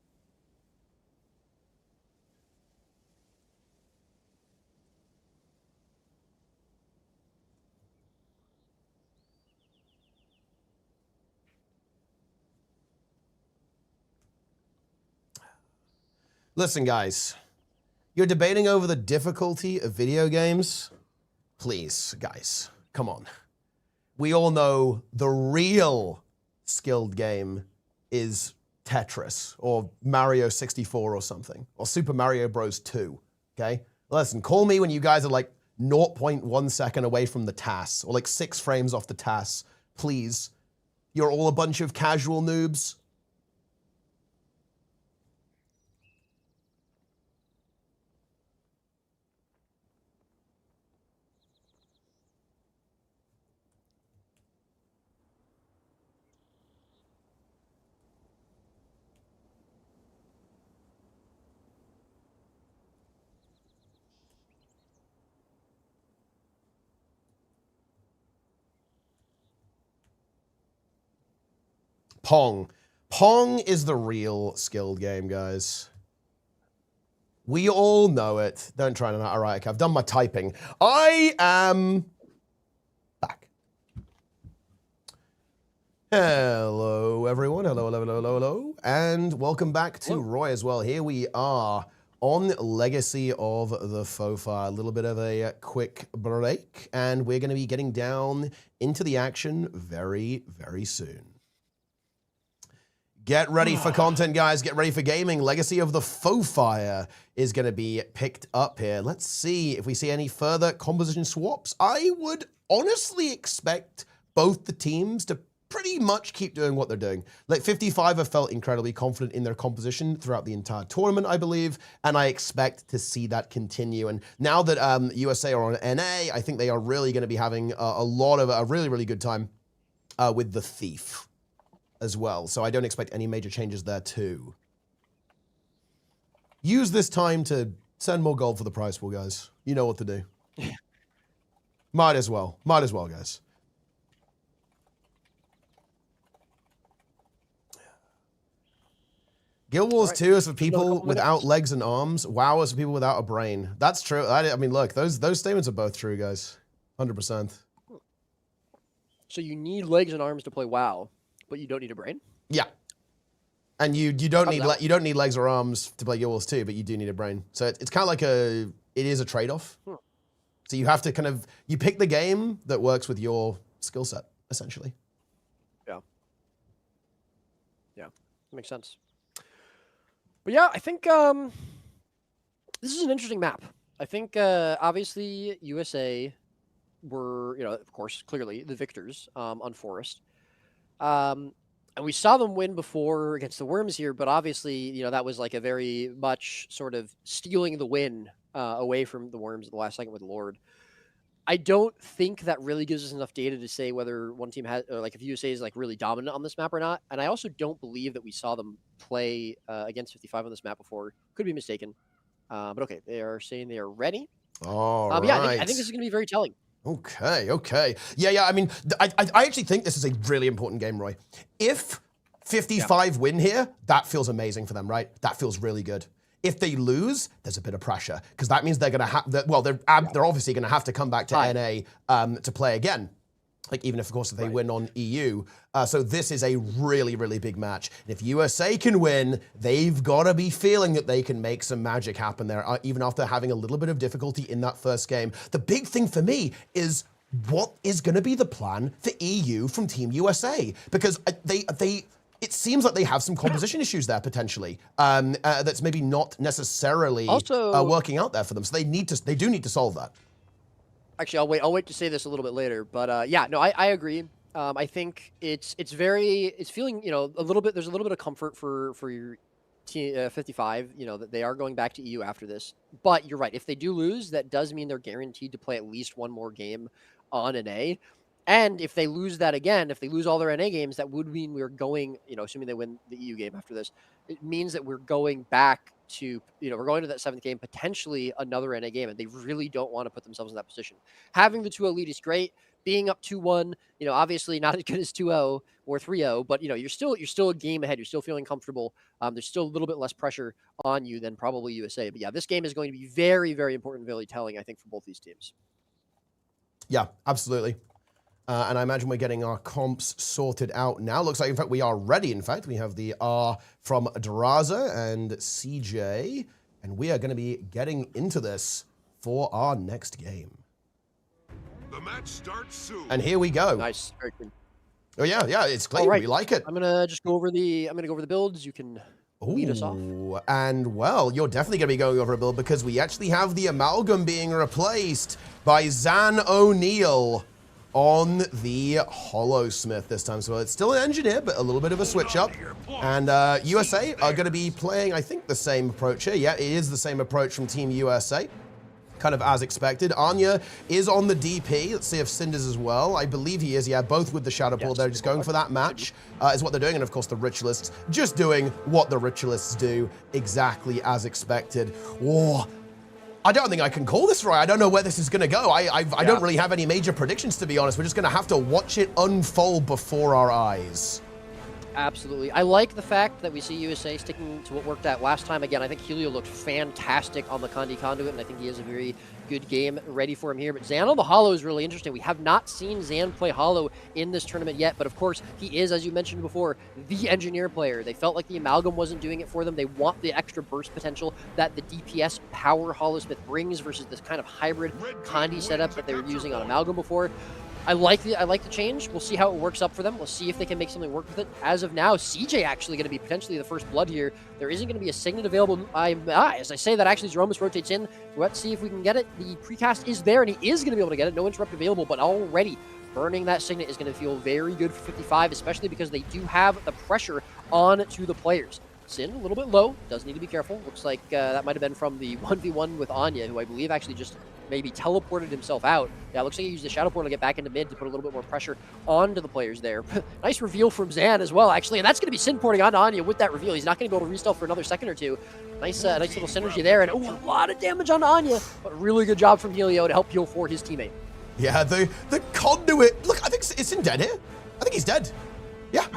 Listen, guys, you're debating over the difficulty of video games. Please, guys, come on. We all know the real skilled game is Tetris or Mario 64 or something, or Super Mario Bros. 2, okay? Listen, call me when you guys are like 0.1 second away from the TAS, or like 6 frames off the TAS, please. You're all a bunch of casual noobs. Pong. Pong is the real skilled game, guys. We all know it. Don't try to not. All right, okay, I've done my typing. I am back. Hello, everyone. Hello, hello, hello, hello, hello. And welcome back to Roy as well. Here we are on Legacy of the Faux-Fire. A little bit of a quick break, and we're going to be getting down into the action very, very soon. Get ready for content, guys. Get ready for gaming. Legacy of the Faux-Fire is going to be picked up here. Let's see if we see any further composition swaps. I would honestly expect both the teams to pretty much keep doing what they're doing. Like 55 have felt incredibly confident in their composition throughout the entire tournament, I believe, and I expect to see that continue. And now that USA are on NA, I think they are really going to be having a really, really good time with the Thief as well. So I don't expect any major changes there too. Use this time to send more gold for the prize pool, guys. You know what to do. Might as well, guys. Guild Wars 2 is for people without legs and arms. WoW is for people without a brain. That's true. I mean, look, those statements are both true, guys. 100%. So you need legs and arms to play WoW, but you don't need a brain? Yeah. And you don't need legs or arms to play Guild Wars 2, but you do need a brain. So it's kind of like it is a trade-off. So you have to you pick the game that works with your skill set, essentially. Yeah. Yeah, makes sense. But yeah, I think this is an interesting map. I think obviously USA were, of course, clearly the victors on Forest. And we saw them win before against the Worms here, but obviously, that was like a very much sort of stealing the win away from the Worms at the last second with Lord. I don't think that really gives us enough data to say whether one team has, or like if USA is like really dominant on this map or not. And I also don't believe that we saw them play against 55 on this map before. Could be mistaken. But okay, they are saying they are ready. All right. Yeah, I think this is going to be very telling. Okay. Yeah. I mean, I actually think this is a really important game, Roy. If 55 win here, that feels amazing for them, right? That feels really good. If they lose, there's a bit of pressure because that means they're going to have, they're obviously going to have to come back to NA to play again. Like even if, of course, if they win on EU. So this is a really, really big match. And if USA can win, they've got to be feeling that they can make some magic happen there, even after having a little bit of difficulty in that first game. The big thing for me is what is going to be the plan for EU from Team USA? Because it seems like they have some composition issues there potentially. That's maybe not necessarily working out there for them. So they do need to solve that. Actually, I'll wait to say this a little bit later. But yeah, no, I agree. I think it's feeling a little bit. There's a little bit of comfort for your 55. That they are going back to EU after this. But you're right. If they do lose, that does mean they're guaranteed to play at least one more game on an A. And if they lose that again, if they lose all their NA games, that would mean we're going, assuming they win the EU game after this, it means that we're going back to, we're going to that 7th game, potentially another NA game, and they really don't want to put themselves in that position. Having the 2-0 lead is great. Being up 2-1, obviously not as good as 2-0 or 3-0, but you're still a game ahead. You're still feeling comfortable. There's still a little bit less pressure on you than probably USA. But yeah, this game is going to be very, very important, very telling, I think, for both these teams. Yeah, absolutely. And I imagine we're getting our comps sorted out now. Looks like, in fact, we are ready. In fact, we have the R from Draza and CJ, and we are going to be getting into this for our next game. The match starts soon. And here we go. Nice. Very good. Oh yeah, it's clean. Right. We like it. I'm gonna just go over the builds. You can lead us off. And well, you're definitely going to be going over a build because we actually have the Amalgam being replaced by Zan O'Neill on the Holosmith this time. So it's still an engineer, but a little bit of a switch up. And USA are going to be playing, I think, the same approach here. Yeah, it is the same approach from Team USA. Kind of as expected. Anya is on the DP. Let's see if Cinder's as well. I believe he is. Yeah, both with the Shadow Pool. They're just going for that match, is what they're doing. And of course, the Ritualists just doing what the Ritualists do, exactly as expected. Whoa. I don't think I can call this right. I don't know where this is going to go. I don't really have any major predictions, to be honest. We're just going to have to watch it unfold before our eyes. Absolutely. I like the fact that we see USA sticking to what worked out last time. Again, I think Helio looked fantastic on the Condi Conduit, and I think he has a very good game ready for him here. But Zan on the Holo is really interesting. We have not seen Zan play Holo in this tournament yet, but of course, he is, as you mentioned before, the engineer player. They felt like the Amalgam wasn't doing it for them. They want the extra burst potential that the DPS power Holosmith brings versus this kind of hybrid Condi setup that they were using on Amalgam before. I like the change. We'll see how it works up for them. We'll see if they can make something work with it. As of now, CJ actually going to be potentially the first blood here. There isn't going to be a Signet available. As I say, that actually Zeromus rotates in. Let's see if we can get it. The precast is there, and he is going to be able to get it. No interrupt available, but already burning that Signet is going to feel very good for 55, especially because they do have the pressure on to the players. Sin, a little bit low. Does need to be careful. Looks like that might have been from the 1v1 with Anya, who I believe actually just maybe teleported himself out. Yeah, looks like he used the Shadow Portal to get back into mid to put a little bit more pressure onto the players there. Nice reveal from Zan as well, actually, and that's going to be Sin porting onto Anya with that reveal. He's not going to be able to restall for another second or two. Nice little synergy there, and a lot of damage on Anya, but really good job from Helio to help heal for his teammate. Yeah, the Conduit. Look, I think it's Sin dead here. I think he's dead. Yeah.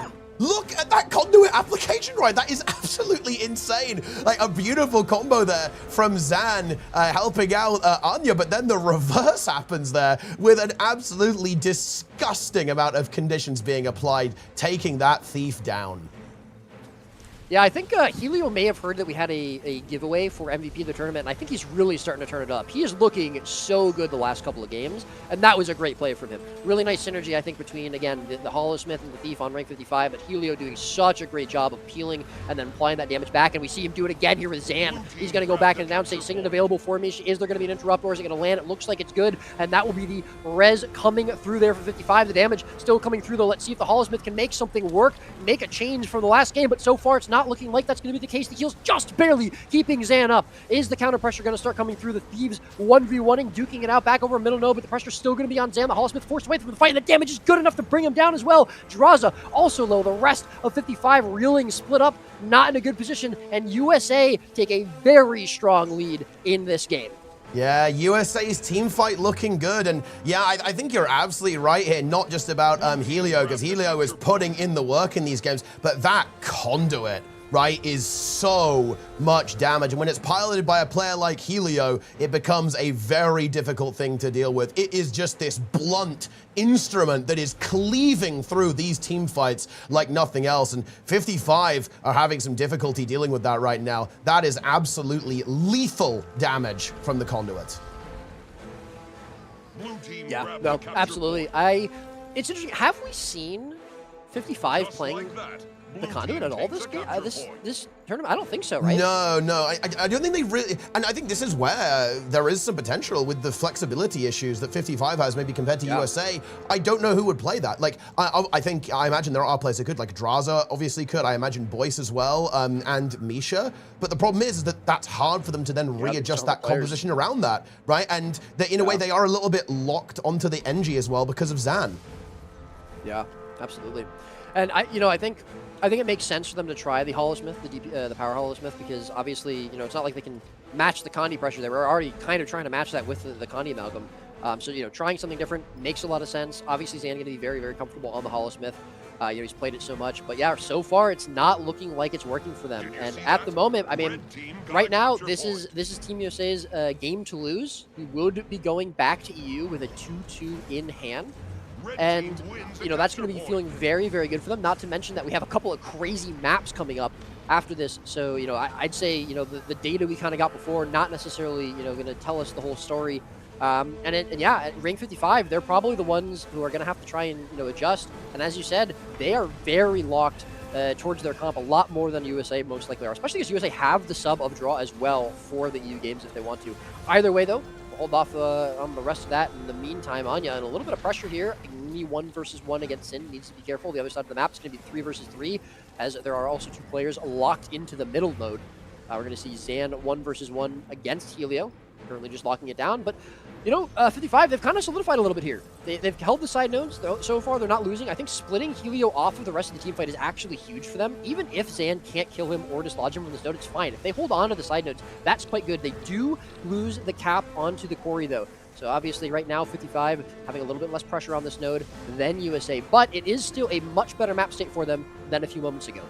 Look at that Conduit application, right? That is absolutely insane. Like a beautiful combo there from Zan helping out Anya, but then the reverse happens there with an absolutely disgusting amount of conditions being applied, taking that thief down. Yeah, I think Helio may have heard that we had a giveaway for MVP of the tournament, and I think he's really starting to turn it up. He is looking so good the last couple of games, and that was a great play from him. Really nice synergy, I think, between, again, the Holosmith and the Thief on rank 55, but Helio doing such a great job of peeling and then applying that damage back, and we see him do it again here with Zan. He's going to go back and announce a Signet available for me. Is there going to be an interrupt, or is it going to land? It looks like it's good, and that will be the res coming through there for 55. The damage still coming through, though. Let's see if the Holosmith can make something work, make a change from the last game, but so far it's not looking like that's going to be the case. The heal's just barely keeping Zan up. Is the counter pressure going to start coming through? The Thieves 1v1ing, duking it out back over middle node, but the pressure's still going to be on Zan. The Holosmith forced away from the fight, and the damage is good enough to bring him down as well. Draza also low. The rest of 55 reeling, split up, not in a good position, and USA take a very strong lead in this game. Yeah, USA's team fight looking good, and yeah, I think you're absolutely right here, not just about Helio, because Helio is putting in the work in these games, but that Conduit, right, is so much damage. And when it's piloted by a player like Helio, it becomes a very difficult thing to deal with. It is just this blunt instrument that is cleaving through these team fights like nothing else. And 55 are having some difficulty dealing with that right now. That is absolutely lethal damage from the Conduit. Yeah, no, absolutely. It's interesting. Have we seen 55 playing the Conduit at all this game, this tournament? I don't think so, right? No, I don't think they really, and I think this is where there is some potential with the flexibility issues that 55 has maybe compared to USA. I don't know who would play that. Like, I imagine there are players that could, like Draza obviously could, I imagine Boyce as well, and Misha, but the problem is that that's hard for them to then readjust that composition around that, right? And in a way, they are a little bit locked onto the NG as well because of Zan. Yeah, absolutely. And I think it makes sense for them to try the Holosmith, the Power Holosmith, because obviously, it's not like they can match the Condi pressure. They were already kind of trying to match that with the Condi Amalgam. So, trying something different makes a lot of sense. Obviously, Zan going to be very, very comfortable on the Holosmith. He's played it so much. But yeah, so far, it's not looking like it's working for them. And at the moment, I mean, right now, this is Team USA's game to lose. We would be going back to EU with a 2-2 in hand. And, that's going to be feeling very, very good for them. Not to mention that we have a couple of crazy maps coming up after this. So, I'd say, the data we kind of got before, not necessarily, going to tell us the whole story. At rank 55, they're probably the ones who are going to have to try and, adjust. And as you said, they are very locked towards their comp, a lot more than USA most likely are, especially because USA have the sub of draw as well for the EU games if they want to. Either way, though, hold off on the rest of that. In the meantime, Anya, and a little bit of pressure here. Only 1 versus 1 against Sin. Needs to be careful. The other side of the map is going to be 3 versus 3, as there are also 2 players locked into the middle node. We're going to see Zan 1 versus 1 against Helio. Currently just locking it down. But, 55, they've kind of solidified a little bit here. They've held the side nodes. So far, they're not losing. I think splitting Helio off of the rest of the team fight is actually huge for them. Even if Zan can't kill him or dislodge him from this node, it's fine. If they hold on to the side nodes, that's quite good. They do lose the cap onto the Quarry, though. So obviously right now, 55 having a little bit less pressure on this node than USA. But it is still a much better map state for them than a few moments ago.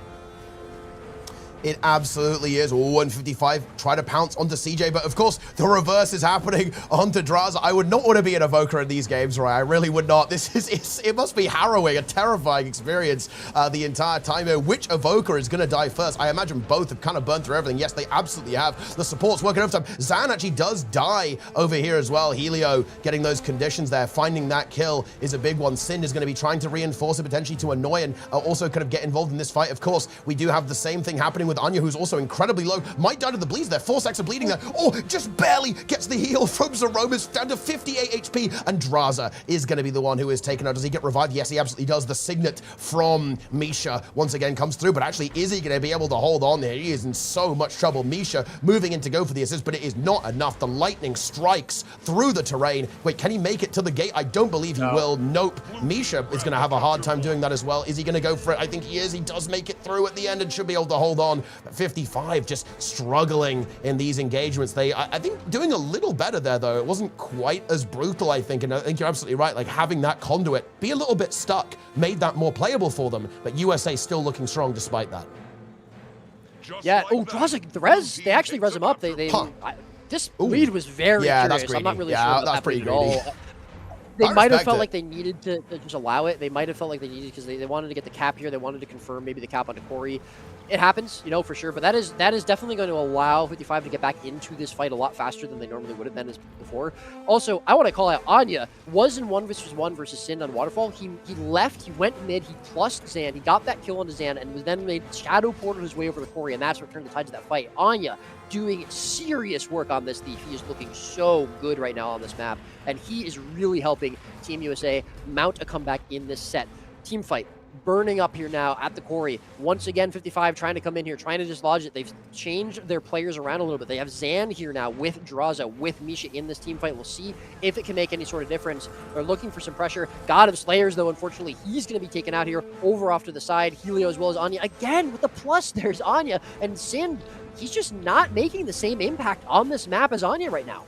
It absolutely is. 155, try to pounce onto CJ, but of course, the reverse is happening onto Draza. I would not want to be an evoker in these games, right? I really would not. It must be harrowing, a terrifying experience the entire time here. Which evoker is going to die first? I imagine both have kind of burned through everything. Yes, they absolutely have. The support's working overtime. Zan actually does die over here as well. Helio getting those conditions there. Finding that kill is a big one. Sin is going to be trying to reinforce it, potentially to annoy and also kind of get involved in this fight. Of course, we do have the same thing happening with Anya, who's also incredibly low. Might die to the bleeds there. 4 seconds of bleeding there. Oh, just barely gets the heal from Zeromas down to 58 HP. And Draza is going to be the one who is taken out. Does he get revived? Yes, he absolutely does. The signet from Misha once again comes through, but actually, is he going to be able to hold on there? He is in so much trouble. Misha moving in to go for the assist, but it is not enough. The lightning strikes through the terrain. Wait, can he make it to the gate? I don't believe he will. Nope. Misha is going to have a hard time doing that as well. Is he going to go for it? I think he is. He does make it through at the end and should be able to hold on. 55 just struggling in these engagements. They, I think, doing a little better there, though. It wasn't quite as brutal, I think, and I think you're absolutely right. Like, having that conduit be a little bit stuck made that more playable for them, but USA still looking strong despite that. Yeah, oh, Draza, the res, they actually res him up. This lead was very curious. I'm not really sure what that's pretty at all. They might have felt like they needed to just allow it. They might have felt like they needed because they wanted to get the cap here. They wanted to confirm maybe the cap onto Corey. It happens, for sure. But that is definitely going to allow 55 to get back into this fight a lot faster than they normally would have been before. Also, I want to call out Anya was in 1 versus 1 versus Sin on Waterfall. He left, he went mid, he plussed Zan, he got that kill onto Zan, and was then made shadow portal his way over to Corey, and that's what turned the tide to that fight. Anya doing serious work on this thief. He is looking so good right now on this map, and he is really helping Team USA mount a comeback in this set. Team fight burning up here now at the Quarry. Once again, 55 trying to come in here, trying to dislodge it. They've changed their players around a little bit. They have Zan here now with Draza, with Misha in this team fight. We'll see if it can make any sort of difference. They're looking for some pressure. God of Slayers, though, unfortunately, he's going to be taken out here over off to the side. Helio as well as Anya. Again, with the plus, there's Anya. And Sin, he's just not making the same impact on this map as Anya right now.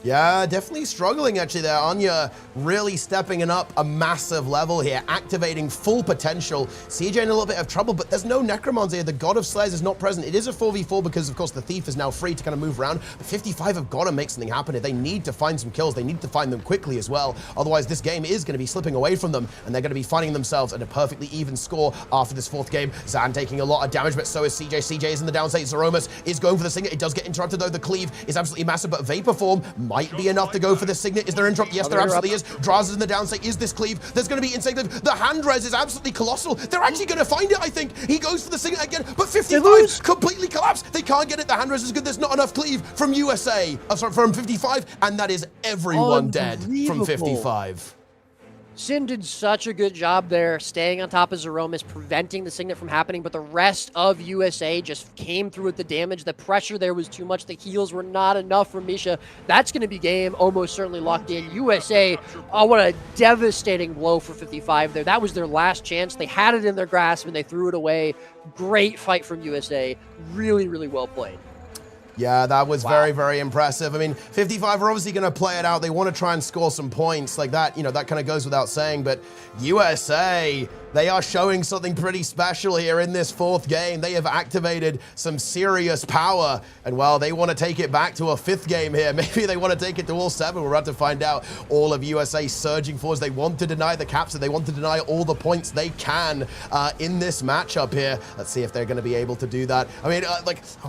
Yeah, definitely struggling actually there. Anya really stepping it up a massive level here, activating full potential. CJ in a little bit of trouble, but there's no Necromancer here. The God of Slayers is not present. It is a 4v4 because, of course, the Thief is now free to kind of move around. But 55 have got to make something happen here. They need to find some kills. They need to find them quickly as well. Otherwise, this game is going to be slipping away from them, and they're going to be finding themselves at a perfectly even score after this 4th game. Zan taking a lot of damage, but so is CJ. CJ is in the downstate. Zeromas is going for the Signet. It does get interrupted, though. The Cleave is absolutely massive, but Vapor Form might be enough to go for the Signet. Is there interrupt? Yes, there absolutely is. Draza's in the downstate. Is this Cleave? There's going to be insane. The hand res is absolutely colossal. They're actually going to find it, I think. He goes for the Signet again, but 55 completely collapsed. They can't get it. The hand res is good. There's not enough Cleave from USA. Sorry, from 55, and that is everyone dead from 55. Sin did such a good job there, staying on top of Zeromus, preventing the Signet from happening, but the rest of USA just came through with the damage. The pressure there was too much. The heals were not enough for Misha. That's going to be game almost certainly locked in. USA, oh, what a devastating blow for 55 there. That was their last chance. They had it in their grasp, and they threw it away. Great fight from USA. Really, really well played. Yeah, that was very, very impressive. I mean, 55 are obviously going to play it out. They want to try and score some points like that. You know, that kind of goes without saying. But USA, they are showing something pretty special here in this fourth game. They have activated some serious power. And, well, they want to take it back to a fifth game here. Maybe they want to take it to all seven. We're about to find out. All of USA surging forwards. They want to deny the capture. They want to deny all the points they can in this matchup here. Let's see if they're going to be able to do that. I mean,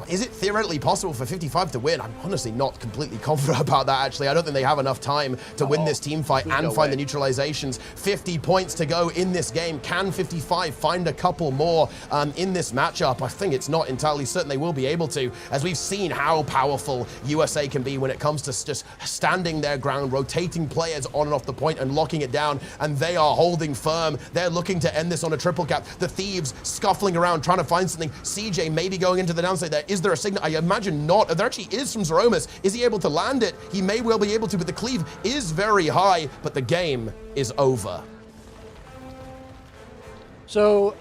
is it theoretically possible for 55 to win? I'm honestly not completely confident about that, actually. I don't think they have enough time to win this team fight and find the neutralizations. 50 points to go in this game. Can 55 find a couple more in this matchup? I think it's not entirely certain they will be able to, as we've seen how powerful USA can be when it comes to just standing their ground, rotating players on and off the point and locking it down, and they are holding firm. They're looking to end this on a triple cap. The Thieves scuffling around, trying to find something. CJ maybe going into the downside there. Is there a signal? I imagine not. There actually is from Zeromus. Is he able to land it? He may well be able to, but the cleave is very high, but the game is over. So,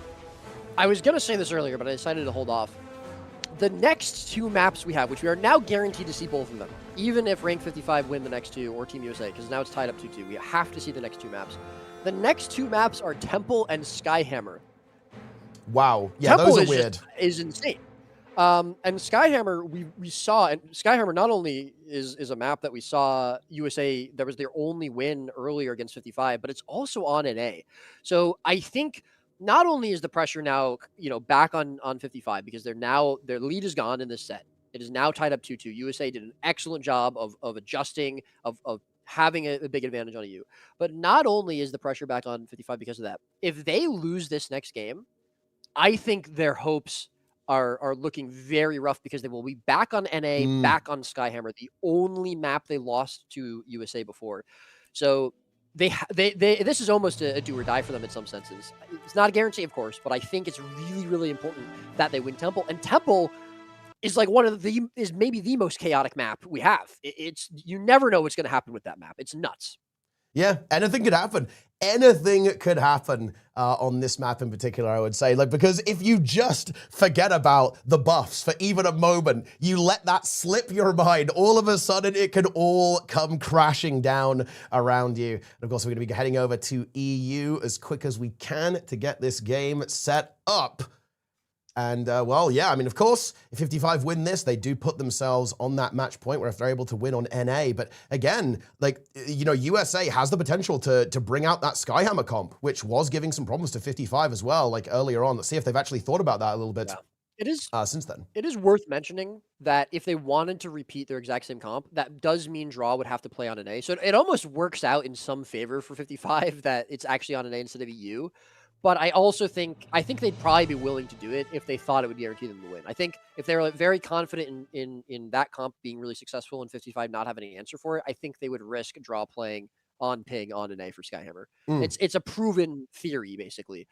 I was going to say this earlier, but I decided to hold off. The next two maps we have, which we are now guaranteed to see both of them, even if Rank 55 win the next two, or Team USA, because now it's tied up 2-2. We have to see the next two maps. The next two maps are Temple and Skyhammer. Wow. Yeah, Temple those are weird. Is insane. And Skyhammer, we saw, and Skyhammer not only is a map that we saw USA, that was their only win earlier against 55, but it's also on NA. So I think not only is the pressure now, back on 55, because their lead is gone in this set. It is now tied up 2-2. USA did an excellent job of adjusting, of having a big advantage on EU. But not only is the pressure back on 55 because of that, if they lose this next game, I think their hopes are looking very rough, because they will be back on NA, back on Skyhammer, the only map they lost to USA before. So this is almost a do or die for them in some senses. It's not a guarantee, of course, but I think it's really, really important that they win Temple. And Temple is like is maybe the most chaotic map we have. You never know what's going to happen with that map. It's nuts. Yeah, anything could happen. Anything could happen on this map in particular, I would say. Because if you just forget about the buffs for even a moment, you let that slip your mind, all of a sudden it can all come crashing down around you. And of course, we're going to be heading over to EU as quick as we can to get this game set up. And, well, yeah, I mean, of course, if 55 win this, they do put themselves on that match point where if they're able to win on NA. But again, USA has the potential to bring out that Skyhammer comp, which was giving some problems to 55 as well, earlier on. Let's see if they've actually thought about that a little bit. Yeah. It is since then. It is worth mentioning that if they wanted to repeat their exact same comp, that does mean Draw would have to play on NA. So it almost works out in some favor for 55 that it's actually on NA instead of EU. But I also think they'd probably be willing to do it if they thought it would guarantee them to win. I think if they were very confident in that comp being really successful and 55 not having an answer for it, I think they would risk Draw playing on ping on an A for Skyhammer. It's a proven theory, basically.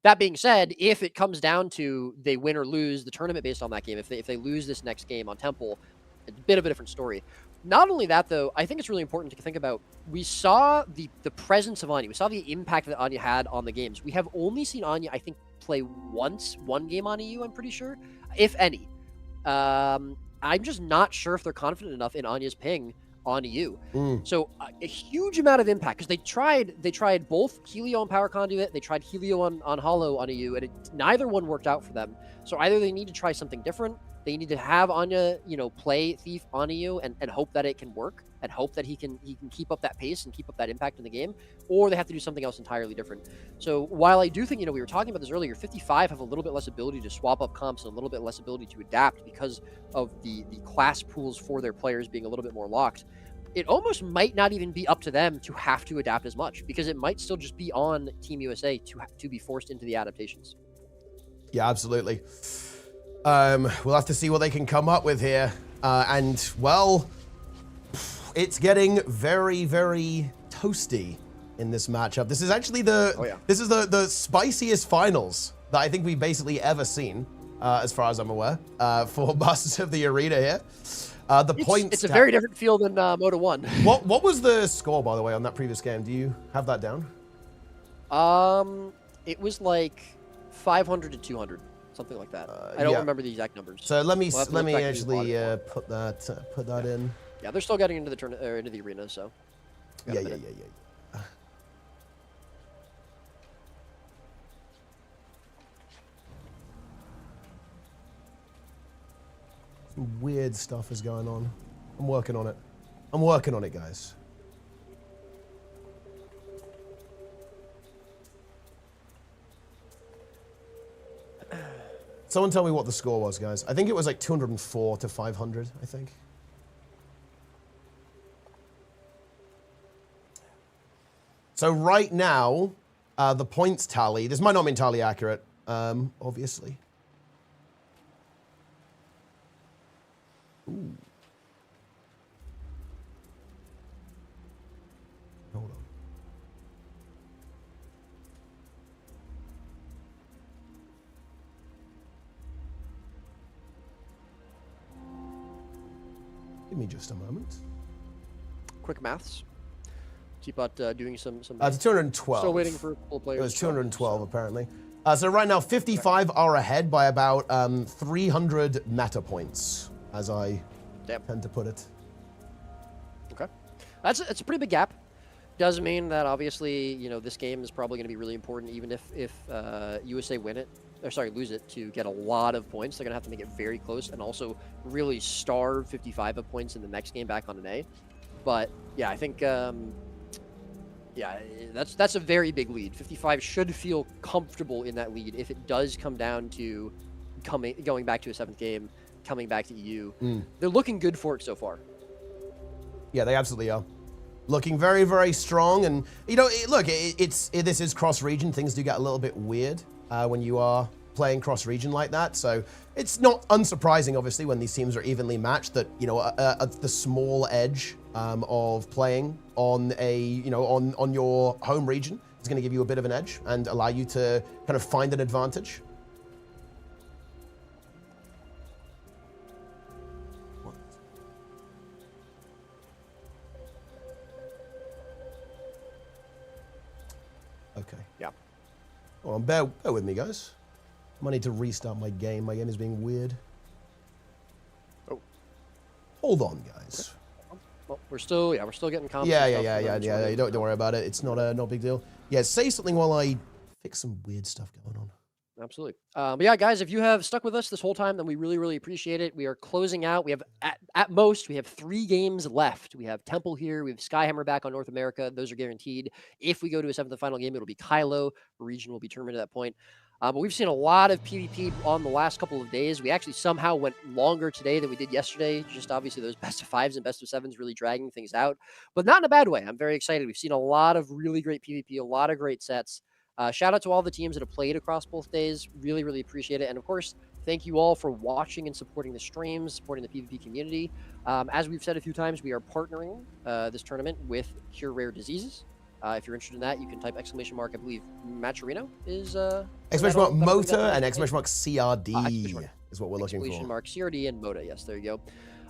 That being said, if it comes down to they win or lose the tournament based on that game, if they lose this next game on Temple, it's a bit of a different story. Not only that, though, I think it's really important to think about, we saw the presence of Anya. We saw the impact that Anya had on the games. We have only seen Anya, I think, play one game on EU, I'm pretty sure, if any. I'm just not sure if they're confident enough in Anya's ping on EU. So a huge amount of impact, because they tried both Helio and Power Conduit, they tried Helio on Hollow on EU, and neither one worked out for them. So either they need to try something different, they need to have Anya, play Thief on EU and hope that it can work, and hope that he can keep up that pace and keep up that impact in the game, or they have to do something else entirely different. So while I do think, we were talking about this earlier, 55 have a little bit less ability to swap up comps and a little bit less ability to adapt because of the class pools for their players being a little bit more locked. It almost might not even be up to them to have to adapt as much, because it might still just be on Team USA to be forced into the adaptations. Yeah, absolutely. We'll have to see what they can come up with here. And, well, it's getting very, very toasty in this matchup. This is actually this is the spiciest finals that I think we've basically ever seen, as far as I'm aware, for Masters of the Arena here. It's a very different feel than Mota 1. What was the score, by the way, on that previous game? Do you have that down? It was like 500 to 200, something like that. I don't remember the exact numbers. So let me actually put that in. Yeah, they're still getting into the into the arena, so. Yeah. Some weird stuff is going on. I'm working on it. I'm working on it, guys. Someone tell me what the score was, guys. I think it was like 204 to 500, I think. So right now, the points tally, this might not be entirely accurate, obviously. Ooh. Hold on. Give me just a moment. Quick maths. Teapot doing some. It's 212. Still waiting for full players. It was 212 apparently. So right now, 55 are ahead by about 300 meta points, as I tend to put it. Okay, it's a pretty big gap. Does mean that obviously, you know, this game is probably going to be really important, even if USA lose it, to get a lot of points. They're going to have to make it very close and also really starve 55 of points in the next game back on an A. But yeah, I think that's a very big lead. 55 should feel comfortable in that lead if it does come down to going back to a 7th game, coming back to EU. They're looking good for it so far. Yeah, they absolutely are. Looking very, very strong. And, you know, this is cross-region. Things do get a little bit weird when you are playing cross-region like that. So it's not unsurprising, obviously, when these teams are evenly matched that, you know, the small edge of playing on on your home region is going to give you a bit of an edge and allow you to kind of find an advantage. Okay. Yeah. Hold on, bear with me, guys. I might need to restart my game. My game is being weird. Oh. Hold on, guys. Well, we're still getting comps. Yeah. Don't worry about it. It's not a big deal. Yeah, say something while I fix some weird stuff going on. Absolutely. But yeah, guys, if you have stuck with us this whole time, then we really, really appreciate it. We are closing out. We have, at most, we have 3 games left. We have Temple here. We have Skyhammer back on North America. Those are guaranteed. If we go to a 7th and final game, it'll be Kylo. The region will be determined at that point. But we've seen a lot of PvP on the last couple of days. We actually somehow went longer today than we did yesterday. Just obviously those best of 5s and best of 7s really dragging things out. But not in a bad way. I'm very excited. We've seen a lot of really great PvP, a lot of great sets. Shout out to all the teams that have played across both days. Really, really appreciate it. And of course, thank you all for watching and supporting the streams, supporting the PvP community. As we've said a few times, we are partnering this tournament with Cure Rare Diseases. If you're interested in that, you can type ! I believe Maturino is... exclamation mark Mota and exclamation mark CRD is what we're looking for. Exclamation mark CRD and Mota, yes, there you go.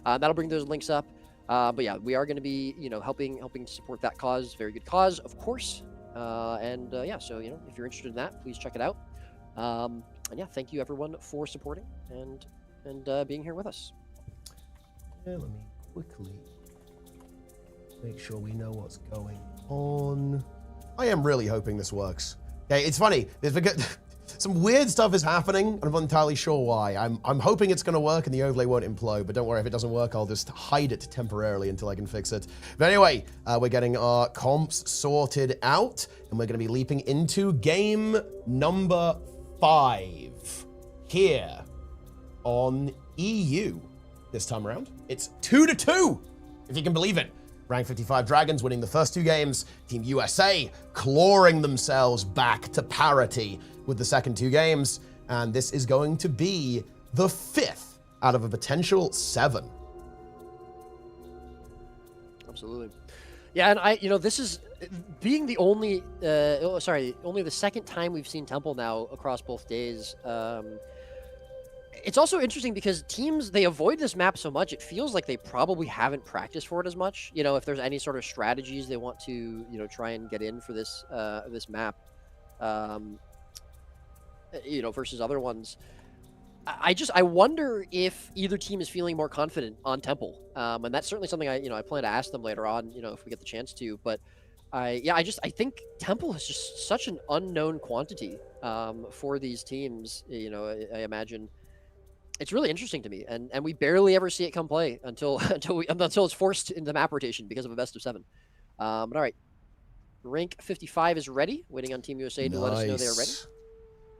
That'll bring those links up. But yeah, we are going to be, helping to support that cause. Very good cause, of course. Yeah, so, if you're interested in that, please check it out. And yeah, thank you everyone for supporting and being here with us. Yeah, let me quickly make sure we know what's going on. I am really hoping this works. Okay, it's funny. Some weird stuff is happening, and I'm not entirely sure why. I'm hoping it's going to work and the overlay won't implode, but don't worry, if it doesn't work, I'll just hide it temporarily until I can fix it. But anyway, we're getting our comps sorted out, and we're going to be leaping into game number 5 here on EU this time around. It's 2-2, if you can believe it. Rank 55 Dragons winning the first 2 games. Team USA clawing themselves back to parity with the second 2 games. And this is going to be the 5th out of a potential 7. Absolutely. Yeah, and this is being the only, only the second time we've seen Temple now across both days. It's also interesting because teams, they avoid this map so much, it feels like they probably haven't practiced for it as much. If there's any sort of strategies they want to, try and get in for this this map, versus other ones. I wonder if either team is feeling more confident on Temple, and that's certainly something I plan to ask them later on, if we get the chance to. But I think Temple is just such an unknown quantity for these teams. I imagine it's really interesting to me, and we barely ever see it come play until it's forced into map rotation because of a best of 7. But all right, rank 55 is ready, waiting on Team USA to let us know they are ready.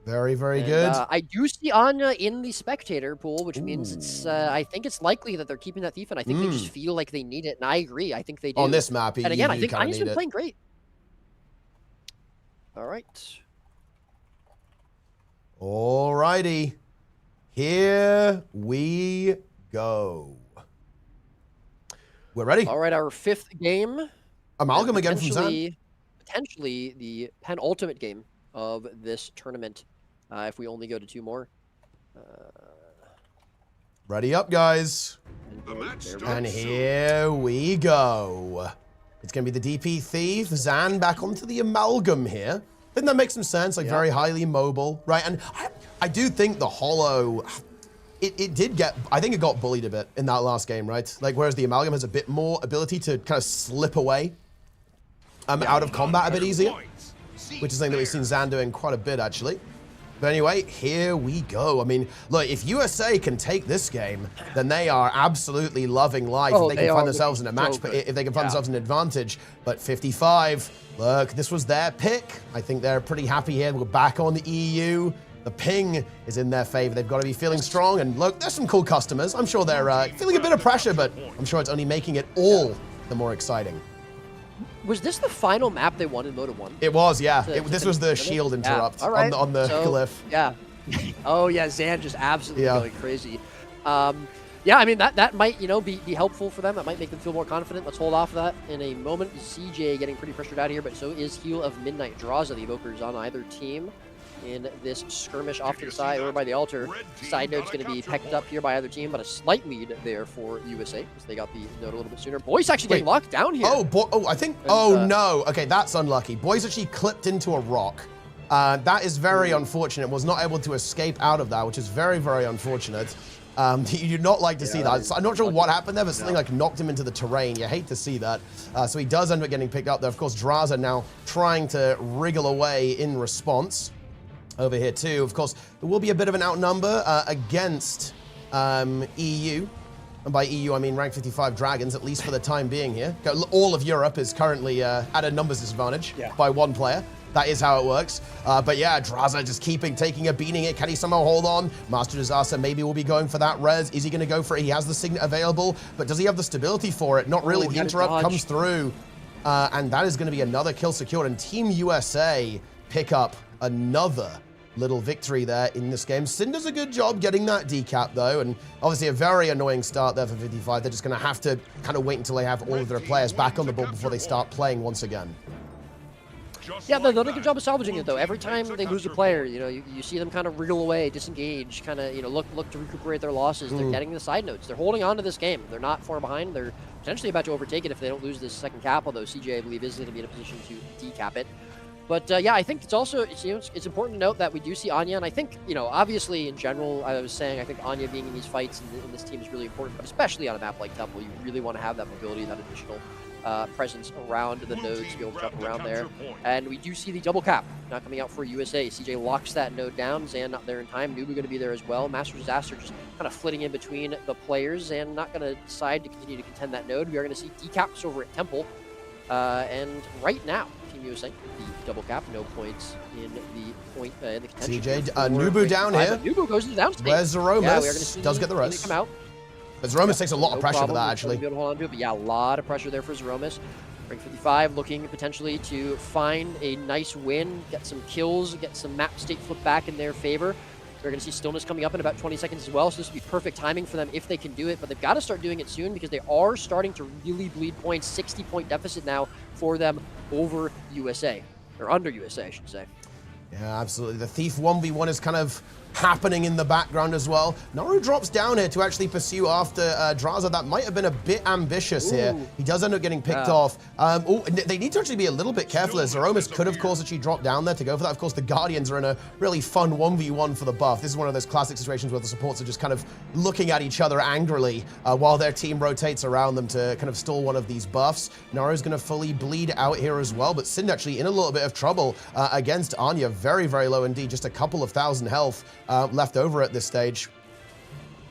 Very, very good. I do see Anya in the spectator pool, which means it's. I think it's likely that they're keeping that thief, and I think they just feel like they need it. And I agree. I think they do. On this map, and again, I think Anya's been playing great. All right. All righty. Here we go. We're ready. All right, our 5th game. Amalgam again from Zan. Potentially the penultimate game of this tournament, if we only go to 2 more. Ready up, guys. And here we go. It's going to be the DP Thief. Zan back onto the Amalgam here. I think that makes some sense, like very highly mobile, right? And I do think the Hollow, it did get, I think it got bullied a bit in that last game, right? Like, whereas the Amalgam has a bit more ability to kind of slip away out of combat a bit easier, which is something that we've seen Zan doing quite a bit, actually. But anyway, here we go. I mean, look, if USA can take this game, then they are absolutely loving life. If they can find themselves in a match, if they can find themselves an advantage. But 55, look, this was their pick. I think they're pretty happy here. We're back on the EU. The ping is in their favor. They've got to be feeling strong. And look, there's some cool customers. I'm sure they're feeling a bit of pressure, but I'm sure it's only making it all the more exciting. Was this the final map they won in Mota 1? It was, yeah. This was the shield interrupt on the glyph. Yeah. Oh, yeah, Zan just absolutely going crazy. Yeah, I mean, that might, be helpful for them. That might make them feel more confident. Let's hold off of that in a moment. CJ getting pretty pressured out here, but so is Heel of Midnight. Draws the evokers on either team in this skirmish off to the side over by the altar. Side node's going to be picked up here by either team, but a slight lead there for USA because they got the node a little bit sooner. Boy's actually getting locked down here. I think, no. Okay, that's unlucky. Boy's actually clipped into a rock. That is very unfortunate. Was not able to escape out of that, which is very, very unfortunate. You do not like to see that. So I'm not sure what happened there, but something like knocked him into the terrain. You hate to see that. So he does end up getting picked up there. Of course, Draza now trying to wriggle away in response. Over here too, of course, there will be a bit of an outnumber against EU. And by EU, I mean rank 55 Dragons, at least for the time being here. All of Europe is currently at a numbers disadvantage by 1 player. That is how it works. But yeah, Draza just taking a beating it. Can he somehow hold on? Master Disaster maybe will be going for that res. Is he going to go for it? He has the Signet available, but does he have the stability for it? Not really. The interrupt comes through. And that is going to be another kill secured. And Team USA pick up another little victory there in this game. Sin does a good job getting that decap though, and obviously a very annoying start there for 55. They're just going to have to kind of wait until they have all of their players back on the board before they start playing once again. Yeah, they've done a good job of salvaging it though. Every time they lose a player, you see them kind of wriggle away, disengage, kind of look to recuperate their losses. They're getting the side notes. They're holding on to this game. They're not far behind. They're potentially about to overtake it if they don't lose this second cap. Although CJ, I believe, is going to be in a position to decap it. But yeah, I think it's also it's important to note that we do see Anya, and I think obviously in general, I was saying I think Anya being in these fights in this team is really important, but especially on a map like Temple, you really want to have that mobility, that additional presence around the nodes to be able to jump around there. And we do see the double cap not coming out for USA. CJ locks that node down. Zan not there in time. Nubu going to be there as well. Master Disaster just kind of flitting in between the players and not going to decide to continue to contend that node. We are going to see decaps over at Temple, and right now. Team USA, the double cap, no points in the contention. CJ, Nubu down here. Nubu goes to the downstate. Where's Zeromus? Yeah, we are going to see does get the rest. Come out. But Zeromus takes a lot of pressure for that, actually. Be able to hold on to it, but yeah, a lot of pressure there for Zeromus. Rank 55 looking potentially to find a nice win, get some kills, get some map state flip back in their favor. They're going to see Stillness coming up in about 20 seconds as well, so this would be perfect timing for them if they can do it, but they've got to start doing it soon because they are starting to really bleed points. 60-point deficit now for them over USA, or under USA, I should say. Yeah, absolutely. The Thief 1v1 is kind of happening in the background as well. Naru drops down here to actually pursue after Draza. That might have been a bit ambitious here. He does end up getting picked off. They need to actually be a little bit careful as Zeromus could, of course, actually drop down there to go for that. Of course, the Guardians are in a really fun 1v1 for the buff. This is one of those classic situations where the supports are just kind of looking at each other angrily while their team rotates around them to kind of stall one of these buffs. Naru's going to fully bleed out here as well, but Sind actually in a little bit of trouble against Anya. Very, very low indeed. Just a couple of thousand health left over at this stage.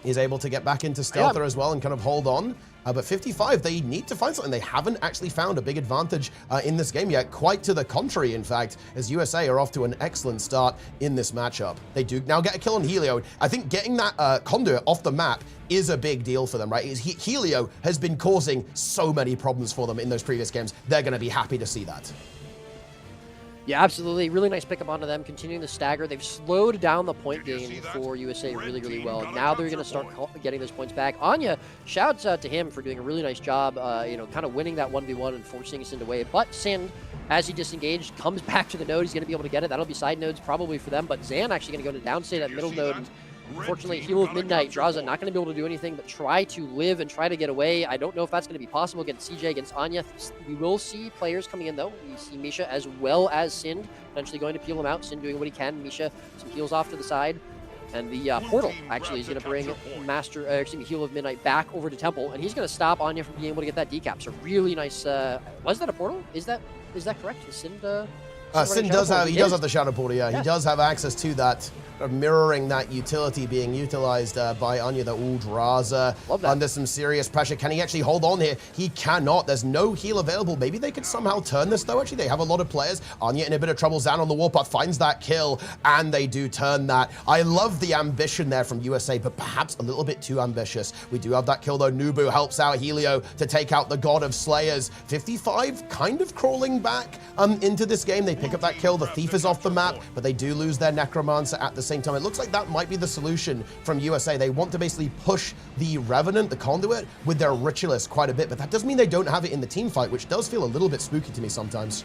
He's able to get back into Stealther as well and kind of hold on. But 55, they need to find something. They haven't actually found a big advantage in this game yet. Quite to the contrary, in fact, as USA are off to an excellent start in this matchup. They do now get a kill on Helio. I think getting that Conduit off the map is a big deal for them, right? Helio has been causing so many problems for them in those previous games. They're going to be happy to see that. Yeah, absolutely. Really nice pickup onto them, continuing the stagger. They've slowed down the point gain for USA really, really well. Now they're going to start getting those points back. Anya, shouts out to him for doing a really nice job, kind of winning that 1v1 and forcing Sind away. But Sind, as he disengaged, comes back to the node. He's going to be able to get it. That'll be side nodes probably for them. But Zan actually going to go to downstate at middle node. And unfortunately, Heal of Midnight, Draza not going to be able to do anything but try to live and try to get away. I don't know if that's going to be possible against CJ, against Anya. We will see players coming in, though. We see Misha as well as Sind, potentially going to peel him out. Sind doing what he can. Misha, some heals off to the side. And the portal, actually, is going to bring Heal of Midnight back over to Temple. And he's going to stop Anya from being able to get that decap. So really nice. Was that a portal? Is that correct? Is Sind... Sind does have, he does have the Shadow Portal, yeah. He does have access to that, mirroring that utility being utilized by Anya. The Draza under some serious pressure. Can he actually hold on here? He cannot. There's no heal available. Maybe they could somehow turn this, though. Actually, they have a lot of players. Anya in a bit of trouble. Zan on the warpath finds that kill, and they do turn that. I love the ambition there from USA, but perhaps a little bit too ambitious. We do have that kill, though. Nubu helps out Helio to take out the God of Slayers. 55 kind of crawling back into this game. They pick up that kill. The Thief is off the map, but they do lose their Necromancer at the same time. It looks like that might be the solution from USA. They want to basically push the Revenant, the Conduit, with their Ritualist quite a bit, but that doesn't mean they don't have it in the team fight, which does feel a little bit spooky to me sometimes.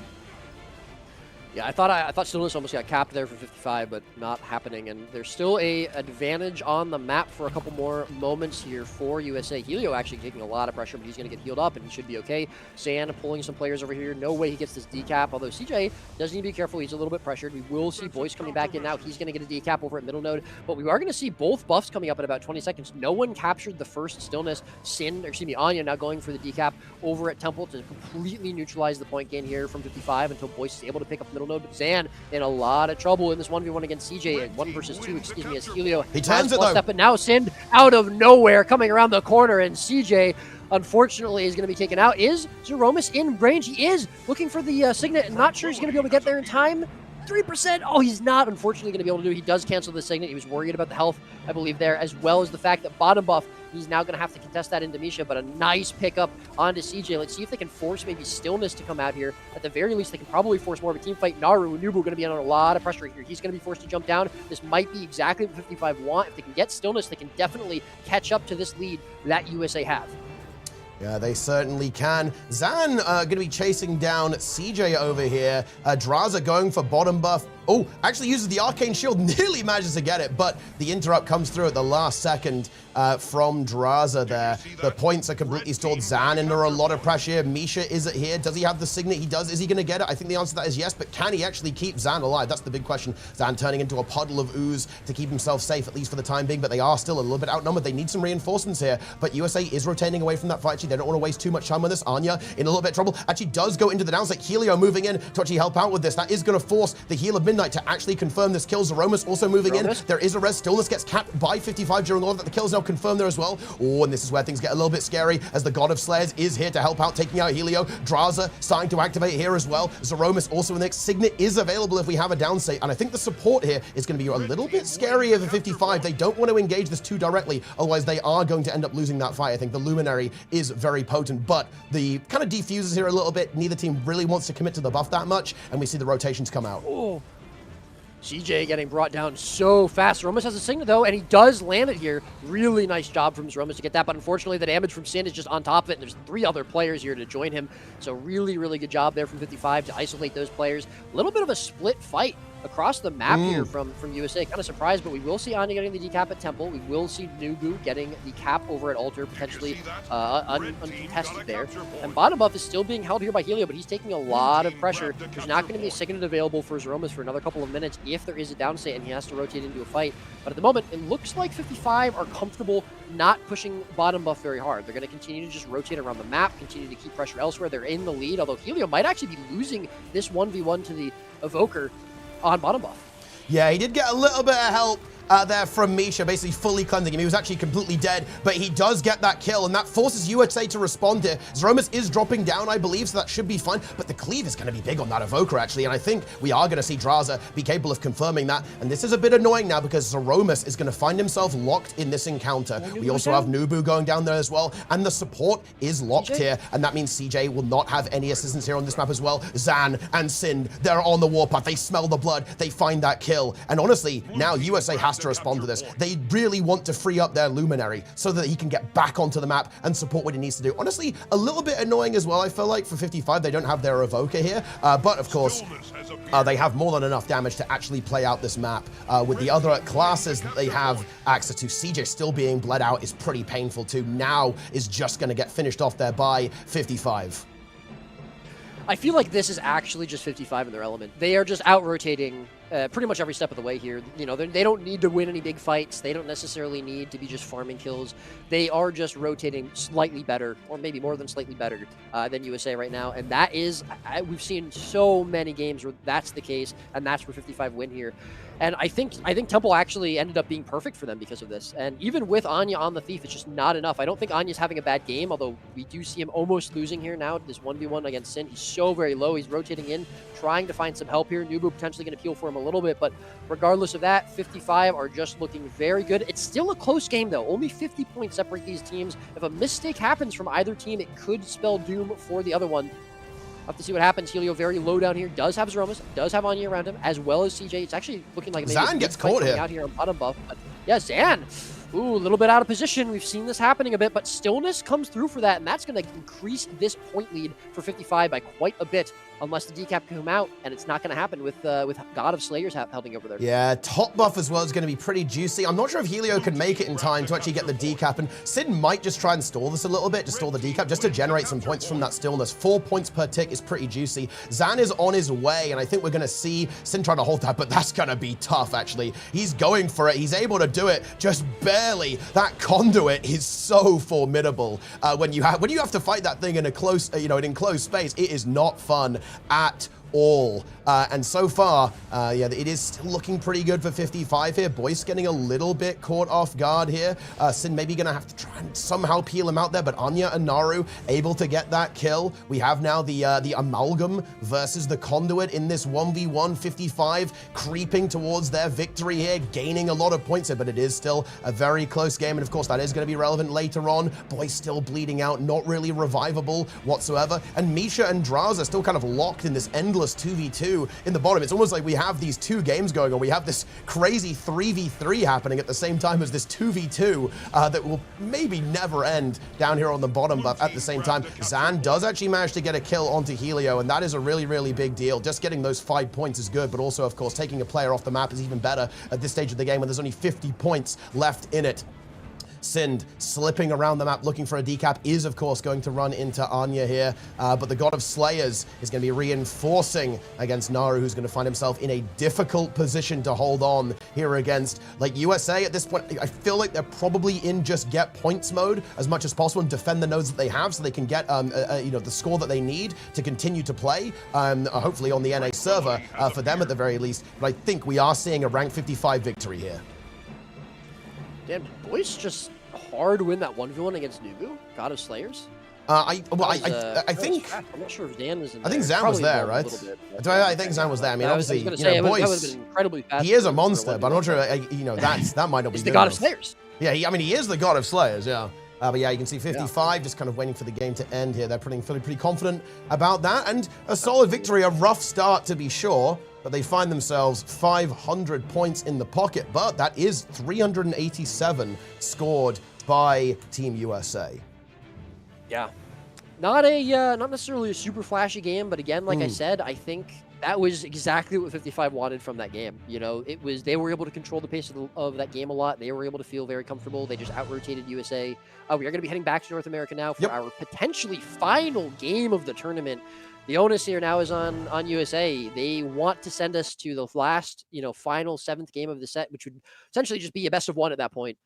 Yeah, I thought Stillness almost got capped there for 55, but not happening. And there's still a advantage on the map for a couple more moments here for USA. Helio actually taking a lot of pressure, but he's going to get healed up, and he should be okay. Sand pulling some players over here. No way he gets this decap, although CJ does need to be careful. He's a little bit pressured. We will see Boyce coming back in now. He's going to get a decap over at middle node, but we are going to see both buffs coming up in about 20 seconds. No one captured the first Stillness. Anya now going for the decap over at Temple to completely neutralize the point gain here from 55 until Boyce is able to pick up middle node. But Zan in a lot of trouble in this 1v1 against CJ. 1 versus 2, excuse me, as Helio. He turns it though. But now Sind out of nowhere coming around the corner, and CJ unfortunately is going to be taken out. Is Zeromus in range? He is looking for the Signet. Not sure he's going to be able to get there in time. 3%. Oh, he's not unfortunately going to be able to do it. He does cancel the Signet. He was worried about the health, I believe, there, as well as the fact that bottom buff, he's now going to have to contest that into Misha, but a nice pickup onto CJ. Let's see if they can force maybe Stillness to come out here. At the very least, they can probably force more of a team fight. Naru, Nubu going to be under a lot of pressure here. He's going to be forced to jump down. This might be exactly what 55 want. If they can get Stillness, they can definitely catch up to this lead that USA have. Yeah, they certainly can. Zan going to be chasing down CJ over here. Draza going for bottom buff. Oh, actually uses the Arcane Shield, nearly manages to get it, but the interrupt comes through at the last second from Draza there. The points are completely stalled. Zan under a lot of pressure. Misha is it here. Does he have the Signet? He does. Is he going to get it? I think the answer to that is yes, but can he actually keep Zan alive? That's the big question. Zan turning into a puddle of ooze to keep himself safe, at least for the time being, but they are still a little bit outnumbered. They need some reinforcements here, but USA is rotating away from that fight. Actually, they don't want to waste too much time on this. Anya in a little bit of trouble. Actually does go into the downside. Helio moving in to actually help out with this. That is going to force the Heal of Midnight to actually confirm this kill. Zeromus also moving in. There is a res. Stillness gets capped by 55 during all of that. The kill is now confirmed there as well. Oh, and this is where things get a little bit scary as the God of Slayers is here to help out, taking out Helio. Draza starting to activate here as well. Zeromus also in the next. Signet is available if we have a downstate, and I think the support here is going to be a little bit scary over 55. They don't want to engage this too directly, otherwise they are going to end up losing that fight. I think the Luminary is very potent, but the kind of defuses here a little bit. Neither team really wants to commit to the buff that much, and we see the rotations come out. Oh. CJ getting brought down so fast. Zromas has a signal though, and he does land it here. Really nice job from Zromas to get that, but unfortunately the damage from Sin is just on top of it, and there's 3 other players here to join him. So really, really good job there from 55 to isolate those players. A little bit of a split fight across the map here from USA. Kind of surprised, but we will see Anya getting the decap at Temple. We will see Nubu getting the cap over at Altar, potentially uncontested there. And bottom buff is still being held here by Helio, but he's taking a lot of pressure. There's not going to be a signet available for Zromas for another couple of minutes if there is a down state and he has to rotate into a fight. But at the moment, it looks like 55 are comfortable not pushing bottom buff very hard. They're going to continue to just rotate around the map, continue to keep pressure elsewhere. They're in the lead, although Helio might actually be losing this 1v1 to the Evoker on bottom buff. Yeah, he did get a little bit of help there from Misha, basically fully cleansing him. He was actually completely dead, but he does get that kill, and that forces USA to respond here. Zromas is dropping down, I believe, so that should be fine, but the cleave is going to be big on that Evoker, actually, and I think we are going to see Draza be capable of confirming that, and this is a bit annoying now because Zromas is going to find himself locked in this encounter. We also have Nubu going down there as well, and the support is locked here, and that means CJ will not have any assistance here on this map as well. Zan and Sin, they're on the warpath. They smell the blood. They find that kill, and honestly, now USA has to respond to this. They really want to free up their Luminary so that he can get back onto the map and support what he needs to do. Honestly, a little bit annoying as well, I feel like, for 55. They don't have their Evoker here, but of course, they have more than enough damage to actually play out this map. With the other classes that they have access to, CJ still being bled out is pretty painful too. Now is just going to get finished off there by 55. I feel like this is actually just 55 in their element. They are just out-rotating pretty much every step of the way here. You know, they don't need to win any big fights. They don't necessarily need to be just farming kills. They are just rotating slightly better, or maybe more than slightly better than USA right now. And that is, we've seen so many games where that's the case, and that's where 55 win here. And I think Temple actually ended up being perfect for them because of this. And even with Anya on the Thief, it's just not enough. I don't think Anya's having a bad game, although we do see him almost losing here now. This 1v1 against Sin, he's so very low. He's rotating in, trying to find some help here. Nubu potentially going to peel for him a little bit, but regardless of that, 55 are just looking very good. It's still a close game, though. Only 50 points separate these teams. If a mistake happens from either team, it could spell doom for the other one. Have to see what happens. Helio very low down here. Does have Zromas. Does have Anya around him, as well as CJ. It's actually looking like maybe Zan gets caught here. Out here on bottom buff. But yeah, Zan. Ooh, a little bit out of position. We've seen this happening a bit, but Stillness comes through for that, and that's going to increase this point lead for 55 by quite a bit, unless the decap can come out, and it's not going to happen with God of Slayers helping over there. Yeah, top buff as well is going to be pretty juicy. I'm not sure if Helio can make it in time to actually get the decap, and Sid might just try and stall this a little bit, just stall the decap, just to generate some points from that Stillness. 4 points per tick is pretty juicy. Zan is on his way, and I think we're going to see Sin trying to hold that, but that's going to be tough, actually. He's going for it. He's able to do it, just barely. That conduit is so formidable. When you have to fight that thing in a close, an enclosed space, it is not fun at all. And so far, yeah, it is still looking pretty good for 55 here. Boyce getting a little bit caught off guard here. Sin maybe gonna have to try and somehow peel him out there, but Anya and Naru able to get that kill. We have now the Amalgam versus the Conduit in this 1v1. 55 creeping towards their victory here, gaining a lot of points here, but it is still a very close game, and of course that is gonna be relevant later on. Boyce still bleeding out, not really revivable whatsoever, and Misha and Draza still kind of locked in this endless 2v2 in the bottom. It's almost like we have these two games going on. We have this crazy 3v3 happening at the same time as this 2v2 that will maybe never end down here on the bottom, but at the same time, Zan does actually manage to get a kill onto Helio, and that is a really, really big deal. Just getting those 5 points is good, but also, of course, taking a player off the map is even better at this stage of the game when there's only 50 points left in it. Sind slipping around the map looking for a decap is, of course, going to run into Anya here, but the God of Slayers is going to be reinforcing against Naru, who's going to find himself in a difficult position to hold on here against, like, USA at this point. I feel like they're probably in just get points mode as much as possible and defend the nodes that they have so they can get, the score that they need to continue to play, hopefully on the NA server for them at the very least. But I think we are seeing a rank 55 victory here. Damn, did Boyce just hard win that 1v1 against Nubu, God of Slayers? I think I'm not sure if Zan was in there. I think Zan was there, right? I think Zan was there. I mean, obviously, Boyce, incredibly fast. He is a monster, but I'm not sure. That might not be. He's the God of Slayers. Yeah, he is the God of Slayers. Yeah. But yeah, you can see 55 just kind of waiting for the game to end here. They're feeling pretty confident about that, and a solid victory, a rough start to be sure. but they find themselves 500 points in the pocket. But that is 387 scored by Team USA. Yeah. Not necessarily a super flashy game, but again, like I said, I think that was exactly what 55 wanted from that game. You know, they were able to control the pace of that game a lot. They were able to feel very comfortable. They just out-rotated USA. We are going to be heading back to North America now for our potentially final game of the tournament. The onus here now is on USA. They want to send us to the last, final 7th game of the set, which would essentially just be a best of 1 at that point.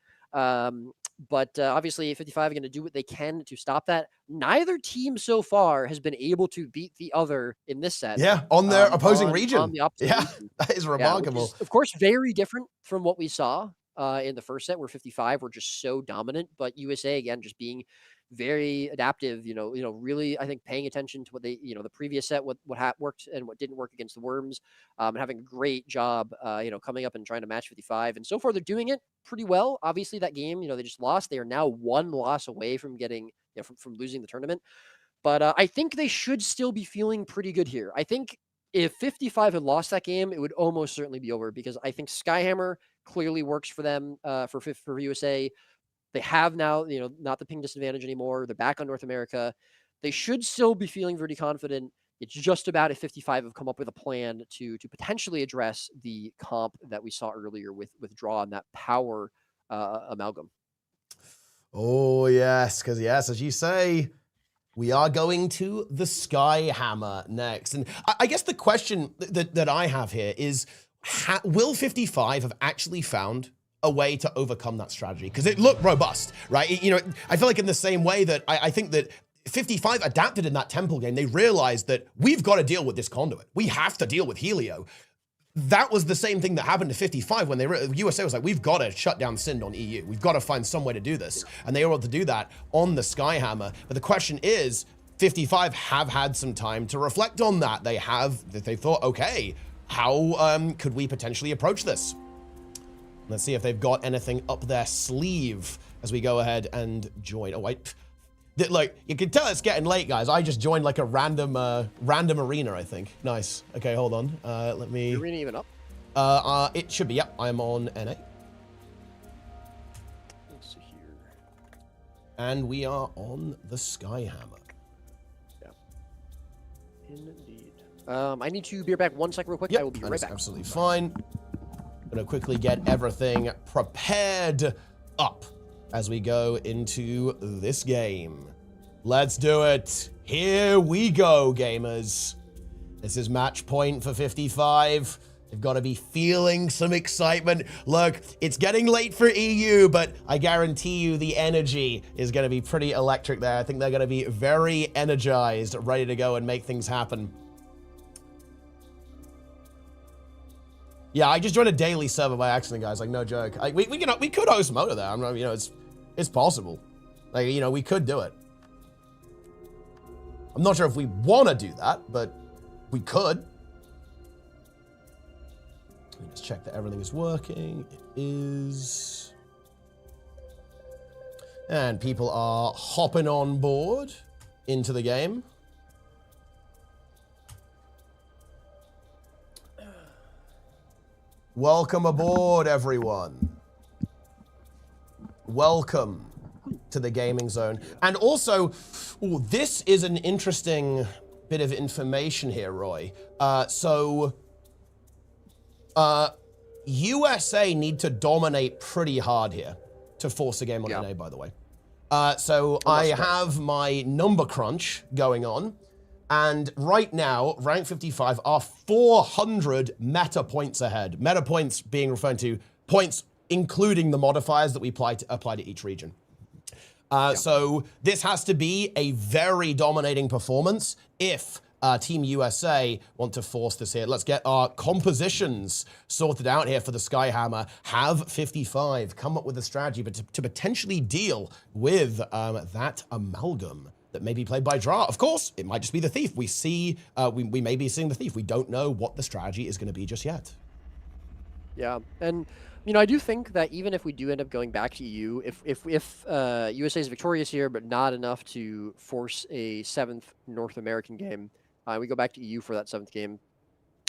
But obviously 55 are going to do what they can to stop that. Neither team so far has been able to beat the other in this set. Yeah, on their opposing region. On the opposite region. That is remarkable. Which is, of course, very different from what we saw in the first set, where 55 were just so dominant. But USA, again, just being very adaptive, really, I think, paying attention to what they, the previous set, what worked and what didn't work against the Worms, and having a great job, coming up and trying to match 55. And so far, they're doing it pretty well. Obviously, that game, they just lost. They are now 1 loss away from getting, from losing the tournament. But I think they should still be feeling pretty good here. I think if 55 had lost that game, it would almost certainly be over, because I think Skyhammer clearly works for them, for USA. They have now, not the ping disadvantage anymore. They're back on North America. They should still be feeling pretty confident. It's just about if 55 have come up with a plan to potentially address the comp that we saw earlier with Draw and that power amalgam. Oh, yes, because, yes, as you say, we are going to the Skyhammer next. And I guess the question that I have here is, will 55 have actually found a way to overcome that strategy? Because it looked robust, right? I feel like in the same way that I think that 55 adapted in that Temple game, they realized that we've got to deal with this conduit. We have to deal with Helio. That was the same thing that happened to 55 when USA was like, we've got to shut down Sind on EU. We've got to find some way to do this. And they were able to do that on the Skyhammer. But the question is, 55 have had some time to reflect on that. They thought, okay, how could we potentially approach this? Let's see if they've got anything up their sleeve as we go ahead and join. Oh, wait. Look, you can tell it's getting late, guys. I just joined like a random arena, I think. Nice. Okay, hold on. Let me... Is the arena even up? It should be, yep. I'm on NA. Let's see here. And we are on the Skyhammer. Yeah. Indeed. I need to be back 1 second real quick. Yep, I will be right back. Absolutely fine. Gonna quickly get everything prepared up as we go into this game. Let's do it. Here we go, gamers. This is match point for 55. They've got to be feeling some excitement. Look, it's getting late for EU, but I guarantee you the energy is going to be pretty electric there. I think they're going to be very energized, ready to go and make things happen. Yeah, I just joined a daily server by accident, guys. Like, no joke. We could host Mota there. I'm not, it's possible. Like, we could do it. I'm not sure if we want to do that, but we could. Let's check that everything is working. It is. And people are hopping on board into the game. Welcome aboard, everyone. Welcome to the gaming zone. And also, this is an interesting bit of information here, Roy. USA need to dominate pretty hard here to force a game on NA, by the way. I have my number crunch going on. And right now, rank 55 are 400 meta points ahead. Meta points being referred to points including the modifiers that we apply to each region. So this has to be a very dominating performance if Team USA want to force this here. Let's get our compositions sorted out here for the Skyhammer. Have 55 come up with a strategy but to potentially deal with that amalgam that may be played by Dra. Of course, it might just be the Thief. We see, we may be seeing the Thief. We don't know what the strategy is going to be just yet. Yeah, and I do think that even if we do end up going back to EU, if USA is victorious here, but not enough to force a 7th North American game, we go back to EU for that 7th game.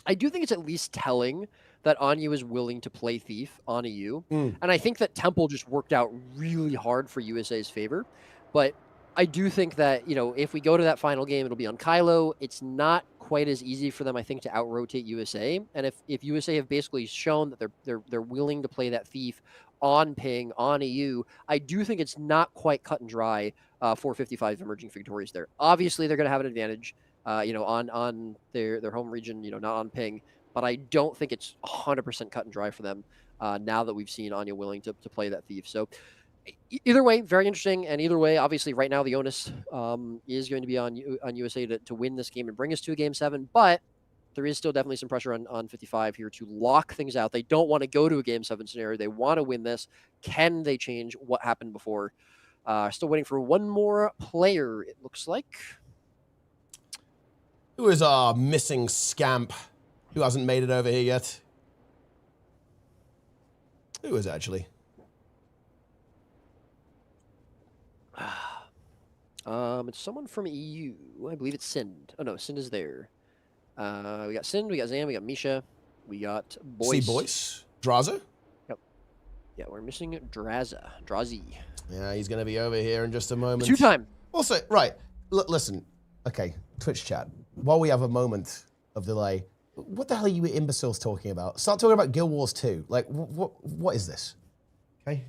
I do think it's at least telling that Anya is willing to play Thief on EU. Mm. And I think that Temple just worked out really hard for USA's favor. But I do think that, if we go to that final game, it'll be on Kylo. It's not quite as easy for them, I think, to out-rotate USA. And if USA have basically shown that they're willing to play that Thief on ping, on EU, I do think it's not quite cut and dry for 55 emerging victorious there. Obviously, they're going to have an advantage. On their home region, not on ping. But I don't think it's 100% cut and dry for them now that we've seen Anya willing to play that Thief. So either way, very interesting. And either way, obviously, right now the onus is going to be on USA to win this game and bring us to a Game 7. But there is still definitely some pressure on 55 here to lock things out. They don't want to go to a Game 7 scenario. They want to win this. Can they change what happened before? Still waiting for one more player, it looks like. Who is our missing scamp who hasn't made it over here yet? Who is actually? It's someone from EU. I believe it's Sind. Oh no, Sind is there. We got Sind, we got Zan, we got Misha, we got Boyce. See Boyce? Draza? Yep. Yeah, we're missing Drazi. Yeah, he's going to be over here in just a moment. 2-time. Also, right, listen. Okay, Twitch chat. While we have a moment of delay, what the hell are you imbeciles talking about? Start talking about Guild Wars 2. Like, what is this? Okay.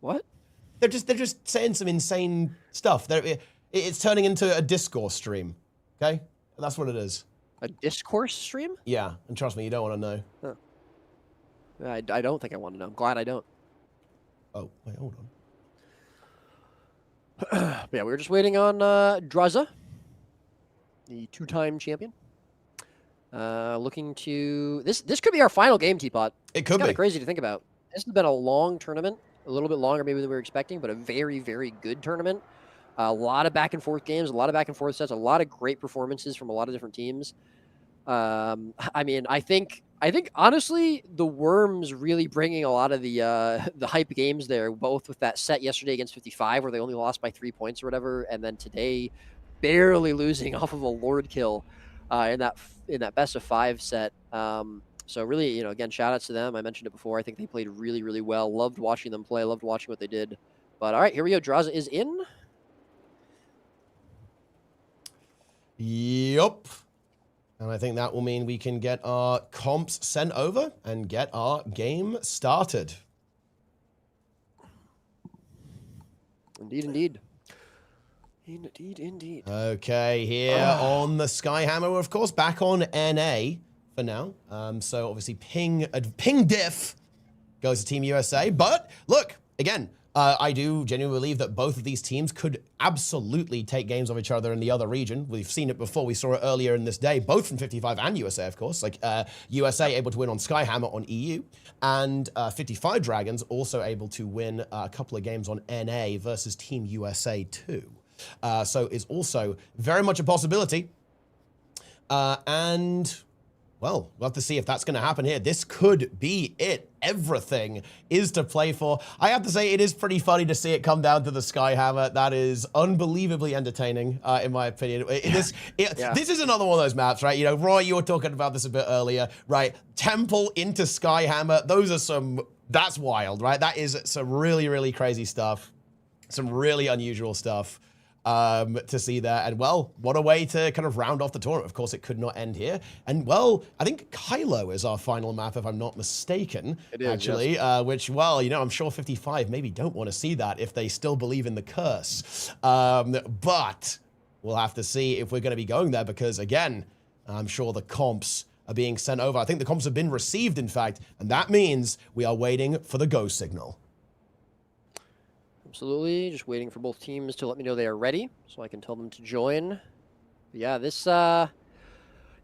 What? They're just saying some insane stuff. It's turning into a discourse stream. Okay, that's what it is. A discourse stream? Yeah, and trust me, you don't want to know. Huh. I don't think I want to know. I'm glad I don't. Oh, wait, hold on. But yeah, we were just waiting on Draza, the 2-time champion. Looking to this could be our final game, Teapot. It could be. Kind of crazy to think about. This has been a long tournament, a little bit longer maybe than we were expecting, but a very, very good tournament. A lot of back and forth games, a lot of back and forth sets, a lot of great performances from a lot of different teams. I mean, I think honestly, the Worms really bringing a lot of the hype games there, both with that set yesterday against 55, where they only lost by 3 points or whatever, and then today, barely losing off of a Lord kill in that best of 5 set. So really, again, shout outs to them. I mentioned it before. I think they played really, really well. Loved watching them play. Loved watching what they did. But all right, here we go. Draza is in. Yup. And I think that will mean we can get our comps sent over and get our game started. Indeed, indeed. Indeed. Okay, here on the Skyhammer, of course, back on NA for now. So obviously ping diff goes to Team USA. But look, again, I do genuinely believe that both of these teams could absolutely take games of each other in the other region. We've seen it before. We saw it earlier in this day, both from 55 and USA, of course. Like USA able to win on Skyhammer on EU, and 55 Dragons also able to win a couple of games on NA versus Team USA too. So it's also very much a possibility. And well, we'll have to see if that's going to happen here. This could be it. Everything is to play for. I have to say, it is pretty funny to see it come down to the Skyhammer. That is unbelievably entertaining, in my opinion. This is another one of those maps, right? Roy, you were talking about this a bit earlier, right? Temple into Skyhammer. Those are that's wild, right? That is some really, really crazy stuff. Some really unusual stuff. To see there. And well, what a way to kind of round off the tournament. Of course, it could not end here. And well, I think Kylo is our final map, if I'm not mistaken. It is, actually, yes. Which, well, I'm sure 55 maybe don't want to see that if they still believe in the curse. But we'll have to see if we're going to be going there because, again, I'm sure the comps are being sent over. I think the comps have been received, in fact, and that means we are waiting for the go signal. Absolutely. Just waiting for both teams to let me know they are ready so I can tell them to join. But yeah, this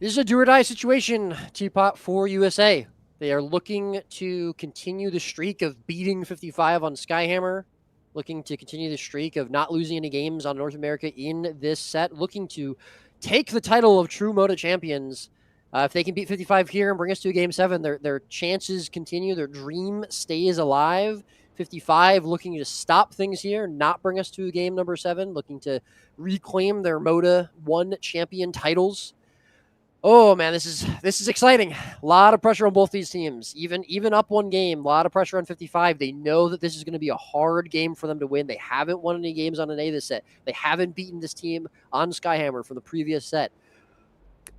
is a do-or-die situation, Teapot, for USA. They are looking to continue the streak of beating 55 on Skyhammer, looking to continue the streak of not losing any games on North America in this set, looking to take the title of true Mota champions. If they can beat 55 here and bring us to a Game 7, their chances continue. Their dream stays alive. 55 looking to stop things here, not bring us to game number 7, looking to reclaim their Mota 1 champion titles. Oh man, this is exciting. A lot of pressure on both these teams. Even up one game, a lot of pressure on 55. They know that this is going to be a hard game for them to win. They haven't won any games on an A this set. They haven't beaten this team on Skyhammer from the previous set.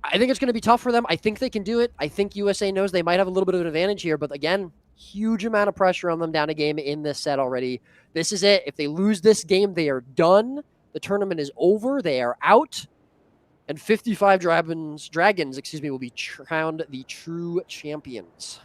I think it's going to be tough for them. I think they can do it. I think USA knows they might have a little bit of an advantage here, but again, huge amount of pressure on them down a game in this set already. This is it. If they lose this game, they are done. The tournament is over. They are out. And 55 Dragons, will be crowned the true champions.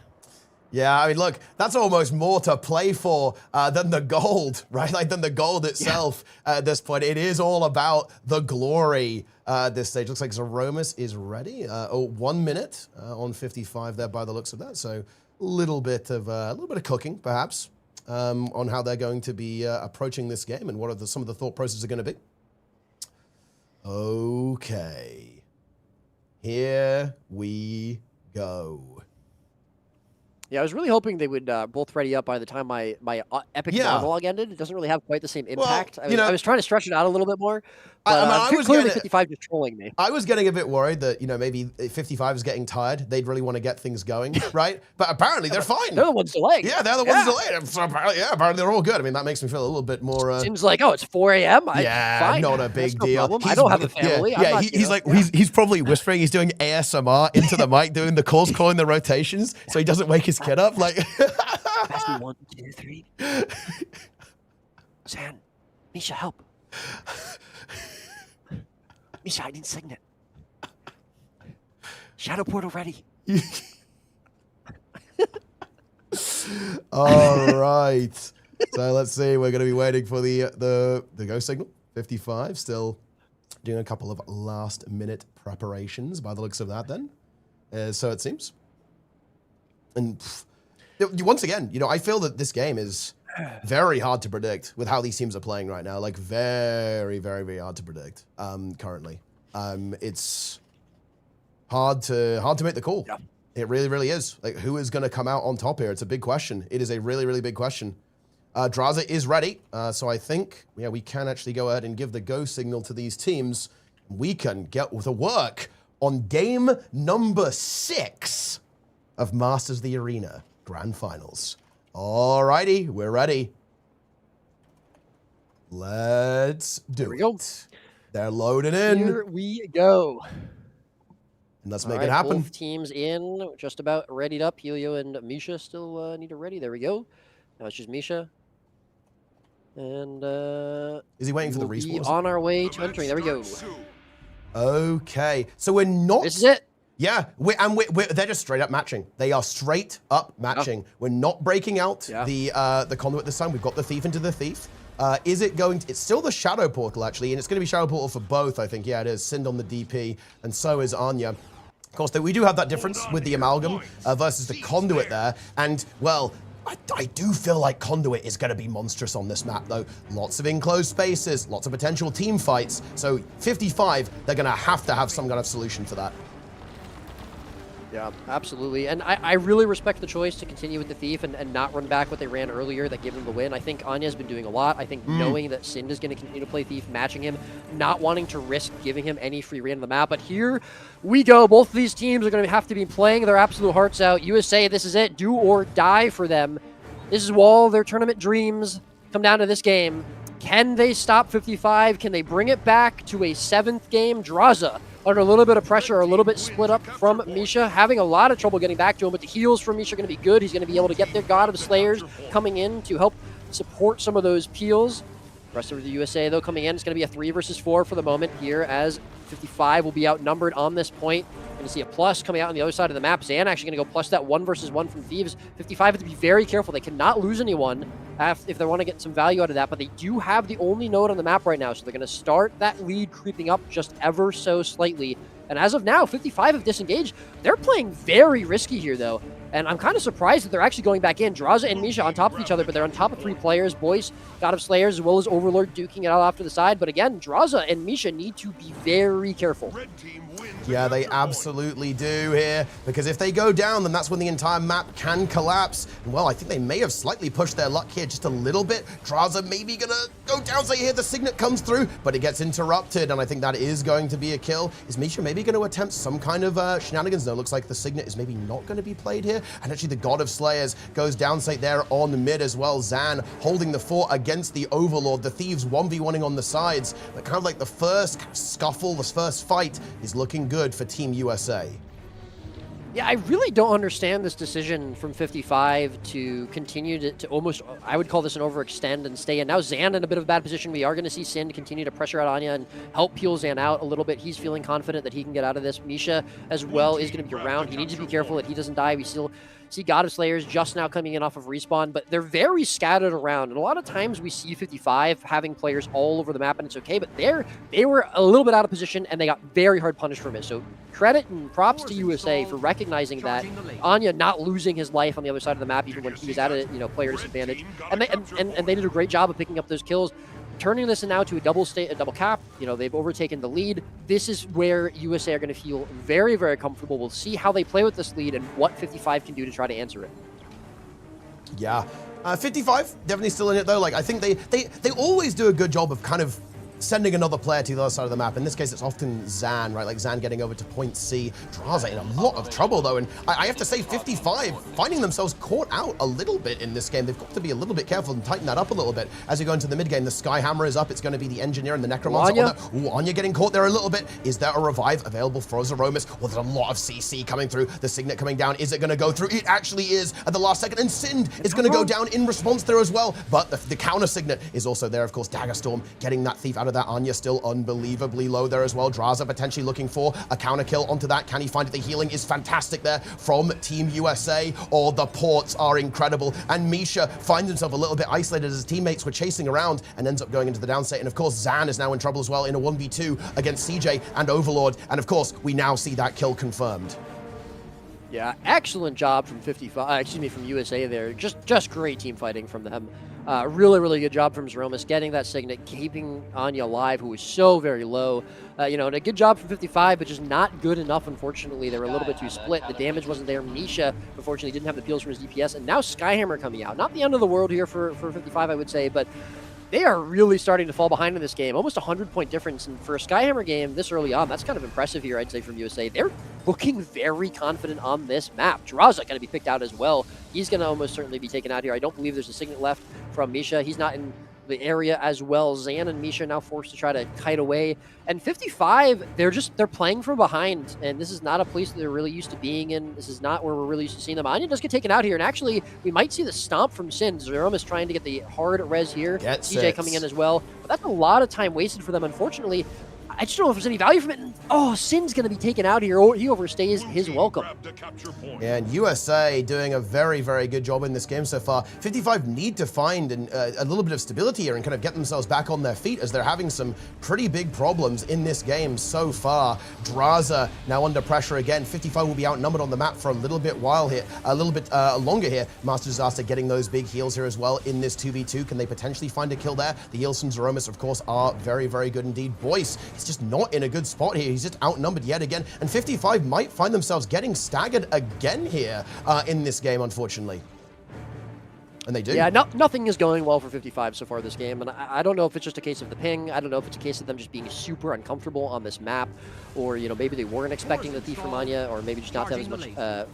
Yeah, I mean, look, that's almost more to play for than the gold, right? Like, than the gold itself at this point. It is all about the glory at this stage. Looks like Zeromus is ready. 1 minute on 55 there by the looks of that. So a little bit of cooking, perhaps, on how they're going to be approaching this game and what are some of the thought processes are going to be. Okay, here we go. Yeah, I was really hoping they would both ready up by the time my epic monologue ended. It doesn't really have quite the same impact. Well, I was trying to stretch it out a little bit more. But, I was clearly 55 just trolling me. I was getting a bit worried that, maybe 55 is getting tired. They'd really want to get things going, right? But apparently they're fine. They're the ones delaying. Yeah, they're the ones delayed. So apparently they're all good. I mean, that makes me feel a little bit more... Seems like, it's 4 a.m. Yeah, not a big deal. I don't have a family. Yeah, he's probably whispering. He's doing ASMR into the mic, doing the calls, calling the rotations, so he doesn't wake his kid up. Like, pass me 1, 2, 3. Zan, Misha, help. Misha, I need Signet. Shadow portal ready. All right. So let's see. We're going to be waiting for the go signal. 55 still doing a couple of last minute preparations by the looks of that. Then, so it seems. And once again, I feel that this game is very hard to predict with how these teams are playing right now. Like very, very, very hard to predict currently. It's hard to make the call. Yeah. It really, really is. Like, who is going to come out on top here? It's a big question. It is a really, really big question. Draza is ready, so I think we can actually go ahead and give the go signal to these teams. We can get to work on game number 6 of Masters of the Arena Grand Finals. Alrighty, we're ready. Let's do it. They're loading in. Here we go. And let's make it happen. Both teams in, just about readied up. Helio and Misha still need to ready. There we go. Now it's just Misha. And is he waiting for the respawn? On our way to entering. There we go. Okay, so we're not. This is it. Yeah, they're just straight up matching. They are straight up matching. Oh. We're not breaking out the conduit this time. We've got the thief into the thief. Is it going to... It's still the Shadow Portal, actually, and it's going to be Shadow Portal for both, I think. Yeah, it is. Sind on the DP, and so is Anya. Of course, we do have that difference with the Amalgam versus the Conduit there, and, well... I do feel like Conduit is going to be monstrous on this map, though. Lots of enclosed spaces, lots of potential team fights. So 55, they're going to have some kind of solution for that. Yeah, absolutely. And I really respect the choice to continue with the Thief and not run back what they ran earlier that gave them the win. I think Anya's been doing a lot. I think knowing that Sind is going to continue to play Thief, matching him, not wanting to risk giving him any free reign on the map. But here we go. Both of these teams are going to have to be playing their absolute hearts out. USA, this is it. Do or die for them. This is all their tournament dreams come down to this game. Can they stop 55? Can they bring it back to a 7th game? Draza under a little bit of pressure, a little bit split up from Misha, having a lot of trouble getting back to him, but the heals from Misha are going to be good. He's going to be able to get their God of Slayers coming in to help support some of those peels. The rest of the USA, though, coming in, it's going to be a 3 versus 4 for the moment here, as 55 will be outnumbered on this point. Going to see a plus coming out on the other side of the map. Zan actually going to go plus that 1 versus 1 from Thieves. 55 have to be very careful. They cannot lose anyone if they want to get some value out of that, but they do have the only node on the map right now, so they're going to start that lead creeping up just ever so slightly. And as of now, 55 have disengaged. They're playing very risky here, though. And I'm kind of surprised that they're actually going back in. Draza and Misha on top of each other, but they're on top of 3 players. Boyce, God of Slayers, as well as Overlord duking it out off to the side. But again, Draza and Misha need to be very careful. Yeah, they absolutely do here, because if they go down, then that's when the entire map can collapse. And well, I think they may have slightly pushed their luck here just a little bit. Draza maybe gonna go down, so you hear the signet comes through, but it gets interrupted, and I think that is going to be a kill. Is Misha maybe going to attempt some kind of shenanigans? No, looks like the signet is maybe not going to be played here. And actually the God of Slayers goes down site there on mid as well. Zan holding the fort against the Overlord. The Thieves 1v1ing on the sides. But kind of like the first scuffle, the first fight is looking good for Team USA. Yeah, I really don't understand this decision from 55 to continue to almost, I would call this an overextend and stay in. Now Zan in a bit of a bad position. We are going to see Sin continue to pressure out Anya and help peel Zan out a little bit. He's feeling confident that he can get out of this. Misha as well is going to be around. He needs to be careful that he doesn't die. We still see God of Slayers just now coming in off of respawn, but they're very scattered around. And a lot of times we see 55 having players all over the map, and it's okay, but they were a little bit out of position, and they got very hard punished from it. So credit and props to USA for recognizing that. Anya not losing his life on the other side of the map, even when he was at a player disadvantage. And they did a great job of picking up those kills. Turning this now to a double cap, they've overtaken the lead. This is where USA are going to feel very, very comfortable. We'll see how they play with this lead and what 55 can do to try to answer it. Yeah, 55 definitely still in it though. Like, I think they always do a good job of kind of sending another player to the other side of the map. In this case, it's often Zan, right? Like Zan getting over to point C. Draza in a lot of trouble, though. And I have to say, 55 finding themselves caught out a little bit in this game. They've got to be a little bit careful and tighten that up a little bit. As we go into the mid game, the Skyhammer is up. It's going to be the Engineer and the Necromancer. Anya getting caught there a little bit. Is there a revive available for Zeromus? Well, there's a lot of CC coming through. The Signet coming down. Is it going to go through? It actually is at the last second. And Sind is going to go down in response there as well. But the counter Signet is also there, of course. Daggerstorm getting that Thief out of that. Anya still unbelievably low there as well. Draza potentially looking for a counter kill onto that. Can he find it? The healing is fantastic there from Team USA. Oh, the ports are incredible. And Misha finds himself a little bit isolated as his teammates were chasing around and ends up going into the downstate. And of course, Zan is now in trouble as well in a 1v2 against CJ and Overlord. And of course, we now see that kill confirmed. Yeah, excellent job from 55, from USA there. Just great team fighting from them. Really, really good job from Zeromus getting that Signet, keeping Anya alive, who was so very low. And a good job from 55, but just not good enough, unfortunately. They were a little bit too split. The damage wasn't there. Misha, unfortunately, didn't have the peels from his DPS. And now Skyhammer coming out. Not the end of the world here for 55, I would say, but they are really starting to fall behind in this game. Almost 100-point difference. And for a Skyhammer game this early on, that's kind of impressive here, I'd say, from USA. They're looking very confident on this map. Draza going to be picked out as well. He's going to almost certainly be taken out here. I don't believe there's a Signet left from Misha. He's not in the area as well. Zan and Misha now forced to try to kite away. And 55, they're playing from behind, and this is not a place that they're really used to being in. This is not where we're really used to seeing them. Anya does get taken out here, and actually, we might see the stomp from Sin. Zeromus trying to get the hard res here. CJ coming in as well. But that's a lot of time wasted for them, unfortunately. I just don't know if there's any value from it. Oh, Sin's going to be taken out here. He overstays his welcome. And USA doing a very, very good job in this game so far. 55 need to find a little bit of stability here and kind of get themselves back on their feet, as they're having some pretty big problems in this game so far. Draza now under pressure again. 55 will be outnumbered on the map for a little bit longer here. Master Disaster getting those big heals here as well in this 2v2. Can they potentially find a kill there? The heals from Zeromus, of course, are very, very good indeed. Boyce is just not in a good spot here. He's just outnumbered yet again, and 55 might find themselves getting staggered again here in this game, unfortunately. And they do. Yeah, nothing is going well for 55 so far this game, and I don't know if it's just a case of the ping. I don't know if it's a case of them just being super uncomfortable on this map, or maybe they weren't expecting the Thief from Anya, or maybe just not to have as much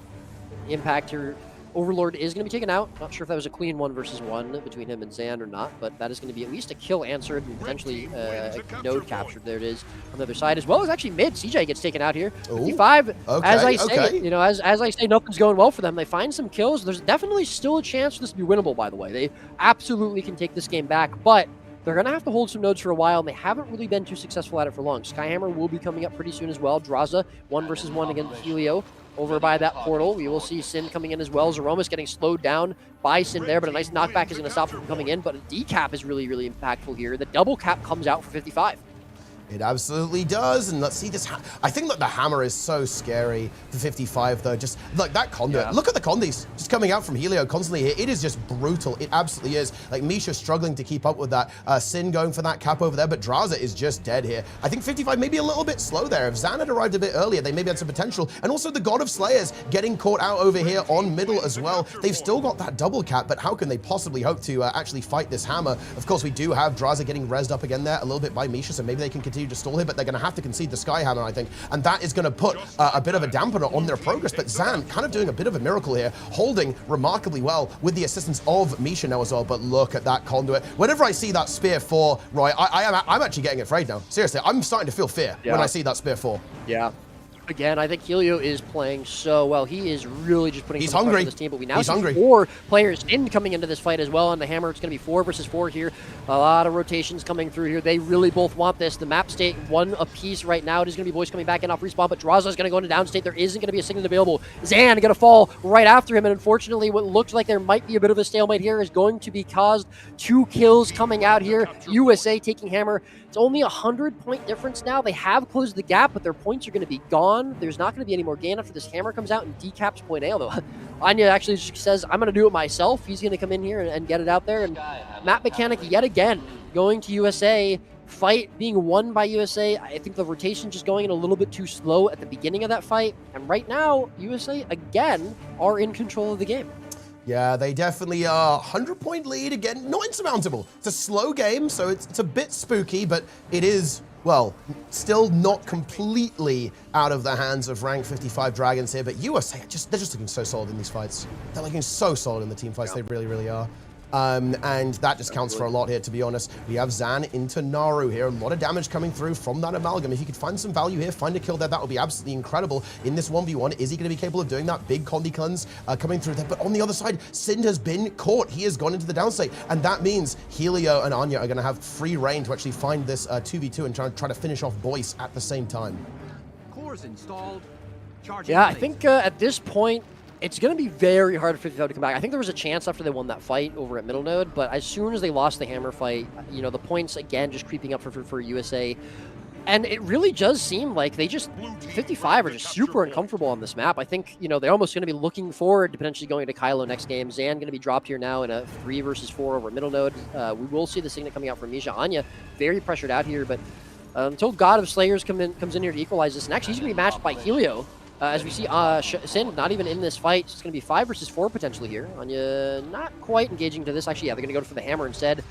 impact here. Overlord is going to be taken out. Not sure if that was a clean 1-versus-1 between him and Zan or not, but that is going to be at least a kill answered and potentially a node captured. There it is on the other side, as well as actually mid. CJ gets taken out here. 55, as I say, as I say, nothing's going well for them. They find some kills. There's definitely still a chance for this to be winnable, by the way. They absolutely can take this game back, but they're going to have to hold some nodes for a while, and they haven't really been too successful at it for long. Skyhammer will be coming up pretty soon as well. Draza, 1-versus-1 against Helio. Over by that portal, we will see Sin coming in as well. Zeromus getting slowed down by Sin there, but a nice knockback is going to stop him from coming in. But a decap is really, really impactful here. The double cap comes out for 55. It absolutely does, and let's see this. I think that the hammer is so scary for 55, though. Just like that conduit. Yeah. Look at the condis just coming out from Helio constantly here. It is just brutal. It absolutely is. Like Misha struggling to keep up with that. Sin going for that cap over there, but Draza is just dead here. I think 55 maybe a little bit slow there. If Zan had arrived a bit earlier, they maybe had some potential. And also the God of Slayers getting caught out over here on middle as well. They've still got that double cap, but how can they possibly hope to actually fight this hammer? Of course, we do have Draza getting rezzed up again there a little bit by Misha, so maybe they can continue to stall here, but they're going to have to concede the Skyhammer, I think, and that is going to put a bit of a dampener on their progress. But Zan kind of doing a bit of a miracle here, holding remarkably well with the assistance of Misha now as well. But look at that conduit. Whenever I see that Spear 4, Roy, I'm actually getting afraid now. Seriously, I'm starting to feel fear when I see that Spear 4. Yeah. Again, I think Helio is playing so well. He is really just putting some pressure on this team, but we now see 4 players coming into this fight as well on the hammer. It's going to be 4 versus 4 here. A lot of rotations coming through here. They really both want this. The map state 1 apiece right now. It is going to be boys coming back in off respawn, but Draza is going to go into downstate. There isn't going to be a signal available. Zan going to fall right after him, and unfortunately, what looks like there might be a bit of a stalemate here is going to be caused. 2 kills coming out here. USA taking hammer. It's only a 100-point difference now. They have closed the gap, but their points are going to be gone. There's not going to be any more gain after this hammer comes out and decaps point A, although Anya actually says, I'm going to do it myself. He's going to come in here and get it out there. And map mechanic yet again going to USA. Fight being won by USA. I think the rotation just going in a little bit too slow at the beginning of that fight. And right now, USA, again, are in control of the game. Yeah, they definitely are. 100-point lead, again, not insurmountable. It's a slow game, so it's a bit spooky, but it is, well, still not completely out of the hands of rank 55 Dragons here, but USA, they're just looking so solid in these fights. They're looking so solid in the team fights, they really, really are. And that just counts for a lot here, to be honest. We have Zan into Naru here. A lot of damage coming through from that Amalgam. If you could find some value here, find a kill there, that would be absolutely incredible. In this 1v1, is he going to be capable of doing that? Big Condi cleanse coming through there. But on the other side, Sind has been caught. He has gone into the downstate. And that means Helio and Anya are going to have free reign to actually find this 2v2 and try to finish off Boyce at the same time. Cores installed. Yeah, I think at this point, it's going to be very hard for 55 to come back. I think there was a chance after they won that fight over at middle node, but as soon as they lost the hammer fight, you know, the points again just creeping up for USA. And it really does seem like they just, 55 are just super uncomfortable on this map. I think, you know, they're almost going to be looking forward to potentially going to Kylo next game. Zan going to be dropped here now in a 3 versus 4 over middle node. We will see the signet coming out from Misha. Anya, very pressured out here, but until God of Slayers comes in here to equalize this, and actually he's going to be matched by Helio. As we see, Sin not even in this fight. It's going to be 5 versus 4 potentially here. Anya not quite engaging to this. Actually, yeah, they're going to go for the hammer instead.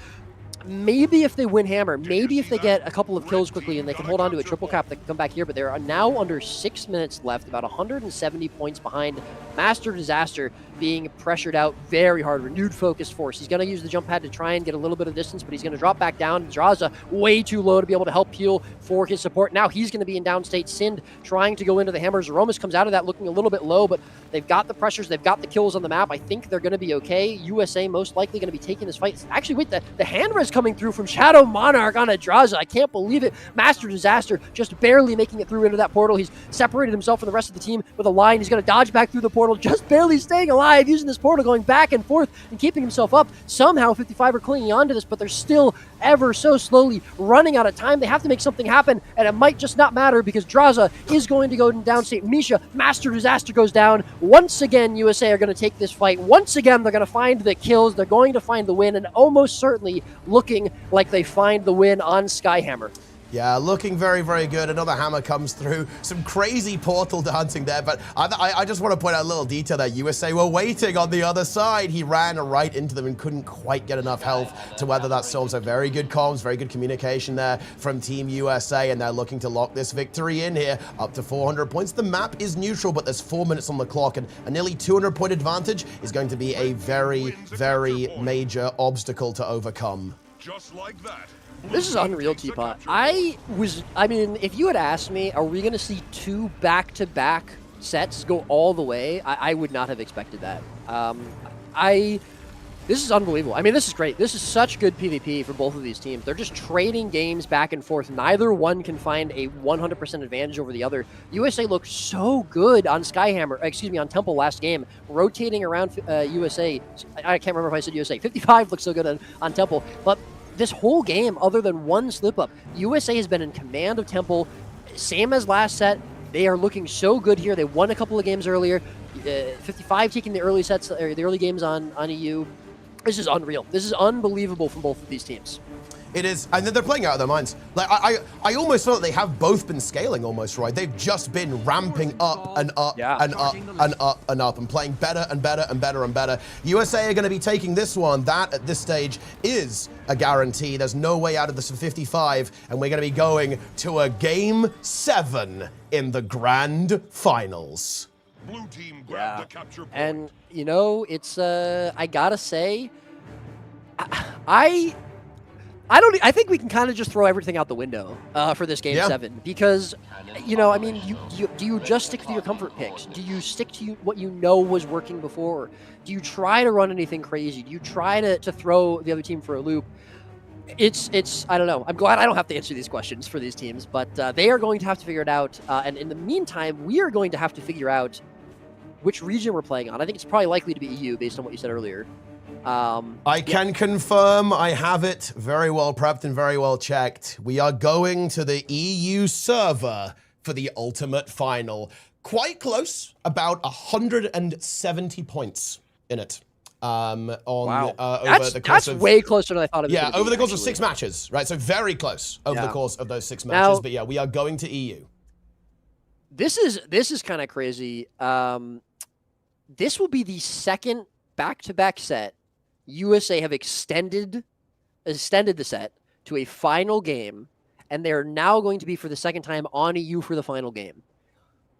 Maybe if they win hammer, maybe if they get a couple of kills quickly and they can hold on to a triple cap, they can come back here. But they're now under 6 minutes left, about 170 points behind. Master Disaster being pressured out very hard. Renewed focus force. He's going to use the jump pad to try and get a little bit of distance, but he's going to drop back down. Draza way too low to be able to help heal for his support. Now he's going to be in downstate. Sind trying to go into the hammer. Zeromus comes out of that looking a little bit low, but they've got the pressures. They've got the kills on the map. I think they're going to be okay. USA most likely going to be taking this fight. Actually, wait, the hand res coming through from Shadow Monarch on a Draza. I can't believe it. Master Disaster just barely making it through into that portal. He's separated himself from the rest of the team with a line. He's going to dodge back through the portal, just barely staying alive, using this portal, going back and forth and keeping himself up. Somehow 55 are clinging on to this, but they're still ever so slowly running out of time. They have to make something happen, and it might just not matter because Draza is going to go downstate. Misha, Master Disaster goes down. Once again, USA are going to take this fight. Once again, they're going to find the kills. They're going to find the win, and almost certainly looking like they find the win on Skyhammer. Yeah, looking very, very good. Another hammer comes through. Some crazy portal dancing there, but I just want to point out a little detail that USA were waiting on the other side. He ran right into them and couldn't quite get enough health to weather that storm. So very good comms, very good communication there from Team USA, and they're looking to lock this victory in here. Up to 400 points. The map is neutral, but there's 4 minutes on the clock, and a nearly 200-point advantage is going to be a very, very major obstacle to overcome. Just like that. This is unreal, Teapot. I mean, if you had asked me, are we going to see 2 back-to-back sets go all the way, I would not have expected that. This is unbelievable. I mean, this is great. This is such good PvP for both of these teams. They're just trading games back and forth. Neither one can find a 100% advantage over the other. USA looked so good on on Temple last game, rotating around USA. I can't remember if I said USA. 55 looks so good on Temple, but this whole game, other than one slip up, USA has been in command of Temple, same as last set. They are looking so good here. They won a couple of games earlier. 55 taking the early sets, or the early games on EU. This is unreal. This is unbelievable from both of these teams. It is, and they're playing out of their minds. Like I almost feel like they have both been scaling almost, right? They've just been ramping up and up and up and up and up and playing better and better and better and better. USA are going to be taking this one. That at this stage is a guarantee. There's no way out of this 55, and we're going to be going to a Game 7 in the Grand Finals. Blue team grabbed the capture point. And you know, it's I gotta say, I think we can kind of just throw everything out the window for this Game 7, because, you know, I mean, do you just stick to your comfort picks? Do you stick to what you know was working before? Do you try to run anything crazy? Do you try to throw the other team for a loop? It's I don't know. I'm glad I don't have to answer these questions for these teams, but they are going to have to figure it out. And in the meantime, we are going to have to figure out which region we're playing on. I think it's probably likely to be EU based on what you said earlier. I can confirm I have it very well prepped and very well checked. We are going to the EU server for the ultimate final. Quite close, about 170 points in it. Over the course of, way closer than I thought it was. Yeah, over the course of 6 matches, right? So very close over the course of those 6 matches. But yeah, we are going to EU. This is kind of crazy. This will be the second back-to-back set USA have extended the set to a final game, and they're now going to be for the second time on EU for the final game.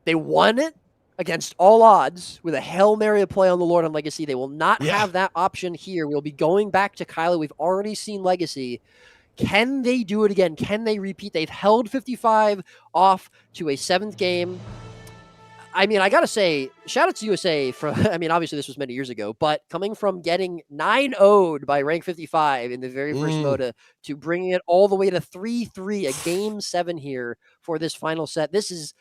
They won it against all odds with a Hail Mary play on the Lord on Legacy. They will not have that option here. We'll be going back to Kylo. We've already seen Legacy. Can they do it again? Can they repeat? They've held 55 off to a 7th game. I mean, I got to say, shout out to USA for, I mean, obviously this was many years ago, but coming from getting 9-0'd by rank 55 in the very first mota to bringing it all the way to 3-3, a Game 7 here for this final set. This is,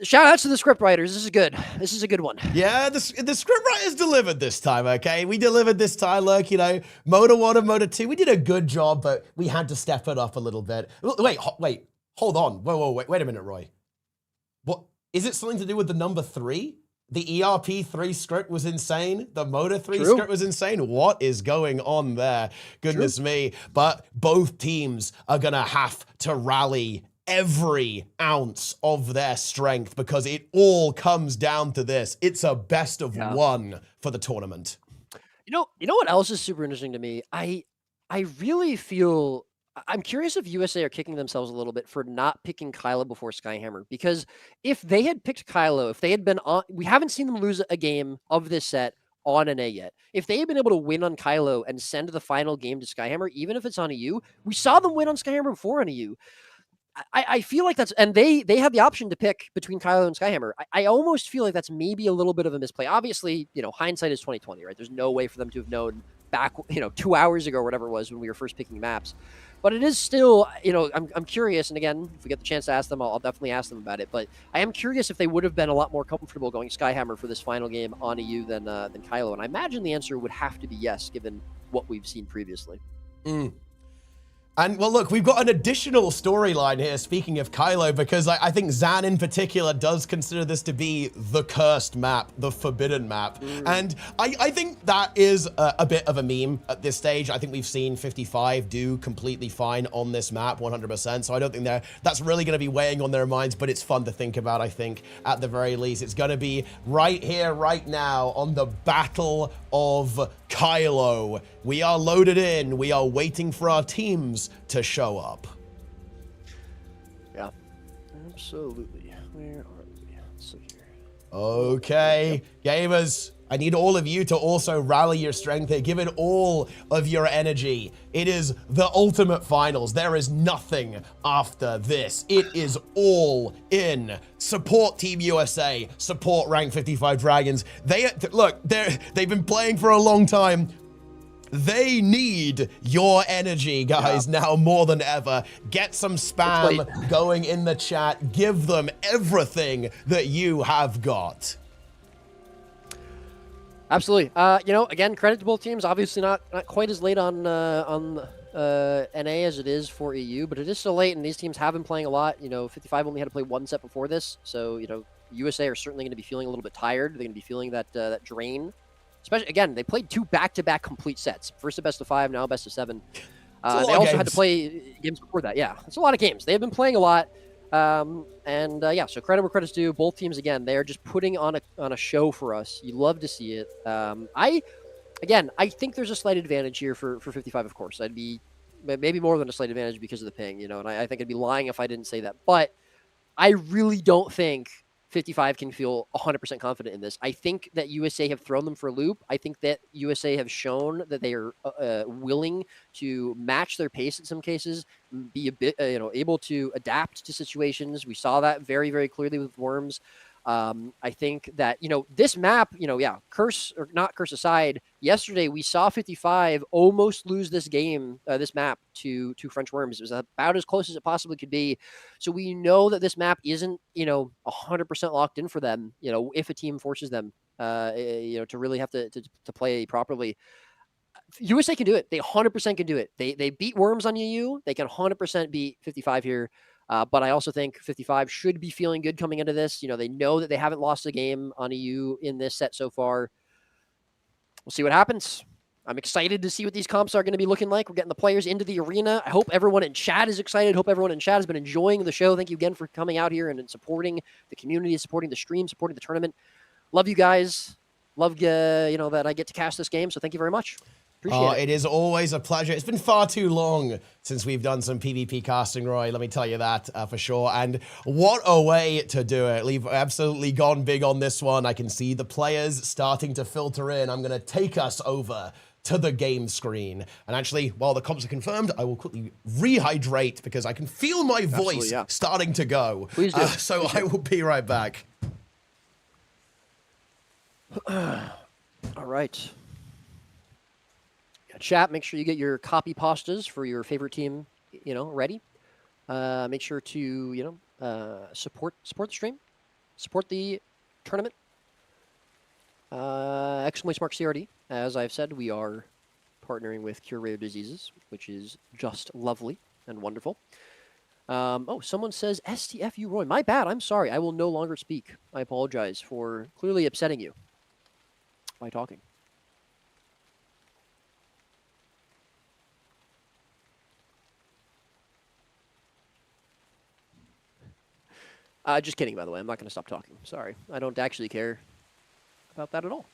shout out to the script writers. This is good. This is a good one. Yeah, the script writers delivered this time, okay? We delivered this time. Look, you know, Mota 1 and Mota 2, we did a good job, but we had to step it up a little bit. Wait, hold on. Wait a minute, Roy. What? Is it something to do with the number 3? The ERP 3 script was insane. The Mota 3 script was insane. What is going on there? Goodness me. But both teams are going to have to rally every ounce of their strength because it all comes down to this. It's a best of one for the tournament. You know what else is super interesting to me? I really feel, I'm curious if USA are kicking themselves a little bit for not picking Kylo before Skyhammer, because if they had picked Kylo, if they had been on, we haven't seen them lose a game of this set on an A yet. If they had been able to win on Kylo and send the final game to Skyhammer, even if it's on EU, we saw them win on Skyhammer before on EU. I feel like that's, and they had the option to pick between Kylo and Skyhammer. I almost feel like that's maybe a little bit of a misplay. Obviously, you know, hindsight is 2020, right? There's no way for them to have known back, 2 hours ago or whatever it was when we were first picking maps. But it is still, I'm curious. And again, if we get the chance to ask them, I'll definitely ask them about it. But I am curious if they would have been a lot more comfortable going Skyhammer for this final game on EU than Kylo. And I imagine the answer would have to be yes, given what we've seen previously. And, well, look, we've got an additional storyline here, speaking of Kylo, because I think Zan in particular does consider this to be the cursed map, the forbidden map. And I think that is a bit of a meme at this stage. I think we've seen 55 do completely fine on this map, 100%. So I don't think that's really going to be weighing on their minds, but it's fun to think about, I think, at the very least. It's going to be right here, right now, on the Battle of Kylo. We are loaded in. We are waiting for our teams to show up. Yeah, absolutely. Where are we? Let's see here. Okay, gamers, I need all of you to also rally your strength here. Give it all of your energy. It is the ultimate finals. There is nothing after this. It is all in. Support Team USA. Support Rank 55 Dragons. They've been playing for a long time. They need your energy, guys, now more than ever. Get some spam going in the chat. Give them everything that you have got. Absolutely. Again, credit to both teams. Obviously not quite as late on NA as it is for EU, but it is still late, and these teams have been playing a lot. 55 only had to play one set before this, so USA are certainly going to be feeling a little bit tired. They're going to be feeling that drain. Especially again, they played 2 back-to-back complete sets. First a best of 5, now a best of 7. They also had to play games before that. Yeah, it's a lot of games. They have been playing a lot, yeah. So credit where credit's due. Both teams again, they are just putting on a show for us. You love to see it. I think there's a slight advantage here for 55. Of course, I'd be maybe more than a slight advantage because of the ping. And I think I'd be lying if I didn't say that. But I really don't think 55 can feel 100% confident in this. I think that USA have thrown them for a loop. I think that USA have shown that they are willing to match their pace in some cases, be a bit, able to adapt to situations. We saw that very, very clearly with Worms. I think that, this map, curse or not curse aside, yesterday we saw 55 almost lose this game, this map to French Worms. It was about as close as it possibly could be. So we know that this map isn't, 100% locked in for them, if a team forces them, to really have to play properly. USA can do it. They 100% can do it. They beat Worms on EU. They can 100% beat 55 here. But I also think 55 should be feeling good coming into this. They know that they haven't lost a game on EU in this set so far. We'll see what happens. I'm excited to see what these comps are going to be looking like. We're getting the players into the arena. I hope everyone in chat is excited. Hope everyone in chat has been enjoying the show. Thank you again for coming out here and supporting the community, supporting the stream, supporting the tournament. Love you guys. Love, that I get to cast this game. So thank you very much. It is always a pleasure. It's been far too long since we've done some PvP casting, Roy. Let me tell you that for sure. And what a way to do it. We've absolutely gone big on this one. I can see the players starting to filter in. I'm going to take us over to the game screen. And actually, while the comps are confirmed, I will quickly rehydrate because I can feel my voice starting to go. Please do. So I will be right back. All right. Chat, make sure you get your copy pastas for your favorite team, ready. Make sure to, support the stream, support the tournament. Exclamation mark CRD. As I've said, we are partnering with Cure Rare Diseases, which is just lovely and wonderful. Someone says STFU Roy. My bad. I'm sorry. I will no longer speak. I apologize for clearly upsetting you by talking. Just kidding, by the way. I'm not going to stop talking. Sorry. I don't actually care about that at all.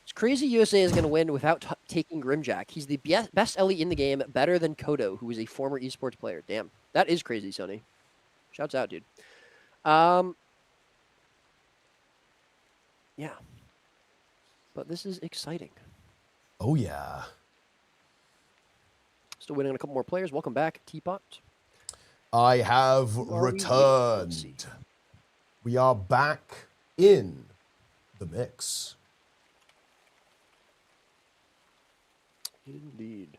It's crazy USA is going to win without taking Grimjack. He's the best Ellie in the game, better than Kodo, who is a former esports player. Damn. That is crazy, Sony. Shouts out, dude. Yeah. But this is exciting. Oh, yeah. Still waiting on a couple more players. Welcome back, Teapot. I have returned. We are back in the mix. Indeed.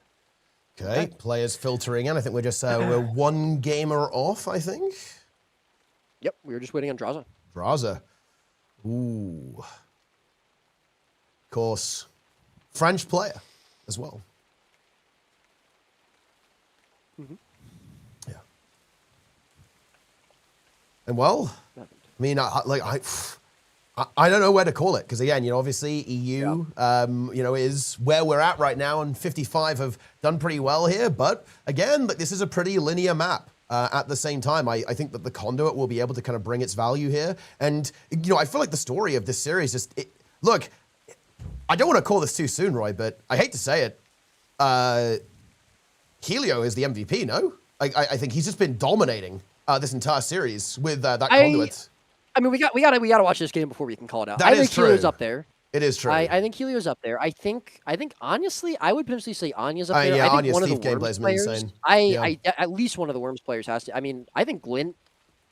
Okay, players filtering in. I think we're just we're one gamer off, I think. Yep, we were just waiting on Draza. Draza. Ooh. Of course, French player as well. Mm-hmm. Yeah. And well, I mean, I don't know where to call it because again, obviously EU, is where we're at right now, and 55 have done pretty well here. But again, this is a pretty linear map. At the same time, I think that the Conduit will be able to kind of bring its value here. And I feel like the story of this series look. I don't want to call this too soon, Roy, but I hate to say it. Helio is the MVP. No, I think he's just been dominating this entire series with that Conduit. I mean, we got to watch this game before we can call it out. I think Helio's up there. It is true. I think Helio's up there. I think honestly, I would potentially say Anya's up there. Yeah, I think Anya's one of the Steve Worms gameplay's players. insane. At least one of the Worms players has to. I mean, I think Glint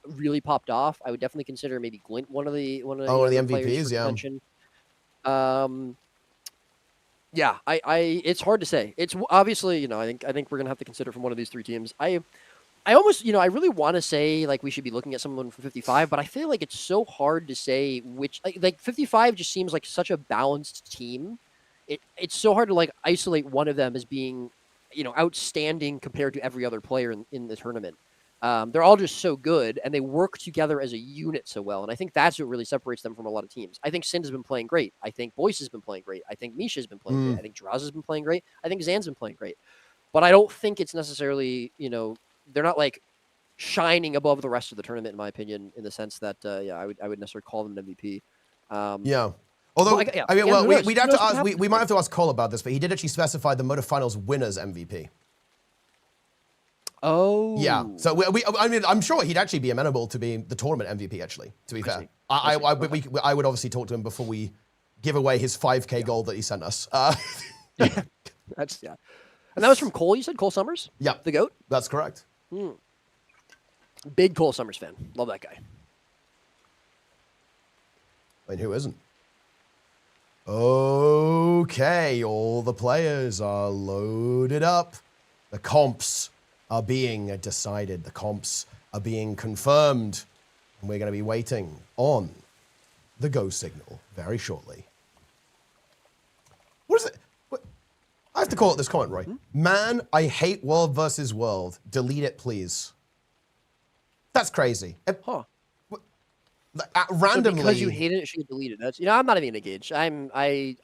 really popped off. I would definitely consider maybe Glint one of the MVPs. Yeah. Yeah, it's hard to say. It's obviously, I think we're gonna have to consider from one of these three teams. I almost, I really want to say like we should be looking at someone for 55, but I feel like it's so hard to say which. Like 55 just seems like such a balanced team it's so hard to like isolate one of them as being, outstanding compared to every other player in the tournament. They're all just so good, and they work together as a unit so well. And I think that's what really separates them from a lot of teams. I think Sind has been playing great. I think Boyce has been playing great. I think Misha has been playing great. I think Draza's been playing great. I think Zan's been playing great. But I don't think it's necessarily, they're not like shining above the rest of the tournament, in my opinion, in the sense that, I would necessarily call them an MVP. Yeah. Although, we'd have to ask, we might have to ask Cole about this, but he did actually specify the Mota Finals winners MVP. Oh. Yeah. So I'm sure he'd actually be amenable to being the tournament MVP. Actually, to be fair, I would obviously talk to him before we give away his 5K goal that he sent us. And that was from Cole. You said Cole Summers. Yeah, the GOAT. That's correct. Big Cole Summers fan. Love that guy. I mean, who isn't? Okay, all the players are loaded up. The comps are being decided. The comps are being confirmed. And we're going to be waiting on the go signal very shortly. What is it? I have to call it this comment, Roy. Man, I hate World versus World. Delete it, please. That's crazy. Randomly, so because you hate it, it should get deleted. That's I'm not even engaged. I'm a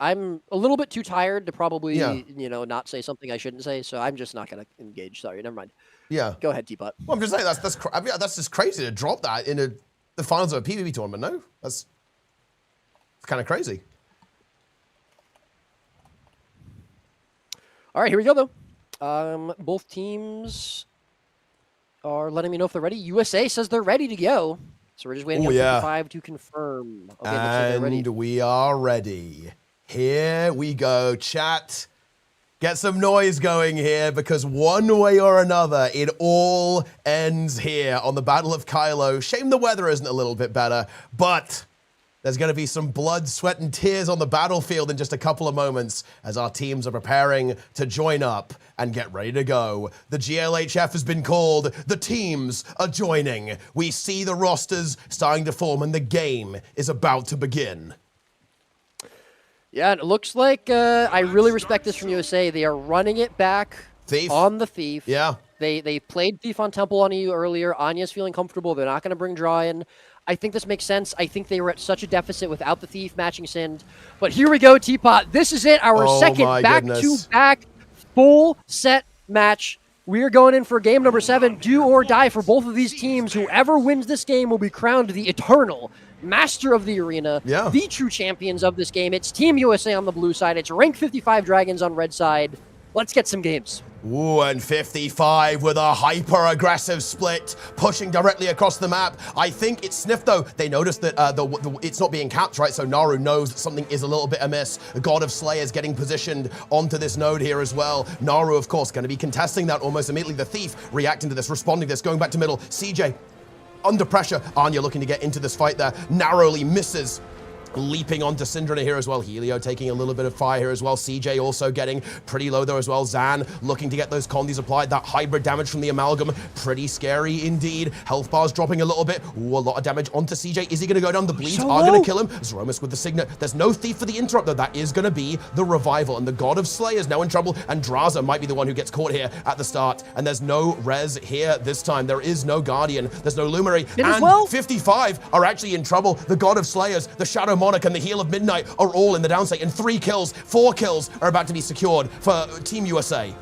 little bit too tired to probably not say something I shouldn't say. So I'm just not gonna engage. Sorry, never mind. Yeah. Go ahead, Teapot. Well, I'm just saying that's just crazy to drop that in the finals of a PvP tournament. No, that's kind of crazy. All right, here we go though. Both teams are letting me know if they're ready. USA says they're ready to go. So we're just waiting on 55 to confirm. Okay, and ready. We are ready. Here we go, chat. Get some noise going here, because one way or another, it all ends here on the Battle of Kylo. Shame the weather isn't a little bit better, but there's going to be some blood, sweat, and tears on the battlefield in just a couple of moments as our teams are preparing to join up and get ready to go. The GLHF has been called. The teams are joining. We see the rosters starting to form, and the game is about to begin. Yeah, and it looks like I really respect this from USA. They are running it back on the Thief. Yeah. They played Thief on Temple on EU earlier. Anya's feeling comfortable. They're not going to bring Draw in. I think this makes sense. I think they were at such a deficit without the Thief matching Sind. But here we go, Teapot. This is it. Our second back-to-back full set match. We are going in for game number 7. Do or die for both of these teams. Whoever wins this game will be crowned the eternal master of the arena, the true champions of this game. It's Team USA on the blue side. It's rank 55 Dragons on red side. Let's get some games. Ooh, and 55 with a hyper-aggressive split, pushing directly across the map. I think it's sniffed, though. They noticed that it's not being capped, right? So Naru knows that something is a little bit amiss. The God of Slayers getting positioned onto this node here as well. Naru, of course, going to be contesting that almost immediately. The Thief reacting to this, responding to this, going back to middle. CJ under pressure. Anya looking to get into this fight there. Narrowly misses. Leaping onto Syndra here as well. Helio taking a little bit of fire here as well. CJ also getting pretty low there as well. Zan looking to get those condies applied. That hybrid damage from the Amalgam. Pretty scary indeed. Health bars dropping a little bit. Ooh, a lot of damage onto CJ. Is he going to go down? The bleeds are going to kill him. Zromus with the Signet. There's no Thief for the interrupt though. That is going to be the revival. And the God of Slayers now in trouble. And Draza might be the one who gets caught here at the start. And there's no res here this time. There is no Guardian. There's no Luminary. And 55 are actually in trouble. The God of Slayers, the Shadow Monarch, and the Heel of Midnight are all in the downstate, and 4 kills are about to be secured for Team USA.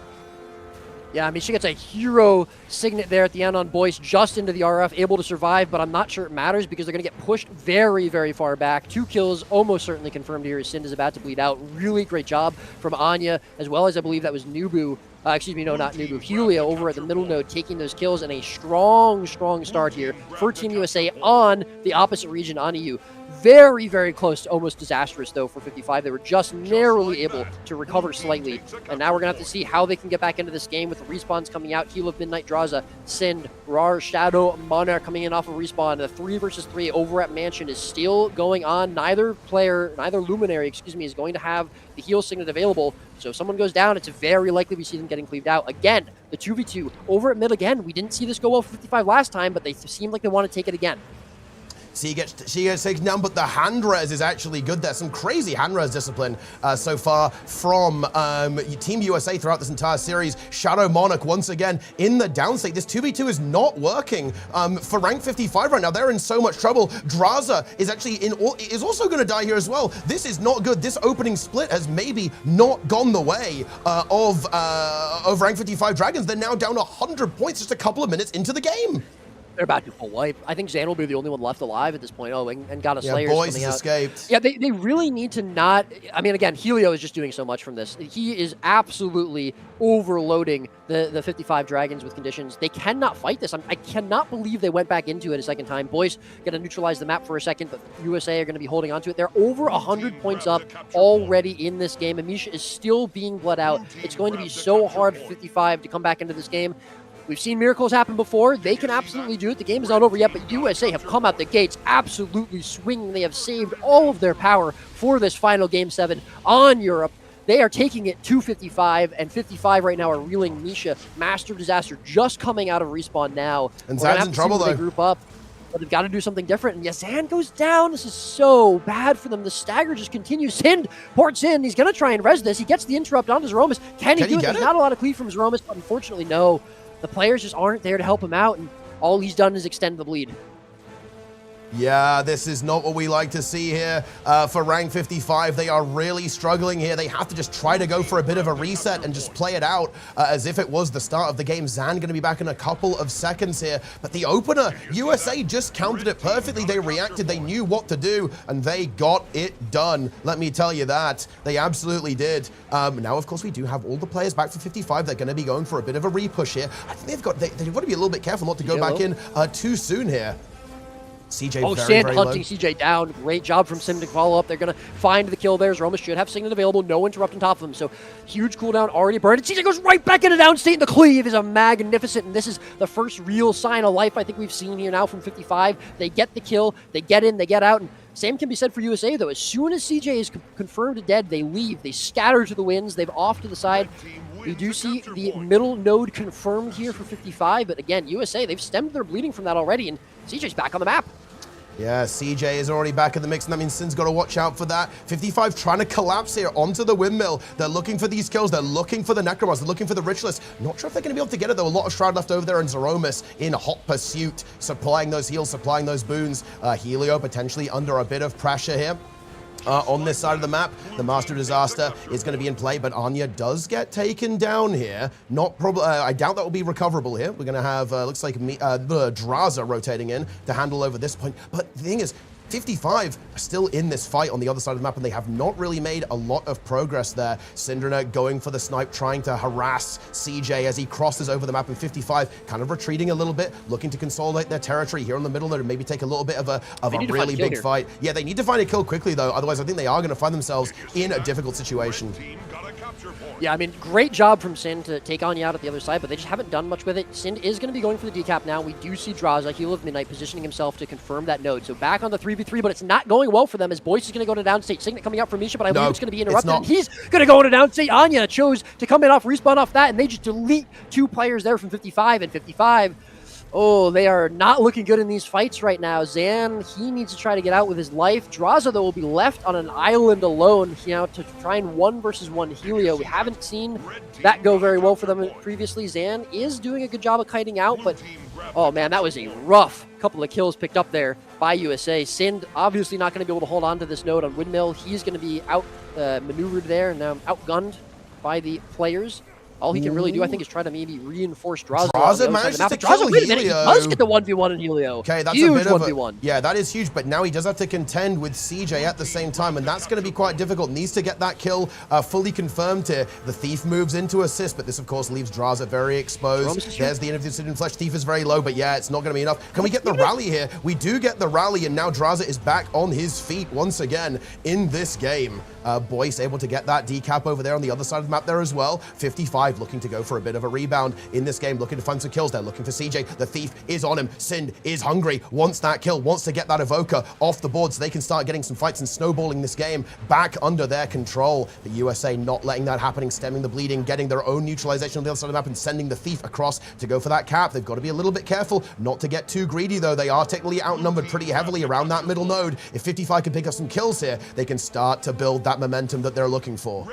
Yeah, I mean, she gets a hero signet there at the end on Boyce, just into the RF, able to survive, but I'm not sure it matters because they're going to get pushed very, very far back. 2 kills almost certainly confirmed here as Sind is about to bleed out. Really great job from Anya, as well as I believe that was Nubu. Excuse me, no, not Nubu. Helio over at the middle node taking those kills, and a strong, strong start here for Team USA on the opposite region on EU. Very, very close to almost disastrous, though, for 55. They were just narrowly able to recover slightly. And now we're going to have to see how they can get back into this game with the respawns coming out. Heel of Midnight, Draza, Sind, Rar, Shadow, Monarch coming in off of respawn. The 3 versus 3 over at Mansion is still going on. Neither Luminary, is going to have the heal signet available. So if someone goes down, it's very likely we see them getting cleaved out. Again, the 2v2 over at mid again. We didn't see this go well for 55 last time, but they seem like they want to take it again. She gets taken down, but the hand res is actually good. There's some crazy hand res discipline so far from Team USA throughout this entire series. Shadow Monarch once again in the down state. This 2v2 is not working for rank 55 right now. They're in so much trouble. Draza is actually is also going to die here as well. This is not good. This opening split has maybe not gone the way of rank 55 Dragons. They're now down 100 points just a couple of minutes into the game. They're about to full wipe. I think Zan will be the only one left alive at this point. Oh, and got a Slayer Boyce coming has out. Escaped. Yeah, they really need to not... I mean, again, Helio is just doing so much from this. He is absolutely overloading the 55 Dragons with conditions. They cannot fight this. I cannot believe they went back into it a second time. Boyce going to neutralize the map for a second, but USA are going to be holding on to it. They're over 100 points up already in this game. And Misha is still being bled out. It's going to be so hard for 55 to come back into this game. We've seen miracles happen before. They can absolutely do it. The game is not over yet, but USA have come out the gates absolutely swinging. They have saved all of their power for this final Game 7 on Europe. They are taking it to 55, and 55 right now are reeling. Misha, Master of Disaster, just coming out of respawn now. And Zan's in trouble, though. They group up, but they've got to do something different. And yes, Zan goes down. This is so bad for them. The stagger just continues. Sind ports in. He's going to try and res this. He gets the interrupt onto Zeromus. Can he do it? There's not a lot of cleave from Zeromus, but unfortunately, no. The players just aren't there to help him out, and all he's done is extend the bleed. Yeah, this is not what we like to see here for rank 55. They are really struggling here. They have to just try to go for a bit of a reset and just play it out as if it was the start of the game. Zan going to be back in a couple of seconds here. But the opener, USA just countered it perfectly. They reacted, they knew what to do, and they got it done. Let me tell you that. They absolutely did. Now, of course, we do have all the players back for 55. They're going to be going for a bit of a repush here. I think they've got to be a little bit careful not to go back in too soon here. CJ very hunting low. CJ down. Great job from Sim to follow up. They're going to find the kill there. Zeromus should have Signet available. No interrupt on top of him. So huge cooldown already burned. And CJ goes right back into downstate. And the cleave is a magnificent. And this is the first real sign of life I think we've seen here now from 55. They get the kill. They get in. They get out. And same can be said for USA, though. As soon as CJ is confirmed dead, they leave. They scatter to the winds. They've off to the side. We do see the middle node confirmed here for 55. But again, USA, they've stemmed their bleeding from that already. And CJ's back on the map. Yeah, CJ is already back in the mix, and that means Sin's got to watch out for that. 55 trying to collapse here onto the windmill. They're looking for these kills. They're looking for the Necromars. They're looking for the Ritualist. Not sure if they're going to be able to get it, though. A lot of Shroud left over there, and Zeromus in hot pursuit, supplying those heals, supplying those boons. Helio potentially under a bit of pressure here. On this side of the map, the Master of Disaster is going to be in play, but Anya does get taken down here. Not probably. I doubt that will be recoverable here. We're going to have, looks like Draza rotating in to handle over this point. But the thing is, 55 are still in this fight on the other side of the map, and they have not really made a lot of progress there. Syndrina going for the snipe, trying to harass CJ as he crosses over the map, and 55 kind of retreating a little bit, looking to consolidate their territory here in the middle there and maybe take a little bit of a really big fight. Yeah, they need to find a kill quickly, though. Otherwise, I think they are going to find themselves in a difficult situation. Yeah, I mean, great job from Sin to take Anya out at the other side, but they just haven't done much with it. Sin is going to be going for the decap now. We do see Draza, Heal of Midnight, positioning himself to confirm that node. So back on the 3v3, but it's not going well for them as Boyce is going to go to downstate. Signet coming out for Misha, but I believe it's going to be interrupted. And he's going to go into downstate. Anya chose to come in off respawn off that, and they just delete two players there from 55 and 55. Oh, they are not looking good in these fights right now. Zan, he needs to try to get out with his life. Draza, though, will be left on an island alone, to try and 1v1 Helio. We haven't seen that go very well for them previously. Zan is doing a good job of kiting out, but oh man, that was a rough couple of kills picked up there by USA. Sind obviously not going to be able to hold on to this node on Windmill. He's going to be out maneuvered there and now outgunned by the players. All he can really do, I think, is try to maybe reinforce Draza. Draza manages to kill wait a minute, Helio. he does get the 1v1 in Helio. Okay, that's huge a bit of 1v1. Yeah, that is huge, but now he does have to contend with CJ at the same time, and that's going to be quite difficult. Needs to get that kill fully confirmed here. The Thief moves into assist, but this, of course, leaves Draza very exposed. There's the Innovative Flesh. Thief is very low, but yeah, it's not going to be enough. Can we get the rally here? We do get the rally, and now Draza is back on his feet once again in this game. Boyce able to get that decap over there on the other side of the map there as well. 55 55 looking to go for a bit of a rebound in this game, looking to find some kills. They're looking for CJ. The Thief is on him. Sind is hungry, wants that kill, wants to get that Evoker off the board so they can start getting some fights and snowballing this game back under their control. The USA not letting that happening, stemming the bleeding, getting their own neutralization on the other side of the map and sending the Thief across to go for that cap. They've got to be a little bit careful not to get too greedy though. They are technically outnumbered pretty heavily around that middle node. If 55 can pick up some kills here, they can start to build that momentum that they're looking for.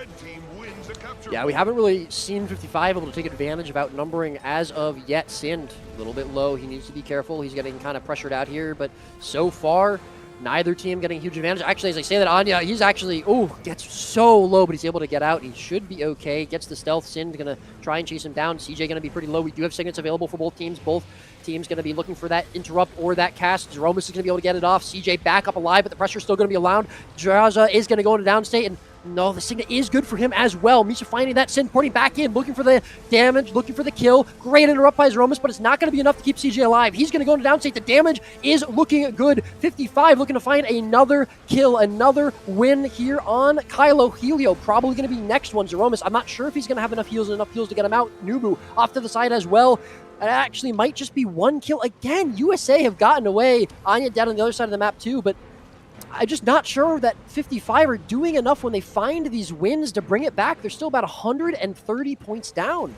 Yeah, we haven't really seen 55 able to take advantage of outnumbering as of yet. Sind a little bit low. He needs to be careful. He's getting kind of pressured out here, but so far, neither team getting a huge advantage. Actually, as I say that, Anya, he's actually, gets so low, but he's able to get out. He should be okay. Gets the stealth. Sind going to try and chase him down. CJ going to be pretty low. We do have signets available for both teams. Both teams going to be looking for that interrupt or that cast. Zeromus is going to be able to get it off. CJ back up alive, but the pressure's still going to be allowed. Draza is going to go into downstate, and no, the Signet is good for him as well. Misha finding that, Sin porting back in, looking for the damage, looking for the kill. Great interrupt by Zeromus, but it's not going to be enough to keep CJ alive. He's going to go into downstate. The damage is looking good. 55 looking to find another kill, another win here on Kylo. Helio probably going to be next one. Zeromus, I'm not sure if he's going to have enough heals to get him out. Nubu off to the side as well. It actually might just be one kill. Again, USA have gotten away. Anya dead on the other side of the map too, but I'm just not sure that 55 are doing enough when they find these wins to bring it back. They're still about 130 points down.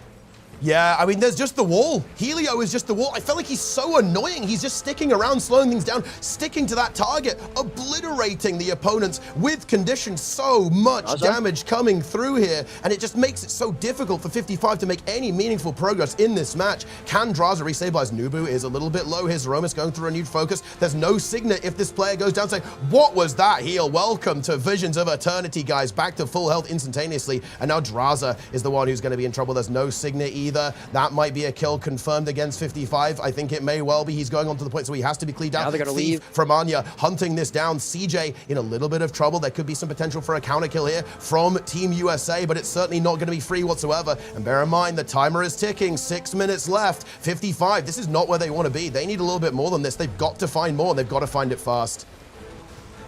Yeah, I mean, there's just the wall. Helio is just the wall. I felt like he's so annoying. He's just sticking around, slowing things down, sticking to that target, obliterating the opponents with conditions. So much damage coming through here, and it just makes it so difficult for 55 to make any meaningful progress in this match. Can Draza restabilize? Nubu is a little bit low. Here's Zeromus going through a renewed focus. There's no Signet if this player goes down. Say, what was that heal? Welcome to Visions of Eternity, guys. Back to full health instantaneously, and now Draza is the one who's going to be in trouble. There's no Signet either. That might be a kill confirmed against 55. I think it may well be. He's going on to the point, so he has to be cleared out. Now they're going to leave. From Anya, hunting this down. CJ in a little bit of trouble. There could be some potential for a counter kill here from Team USA, but it's certainly not going to be free whatsoever. And bear in mind, the timer is ticking. 6 minutes left. 55. This is not where they want to be. They need a little bit more than this. They've got to find more, and they've got to find it fast.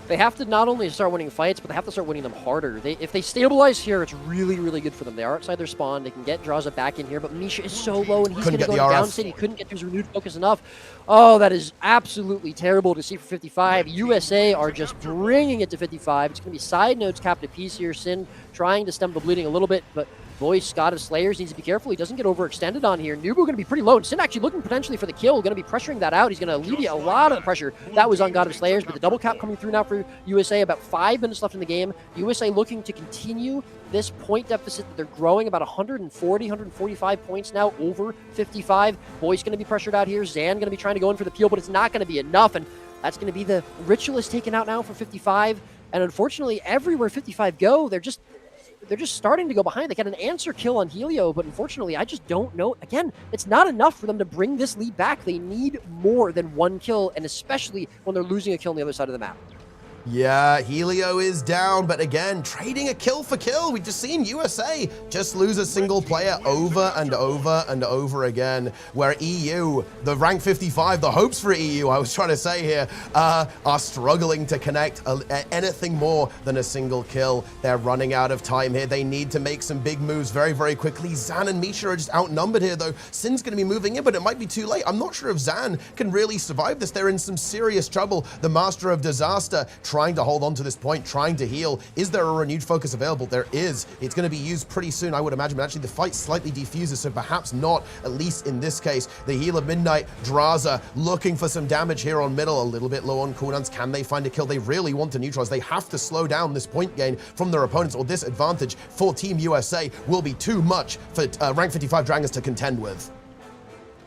They have to not only start winning fights, but they have to start winning them harder. If they stabilize here, it's really, really good for them. They are outside their spawn. They can get Draza back in here, but Misha is so low, and he's going to go down city. He couldn't get to his renewed focus enough. Oh, that is absolutely terrible to see for 55. USA are just bringing it to 55. It's going to be side notes capped to piece here. Sin trying to stem the bleeding a little bit, but boy, Scott of Slayers needs to be careful. He doesn't get overextended on here. Nubu going to be pretty low. And Sin actually looking potentially for the kill. Going to be pressuring that out. He's going to alleviate a lot of the pressure that was on God of Slayers. But the double cap coming through now for USA. About 5 minutes left in the game. USA looking to continue this point deficit that they're growing. About 140, 145 points now over 55. Boy's going to be pressured out here. Zan going to be trying to go in for the peel, but it's not going to be enough. And that's going to be the Ritualist taken out now for 55. And unfortunately, everywhere 55 go, they're just starting to go behind. They got an answer kill on Helio, but unfortunately, I just don't know. Again, it's not enough for them to bring this lead back. They need more than one kill, and especially when they're losing a kill on the other side of the map. Yeah, Helio is down, but again, trading a kill for kill. We've just seen USA just lose a single player over and over and over again, where EU, the rank 55, the hopes for EU, I was trying to say here, are struggling to connect anything more than a single kill. They're running out of time here. They need to make some big moves very, very quickly. Zan and Misha are just outnumbered here, though. Sin's going to be moving in, but it might be too late. I'm not sure if Zan can really survive this. They're in some serious trouble. The Master of Disaster trying to hold on to this point, trying to heal. Is there a renewed focus available? There is. It's going to be used pretty soon, I would imagine, but actually the fight slightly defuses, so perhaps not, at least in this case. The heal of Midnight, Draza looking for some damage here on middle, a little bit low on cooldowns. Can they find a kill? They really want to neutralize. They have to slow down this point gain from their opponents, or this advantage for Team USA will be too much for rank 55 Dragons to contend with.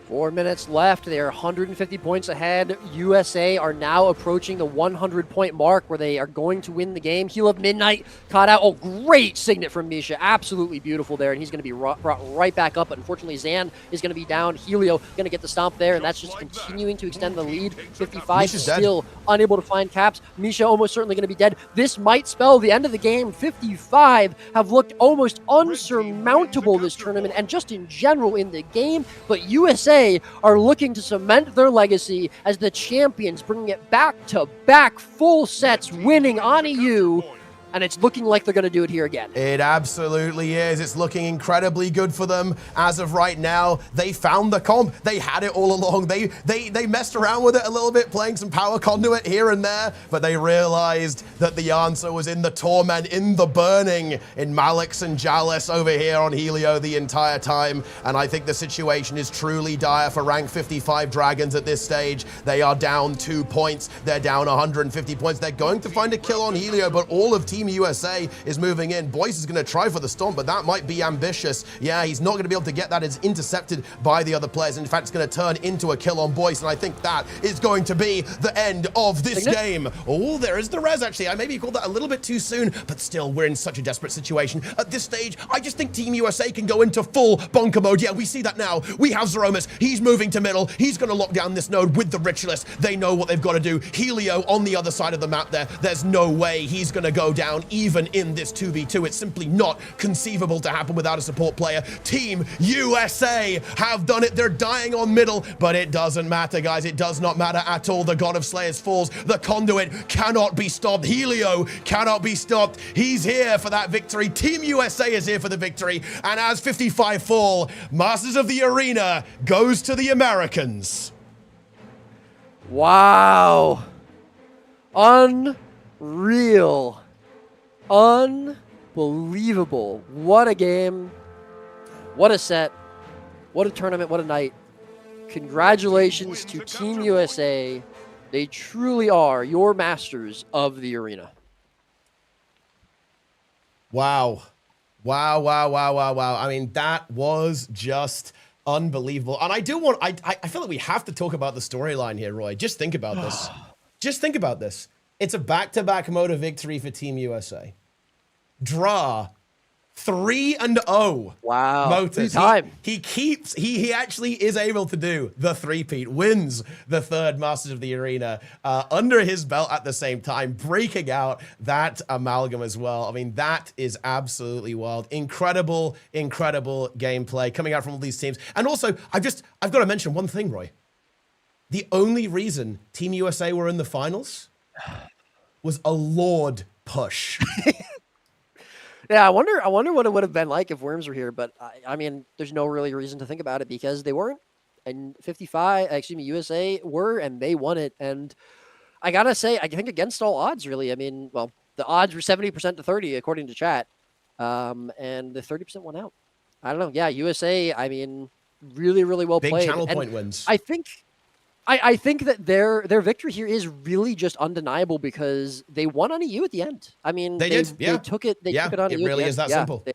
4 minutes left. They are 150 points ahead. USA are now approaching the 100-point mark where they are going to win the game. Heal of Midnight caught out. Oh, great Signet from Misha. Absolutely beautiful there, and he's going to be brought right back up. But unfortunately, Zan is going to be down. Helio going to get the stomp there, and that's just continuing to extend the lead. 55 still unable to find caps. Misha almost certainly going to be dead. This might spell the end of the game. 55 have looked almost unsurmountable this tournament, and just in general in the game. But USA are looking to cement their legacy as the champions, bringing it back-to-back full sets, winning on EU. And it's looking like they're going to do it here again. It absolutely is. It's looking incredibly good for them as of right now. They found the comp. They had it all along. They messed around with it a little bit, playing some power conduit here and there, but they realized that the answer was in the torment, in the burning, in Malix and Jalis over here on Helio the entire time. And I think the situation is truly dire for rank 55 Dragons at this stage. They are down 2 points. They're down 150 points. They're going to find a kill on Helio, but all of Team USA is moving in. Boyce is going to try for the stomp, but that might be ambitious. Yeah, he's not going to be able to get that. It's intercepted by the other players. In fact, it's going to turn into a kill on Boyce, and I think that is going to be the end of this game. Oh, there is the res, actually. I maybe called that a little bit too soon, but still, we're in such a desperate situation. At this stage, I just think Team USA can go into full bunker mode. Yeah, we see that now. We have Zeromus. He's moving to middle. He's going to lock down this node with the Ritualist. They know what they've got to do. Helio on the other side of the map there. There's no way he's going to go down even in this 2v2. It's simply not conceivable to happen without a support player. Team USA have done it. They're dying on middle, but it doesn't matter, guys. It does not matter at all. The God of Slayers falls. The conduit cannot be stopped. Helio cannot be stopped. He's here for that victory. Team USA is here for the victory. And as 55 fall, Masters of the Arena goes to the Americans. Wow. Unreal. Unbelievable. What a game. What a set. What a tournament. What a night. Congratulations to Team USA. They truly are your masters of the arena. Wow. Wow, wow, wow, wow, wow. I mean, that was just unbelievable. And I feel like we have to talk about the storyline here, Roy. Just think about this. Just think about this. It's a back-to-back Mota victory for Team USA. Draw 3-0. Wow. Motas. He actually is able to do the three-peat, wins the third Masters of the Arena under his belt at the same time, breaking out that amalgam as well. I mean, that is absolutely wild. Incredible, incredible gameplay coming out from all these teams. And also, I've got to mention one thing, Roy. The only reason Team USA were in the finals was a Lord push. Yeah, I wonder what it would have been like if Worms were here, but I mean, there's no really reason to think about it because they weren't, and USA were, and they won it. And I gotta say, I think against all odds, really. I mean, well, the odds were 70% to 30 according to chat, and the 30% won out. I don't know. Yeah, USA. I mean, really, really well played. Big channel point wins. I think that their victory here is really just undeniable because they won on EU at the end. I mean, they took it. They took it on EU. It really is that simple.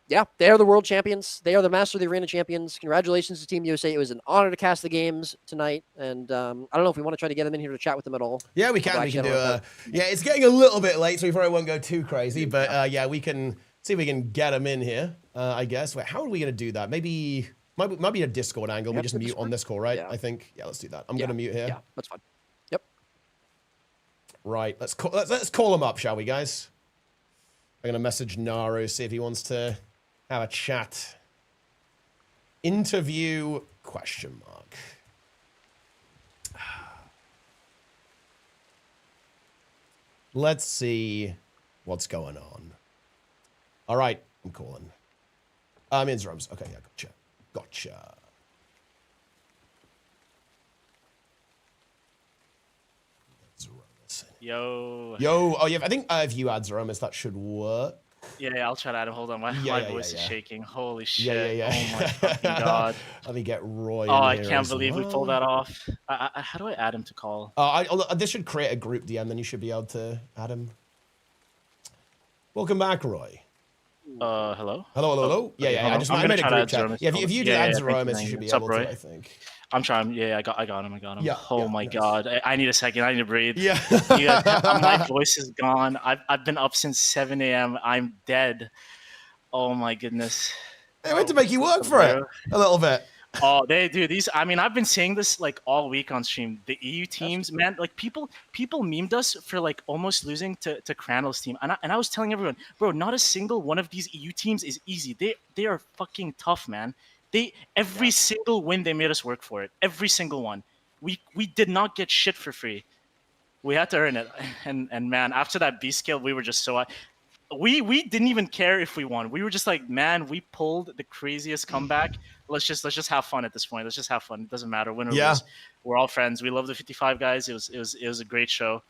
They are the world champions. They are the Master of the Arena champions. Congratulations to Team USA. It was an honor to cast the games tonight. And I don't know if we want to try to get them in here to chat with them at all. Yeah, we can. We can do it's getting a little bit late, so we probably won't go too crazy. But yeah, we can see if we can get them in here, I guess. Wait, how are we going to do that? Maybe a Discord angle. We just mute on this call, right? Yeah. I think. Yeah, let's do that. I'm going to mute here. Yeah, that's fine. Yep. Right. Let's call him up, shall we, guys? I'm going to message Naru, see if he wants to have a chat. Interview ? Let's see what's going on. All right, I'm calling. I'm in Zeromus. Okay, yeah, gotcha. Yo. Oh yeah, I think if you add Zeromus, that should work. Yeah, I'll try to add him. Hold on, my voice is shaking. Holy shit. Yeah. Oh my fucking god. Let me get Roy. Oh, I can't believe we pulled that off. How do I add him to call? This should create a group DM, then you should be able to add him. Welcome back, Roy. Hello? Hello? Yeah. I made a group chat. Yeah, if you did add Zeromus, you should be able to, I think. I'm trying. Yeah, I got him. Yeah, oh my god. I need a second. I need to breathe. Yeah. My voice is gone. I've been up since 7 a.m. I'm dead. Oh my goodness. They went to make you work for it a little bit. Oh, they do these. I mean, I've been saying this like all week on stream. The EU teams, man, like people memed us for like almost losing to Crandall's team, and I was telling everyone, bro, not a single one of these EU teams is easy. They are fucking tough, man. Every single win they made us work for it. Every single one. We did not get shit for free. We had to earn it, and man, after that beast kill, we were just so. We didn't even care if we won. We were just like, man, we pulled the craziest comeback. Let's just have fun at this point. Let's just have fun. It doesn't matter win or lose. We're all friends. We love the 55 guys. It was a great show,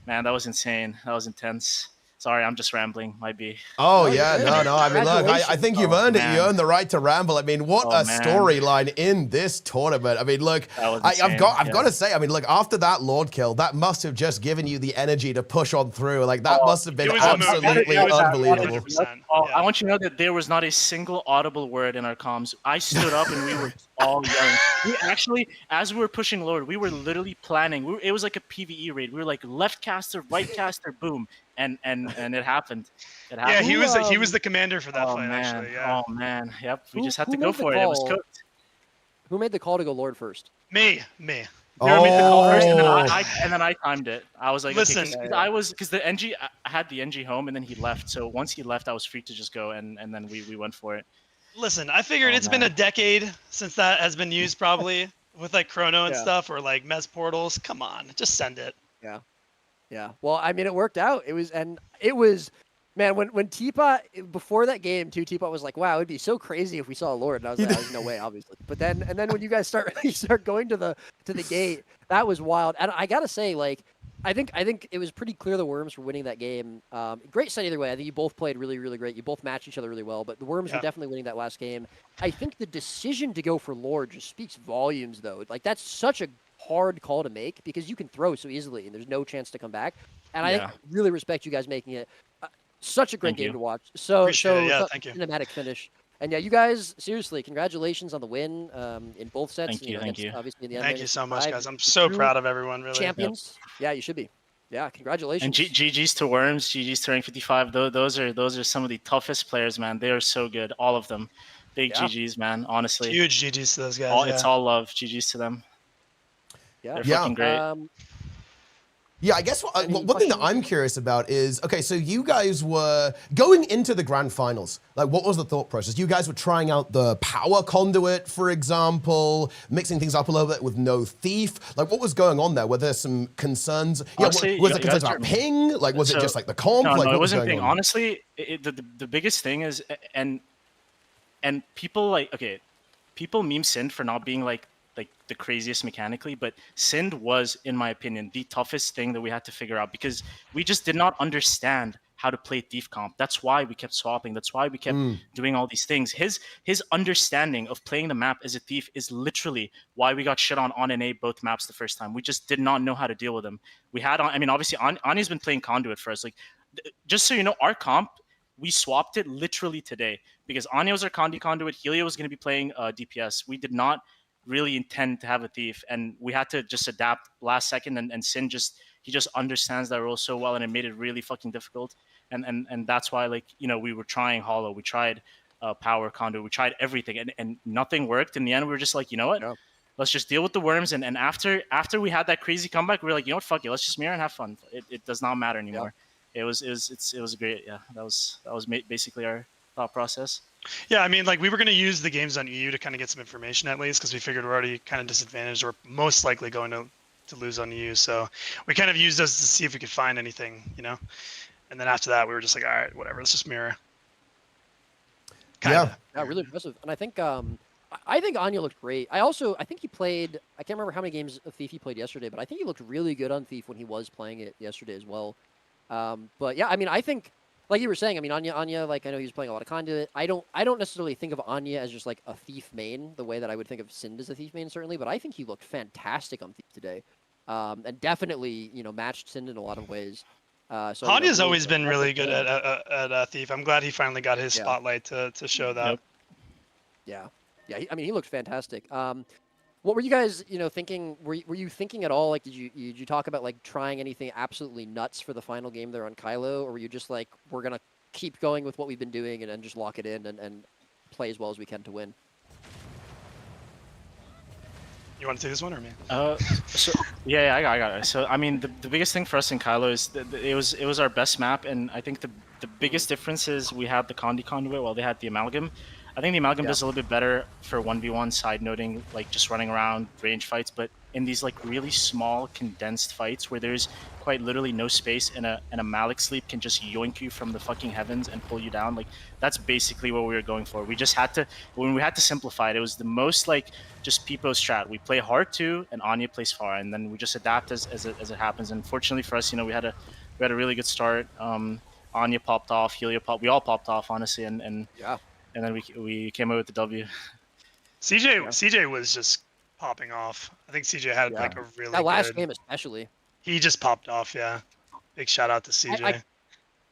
man. That was insane. That was intense. Sorry, I'm just rambling. Might be. Oh, yeah. No. I mean, look, I think you've earned it. You earned the right to ramble. I mean, what a storyline in this tournament. I mean, look, I've got to say, I mean, look, after that Lord kill, that must have just given you the energy to push on through. Like, that must have been absolutely unbelievable. I want you to know that there was not a single audible word in our comms. I stood up and we were all yelling. We actually, as we were pushing Lord, we were literally planning. It was like a PvE raid. We were like left caster, right caster, boom. And it happened. Yeah, he was the commander for that fight, actually. Yeah. Oh man, yep. We just had to go for it. It was cooked. Who made the call to go Lord first? Me. Made the call first, and then I timed it. I was like, listen, because the NG, I had the NG home, and then he left. So once he left, I was free to just go, and then we went for it. Listen, I figured it's been a decade since that has been used, probably with like Chrono and stuff, or like Mez portals. Come on, just send it. Yeah. Yeah, well, I mean, it worked out. It was, man, when Teapot, before that game, too, Teapot was like, wow, it would be so crazy if we saw a Lord. And I was like, there's no way, obviously. But then when you guys start going to the gate, that was wild. And I got to say, like, I think it was pretty clear the Worms were winning that game. Great set either way. I think you both played really, really great. You both matched each other really well. But the Worms were definitely winning that last game. I think the decision to go for Lord just speaks volumes, though. Like, that's such a hard call to make because you can throw so easily and there's no chance to come back. And I really respect you guys making it such a great game to watch. So thank you. Cinematic finish. And yeah, you guys, seriously, congratulations on the win in both sets. Thank you. Obviously, in the end, thank you so much, guys. I'm so proud of everyone. Really, champions. Yep. Yeah, you should be. Yeah, congratulations. And GG's to Worms, GG's to Rank 55. Those are some of the toughest players, man. They are so good, all of them. Big GG's, man. Honestly, huge GG's to those guys. It's all love. GG's to them. Yeah, they're fucking great. I guess one thing that I'm curious about is, okay, so you guys were going into the grand finals. Like, what was the thought process? You guys were trying out the power conduit, for example, mixing things up a little bit with no thief. Like, what was going on there? Were there some concerns? Honestly, was there concerns about ping? Like, was it just like the comp? No, like, it wasn't ping. Honestly, the biggest thing is, and people like, okay, people meme Sind for not being like the craziest mechanically, but Sind was, in my opinion, the toughest thing that we had to figure out because we just did not understand how to play thief comp. That's why we kept swapping. That's why we kept doing all these things. His understanding of playing the map as a thief is literally why we got shit on NA both maps the first time. We just did not know how to deal with him. We had, I mean, obviously Anya's been playing conduit for us. Like, just so you know, our comp, we swapped it literally today because Anya was our conduit. Helio was going to be playing DPS. We did not really intend to have a thief, and we had to just adapt last second. And Sin he just understands that role so well, and it made it really fucking difficult. And that's why, like, you know, we were trying Hollow, we tried power conduit, we tried everything, and nothing worked. In the end, we were just like, you know what? No. Let's just deal with the Worms. And after we had that crazy comeback, we were like, you know what? Fuck it. Let's just mirror and have fun. It does not matter anymore. Yeah. It was great. Yeah, that was basically our thought process. Yeah, I mean, like, we were going to use the games on EU to kind of get some information at least because we figured we're already kind of disadvantaged or most likely going to lose on EU. So we kind of used those to see if we could find anything, you know? And then after that, we were just like, all right, whatever, let's just mirror. Yeah, really impressive. And I think Anya looked great. I think he played, I can't remember how many games of Thief he played yesterday, but I think he looked really good on Thief when he was playing it yesterday as well. But yeah, I mean, I think, like you were saying, I mean, Anya, like, I know he was playing a lot of conduit. I don't necessarily think of Anya as just like a thief main, the way that I would think of Sind as a thief main, certainly. But I think he looked fantastic on Thief today, and definitely, you know, matched Sind in a lot of ways. So Anya's always been really good at Thief. I'm glad he finally got his spotlight to show that. Yep. Yeah. I mean, he looked fantastic. What were you guys, you know, thinking? Were you thinking at all? Like, did you talk about like trying anything absolutely nuts for the final game there on Kylo, or were you just like, we're gonna keep going with what we've been doing and just lock it in and play as well as we can to win? You want to take this one or me? Yeah, I got it. So I mean, the biggest thing for us in Kylo is it was our best map, and I think the biggest difference is we had the conduit while they had the amalgam. I think the amalgam does a little bit better for 1v1 side noting, like just running around range fights, but in these like really small condensed fights where there's quite literally no space, and a Malik sleep can just yoink you from the fucking heavens and pull you down. Like that's basically what we were going for. We just had to, when we had to simplify it, it was the most like just Peepo strat. We play hard too, and Anya plays far, and then we just adapt as it happens. And fortunately for us, we had a really good start. Anya popped off, Helio popped, we all popped off honestly, and then we came out with the W. CJ was just popping off. I think CJ had like a really that last good... game especially. He just popped off. Yeah, big shout out to CJ.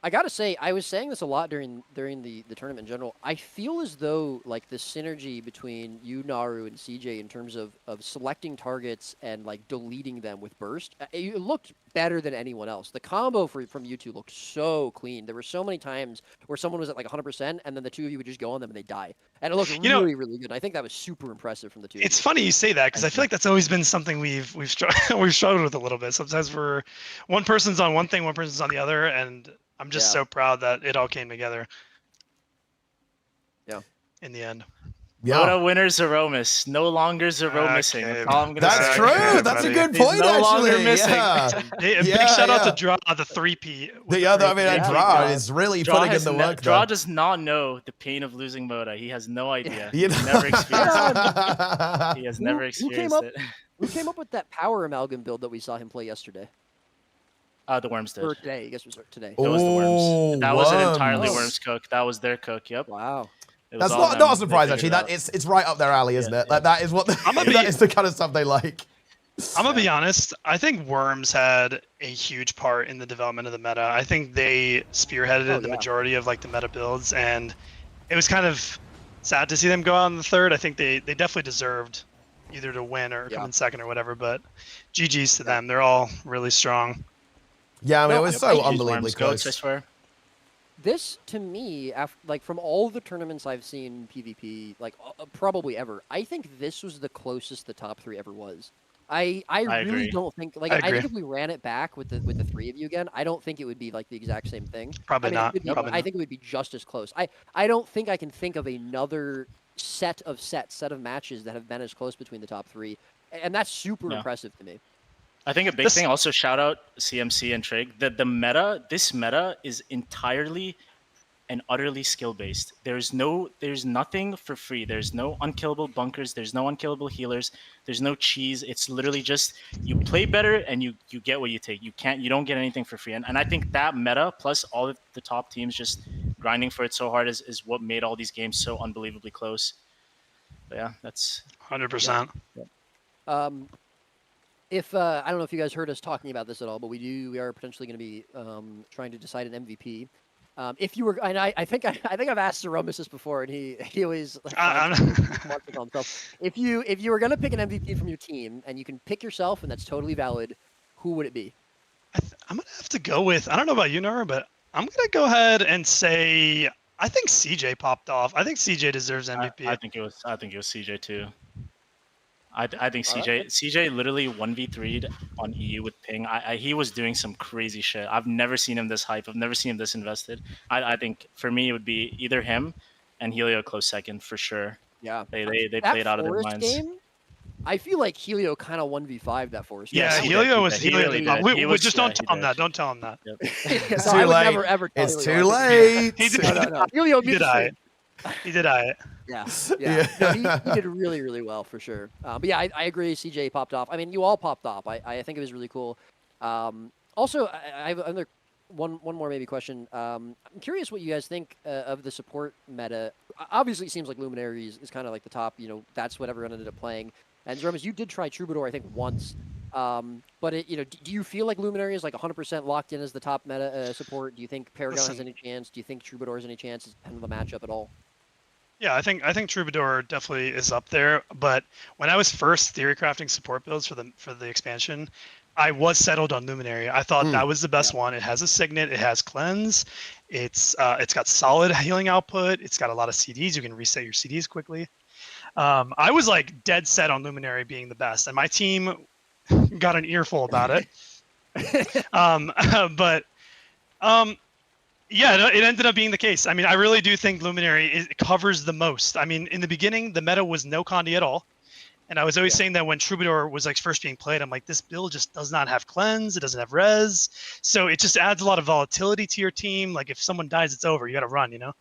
I gotta say, I was saying this a lot during the tournament in general. I feel as though like the synergy between you, Naru, and CJ in terms of selecting targets and like deleting them with burst, it looked better than anyone else. The combo from you two looked so clean. There were so many times where someone was at like 100%, and then the two of you would just go on them and they die, and it looked really good. I think that was super impressive from the two. It's funny you say that because I feel like that's always been something we've struggled with a little bit. Sometimes one person's on one thing, one person's on the other, and I'm just so proud that it all came together. Yeah. In the end. Yeah. Mota winner Zeromus. No longer Zero missing. That's all I'm gonna say. That's true. That's a good point, no actually. longer missing. Yeah. Hey, big shout out to Draw, the 3P. Draw is really putting in the work. Draw does not know the pain of losing Mota. He has no idea. You He's never experienced it. He has never experienced it. Who came up with that power amalgam build that we saw him play yesterday? The Worms did. Or today, I guess it was today. It was the Worms. That wasn't entirely Worms cook. That was their cook. Yep. Wow. That's not a surprise, actually. It's right up their alley, isn't it? Like that is what that is the kind of stuff they like. I'm gonna be honest. I think Worms had a huge part in the development of the meta. I think they spearheaded the majority of like the meta builds, and it was kind of sad to see them go out in the third. I think they definitely deserved either to win or come in second or whatever. But GG's to them. They're all really strong. Yeah, I mean, it was so unbelievably close. I swear. This, to me, like from all the tournaments I've seen PvP, like probably ever, I think this was the closest the top three ever was. I really don't think I think if we ran it back with the three of you again, I don't think it would be like the exact same thing. Probably not. I think it would be just as close. I don't think I can think of another set of matches that have been as close between the top three, and that's super impressive to me. I think a big thing, also shout out CMC and Trig, that this meta is entirely and utterly skill based. There's nothing for free. There's no unkillable bunkers. There's no unkillable healers. There's no cheese. It's literally just you play better and you get what you take. You don't get anything for free. And I think that meta plus all of the top teams just grinding for it so hard is what made all these games so unbelievably close. But yeah, that's 100%. If I don't know if you guys heard us talking about this at all, but we are potentially going to be trying to decide an MVP. If you were, and I think I've asked Zeromus this before, and he always himself. If you were going to pick an MVP from your team, and you can pick yourself, and that's totally valid, who would it be? I'm gonna have to go with, I don't know about you, Nora, but I'm gonna go ahead and say I think CJ popped off. I think CJ deserves MVP. I think it was CJ too. I think CJ literally 1v3'd on EU with Ping. He was doing some crazy shit. I've never seen him this hype. I've never seen him this invested. I think for me it would be either him and Helio close second for sure. Yeah, they played out of their minds. Game, I feel like Helio kind of 1v5'd that Forest. Yeah, Helio was Helio. We just don't tell him that. Don't tell him that. Yep. It's too late. It's too late. Helio he did I. He did I. Yeah. No, he did really, really well for sure. But yeah, I agree. CJ popped off. I mean, you all popped off. I think it was really cool. Also, I have another one more maybe question. I'm curious what you guys think of the support meta. Obviously, it seems like Luminary is kind of like the top. That's what everyone ended up playing. And Zeromus, you did try Troubadour, I think, once. But do you feel like Luminary is like 100% locked in as the top meta support? Do you think Paragon has any chance? Do you think Troubadour has any chance in the matchup at all? Yeah, I think Troubadour definitely is up there. But when I was first theory crafting support builds for the expansion, I was settled on Luminary. I thought that was the best one. It has a Signet, it has cleanse, it's got solid healing output, it's got a lot of CDs. You can reset your CDs quickly. I was like dead set on Luminary being the best, and my team got an earful about it. Yeah, it ended up being the case. I mean, I really do think Luminary covers the most. I mean, in the beginning, the meta was no Condi at all. And I was always saying that when Troubadour was like first being played, I'm like, this build just does not have cleanse. It doesn't have res. So it just adds a lot of volatility to your team. Like if someone dies, it's over. You got to run, you know?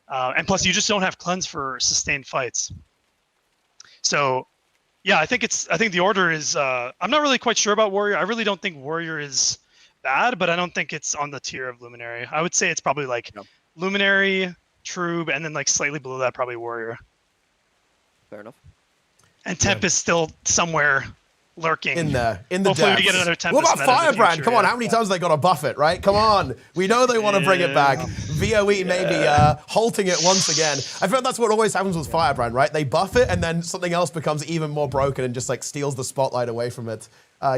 And plus you just don't have cleanse for sustained fights. So yeah, I think the order is, I'm not really quite sure about Warrior. I really don't think Warrior is bad, but I don't think it's on the tier of Luminary. I would say it's probably like Luminary, Trube, and then like slightly below that, probably Warrior. Fair enough. And Temp is still somewhere lurking. In the Hopefully depths. we get another Tempest. What about meta in the Firebrand? future, Come on, yeah. how many times they got to buff it, right? Come on. We know they want to bring it back. VOE maybe halting it once again. I feel like that's what always happens with Firebrand, right? They buff it and then something else becomes even more broken and just like steals the spotlight away from it.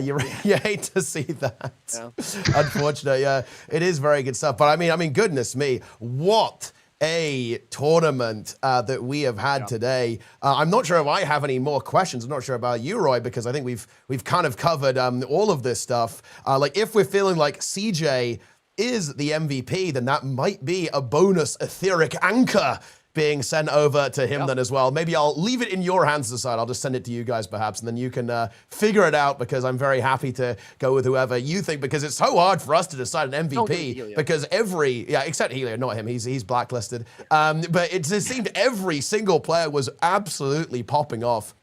You hate to see that. Yeah. Unfortunate, yeah. It is very good stuff. But I mean, goodness me, what a tournament that we have had today. I'm not sure if I have any more questions. I'm not sure about you, Roy, because I think we've kind of covered all of this stuff. Like if we're feeling like CJ is the MVP, then that might be a bonus etheric anchor being sent over to him then as well. Maybe I'll leave it in your hands to decide. I'll just send it to you guys perhaps, and then you can figure it out, because I'm very happy to go with whoever you think, because it's so hard for us to decide an MVP, because except Helio, not him, he's blacklisted. But it just seemed every single player was absolutely popping off.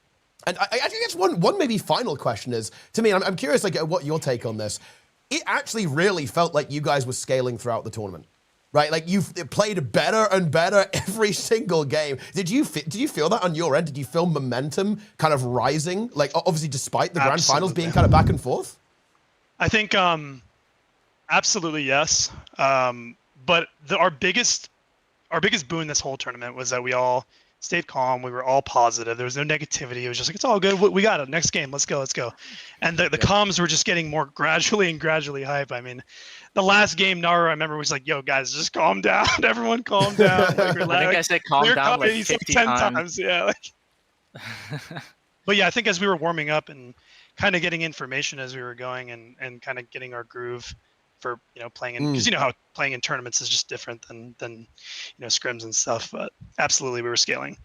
And I guess one maybe final question is, to me, I'm curious like what your take on this. It actually really felt like you guys were scaling throughout the tournament. Right, like you've played better and better every single game. Did you feel that on your end? Did you feel momentum kind of rising? Like obviously, despite the grand finals being kind of back and forth. I think absolutely yes. But our biggest boon this whole tournament was that we all stayed calm. We were all positive. There was no negativity. It was just like, it's all good. We got it. Next game. Let's go. And the comms were just getting more gradually hype. I mean, the last game, Naru, I remember, was like, yo, guys, just calm down. Everyone calm down. Like, relax. I think I said calm down like 50 10 times. Yeah. But yeah, I think as we were warming up and kind of getting information as we were going and kind of getting our groove for, playing in, because how playing in tournaments is just different than scrims and stuff. But absolutely, we were scaling.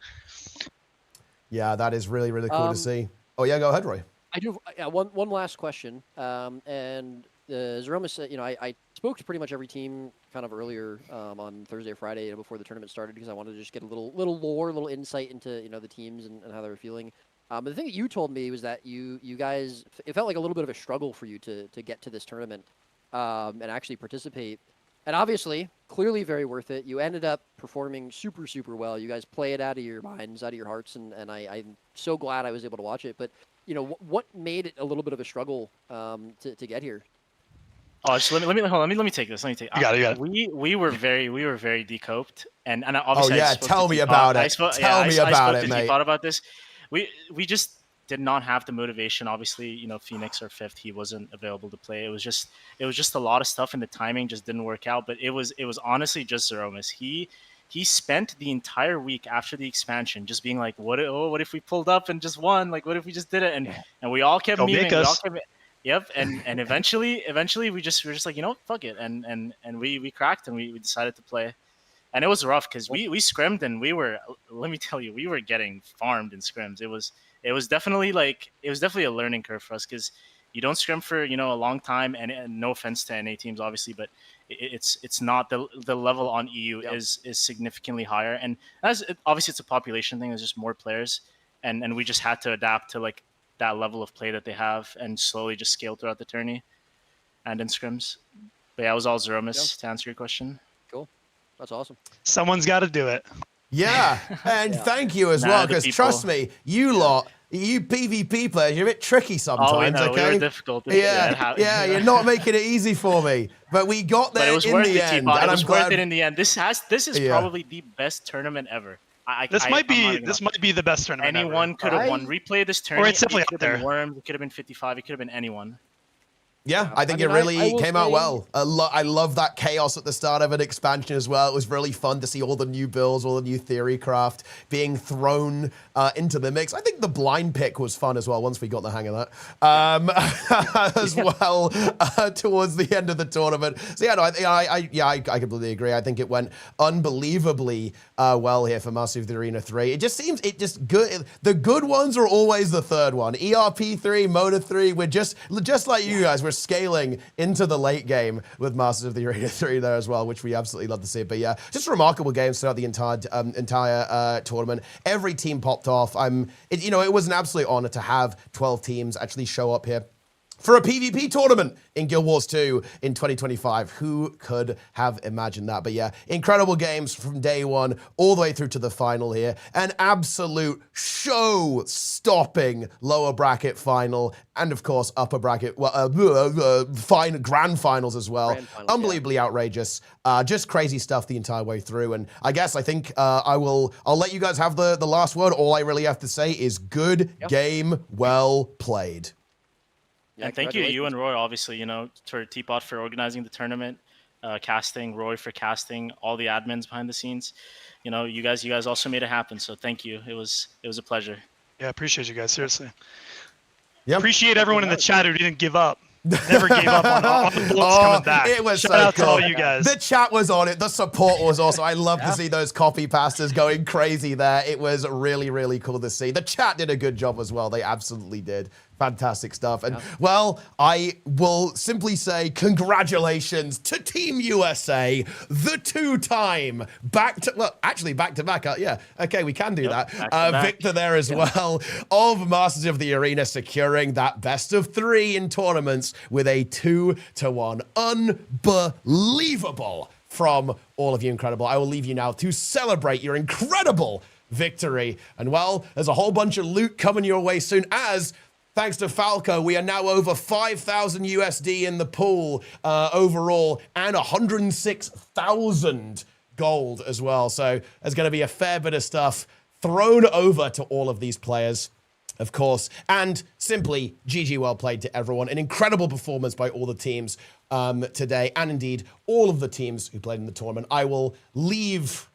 Yeah, that is really, really cool to see. Oh yeah, go ahead, Roy. I do. One last question. And Zeromus said, I spoke to pretty much every team kind of earlier on Thursday or Friday before the tournament started, because I wanted to just get a little lore, a little insight into the teams and how they were feeling. But the thing that you told me was that you guys, it felt like a little bit of a struggle for you to get to this tournament and actually participate. And obviously, clearly very worth it. You ended up performing super, super well. You guys play it out of your minds, out of your hearts, and I'm so glad I was able to watch it. But what made it a little bit of a struggle to get here? Oh, so let me take this. You got it. We were very decoped, and obviously. Oh yeah, tell me about it. Tell me about it, mate. Thought about this. We just did not have the motivation. Obviously, Phoenix, our fifth, he wasn't available to play. It was just a lot of stuff, and the timing just didn't work out. But it was honestly just Zeromus. He spent the entire week after the expansion just being like, what if we pulled up and just won? Like, what if we just did it? And we all kept memeing. Yep, and eventually we were just like, fuck it, and we cracked and we decided to play, and it was rough because we scrimmed and let me tell you, we were getting farmed in scrims. It was definitely a learning curve for us, because you don't scrim for a long time, and no offense to NA teams obviously, but it's not the level on EU is significantly higher, and obviously it's a population thing. There's just more players, and we just had to adapt to like that level of play that they have and slowly just scale throughout the tourney and in scrims. But yeah, it was all Zeromus to answer your question. Cool. That's awesome. Someone's got to do it. Yeah, and thank you as well, because trust me, you PvP players, you're a bit tricky sometimes. Oh, we know, okay? we were difficult. Yeah, you're not making it easy for me. But we got there in the end, and I'm glad. Worth it in the end. This is probably the best tournament ever. This might be the best tournament. Anyone could have won. Replay this tournament. Or it's definitely it could have been Worms. It could have been 55. It could have been anyone. Yeah, I think it really came out well. I love that chaos at the start of an expansion as well. It was really fun to see all the new builds, all the new theory craft being thrown into the mix. I think the blind pick was fun as well once we got the hang of that as well towards the end of the tournament. So yeah, no, I completely agree. I think it went unbelievably well here for Masters of the Arena 3. It just seems good. The good ones are always the third one. ERP 3, Mota 3. We're just like you guys. We're scaling into the late game with Masters of the Arena 3 there as well, which we absolutely love to see. But yeah, just remarkable games throughout the entire tournament. Every team popped off. It was an absolute honor to have 12 teams actually show up here for a PvP tournament in Guild Wars 2 in 2025. Who could have imagined that? But yeah, incredible games from day one all the way through to the final here. An absolute show-stopping lower bracket final, and of course upper bracket grand finals as well. Unbelievably outrageous. Just crazy stuff the entire way through. And I think I'll let you guys have the last word. All I really have to say is good game, well played. Yeah, and thank you to you and Roy, obviously, to Teapot for organizing the tournament, casting, Roy for casting, all the admins behind the scenes. You guys also made it happen. So thank you. It was a pleasure. Yeah, appreciate you guys. Seriously. Yep. Appreciate everyone in the chat who didn't give up. Never gave up on the bullets coming back. It was Shout so out cool. to all you guys. The chat was on it. The support was awesome. I love to see those copy pastors going crazy there. It was really, really cool to see. The chat did a good job as well. They absolutely did. Fantastic stuff. And well, I will simply say congratulations to Team USA, the two-time back to back. Yeah, okay, we can do that. Victor there as well of Masters of the Arena, securing that best of 3 in tournaments with a 2-1. Unbelievable from all of you. Incredible. I will leave you now to celebrate your incredible victory. And well, there's a whole bunch of loot coming your way soon as thanks to Falco, we are now over 5,000 USD in the pool overall, and 106,000 gold as well. So there's going to be a fair bit of stuff thrown over to all of these players, of course. And simply, GG well played to everyone. An incredible performance by all the teams today, and indeed all of the teams who played in the tournament. I'll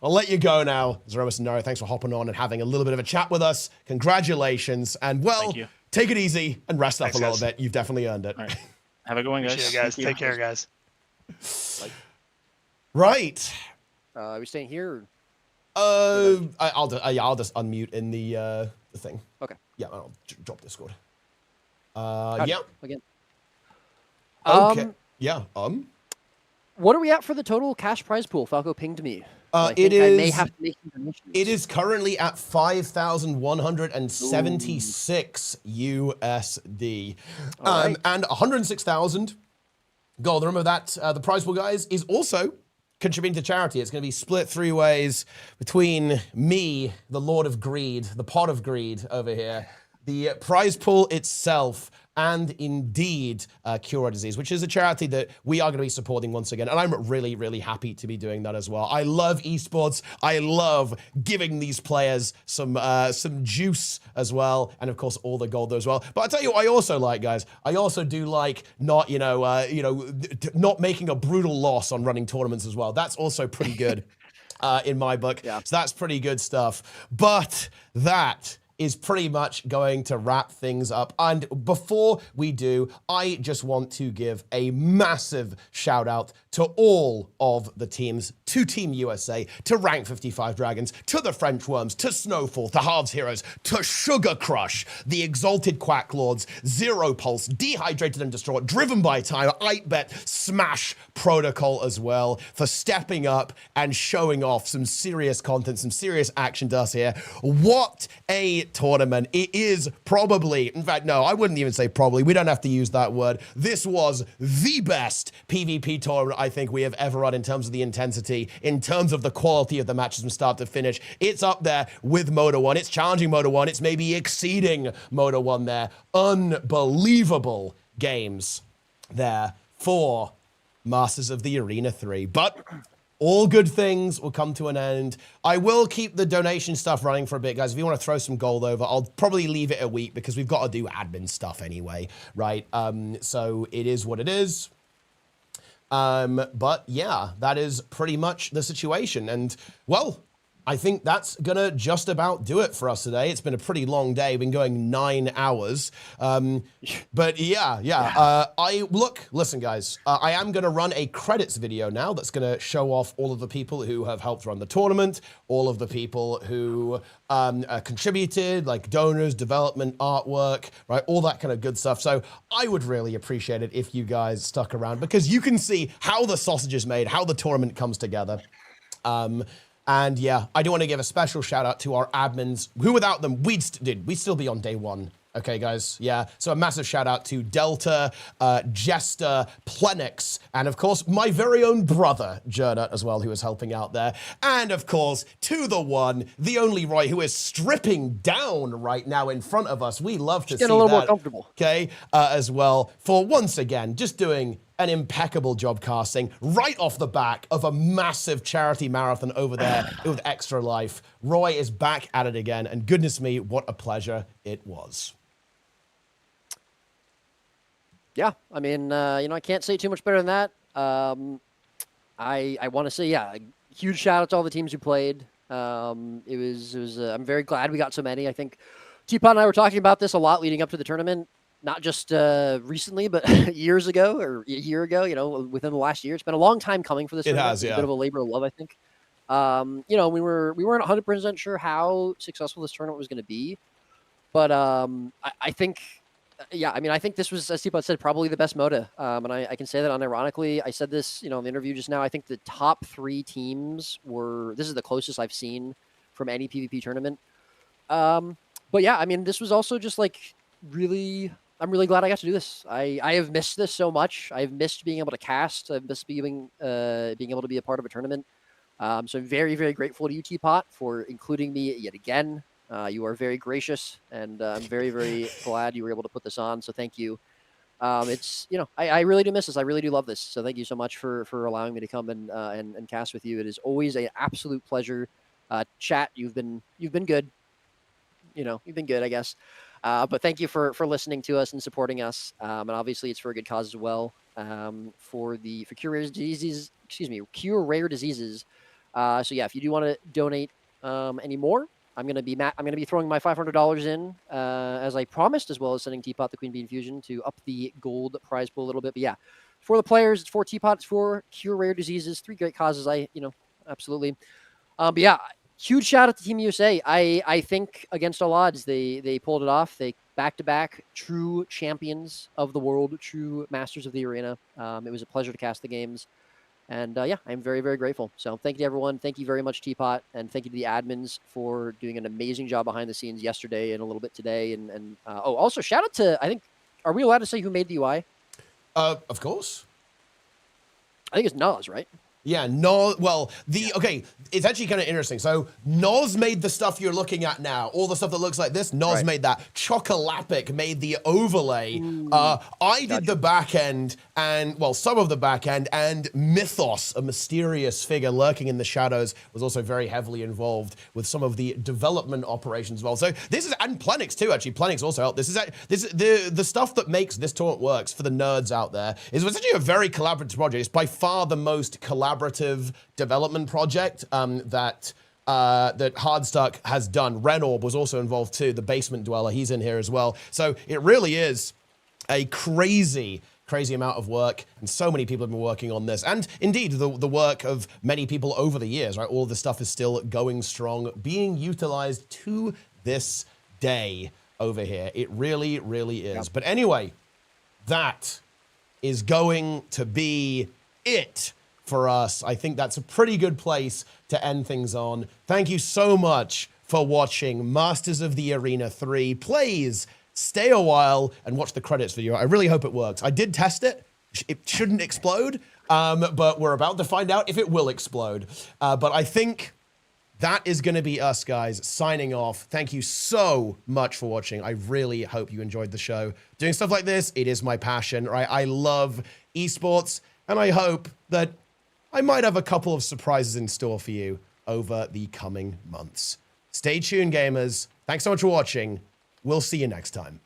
let you go now. Zeromus and Nero, thanks for hopping on and having a little bit of a chat with us. Congratulations, and well, thank you. Take it easy and rest up a little bit. You've definitely earned it. All right. Have a good one, guys. Take care, guys. Right. Are we staying here? I'll just unmute in the thing. Okay. Yeah, I'll drop Discord. Yeah. Again. Okay. Yeah. What are we at for the total cash prize pool? Falco pinged me. I may have to make it is currently at 5,176 USD, right. And 106,000 gold. Remember that the prize pool, guys, is also contributing to charity. It's going to be split 3 ways between me, the Lord of Greed, the Pot of Greed over here, the prize pool itself, and indeed Cure Disease, which is a charity that we are going to be supporting once again. And I'm really, really happy to be doing that as well. I love esports. I love giving these players some juice as well. And of course, all the gold there as well. But I tell you what I also like, guys. I also do like not making a brutal loss on running tournaments as well. That's also pretty good in my book. Yeah. So that's pretty good stuff. But that is pretty much going to wrap things up. And before we do, I just want to give a massive shout out to all of the teams, to Team USA, to Rank 55 Dragons, to the French Worms, to Snowfall, to Hards Heroes, to Sugar Crush, the Exalted Quack Lords, Zero Pulse, Dehydrated and Distraught, Driven by Time, Ipebet, Smash Protocol as well, for stepping up and showing off some serious content, some serious action to us here. What a tournament. It is probably, in fact, no, I wouldn't even say probably. We don't have to use that word. This was the best PvP tournament I think we have ever run in terms of the intensity, in terms of the quality of the matches from start to finish. It's up there with Moto 1. It's challenging Moto 1. It's maybe exceeding Moto 1 there. Unbelievable games there for Masters of the Arena 3. But all good things will come to an end. I will keep the donation stuff running for a bit, guys. If you want to throw some gold over, I'll probably leave it a week because we've got to do admin stuff anyway, right? So it is what it is. But yeah, that is pretty much the situation. And well, I think that's gonna just about do it for us today. It's been a pretty long day. We've been going 9 hours. But yeah. Listen, guys, I am gonna run a credits video now that's gonna show off all of the people who have helped run the tournament, all of the people who contributed, like donors, development, artwork, right? All that kind of good stuff. So I would really appreciate it if you guys stuck around because you can see how the sausage is made, how the tournament comes together. And yeah, I do want to give a special shout out to our admins, who without them, we'd still be on day one. Okay, guys, yeah. So a massive shout out to Delta, Jester, Plenix, and of course, my very own brother, Jernut, as well, who is helping out there. And of course, to the one, the only Roy, who is stripping down right now in front of us. We love to see that. Getting a little more comfortable. Okay, as well, for once again, just doing an impeccable job casting right off the back of a massive charity marathon over there with Extra Life. Roy is back at it again, and goodness me, what a pleasure it was. Yeah, I mean, I can't say too much better than that. I want to say, yeah, a huge shout out to all the teams who played. I'm very glad we got so many. I think Teapot and I were talking about this a lot leading up to the tournament. Not just recently, but years ago or a year ago, within the last year. It's been a long time coming for this. It has, yeah. It's a bit of a labor of love, I think. We weren't 100% sure how successful this tournament was going to be. But I think, I think this was, as Teapot said, probably the best mota. And I can say that unironically. I said this, in the interview just now. I think the top 3 teams this is the closest I've seen from any PvP tournament. But yeah, I mean, this was also just like really... I'm really glad I got to do this. I have missed this so much. I've missed being able to cast. I've missed being able to be a part of a tournament. So I'm very, very grateful to you, Teapot, for including me yet again. You are very gracious, and I'm very, very glad you were able to put this on. So thank you. I really do miss this. I really do love this. So thank you so much for allowing me to come and cast with you. It is always an absolute pleasure. Chat, you've been good. You've been good, I guess. But thank you for listening to us and supporting us. And obviously it's for a good cause as well. For cure rare diseases, cure rare diseases. So yeah, if you do want to donate any more, I'm gonna be throwing my $500 in as I promised, as well as sending Teapot the Queen Bee Infusion to up the gold prize pool a little bit. But yeah, for the players, it's for Teapot, it's for cure rare diseases. 3 great causes. Absolutely. But yeah. Huge shout out to Team USA. I think against all odds, they pulled it off. They back-to-back true champions of the world, true masters of the arena. It was a pleasure to cast the games. And yeah, I'm very, very grateful. So thank you to everyone. Thank you very much, Teapot. And thank you to the admins for doing an amazing job behind the scenes yesterday and a little bit today. And also shout out to, I think, are we allowed to say who made the UI? Of course. I think it's Nas, right? Yeah, Noz, well, okay, it's actually kind of interesting. So Noz made the stuff you're looking at now, all the stuff that looks like this, Noz made that. Chocolapic made the overlay. I did the back end, and, well, some of the back end, and Mythos, a mysterious figure lurking in the shadows, was also very heavily involved with some of the development operations as well. So this is, and Plenix too, actually. Plenix also helped. This is the stuff that makes this tournament works for the nerds out there. It was actually a very collaborative project. It's by far the most collaborative development project that Hardstuck has done. Renorb was also involved too, the basement dweller. He's in here as well. So it really is a crazy amount of work, and so many people have been working on this. And indeed, the work of many people over the years, right? All this stuff is still going strong, being utilized to this day over here. It really, really is. Yep. But anyway, that is going to be it for us. I think that's a pretty good place to end things on. Thank you so much for watching Masters of the Arena 3. Please stay a while and watch the credits video. I really hope it works. I did test it. It shouldn't explode, but we're about to find out if it will explode. But I think that is going to be us, guys, signing off. Thank you so much for watching. I really hope you enjoyed the show. Doing stuff like this, it is my passion, right? I love esports, and I hope that I might have a couple of surprises in store for you over the coming months. Stay tuned, gamers. Thanks so much for watching. We'll see you next time.